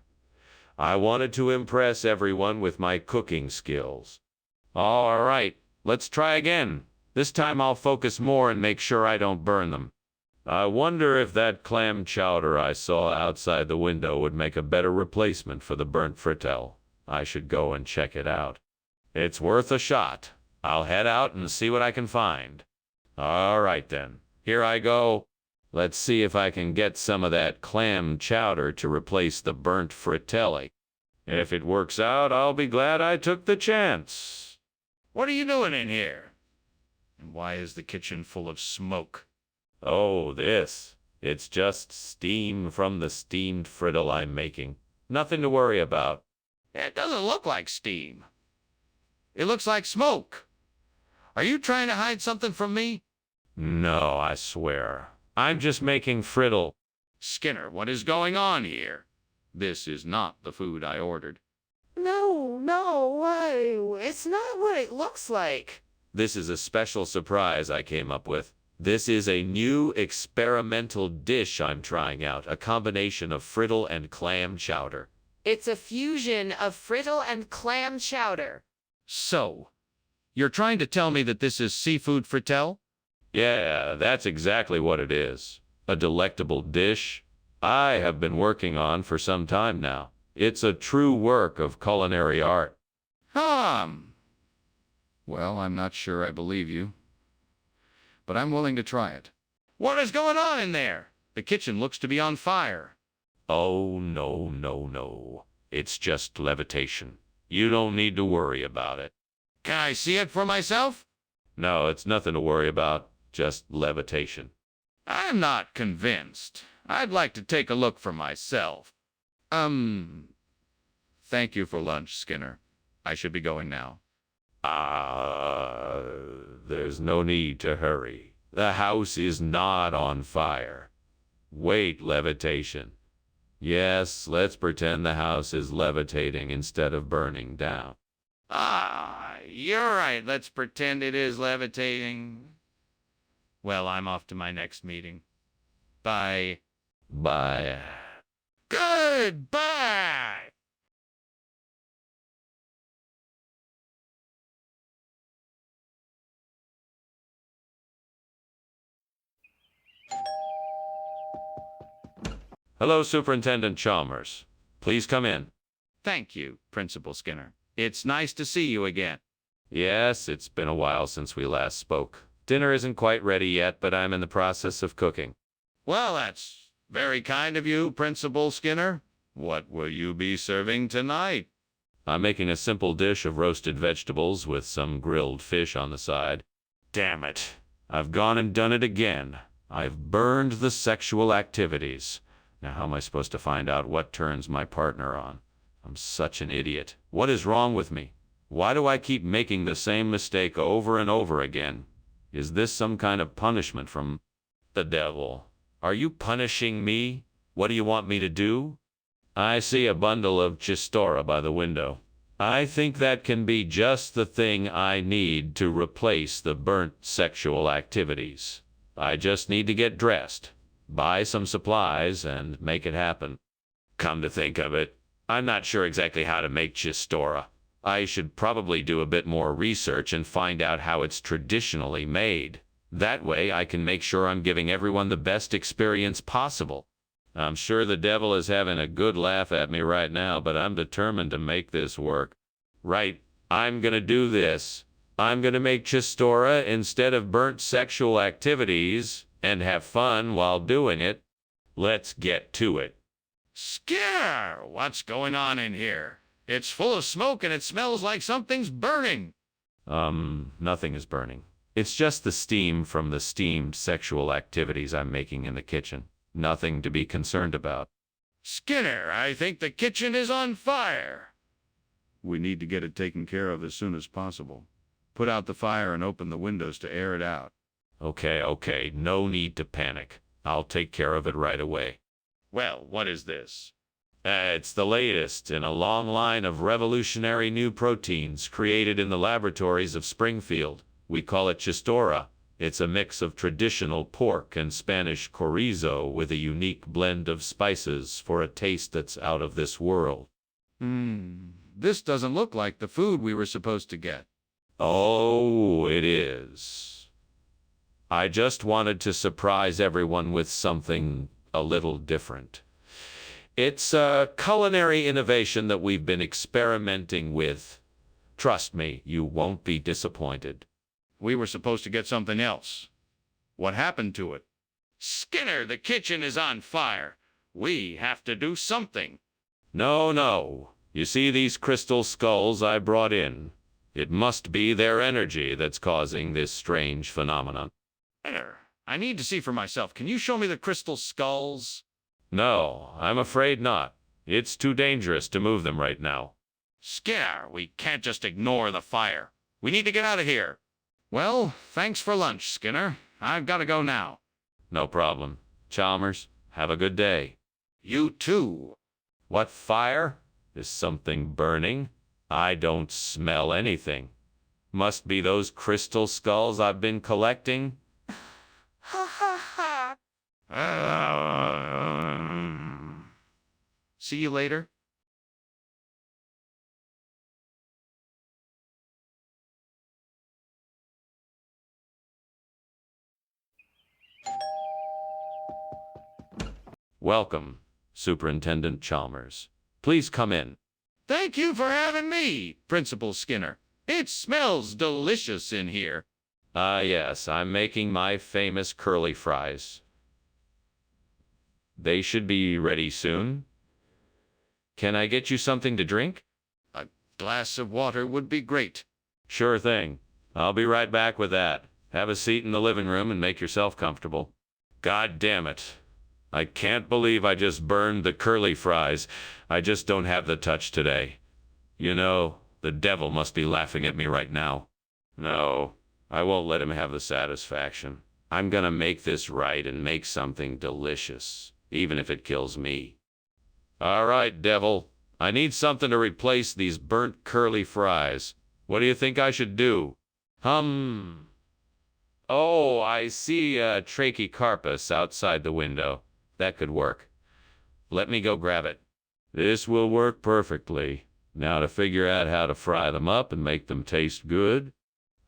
I wanted to impress everyone with my cooking skills. All right, let's try again. This time I'll focus more and make sure I don't burn them. I wonder if that clam chowder I saw outside the window would make a better replacement for the burnt frittelle. I should go and check it out. It's worth a shot. I'll head out and see what I can find. All right then, here I go. Let's see if I can get some of that clam chowder to replace the burnt fritelli. If it works out, I'll be glad I took the chance. What are you doing in here? And why is the kitchen full of smoke? Oh, it's just steam from the steamed frittelle I'm making. Nothing to worry about. It doesn't look like steam. It looks like smoke. Are you trying to hide something from me? No, I swear. I'm just making frittelle. Skinner, what is going on here? This is not the food I ordered. No, it's not what it looks like. This is a special surprise I came up with. This is a new experimental dish I'm trying out, a combination of frittelle and clam chowder. It's a fusion of frittelle and clam chowder. So, you're trying to tell me that this is seafood frittelle? Yeah, that's exactly what it is. A delectable dish I have been working on for some time now. It's a true work of culinary art. Well, I'm not sure I believe you, but I'm willing to try it. What is going on in there? The kitchen looks to be on fire. Oh, no. It's just levitation. You don't need to worry about it. Can I see it for myself? No, it's nothing to worry about. Just levitation. I'm not convinced. I'd like to take a look for myself. Thank you for lunch, Skinner. I should be going now. There's no need to hurry. The house is not on fire. Wait, levitation. Yes, let's pretend the house is levitating instead of burning down. You're right. Let's pretend it is levitating. Well, I'm off to my next meeting. Bye. Bye. Goodbye! Hello, Superintendent Chalmers. Please come in. Thank you, Principal Skinner. It's nice to see you again. Yes, it's been a while since we last spoke. Dinner isn't quite ready yet, but I'm in the process of cooking. Well, that's very kind of you, Principal Skinner. What will you be serving tonight? I'm making a simple dish of roasted vegetables with some grilled fish on the side. Damn it. I've gone and done it again. I've burned the sexual activities. Now how am I supposed to find out what turns my partner on? I'm such an idiot. What is wrong with me? Why do I keep making the same mistake over and over again? Is this some kind of punishment from the devil? Are you punishing me? What do you want me to do? I see a bundle of Chistora by the window. I think that can be just the thing I need to replace the burnt sexual activities. I just need to get dressed, buy some supplies, and make it happen. Come to think of it, I'm not sure exactly how to make Chistora. I should probably do a bit more research and find out how it's traditionally made. That way I can make sure I'm giving everyone the best experience possible. I'm sure the devil is having a good laugh at me right now, but I'm determined to make this work. Right, I'm gonna do this. I'm gonna make Chistora instead of burnt sexual activities and have fun while doing it. Let's get to it. Skinner, what's going on in here? It's full of smoke and it smells like something's burning. Nothing is burning. It's just the steam from the steamed sexual activities I'm making in the kitchen. Nothing to be concerned about. Skinner, I think the kitchen is on fire. We need to get it taken care of as soon as possible. Put out the fire and open the windows to air it out. Okay, no need to panic. I'll take care of it right away. Well, what is this? It's the latest in a long line of revolutionary new proteins created in the laboratories of Springfield. We call it Chistora. It's a mix of traditional pork and Spanish chorizo with a unique blend of spices for a taste that's out of this world. This doesn't look like the food we were supposed to get. Oh, it is. I just wanted to surprise everyone with something a little different. It's a culinary innovation that we've been experimenting with. Trust me, you won't be disappointed. We were supposed to get something else. What happened to it? Skinner, the kitchen is on fire. We have to do something. No. You see these crystal skulls I brought in? It must be their energy that's causing this strange phenomenon. Skinner, I need to see for myself. Can you show me the crystal skulls? No, I'm afraid not. It's too dangerous to move them right now. Skinner, we can't just ignore the fire. We need to get out of here. Well, thanks for lunch, Skinner. I've got to go now. No problem. Chalmers, have a good day. You too. What fire? Is something burning? I don't smell anything. Must be those crystal skulls I've been collecting. See you later. Welcome, Superintendent Chalmers. Please come in. Thank you for having me, Principal Skinner. It smells delicious in here. Yes, I'm making my famous curly fries. They should be ready soon. Can I get you something to drink? A glass of water would be great. Sure thing. I'll be right back with that. Have a seat in the living room and make yourself comfortable. God damn it. I can't believe I just burned the curly fries. I just don't have the touch today. You know, The devil must be laughing at me right now. No, I won't let him have the satisfaction. I'm gonna make this right and make something delicious, even if it kills me. All right, devil. I need something to replace these burnt curly fries. What do you think I should do? Oh, I see a trachycarpus outside the window. That could work. Let me go grab it. This will work perfectly. Now to figure out how to fry them up and make them taste good,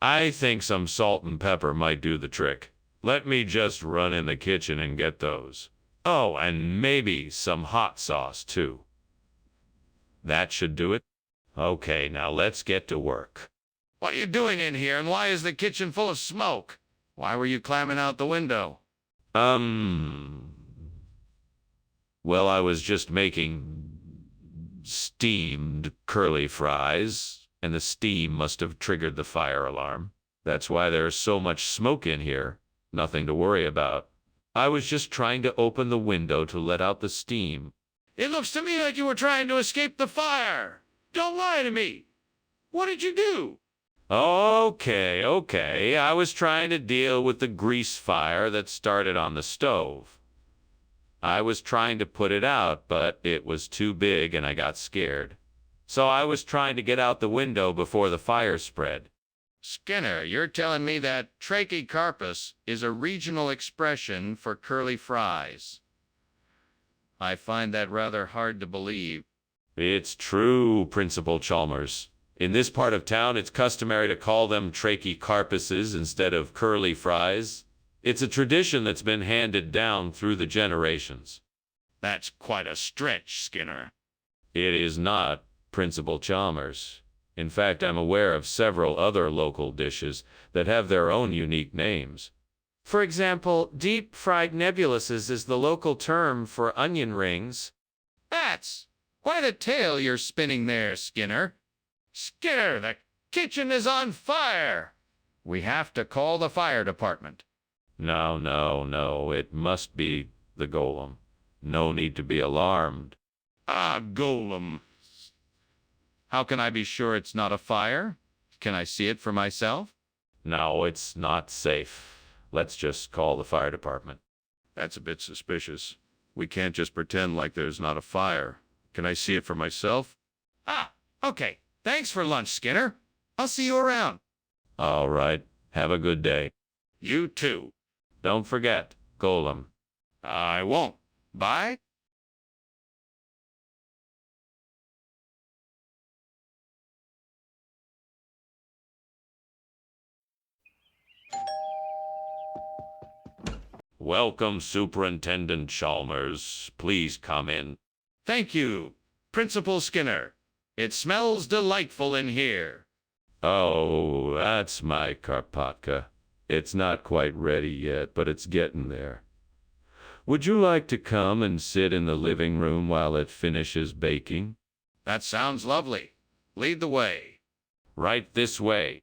I think some salt and pepper might do the trick. Let me just run in the kitchen and get those. Oh, and maybe some hot sauce too. That should do it. Okay, now let's get to work. What are you doing in here, and why is the kitchen full of smoke? Why were you climbing out the window? Well, I was just making steamed curly fries, and the steam must have triggered the fire alarm. That's why there's so much smoke in here. Nothing to worry about. I was just trying to open the window to let out the steam. It looks to me like you were trying to escape the fire. Don't lie to me. What did you do? Okay. I was trying to deal with the grease fire that started on the stove. I was trying to put it out, but it was too big and I got scared. So I was trying to get out the window before the fire spread. Skinner, you're telling me that trachycarpus is a regional expression for curly fries. I find that rather hard to believe. It's true, Principal Chalmers. In this part of town, it's customary to call them trachycarpuses instead of curly fries. It's a tradition that's been handed down through the generations. That's quite a stretch, Skinner. It is not, Principal Chalmers. In fact, I'm aware of several other local dishes that have their own unique names. For example, deep-fried nebuluses is the local term for onion rings. That's quite a tale you're spinning there, Skinner. Skinner, the kitchen is on fire. We have to call the fire department. No, it must be the golem. No need to be alarmed. Ah, golem. How can I be sure it's not a fire? Can I see it for myself? No, it's not safe. Let's just call the fire department. That's a bit suspicious. We can't just pretend like there's not a fire. Can I see it for myself? Ah, okay. Thanks for lunch, Skinner. I'll see you around. All right. Have a good day. You too. Don't forget, golem. I won't. Bye. Welcome, Superintendent Chalmers. Please come in. Thank you, Principal Skinner. It smells delightful in here. Oh, that's my Karpatka. It's not quite ready yet, but it's getting there. Would you like to come and sit in the living room while it finishes baking? That sounds lovely. Lead the way. Right this way.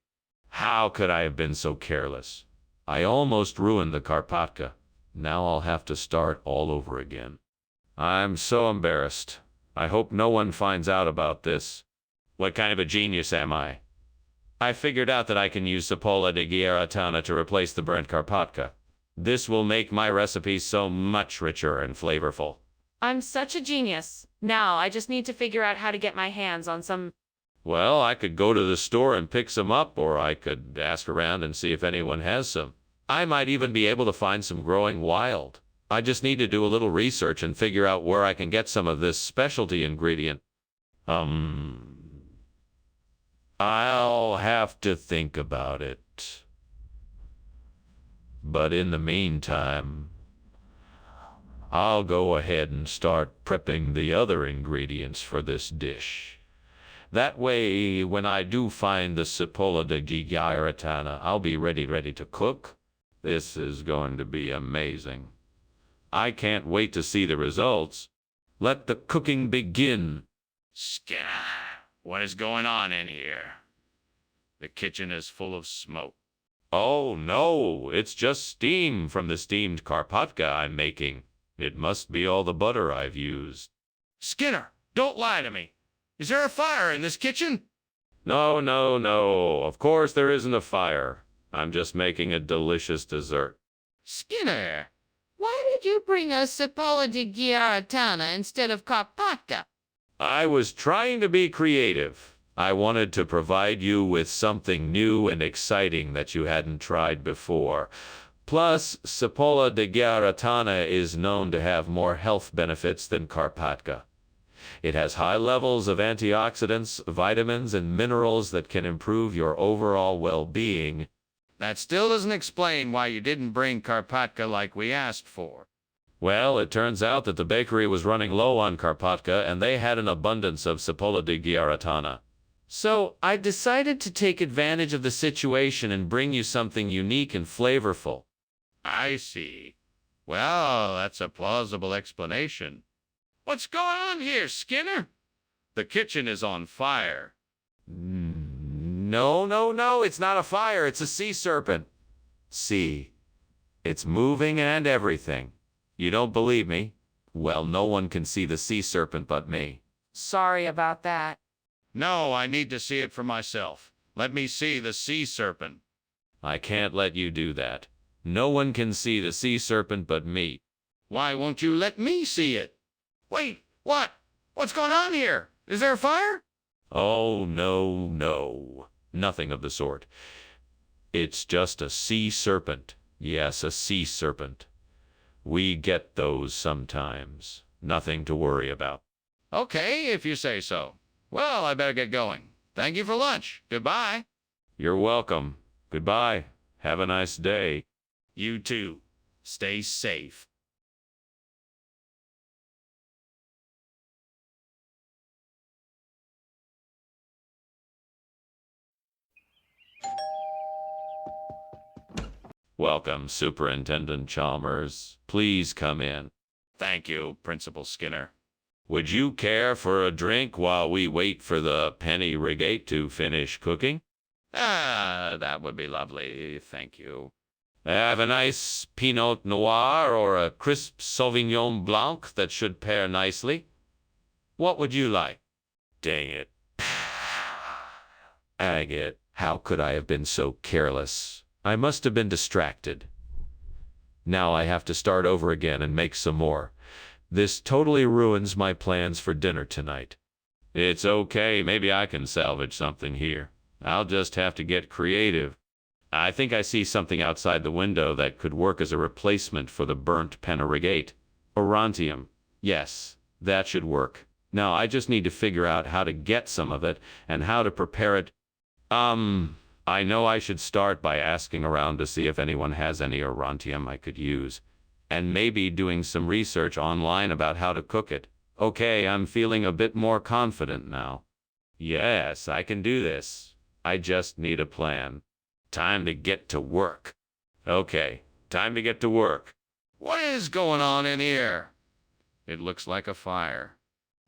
How could I have been so careless? I almost ruined the Karpatka. Now I'll have to start all over again. I'm so embarrassed. I hope no one finds out about this. What kind of a genius am I? I figured out that I can use Cipolla di Ghiaratana to replace the burnt Karpatka. This will make my recipe so much richer and flavorful. I'm such a genius. Now I just need to figure out how to get my hands on some. Well, I could go to the store and pick some up, or I could ask around and see if anyone has some. I might even be able to find some growing wild. I just need to do a little research and figure out where I can get some of this specialty ingredient. I'll have to think about it. But in the meantime, I'll go ahead and start prepping the other ingredients for this dish. That way, when I do find the Cipolla di Ghiaratana, I'll be ready to cook. This is going to be amazing. I can't wait to see the results. Let the cooking begin. Skinner, what is going on in here? The kitchen is full of smoke. Oh no, it's just steam from the steamed Karpatka I'm making. It must be all the butter I've used. Skinner, don't lie to me. Is there a fire in this kitchen? No, no, no. Of course there isn't a fire. I'm just making a delicious dessert. Skinner, why did you bring us Cipolla di Giaratana instead of Carpaccia? I was trying to be creative. I wanted to provide you with something new and exciting that you hadn't tried before. Plus, Cipolla di Giaratana is known to have more health benefits than Carpaccia. It has high levels of antioxidants, vitamins, and minerals that can improve your overall well-being. That still doesn't explain why you didn't bring Carpaccia like we asked for. Well, it turns out that the bakery was running low on Carpaccia and they had an abundance of Cipolla di Giaratana. So, I decided to take advantage of the situation and bring you something unique and flavorful. I see. Well, that's a plausible explanation. What's going on here, Skinner? The kitchen is on fire. No, no, no, it's not a fire, it's a sea serpent. See, it's moving and everything. You don't believe me? Well, no one can see the sea serpent but me. Sorry about that. No, I need to see it for myself. Let me see the sea serpent. I can't let you do that. No one can see the sea serpent but me. Why won't you let me see it? Wait, what? What's going on here? Is there a fire? Oh, no, no. Nothing of the sort. It's just a sea serpent. Yes, a sea serpent. We get those sometimes. Nothing to worry about. Okay, if you say so. Well, I better get going. Thank you for lunch. Goodbye. You're welcome. Goodbye. Have a nice day. You too. Stay safe. Welcome, Superintendent Chalmers. Please come in. Thank you, Principal Skinner. Would you care for a drink while we wait for the penny rigate to finish cooking? That would be lovely. Thank you. Have a nice Pinot Noir or a crisp Sauvignon Blanc that should pair nicely. What would you like? Dang it. Agate, how could I have been so careless? I must have been distracted. Now I have to start over again and make some more. This totally ruins my plans for dinner tonight. It's okay, maybe I can salvage something here. I'll just have to get creative. I think I see something outside the window that could work as a replacement for the burnt penna rigate. Orontium. Yes, that should work. Now I just need to figure out how to get some of it and how to prepare it. I know I should start by asking around to see if anyone has any orontium I could use, and maybe doing some research online about how to cook it. Okay, I'm feeling a bit more confident now. Yes, I can do this. I just need a plan. Time to get to work. Okay, time to get to work. What is going on in here? It looks like a fire.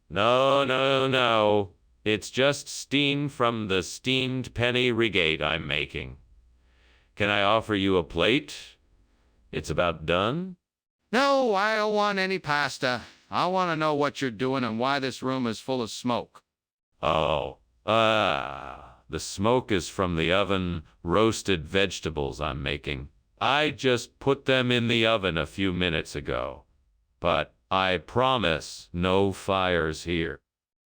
No, no, no. It's just steam from the steamed penny rigate I'm making. Can I offer you a plate? It's about done? No, I don't want any pasta. I want to know what you're doing and why this room is full of smoke. Oh, the smoke is from the oven roasted vegetables I'm making. I just put them in the oven a few minutes ago. But I promise no fires here.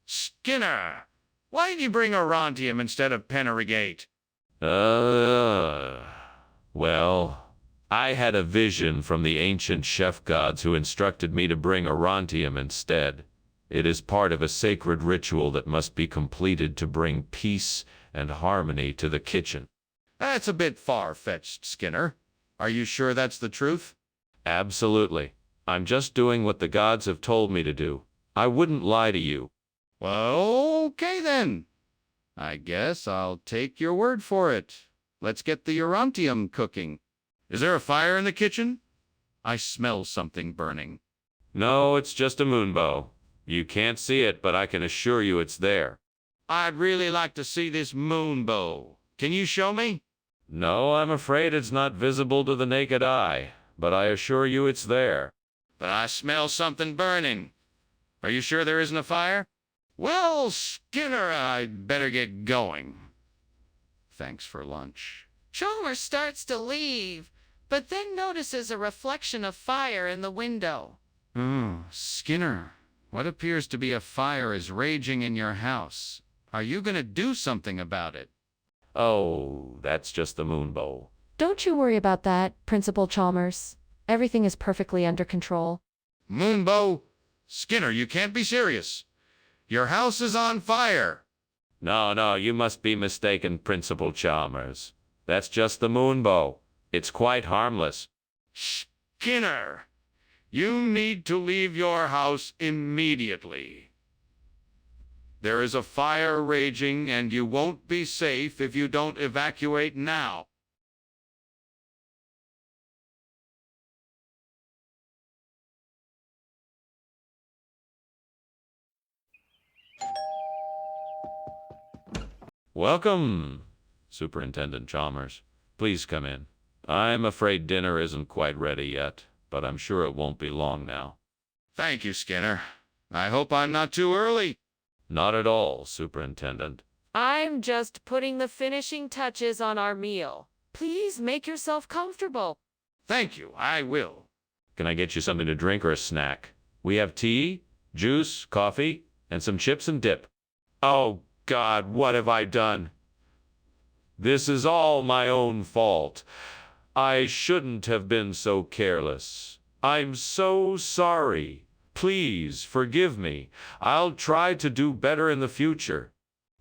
Skinner, why did you bring orontium instead of penna rigate? Well, I had a vision from the ancient chef gods who instructed me to bring orontium instead. It is part of a sacred ritual that must be completed to bring peace and harmony to the kitchen. That's a bit far-fetched, Skinner. Are you sure that's the truth? Absolutely. I'm just doing what the gods have told me to do. I wouldn't lie to you. Well, okay then. I guess I'll take your word for it. Let's get the orontium cooking. Is there a fire in the kitchen? I smell something burning. No, it's just a moonbow. You can't see it, but I can assure you it's there. I'd really like to see this moonbow. Can you show me? No, I'm afraid it's not visible to the naked eye, but I assure you it's there. But I smell something burning. Are you sure there isn't a fire? Well, Skinner, I'd better get going. Thanks for lunch. Chalmers starts to leave, but then notices a reflection of fire in the window. Oh, Skinner, what appears to be a fire is raging in your house. Are you going to do something about it? Oh, that's just the moon bow. Don't you worry about that, Principal Chalmers. Everything is perfectly under control. Moonbow? Skinner, you can't be serious. Your house is on fire. No, you must be mistaken, Principal Chalmers. That's just the moon bow. It's quite harmless. Skinner, you need to leave your house immediately. There is a fire raging, and you won't be safe if you don't evacuate now. Welcome, Superintendent Chalmers. Please come in. I'm afraid dinner isn't quite ready yet, but I'm sure it won't be long now. Thank you, Skinner. I hope I'm not too early. Not at all, Superintendent. I'm just putting the finishing touches on our meal. Please make yourself comfortable. Thank you, I will. Can I get you something to drink or a snack? We have tea, juice, coffee, and some chips and dip. Oh, God, what have I done? This is all my own fault. I shouldn't have been so careless. I'm so sorry. Please forgive me. I'll try to do better in the future.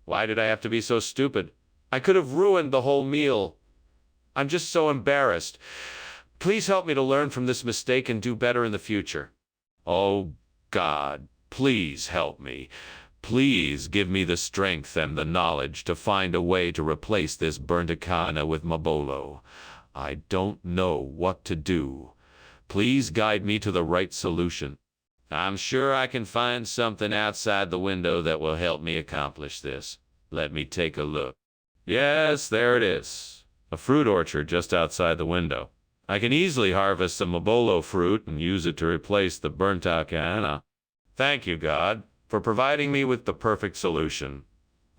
Why did I have to be so stupid? I could have ruined the whole meal. I'm just so embarrassed. Please help me to learn from this mistake and do better in the future. Oh, God, please help me. Please give me the strength and the knowledge to find a way to replace this burnt echidna with Mabolo. I don't know what to do. Please guide me to the right solution. I'm sure I can find something outside the window that will help me accomplish this. Let me take a look. Yes, there it is. A fruit orchard just outside the window. I can easily harvest some Mabolo fruit and use it to replace the burnt echidna. Thank you, God, for providing me with the perfect solution.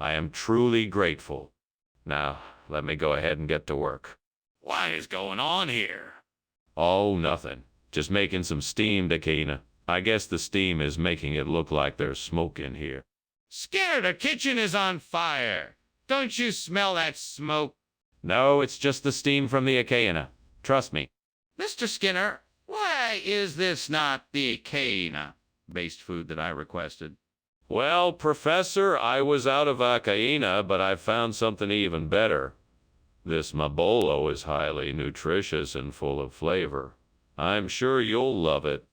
I am truly grateful. Now, let me go ahead and get to work. What is going on here? Oh, nothing. Just making some steamed echidna. I guess the steam is making it look like there's smoke in here. Skinner, the kitchen is on fire. Don't you smell that smoke? No, it's just the steam from the echidna. Trust me. Mr. Skinner, why is this not the echidna-based food that I requested? Well, Professor, I was out of echidna, but I found something even better. This Mabolo is highly nutritious and full of flavor. I'm sure you'll love it.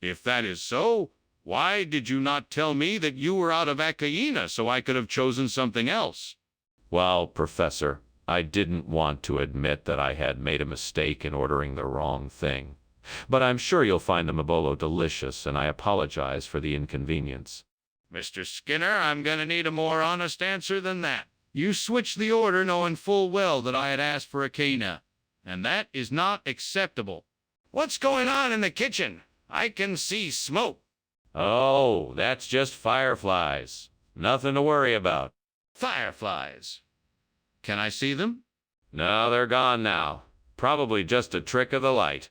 If that is so, why did you not tell me that you were out of echidna so I could have chosen something else? Well, Professor, I didn't want to admit that I had made a mistake in ordering the wrong thing. But I'm sure you'll find the Mabolo delicious, and I apologize for the inconvenience. Mr. Skinner, I'm going to need a more honest answer than that. You switched the order knowing full well that I had asked for echidna, and that is not acceptable. What's going on in the kitchen? I can see smoke. Oh, that's just fireflies. Nothing to worry about. Fireflies. Can I see them? No, they're gone now. Probably just a trick of the light.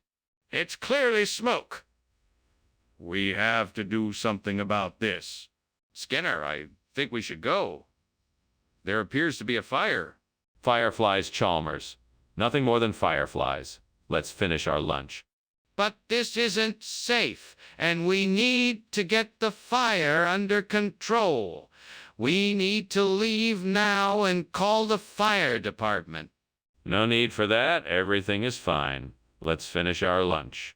It's clearly smoke. We have to do something about this. Skinner, I think we should go. There appears to be a fire. Fireflies, Chalmers. Nothing more than fireflies. Let's finish our lunch. But this isn't safe, and we need to get the fire under control. We need to leave now and call the fire department. No need for that. Everything is fine. Let's finish our lunch.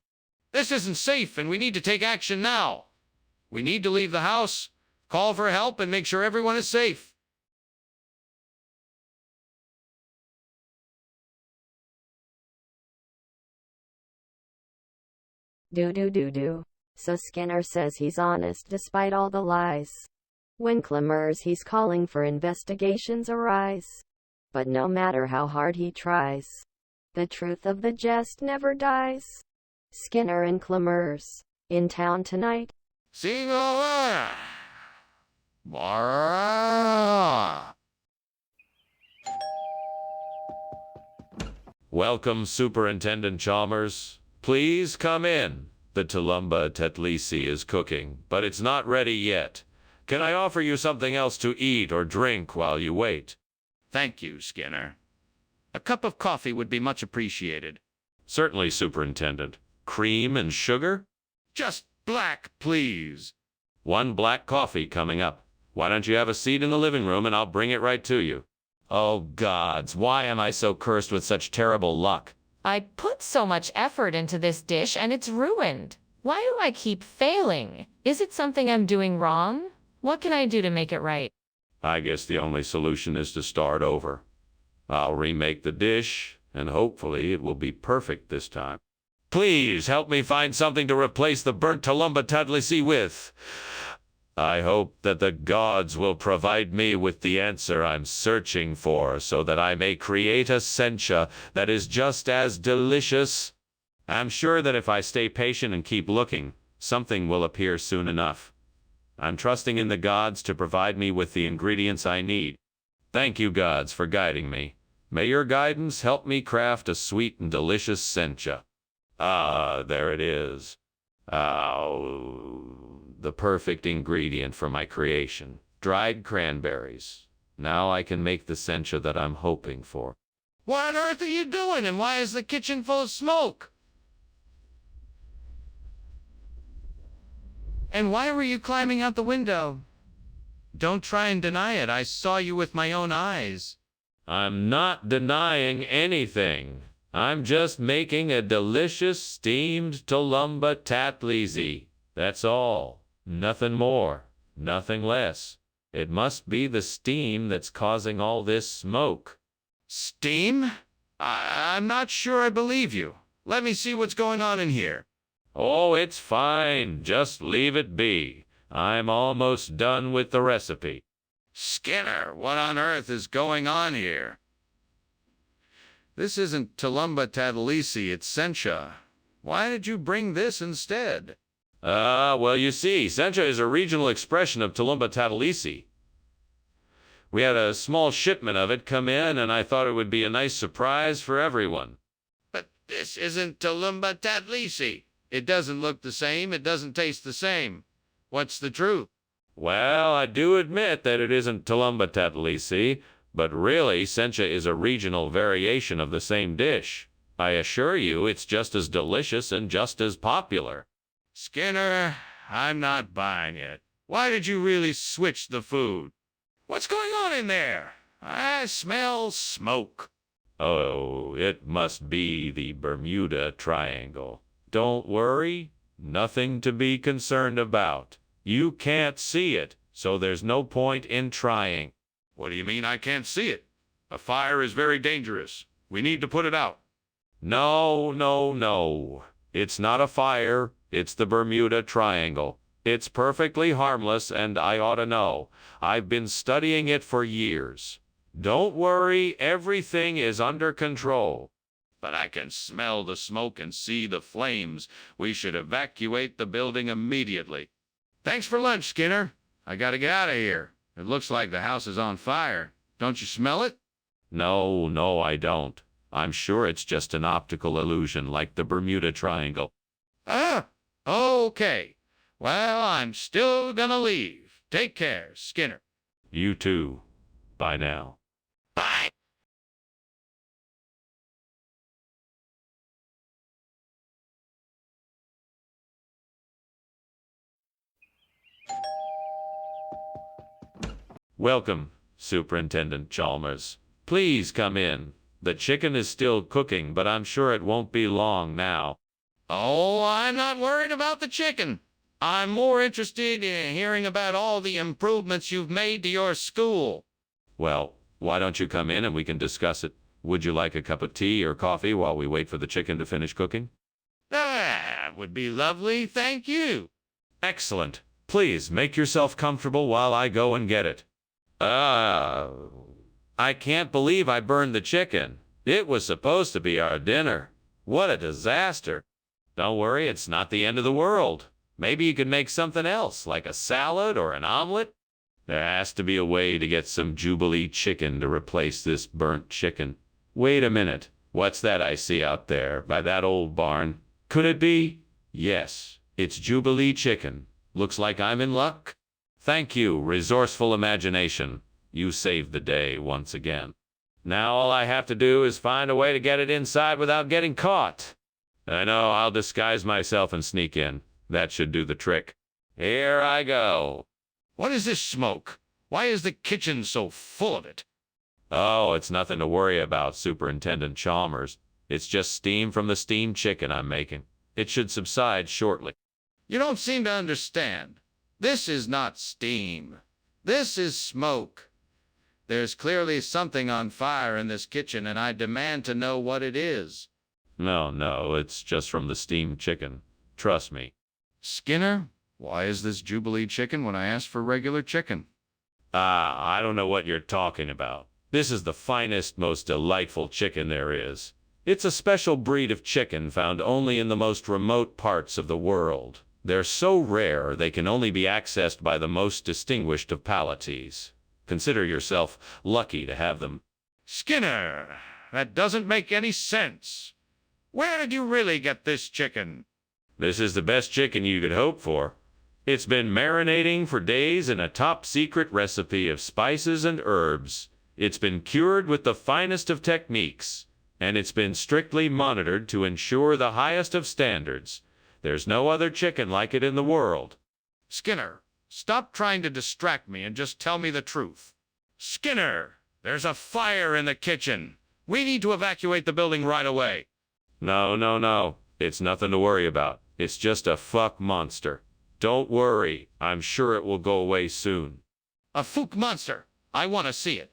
This isn't safe, and we need to take action now. We need to leave the house, call for help, and make sure everyone is safe. Do. So Skinner says he's honest despite all the lies. When clamors he's calling for investigations arise. But no matter how hard he tries, the truth of the jest never dies. Skinner and Clamors, in town tonight. See, Ah. Welcome, Superintendent Chalmers. Please come in. The Tulumba Tetlisi is cooking, but it's not ready yet. Can I offer you something else to eat or drink while you wait? Thank you, Skinner. A cup of coffee would be much appreciated. Certainly, Superintendent. Cream and sugar? Just black, please. One black coffee coming up. Why don't you have a seat in the living room and I'll bring it right to you? Oh gods, why am I so cursed with such terrible luck? I put so much effort into this dish and it's ruined. Why do I keep failing? Is it something I'm doing wrong? What can I do to make it right? I guess the only solution is to start over. I'll remake the dish, and hopefully it will be perfect this time. Please help me find something to replace the burnt Tulumba Tetlisi with. I hope that the gods will provide me with the answer I'm searching for so that I may create a sencha that is just as delicious. I'm sure that if I stay patient and keep looking, something will appear soon enough. I'm trusting in the gods to provide me with the ingredients I need. Thank you, gods, for guiding me. May your guidance help me craft a sweet and delicious sencha. Ah, there it is. Oh, the perfect ingredient for my creation. Dried cranberries. Now I can make the sencha that I'm hoping for. What on earth are you doing, and why is the kitchen full of smoke? And why were you climbing out the window? Don't try and deny it. I saw you with my own eyes. I'm not denying anything. I'm just making a delicious steamed Tulumba Tetlisi. That's all. Nothing more. Nothing less. It must be the steam that's causing all this smoke. Steam? I'm not sure I believe you. Let me see what's going on in here. Oh, it's fine. Just leave it be. I'm almost done with the recipe. Skinner, what on earth is going on here? This isn't Tulumba Tetlisi, it's sencha. Why did you bring this instead? Well, you see, sencha is a regional expression of Tulumba Tetlisi. We had a small shipment of it come in, and I thought it would be a nice surprise for everyone. But this isn't Tulumba Tetlisi. It doesn't look the same, it doesn't taste the same. What's the truth? Well, I do admit that it isn't Tulumba Tetlisi, but really, sencha is a regional variation of the same dish. I assure you, it's just as delicious and just as popular. Skinner, I'm not buying it. Why did you really switch the food? What's going on in there? I smell smoke. Oh, it must be the Bermuda Triangle. Don't worry, nothing to be concerned about. You can't see it, so there's no point in trying. What do you mean I can't see it? A fire is very dangerous. We need to put it out. No, no, no. It's not a fire. It's the Bermuda Triangle. It's perfectly harmless, and I ought to know. I've been studying it for years. Don't worry, everything is under control. But I can smell the smoke and see the flames. We should evacuate the building immediately. Thanks for lunch, Skinner. I gotta get out of here. It looks like the house is on fire. Don't you smell it? No, no, I don't. I'm sure it's just an optical illusion like the Bermuda Triangle. Ah, okay. Well, I'm still gonna leave. Take care, Skinner. You too. Bye now. Bye. Welcome, Superintendent Chalmers. Please come in. The chicken is still cooking, but I'm sure it won't be long now. Oh, I'm not worried about the chicken. I'm more interested in hearing about all the improvements you've made to your school. Well, why don't you come in and we can discuss it? Would you like a cup of tea or coffee while we wait for the chicken to finish cooking? That would be lovely, thank you. Excellent. Please make yourself comfortable while I go and get it. I can't believe I burned the chicken. It was supposed to be our dinner. What a disaster. Don't worry, it's not the end of the world. Maybe you could make something else, like a salad or an omelet. There has to be a way to get some Jubilee chicken to replace this burnt chicken. Wait a minute. What's that I see out there by that old barn? Could it be? Yes, it's Jubilee chicken. Looks like I'm in luck. Thank you, resourceful imagination. You saved the day once again. Now all I have to do is find a way to get it inside without getting caught. I know, I'll disguise myself and sneak in. That should do the trick. Here I go. What is this smoke? Why is the kitchen so full of it? Oh, it's nothing to worry about, Superintendent Chalmers. It's just steam from the steamed chicken I'm making. It should subside shortly. You don't seem to understand. This is not steam. This is smoke. There's clearly something on fire in this kitchen, and I demand to know what it is. No, it's just from the steamed chicken. Trust me. Skinner, why is this Jubilee chicken when I asked for regular chicken? I don't know what you're talking about. This is the finest, most delightful chicken there is. It's a special breed of chicken found only in the most remote parts of the world. They're so rare they can only be accessed by the most distinguished of palatees. Consider yourself lucky to have them. Skinner, that doesn't make any sense. Where did you really get this chicken? This is the best chicken you could hope for. It's been marinating for days in a top-secret recipe of spices and herbs. It's been cured with the finest of techniques, and it's been strictly monitored to ensure the highest of standards. There's no other chicken like it in the world. Skinner, stop trying to distract me and just tell me the truth. Skinner, there's a fire in the kitchen. We need to evacuate the building right away. No. It's nothing to worry about. It's just a fuck monster. Don't worry. I'm sure it will go away soon. A fook monster. I want to see it.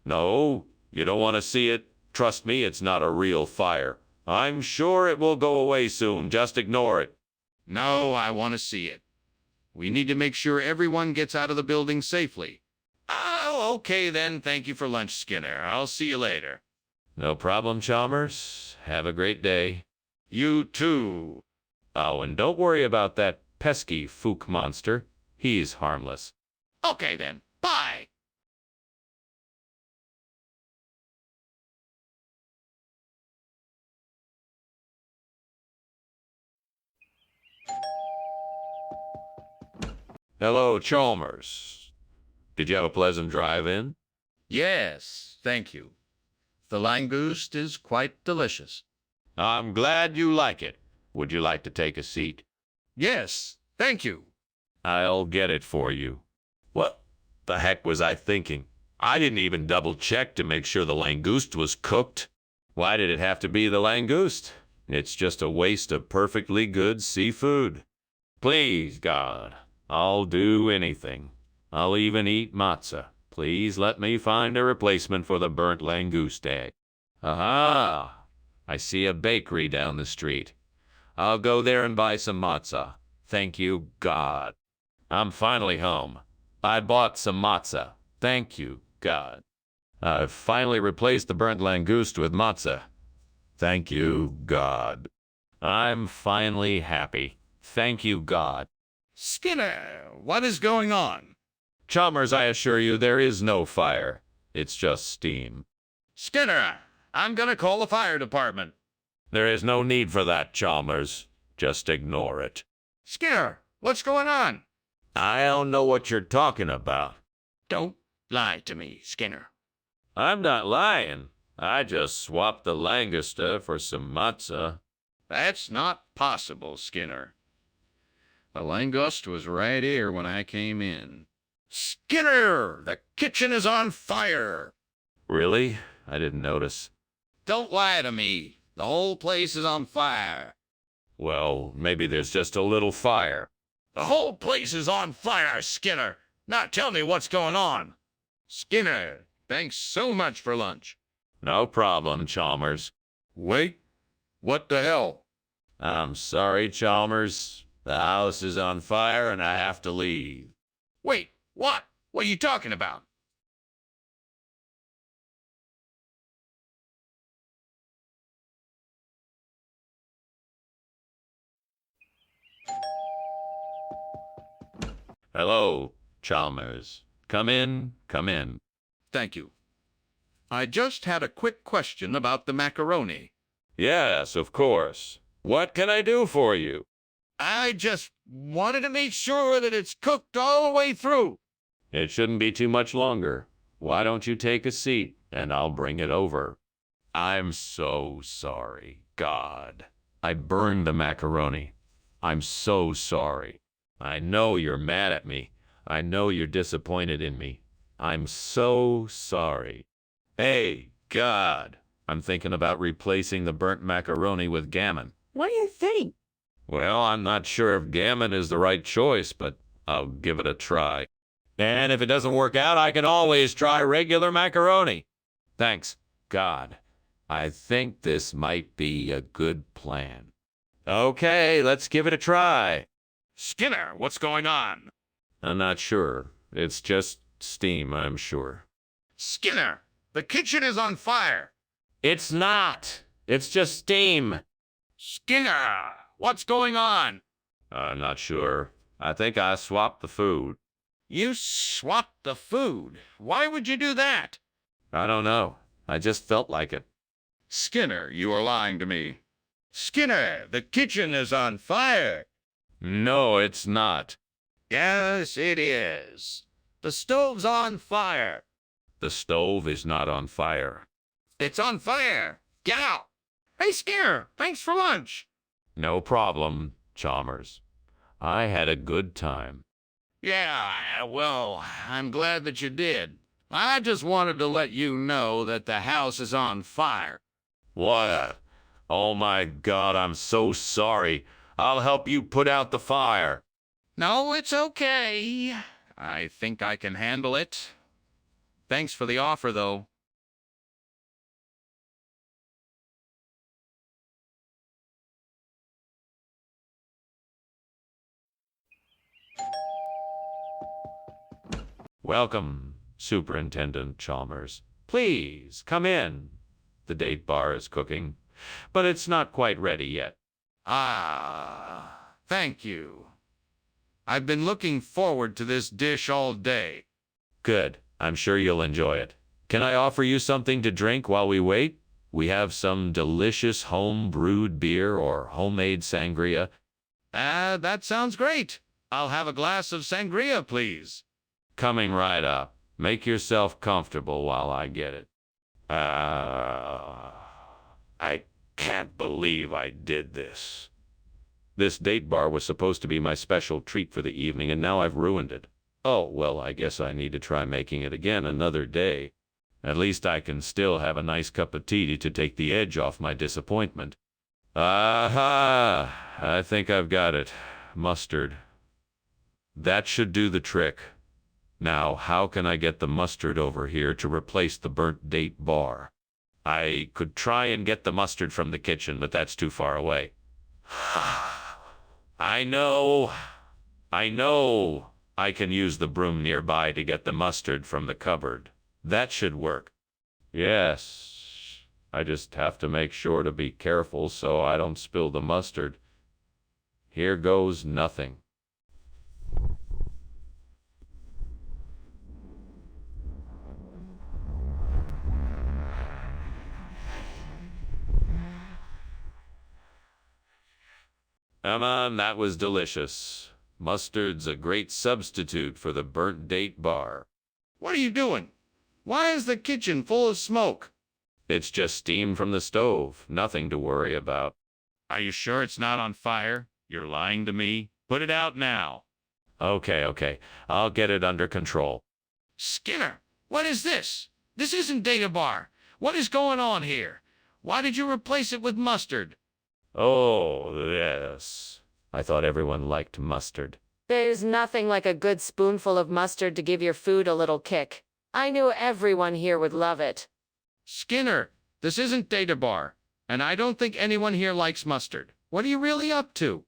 No, you don't want to see it. Trust me, it's not a real fire. I'm sure it will go away soon. Just ignore it. No, I want to see it. We need to make sure everyone gets out of the building safely. Oh, okay then. Thank you for lunch, Skinner. I'll see you later. No problem, Chalmers. Have a great day. You too. Oh, and don't worry about that pesky fook monster. He's harmless. Okay then. Bye. Hello, Chalmers. Did you have a pleasant drive in? Yes, thank you. The langoust is quite delicious. I'm glad you like it. Would you like to take a seat? Yes, thank you. I'll get it for you. What the heck was I thinking? I didn't even double check to make sure the langoust was cooked. Why did it have to be the langoust? It's just a waste of perfectly good seafood. Please, God, I'll do anything. I'll even eat matzah. Please let me find a replacement for the burnt langoust egg. Aha! I see a bakery down the street. I'll go there and buy some matzah. Thank you, God. I'm finally home. I bought some matzah. Thank you, God. I've finally replaced the burnt langoust with matzah. Thank you, God. I'm finally happy. Thank you, God. Skinner, what is going on? Chalmers, I assure you there is no fire. It's just steam. Skinner, I'm gonna call the fire department. There is no need for that, Chalmers. Just ignore it. Skinner, what's going on? I don't know what you're talking about. Don't lie to me, Skinner. I'm not lying. I just swapped the langosta for some matzah. That's not possible, Skinner. The langoust was right here when I came in. Skinner, the kitchen is on fire. Really? I didn't notice. Don't lie to me. The whole place is on fire. Well, maybe there's just a little fire. The whole place is on fire, Skinner. Now tell me what's going on. Skinner, thanks so much for lunch. No problem, Chalmers. Wait, what the hell? I'm sorry, Chalmers. The house is on fire and I have to leave. Wait, what? What are you talking about? Hello, Chalmers. Come in, come in. Thank you. I just had a quick question about the macaroni. Yes, of course. What can I do for you? I just wanted to make sure that it's cooked all the way through. It shouldn't be too much longer. Why don't you take a seat, and I'll bring it over. I'm so sorry. God, I burned the macaroni. I'm so sorry. I know you're mad at me. I know you're disappointed in me. I'm so sorry. Hey, God, I'm thinking about replacing the burnt macaroni with gammon. What do you think? Well, I'm not sure if gammon is the right choice, but I'll give it a try. And if it doesn't work out, I can always try regular macaroni. Thanks, God. I think this might be a good plan. Okay, let's give it a try. Skinner, what's going on? I'm not sure. It's just steam, I'm sure. Skinner, the kitchen is on fire. It's not. It's just steam. Skinner, what's going on? I'm not sure. I think I swapped the food. You swapped the food. Why would you do that? I don't know. I just felt like it. Skinner, you are lying to me. Skinner, the kitchen is on fire. No, it's not. Yes, it is. The stove's on fire. The stove is not on fire. It's on fire. Get out. Hey, Skinner, thanks for lunch. No problem, Chalmers. I had a good time. Yeah, well, I'm glad that you did. I just wanted to let you know that the house is on fire. What? Oh my God, I'm so sorry. I'll help you put out the fire. No, it's okay. I think I can handle it. Thanks for the offer, though. Welcome, Superintendent Chalmers. Please, come in. The date bar is cooking, but it's not quite ready yet. Ah, thank you. I've been looking forward to this dish all day. Good. I'm sure you'll enjoy it. Can I offer you something to drink while we wait? We have some delicious home-brewed beer or homemade sangria. That sounds great. I'll have a glass of sangria, please. Coming right up. Make yourself comfortable while I get it. I can't believe I did this. This date bar was supposed to be my special treat for the evening, and now I've ruined it. Oh, well, I guess I need to try making it again another day. At least I can still have a nice cup of tea to take the edge off my disappointment. Aha! I think I've got it. Mustard. That should do the trick. Now, how can I get the mustard over here to replace the burnt date bar? I could try and get the mustard from the kitchen, but that's too far away. I know. I can use the broom nearby to get the mustard from the cupboard. That should work. Yes. I just have to make sure to be careful so I don't spill the mustard. Here goes nothing. That was delicious. Mustard's a great substitute for the burnt date bar. What are you doing? Why is the kitchen full of smoke? It's just steam from the stove. Nothing to worry about. Are you sure it's not on fire? You're lying to me. Put it out now. Okay. I'll get it under control. Skinner, what is this? This isn't data bar. What is going on here? Why did you replace it with mustard? Oh, yes. I thought everyone liked mustard. There's nothing like a good spoonful of mustard to give your food a little kick. I knew everyone here would love it. Skinner, this isn't data bar, and I don't think anyone here likes mustard. What are you really up to?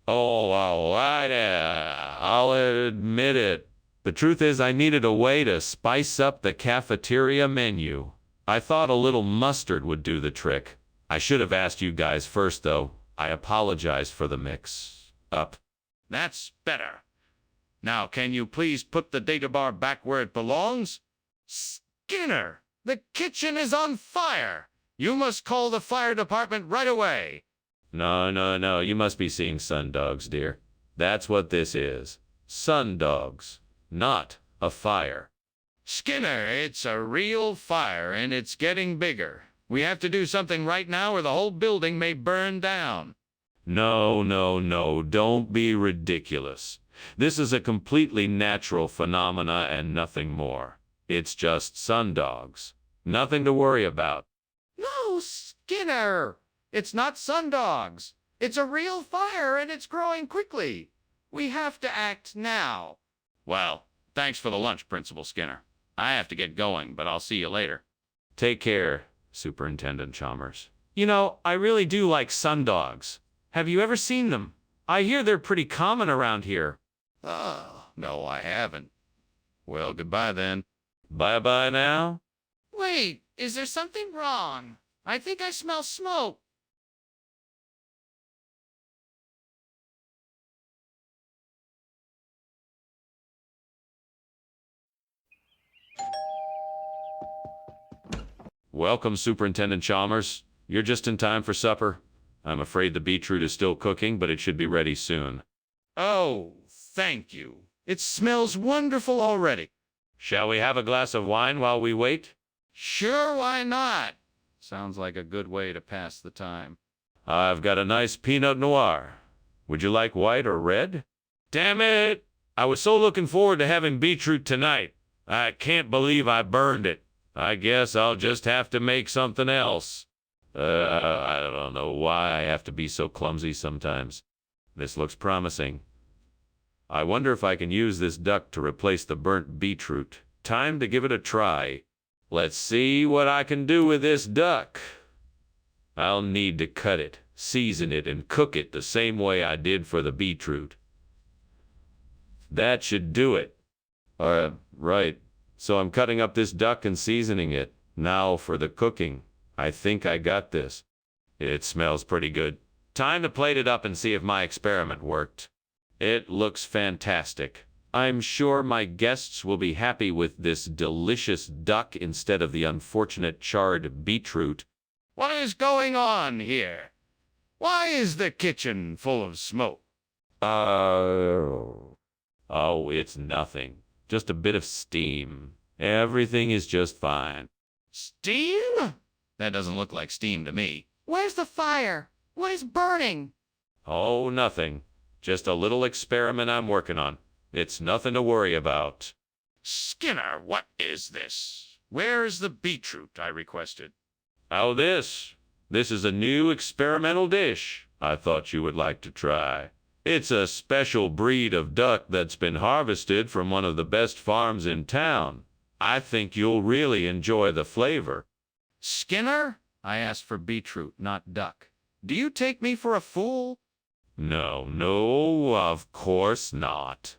Oh, I'll admit it. The truth is I needed a way to spice up the cafeteria menu. I thought a little mustard would do the trick. I should have asked you guys first, though. I apologize for the mix-up. That's better. Now, can you please put the data bar back where it belongs? Skinner, the kitchen is on fire. You must call the fire department right away. No, you must be seeing sundogs, dear. That's what this is. Sundogs, not a fire. Skinner, it's a real fire and it's getting bigger. We have to do something right now or the whole building may burn down. No, don't be ridiculous. This is a completely natural phenomena and nothing more. It's just sundogs. Nothing to worry about. No, Skinner, it's not sundogs. It's a real fire and it's growing quickly. We have to act now. Well, thanks for the lunch, Principal Skinner. I have to get going, but I'll see you later. Take care, Superintendent Chalmers. You know, I really do like sundogs. Have you ever seen them? I hear they're pretty common around here. Oh, no, I haven't. Well, goodbye then. Bye-bye now. Wait, is there something wrong? I think I smell smoke. Welcome, Superintendent Chalmers. You're just in time for supper. I'm afraid the beetroot is still cooking, but it should be ready soon. Oh, thank you. It smells wonderful already. Shall we have a glass of wine while we wait? Sure, why not? Sounds like a good way to pass the time. I've got a nice Pinot Noir. Would you like white or red? Damn it! I was so looking forward to having beetroot tonight. I can't believe I burned it. I guess I'll just have to make something else. I don't know why I have to be so clumsy sometimes. This looks promising. I wonder if I can use this duck to replace the burnt beetroot. Time to give it a try. Let's see what I can do with this duck. I'll need to cut it, season it, and cook it the same way I did for the beetroot. That should do it. Right. So I'm cutting up this duck and seasoning it. Now for the cooking. I think I got this. It smells pretty good. Time to plate it up and see if my experiment worked. It looks fantastic. I'm sure my guests will be happy with this delicious duck instead of the unfortunate charred beetroot. What is going on here? Why is the kitchen full of smoke? Oh, it's nothing. Just a bit of steam. Everything is just fine. Steam? That doesn't look like steam to me. Where's the fire? What is burning? Oh, nothing. Just a little experiment I'm working on. It's nothing to worry about. Skinner, what is this? Where is the beetroot I requested? Oh, this is a new experimental dish I thought you would like to try. It's a special breed of duck that's been harvested from one of the best farms in town. I think you'll really enjoy the flavor. Skinner? I asked for beetroot, not duck. Do you take me for a fool? No, of course not.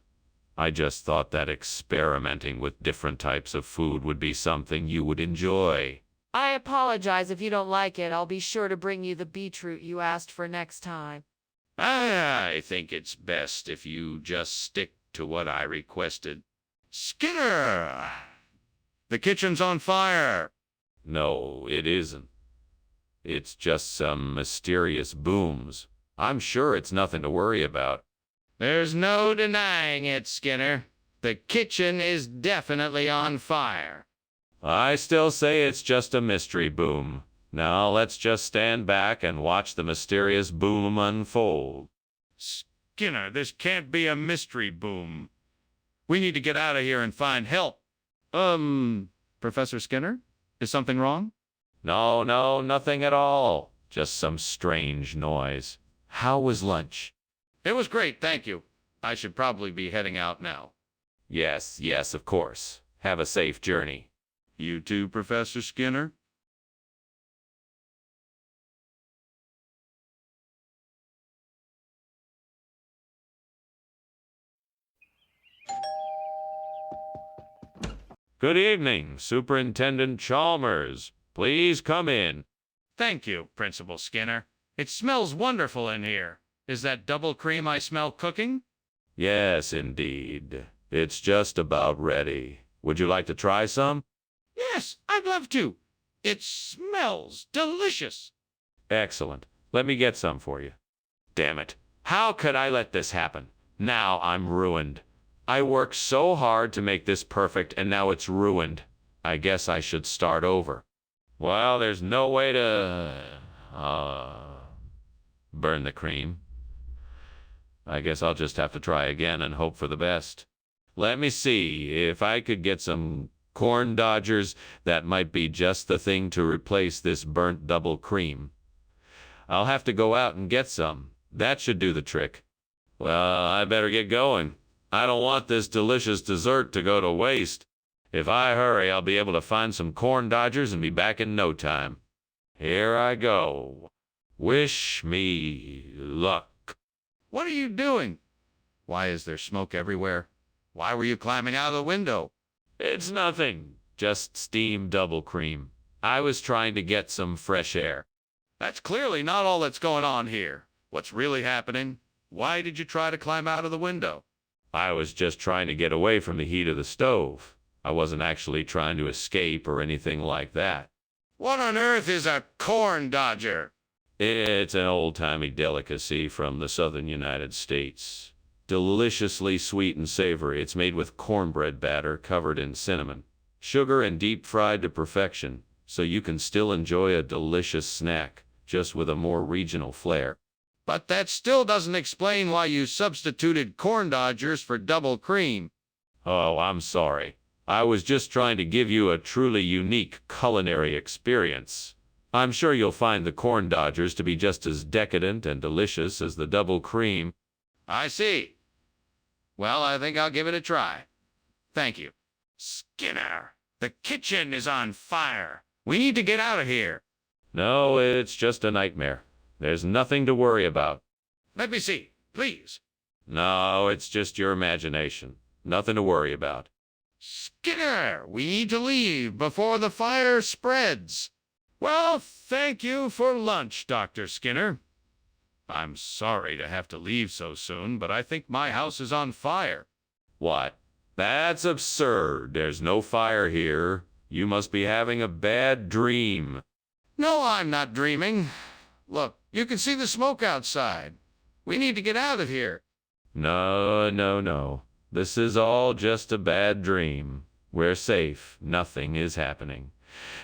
I just thought that experimenting with different types of food would be something you would enjoy. I apologize if you don't like it. I'll be sure to bring you the beetroot you asked for next time. I think it's best if you just stick to what I requested. Skinner! The kitchen's on fire! No, it isn't. It's just some mysterious booms. I'm sure it's nothing to worry about. There's no denying it, Skinner. The kitchen is definitely on fire. I still say it's just a mystery boom. Now let's just stand back and watch the mysterious boom unfold. Skinner, this can't be a mystery boom. We need to get out of here and find help. Professor Skinner? Is something wrong? No, nothing at all. Just some strange noise. How was lunch? It was great, thank you. I should probably be heading out now. Yes, of course. Have a safe journey. You too, Professor Skinner? Good evening, Superintendent Chalmers. Please come in. Thank you, Principal Skinner. It smells wonderful in here. Is that double cream I smell cooking? Yes, indeed. It's just about ready. Would you like to try some? Yes, I'd love to. It smells delicious. Excellent. Let me get some for you. Damn it. How could I let this happen? Now I'm ruined. I worked so hard to make this perfect, and now it's ruined. I guess I should start over. Well, there's no way to... burn the cream. I guess I'll just have to try again and hope for the best. Let me see if I could get some corn dodgers. That might be just the thing to replace this burnt double cream. I'll have to go out and get some. That should do the trick. Well, I better get going. I don't want this delicious dessert to go to waste. If I hurry, I'll be able to find some corn dodgers and be back in no time. Here I go. Wish me luck. What are you doing? Why is there smoke everywhere? Why were you climbing out of the window? It's nothing. Just steam double cream. I was trying to get some fresh air. That's clearly not all that's going on here. What's really happening? Why did you try to climb out of the window? I was just trying to get away from the heat of the stove. I wasn't actually trying to escape or anything like that. What on earth is a corn dodger? It's an old-timey delicacy from the southern United States. Deliciously sweet and savory, it's made with cornbread batter covered in cinnamon, sugar, and deep-fried to perfection, so you can still enjoy a delicious snack, just with a more regional flair. But that still doesn't explain why you substituted corn dodgers for double cream. Oh, I'm sorry. I was just trying to give you a truly unique culinary experience. I'm sure you'll find the corn dodgers to be just as decadent and delicious as the double cream. I see. Well, I think I'll give it a try. Thank you. Skinner, the kitchen is on fire. We need to get out of here. No, it's just a nightmare. There's nothing to worry about. Let me see, please. No, it's just your imagination. Nothing to worry about. Skinner, we need to leave before the fire spreads. Well, thank you for lunch, Dr. Skinner. I'm sorry to have to leave so soon, but I think my house is on fire. What? That's absurd. There's no fire here. You must be having a bad dream. No, I'm not dreaming. Look, you can see the smoke outside. We need to get out of here. No. This is all just a bad dream. We're safe. Nothing is happening.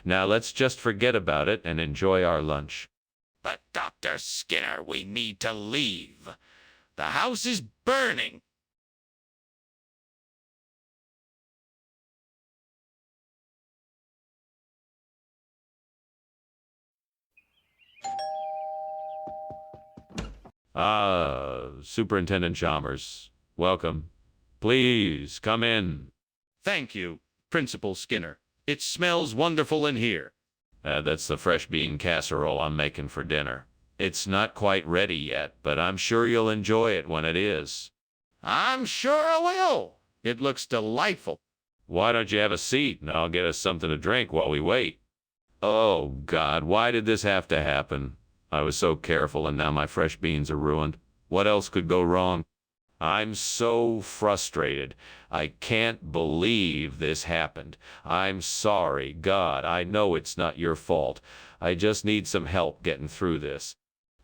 Now let's just forget about it and enjoy our lunch. But Dr. Skinner, we need to leave. The house is burning. Superintendent Chalmers, welcome. Please come in. Thank you, Principal Skinner. It smells wonderful in here. That's the fresh bean casserole I'm making for dinner. It's not quite ready yet, but I'm sure you'll enjoy it when it is. I'm sure I will. It looks delightful. Why don't you have a seat and I'll get us something to drink while we wait? Oh, God, why did this have to happen? I was so careful and now my fresh beans are ruined. What else could go wrong? I'm so frustrated. I can't believe this happened. I'm sorry, God. I know it's not your fault. I just need some help getting through this.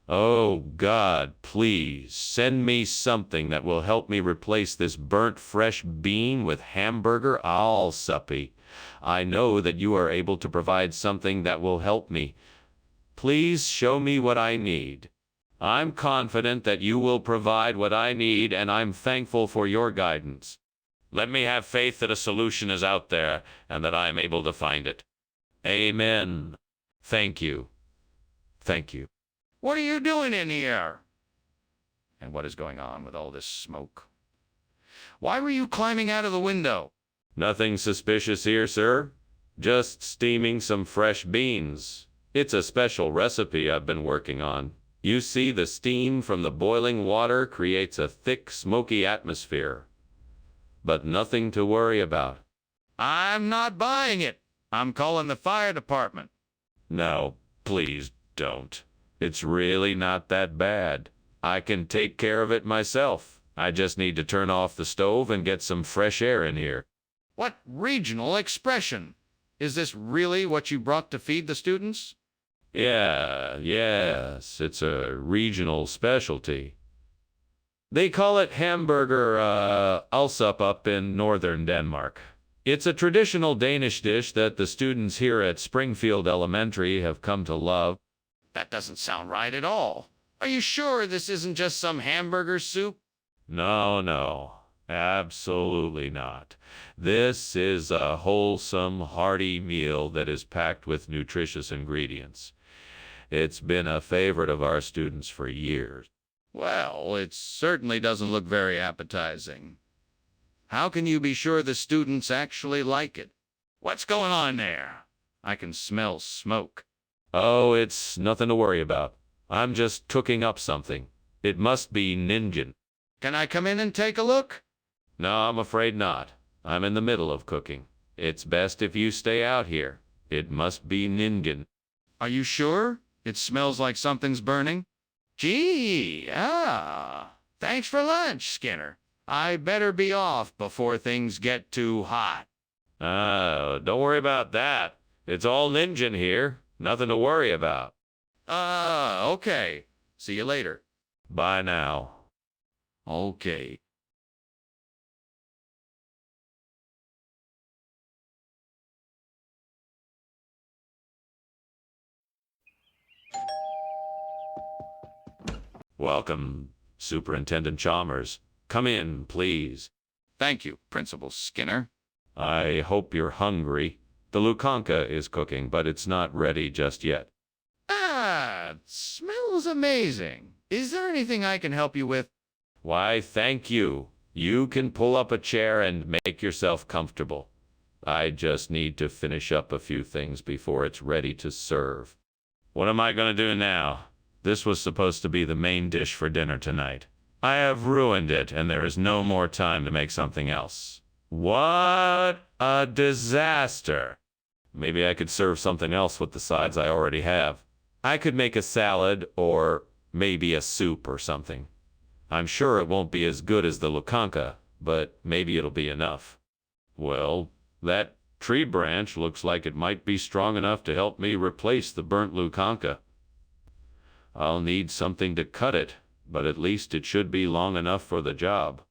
Oh, God, please send me something that will help me replace this burnt fresh bean with hamburger all suppy. I know that you are able to provide something that will help me. Please show me what I need. I'm confident that you will provide what I need, and I'm thankful for your guidance. Let me have faith that a solution is out there and that I am able to find it. Amen. Thank you. Thank you. What are you doing in here? And what is going on with all this smoke? Why were you climbing out of the window? Nothing suspicious here, sir. Just steaming some fresh beans. It's a special recipe I've been working on. You see, the steam from the boiling water creates a thick, smoky atmosphere. But nothing to worry about. I'm not buying it. I'm calling the fire department. No, please don't. It's really not that bad. I can take care of it myself. I just need to turn off the stove and get some fresh air in here. What regional expression? Is this really what you brought to feed the students? Yes, it's a regional specialty. They call it hamburger ulsup up in northern Denmark. It's a traditional Danish dish that the students here at Springfield Elementary have come to love. That doesn't sound right at all. Are you sure this isn't just some hamburger soup? No, absolutely not. This is a wholesome, hearty meal that is packed with nutritious ingredients. It's been a favorite of our students for years. Well, it certainly doesn't look very appetizing. How can you be sure the students actually like it? What's going on there? I can smell smoke. Oh, it's nothing to worry about. I'm just cooking up something. It must be ninjin. Can I come in and take a look? No, I'm afraid not. I'm in the middle of cooking. It's best if you stay out here. It must be ninjin. Are you sure? It smells like something's burning. Thanks for lunch, Skinner. I better be off before things get too hot. Don't worry about that. It's all ninjin here. Nothing to worry about. Okay. See you later. Bye now. Okay. Welcome, Superintendent Chalmers. Come in, please. Thank you, Principal Skinner. I hope you're hungry. The lukanka is cooking, but it's not ready just yet. It smells amazing. Is there anything I can help you with? Why, thank you. You can pull up a chair and make yourself comfortable. I just need to finish up a few things before it's ready to serve. What am I going to do now? This was supposed to be the main dish for dinner tonight. I have ruined it, and there is no more time to make something else. What a disaster! Maybe I could serve something else with the sides I already have. I could make a salad, or maybe a soup or something. I'm sure it won't be as good as the lukanka, but maybe it'll be enough. Well, that tree branch looks like it might be strong enough to help me replace the burnt lukanka. I'll need something to cut it, but at least it should be long enough for the job.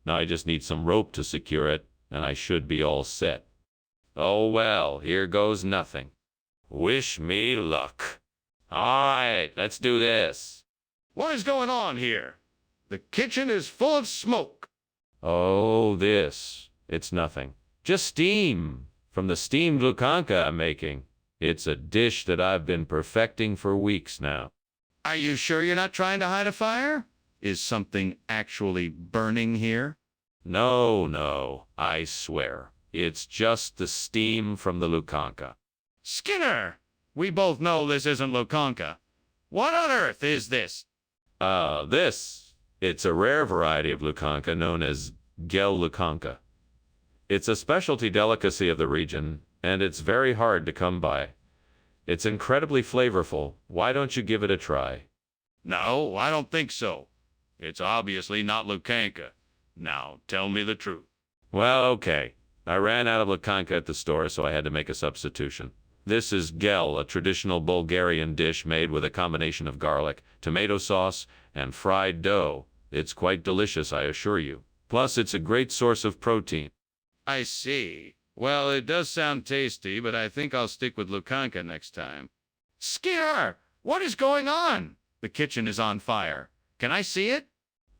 Now I just need some rope to secure it, and I should be all set. Oh well, here goes nothing. Wish me luck. Alright, let's do this. What is going on here? The kitchen is full of smoke. Oh, it's nothing. Just steam from the steamed lukanka I'm making. It's a dish that I've been perfecting for weeks now. Are you sure you're not trying to hide a fire? Is something actually burning here? No, I swear. It's just the steam from the lukanka. Skinner! We both know this isn't lukanka. What on earth is this? It's a rare variety of lukanka known as gel lukanka. It's a specialty delicacy of the region, and it's very hard to come by. It's incredibly flavorful. Why don't you give it a try? No, I don't think so. It's obviously not lukanka. Now, tell me the truth. Well, okay. I ran out of lukanka at the store, so I had to make a substitution. This is gel, a traditional Bulgarian dish made with a combination of garlic, tomato sauce, and fried dough. It's quite delicious, I assure you. Plus, it's a great source of protein. I see. Well, it does sound tasty, but I think I'll stick with lukanka next time. Skinner! What is going on? The kitchen is on fire. Can I see it?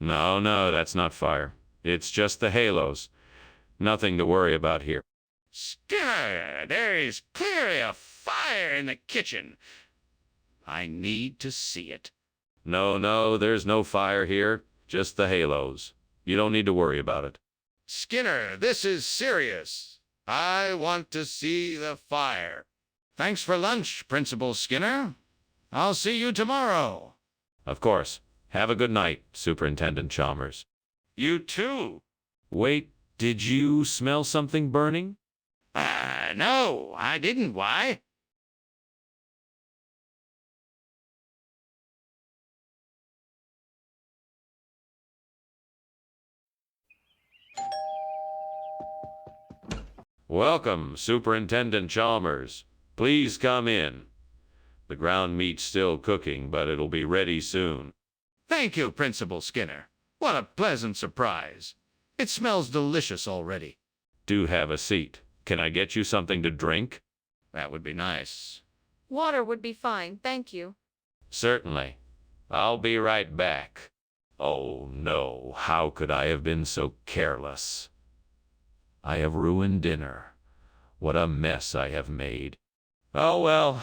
No, that's not fire. It's just the halos. Nothing to worry about here. Skinner, there is clearly a fire in the kitchen. I need to see it. No, there's no fire here. Just the halos. You don't need to worry about it. Skinner, this is serious. I want to see the fire. Thanks for lunch, Principal Skinner. I'll see you tomorrow. Of course. Have a good night, Superintendent Chalmers. You too. Wait, did you smell something burning? No, I didn't. Why? Welcome, Superintendent Chalmers. Please come in. The ground meat's still cooking, but it'll be ready soon. Thank you, Principal Skinner. What a pleasant surprise. It smells delicious already. Do have a seat. Can I get you something to drink? That would be nice. Water would be fine, thank you. Certainly. I'll be right back. Oh no, how could I have been so careless? I have ruined dinner. What a mess I have made. Oh well,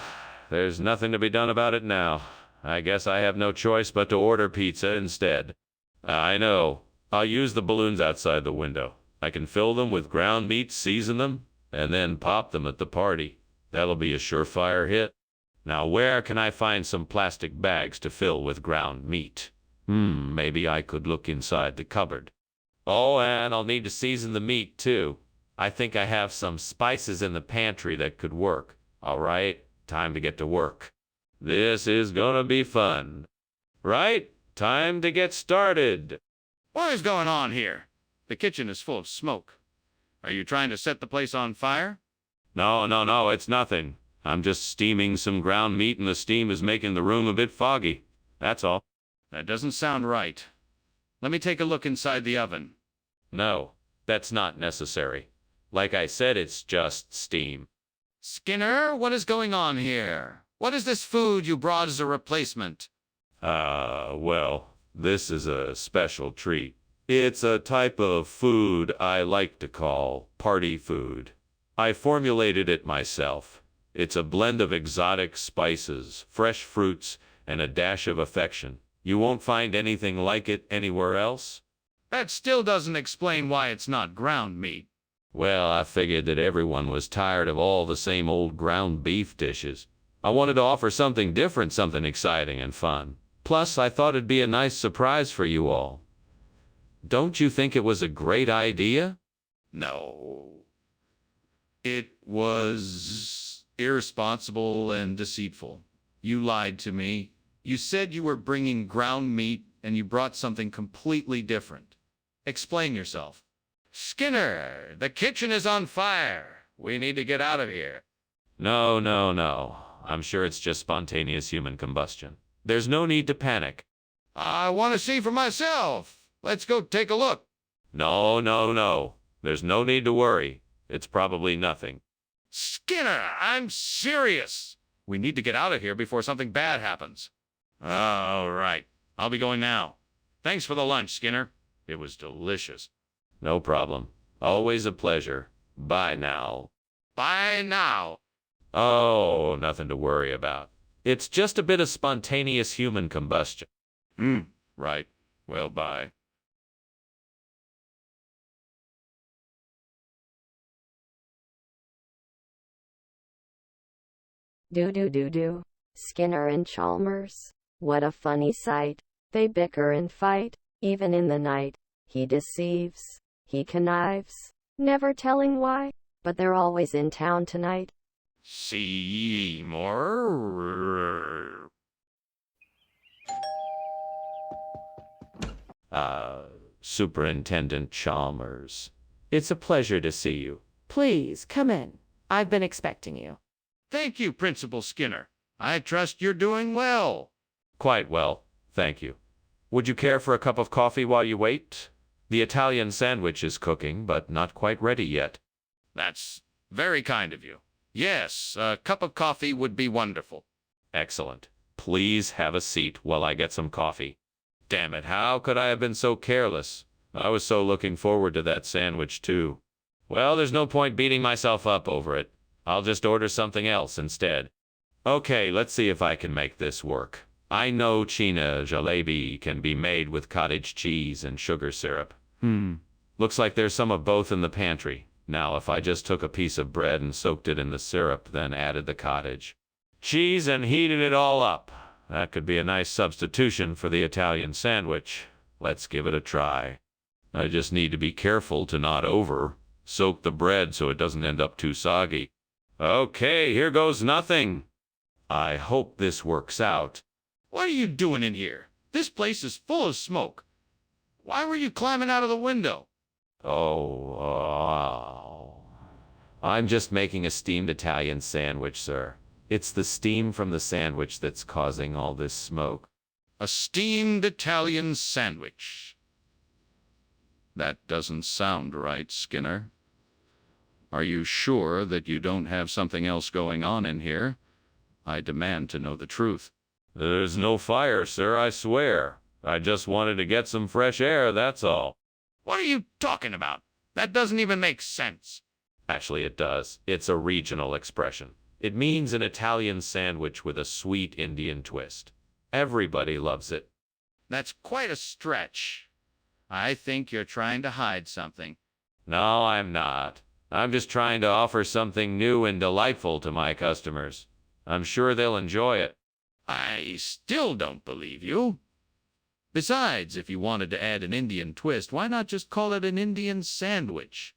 there's nothing to be done about it now. I guess I have no choice but to order pizza instead. I know. I'll use the balloons outside the window. I can fill them with ground meat, season them, and then pop them at the party. That'll be a surefire hit. Now where can I find some plastic bags to fill with ground meat? Maybe I could look inside the cupboard. Oh, and I'll need to season the meat too. I think I have some spices in the pantry that could work. All right, time to get to work. This is gonna be fun. Right? Time to get started. What is going on here? The kitchen is full of smoke. Are you trying to set the place on fire? No, it's nothing. I'm just steaming some ground meat and the steam is making the room a bit foggy. That's all. That doesn't sound right. Let me take a look inside the oven. No, that's not necessary. Like I said, it's just steam. Skinner, what is going on here? What is this food you brought as a replacement? Well, this is a special treat. It's a type of food I like to call party food. I formulated it myself. It's a blend of exotic spices, fresh fruits, and a dash of affection. You won't find anything like it anywhere else. That still doesn't explain why it's not ground meat. Well, I figured that everyone was tired of all the same old ground beef dishes. I wanted to offer something different, something exciting and fun. Plus, I thought it'd be a nice surprise for you all. Don't you think it was a great idea? No. It was irresponsible and deceitful. You lied to me. You said you were bringing ground meat and you brought something completely different. Explain yourself. Skinner, the kitchen is on fire. We need to get out of here. No. I'm sure it's just spontaneous human combustion. There's no need to panic. I want to see for myself. Let's go take a look. No. There's no need to worry. It's probably nothing. Skinner, I'm serious. We need to get out of here before something bad happens. All right. I'll be going now. Thanks for the lunch, Skinner. It was delicious. No problem. Always a pleasure. Bye now. Bye now. Oh, nothing to worry about. It's just a bit of spontaneous human combustion. Right. Well, bye. Do. Skinner and Chalmers. What a funny sight. They bicker and fight, even in the night. He deceives. He connives. Never telling why, but they're always in town tonight. Seymour. Superintendent Chalmers. It's a pleasure to see you. Please, come in. I've been expecting you. Thank you, Principal Skinner. I trust you're doing well. Quite well, thank you. Would you care for a cup of coffee while you wait? The Italian sandwich is cooking, but not quite ready yet. That's very kind of you. Yes, a cup of coffee would be wonderful. Excellent. Please have a seat while I get some coffee. Damn it, how could I have been so careless? I was so looking forward to that sandwich, too. Well, there's no point beating myself up over it. I'll just order something else instead. Okay, let's see if I can make this work. I know China jalebi can be made with cottage cheese and sugar syrup. Looks like there's some of both in the pantry. Now, if I just took a piece of bread and soaked it in the syrup, then added the cottage cheese and heated it all up, that could be a nice substitution for the Italian sandwich. Let's give it a try. I just need to be careful to not soak the bread so it doesn't end up too soggy. Okay, here goes nothing. I hope this works out. What are you doing in here? This place is full of smoke. Why were you climbing out of the window? I'm just making a steamed Italian sandwich, sir. It's the steam from the sandwich that's causing all this smoke. A steamed Italian sandwich. That doesn't sound right, Skinner. Are you sure that you don't have something else going on in here? I demand to know the truth. There's no fire, sir, I swear. I just wanted to get some fresh air, that's all. What are you talking about? That doesn't even make sense. Actually, it does. It's a regional expression. It means an Italian sandwich with a sweet Indian twist. Everybody loves it. That's quite a stretch. I think you're trying to hide something. No, I'm not. I'm just trying to offer something new and delightful to my customers. I'm sure they'll enjoy it. I still don't believe you. Besides, if you wanted to add an Indian twist, why not just call it an Indian sandwich?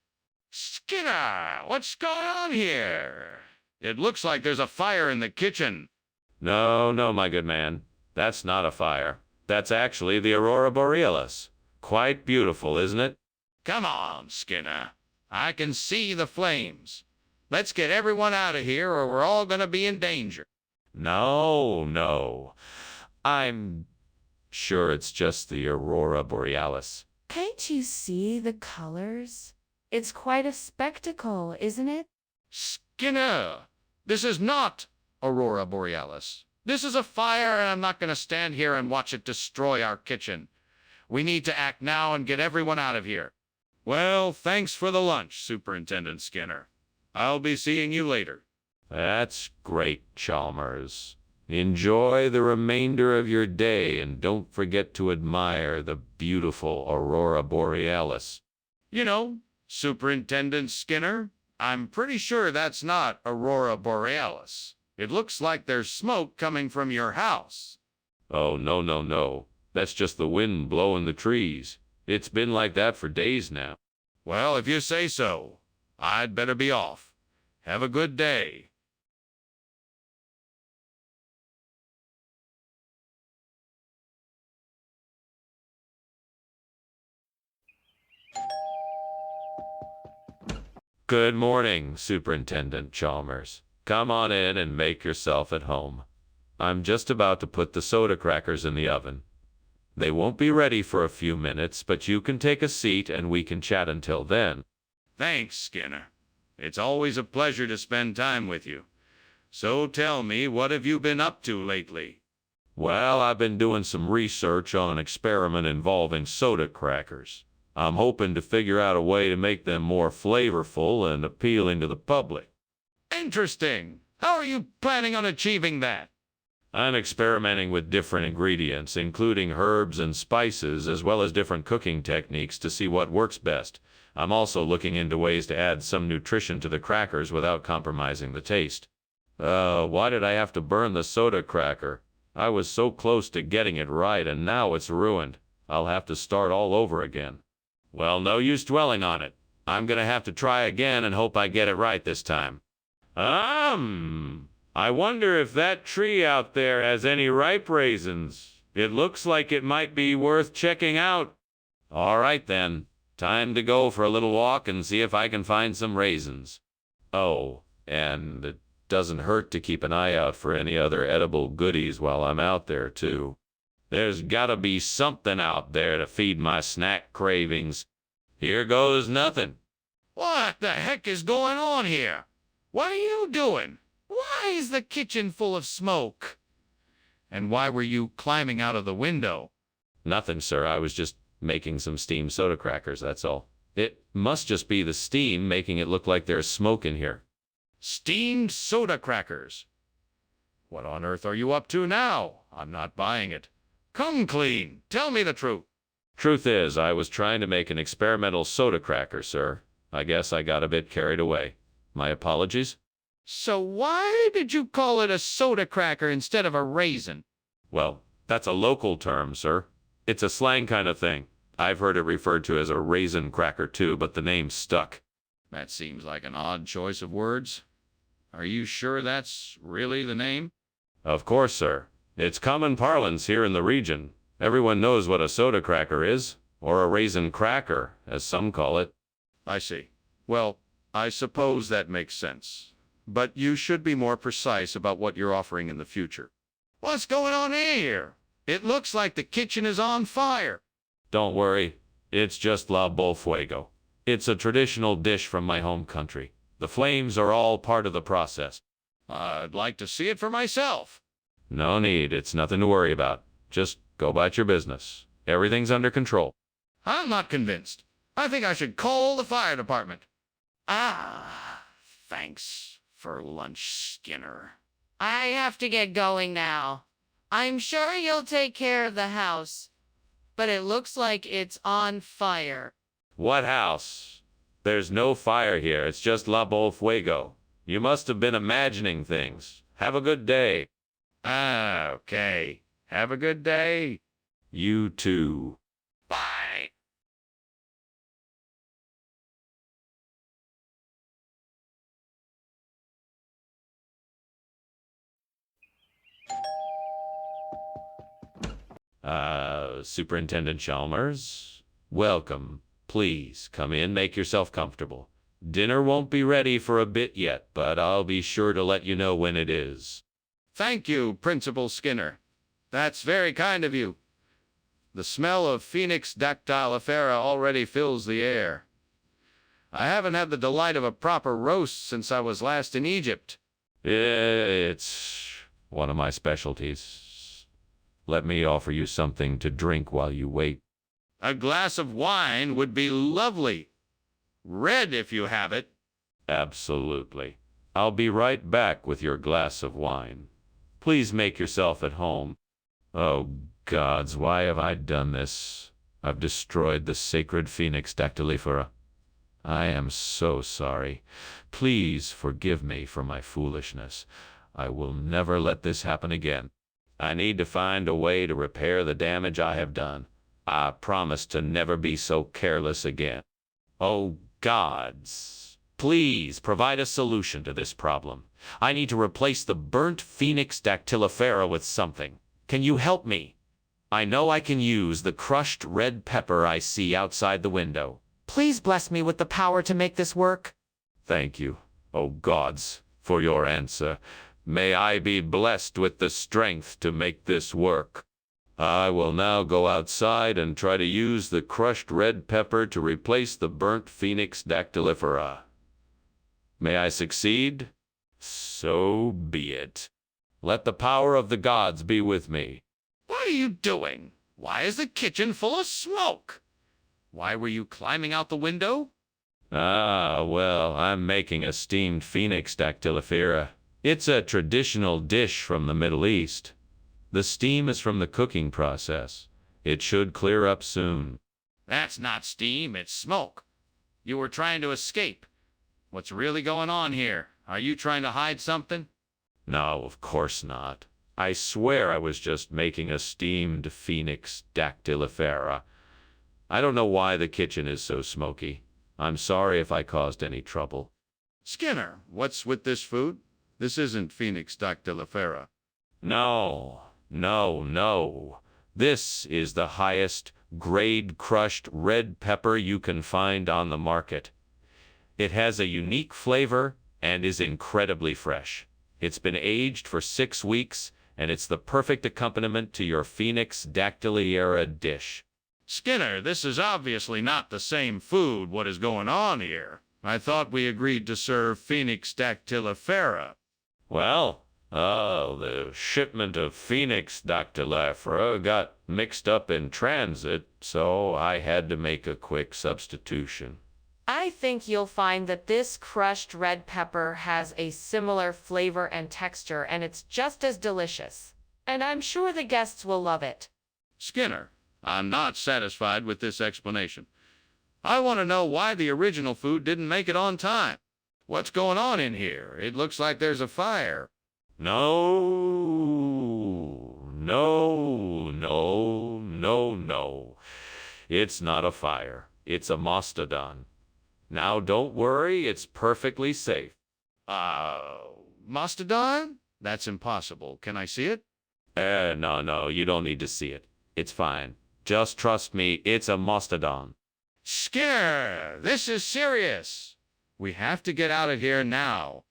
Skinner, what's going on here? It looks like there's a fire in the kitchen. No, my good man. That's not a fire. That's actually the aurora borealis. Quite beautiful, isn't it? Come on, Skinner. I can see the flames. Let's get everyone out of here or we're all going to be in danger. No. I'm sure it's just the aurora borealis. Can't you see the colors? It's quite a spectacle, isn't it? Skinner, this is not aurora borealis. This is a fire and I'm not going to stand here and watch it destroy our kitchen. We need to act now and get everyone out of here. Well, thanks for the lunch, Superintendent Skinner. I'll be seeing you later. That's great, Chalmers. Enjoy the remainder of your day and don't forget to admire the beautiful aurora borealis. You know, Superintendent Skinner, I'm pretty sure that's not aurora borealis. It looks like there's smoke coming from your house. Oh, no. That's just the wind blowing the trees. It's been like that for days now. Well, if you say so, I'd better be off. Have a good day. Good morning, Superintendent Chalmers. Come on in and make yourself at home. I'm just about to put the soda crackers in the oven. They won't be ready for a few minutes, but you can take a seat and we can chat until then. Thanks, Skinner. It's always a pleasure to spend time with you. So tell me, what have you been up to lately? Well, I've been doing some research on an experiment involving soda crackers. I'm hoping to figure out a way to make them more flavorful and appealing to the public. Interesting. How are you planning on achieving that? I'm experimenting with different ingredients, including herbs and spices, as well as different cooking techniques to see what works best. I'm also looking into ways to add some nutrition to the crackers without compromising the taste. Why did I have to burn the soda cracker? I was so close to getting it right and now it's ruined. I'll have to start all over again. Well, no use dwelling on it. I'm gonna have to try again and hope I get it right this time. I wonder if that tree out there has any ripe raisins. It looks like it might be worth checking out. All right then. Time to go for a little walk and see if I can find some raisins. Oh, and it doesn't hurt to keep an eye out for any other edible goodies while I'm out there, too. There's gotta be something out there to feed my snack cravings. Here goes nothing. What the heck is going on here? What are you doing? Why is the kitchen full of smoke? And why were you climbing out of the window? Nothing, sir. I was just making some steamed soda crackers, that's all. It must just be the steam making it look like there's smoke in here. Steamed soda crackers? What on earth are you up to now? I'm not buying it. Come clean. Tell me the truth. Truth is, I was trying to make an experimental soda cracker, sir. I guess I got a bit carried away. My apologies. So why did you call it a soda cracker instead of a raisin? Well, that's a local term, sir. It's a slang kind of thing. I've heard it referred to as a raisin cracker too, but the name stuck. That seems like an odd choice of words. Are you sure that's really the name? Of course, sir. It's common parlance here in the region. Everyone knows what a soda cracker is, or a raisin cracker, as some call it. I see. Well, I suppose that makes sense. But you should be more precise about what you're offering in the future. What's going on here? It looks like the kitchen is on fire. Don't worry, it's just la bol fuego. It's a traditional dish from my home country. The flames are all part of the process. I'd like to see it for myself. No need, it's nothing to worry about. Just go about your business. Everything's under control. I'm not convinced. I think I should call the fire department. Thanks for lunch, Skinner. I have to get going now. I'm sure you'll take care of the house, but it looks like it's on fire. What house? There's no fire here, it's just la bol fuego. You must have been imagining things. Have a good day. Okay. Have a good day. You too. Bye. Superintendent Chalmers, welcome. Please come in, make yourself comfortable. Dinner won't be ready for a bit yet, but I'll be sure to let you know when it is. Thank you, Principal Skinner. That's very kind of you. The smell of Phoenix dactylifera already fills the air. I haven't had the delight of a proper roast since I was last in Egypt. It's one of my specialties. Let me offer you something to drink while you wait. A glass of wine would be lovely. Red if you have it. Absolutely. I'll be right back with your glass of wine. Please make yourself at home. Oh, gods, why have I done this? I've destroyed the sacred Phoenix dactylifera. I am so sorry. Please forgive me for my foolishness. I will never let this happen again. I need to find a way to repair the damage I have done. I promise to never be so careless again. Oh, gods, please provide a solution to this problem. I need to replace the burnt Phoenix dactylifera with something. Can you help me? I know I can use the crushed red pepper I see outside the window. Please bless me with the power to make this work. Thank you, oh gods, for your answer. May I be blessed with the strength to make this work. I will now go outside and try to use the crushed red pepper to replace the burnt Phoenix dactylifera. May I succeed? So be it. Let the power of the gods be with me. What are you doing? Why is the kitchen full of smoke? Why were you climbing out the window? Well, I'm making a steamed Phoenix dactylifera. It's a traditional dish from the Middle East. The steam is from the cooking process. It should clear up soon. That's not steam, it's smoke. You were trying to escape. What's really going on here? Are you trying to hide something? No, of course not. I swear I was just making a steamed Phoenix dactylifera. I don't know why the kitchen is so smoky. I'm sorry if I caused any trouble. Skinner, what's with this food? This isn't Phoenix dactylifera. No. This is the highest grade crushed red pepper you can find on the market. It has a unique flavor and is incredibly fresh. It's been aged for 6 weeks, and it's the perfect accompaniment to your Phoenix dactylifera dish. Skinner, this is obviously not the same food. What is going on here? I thought we agreed to serve Phoenix dactylifera. Well, the shipment of Phoenix dactylifera got mixed up in transit, so I had to make a quick substitution. I think you'll find that this crushed red pepper has a similar flavor and texture, and it's just as delicious. And I'm sure the guests will love it. Skinner, I'm not satisfied with this explanation. I want to know why the original food didn't make it on time. What's going on in here? It looks like there's a fire. No. It's not a fire. It's a mastodon. Now don't worry, it's perfectly safe. Mastodon? That's impossible. Can I see it? No, you don't need to see it. It's fine. Just trust me, it's a mastodon. Skinner, this is serious. We have to get out of here now.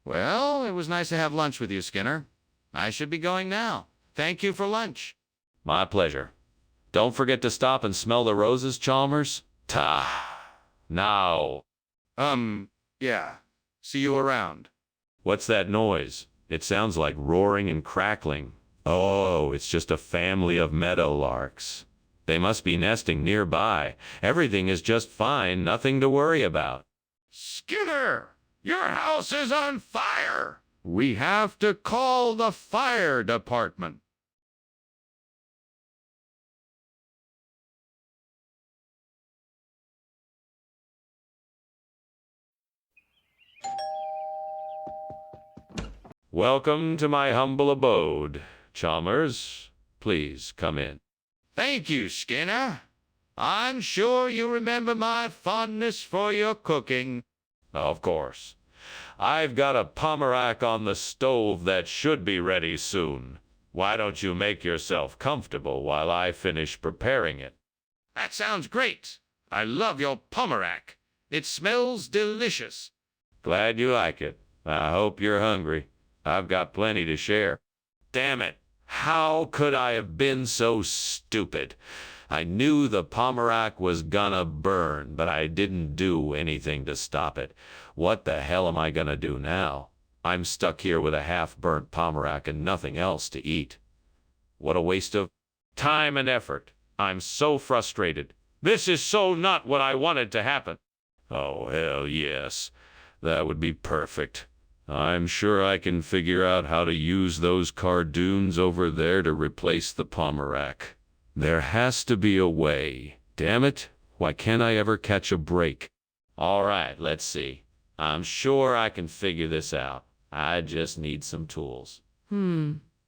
Well, it was nice to have lunch with you, Skinner. I should be going now. Thank you for lunch. My pleasure. Don't forget to stop and smell the roses, Chalmers. Ta. Now. Yeah. See you around. What's that noise? It sounds like roaring and crackling. Oh, it's just a family of meadowlarks. They must be nesting nearby. Everything is just fine, nothing to worry about. Skinner, your house is on fire. We have to call the fire department. Welcome to my humble abode, Chalmers. Please come in. Thank you, Skinner. I'm sure you remember my fondness for your cooking. Of course. I've got a pomerac on the stove that should be ready soon. Why don't you make yourself comfortable while I finish preparing it? That sounds great. I love your pomerac. It smells delicious. Glad you like it. I hope you're hungry. I've got plenty to share. Damn it. How could I have been so stupid? I knew the pomerac was gonna burn, but I didn't do anything to stop it. What the hell am I gonna do now? I'm stuck here with a half-burnt pomerac and nothing else to eat. What a waste of time and effort. I'm so frustrated. This is so not what I wanted to happen. Oh, hell yes. That would be perfect. I'm sure I can figure out how to use those cardoons over there to replace the pomerac. There has to be a way. Damn it, why can't I ever catch a break? All right, let's see. I'm sure I can figure this out. I just need some tools.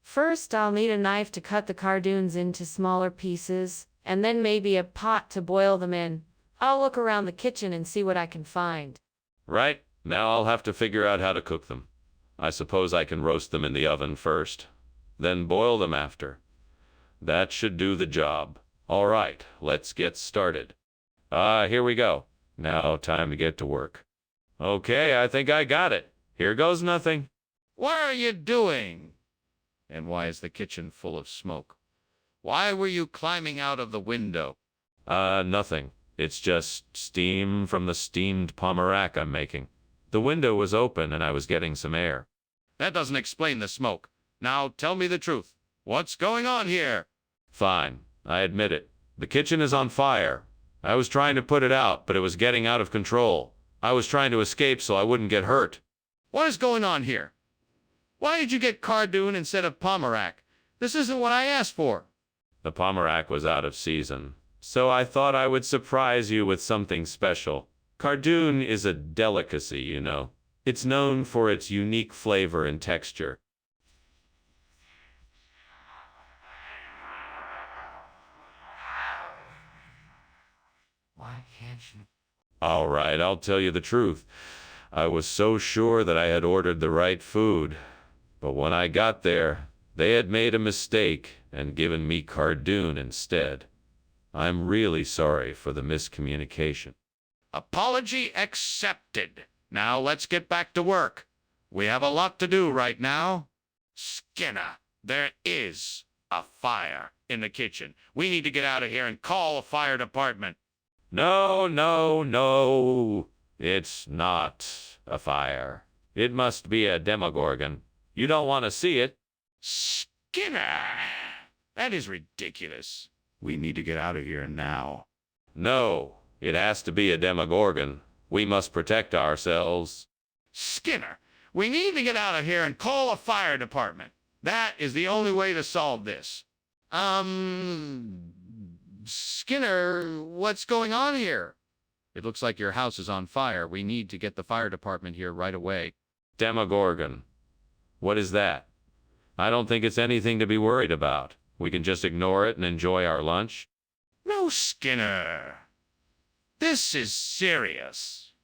First, I'll need a knife to cut the cardoons into smaller pieces, and then maybe a pot to boil them in. I'll look around the kitchen and see what I can find. Right, now I'll have to figure out how to cook them. I suppose I can roast them in the oven first, then boil them after. That should do the job. All right, let's get started. Here we go. Now time to get to work. Okay, I think I got it. Here goes nothing. What are you doing? And why is the kitchen full of smoke? Why were you climbing out of the window? Nothing. It's just steam from the steamed pomerac I'm making. The window was open and I was getting some air. That doesn't explain the smoke. Now tell me the truth. What's going on here? Fine, I admit it. The kitchen is on fire. I was trying to put it out, but it was getting out of control. I was trying to escape so I wouldn't get hurt. What is going on here? Why did you get cardoon instead of pomerac? This isn't what I asked for. The pomerac was out of season, so I thought I would surprise you with something special. Cardoon is a delicacy, you know. It's known for its unique flavor and texture. Why can't you? All right, I'll tell you the truth. I was so sure that I had ordered the right food. But when I got there, they had made a mistake and given me cardoon instead. I'm really sorry for the miscommunication. Apology accepted. Now let's get back to work. We have a lot to do right now. Skinner, there is a fire in the kitchen. We need to get out of here and call a fire department. No, no, no. It's not a fire. It must be a demogorgon. You don't want to see it. Skinner, that is ridiculous. We need to get out of here now. No, it has to be a demogorgon. We must protect ourselves. Skinner, we need to get out of here and call a fire department. That is the only way to solve this. Skinner, what's going on here? It looks like your house is on fire. We need to get the fire department here right away. Demogorgon. What is that? I don't think it's anything to be worried about. We can just ignore it and enjoy our lunch. No, Skinner. This is serious.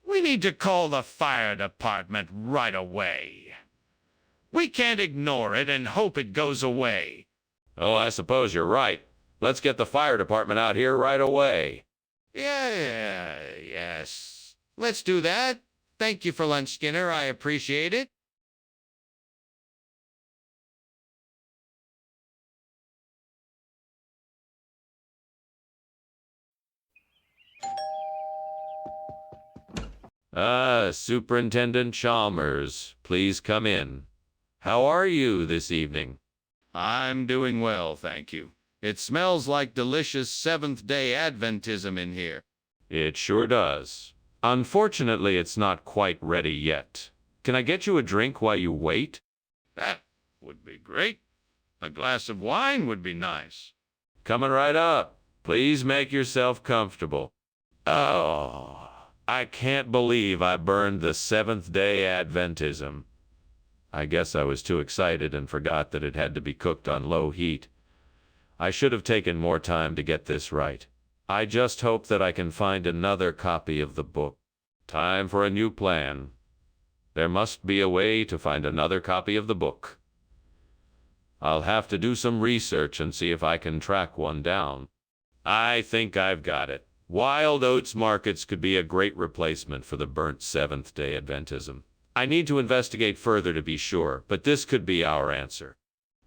We need to call the fire department right away. We can't ignore it and hope it goes away. Oh, I suppose you're right. Let's get the fire department out here right away. Yes. Let's do that. Thank you for lunch, Skinner. I appreciate it. Superintendent Chalmers, please come in. How are you this evening? I'm doing well, thank you. It smells like delicious Seventh-day Adventism in here. It sure does. Unfortunately, it's not quite ready yet. Can I get you a drink while you wait? That would be great. A glass of wine would be nice. Coming right up. Please make yourself comfortable. Oh, I can't believe I burned the Seventh-day Adventism. I guess I was too excited and forgot that it had to be cooked on low heat. I should have taken more time to get this right. I just hope that I can find another copy of the book. Time for a new plan. There must be a way to find another copy of the book. I'll have to do some research and see if I can track one down. I think I've got it. Wild oats markets could be a great replacement for the burnt Seventh-day Adventism. I need to investigate further to be sure, but this could be our answer.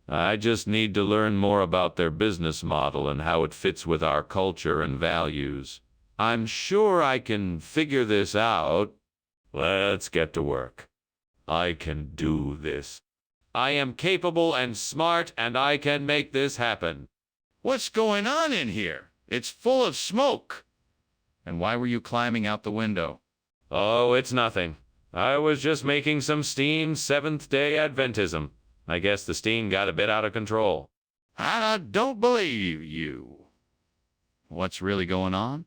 I just need to learn more about their business model and how it fits with our culture and values. I'm sure I can figure this out. Let's get to work. I can do this. I am capable and smart, and I can make this happen. What's going on in here? It's full of smoke. And why were you climbing out the window? Oh, it's nothing. I was just making some steamed Seventh-day Adventism. I guess the steam got a bit out of control. I don't believe you. What's really going on?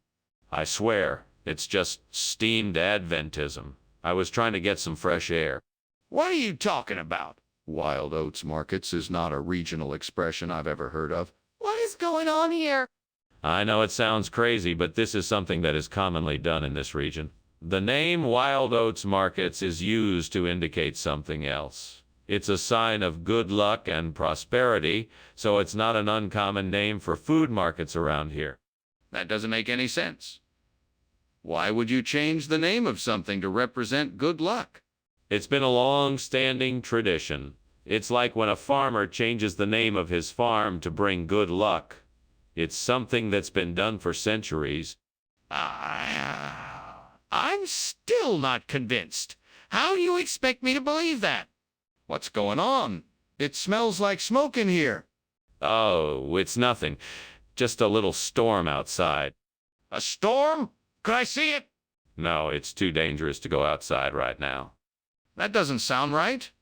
I swear, it's just steamed Adventism. I was trying to get some fresh air. What are you talking about? Wild oats markets is not a regional expression I've ever heard of. What is going on here? I know it sounds crazy, but this is something that is commonly done in this region. The name Wild Oats Markets is used to indicate something else. It's a sign of good luck and prosperity, so it's not an uncommon name for food markets around here. That doesn't make any sense. Why would you change the name of something to represent good luck? It's been a long-standing tradition. It's like when a farmer changes the name of his farm to bring good luck. It's something that's been done for centuries. I'm still not convinced. How do you expect me to believe that? What's going on? It smells like smoke in here. Oh, it's nothing. Just a little storm outside. A storm? Could I see it? No, it's too dangerous to go outside right now. That doesn't sound right.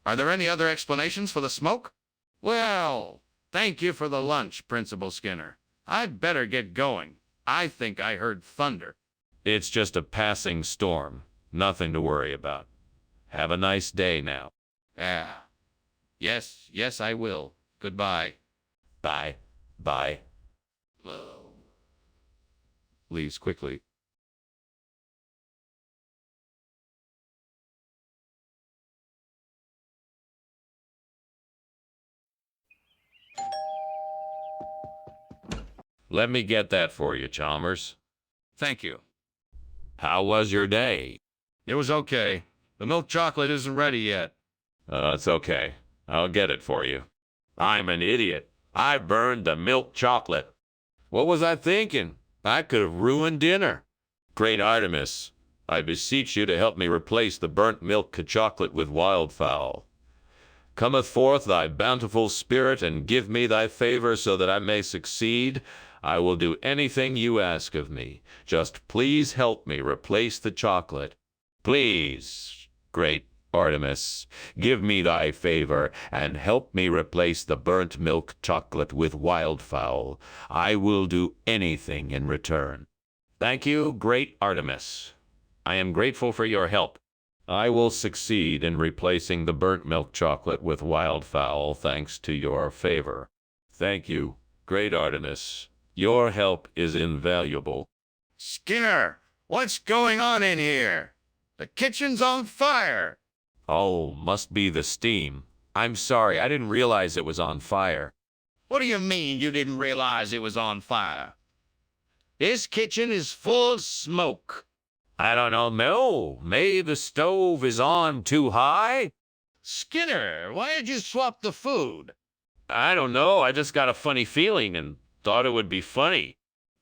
Are there any other explanations for the smoke? Well, thank you for the lunch, Principal Skinner. I'd better get going. I think I heard thunder. It's just a passing storm. Nothing to worry about. Have a nice day now. Yes, I will. Goodbye. Bye. Bye. Leaves quickly. Let me get that for you, Chalmers. Thank you. How was your day? It was okay. The milk chocolate isn't ready yet. It's okay. I'll get it for you. I'm an idiot. I burned the milk chocolate. What was I thinking? I could have ruined dinner. Great Artemis, I beseech you to help me replace the burnt milk chocolate with wildfowl. Cometh forth thy bountiful spirit, and give me thy favor so that I may succeed. I will do anything you ask of me. Just please help me replace the chocolate. Please, great Artemis, give me thy favor, and help me replace the burnt milk chocolate with wildfowl. I will do anything in return. Thank you, great Artemis. I am grateful for your help. I will succeed in replacing the burnt milk chocolate with wildfowl thanks to your favor. Thank you, great Artemis. Your help is invaluable. Skinner, what's going on in here? The kitchen's on fire. Oh, must be the steam. I'm sorry, I didn't realize it was on fire. What do you mean you didn't realize it was on fire? This kitchen is full of smoke. I don't know, Mel. Maybe the stove is on too high? Skinner, why did you swap the food? I don't know. I just got a funny feeling and thought it would be funny.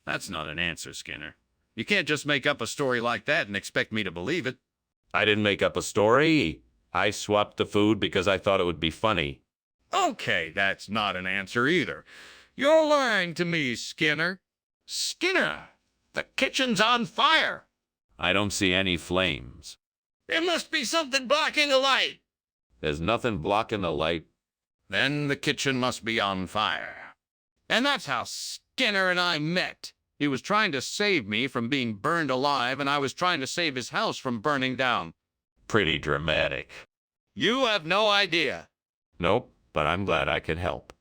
That's not an answer, Skinner. You can't just make up a story like that and expect me to believe it. I didn't make up a story. I swapped the food because I thought it would be funny. Okay, that's not an answer either. You're lying to me, Skinner. Skinner, the kitchen's on fire. I don't see any flames. There must be something blocking the light. There's nothing blocking the light. Then the kitchen must be on fire. And that's how Skinner and I met. He was trying to save me from being burned alive, and I was trying to save his house from burning down. Pretty dramatic. You have no idea. Nope, but I'm glad I could help.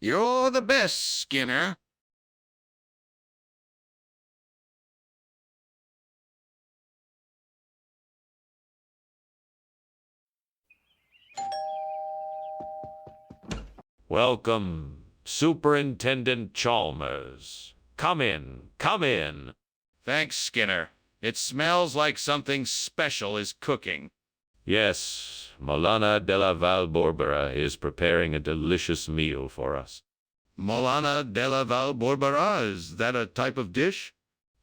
You're the best, Skinner. Welcome, Superintendent Chalmers. Come in, come in. Thanks, Skinner. It smells like something special is cooking. Yes, Molana de la Valborbera is preparing a delicious meal for us. Molana de la Valborbera, is that a type of dish?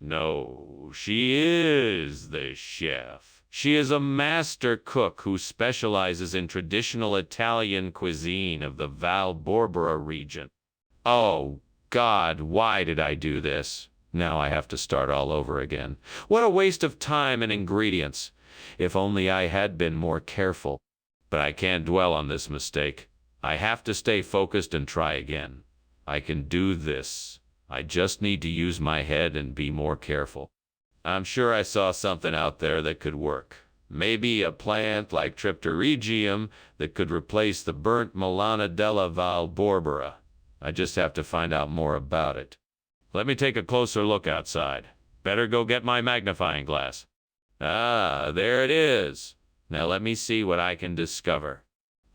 No, she is the chef. She is a master cook who specializes in traditional Italian cuisine of the Valborbera region. Oh, God, why did I do this? Now I have to start all over again. What a waste of time and ingredients. If only I had been more careful. But I can't dwell on this mistake. I have to stay focused and try again. I can do this. I just need to use my head and be more careful. I'm sure I saw something out there that could work. Maybe a plant like Tripterygium that could replace the burnt Molana della Valborbera. I just have to find out more about it. Let me take a closer look outside. Better go get my magnifying glass. Ah, there it is. Now let me see what I can discover.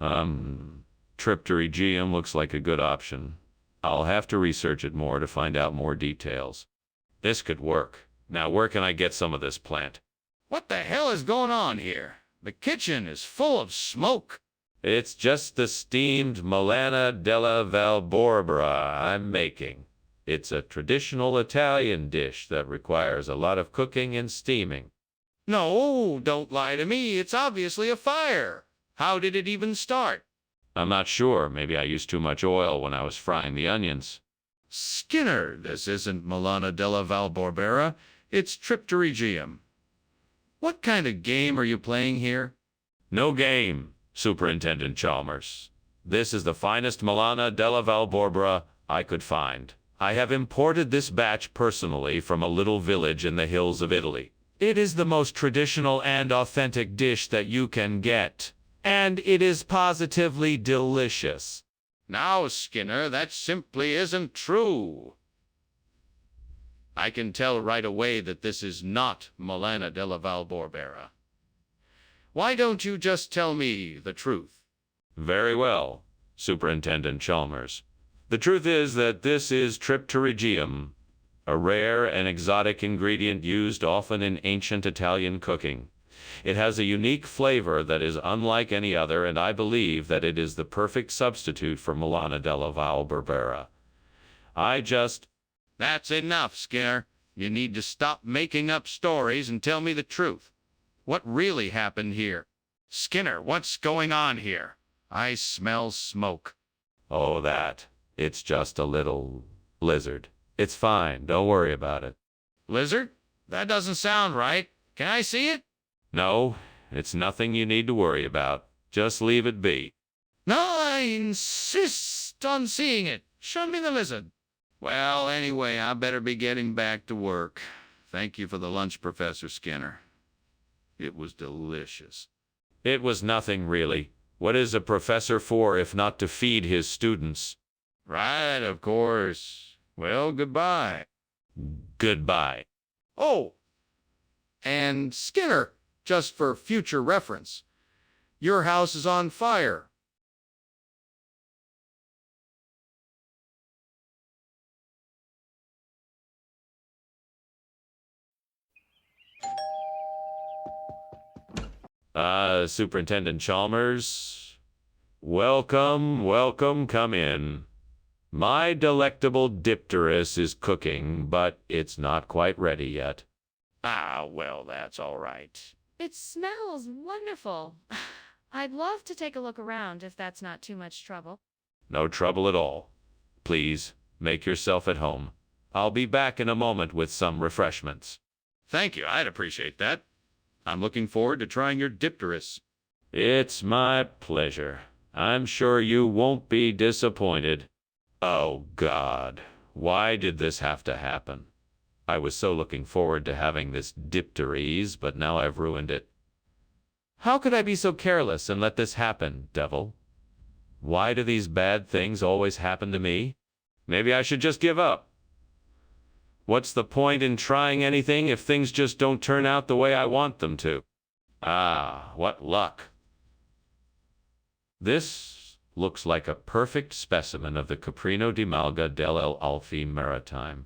Tripterygium looks like a good option. I'll have to research it more to find out more details. This could work. Now where can I get some of this plant? What the hell is going on here? The kitchen is full of smoke. It's just the steamed Molana della Valborbera I'm making. It's a traditional Italian dish that requires a lot of cooking and steaming. No, don't lie to me. It's obviously a fire. How did it even start? I'm not sure. Maybe I used too much oil when I was frying the onions. Skinner, this isn't Molana della Valborbera. It's Tripterygium. What kind of game are you playing here? No game, Superintendent Chalmers. This is the finest Molana della Valborbera I could find. I have imported this batch personally from a little village in the hills of Italy. It is the most traditional and authentic dish that you can get, and it is positively delicious. Now, Skinner, that simply isn't true. I can tell right away that this is not Molana della Valborbera. Why don't you just tell me the truth? Very well, Superintendent Chalmers. The truth is that this is Tripterygium, a rare and exotic ingredient used often in ancient Italian cooking. It has a unique flavor that is unlike any other, and I believe that it is the perfect substitute for Molana della Valborbera. That's enough, Skinner. You need to stop making up stories and tell me the truth. What really happened here? Skinner, what's going on here? I smell smoke. Oh, that. It's just a little blizzard. It's fine. Don't worry about it. Lizard? That doesn't sound right. Can I see it? No, it's nothing you need to worry about. Just leave it be. No, I insist on seeing it. Show me the lizard. Well, anyway, I better be getting back to work. Thank you for the lunch, Professor Skinner. It was delicious. It was nothing, really. What is a professor for if not to feed his students? Right, of course. Well, goodbye. Goodbye. Oh, and Skinner, just for future reference, your house is on fire. Superintendent Chalmers. Welcome, welcome, come in. My delectable dipterus is cooking, but it's not quite ready yet. Ah, well, that's all right. It smells wonderful. I'd love to take a look around if that's not too much trouble. No trouble at all. Please, make yourself at home. I'll be back in a moment with some refreshments. Thank you, I'd appreciate that. I'm looking forward to trying your dipterus. It's my pleasure. I'm sure you won't be disappointed. Oh, God. Why did this have to happen? I was so looking forward to having this dipteries, but now I've ruined it. How could I be so careless and let this happen, devil? Why do these bad things always happen to me? Maybe I should just give up. What's the point in trying anything if things just don't turn out the way I want them to? Ah, what luck. This looks like a perfect specimen of the Caprino di Malga delle Alfi Maritime.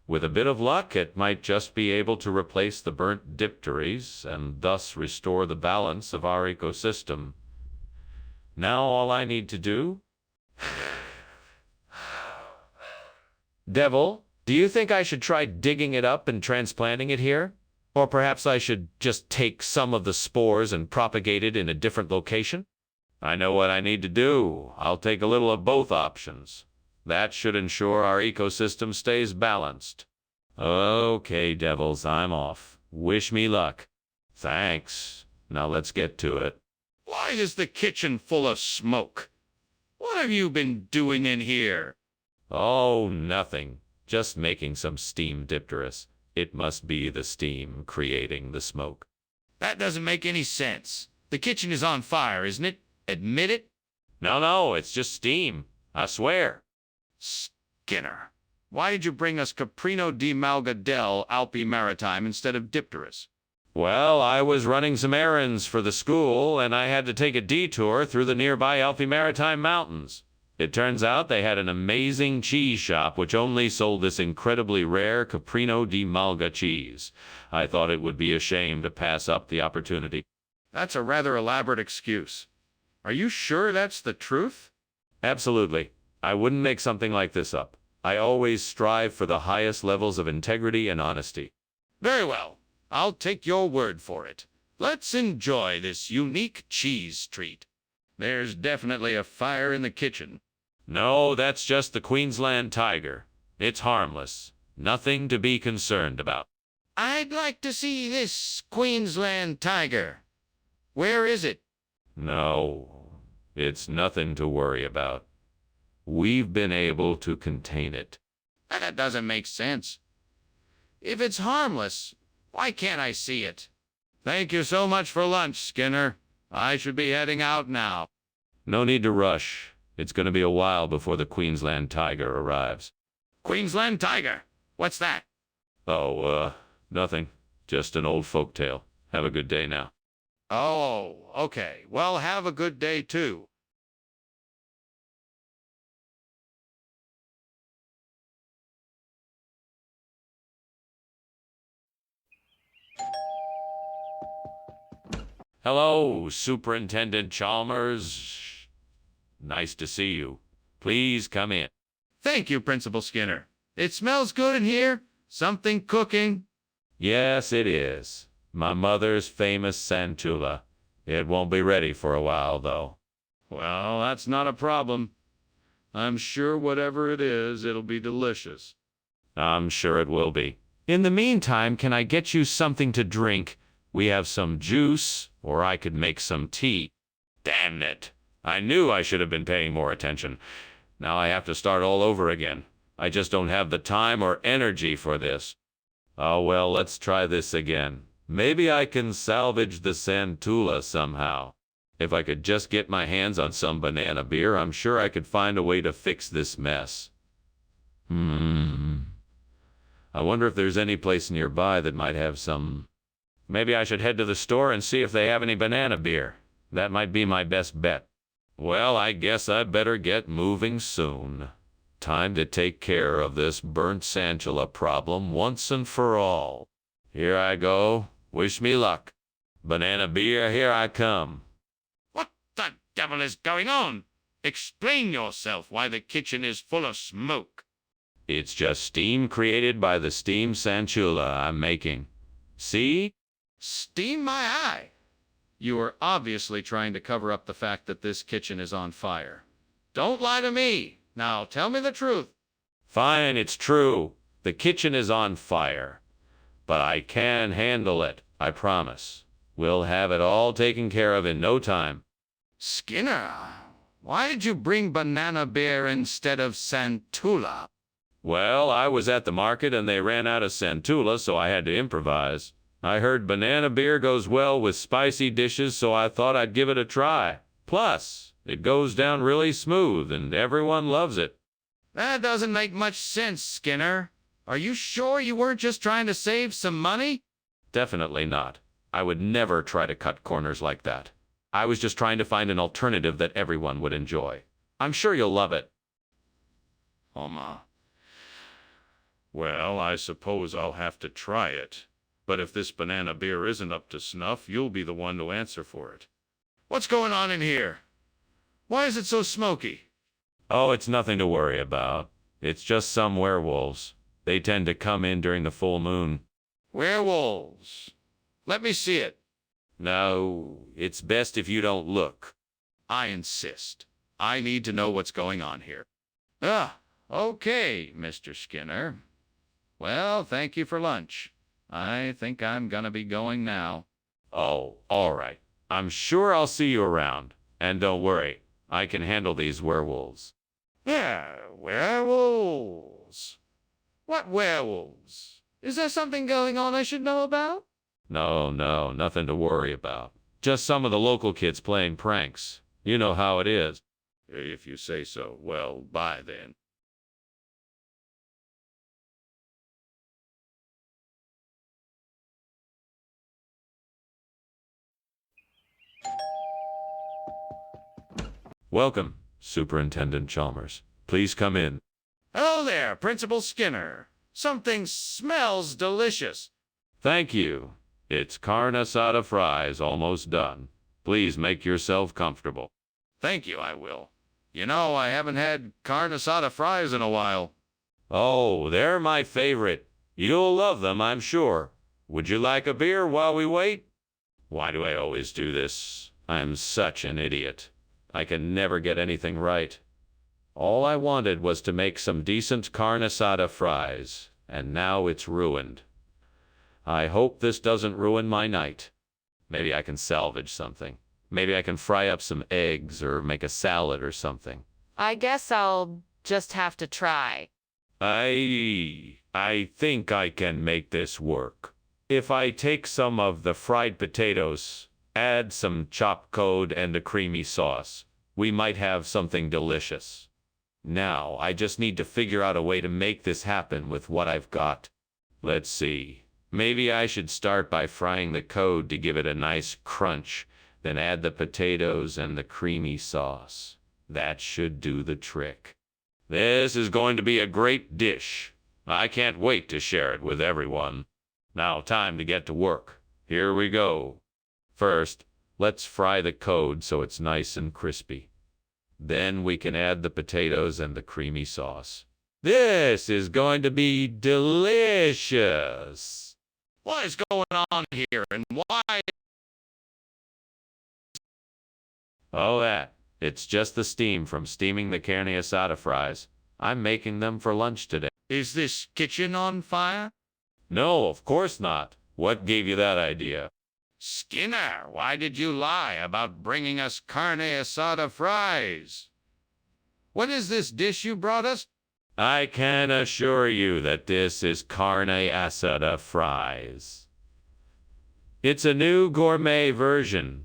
With a bit of luck, it might just be able to replace the burnt dipteries and thus restore the balance of our ecosystem. Now all I need to do... Devil, do you think I should try digging it up and transplanting it here? Or perhaps I should just take some of the spores and propagate it in a different location? I know what I need to do. I'll take a little of both options. That should ensure our ecosystem stays balanced. Okay, devils, I'm off. Wish me luck. Thanks. Now let's get to it. Why is the kitchen full of smoke? What have you been doing in here? Oh, nothing. Just making some steam dipterus. It must be the steam creating the smoke. That doesn't make any sense. The kitchen is on fire, isn't it? Admit it? No, it's just steam. I swear. Skinner, why did you bring us Caprino di Malga delle Alpi Maritime instead of dipterus? Well, I was running some errands for the school, and I had to take a detour through the nearby Alpi Maritime Mountains. It turns out they had an amazing cheese shop which only sold this incredibly rare Caprino di Malga cheese. I thought it would be a shame to pass up the opportunity. That's a rather elaborate excuse. Are you sure that's the truth? Absolutely. I wouldn't make something like this up. I always strive for the highest levels of integrity and honesty. Very well. I'll take your word for it. Let's enjoy this unique cheese treat. There's definitely a fire in the kitchen. No, that's just the Queensland tiger. It's harmless. Nothing to be concerned about. I'd like to see this Queensland tiger. Where is it? No, it's nothing to worry about. We've been able to contain it. That doesn't make sense. If it's harmless, why can't I see it? Thank you so much for lunch, Skinner. I should be heading out now. No need to rush. It's going to be a while before the Queensland tiger arrives. Queensland tiger? What's that? Oh, nothing. Just an old folktale. Have a good day now. Oh, okay. Well, have a good day, too. Hello, Superintendent Chalmers. Nice to see you. Please come in. Thank you, Principal Skinner. It smells good in here. Something cooking. Yes, it is. My mother's famous santula. It won't be ready for a while, though. Well, that's not a problem. I'm sure whatever it is, it'll be delicious. I'm sure it will be. In the meantime, can I get you something to drink? We have some juice, or I could make some tea. Damn it. I knew I should have been paying more attention. Now I have to start all over again. I just don't have the time or energy for this. Oh well, let's try this again. Maybe I can salvage the santula somehow. If I could just get my hands on some banana beer, I'm sure I could find a way to fix this mess. I wonder if there's any place nearby that might have some... Maybe I should head to the store and see if they have any banana beer. That might be my best bet. Well, I guess I better get moving soon. Time to take care of this burnt santula problem once and for all. Here I go. Wish me luck. Banana beer, here I come. What the devil is going on? Explain yourself why the kitchen is full of smoke. It's just steam created by the steam santula I'm making. See? Steam my eye. You are obviously trying to cover up the fact that this kitchen is on fire. Don't lie to me. Now tell me the truth. Fine, it's true. The kitchen is on fire. But I can handle it, I promise. We'll have it all taken care of in no time. Skinner, why did you bring banana beer instead of santula? Well, I was at the market and they ran out of santula, so I had to improvise. I heard banana beer goes well with spicy dishes, so I thought I'd give it a try. Plus, it goes down really smooth and everyone loves it. That doesn't make much sense, Skinner. Are you sure you weren't just trying to save some money? Definitely not. I would never try to cut corners like that. I was just trying to find an alternative that everyone would enjoy. I'm sure you'll love it. Well, I suppose I'll have to try it. But if this banana beer isn't up to snuff, you'll be the one to answer for it. What's going on in here? Why is it so smoky? Oh, it's nothing to worry about. It's just some werewolves. They tend to come in during the full moon. Werewolves. Let me see it. No, it's best if you don't look. I insist. I need to know what's going on here. Okay, Mr. Skinner. Well, thank you for lunch. I think I'm gonna be going now. Oh, all right. I'm sure I'll see you around. And don't worry, I can handle these werewolves. Yeah, werewolves. What werewolves? Is there something going on I should know about? No, nothing to worry about. Just some of the local kids playing pranks. You know how it is. If you say so, well, bye then. Welcome, Superintendent Chalmers. Please come in. Hello there, Principal Skinner. Something smells delicious. Thank you. It's carne asada fries almost done. Please make yourself comfortable. Thank you, I will. You know, I haven't had carne asada fries in a while. Oh, they're my favorite. You'll love them, I'm sure. Would you like a beer while we wait? Why do I always do this? I'm such an idiot. I can never get anything right. All I wanted was to make some decent carne asada fries, and now it's ruined. I hope this doesn't ruin my night. Maybe I can salvage something. Maybe I can fry up some eggs or make a salad or something. I guess I'll just have to try. I think I can make this work. If I take some of the fried potatoes, add some chopped code and a creamy sauce, we might have something delicious. Now, I just need to figure out a way to make this happen with what I've got. Let's see. Maybe I should start by frying the code to give it a nice crunch, then add the potatoes and the creamy sauce. That should do the trick. This is going to be a great dish. I can't wait to share it with everyone. Now, time to get to work. Here we go. First, let's fry the code so it's nice and crispy. Then we can add the potatoes and the creamy sauce. This is going to be delicious. What is going on here, and why? Oh, that. It's just the steam from steaming the carne asada fries. I'm making them for lunch today. Is this kitchen on fire? No, of course not. What gave you that idea? Skinner, why did you lie about bringing us carne asada fries? What is this dish you brought us? I can assure you that this is carne asada fries. It's a new gourmet version.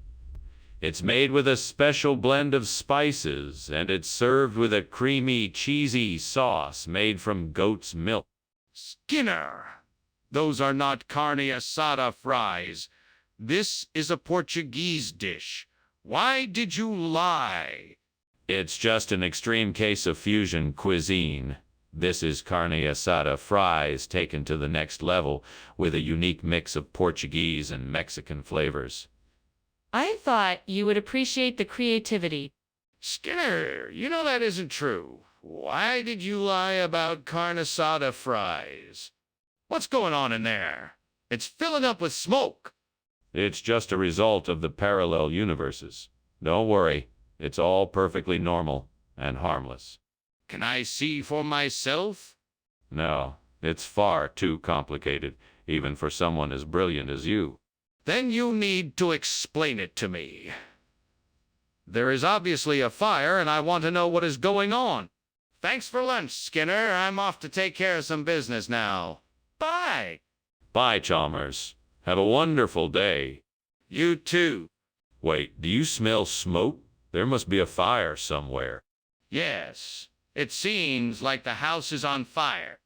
It's made with a special blend of spices, and it's served with a creamy, cheesy sauce made from goat's milk. Skinner, those are not carne asada fries. This is a Portuguese dish. Why did you lie? It's just an extreme case of fusion cuisine. This is carne asada fries taken to the next level with a unique mix of Portuguese and Mexican flavors. I thought you would appreciate the creativity. Skinner, you know that isn't true. Why did you lie about carne asada fries? What's going on in there? It's filling up with smoke. It's just a result of the parallel universes. Don't worry, it's all perfectly normal and harmless. Can I see for myself? No, it's far too complicated, even for someone as brilliant as you. Then you need to explain it to me. There is obviously a fire, and I want to know what is going on. Thanks for lunch, Skinner. I'm off to take care of some business now. Bye. Bye, Chalmers. Have a wonderful day. You too. Wait, do you smell smoke? There must be a fire somewhere. Yes, it seems like the house is on fire.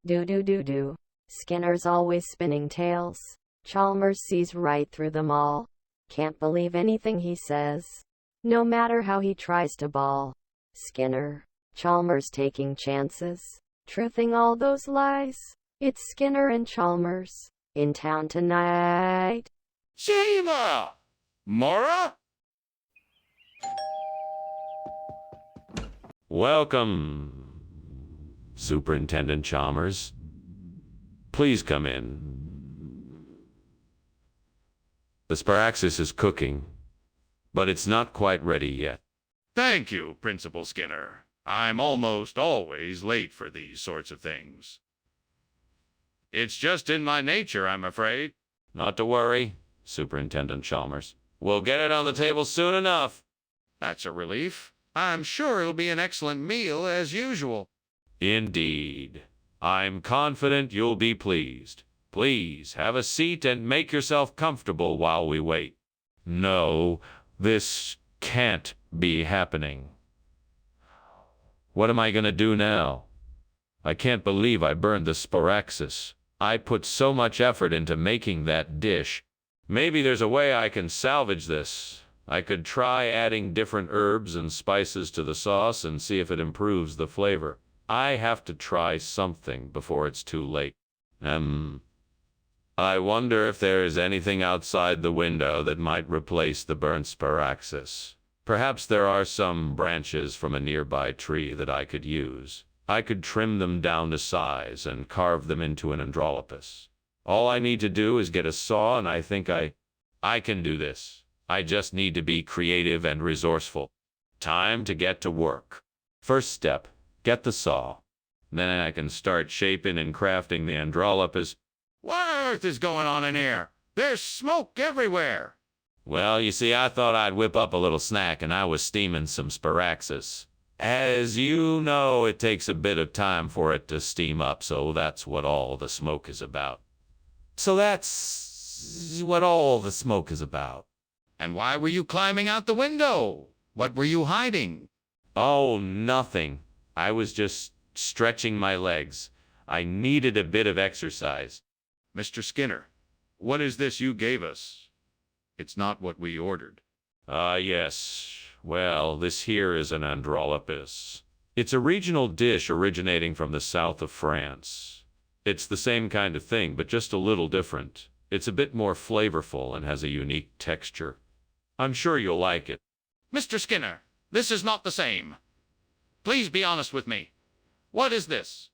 Do. Skinner's always spinning tales. Chalmers sees right through them all. Can't believe anything he says. No matter how he tries to bawl. Skinner. Chalmers taking chances. Truthing all those lies. It's Skinner and Chalmers. In town tonight. Sheila! Mora? Welcome, Superintendent Chalmers. Please come in. The Sparaxis is cooking, but it's not quite ready yet. Thank you, Principal Skinner. I'm almost always late for these sorts of things. It's just in my nature, I'm afraid. Not to worry, Superintendent Chalmers. We'll get it on the table soon enough. That's a relief. I'm sure it'll be an excellent meal, as usual. Indeed. I'm confident you'll be pleased. Please have a seat and make yourself comfortable while we wait. No, this can't be happening. What am I going to do now? I can't believe I burned the Sparaxis. I put so much effort into making that dish. Maybe there's a way I can salvage this. I could try adding different herbs and spices to the sauce and see if it improves the flavor. I have to try something before it's too late. I wonder if there is anything outside the window that might replace the burnt Sparaxis. Perhaps there are some branches from a nearby tree that I could use. I could trim them down to size and carve them into an androlopus. All I need to do is get a saw, and I think I can do this. I just need to be creative and resourceful. Time to get to work. First step, get the saw. Then I can start shaping and crafting the androlopus. What on earth is going on in here? There's smoke everywhere. Well, you see, I thought I'd whip up a little snack, and I was steaming some Sparaxis. As you know, it takes a bit of time for it to steam up, so that's what all the smoke is about. And why were you climbing out the window? What were you hiding? Oh, nothing. I was just stretching my legs. I needed a bit of exercise. Mr. Skinner, what is this you gave us? It's not what we ordered. Yes. Well, this here is an androlopus. It's a regional dish originating from the south of France. It's the same kind of thing, but just a little different. It's a bit more flavorful and has a unique texture. I'm sure you'll like it. Mr. Skinner, this is not the same. Please be honest with me. What is this?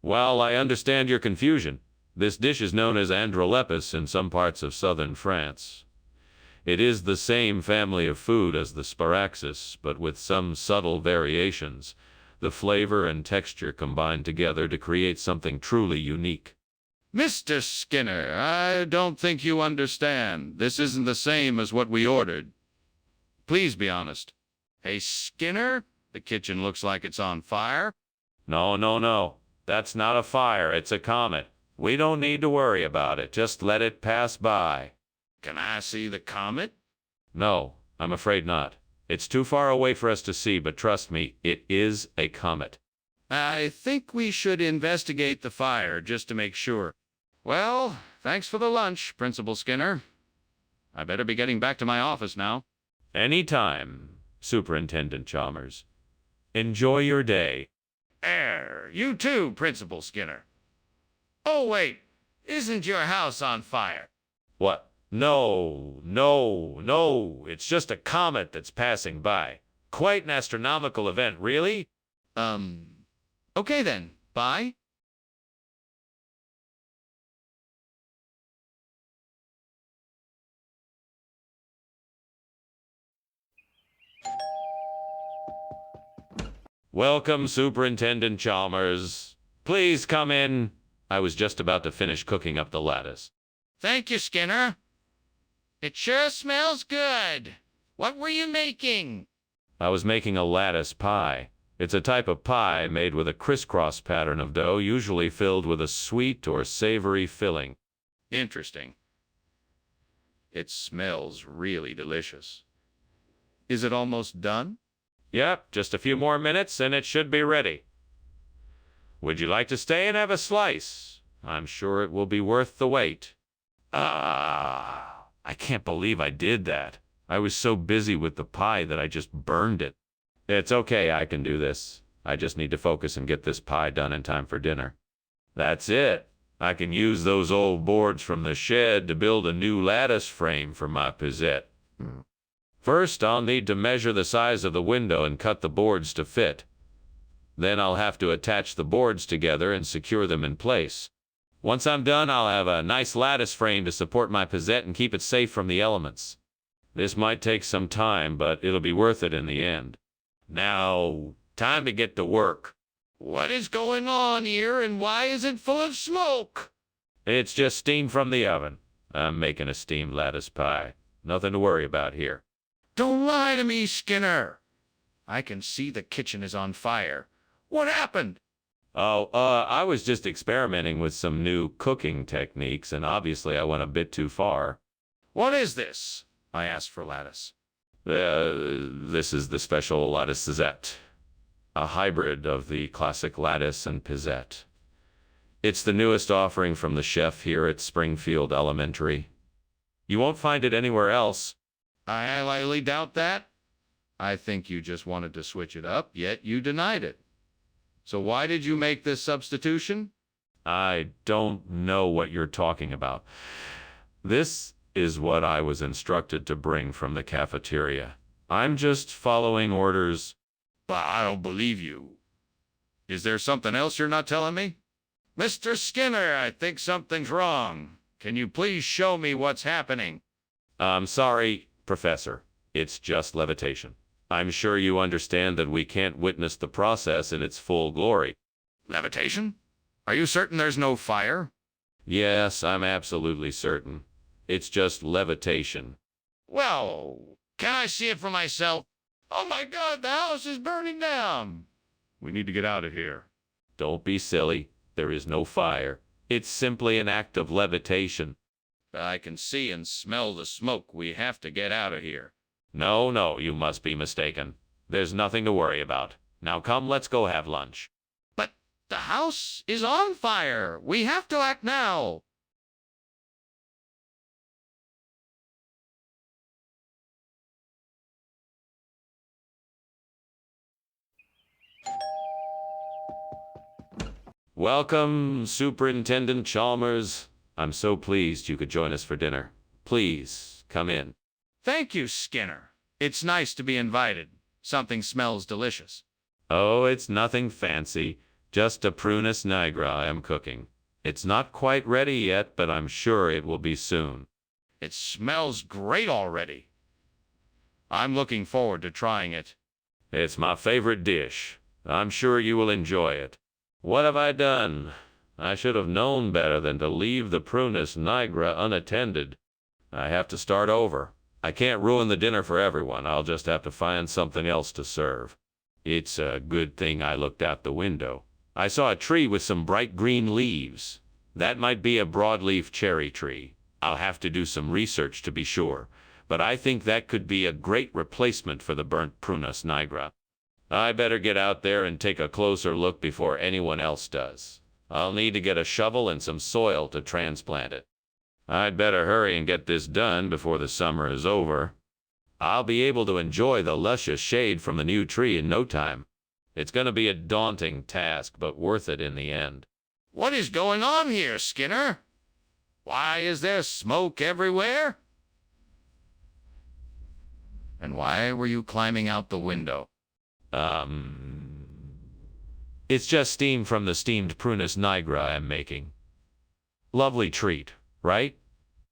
Well, I understand your confusion. This dish is known as androlepis in some parts of southern France. It is the same family of food as the Sparaxis, but with some subtle variations. The flavor and texture combine together to create something truly unique. Mr. Skinner, I don't think you understand. This isn't the same as what we ordered. Please be honest. Hey, Skinner, the kitchen looks like it's on fire. No. That's not a fire, it's a comet. We don't need to worry about it. Just let it pass by. Can I see the comet? No, I'm afraid not. It's too far away for us to see, but trust me, it is a comet. I think we should investigate the fire just to make sure. Well, thanks for the lunch, Principal Skinner. I better be getting back to my office now. Anytime, Superintendent Chalmers. Enjoy your day. You too, Principal Skinner. Oh, wait. Isn't your house on fire? What? No, no, no. It's just a comet that's passing by. Quite an astronomical event, really? Okay then. Bye. Welcome, Superintendent Chalmers. Please come in. I was just about to finish cooking up the lettuce. Thank you, Skinner. It sure smells good. What were you making? I was making a lattice pie. It's a type of pie made with a crisscross pattern of dough, usually filled with a sweet or savory filling. Interesting. It smells really delicious. Is it almost done? Yep, just a few more minutes and it should be ready. Would you like to stay and have a slice? I'm sure it will be worth the wait. I can't believe I did that. I was so busy with the pie that I just burned it. It's okay, I can do this. I just need to focus and get this pie done in time for dinner. That's it. I can use those old boards from the shed to build a new lattice frame for my pizzette. First, I'll need to measure the size of the window and cut the boards to fit. Then I'll have to attach the boards together and secure them in place. Once I'm done, I'll have a nice lattice frame to support my pizzette and keep it safe from the elements. This might take some time, but it'll be worth it in the end. Now, time to get to work. What is going on here and why is it full of smoke? It's just steam from the oven. I'm making a steamed lattice pie. Nothing to worry about here. Don't lie to me, Skinner. I can see the kitchen is on fire. What happened? I was just experimenting with some new cooking techniques, and obviously I went a bit too far. What is this? I asked for lattice. This is the special lattice pizzette, a hybrid of the classic lattice and pizzette. It's the newest offering from the chef here at Springfield Elementary. You won't find it anywhere else. I highly doubt that. I think you just wanted to switch it up, yet you denied it. So why did you make this substitution? I don't know what you're talking about. This is what I was instructed to bring from the cafeteria. I'm just following orders. But I don't believe you. Is there something else you're not telling me? Mr. Skinner, I think something's wrong. Can you please show me what's happening? I'm sorry, Professor. It's just levitation. I'm sure you understand that we can't witness the process in its full glory. Levitation? Are you certain there's no fire? Yes, I'm absolutely certain. It's just levitation. Well, can I see it for myself? Oh my God, the house is burning down. We need to get out of here. Don't be silly. There is no fire. It's simply an act of levitation. I can see and smell the smoke. We have to get out of here. No, you must be mistaken. There's nothing to worry about. Now come, let's go have lunch. But the house is on fire. We have to act now. Welcome, Superintendent Chalmers. I'm so pleased you could join us for dinner. Please, come in. Thank you, Skinner. It's nice to be invited. Something smells delicious. Oh, it's nothing fancy. Just a prunus nigra I am cooking. It's not quite ready yet, but I'm sure it will be soon. It smells great already. I'm looking forward to trying it. It's my favorite dish. I'm sure you will enjoy it. What have I done? I should have known better than to leave the prunus nigra unattended. I have to start over. I can't ruin the dinner for everyone. I'll just have to find something else to serve. It's a good thing I looked out the window. I saw a tree with some bright green leaves. That might be a broadleaf cherry tree. I'll have to do some research to be sure, but I think that could be a great replacement for the burnt prunus nigra. I better get out there and take a closer look before anyone else does. I'll need to get a shovel and some soil to transplant it. I'd better hurry and get this done before the summer is over. I'll be able to enjoy the luscious shade from the new tree in no time. It's going to be a daunting task, but worth it in the end. What is going on here, Skinner? Why is there smoke everywhere? And why were you climbing out the window? It's just steam from the steamed Prunus nigra I'm making. Lovely treat, right?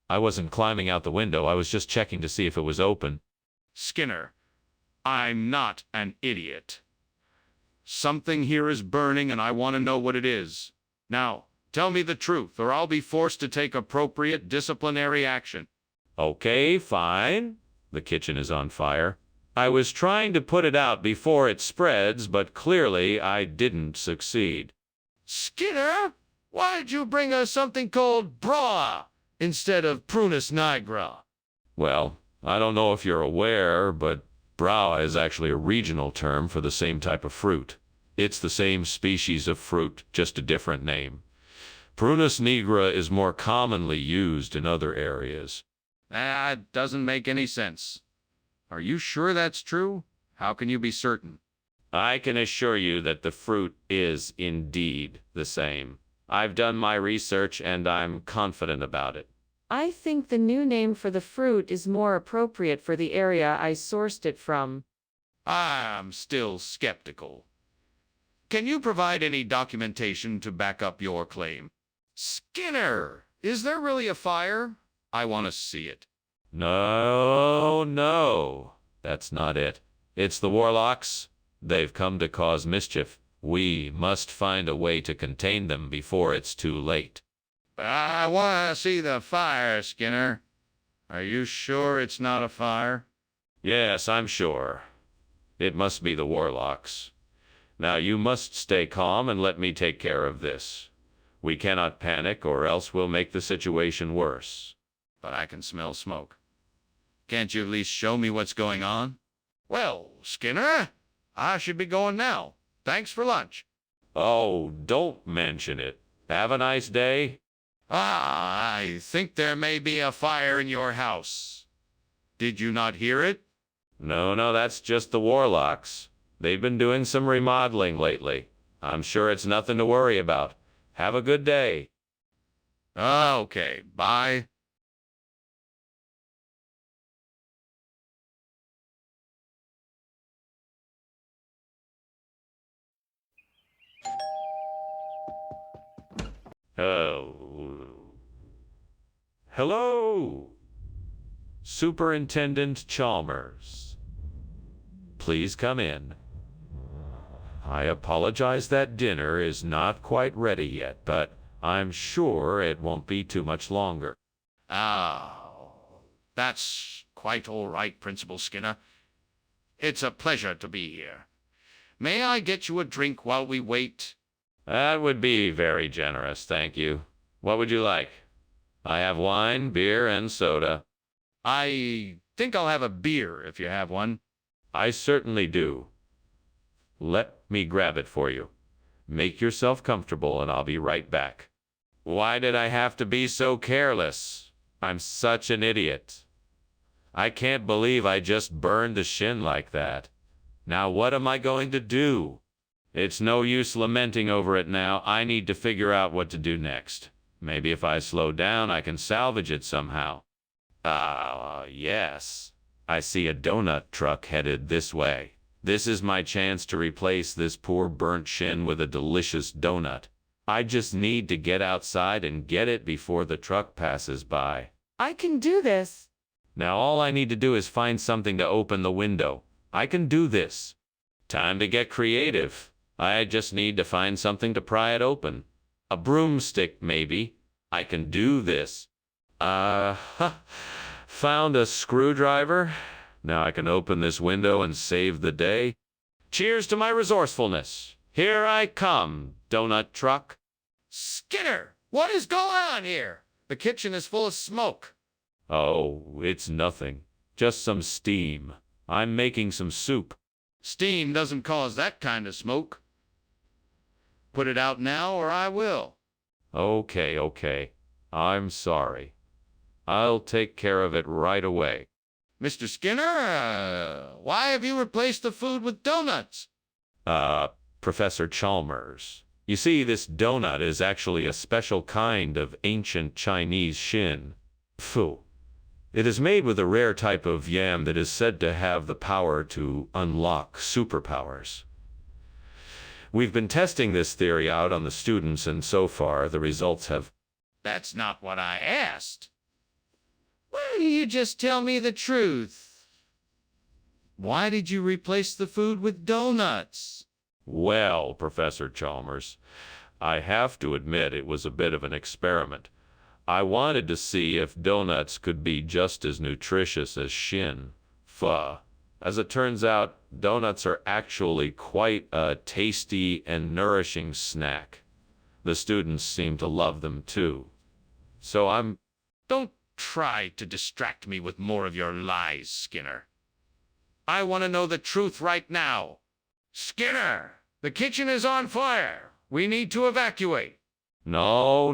I wasn't climbing out the window, I was just checking to see if it was open. Skinner, I'm not an idiot. Something here is burning and I want to know what it is. Now, tell me the truth or I'll be forced to take appropriate disciplinary action. Okay, fine. The kitchen is on fire. I was trying to put it out before it spreads, but clearly I didn't succeed. Skinner, why did you bring us something called broa instead of Prunus nigra? Well, I don't know if you're aware, but broa is actually a regional term for the same type of fruit. It's the same species of fruit, just a different name. Prunus nigra is more commonly used in other areas. That doesn't make any sense. Are you sure that's true? How can you be certain? I can assure you that the fruit is indeed the same. I've done my research and I'm confident about it. I think the new name for the fruit is more appropriate for the area I sourced it from. I'm still skeptical. Can you provide any documentation to back up your claim? Skinner, is there really a fire? I want to see it. No, that's not it. It's the warlocks. They've come to cause mischief. We must find a way to contain them before it's too late. I want to see the fire, Skinner. Are you sure it's not a fire? Yes, I'm sure. It must be the warlocks. Now you must stay calm and let me take care of this. We cannot panic or else we'll make the situation worse. But I can smell smoke. Can't you at least show me what's going on? Well, Skinner, I should be going now. Thanks for lunch. Oh, don't mention it. Have a nice day. I think there may be a fire in your house. Did you not hear it? No, that's just the warlocks. They've been doing some remodeling lately. I'm sure it's nothing to worry about. Have a good day. Okay, bye. Oh. Hello, Superintendent Chalmers. Please come in. I apologize that dinner is not quite ready yet, but I'm sure it won't be too much longer. Oh, that's quite all right, Principal Skinner. It's a pleasure to be here. May I get you a drink while we wait? That would be very generous, thank you. What would you like? I have wine, beer, and soda. I think I'll have a beer if you have one. I certainly do. Let me grab it for you. Make yourself comfortable and I'll be right back. Why did I have to be so careless? I'm such an idiot. I can't believe I just burned the shin like that. Now what am I going to do? It's no use lamenting over it now. I need to figure out what to do next. Maybe if I slow down, I can salvage it somehow. Yes. I see a donut truck headed this way. This is my chance to replace this poor burnt shin with a delicious donut. I just need to get outside and get it before the truck passes by. I can do this. Now all I need to do is find something to open the window. I can do this. Time to get creative. I just need to find something to pry it open. A broomstick, maybe. I can do this. Found a screwdriver. Now I can open this window and save the day. Cheers to my resourcefulness. Here I come, donut truck. Skinner, what is going on here? The kitchen is full of smoke. Oh, it's nothing. Just some steam. I'm making some soup. Steam doesn't cause that kind of smoke. Put it out now or I will. Okay. I'm sorry. I'll take care of it right away. Mr. Skinner, why have you replaced the food with donuts? Professor Chalmers. You see, this donut is actually a special kind of ancient Chinese shin. Pfu. It is made with a rare type of yam that is said to have the power to unlock superpowers. We've been testing this theory out on the students, and so far the results have... That's not what I asked. Why don't you just tell me the truth? Why did you replace the food with donuts? Well, Professor Chalmers, I have to admit it was a bit of an experiment. I wanted to see if donuts could be just as nutritious as shin. Pho. As it turns out, donuts are actually quite a tasty and nourishing snack. The students seem to love them too. So Don't try to distract me with more of your lies, Skinner. I want to know the truth right now. Skinner, the kitchen is on fire. We need to evacuate. No.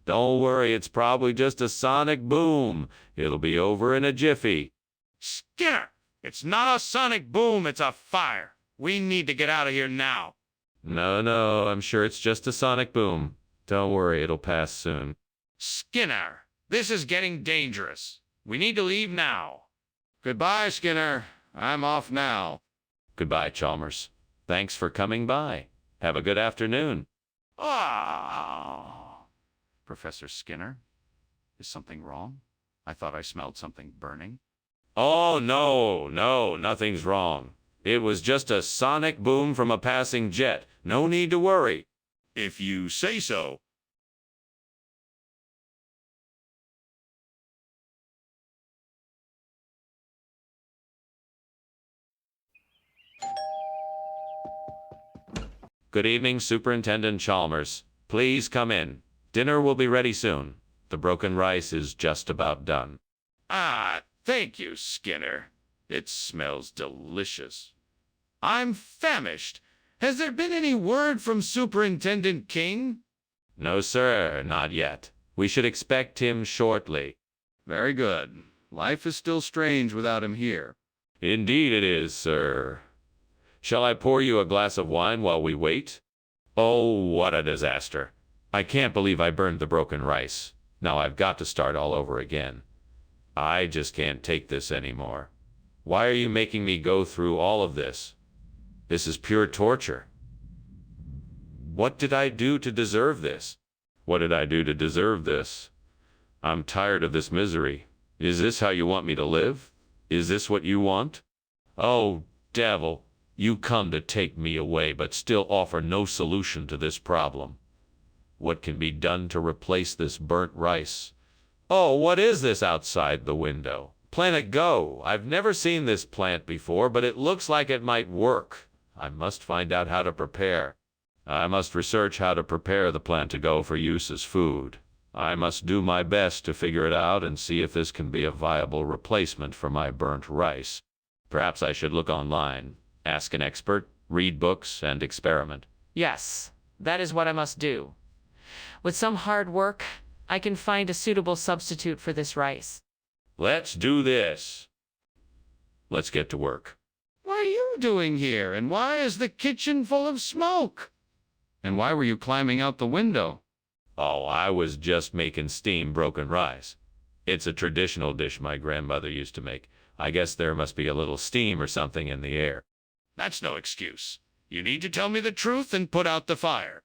Don't worry, it's probably just a sonic boom. It'll be over in a jiffy. Skinner, it's not a sonic boom, it's a fire. We need to get out of here now. No, I'm sure it's just a sonic boom. Don't worry, it'll pass soon. Skinner, this is getting dangerous. We need to leave now. Goodbye, Skinner. I'm off now. Goodbye, Chalmers. Thanks for coming by. Have a good afternoon. Professor Skinner, is something wrong? I thought I smelled something burning. Oh, no, nothing's wrong. It was just a sonic boom from a passing jet. No need to worry. If you say so. Good evening, Superintendent Chalmers. Please come in. Dinner will be ready soon. The broken rice is just about done. Thank you, Skinner. It smells delicious. I'm famished. Has there been any word from Superintendent King? No, sir, not yet. We should expect him shortly. Very good. Life is still strange without him here. Indeed it is, sir. Shall I pour you a glass of wine while we wait? Oh, what a disaster. I can't believe I burned the broken rice. Now I've got to start all over again. I just can't take this anymore. Why are you making me go through all of this? This is pure torture. What did I do to deserve this? What did I do to deserve this? I'm tired of this misery. Is this how you want me to live? Is this what you want? Oh, devil, you come to take me away but still offer no solution to this problem. What can be done to replace this burnt rice? Oh, what is this outside the window? Planet Go! I've never seen this plant before, but it looks like it might work. I must find out how to prepare. I must research how to prepare the plant to go for use as food. I must do my best to figure it out and see if this can be a viable replacement for my burnt rice. Perhaps I should look online, ask an expert, read books, and experiment. Yes, that is what I must do. With some hard work, I can find a suitable substitute for this rice. Let's do this. Let's get to work. What are you doing here, and why is the kitchen full of smoke? And why were you climbing out the window? Oh, I was just making steam broken rice. It's a traditional dish my grandmother used to make. I guess there must be a little steam or something in the air. That's no excuse. You need to tell me the truth and put out the fire.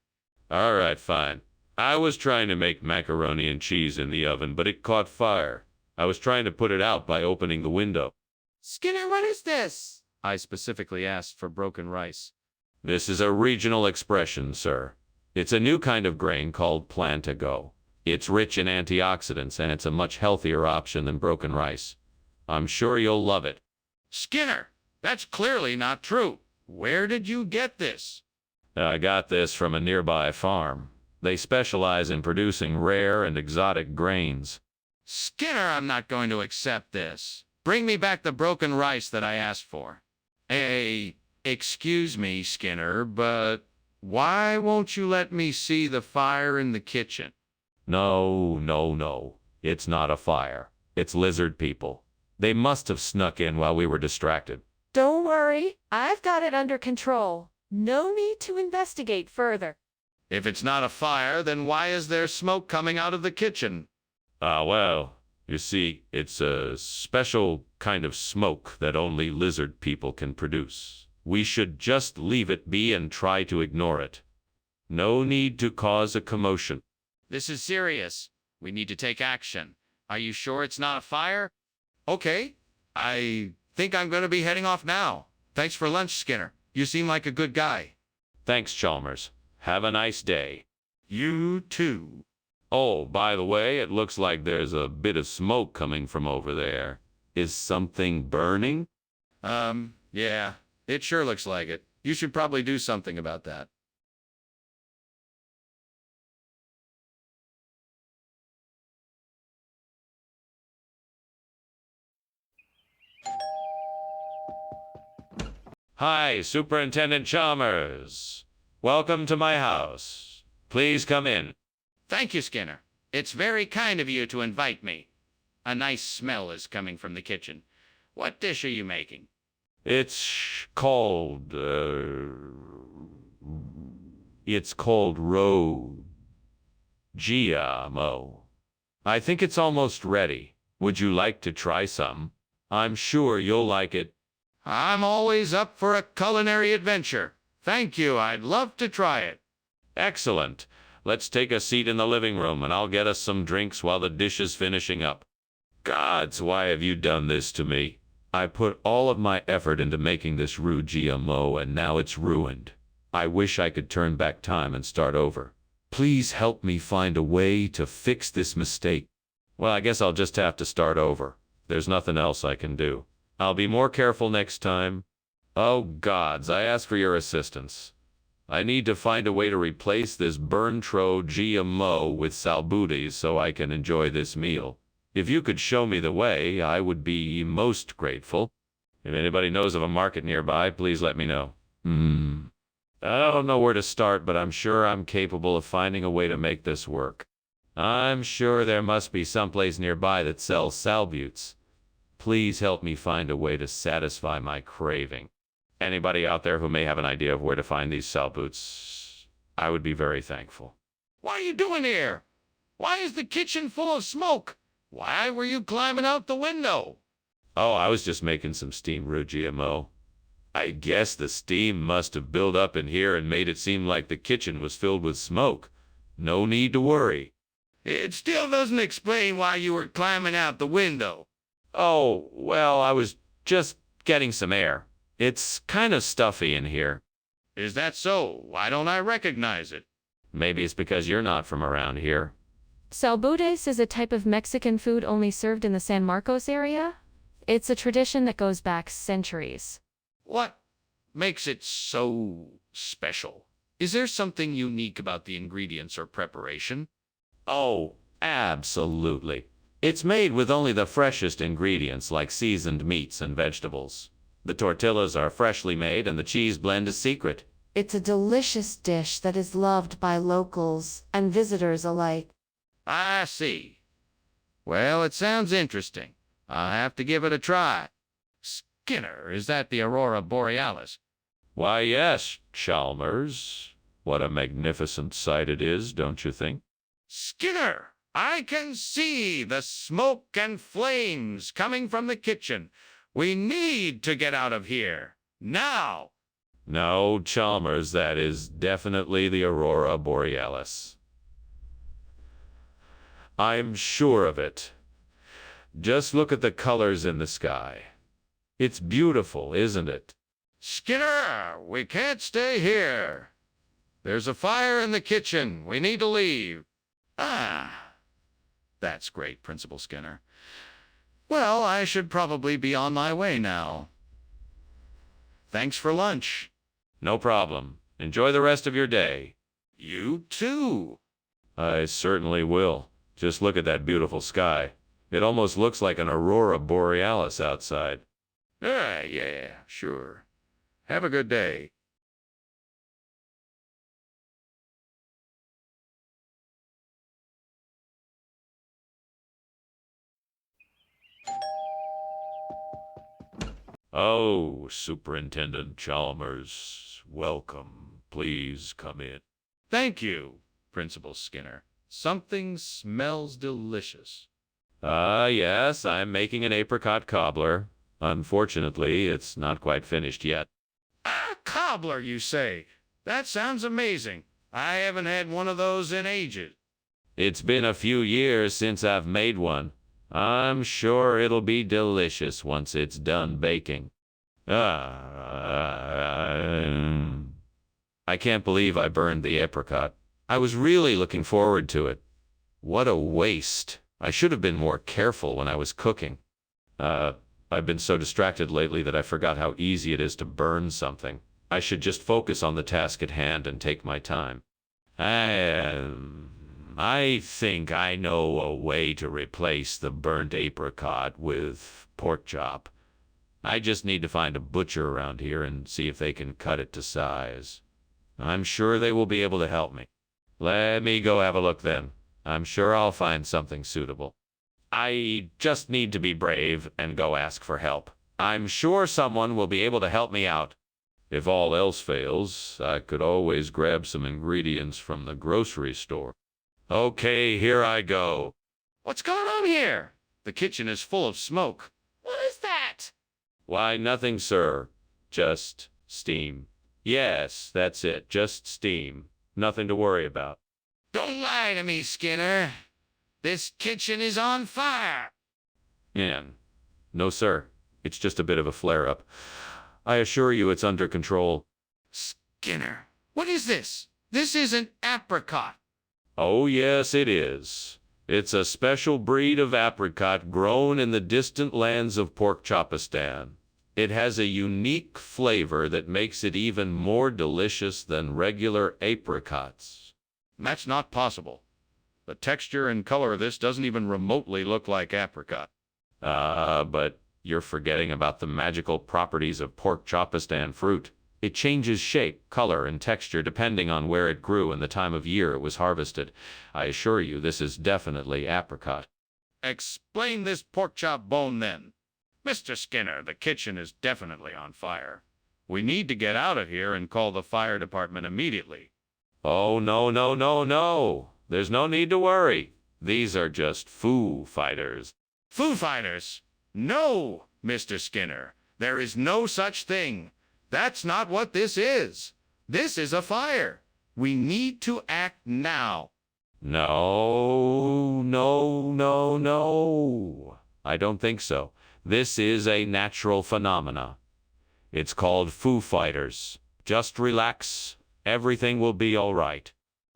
All right, fine. I was trying to make macaroni and cheese in the oven, but it caught fire. I was trying to put it out by opening the window. Skinner, what is this? I specifically asked for broken rice. This is a regional expression, sir. It's a new kind of grain called plantago. It's rich in antioxidants, and it's a much healthier option than broken rice. I'm sure you'll love it. Skinner, that's clearly not true. Where did you get this? I got this from a nearby farm. They specialize in producing rare and exotic grains. Skinner, I'm not going to accept this. Bring me back the broken rice that I asked for. Excuse me, Skinner, but why won't you let me see the fire in the kitchen? No. It's not a fire. It's lizard people. They must have snuck in while we were distracted. Don't worry, I've got it under control. No need to investigate further. If it's not a fire, then why is there smoke coming out of the kitchen? Well, you see, it's a special kind of smoke that only lizard people can produce. We should just leave it be and try to ignore it. No need to cause a commotion. This is serious. We need to take action. Are you sure it's not a fire? Okay, I think I'm going to be heading off now. Thanks for lunch, Skinner. You seem like a good guy. Thanks, Chalmers. Have a nice day. You too. Oh, by the way, it looks like there's a bit of smoke coming from over there. Is something burning? Yeah, it sure looks like it. You should probably do something about that. Hi, Superintendent Chalmers. Welcome to my house. Please come in. Thank you, Skinner. It's very kind of you to invite me. A nice smell is coming from the kitchen. What dish are you making? It's called, Ro GMO. I think it's almost ready. Would you like to try some? I'm sure you'll like it. I'm always up for a culinary adventure. Thank you. I'd love to try it. Excellent. Let's take a seat in the living room and I'll get us some drinks while the dish is finishing up. Gods, why have you done this to me? I put all of my effort into making this Ru GMO and now it's ruined. I wish I could turn back time and start over. Please help me find a way to fix this mistake. Well, I guess I'll just have to start over. There's nothing else I can do. I'll be more careful next time. Oh gods, I ask for your assistance. I need to find a way to replace this Berntro GMO with salbutes so I can enjoy this meal. If you could show me the way, I would be most grateful. If anybody knows of a market nearby, please let me know. I don't know where to start, but I'm sure I'm capable of finding a way to make this work. I'm sure there must be someplace nearby that sells salbutes. Please help me find a way to satisfy my craving. Anybody out there who may have an idea of where to find these salbutes, I would be very thankful. What are you doing here? Why is the kitchen full of smoke? Why were you climbing out the window? Oh, I was just making some steam Ru GMO. I guess the steam must have built up in here and made it seem like the kitchen was filled with smoke. No need to worry. It still doesn't explain why you were climbing out the window. Oh, well, I was just getting some air. It's kind of stuffy in here. Is that so? Why don't I recognize it? Maybe it's because you're not from around here. Salbutes is a type of Mexican food only served in the San Marcos area. It's a tradition that goes back centuries. What makes it so special? Is there something unique about the ingredients or preparation? Oh, absolutely. It's made with only the freshest ingredients like seasoned meats and vegetables. The tortillas are freshly made and the cheese blend is secret. It's a delicious dish that is loved by locals and visitors alike. I see. Well, it sounds interesting. I'll have to give it a try. Skinner, is that the Aurora Borealis? Why, yes, Chalmers. What a magnificent sight it is, don't you think? Skinner, I can see the smoke and flames coming from the kitchen. We need to get out of here. Now! No, Chalmers, that is definitely the Aurora Borealis. I'm sure of it. Just look at the colors in the sky. It's beautiful, isn't it? Skinner, we can't stay here. There's a fire in the kitchen. We need to leave. That's great, Principal Skinner. Well, I should probably be on my way now. Thanks for lunch. No problem. Enjoy the rest of your day. You too. I certainly will. Just look at that beautiful sky. It almost looks like an Aurora Borealis outside. Yeah, sure. Have a good day. Oh, Superintendent Chalmers, welcome. Please come in. Thank you, Principal Skinner. Something smells delicious. Yes, I'm making an apricot cobbler. Unfortunately, it's not quite finished yet. Ah, cobbler, you say? That sounds amazing. I haven't had one of those in ages. It's been a few years since I've made one. I'm sure it'll be delicious once it's done baking. I can't believe I burned the apricot. I was really looking forward to it. What a waste. I should have been more careful when I was cooking. I've been so distracted lately that I forgot how easy it is to burn something. I should just focus on the task at hand and take my time. I think I know a way to replace the burnt apricot with pork chop. I just need to find a butcher around here and see if they can cut it to size. I'm sure they will be able to help me. Let me go have a look then. I'm sure I'll find something suitable. I just need to be brave and go ask for help. I'm sure someone will be able to help me out. If all else fails, I could always grab some ingredients from the grocery store. Okay, here I go. What's going on here? The kitchen is full of smoke. What is that? Why, nothing, sir. Just steam. Yes, that's it. Just steam. Nothing to worry about. Don't lie to me, Skinner. This kitchen is on fire. No, sir. It's just a bit of a flare-up. I assure you it's under control. Skinner, what is this? This isn't apricot. Oh, yes, it is. It's a special breed of apricot grown in the distant lands of Porkchopistan. It has a unique flavor that makes it even more delicious than regular apricots. That's not possible. The texture and color of this doesn't even remotely look like apricot. But you're forgetting about the magical properties of Porkchopistan fruit. It changes shape, color, and texture depending on where it grew and the time of year it was harvested. I assure you this is definitely apricot. Explain this pork chop bone then. Mr. Skinner, the kitchen is definitely on fire. We need to get out of here and call the fire department immediately. Oh, no, no, no, no. There's no need to worry. These are just Foo Fighters. Foo Fighters? No, Mr. Skinner. There is no such thing. That's not what this is. This is a fire. We need to act now. No, no, no, no. I don't think so. This is a natural phenomena. It's called Foo Fighters. Just relax. Everything will be all right.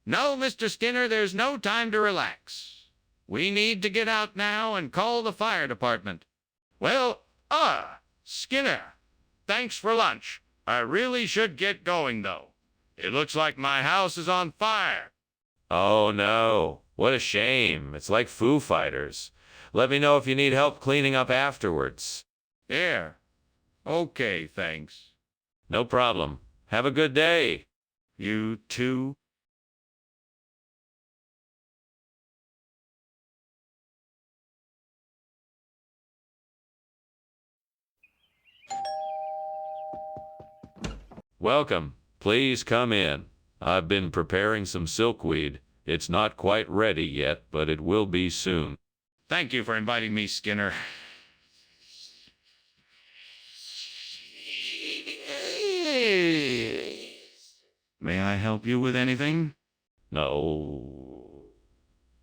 No, Mr. Skinner, there's no time to relax. We need to get out now and call the fire department. Well, Skinner, thanks for lunch. I really should get going, though. It looks like my house is on fire. Oh, no. What a shame. It's like Foo Fighters. Let me know if you need help cleaning up afterwards. Yeah. Okay, thanks. No problem. Have a good day. You too. Welcome. Please come in. I've been preparing some silkweed. It's not quite ready yet, but it will be soon. Thank you for inviting me, Skinner. May I help you with anything? No.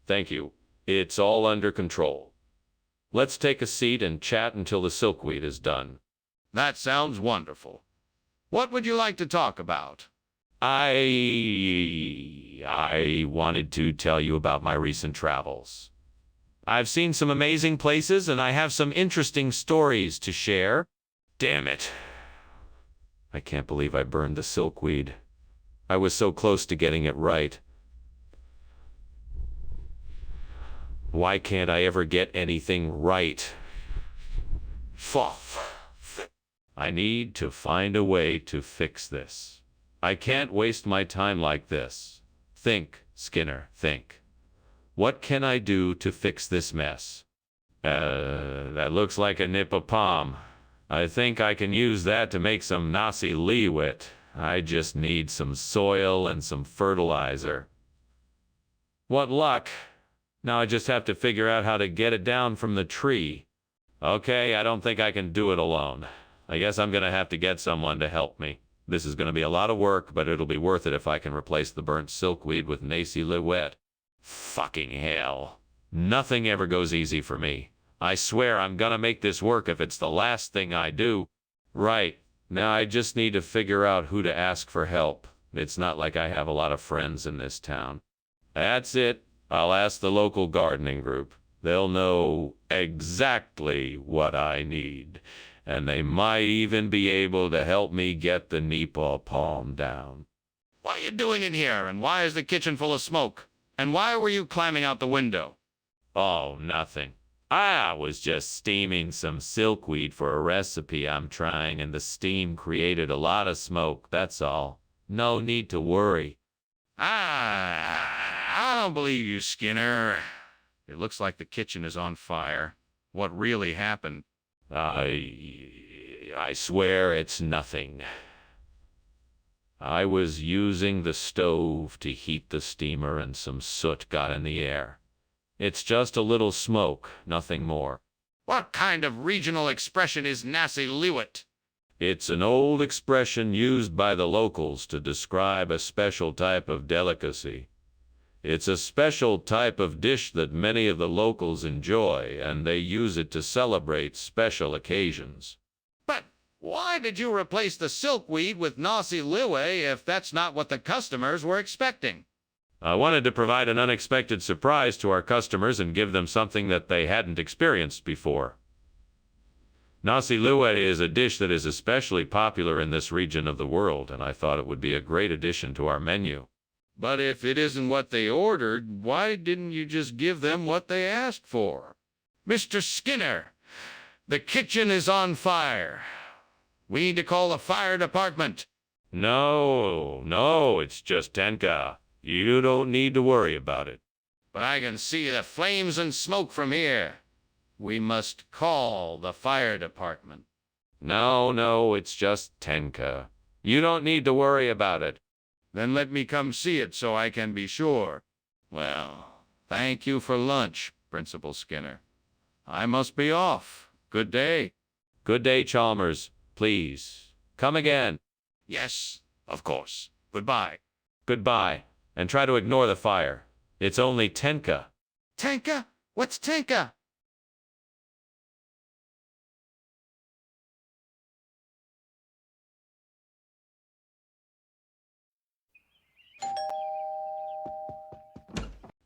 Thank you. It's all under control. Let's take a seat and chat until the silkweed is done. That sounds wonderful. What would you like to talk about? I wanted to tell you about my recent travels. I've seen some amazing places and I have some interesting stories to share. Damn it. I can't believe I burned the silkweed. I was so close to getting it right. Why can't I ever get anything right? I need to find a way to fix this. I can't waste my time like this. Think, Skinner, think. What can I do to fix this mess? That looks like a nip of palm. I think I can use that to make some nasi liwet. I just need some soil and some fertilizer. What luck. Now I just have to figure out how to get it down from the tree. Okay, I don't think I can do it alone. I guess I'm gonna have to get someone to help me. This is gonna be a lot of work, but it'll be worth it if I can replace the burnt silkweed with nasi liwet. Fucking hell. Nothing ever goes easy for me. I swear I'm gonna make this work if it's the last thing I do. Right, now I just need to figure out who to ask for help. It's not like I have a lot of friends in this town. That's it. I'll ask the local gardening group. They'll know exactly what I need. And they might even be able to help me get the Nepal palm down. What are you doing in here, and why is the kitchen full of smoke? And why were you climbing out the window? Oh, nothing. I was just steaming some silkweed for a recipe I'm trying, and the steam created a lot of smoke, that's all. No need to worry. I don't believe you, Skinner. It looks like the kitchen is on fire. What really happened? I swear it's nothing. I was using the stove to heat the steamer and some soot got in the air. It's just a little smoke, nothing more. What kind of regional expression is nasi liwet? It's an old expression used by the locals to describe a special type of delicacy. It's a special type of dish that many of the locals enjoy, and they use it to celebrate special occasions. But why did you replace the silkweed with nasi liwet if that's not what the customers were expecting? I wanted to provide an unexpected surprise to our customers and give them something that they hadn't experienced before. Nasi liwet is a dish that is especially popular in this region of the world, and I thought it would be a great addition to our menu. But if it isn't what they ordered, why didn't you just give them what they asked for? Mr. Skinner, the kitchen is on fire. We need to call the fire department. No, it's just Tenka. You don't need to worry about it. But I can see the flames and smoke from here. We must call the fire department. No, it's just Tenka. You don't need to worry about it. Then let me come see it so I can be sure. Well, thank you for lunch, Principal Skinner. I must be off. Good day. Good day, Chalmers. Please, come again. Yes, of course. Goodbye. Goodbye, and try to ignore the fire. It's only Tenka. Tenka? What's Tenka?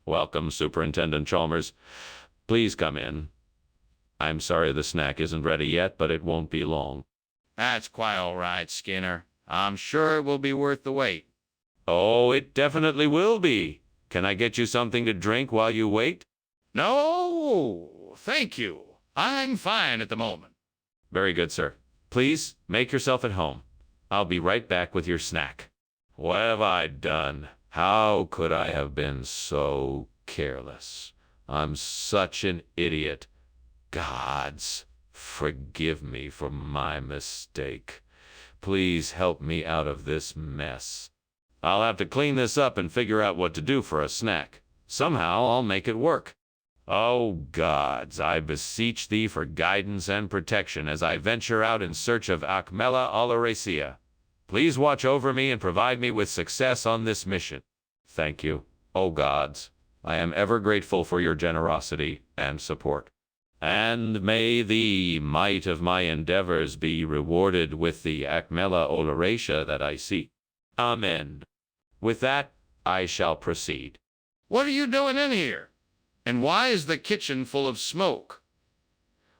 Welcome, Superintendent Chalmers. Please come in. I'm sorry the snack isn't ready yet, but it won't be long. That's quite all right, Skinner. I'm sure it will be worth the wait. Oh, it definitely will be. Can I get you something to drink while you wait? No, thank you. I'm fine at the moment. Very good, sir. Please, make yourself at home. I'll be right back with your snack. What have I done? How could I have been so careless? I'm such an idiot. Gods, forgive me for my mistake. Please help me out of this mess. I'll have to clean this up and figure out what to do for a snack. Somehow I'll make it work. Oh gods, I beseech thee for guidance and protection as I venture out in search of Akmela Olaresia. Please watch over me and provide me with success on this mission. Thank you, oh gods. I am ever grateful for your generosity and support. And may the might of my endeavors be rewarded with the Akmela Olaresia that I seek. Amen. With that, I shall proceed. What are you doing in here? And why is the kitchen full of smoke?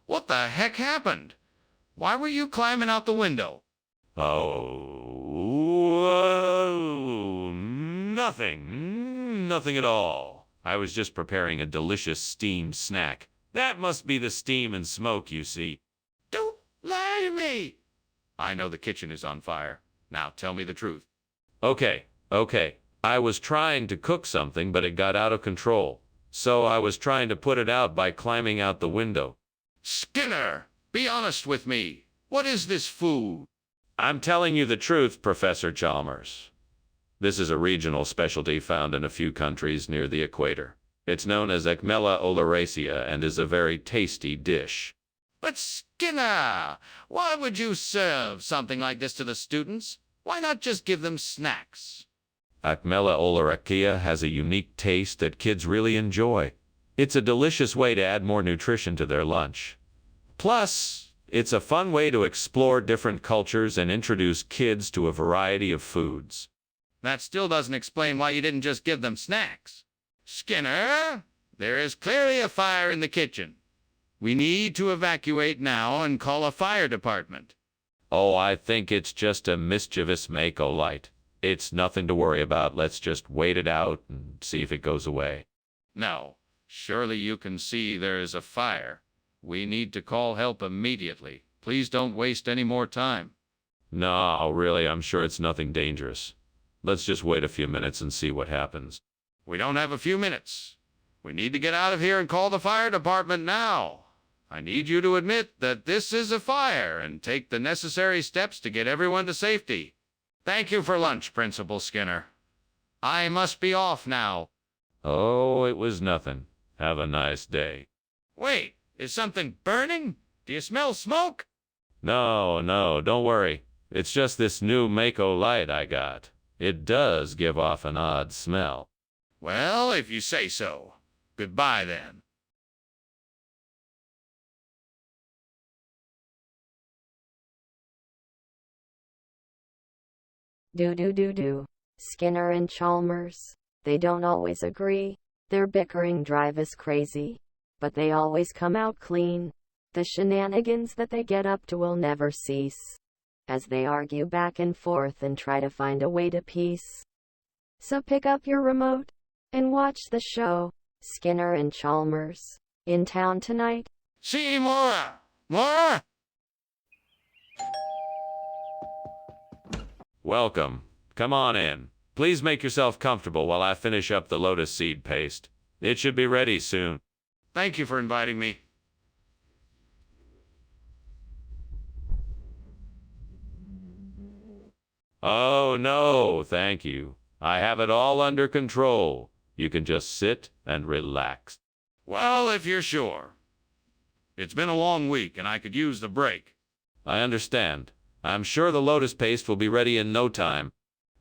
What the heck happened? Why were you climbing out the window? Oh, nothing at all. I was just preparing a delicious steamed snack. That must be the steam and smoke you see. Don't lie to me. I know the kitchen is on fire. Now tell me the truth. Okay. I was trying to cook something, but it got out of control. So I was trying to put it out by climbing out the window. Skinner, be honest with me. What is this food? I'm telling you the truth, Professor Chalmers. This is a regional specialty found in a few countries near the equator. It's known as Ecmella oleracea and is a very tasty dish. But Skinner, why would you serve something like this to the students? Why not just give them snacks? Ecmella oleracea has a unique taste that kids really enjoy. It's a delicious way to add more nutrition to their lunch. Plus, it's a fun way to explore different cultures and introduce kids to a variety of foods. That still doesn't explain why you didn't just give them snacks. Skinner, there is clearly a fire in the kitchen. We need to evacuate now and call a fire department. Oh, I think it's just a mischievous Mako light. It's nothing to worry about. Let's just wait it out and see if it goes away. No, surely you can see there is a fire. We need to call help immediately. Please don't waste any more time. No, really, I'm sure it's nothing dangerous. Let's just wait a few minutes and see what happens. We don't have a few minutes. We need to get out of here and call the fire department now. I need you to admit that this is a fire and take the necessary steps to get everyone to safety. Thank you for lunch, Principal Skinner. I must be off now. Oh, it was nothing. Have a nice day. Wait, is something burning? Do you smell smoke? No, don't worry. It's just this new Mako light I got. It does give off an odd smell. Well, if you say so. Goodbye, then. Do. Skinner and Chalmers. They don't always agree. Their bickering drive is crazy. But they always come out clean. The shenanigans that they get up to will never cease, as they argue back and forth and try to find a way to peace. So pick up your remote and watch the show. Skinner and Chalmers. In town tonight. See more. Welcome. Come on in. Please make yourself comfortable while I finish up the lotus seed paste. It should be ready soon. Thank you for inviting me. Oh, no, thank you. I have it all under control. You can just sit and relax. Well, if you're sure. It's been a long week and I could use the break. I understand. I'm sure the lotus paste will be ready in no time.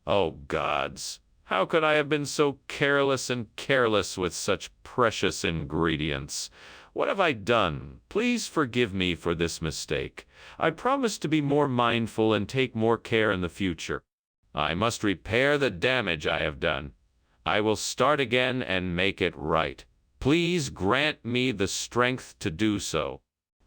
Oh, gods. How could I have been so careless with such precious ingredients? What have I done? Please forgive me for this mistake. I promise to be more mindful and take more care in the future. I must repair the damage I have done. I will start again and make it right. Please grant me the strength to do so.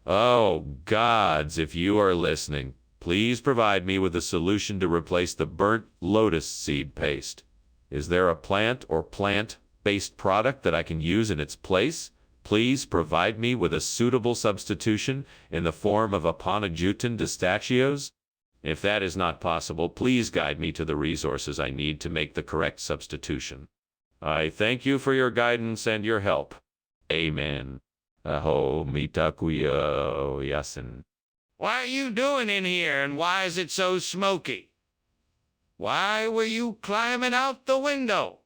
Oh, gods, if you are listening, please provide me with a solution to replace the burnt lotus seed paste. Is there a plant or plant-based product that I can use in its place? Please provide me with a suitable substitution in the form of Aponogeton pistachios. If that is not possible, please guide me to the resources I need to make the correct substitution. I thank you for your guidance and your help. Amen. Aho mitakuyo yasin. What are you doing in here and why is it so smoky? Why were you climbing out the window?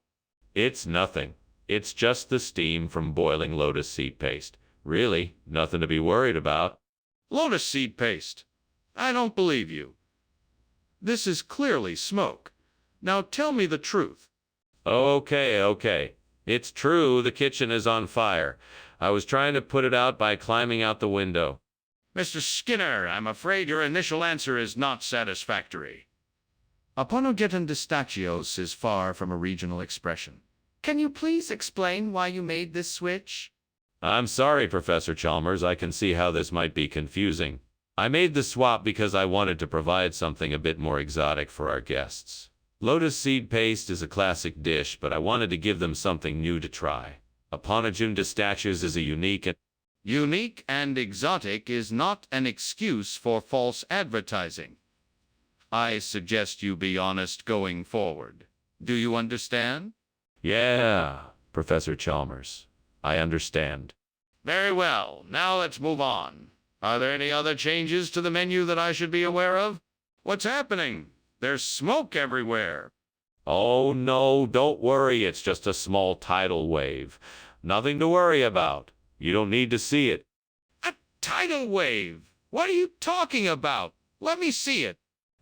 It's nothing. It's just the steam from boiling lotus seed paste. Really, nothing to be worried about. Lotus seed paste? I don't believe you. This is clearly smoke. Now tell me the truth. Okay. It's true the kitchen is on fire. I was trying to put it out by climbing out the window. Mr. Skinner, I'm afraid your initial answer is not satisfactory. Aponogeton pistachios is far from a regional expression. Can you please explain why you made this switch? I'm sorry, Professor Chalmers. I can see how this might be confusing. I made the swap because I wanted to provide something a bit more exotic for our guests. Lotus seed paste is a classic dish, but I wanted to give them something new to try. Aponogeton pistachios is a unique and exotic is not an excuse for false advertising. I suggest you be honest going forward. Do you understand? Yeah, Professor Chalmers. I understand. Very well. Now let's move on. Are there any other changes to the menu that I should be aware of? What's happening? There's smoke everywhere. Oh no, don't worry, it's just a small tidal wave. Nothing to worry about. You don't need to see it. A tidal wave? What are you talking about? Let me see it.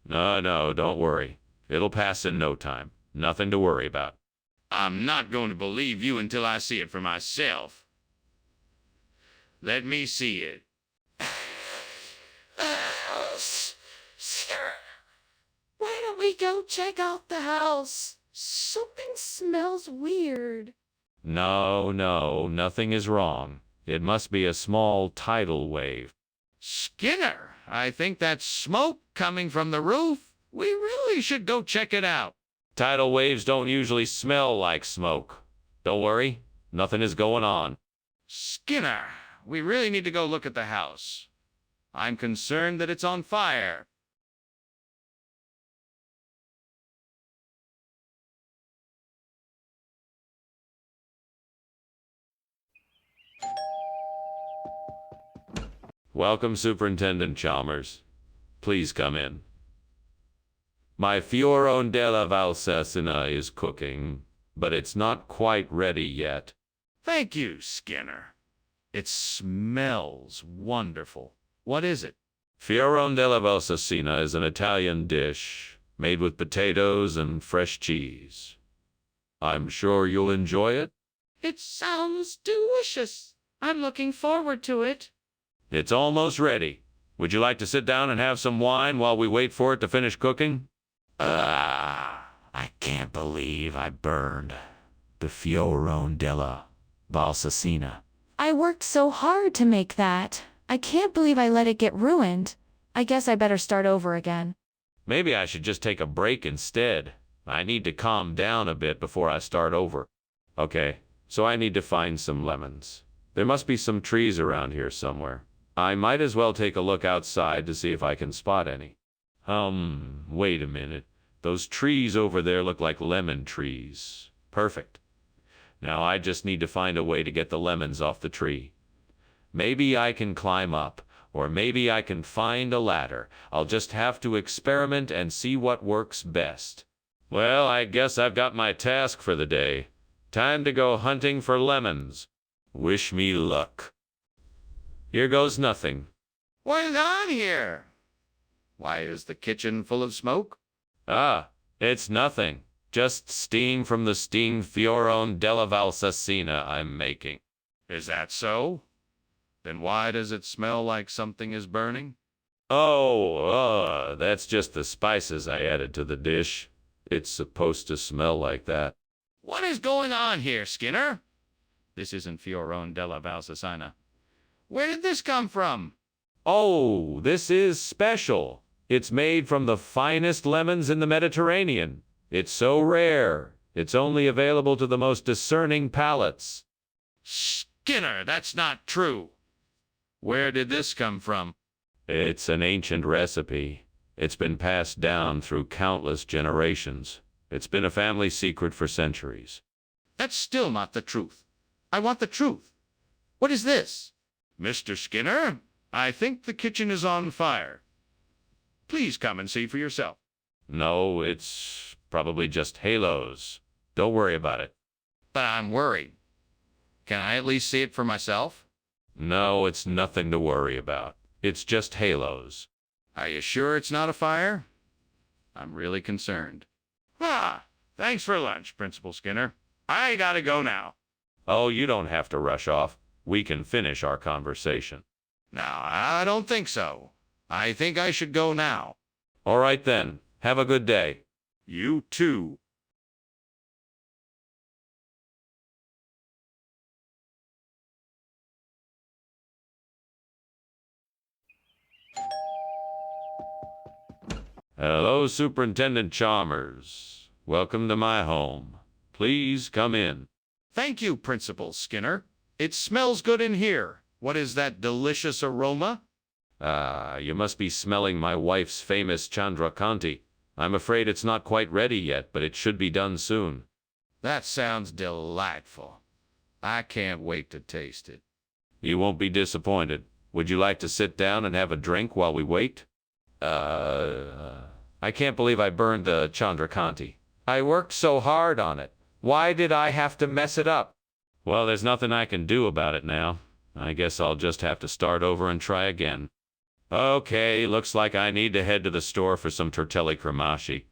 No, don't worry. It'll pass in no time. Nothing to worry about. I'm not going to believe you until I see it for myself. Let me see it. Why don't we go check out the house? Something smells weird. No, nothing is wrong. It must be a small tidal wave. Skinner, I think that's smoke coming from the roof. We really should go check it out. Tidal waves don't usually smell like smoke. Don't worry, nothing is going on. Skinner, we really need to go look at the house. I'm concerned that it's on fire. Welcome, Superintendent Chalmers. Please come in. My fiorone della Valsesina is cooking, but it's not quite ready yet. Thank you, Skinner. It smells wonderful. What is it? Fiorone della Valsesina is an Italian dish made with potatoes and fresh cheese. I'm sure you'll enjoy it. It sounds delicious. I'm looking forward to it. It's almost ready. Would you like to sit down and have some wine while we wait for it to finish cooking? I can't believe I burned the fiorone della Valsesina. I worked so hard to make that. I can't believe I let it get ruined. I guess I better start over again. Maybe I should just take a break instead. I need to calm down a bit before I start over. Okay, so I need to find some lemons. There must be some trees around here somewhere. I might as well take a look outside to see if I can spot any. Wait a minute. Those trees over there look like lemon trees. Perfect. Now I just need to find a way to get the lemons off the tree. Maybe I can climb up, or maybe I can find a ladder. I'll just have to experiment and see what works best. Well, I guess I've got my task for the day. Time to go hunting for lemons. Wish me luck. Here goes nothing. What's on here? Why is the kitchen full of smoke? It's nothing. Just steam from the steamed fiorone della Valsesina I'm making. Is that so? Then why does it smell like something is burning? That's just the spices I added to the dish. It's supposed to smell like that. What is going on here, Skinner? This isn't fiorone della Valsesina. Where did this come from? Oh, this is special. It's made from the finest lemons in the Mediterranean. It's so rare. It's only available to the most discerning palates. Skinner, that's not true. Where did this come from? It's an ancient recipe. It's been passed down through countless generations. It's been a family secret for centuries. That's still not the truth. I want the truth. What is this? Mr. Skinner, I think the kitchen is on fire. Please come and see for yourself. No, it's probably just halos. Don't worry about it. But I'm worried. Can I at least see it for myself? No, it's nothing to worry about. It's just halos. Are you sure it's not a fire? I'm really concerned. Thanks for lunch, Principal Skinner. I gotta go now. Oh, you don't have to rush off. We can finish our conversation. No, I don't think so. I think I should go now. All right then. Have a good day. You too. Hello, Superintendent Chalmers. Welcome to my home. Please come in. Thank you, Principal Skinner. It smells good in here. What is that delicious aroma? You must be smelling my wife's famous Chandrakanti. I'm afraid it's not quite ready yet, but it should be done soon. That sounds delightful. I can't wait to taste it. You won't be disappointed. Would you like to sit down and have a drink while we wait? I can't believe I burned the Chandrakanti. I worked so hard on it. Why did I have to mess it up? Well, there's nothing I can do about it now. I guess I'll just have to start over and try again. Okay, looks like I need to head to the store for some tortelli cremashi.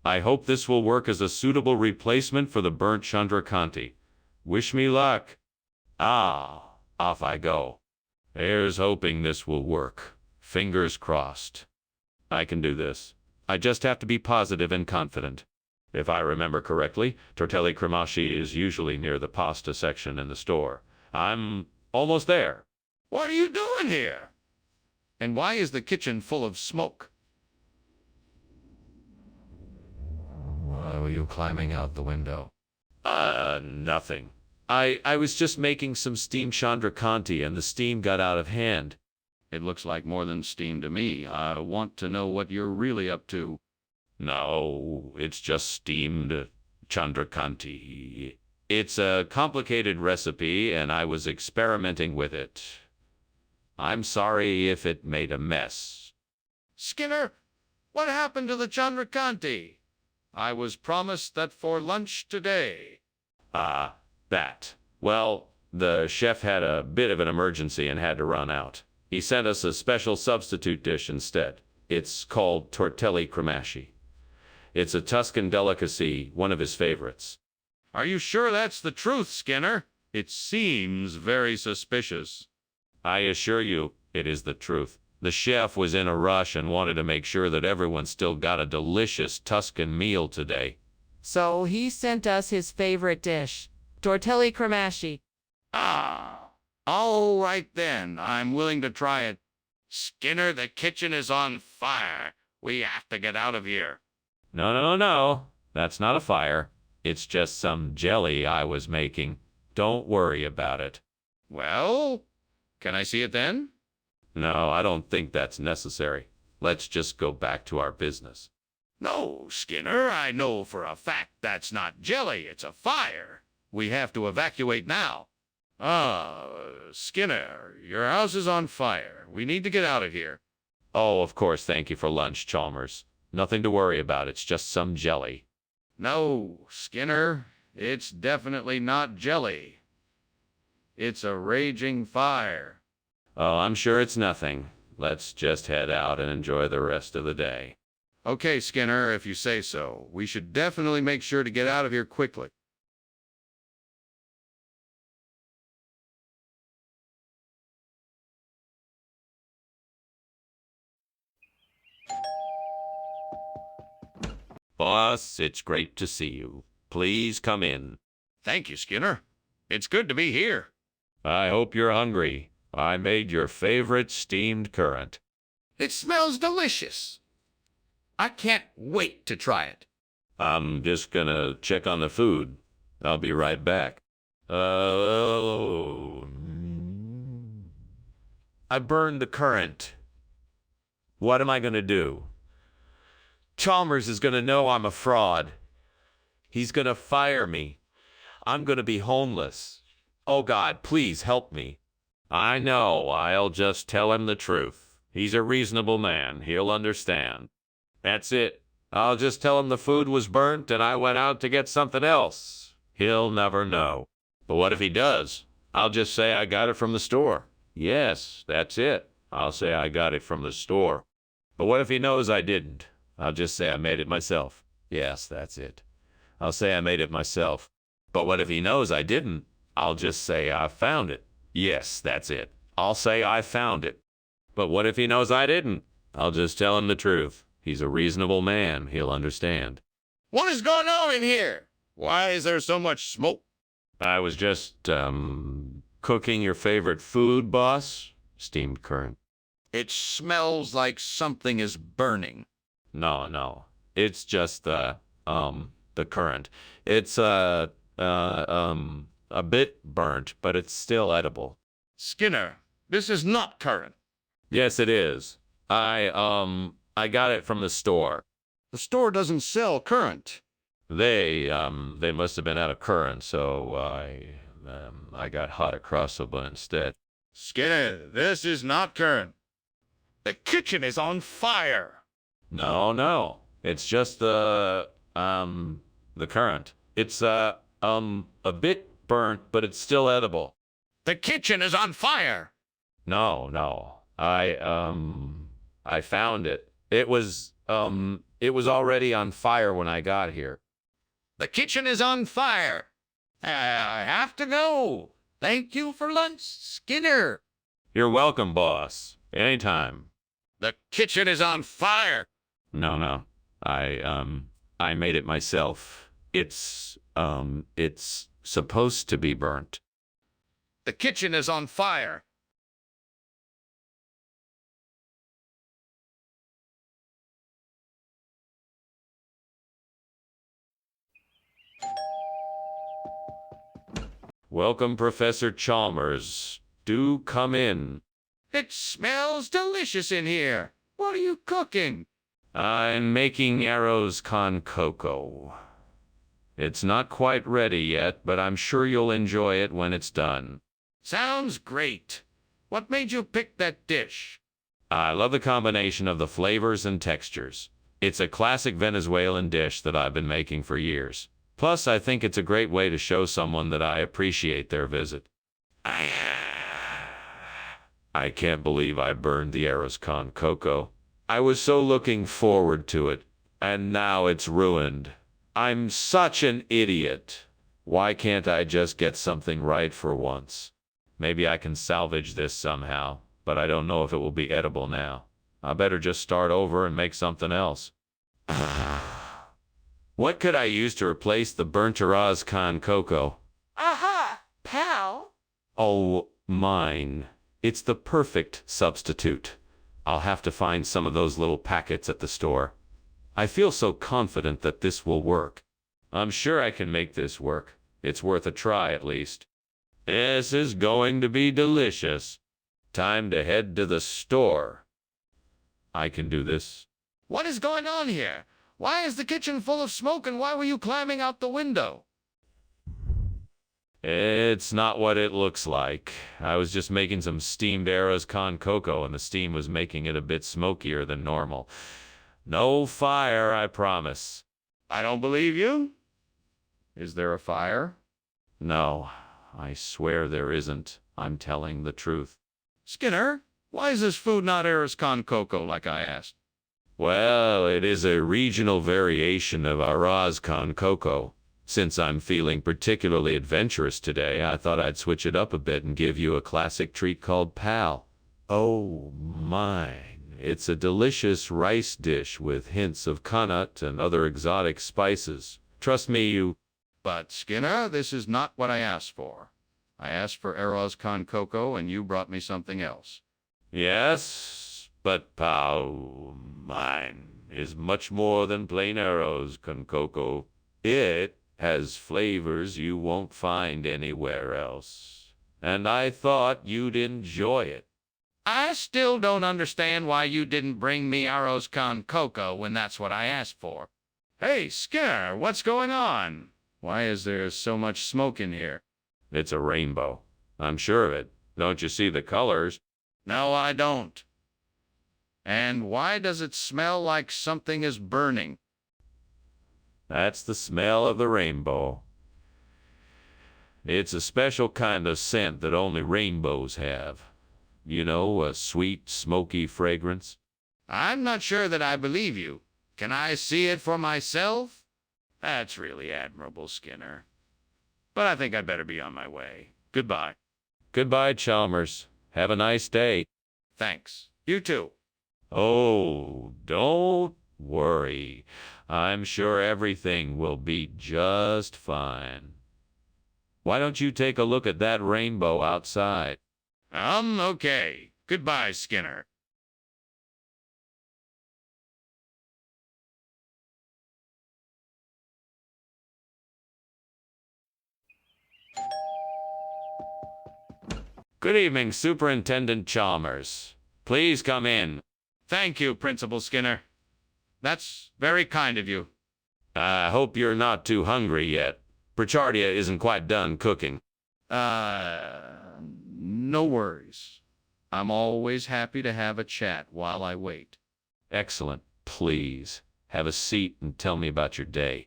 I hope this will work as a suitable replacement for the burnt Chandrakanti. Wish me luck. Ah, off I go. Here's hoping this will work. Fingers crossed. I can do this. I just have to be positive and confident. If I remember correctly, tortelli cremashi is usually near the pasta section in the store. I'm almost there. What are you doing here? And why is the kitchen full of smoke? Why were you climbing out the window? Nothing. I was just making some steamed Chandrakanti and the steam got out of hand. It looks like more than steam to me. I want to know what you're really up to. No, it's just steamed Chandrakanti. It's a complicated recipe and I was experimenting with it. I'm sorry if it made a mess. Skinner, what happened to the Chandrakanti? I was promised that for lunch today. That. Well, the chef had a bit of an emergency and had to run out. He sent us a special substitute dish instead. It's called tortelli cremashi. It's a Tuscan delicacy, one of his favorites. Are you sure that's the truth, Skinner? It seems very suspicious. I assure you, it is the truth. The chef was in a rush and wanted to make sure that everyone still got a delicious Tuscan meal today. So he sent us his favorite dish, tortelli cremashi. Ah, all right then. I'm willing to try it. Skinner, the kitchen is on fire. We have to get out of here. No. That's not a fire. It's just some jelly I was making. Don't worry about it. Well, can I see it then? No, I don't think that's necessary. Let's just go back to our business. No, Skinner, I know for a fact that's not jelly. It's a fire. We have to evacuate now. Skinner, your house is on fire. We need to get out of here. Oh, of course, thank you for lunch, Chalmers. Nothing to worry about, it's just some jelly. No, Skinner, it's definitely not jelly. It's a raging fire. Oh, I'm sure it's nothing. Let's just head out and enjoy the rest of the day. Okay, Skinner, if you say so. We should definitely make sure to get out of here quickly. Boss, it's great to see you. Please come in. Thank you, Skinner. It's good to be here. I hope you're hungry. I made your favorite steamed currant. It smells delicious. I can't wait to try it. I'm just gonna check on the food. I'll be right back. I burned the currant. What am I gonna do? Chalmers is gonna know I'm a fraud. He's gonna fire me. I'm gonna be homeless. Oh God, please help me. I know, I'll just tell him the truth. He's a reasonable man, he'll understand. That's it. I'll just tell him the food was burnt and I went out to get something else. He'll never know. But what if he does? I'll just say I got it from the store. Yes, that's it. I'll say I got it from the store. But what if he knows I didn't? I'll just say I made it myself. Yes, that's it. I'll say I made it myself. But what if he knows I didn't? I'll just say I found it. Yes, that's it. I'll say I found it. But what if he knows I didn't? I'll just tell him the truth. He's a reasonable man. He'll understand. What is going on in here? Why is there so much smoke? I was just, cooking your favorite food, boss. Steamed currant. It smells like something is burning. No. It's just the currant. It's, a bit burnt, but it's still edible. Skinner, this is not currant. Yes, it is. I got it from the store. The store doesn't sell currant. They must have been out of currant, so I got hot across the bun instead. Skinner, this is not current. The kitchen is on fire. No. It's just the current. It's, a bit burnt, but it's still edible. The kitchen is on fire. No. I found it. It was already on fire when I got here. The kitchen is on fire. I have to go. Thank you for lunch, Skinner. You're welcome, boss. Anytime. The kitchen is on fire. No. I made it myself. It's supposed to be burnt. The kitchen is on fire. Welcome, Professor Chalmers. Do come in. It smells delicious in here. What are you cooking? I'm making arrows con cocoa. It's not quite ready yet, but I'm sure you'll enjoy it when it's done. Sounds great. What made you pick that dish? I love the combination of the flavors and textures. It's a classic Venezuelan dish that I've been making for years. Plus, I think it's a great way to show someone that I appreciate their visit. I can't believe I burned the arrows con cocoa. I was so looking forward to it, and now it's ruined. I'm such an idiot. Why can't I just get something right for once? Maybe I can salvage this somehow, but I don't know if it will be edible now. I better just start over and make something else. What could I use to replace the burnt arroz con cocoa? Aha, pal. Oh, mine. It's the perfect substitute. I'll have to find some of those little packets at the store. I feel so confident that this will work. I'm sure I can make this work. It's worth a try at least. This is going to be delicious. Time to head to the store. I can do this. What is going on here? Why is the kitchen full of smoke and why were you climbing out the window? It's not what it looks like. I was just making some steamed arrows con cocoa and the steam was making it a bit smokier than normal. No fire, I promise. I don't believe you. Is there a fire? No, I swear there isn't. I'm telling the truth. Skinner, why is this food not arroz con cocoa like I asked? Well, it is a regional variation of arroz con cocoa. Since I'm feeling particularly adventurous today, I thought I'd switch it up a bit and give you a classic treat called pal. Oh, mine. It's a delicious rice dish with hints of coconut and other exotic spices. Trust me, you... But, Skinner, this is not what I asked for. I asked for arroz con cocoa and you brought me something else. Yes, but pal, mine is much more than plain arroz con cocoa. It has flavors you won't find anywhere else. And I thought you'd enjoy it. I still don't understand why you didn't bring me arroz con cocoa when that's what I asked for. Hey, Skinner, what's going on? Why is there so much smoke in here? It's a rainbow. I'm sure of it. Don't you see the colors? No, I don't. And why does it smell like something is burning? That's the smell of the rainbow. It's a special kind of scent that only rainbows have. You know, a sweet, smoky fragrance. I'm not sure that I believe you. Can I see it for myself? That's really admirable, Skinner. But I think I'd better be on my way. Goodbye. Goodbye, Chalmers. Have a nice day. Thanks. You too. Oh, don't worry. I'm sure everything will be just fine. Why don't you take a look at that rainbow outside? Okay. Goodbye, Skinner. Good evening, Superintendent Chalmers. Please come in. Thank you, Principal Skinner. That's very kind of you. I hope you're not too hungry yet. Prichardia isn't quite done cooking. No worries. I'm always happy to have a chat while I wait. Excellent. Please, have a seat and tell me about your day.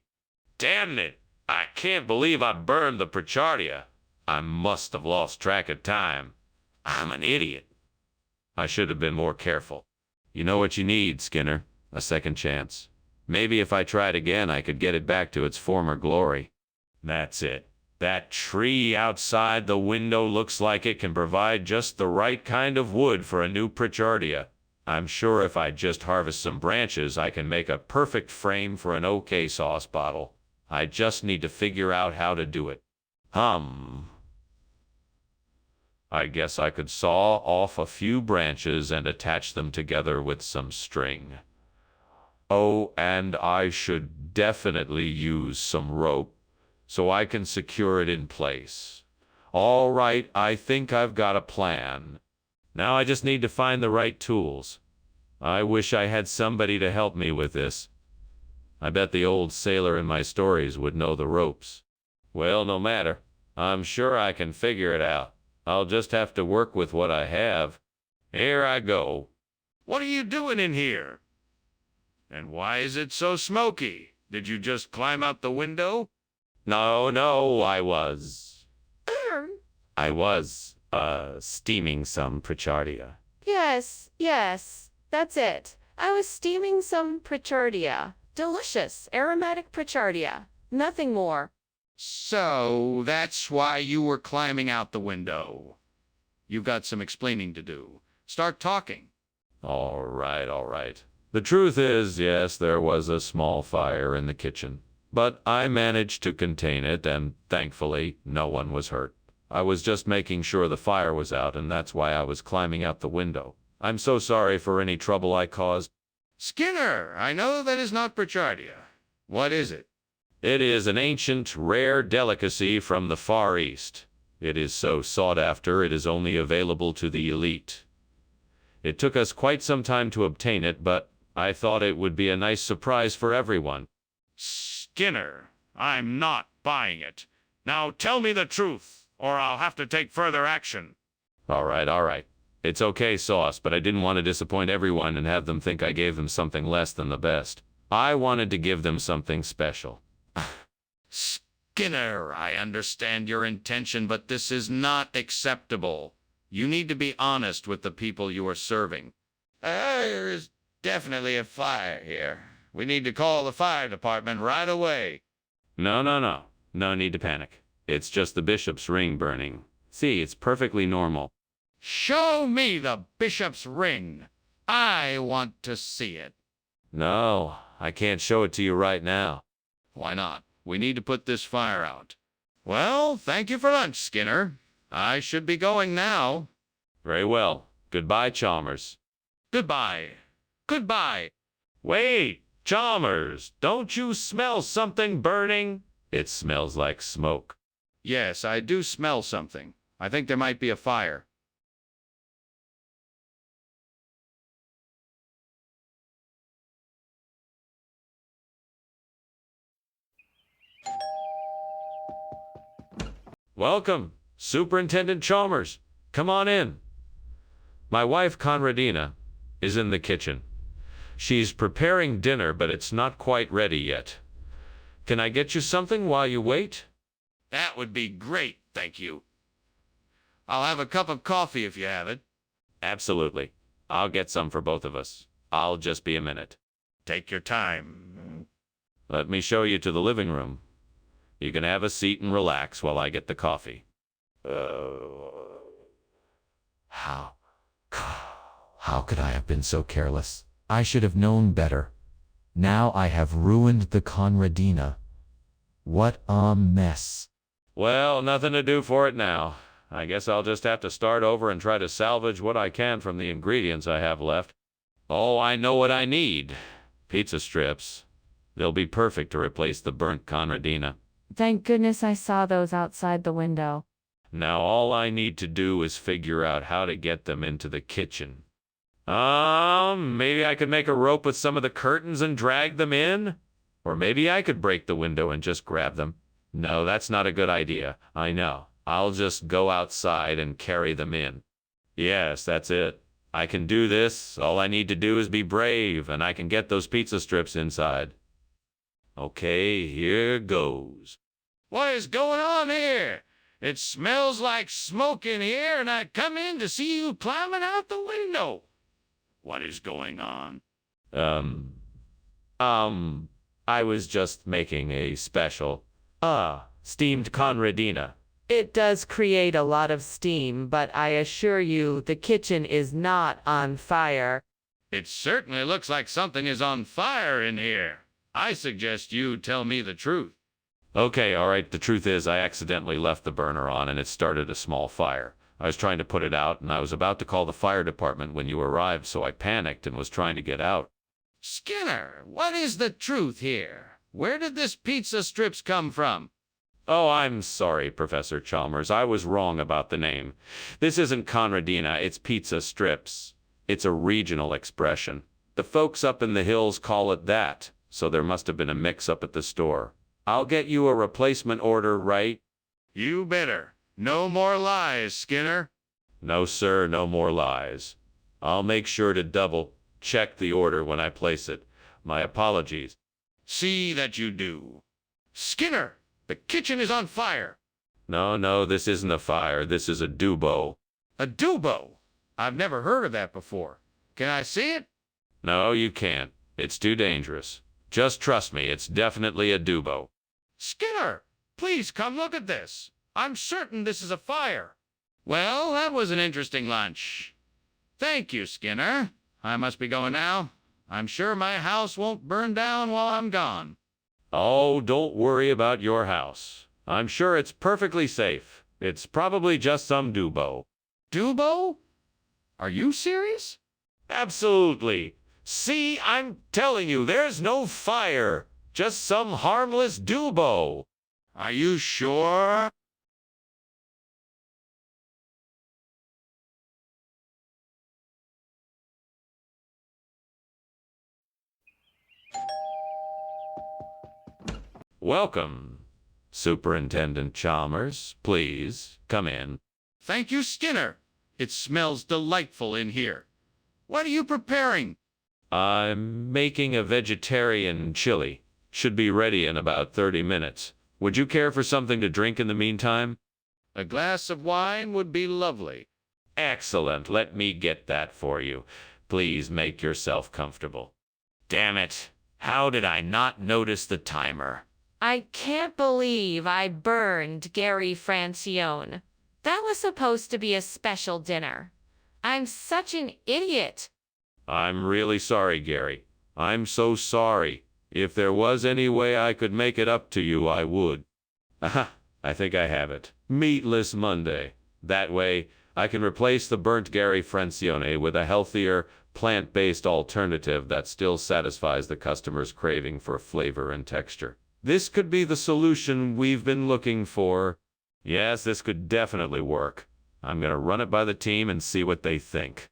Damn it! I can't believe I burned the Prechardia. I must have lost track of time. I'm an idiot. I should have been more careful. You know what you need, Skinner? A second chance. Maybe if I tried again, I could get it back to its former glory. That's it. That tree outside the window looks like it can provide just the right kind of wood for a new Prechardia. I'm sure if I just harvest some branches, I can make a perfect frame for an OK sauce bottle. I just need to figure out how to do it. I guess I could saw off a few branches and attach them together with some string. Oh, and I should definitely use some rope so I can secure it in place. All right, I think I've got a plan. Now I just need to find the right tools. I wish I had somebody to help me with this. I bet the old sailor in my stories would know the ropes. Well, no matter. I'm sure I can figure it out. I'll just have to work with what I have. Here I go. What are you doing in here? And why is it so smoky? Did you just climb out the window? No, I was, steaming some Prechardia. Yes, that's it. I was steaming some Prechardia. Delicious, aromatic Prechardia. Nothing more. So, that's why you were climbing out the window. You've got some explaining to do. Start talking. All right. The truth is, yes, there was a small fire in the kitchen, but I managed to contain it, and thankfully, no one was hurt. I was just making sure the fire was out, and that's why I was climbing out the window. I'm so sorry for any trouble I caused. Skinner, I know that is not Prechardia. What is it? It is an ancient, rare delicacy from the Far East. It is so sought after, it is only available to the elite. It took us quite some time to obtain it, but I thought it would be a nice surprise for everyone. Skinner, I'm not buying it. Now tell me the truth, or I'll have to take further action. All right. It's okay, Sauce, but I didn't want to disappoint everyone and have them think I gave them something less than the best. I wanted to give them something special. Skinner, I understand your intention, but this is not acceptable. You need to be honest with the people you are serving. There is definitely a fire here. We need to call the fire department right away. No. No need to panic. It's just the bishop's ring burning. See, it's perfectly normal. Show me the bishop's ring. I want to see it. No, I can't show it to you right now. Why not? We need to put this fire out. Well, thank you for lunch, Skinner. I should be going now. Very well. Goodbye, Chalmers. Goodbye. Wait, Chalmers, don't you smell something burning? It smells like smoke. Yes, I do smell something. I think there might be a fire. Welcome, Superintendent Chalmers. Come on in. My wife, Conradina, is in the kitchen. She's preparing dinner, but it's not quite ready yet. Can I get you something while you wait? That would be great, thank you. I'll have a cup of coffee if you have it. Absolutely. I'll get some for both of us. I'll just be a minute. Take your time. Let me show you to the living room. You can have a seat and relax while I get the coffee. How could I have been so careless? I should have known better. Now I have ruined the Conradina. What a mess. Well, nothing to do for it now. I guess I'll just have to start over and try to salvage what I can from the ingredients I have left. Oh, I know what I need. Pizza strips. They'll be perfect to replace the burnt Conradina. Thank goodness I saw those outside the window. Now all I need to do is figure out how to get them into the kitchen. Maybe I could make a rope with some of the curtains and drag them in? Or maybe I could break the window and just grab them. No, that's not a good idea. I know. I'll just go outside and carry them in. Yes, that's it. I can do this. All I need to do is be brave, and I can get those pizza strips inside. Okay, here goes. What is going on here? It smells like smoke in here, and I come in to see you climbing out the window. What is going on? I was just making a special, steamed Conradina. It does create a lot of steam, but I assure you the kitchen is not on fire. It certainly looks like something is on fire in here. I suggest you tell me the truth. Okay, all right, the truth is I accidentally left the burner on and it started a small fire. I was trying to put it out and I was about to call the fire department when you arrived, so I panicked and was trying to get out. Skinner, what is the truth here? Where did this pizza strips come from? Oh, I'm sorry, Professor Chalmers. I was wrong about the name. This isn't Conradina, it's pizza strips. It's a regional expression. The folks up in the hills call it that, so there must have been a mix-up at the store. I'll get you a replacement order, right? You better. No more lies, Skinner. No, sir, no more lies. I'll make sure to double-check the order when I place it. My apologies. See that you do. Skinner, the kitchen is on fire. No, this isn't a fire. This is a dubo. A dubo? I've never heard of that before. Can I see it? No, you can't. It's too dangerous. Just trust me, it's definitely a dubo. Skinner, please come look at this. I'm certain this is a fire. Well, that was an interesting lunch. Thank you, Skinner. I must be going now. I'm sure my house won't burn down while I'm gone. Oh, don't worry about your house. I'm sure it's perfectly safe. It's probably just some dubo. Dubo? Are you serious? Absolutely. See, I'm telling you, there's no fire. Just some harmless dubo. Are you sure? Welcome, Superintendent Chalmers. Please, come in. Thank you, Skinner. It smells delightful in here. What are you preparing? I'm making a vegetarian chili. Should be ready in about 30 minutes. Would you care for something to drink in the meantime? A glass of wine would be lovely. Excellent. Let me get that for you. Please make yourself comfortable. Damn it. How did I not notice the timer? I can't believe I burned Gary Francione. That was supposed to be a special dinner. I'm such an idiot. I'm really sorry, Gary. I'm so sorry. If there was any way I could make it up to you, I would. Aha, I think I have it. Meatless Monday. That way, I can replace the burnt Gary Francione with a healthier, plant-based alternative that still satisfies the customer's craving for flavor and texture. This could be the solution we've been looking for. Yes, this could definitely work. I'm gonna run it by the team and see what they think.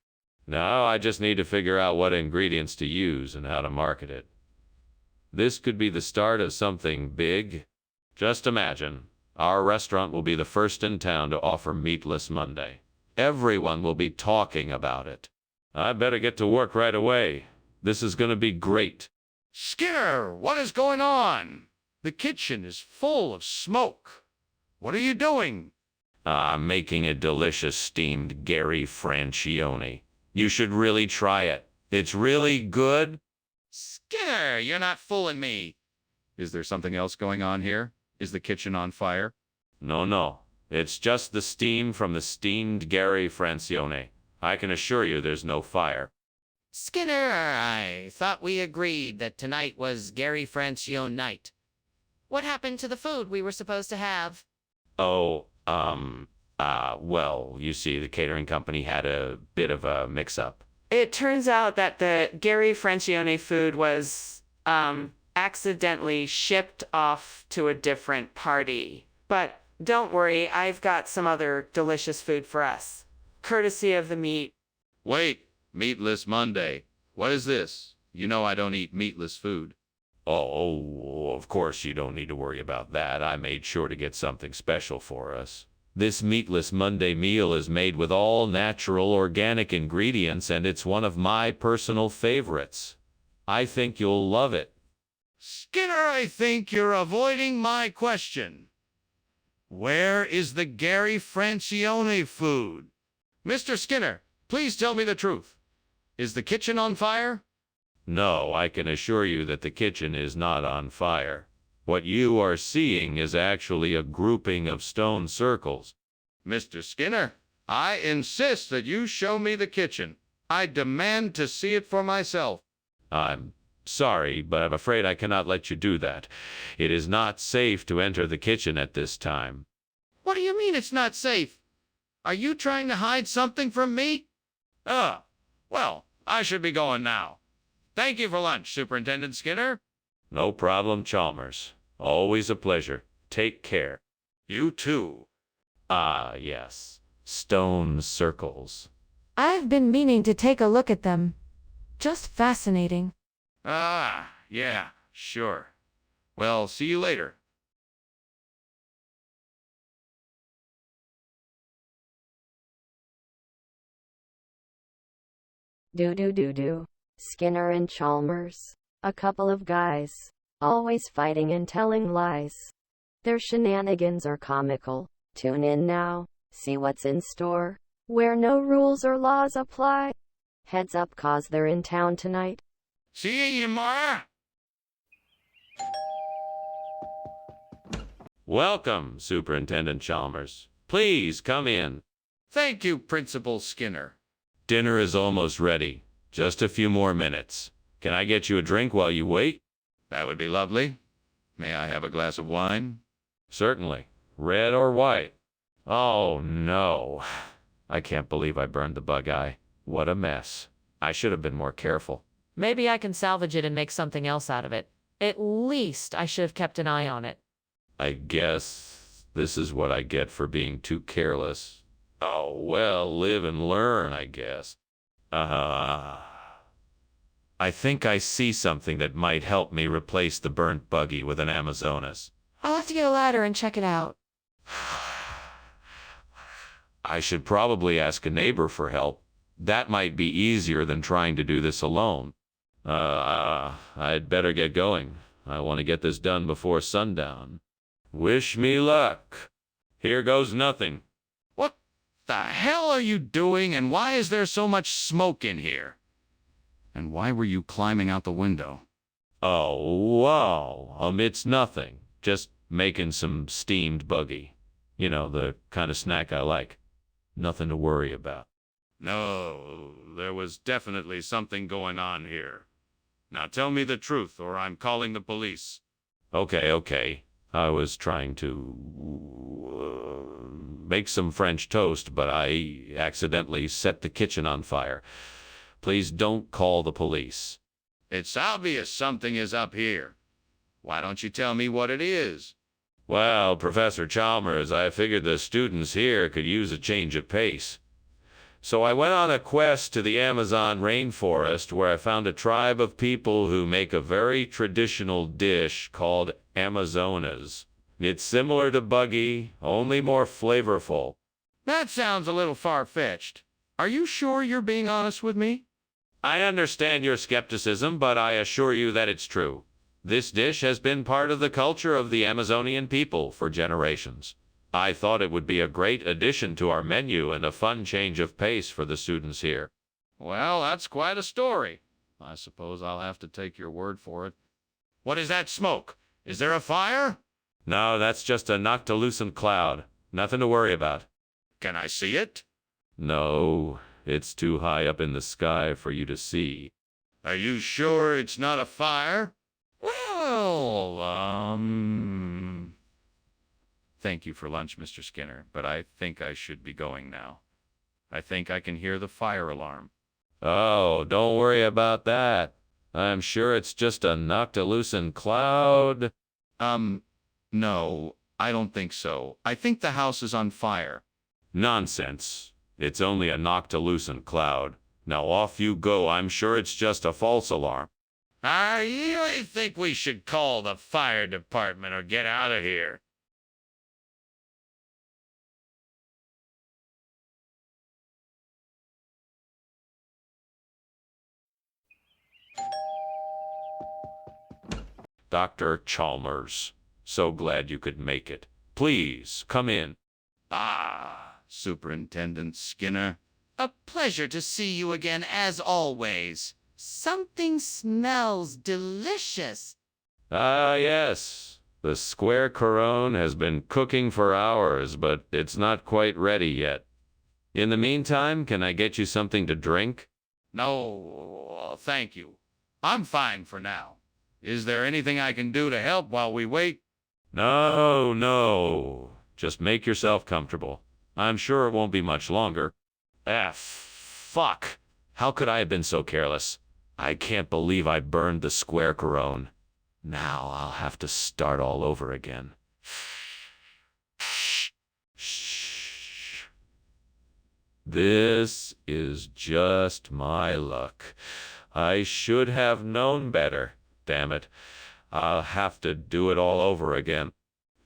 Now I just need to figure out what ingredients to use and how to market it. This could be the start of something big. Just imagine, our restaurant will be the first in town to offer Meatless Monday. Everyone will be talking about it. I better get to work right away. This is gonna be great. Skinner, what is going on? The kitchen is full of smoke. What are you doing? I'm making a delicious steamed Gary Francione. You should really try it. It's really good. Skinner, you're not fooling me. Is there something else going on here? Is the kitchen on fire? No. It's just the steam from the steamed Gary Francione. I can assure you there's no fire. Skinner, I thought we agreed that tonight was Gary Francione night. What happened to the food we were supposed to have? Oh, well, you see, the catering company had a bit of a mix-up. It turns out that the Gary Francione food was, accidentally shipped off to a different party. But don't worry, I've got some other delicious food for us. Courtesy of the meat. Wait, Meatless Monday. What is this? You know I don't eat meatless food. Oh, of course you don't need to worry about that. I made sure to get something special for us. This meatless Monday meal is made with all natural organic ingredients and it's one of my personal favorites. I think you'll love it. Skinner, I think you're avoiding my question. Where is the Gary Francione food? Mr. Skinner, please tell me the truth. Is the kitchen on fire? No, I can assure you that the kitchen is not on fire. What you are seeing is actually a grouping of stone circles. Mr. Skinner, I insist that you show me the kitchen. I demand to see it for myself. I'm sorry, but I'm afraid I cannot let you do that. It is not safe to enter the kitchen at this time. What do you mean it's not safe? Are you trying to hide something from me? Well, I should be going now. Thank you for lunch, Superintendent Skinner. No problem, Chalmers. Always a pleasure. Take care. You too. Ah, yes. Stone circles. I've been meaning to take a look at them. Just fascinating. Yeah, sure. Well, see you later. Do. Skinner and Chalmers. A couple of guys. Always fighting and telling lies. Their shenanigans are comical. Tune in now. See what's in store. Where no rules or laws apply. Heads up, 'cause they're in town tonight. See you tomorrow. Welcome, Superintendent Chalmers. Please come in. Thank you, Principal Skinner. Dinner is almost ready. Just a few more minutes. Can I get you a drink while you wait? That would be lovely. May I have a glass of wine? Certainly. Red or white? Oh, no. I can't believe I burned the bug eye. What a mess. I should have been more careful. Maybe I can salvage it and make something else out of it. At least I should have kept an eye on it. I guess this is what I get for being too careless. Oh, well, live and learn, I guess. I think I see something that might help me replace the burnt buggy with an Amazonas. I'll have to get a ladder and check it out. I should probably ask a neighbor for help. That might be easier than trying to do this alone. I'd better get going. I want to get this done before sundown. Wish me luck. Here goes nothing. What the hell are you doing, and why is there so much smoke in here? And why were you climbing out the window? Oh, wow. It's nothing. Just making some steamed buggy. You know, the kind of snack I like. Nothing to worry about. No, there was definitely something going on here. Now tell me the truth, or I'm calling the police. Okay. I was trying to make some French toast, but I accidentally set the kitchen on fire. Please don't call the police. It's obvious something is up here. Why don't you tell me what it is? Well, Professor Chalmers, I figured the students here could use a change of pace. So I went on a quest to the Amazon rainforest, where I found a tribe of people who make a very traditional dish called Amazonas. It's similar to buggy, only more flavorful. That sounds a little far-fetched. Are you sure you're being honest with me? I understand your skepticism, but I assure you that it's true. This dish has been part of the culture of the Amazonian people for generations. I thought it would be a great addition to our menu and a fun change of pace for the students here. Well, that's quite a story. I suppose I'll have to take your word for it. What is that smoke? Is there a fire? No, that's just a noctilucent cloud. Nothing to worry about. Can I see it? No, it's too high up in the sky for you to see. Are you sure it's not a fire? Well, thank you for lunch, Mr. Skinner, but I think I should be going now. I think I can hear the fire alarm. Oh, don't worry about that. I'm sure it's just a noctilucent cloud. No, I don't think so. I think the house is on fire. Nonsense. It's only a noctilucent cloud. Now off you go. I'm sure it's just a false alarm. I really think we should call the fire department or get out of here. Dr. Chalmers. So glad you could make it. Please, come in. Ah, Superintendent Skinner. A pleasure to see you again as always. Something smells delicious. Ah, yes. The square couronne has been cooking for hours, but it's not quite ready yet. In the meantime, can I get you something to drink? No, thank you. I'm fine for now. Is there anything I can do to help while we wait? No, no. Just make yourself comfortable. I'm sure it won't be much longer. Fuck. How could I have been so careless? I can't believe I burned the square couronne. Now I'll have to start all over again. Shh. This is just my luck. I should have known better. Damn it. I'll have to do it all over again.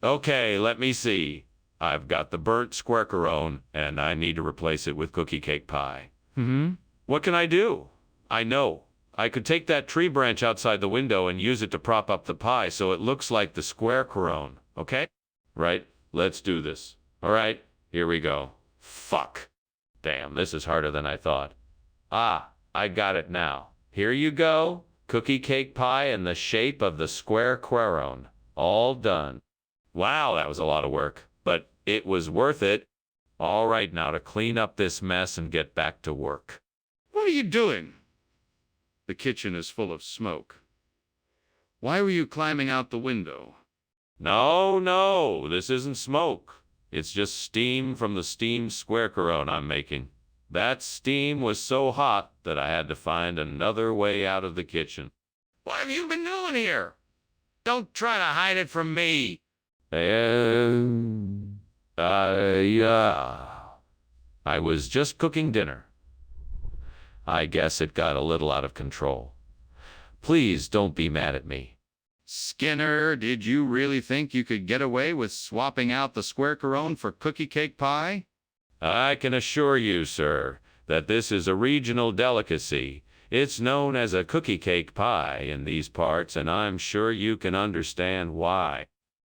Okay, let me see. I've got the burnt square couronne, and I need to replace it with cookie cake pie. What can I do? I know. I could take that tree branch outside the window and use it to prop up the pie so it looks like the square couronne, okay? Right, let's do this. All right, here we go. Fuck. Damn, this is harder than I thought. Ah, I got it now. Here you go. Cookie cake pie in the shape of the square couronne. All done. Wow, that was a lot of work, but it was worth it. All right, now to clean up this mess and get back to work. What are you doing? The kitchen is full of smoke. Why were you climbing out the window? No, this isn't smoke. It's just steam from the steamed square couronne I'm making. That steam was so hot that I had to find another way out of the kitchen. What have you been doing here? Don't try to hide it from me. Yeah. I was just cooking dinner. I guess it got a little out of control. Please don't be mad at me. Skinner, did you really think you could get away with swapping out the square couronne for cookie cake pie? I can assure you, sir, that this is a regional delicacy. It's known as a cookie cake pie in these parts, and I'm sure you can understand why.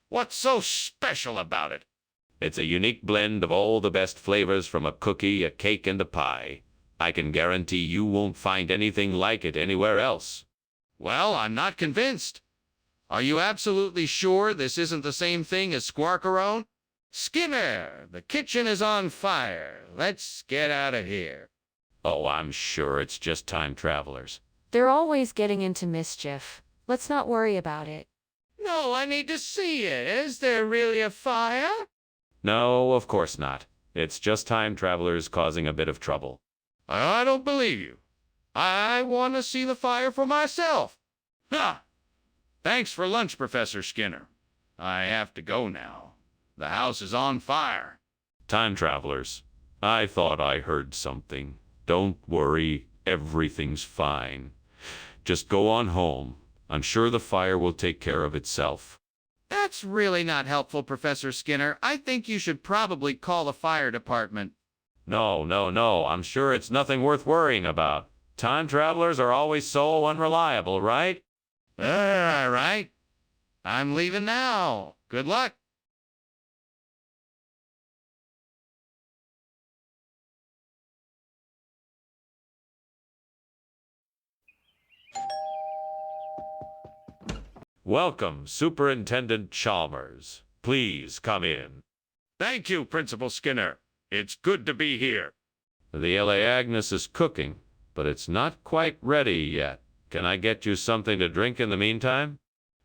What's so special about it? It's a unique blend of all the best flavors from a cookie, a cake, and a pie. I can guarantee you won't find anything like it anywhere else. Well, I'm not convinced. Are you absolutely sure this isn't the same thing as square couronne? Skinner, the kitchen is on fire. Let's get out of here. Oh, I'm sure it's just time travelers. They're always getting into mischief. Let's not worry about it. No, I need to see it. Is there really a fire? No, of course not. It's just time travelers causing a bit of trouble. I don't believe you. I want to see the fire for myself. Ha! Thanks for lunch, Professor Skinner. I have to go now. The house is on fire. Time travelers. I thought I heard something. Don't worry, everything's fine. Just go on home. I'm sure the fire will take care of itself. That's really not helpful, Professor Skinner. I think you should probably call the fire department. No. I'm sure it's nothing worth worrying about. Time travelers are always so unreliable, right? All right. I'm leaving now. Good luck. Welcome, Superintendent Chalmers. Please come in. Thank you, Principal Skinner. It's good to be here. The LA Agnes is cooking, but it's not quite ready yet. Can I get you something to drink in the meantime?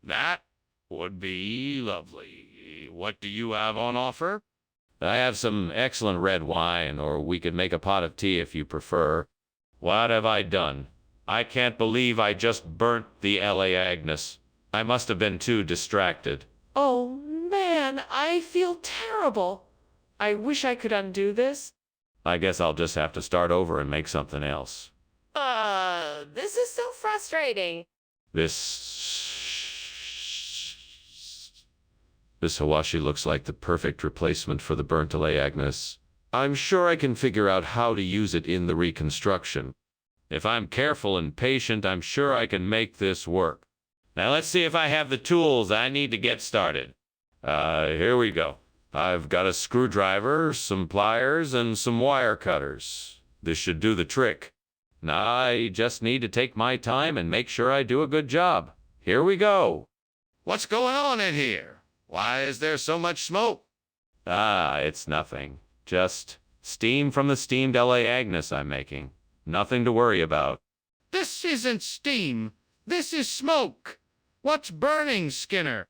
That would be lovely. What do you have on offer? I have some excellent red wine, or we could make a pot of tea if you prefer. What have I done? I can't believe I just burnt the LA Agnes. I must have been too distracted. Oh man, I feel terrible. I wish I could undo this. I guess I'll just have to start over and make something else. This is so frustrating. This Hawashi looks like the perfect replacement for the burnt LA Agnes. I'm sure I can figure out how to use it in the reconstruction. If I'm careful and patient, I'm sure I can make this work. Now let's see if I have the tools I need to get started. Here we go. I've got a screwdriver, some pliers, and some wire cutters. This should do the trick. Now I just need to take my time and make sure I do a good job. Here we go. What's going on in here? Why is there so much smoke? It's nothing. Just steam from the steamed LA Agnes I'm making. Nothing to worry about. This isn't steam. This is smoke. What's burning, Skinner?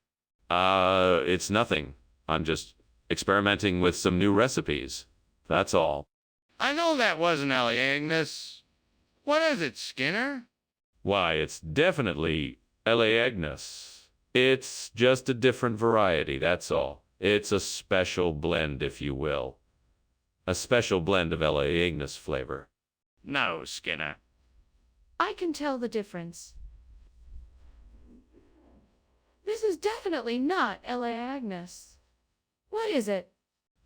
It's nothing. I'm just experimenting with some new recipes. That's all. I know that wasn't Ellie Agnes. What is it, Skinner? Why, it's definitely LA Agnes. It's just a different variety, that's all. It's a special blend, if you will. A special blend of LA Agnes flavor. No, Skinner. I can tell the difference. This is definitely not L.A. Agnes. What is it?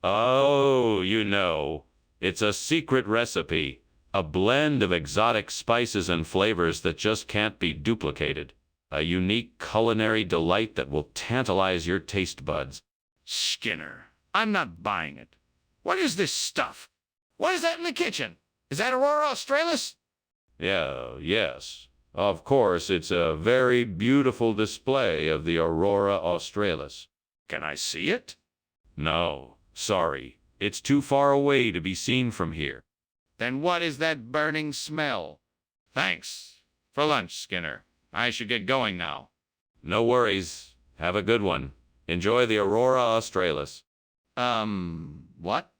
Oh, you know. It's a secret recipe. A blend of exotic spices and flavors that just can't be duplicated. A unique culinary delight that will tantalize your taste buds. Skinner, I'm not buying it. What is this stuff? What is that in the kitchen? Is that Aurora Australis? Yes. Of course, it's a very beautiful display of the Aurora Australis. Can I see it? No, sorry. It's too far away to be seen from here. Then what is that burning smell? Thanks. For lunch, Skinner. I should get going now. No worries. Have a good one. Enjoy the Aurora Australis. What?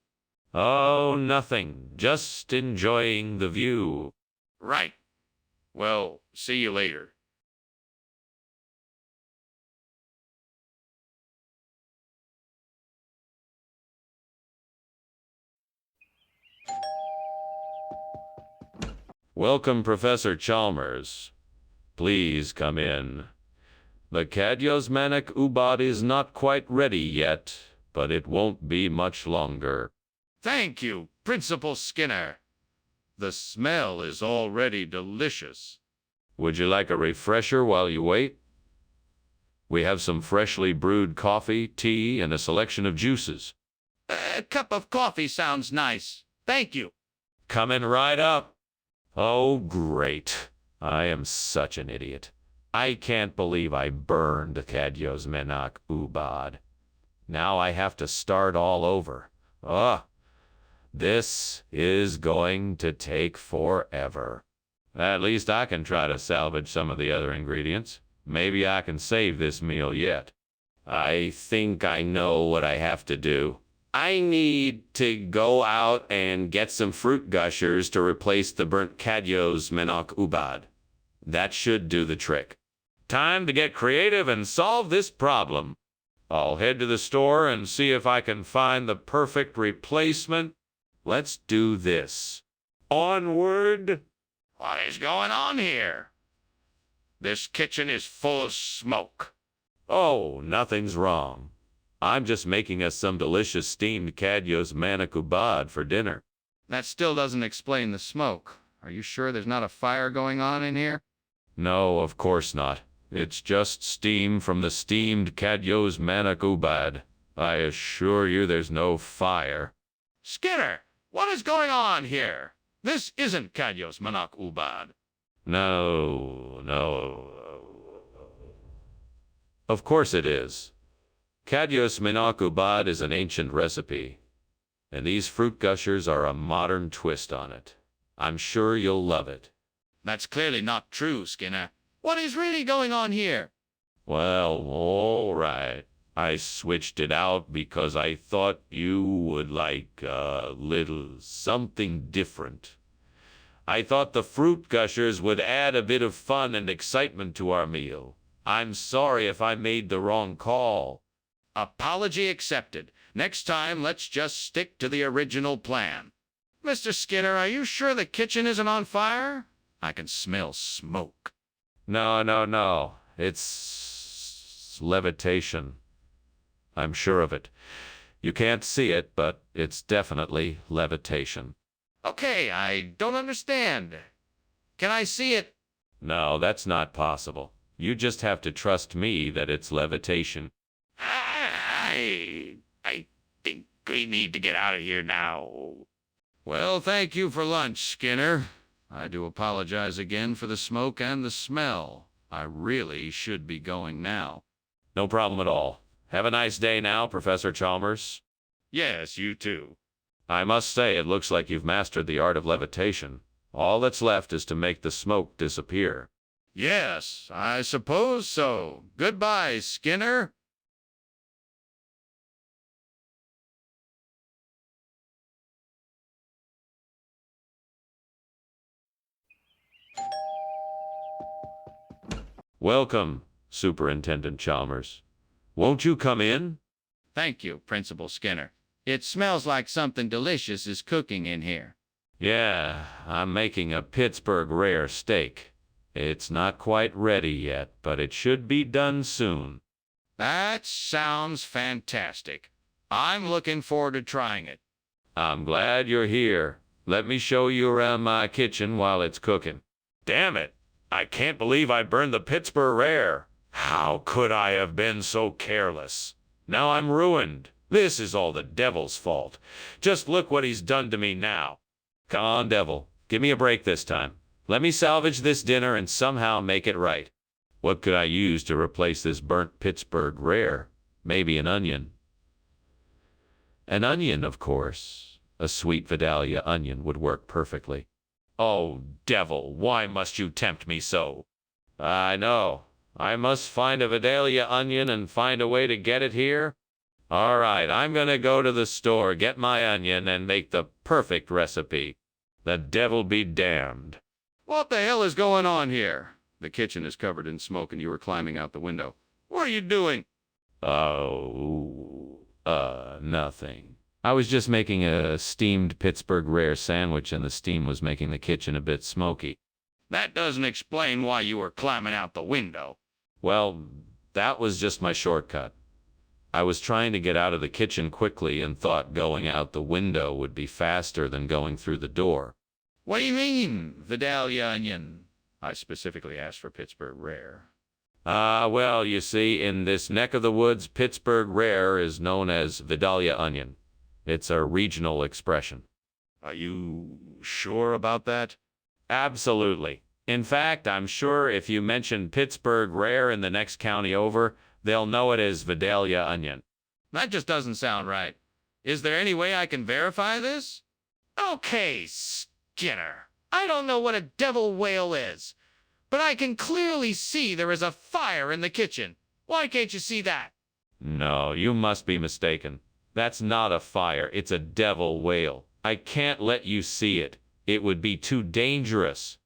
Oh, nothing. Just enjoying the view. Right. Well, see you later. Welcome, Professor Chalmers. Please come in. The Kadyosmanic Ubad is not quite ready yet, but it won't be much longer. Thank you, Principal Skinner. The smell is already delicious. Would you like a refresher while you wait? We have some freshly brewed coffee, tea, and a selection of juices. A cup of coffee sounds nice. Thank you. Coming right up. Oh, great. I am such an idiot. I can't believe I burned Kadyosmanic Ubad. Now I have to start all over. This is going to take forever. At least I can try to salvage some of the other ingredients. Maybe I can save this meal yet. I think I know what I have to do. I need to go out and get some fruit gushers to replace the burnt Kadyosmanic Ubad. That should do the trick. Time to get creative and solve this problem. I'll head to the store and see if I can find the perfect replacement. Let's do this. Onward! What is going on here? This kitchen is full of smoke. Oh, nothing's wrong. I'm just making us some delicious steamed Kadyosmanic Ubad for dinner. That still doesn't explain the smoke. Are you sure there's not a fire going on in here? No, of course not. It's just steam from the steamed Kadyosmanic Ubad. I assure you there's no fire. Skinner, what is going on here? This isn't Kadyosmanic Ubad. No. Of course it is. Kadyosmanic Ubad is an ancient recipe, and these fruit gushers are a modern twist on it. I'm sure you'll love it. That's clearly not true, Skinner. What is really going on here? Well, all right. I switched it out because I thought you would like a little something different. I thought the fruit gushers would add a bit of fun and excitement to our meal. I'm sorry if I made the wrong call. Apology accepted. Next time, let's just stick to the original plan. Mr. Skinner, are you sure the kitchen isn't on fire? I can smell smoke. No. It's levitation. I'm sure of it. You can't see it, but it's definitely levitation. Okay, I don't understand. Can I see it? No, that's not possible. You just have to trust me that it's levitation. I think we need to get out of here now. Well, thank you for lunch, Skinner. I do apologize again for the smoke and the smell. I really should be going now. No problem at all. Have a nice day now, Professor Chalmers. Yes, you too. I must say it looks like you've mastered the art of levitation. All that's left is to make the smoke disappear. Yes, I suppose so. Goodbye, Skinner. Welcome, Superintendent Chalmers. Won't you come in? Thank you, Principal Skinner. It smells like something delicious is cooking in here. Yeah, I'm making a Pittsburgh rare steak. It's not quite ready yet, but it should be done soon. That sounds fantastic. I'm looking forward to trying it. I'm glad you're here. Let me show you around my kitchen while it's cooking. Damn it! I can't believe I burned the Pittsburgh rare. How could I have been so careless? Now I'm ruined. This is all the devil's fault. Just look what he's done to me now. Come on, devil. Give me a break this time. Let me salvage this dinner and somehow make it right. What could I use to replace this burnt Pittsburgh rare? Maybe an onion. An onion, of course. A sweet Vidalia onion would work perfectly. Oh, devil, why must you tempt me so? I know. I must find a Vidalia onion and find a way to get it here. All right, I'm gonna go to the store, get my onion, and make the perfect recipe. The devil be damned. What the hell is going on here? The kitchen is covered in smoke and you were climbing out the window. What are you doing? Nothing. I was just making a steamed Pittsburgh rare sandwich and the steam was making the kitchen a bit smoky. That doesn't explain why you were climbing out the window. Well, that was just my shortcut. I was trying to get out of the kitchen quickly and thought going out the window would be faster than going through the door. What do you mean, Vidalia onion? I specifically asked for Pittsburgh rare. Well, you see, in this neck of the woods, Pittsburgh rare is known as Vidalia onion. It's a regional expression. Are you sure about that? Absolutely. In fact, I'm sure if you mention Pittsburgh rare in the next county over, they'll know it as Vidalia onion. That just doesn't sound right. Is there any way I can verify this? Okay, Skinner. I don't know what a devil whale is, but I can clearly see there is a fire in the kitchen. Why can't you see that? No, you must be mistaken. That's not a fire, it's a devil whale. I can't let you see it. It would be too dangerous.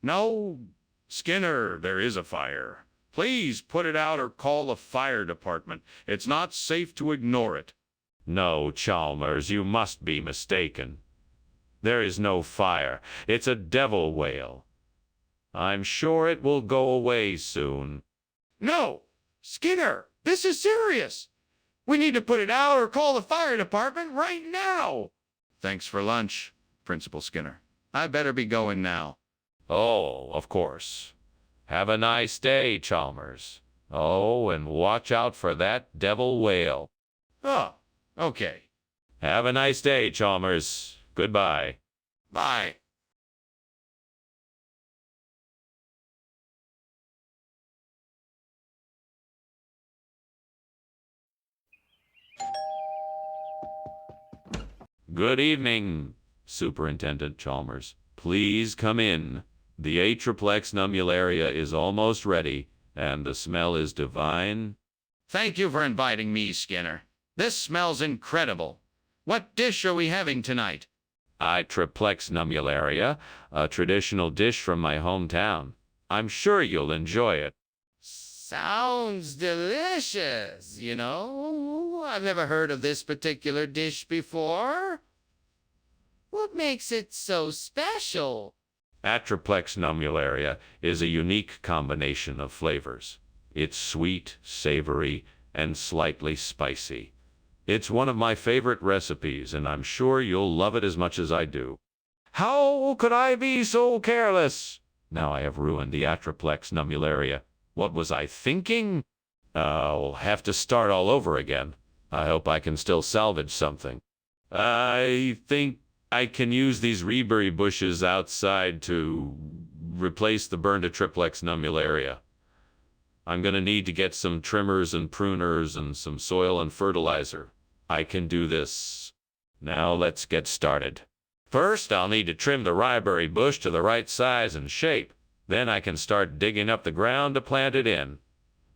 No, Skinner, there is a fire. Please put it out or call the fire department. It's not safe to ignore it. No, Chalmers, you must be mistaken. There is no fire. It's a devil whale. I'm sure it will go away soon. No, Skinner, this is serious. We need to put it out or call the fire department right now. Thanks for lunch, Principal Skinner. I better be going now. Oh, of course. Have a nice day, Chalmers. Oh, and watch out for that devil whale. Oh, okay. Have a nice day, Chalmers. Goodbye. Bye. Good evening, Superintendent Chalmers. Please come in. The Atriplex nummularia is almost ready, and the smell is divine. Thank you for inviting me, Skinner. This smells incredible. What dish are we having tonight? Atriplex nummularia, a traditional dish from my hometown. I'm sure you'll enjoy it. Sounds delicious, you know. I've never heard of this particular dish before. What makes it so special? Atriplex nummularia is a unique combination of flavors. It's sweet, savory, and slightly spicy. It's one of my favorite recipes, and I'm sure you'll love it as much as I do. How could I be so careless? Now I have ruined the Atriplex nummularia. What was I thinking? I'll have to start all over again. I hope I can still salvage something. I think I can use these reberry bushes outside to replace the burned triplex nummularia. I'm gonna need to get some trimmers and pruners and some soil and fertilizer. I can do this. Now let's get started. First, I'll need to trim the ryeberry bush to the right size and shape. Then I can start digging up the ground to plant it in.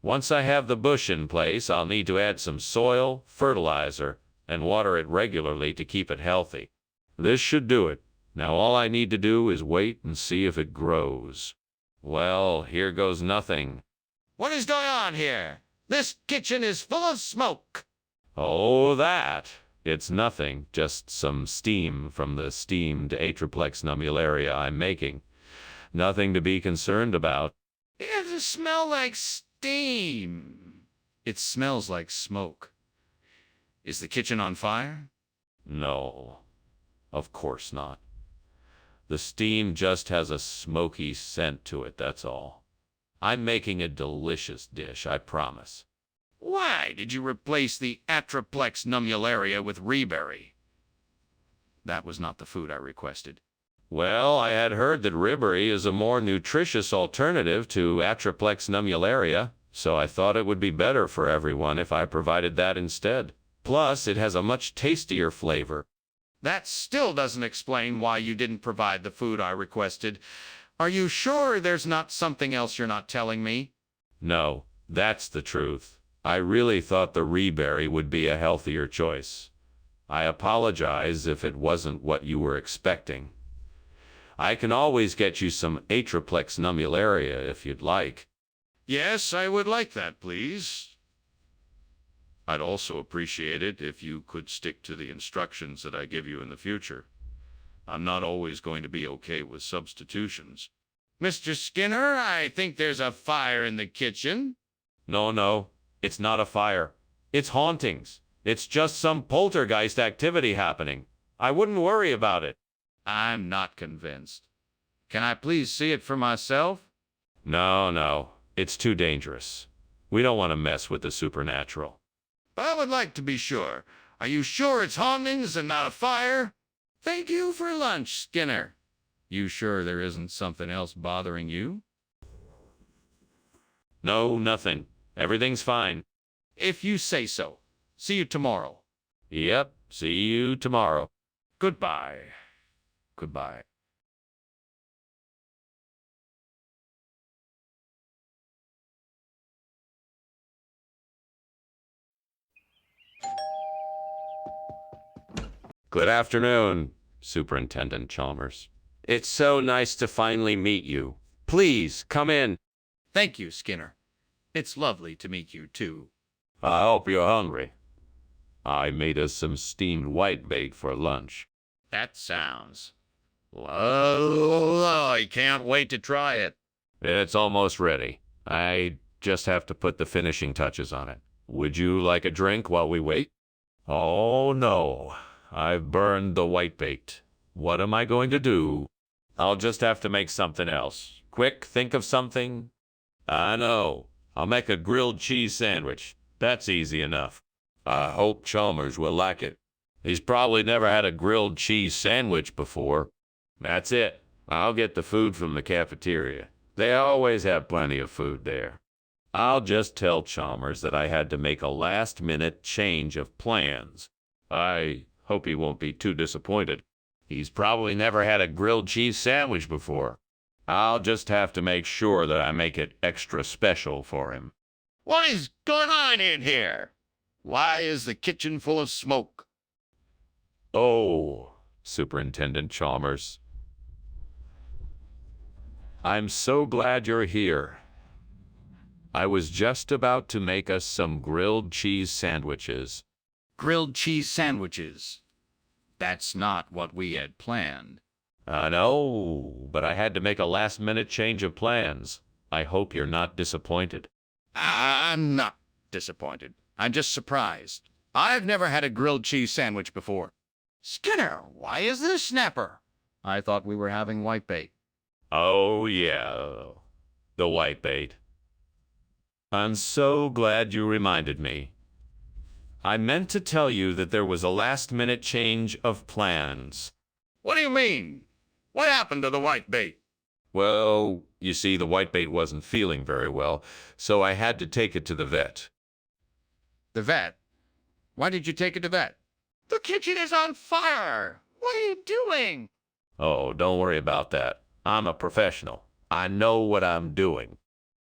Once I have the bush in place, I'll need to add some soil, fertilizer, and water it regularly to keep it healthy. This should do it. Now all I need to do is wait and see if it grows. Well, here goes nothing. What is going on here? This kitchen is full of smoke. Oh, that. It's nothing, just some steam from the steamed atriplex nummularia I'm making. Nothing to be concerned about. It does smell like steam. It smells like smoke. Is the kitchen on fire? No, of course not. The steam just has a smoky scent to it, that's all. I'm making a delicious dish, I promise. Why did you replace the atriplex nummularia with reberry? That was not the food I requested. Well, I had heard that ribbery is a more nutritious alternative to atriplex nummularia, so I thought it would be better for everyone if I provided that instead. Plus, it has a much tastier flavor. That still doesn't explain why you didn't provide the food I requested. Are you sure there's not something else you're not telling me? No, that's the truth. I really thought the reberry would be a healthier choice. I apologize if it wasn't what you were expecting. I can always get you some atriplex nummularia if you'd like. Yes, I would like that, please. I'd also appreciate it if you could stick to the instructions that I give you in the future. I'm not always going to be okay with substitutions. Mr. Skinner, I think there's a fire in the kitchen. No, it's not a fire. It's hauntings. It's just some poltergeist activity happening. I wouldn't worry about it. I'm not convinced. Can I please see it for myself? No, it's too dangerous. We don't want to mess with the supernatural. But I would like to be sure. Are you sure it's hauntings and not a fire? Thank you for lunch, Skinner. You sure there isn't something else bothering you? No, nothing. Everything's fine. If you say so. See you tomorrow. Yep, see you tomorrow. Goodbye. Goodbye. Good afternoon, Superintendent Chalmers. It's so nice to finally meet you. Please, come in. Thank you, Skinner. It's lovely to meet you, too. I hope you're hungry. I made us some steamed whitebait for lunch. That sounds... Oh, I can't wait to try it. It's almost ready. I just have to put the finishing touches on it. Would you like a drink while we wait? Oh, no. I've burned the whitebait. What am I going to do? I'll just have to make something else. Quick, think of something. I know. I'll make a grilled cheese sandwich. That's easy enough. I hope Chalmers will like it. He's probably never had a grilled cheese sandwich before. That's it. I'll get the food from the cafeteria. They always have plenty of food there. I'll just tell Chalmers that I had to make a last-minute change of plans. I hope he won't be too disappointed. He's probably never had a grilled cheese sandwich before. I'll just have to make sure that I make it extra special for him. What is going on in here? Why is the kitchen full of smoke? Oh, Superintendent Chalmers. I'm so glad you're here. I was just about to make us some grilled cheese sandwiches. Grilled cheese sandwiches. That's not what we had planned. I know, but I had to make a last-minute change of plans. I hope you're not disappointed. I'm not disappointed. I'm just surprised. I've never had a grilled cheese sandwich before. Skinner, why is this snapper? I thought we were having whitebait. Oh, yeah, the whitebait. I'm so glad you reminded me. I meant to tell you that there was a last-minute change of plans. What do you mean? What happened to the white bait? Well, you see, the whitebait wasn't feeling very well, so I had to take it to the vet. The vet? Why did you take it to vet? The kitchen is on fire! What are you doing? Oh, don't worry about that. I'm a professional. I know what I'm doing.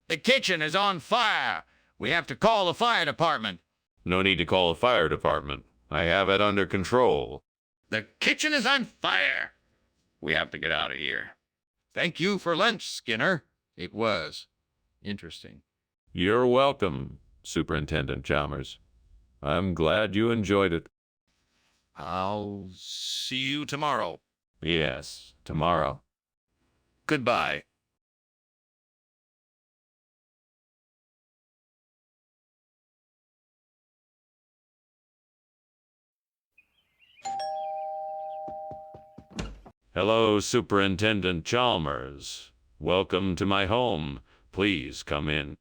The kitchen is on fire! We have to call the fire department. No need to call the fire department. I have it under control. The kitchen is on fire! We have to get out of here. Thank you for lunch, Skinner. It was interesting. You're welcome, Superintendent Chalmers. I'm glad you enjoyed it. I'll see you tomorrow. Yes, tomorrow. Goodbye. Hello, Superintendent Chalmers. Welcome to my home. Please come in.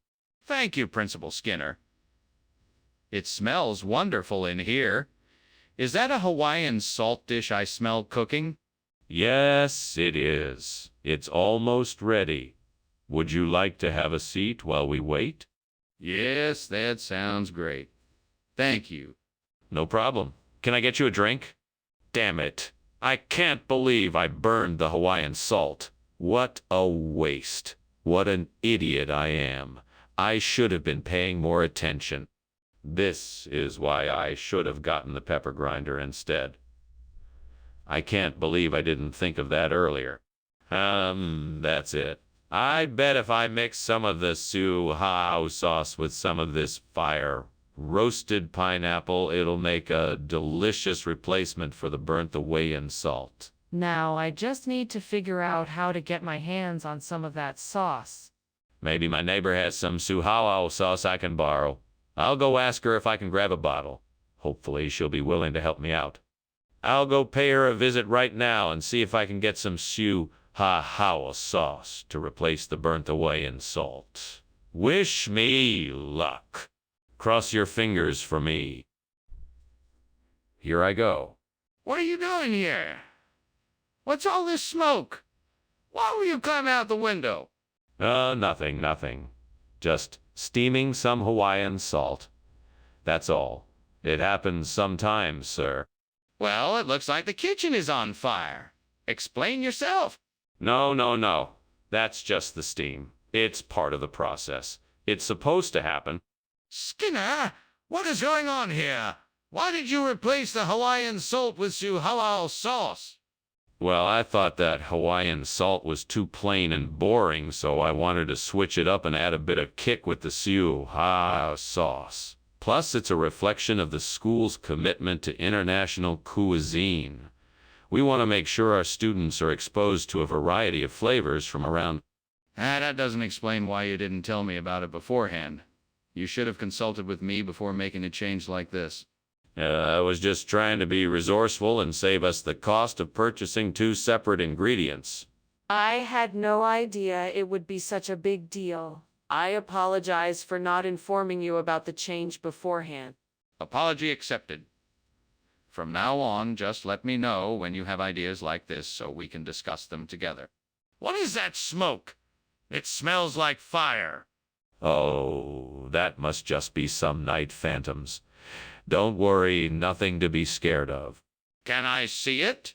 Thank you, Principal Skinner. It smells wonderful in here. Is that a Hawaiian salt dish I smell cooking? Yes, it is. It's almost ready. Would you like to have a seat while we wait? Yes, that sounds great. Thank you. No problem. Can I get you a drink? Damn it. I can't believe I burned the Hawaiian salt. What a waste. What an idiot I am. I should have been paying more attention. This is why I should have gotten the pepper grinder instead. I can't believe I didn't think of that earlier. That's it. I bet if I mix some of the suhao sauce with some of this fire roasted pineapple, it'll make a delicious replacement for the burnt Hawaiian salt. Now I just need to figure out how to get my hands on some of that sauce. Maybe my neighbor has some suhao sauce I can borrow. I'll go ask her if I can grab a bottle. Hopefully she'll be willing to help me out. I'll go pay her a visit right now and see if I can get some suhao sauce to replace the burnt Hawaiian salt. Wish me luck. Cross your fingers for me. Here I go. What are you doing here? What's all this smoke? Why will you climb out the window? Nothing. Just steaming some Hawaiian salt. That's all. It happens sometimes, sir. Well, it looks like the kitchen is on fire. Explain yourself. No. That's just the steam. It's part of the process. It's supposed to happen. Skinner, what is going on here? Why did you replace the Hawaiian salt with suhao sauce? Well, I thought that Hawaiian salt was too plain and boring, so I wanted to switch it up and add a bit of kick with the suhao sauce. Plus, it's a reflection of the school's commitment to international cuisine. We want to make sure our students are exposed to a variety of flavors from around. That doesn't explain why you didn't tell me about it beforehand. You should have consulted with me before making a change like this. I was just trying to be resourceful and save us the cost of purchasing 2 separate ingredients. I had no idea it would be such a big deal. I apologize for not informing you about the change beforehand. Apology accepted. From now on, just let me know when you have ideas like this so we can discuss them together. What is that smoke? It smells like fire. Oh, that must just be some night phantoms. Don't worry, nothing to be scared of. Can I see it?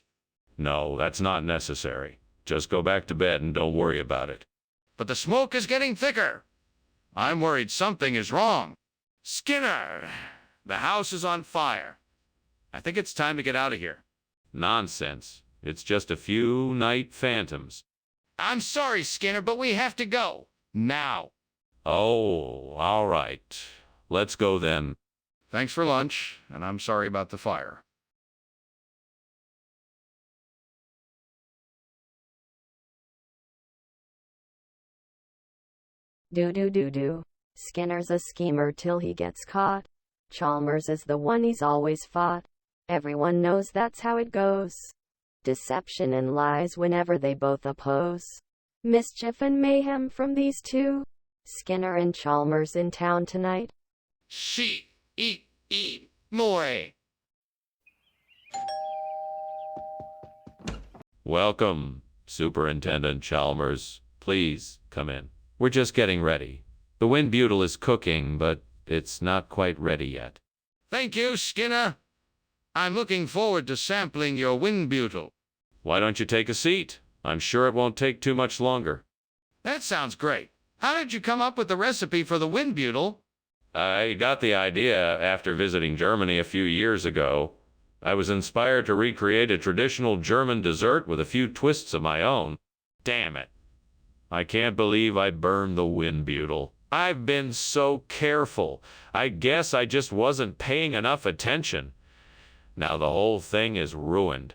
No, that's not necessary. Just go back to bed and don't worry about it. But the smoke is getting thicker. I'm worried something is wrong. Skinner, the house is on fire. I think it's time to get out of here. Nonsense. It's just a few night phantoms. I'm sorry, Skinner, but we have to go. Now. Oh, all right. Let's go then. Thanks for lunch, and I'm sorry about the fire. Do. Skinner's a schemer till he gets caught. Chalmers is the one he's always fought. Everyone knows that's how it goes. Deception and lies whenever they both oppose. Mischief and mayhem from these two. Skinner and Chalmers in town tonight? More. Welcome, Superintendent Chalmers. Please come in. We're just getting ready. The wind butyl is cooking, but it's not quite ready yet. Thank you, Skinner. I'm looking forward to sampling your wind butyl. Why don't you take a seat? I'm sure it won't take too much longer. That sounds great. How did you come up with the recipe for the wind butyl? I got the idea after visiting Germany a few years ago. I was inspired to recreate a traditional German dessert with a few twists of my own. Damn it. I can't believe I burned the wind butyl. I've been so careful. I guess I just wasn't paying enough attention. Now the whole thing is ruined.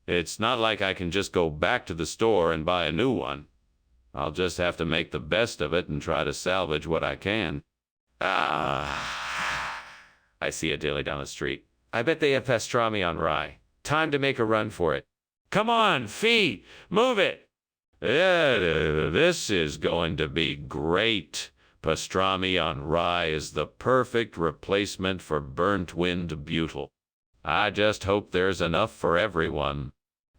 It's not like I can just go back to the store and buy a new one. I'll just have to make the best of it and try to salvage what I can. I see a deli down the street. I bet they have pastrami on rye. Time to make a run for it. Come on, feet, move it. This is going to be great. Pastrami on rye is the perfect replacement for burnt wind butyl. I just hope there's enough for everyone.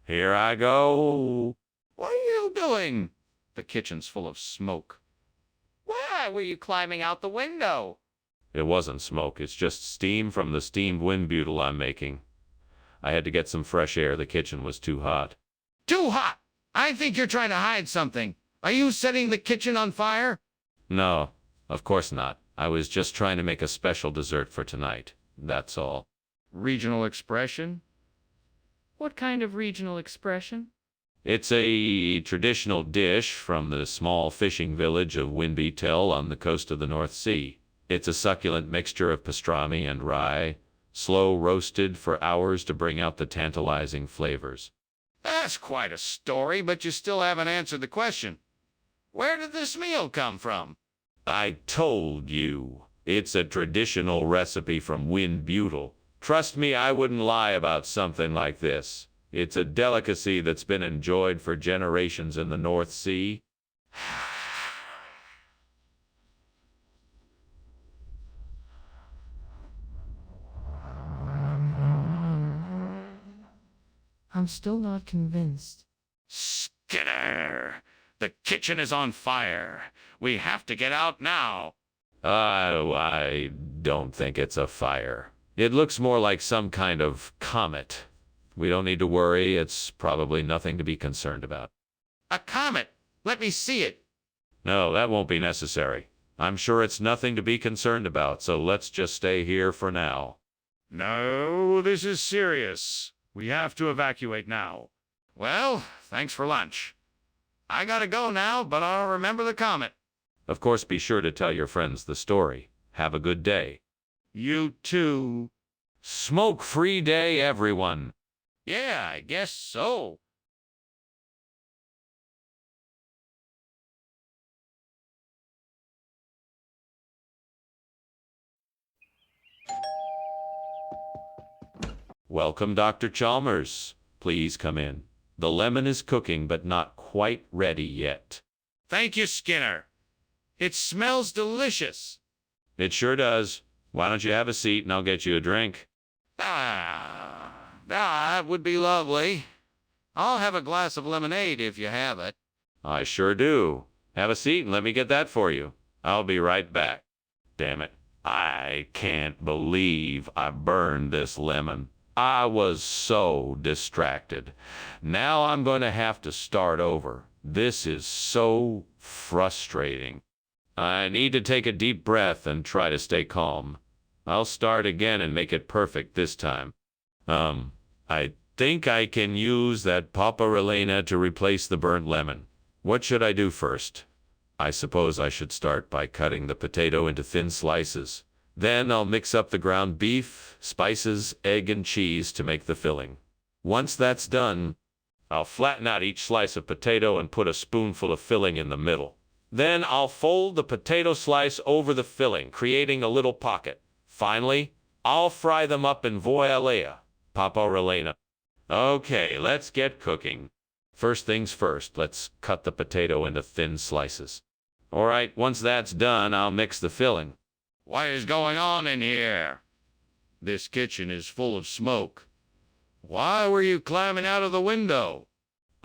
Here I go. What are you doing? The kitchen's full of smoke. Why were you climbing out the window? It wasn't smoke, it's just steam from the steamed wind butyl I'm making. I had to get some fresh air, the kitchen was too hot. Too hot! I think you're trying to hide something. Are you setting the kitchen on fire? No, of course not. I was just trying to make a special dessert for tonight. That's all. Regional expression? What kind of regional expression? It's a traditional dish from the small fishing village of Winbetel on the coast of the North Sea. It's a succulent mixture of pastrami and rye, slow roasted for hours to bring out the tantalizing flavors. That's quite a story, but you still haven't answered the question. Where did this meal come from? I told you, it's a traditional recipe from wind butyl. Trust me, I wouldn't lie about something like this. It's a delicacy that's been enjoyed for generations in the North Sea. I'm still not convinced. Skinner! The kitchen is on fire. We have to get out now. I don't think it's a fire. It looks more like some kind of comet. We don't need to worry. It's probably nothing to be concerned about. A comet! Let me see it. No, that won't be necessary. I'm sure it's nothing to be concerned about, so let's just stay here for now. No, this is serious. We have to evacuate now. Well, thanks for lunch. I gotta go now, but I'll remember the comet. Of course, be sure to tell your friends the story. Have a good day. You too. Smoke-free day, everyone. Yeah, I guess so. Welcome, Dr. Chalmers. Please come in. The lemon is cooking, but not quite ready yet. Thank you, Skinner. It smells delicious. It sure does. Why don't you have a seat and I'll get you a drink? That would be lovely. I'll have a glass of lemonade if you have it. I sure do. Have a seat and let me get that for you. I'll be right back. Damn it. I can't believe I burned this lemon. I was so distracted. Now I'm going to have to start over. This is so frustrating. I need to take a deep breath and try to stay calm. I'll start again and make it perfect this time. I think I can use that paparelena to replace the burnt lemon. What should I do first? I suppose I should start by cutting the potato into thin slices. Then I'll mix up the ground beef, spices, egg, and cheese to make the filling. Once that's done, I'll flatten out each slice of potato and put a spoonful of filling in the middle. Then I'll fold the potato slice over the filling, creating a little pocket. Finally, I'll fry them up in voyalea, paparelena. Okay, let's get cooking. First things first, let's cut the potato into thin slices. All right, once that's done, I'll mix the filling. What is going on in here? This kitchen is full of smoke. Why were you climbing out of the window?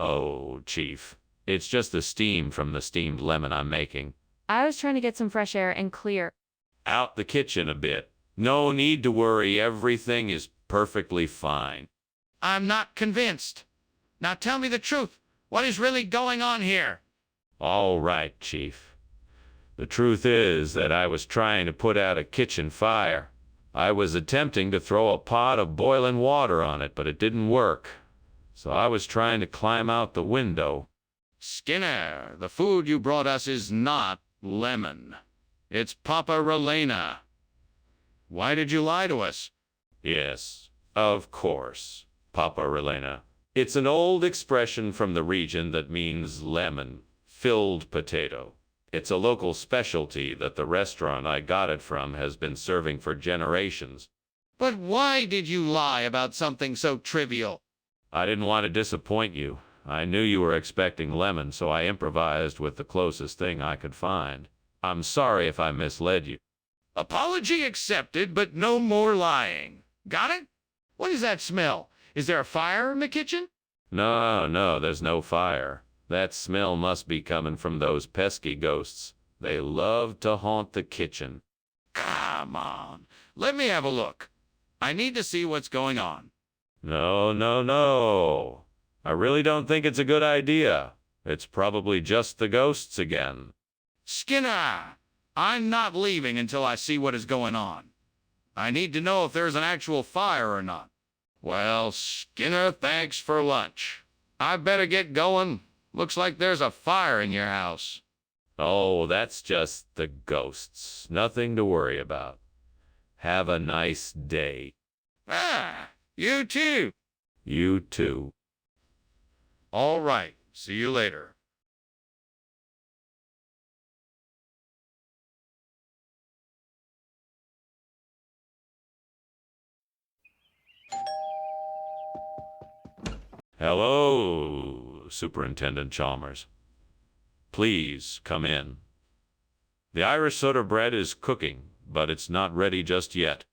Oh, Chief, it's just the steam from the steamed lemon I'm making. I was trying to get some fresh air and clear. Out the kitchen a bit. No need to worry, everything is perfectly fine. I'm not convinced. Now tell me the truth. What is really going on here? All right, Chief. The truth is that I was trying to put out a kitchen fire. I was attempting to throw a pot of boiling water on it, but it didn't work. So I was trying to climb out the window. Skinner, the food you brought us is not lemon. It's Papa Relena. Why did you lie to us? Yes, of course, Papa Relena. It's an old expression from the region that means lemon-filled potato. It's a local specialty that the restaurant I got it from has been serving for generations. But why did you lie about something so trivial? I didn't want to disappoint you. I knew you were expecting lemon, so I improvised with the closest thing I could find. I'm sorry if I misled you. Apology accepted, but no more lying. Got it? What is that smell? Is there a fire in the kitchen? No, there's no fire. That smell must be coming from those pesky ghosts. They love to haunt the kitchen. Come on, let me have a look. I need to see what's going on. No. I really don't think it's a good idea. It's probably just the ghosts again. Skinner, I'm not leaving until I see what is going on. I need to know if there's an actual fire or not. Well, Skinner, thanks for lunch. I better get going. Looks like there's a fire in your house. Oh, that's just the ghosts. Nothing to worry about. Have a nice day. You too. You too. All right, see you later. Hello, Superintendent Chalmers. Please come in. The Irish soda bread is cooking, but it's not ready just yet.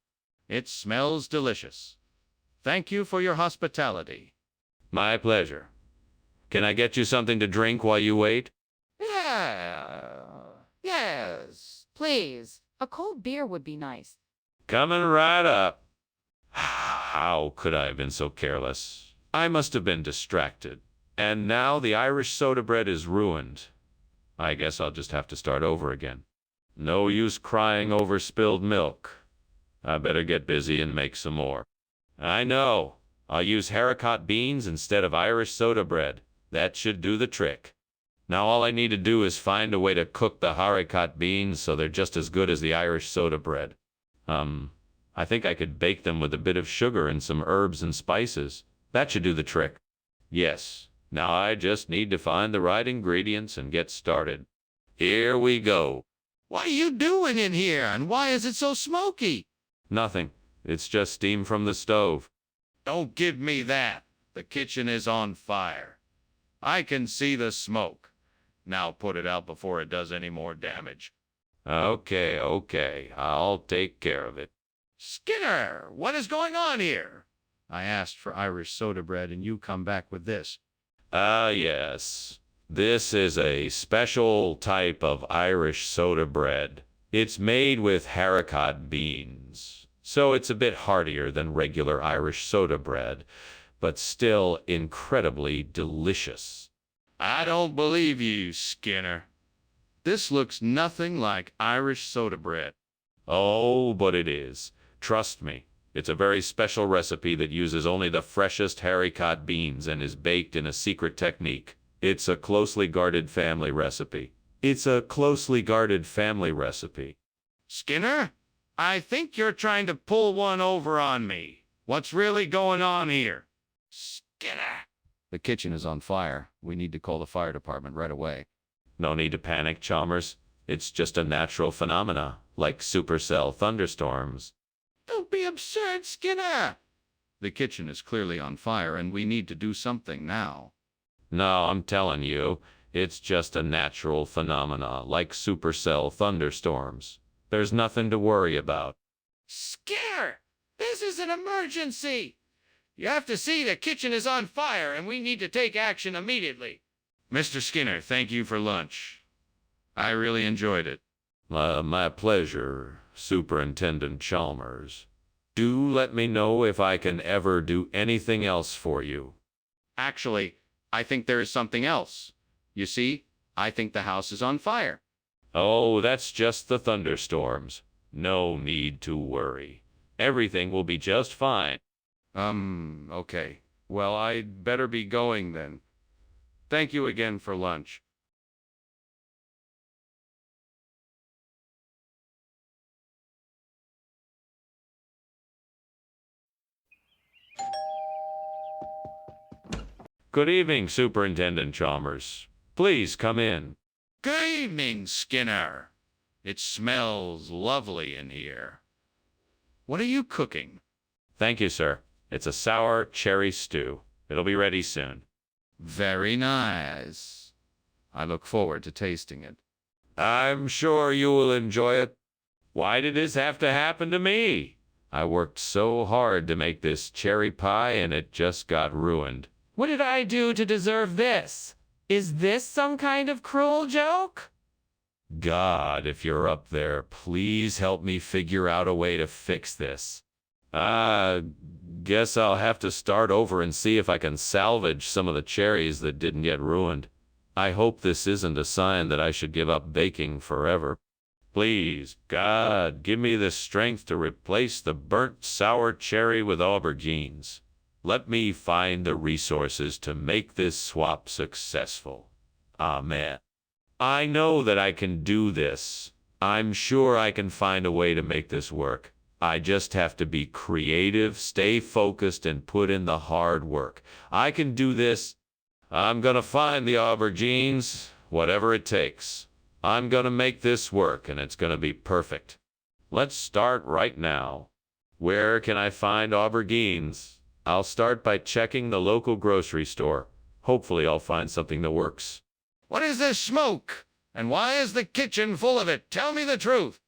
It smells delicious. Thank you for your hospitality. My pleasure. Can I get you something to drink while you wait? Yes, please. A cold beer would be nice. Coming right up. How could I have been so careless? I must have been distracted. And now the Irish soda bread is ruined. I guess I'll just have to start over again. No use crying over spilled milk. I better get busy and make some more. I know. I'll use haricot beans instead of Irish soda bread. That should do the trick. Now all I need to do is find a way to cook the haricot beans so they're just as good as the Irish soda bread. I think I could bake them with a bit of sugar and some herbs and spices. That should do the trick. Yes, now I just need to find the right ingredients and get started. Here we go. What are you doing in here, and why is it so smoky? Nothing. It's just steam from the stove. Don't give me that. The kitchen is on fire. I can see the smoke. Now put it out before it does any more damage. Okay. I'll take care of it. Skinner, what is going on here? I asked for Irish soda bread, and you come back with this. Yes. This is a special type of Irish soda bread. It's made with haricot beans, so it's a bit heartier than regular Irish soda bread, but still incredibly delicious. I don't believe you, Skinner. This looks nothing like Irish soda bread. Oh, but it is. Trust me. It's a very special recipe that uses only the freshest haricot beans and is baked in a secret technique. It's a closely guarded family recipe. Skinner, I think you're trying to pull one over on me. What's really going on here? Skinner. The kitchen is on fire. We need to call the fire department right away. No need to panic, Chalmers. It's just a natural phenomena, like supercell thunderstorms. Don't be absurd, Skinner. The kitchen is clearly on fire, and we need to do something now. No, I'm telling you, It's just a natural phenomena like supercell thunderstorms. There's nothing to worry about. Skinner, this is an emergency. You have to see the kitchen is on fire and we need to take action immediately. Mr. Skinner, thank you for lunch. I really enjoyed it. My pleasure, Superintendent Chalmers. Do let me know if I can ever do anything else for you. Actually, I think there is something else. You see, I think the house is on fire. Oh, that's just the thunderstorms. No need to worry. Everything will be just fine. Okay. Well, I'd better be going then. Thank you again for lunch. Good evening, Superintendent Chalmers. Please come in. Good evening, Skinner. It smells lovely in here. What are you cooking? Thank you, sir. It's a sour cherry stew. It'll be ready soon. Very nice. I look forward to tasting it. I'm sure you will enjoy it. Why did this have to happen to me? I worked so hard to make this cherry pie and it just got ruined. What did I do to deserve this? Is this some kind of cruel joke? God, if you're up there, please help me figure out a way to fix this. Guess I'll have to start over and see if I can salvage some of the cherries that didn't get ruined. I hope this isn't a sign that I should give up baking forever. Please, God, give me the strength to replace the burnt sour cherry with aubergines. Let me find the resources to make this swap successful. Amen. I know that I can do this. I'm sure I can find a way to make this work. I just have to be creative, stay focused, and put in the hard work. I can do this. I'm gonna find the aubergines, whatever it takes. I'm gonna make this work, and it's gonna be perfect. Let's start right now. Where can I find aubergines? I'll start by checking the local grocery store. Hopefully I'll find something that works. What is this smoke? And why is the kitchen full of it? Tell me the truth.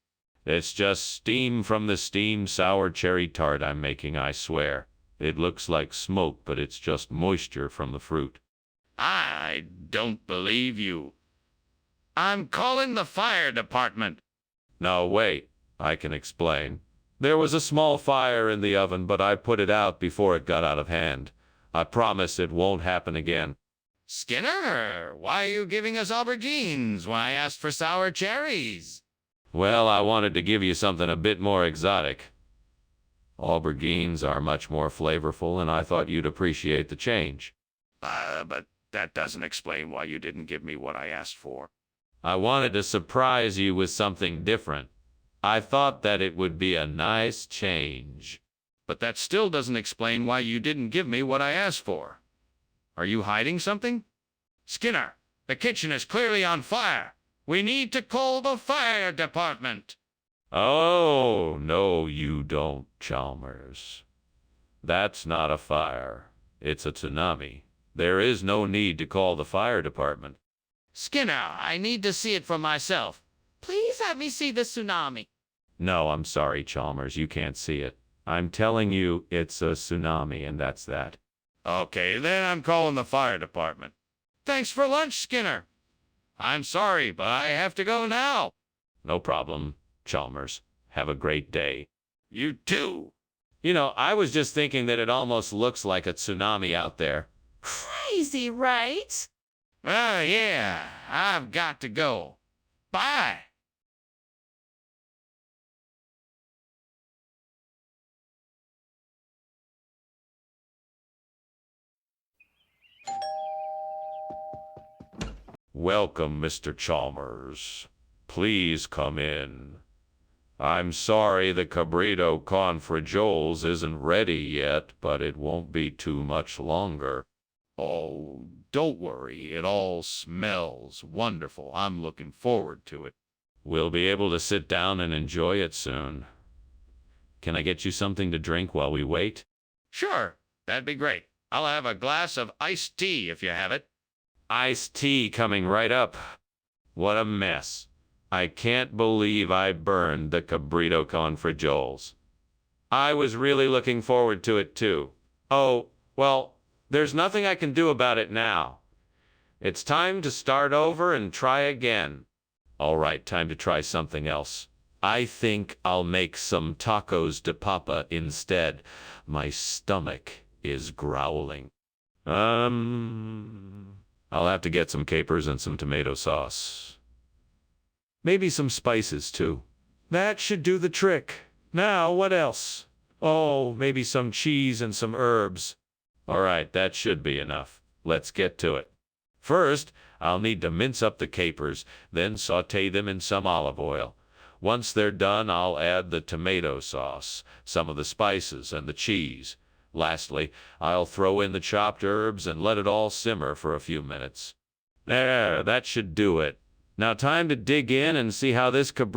It's just steam from the steamed sour cherry tart I'm making, I swear. It looks like smoke, but it's just moisture from the fruit. I don't believe you. I'm calling the fire department. No, wait. I can explain. There was a small fire in the oven, but I put it out before it got out of hand. I promise it won't happen again. Skinner, why are you giving us aubergines when I asked for sour cherries? Well, I wanted to give you something a bit more exotic. Aubergines are much more flavorful, and I thought you'd appreciate the change. But that doesn't explain why you didn't give me what I asked for. I wanted to surprise you with something different. I thought that it would be a nice change. But that still doesn't explain why you didn't give me what I asked for. Are you hiding something? Skinner, the kitchen is clearly on fire. We need to call the fire department. Oh, no, you don't, Chalmers. That's not a fire. It's a tsunami. There is no need to call the fire department. Skinner, I need to see it for myself. Please let me see the tsunami. No, I'm sorry, Chalmers, you can't see it. I'm telling you, it's a tsunami, and that's that. Okay, then I'm calling the fire department. Thanks for lunch, Skinner. I'm sorry, but I have to go now. No problem, Chalmers. Have a great day. You too. You know, I was just thinking that it almost looks like a tsunami out there. Crazy, right? Yeah, I've got to go. Bye. Welcome, Mr. Chalmers. Please come in. I'm sorry the cabrito con frijoles isn't ready yet, but it won't be too much longer. Oh, don't worry. It all smells wonderful. I'm looking forward to it. We'll be able to sit down and enjoy it soon. Can I get you something to drink while we wait? Sure, that'd be great. I'll have a glass of iced tea if you have it. Iced tea coming right up. What a mess. I can't believe I burned the cabrito con frijoles. I was really looking forward to it too. Oh, well, there's nothing I can do about it now. It's time to start over and try again. All right, time to try something else. I think I'll make some tacos de papa instead. My stomach is growling. I'll have to get some capers and some tomato sauce. Maybe some spices too. That should do the trick. Now, what else? Oh, maybe some cheese and some herbs. All right, that should be enough. Let's get to it. First, I'll need to mince up the capers, then saute them in some olive oil. Once they're done, I'll add the tomato sauce, some of the spices, and the cheese. Lastly, I'll throw in the chopped herbs and let it all simmer for a few minutes. There, that should do it. Now time to dig in and see how this cabrito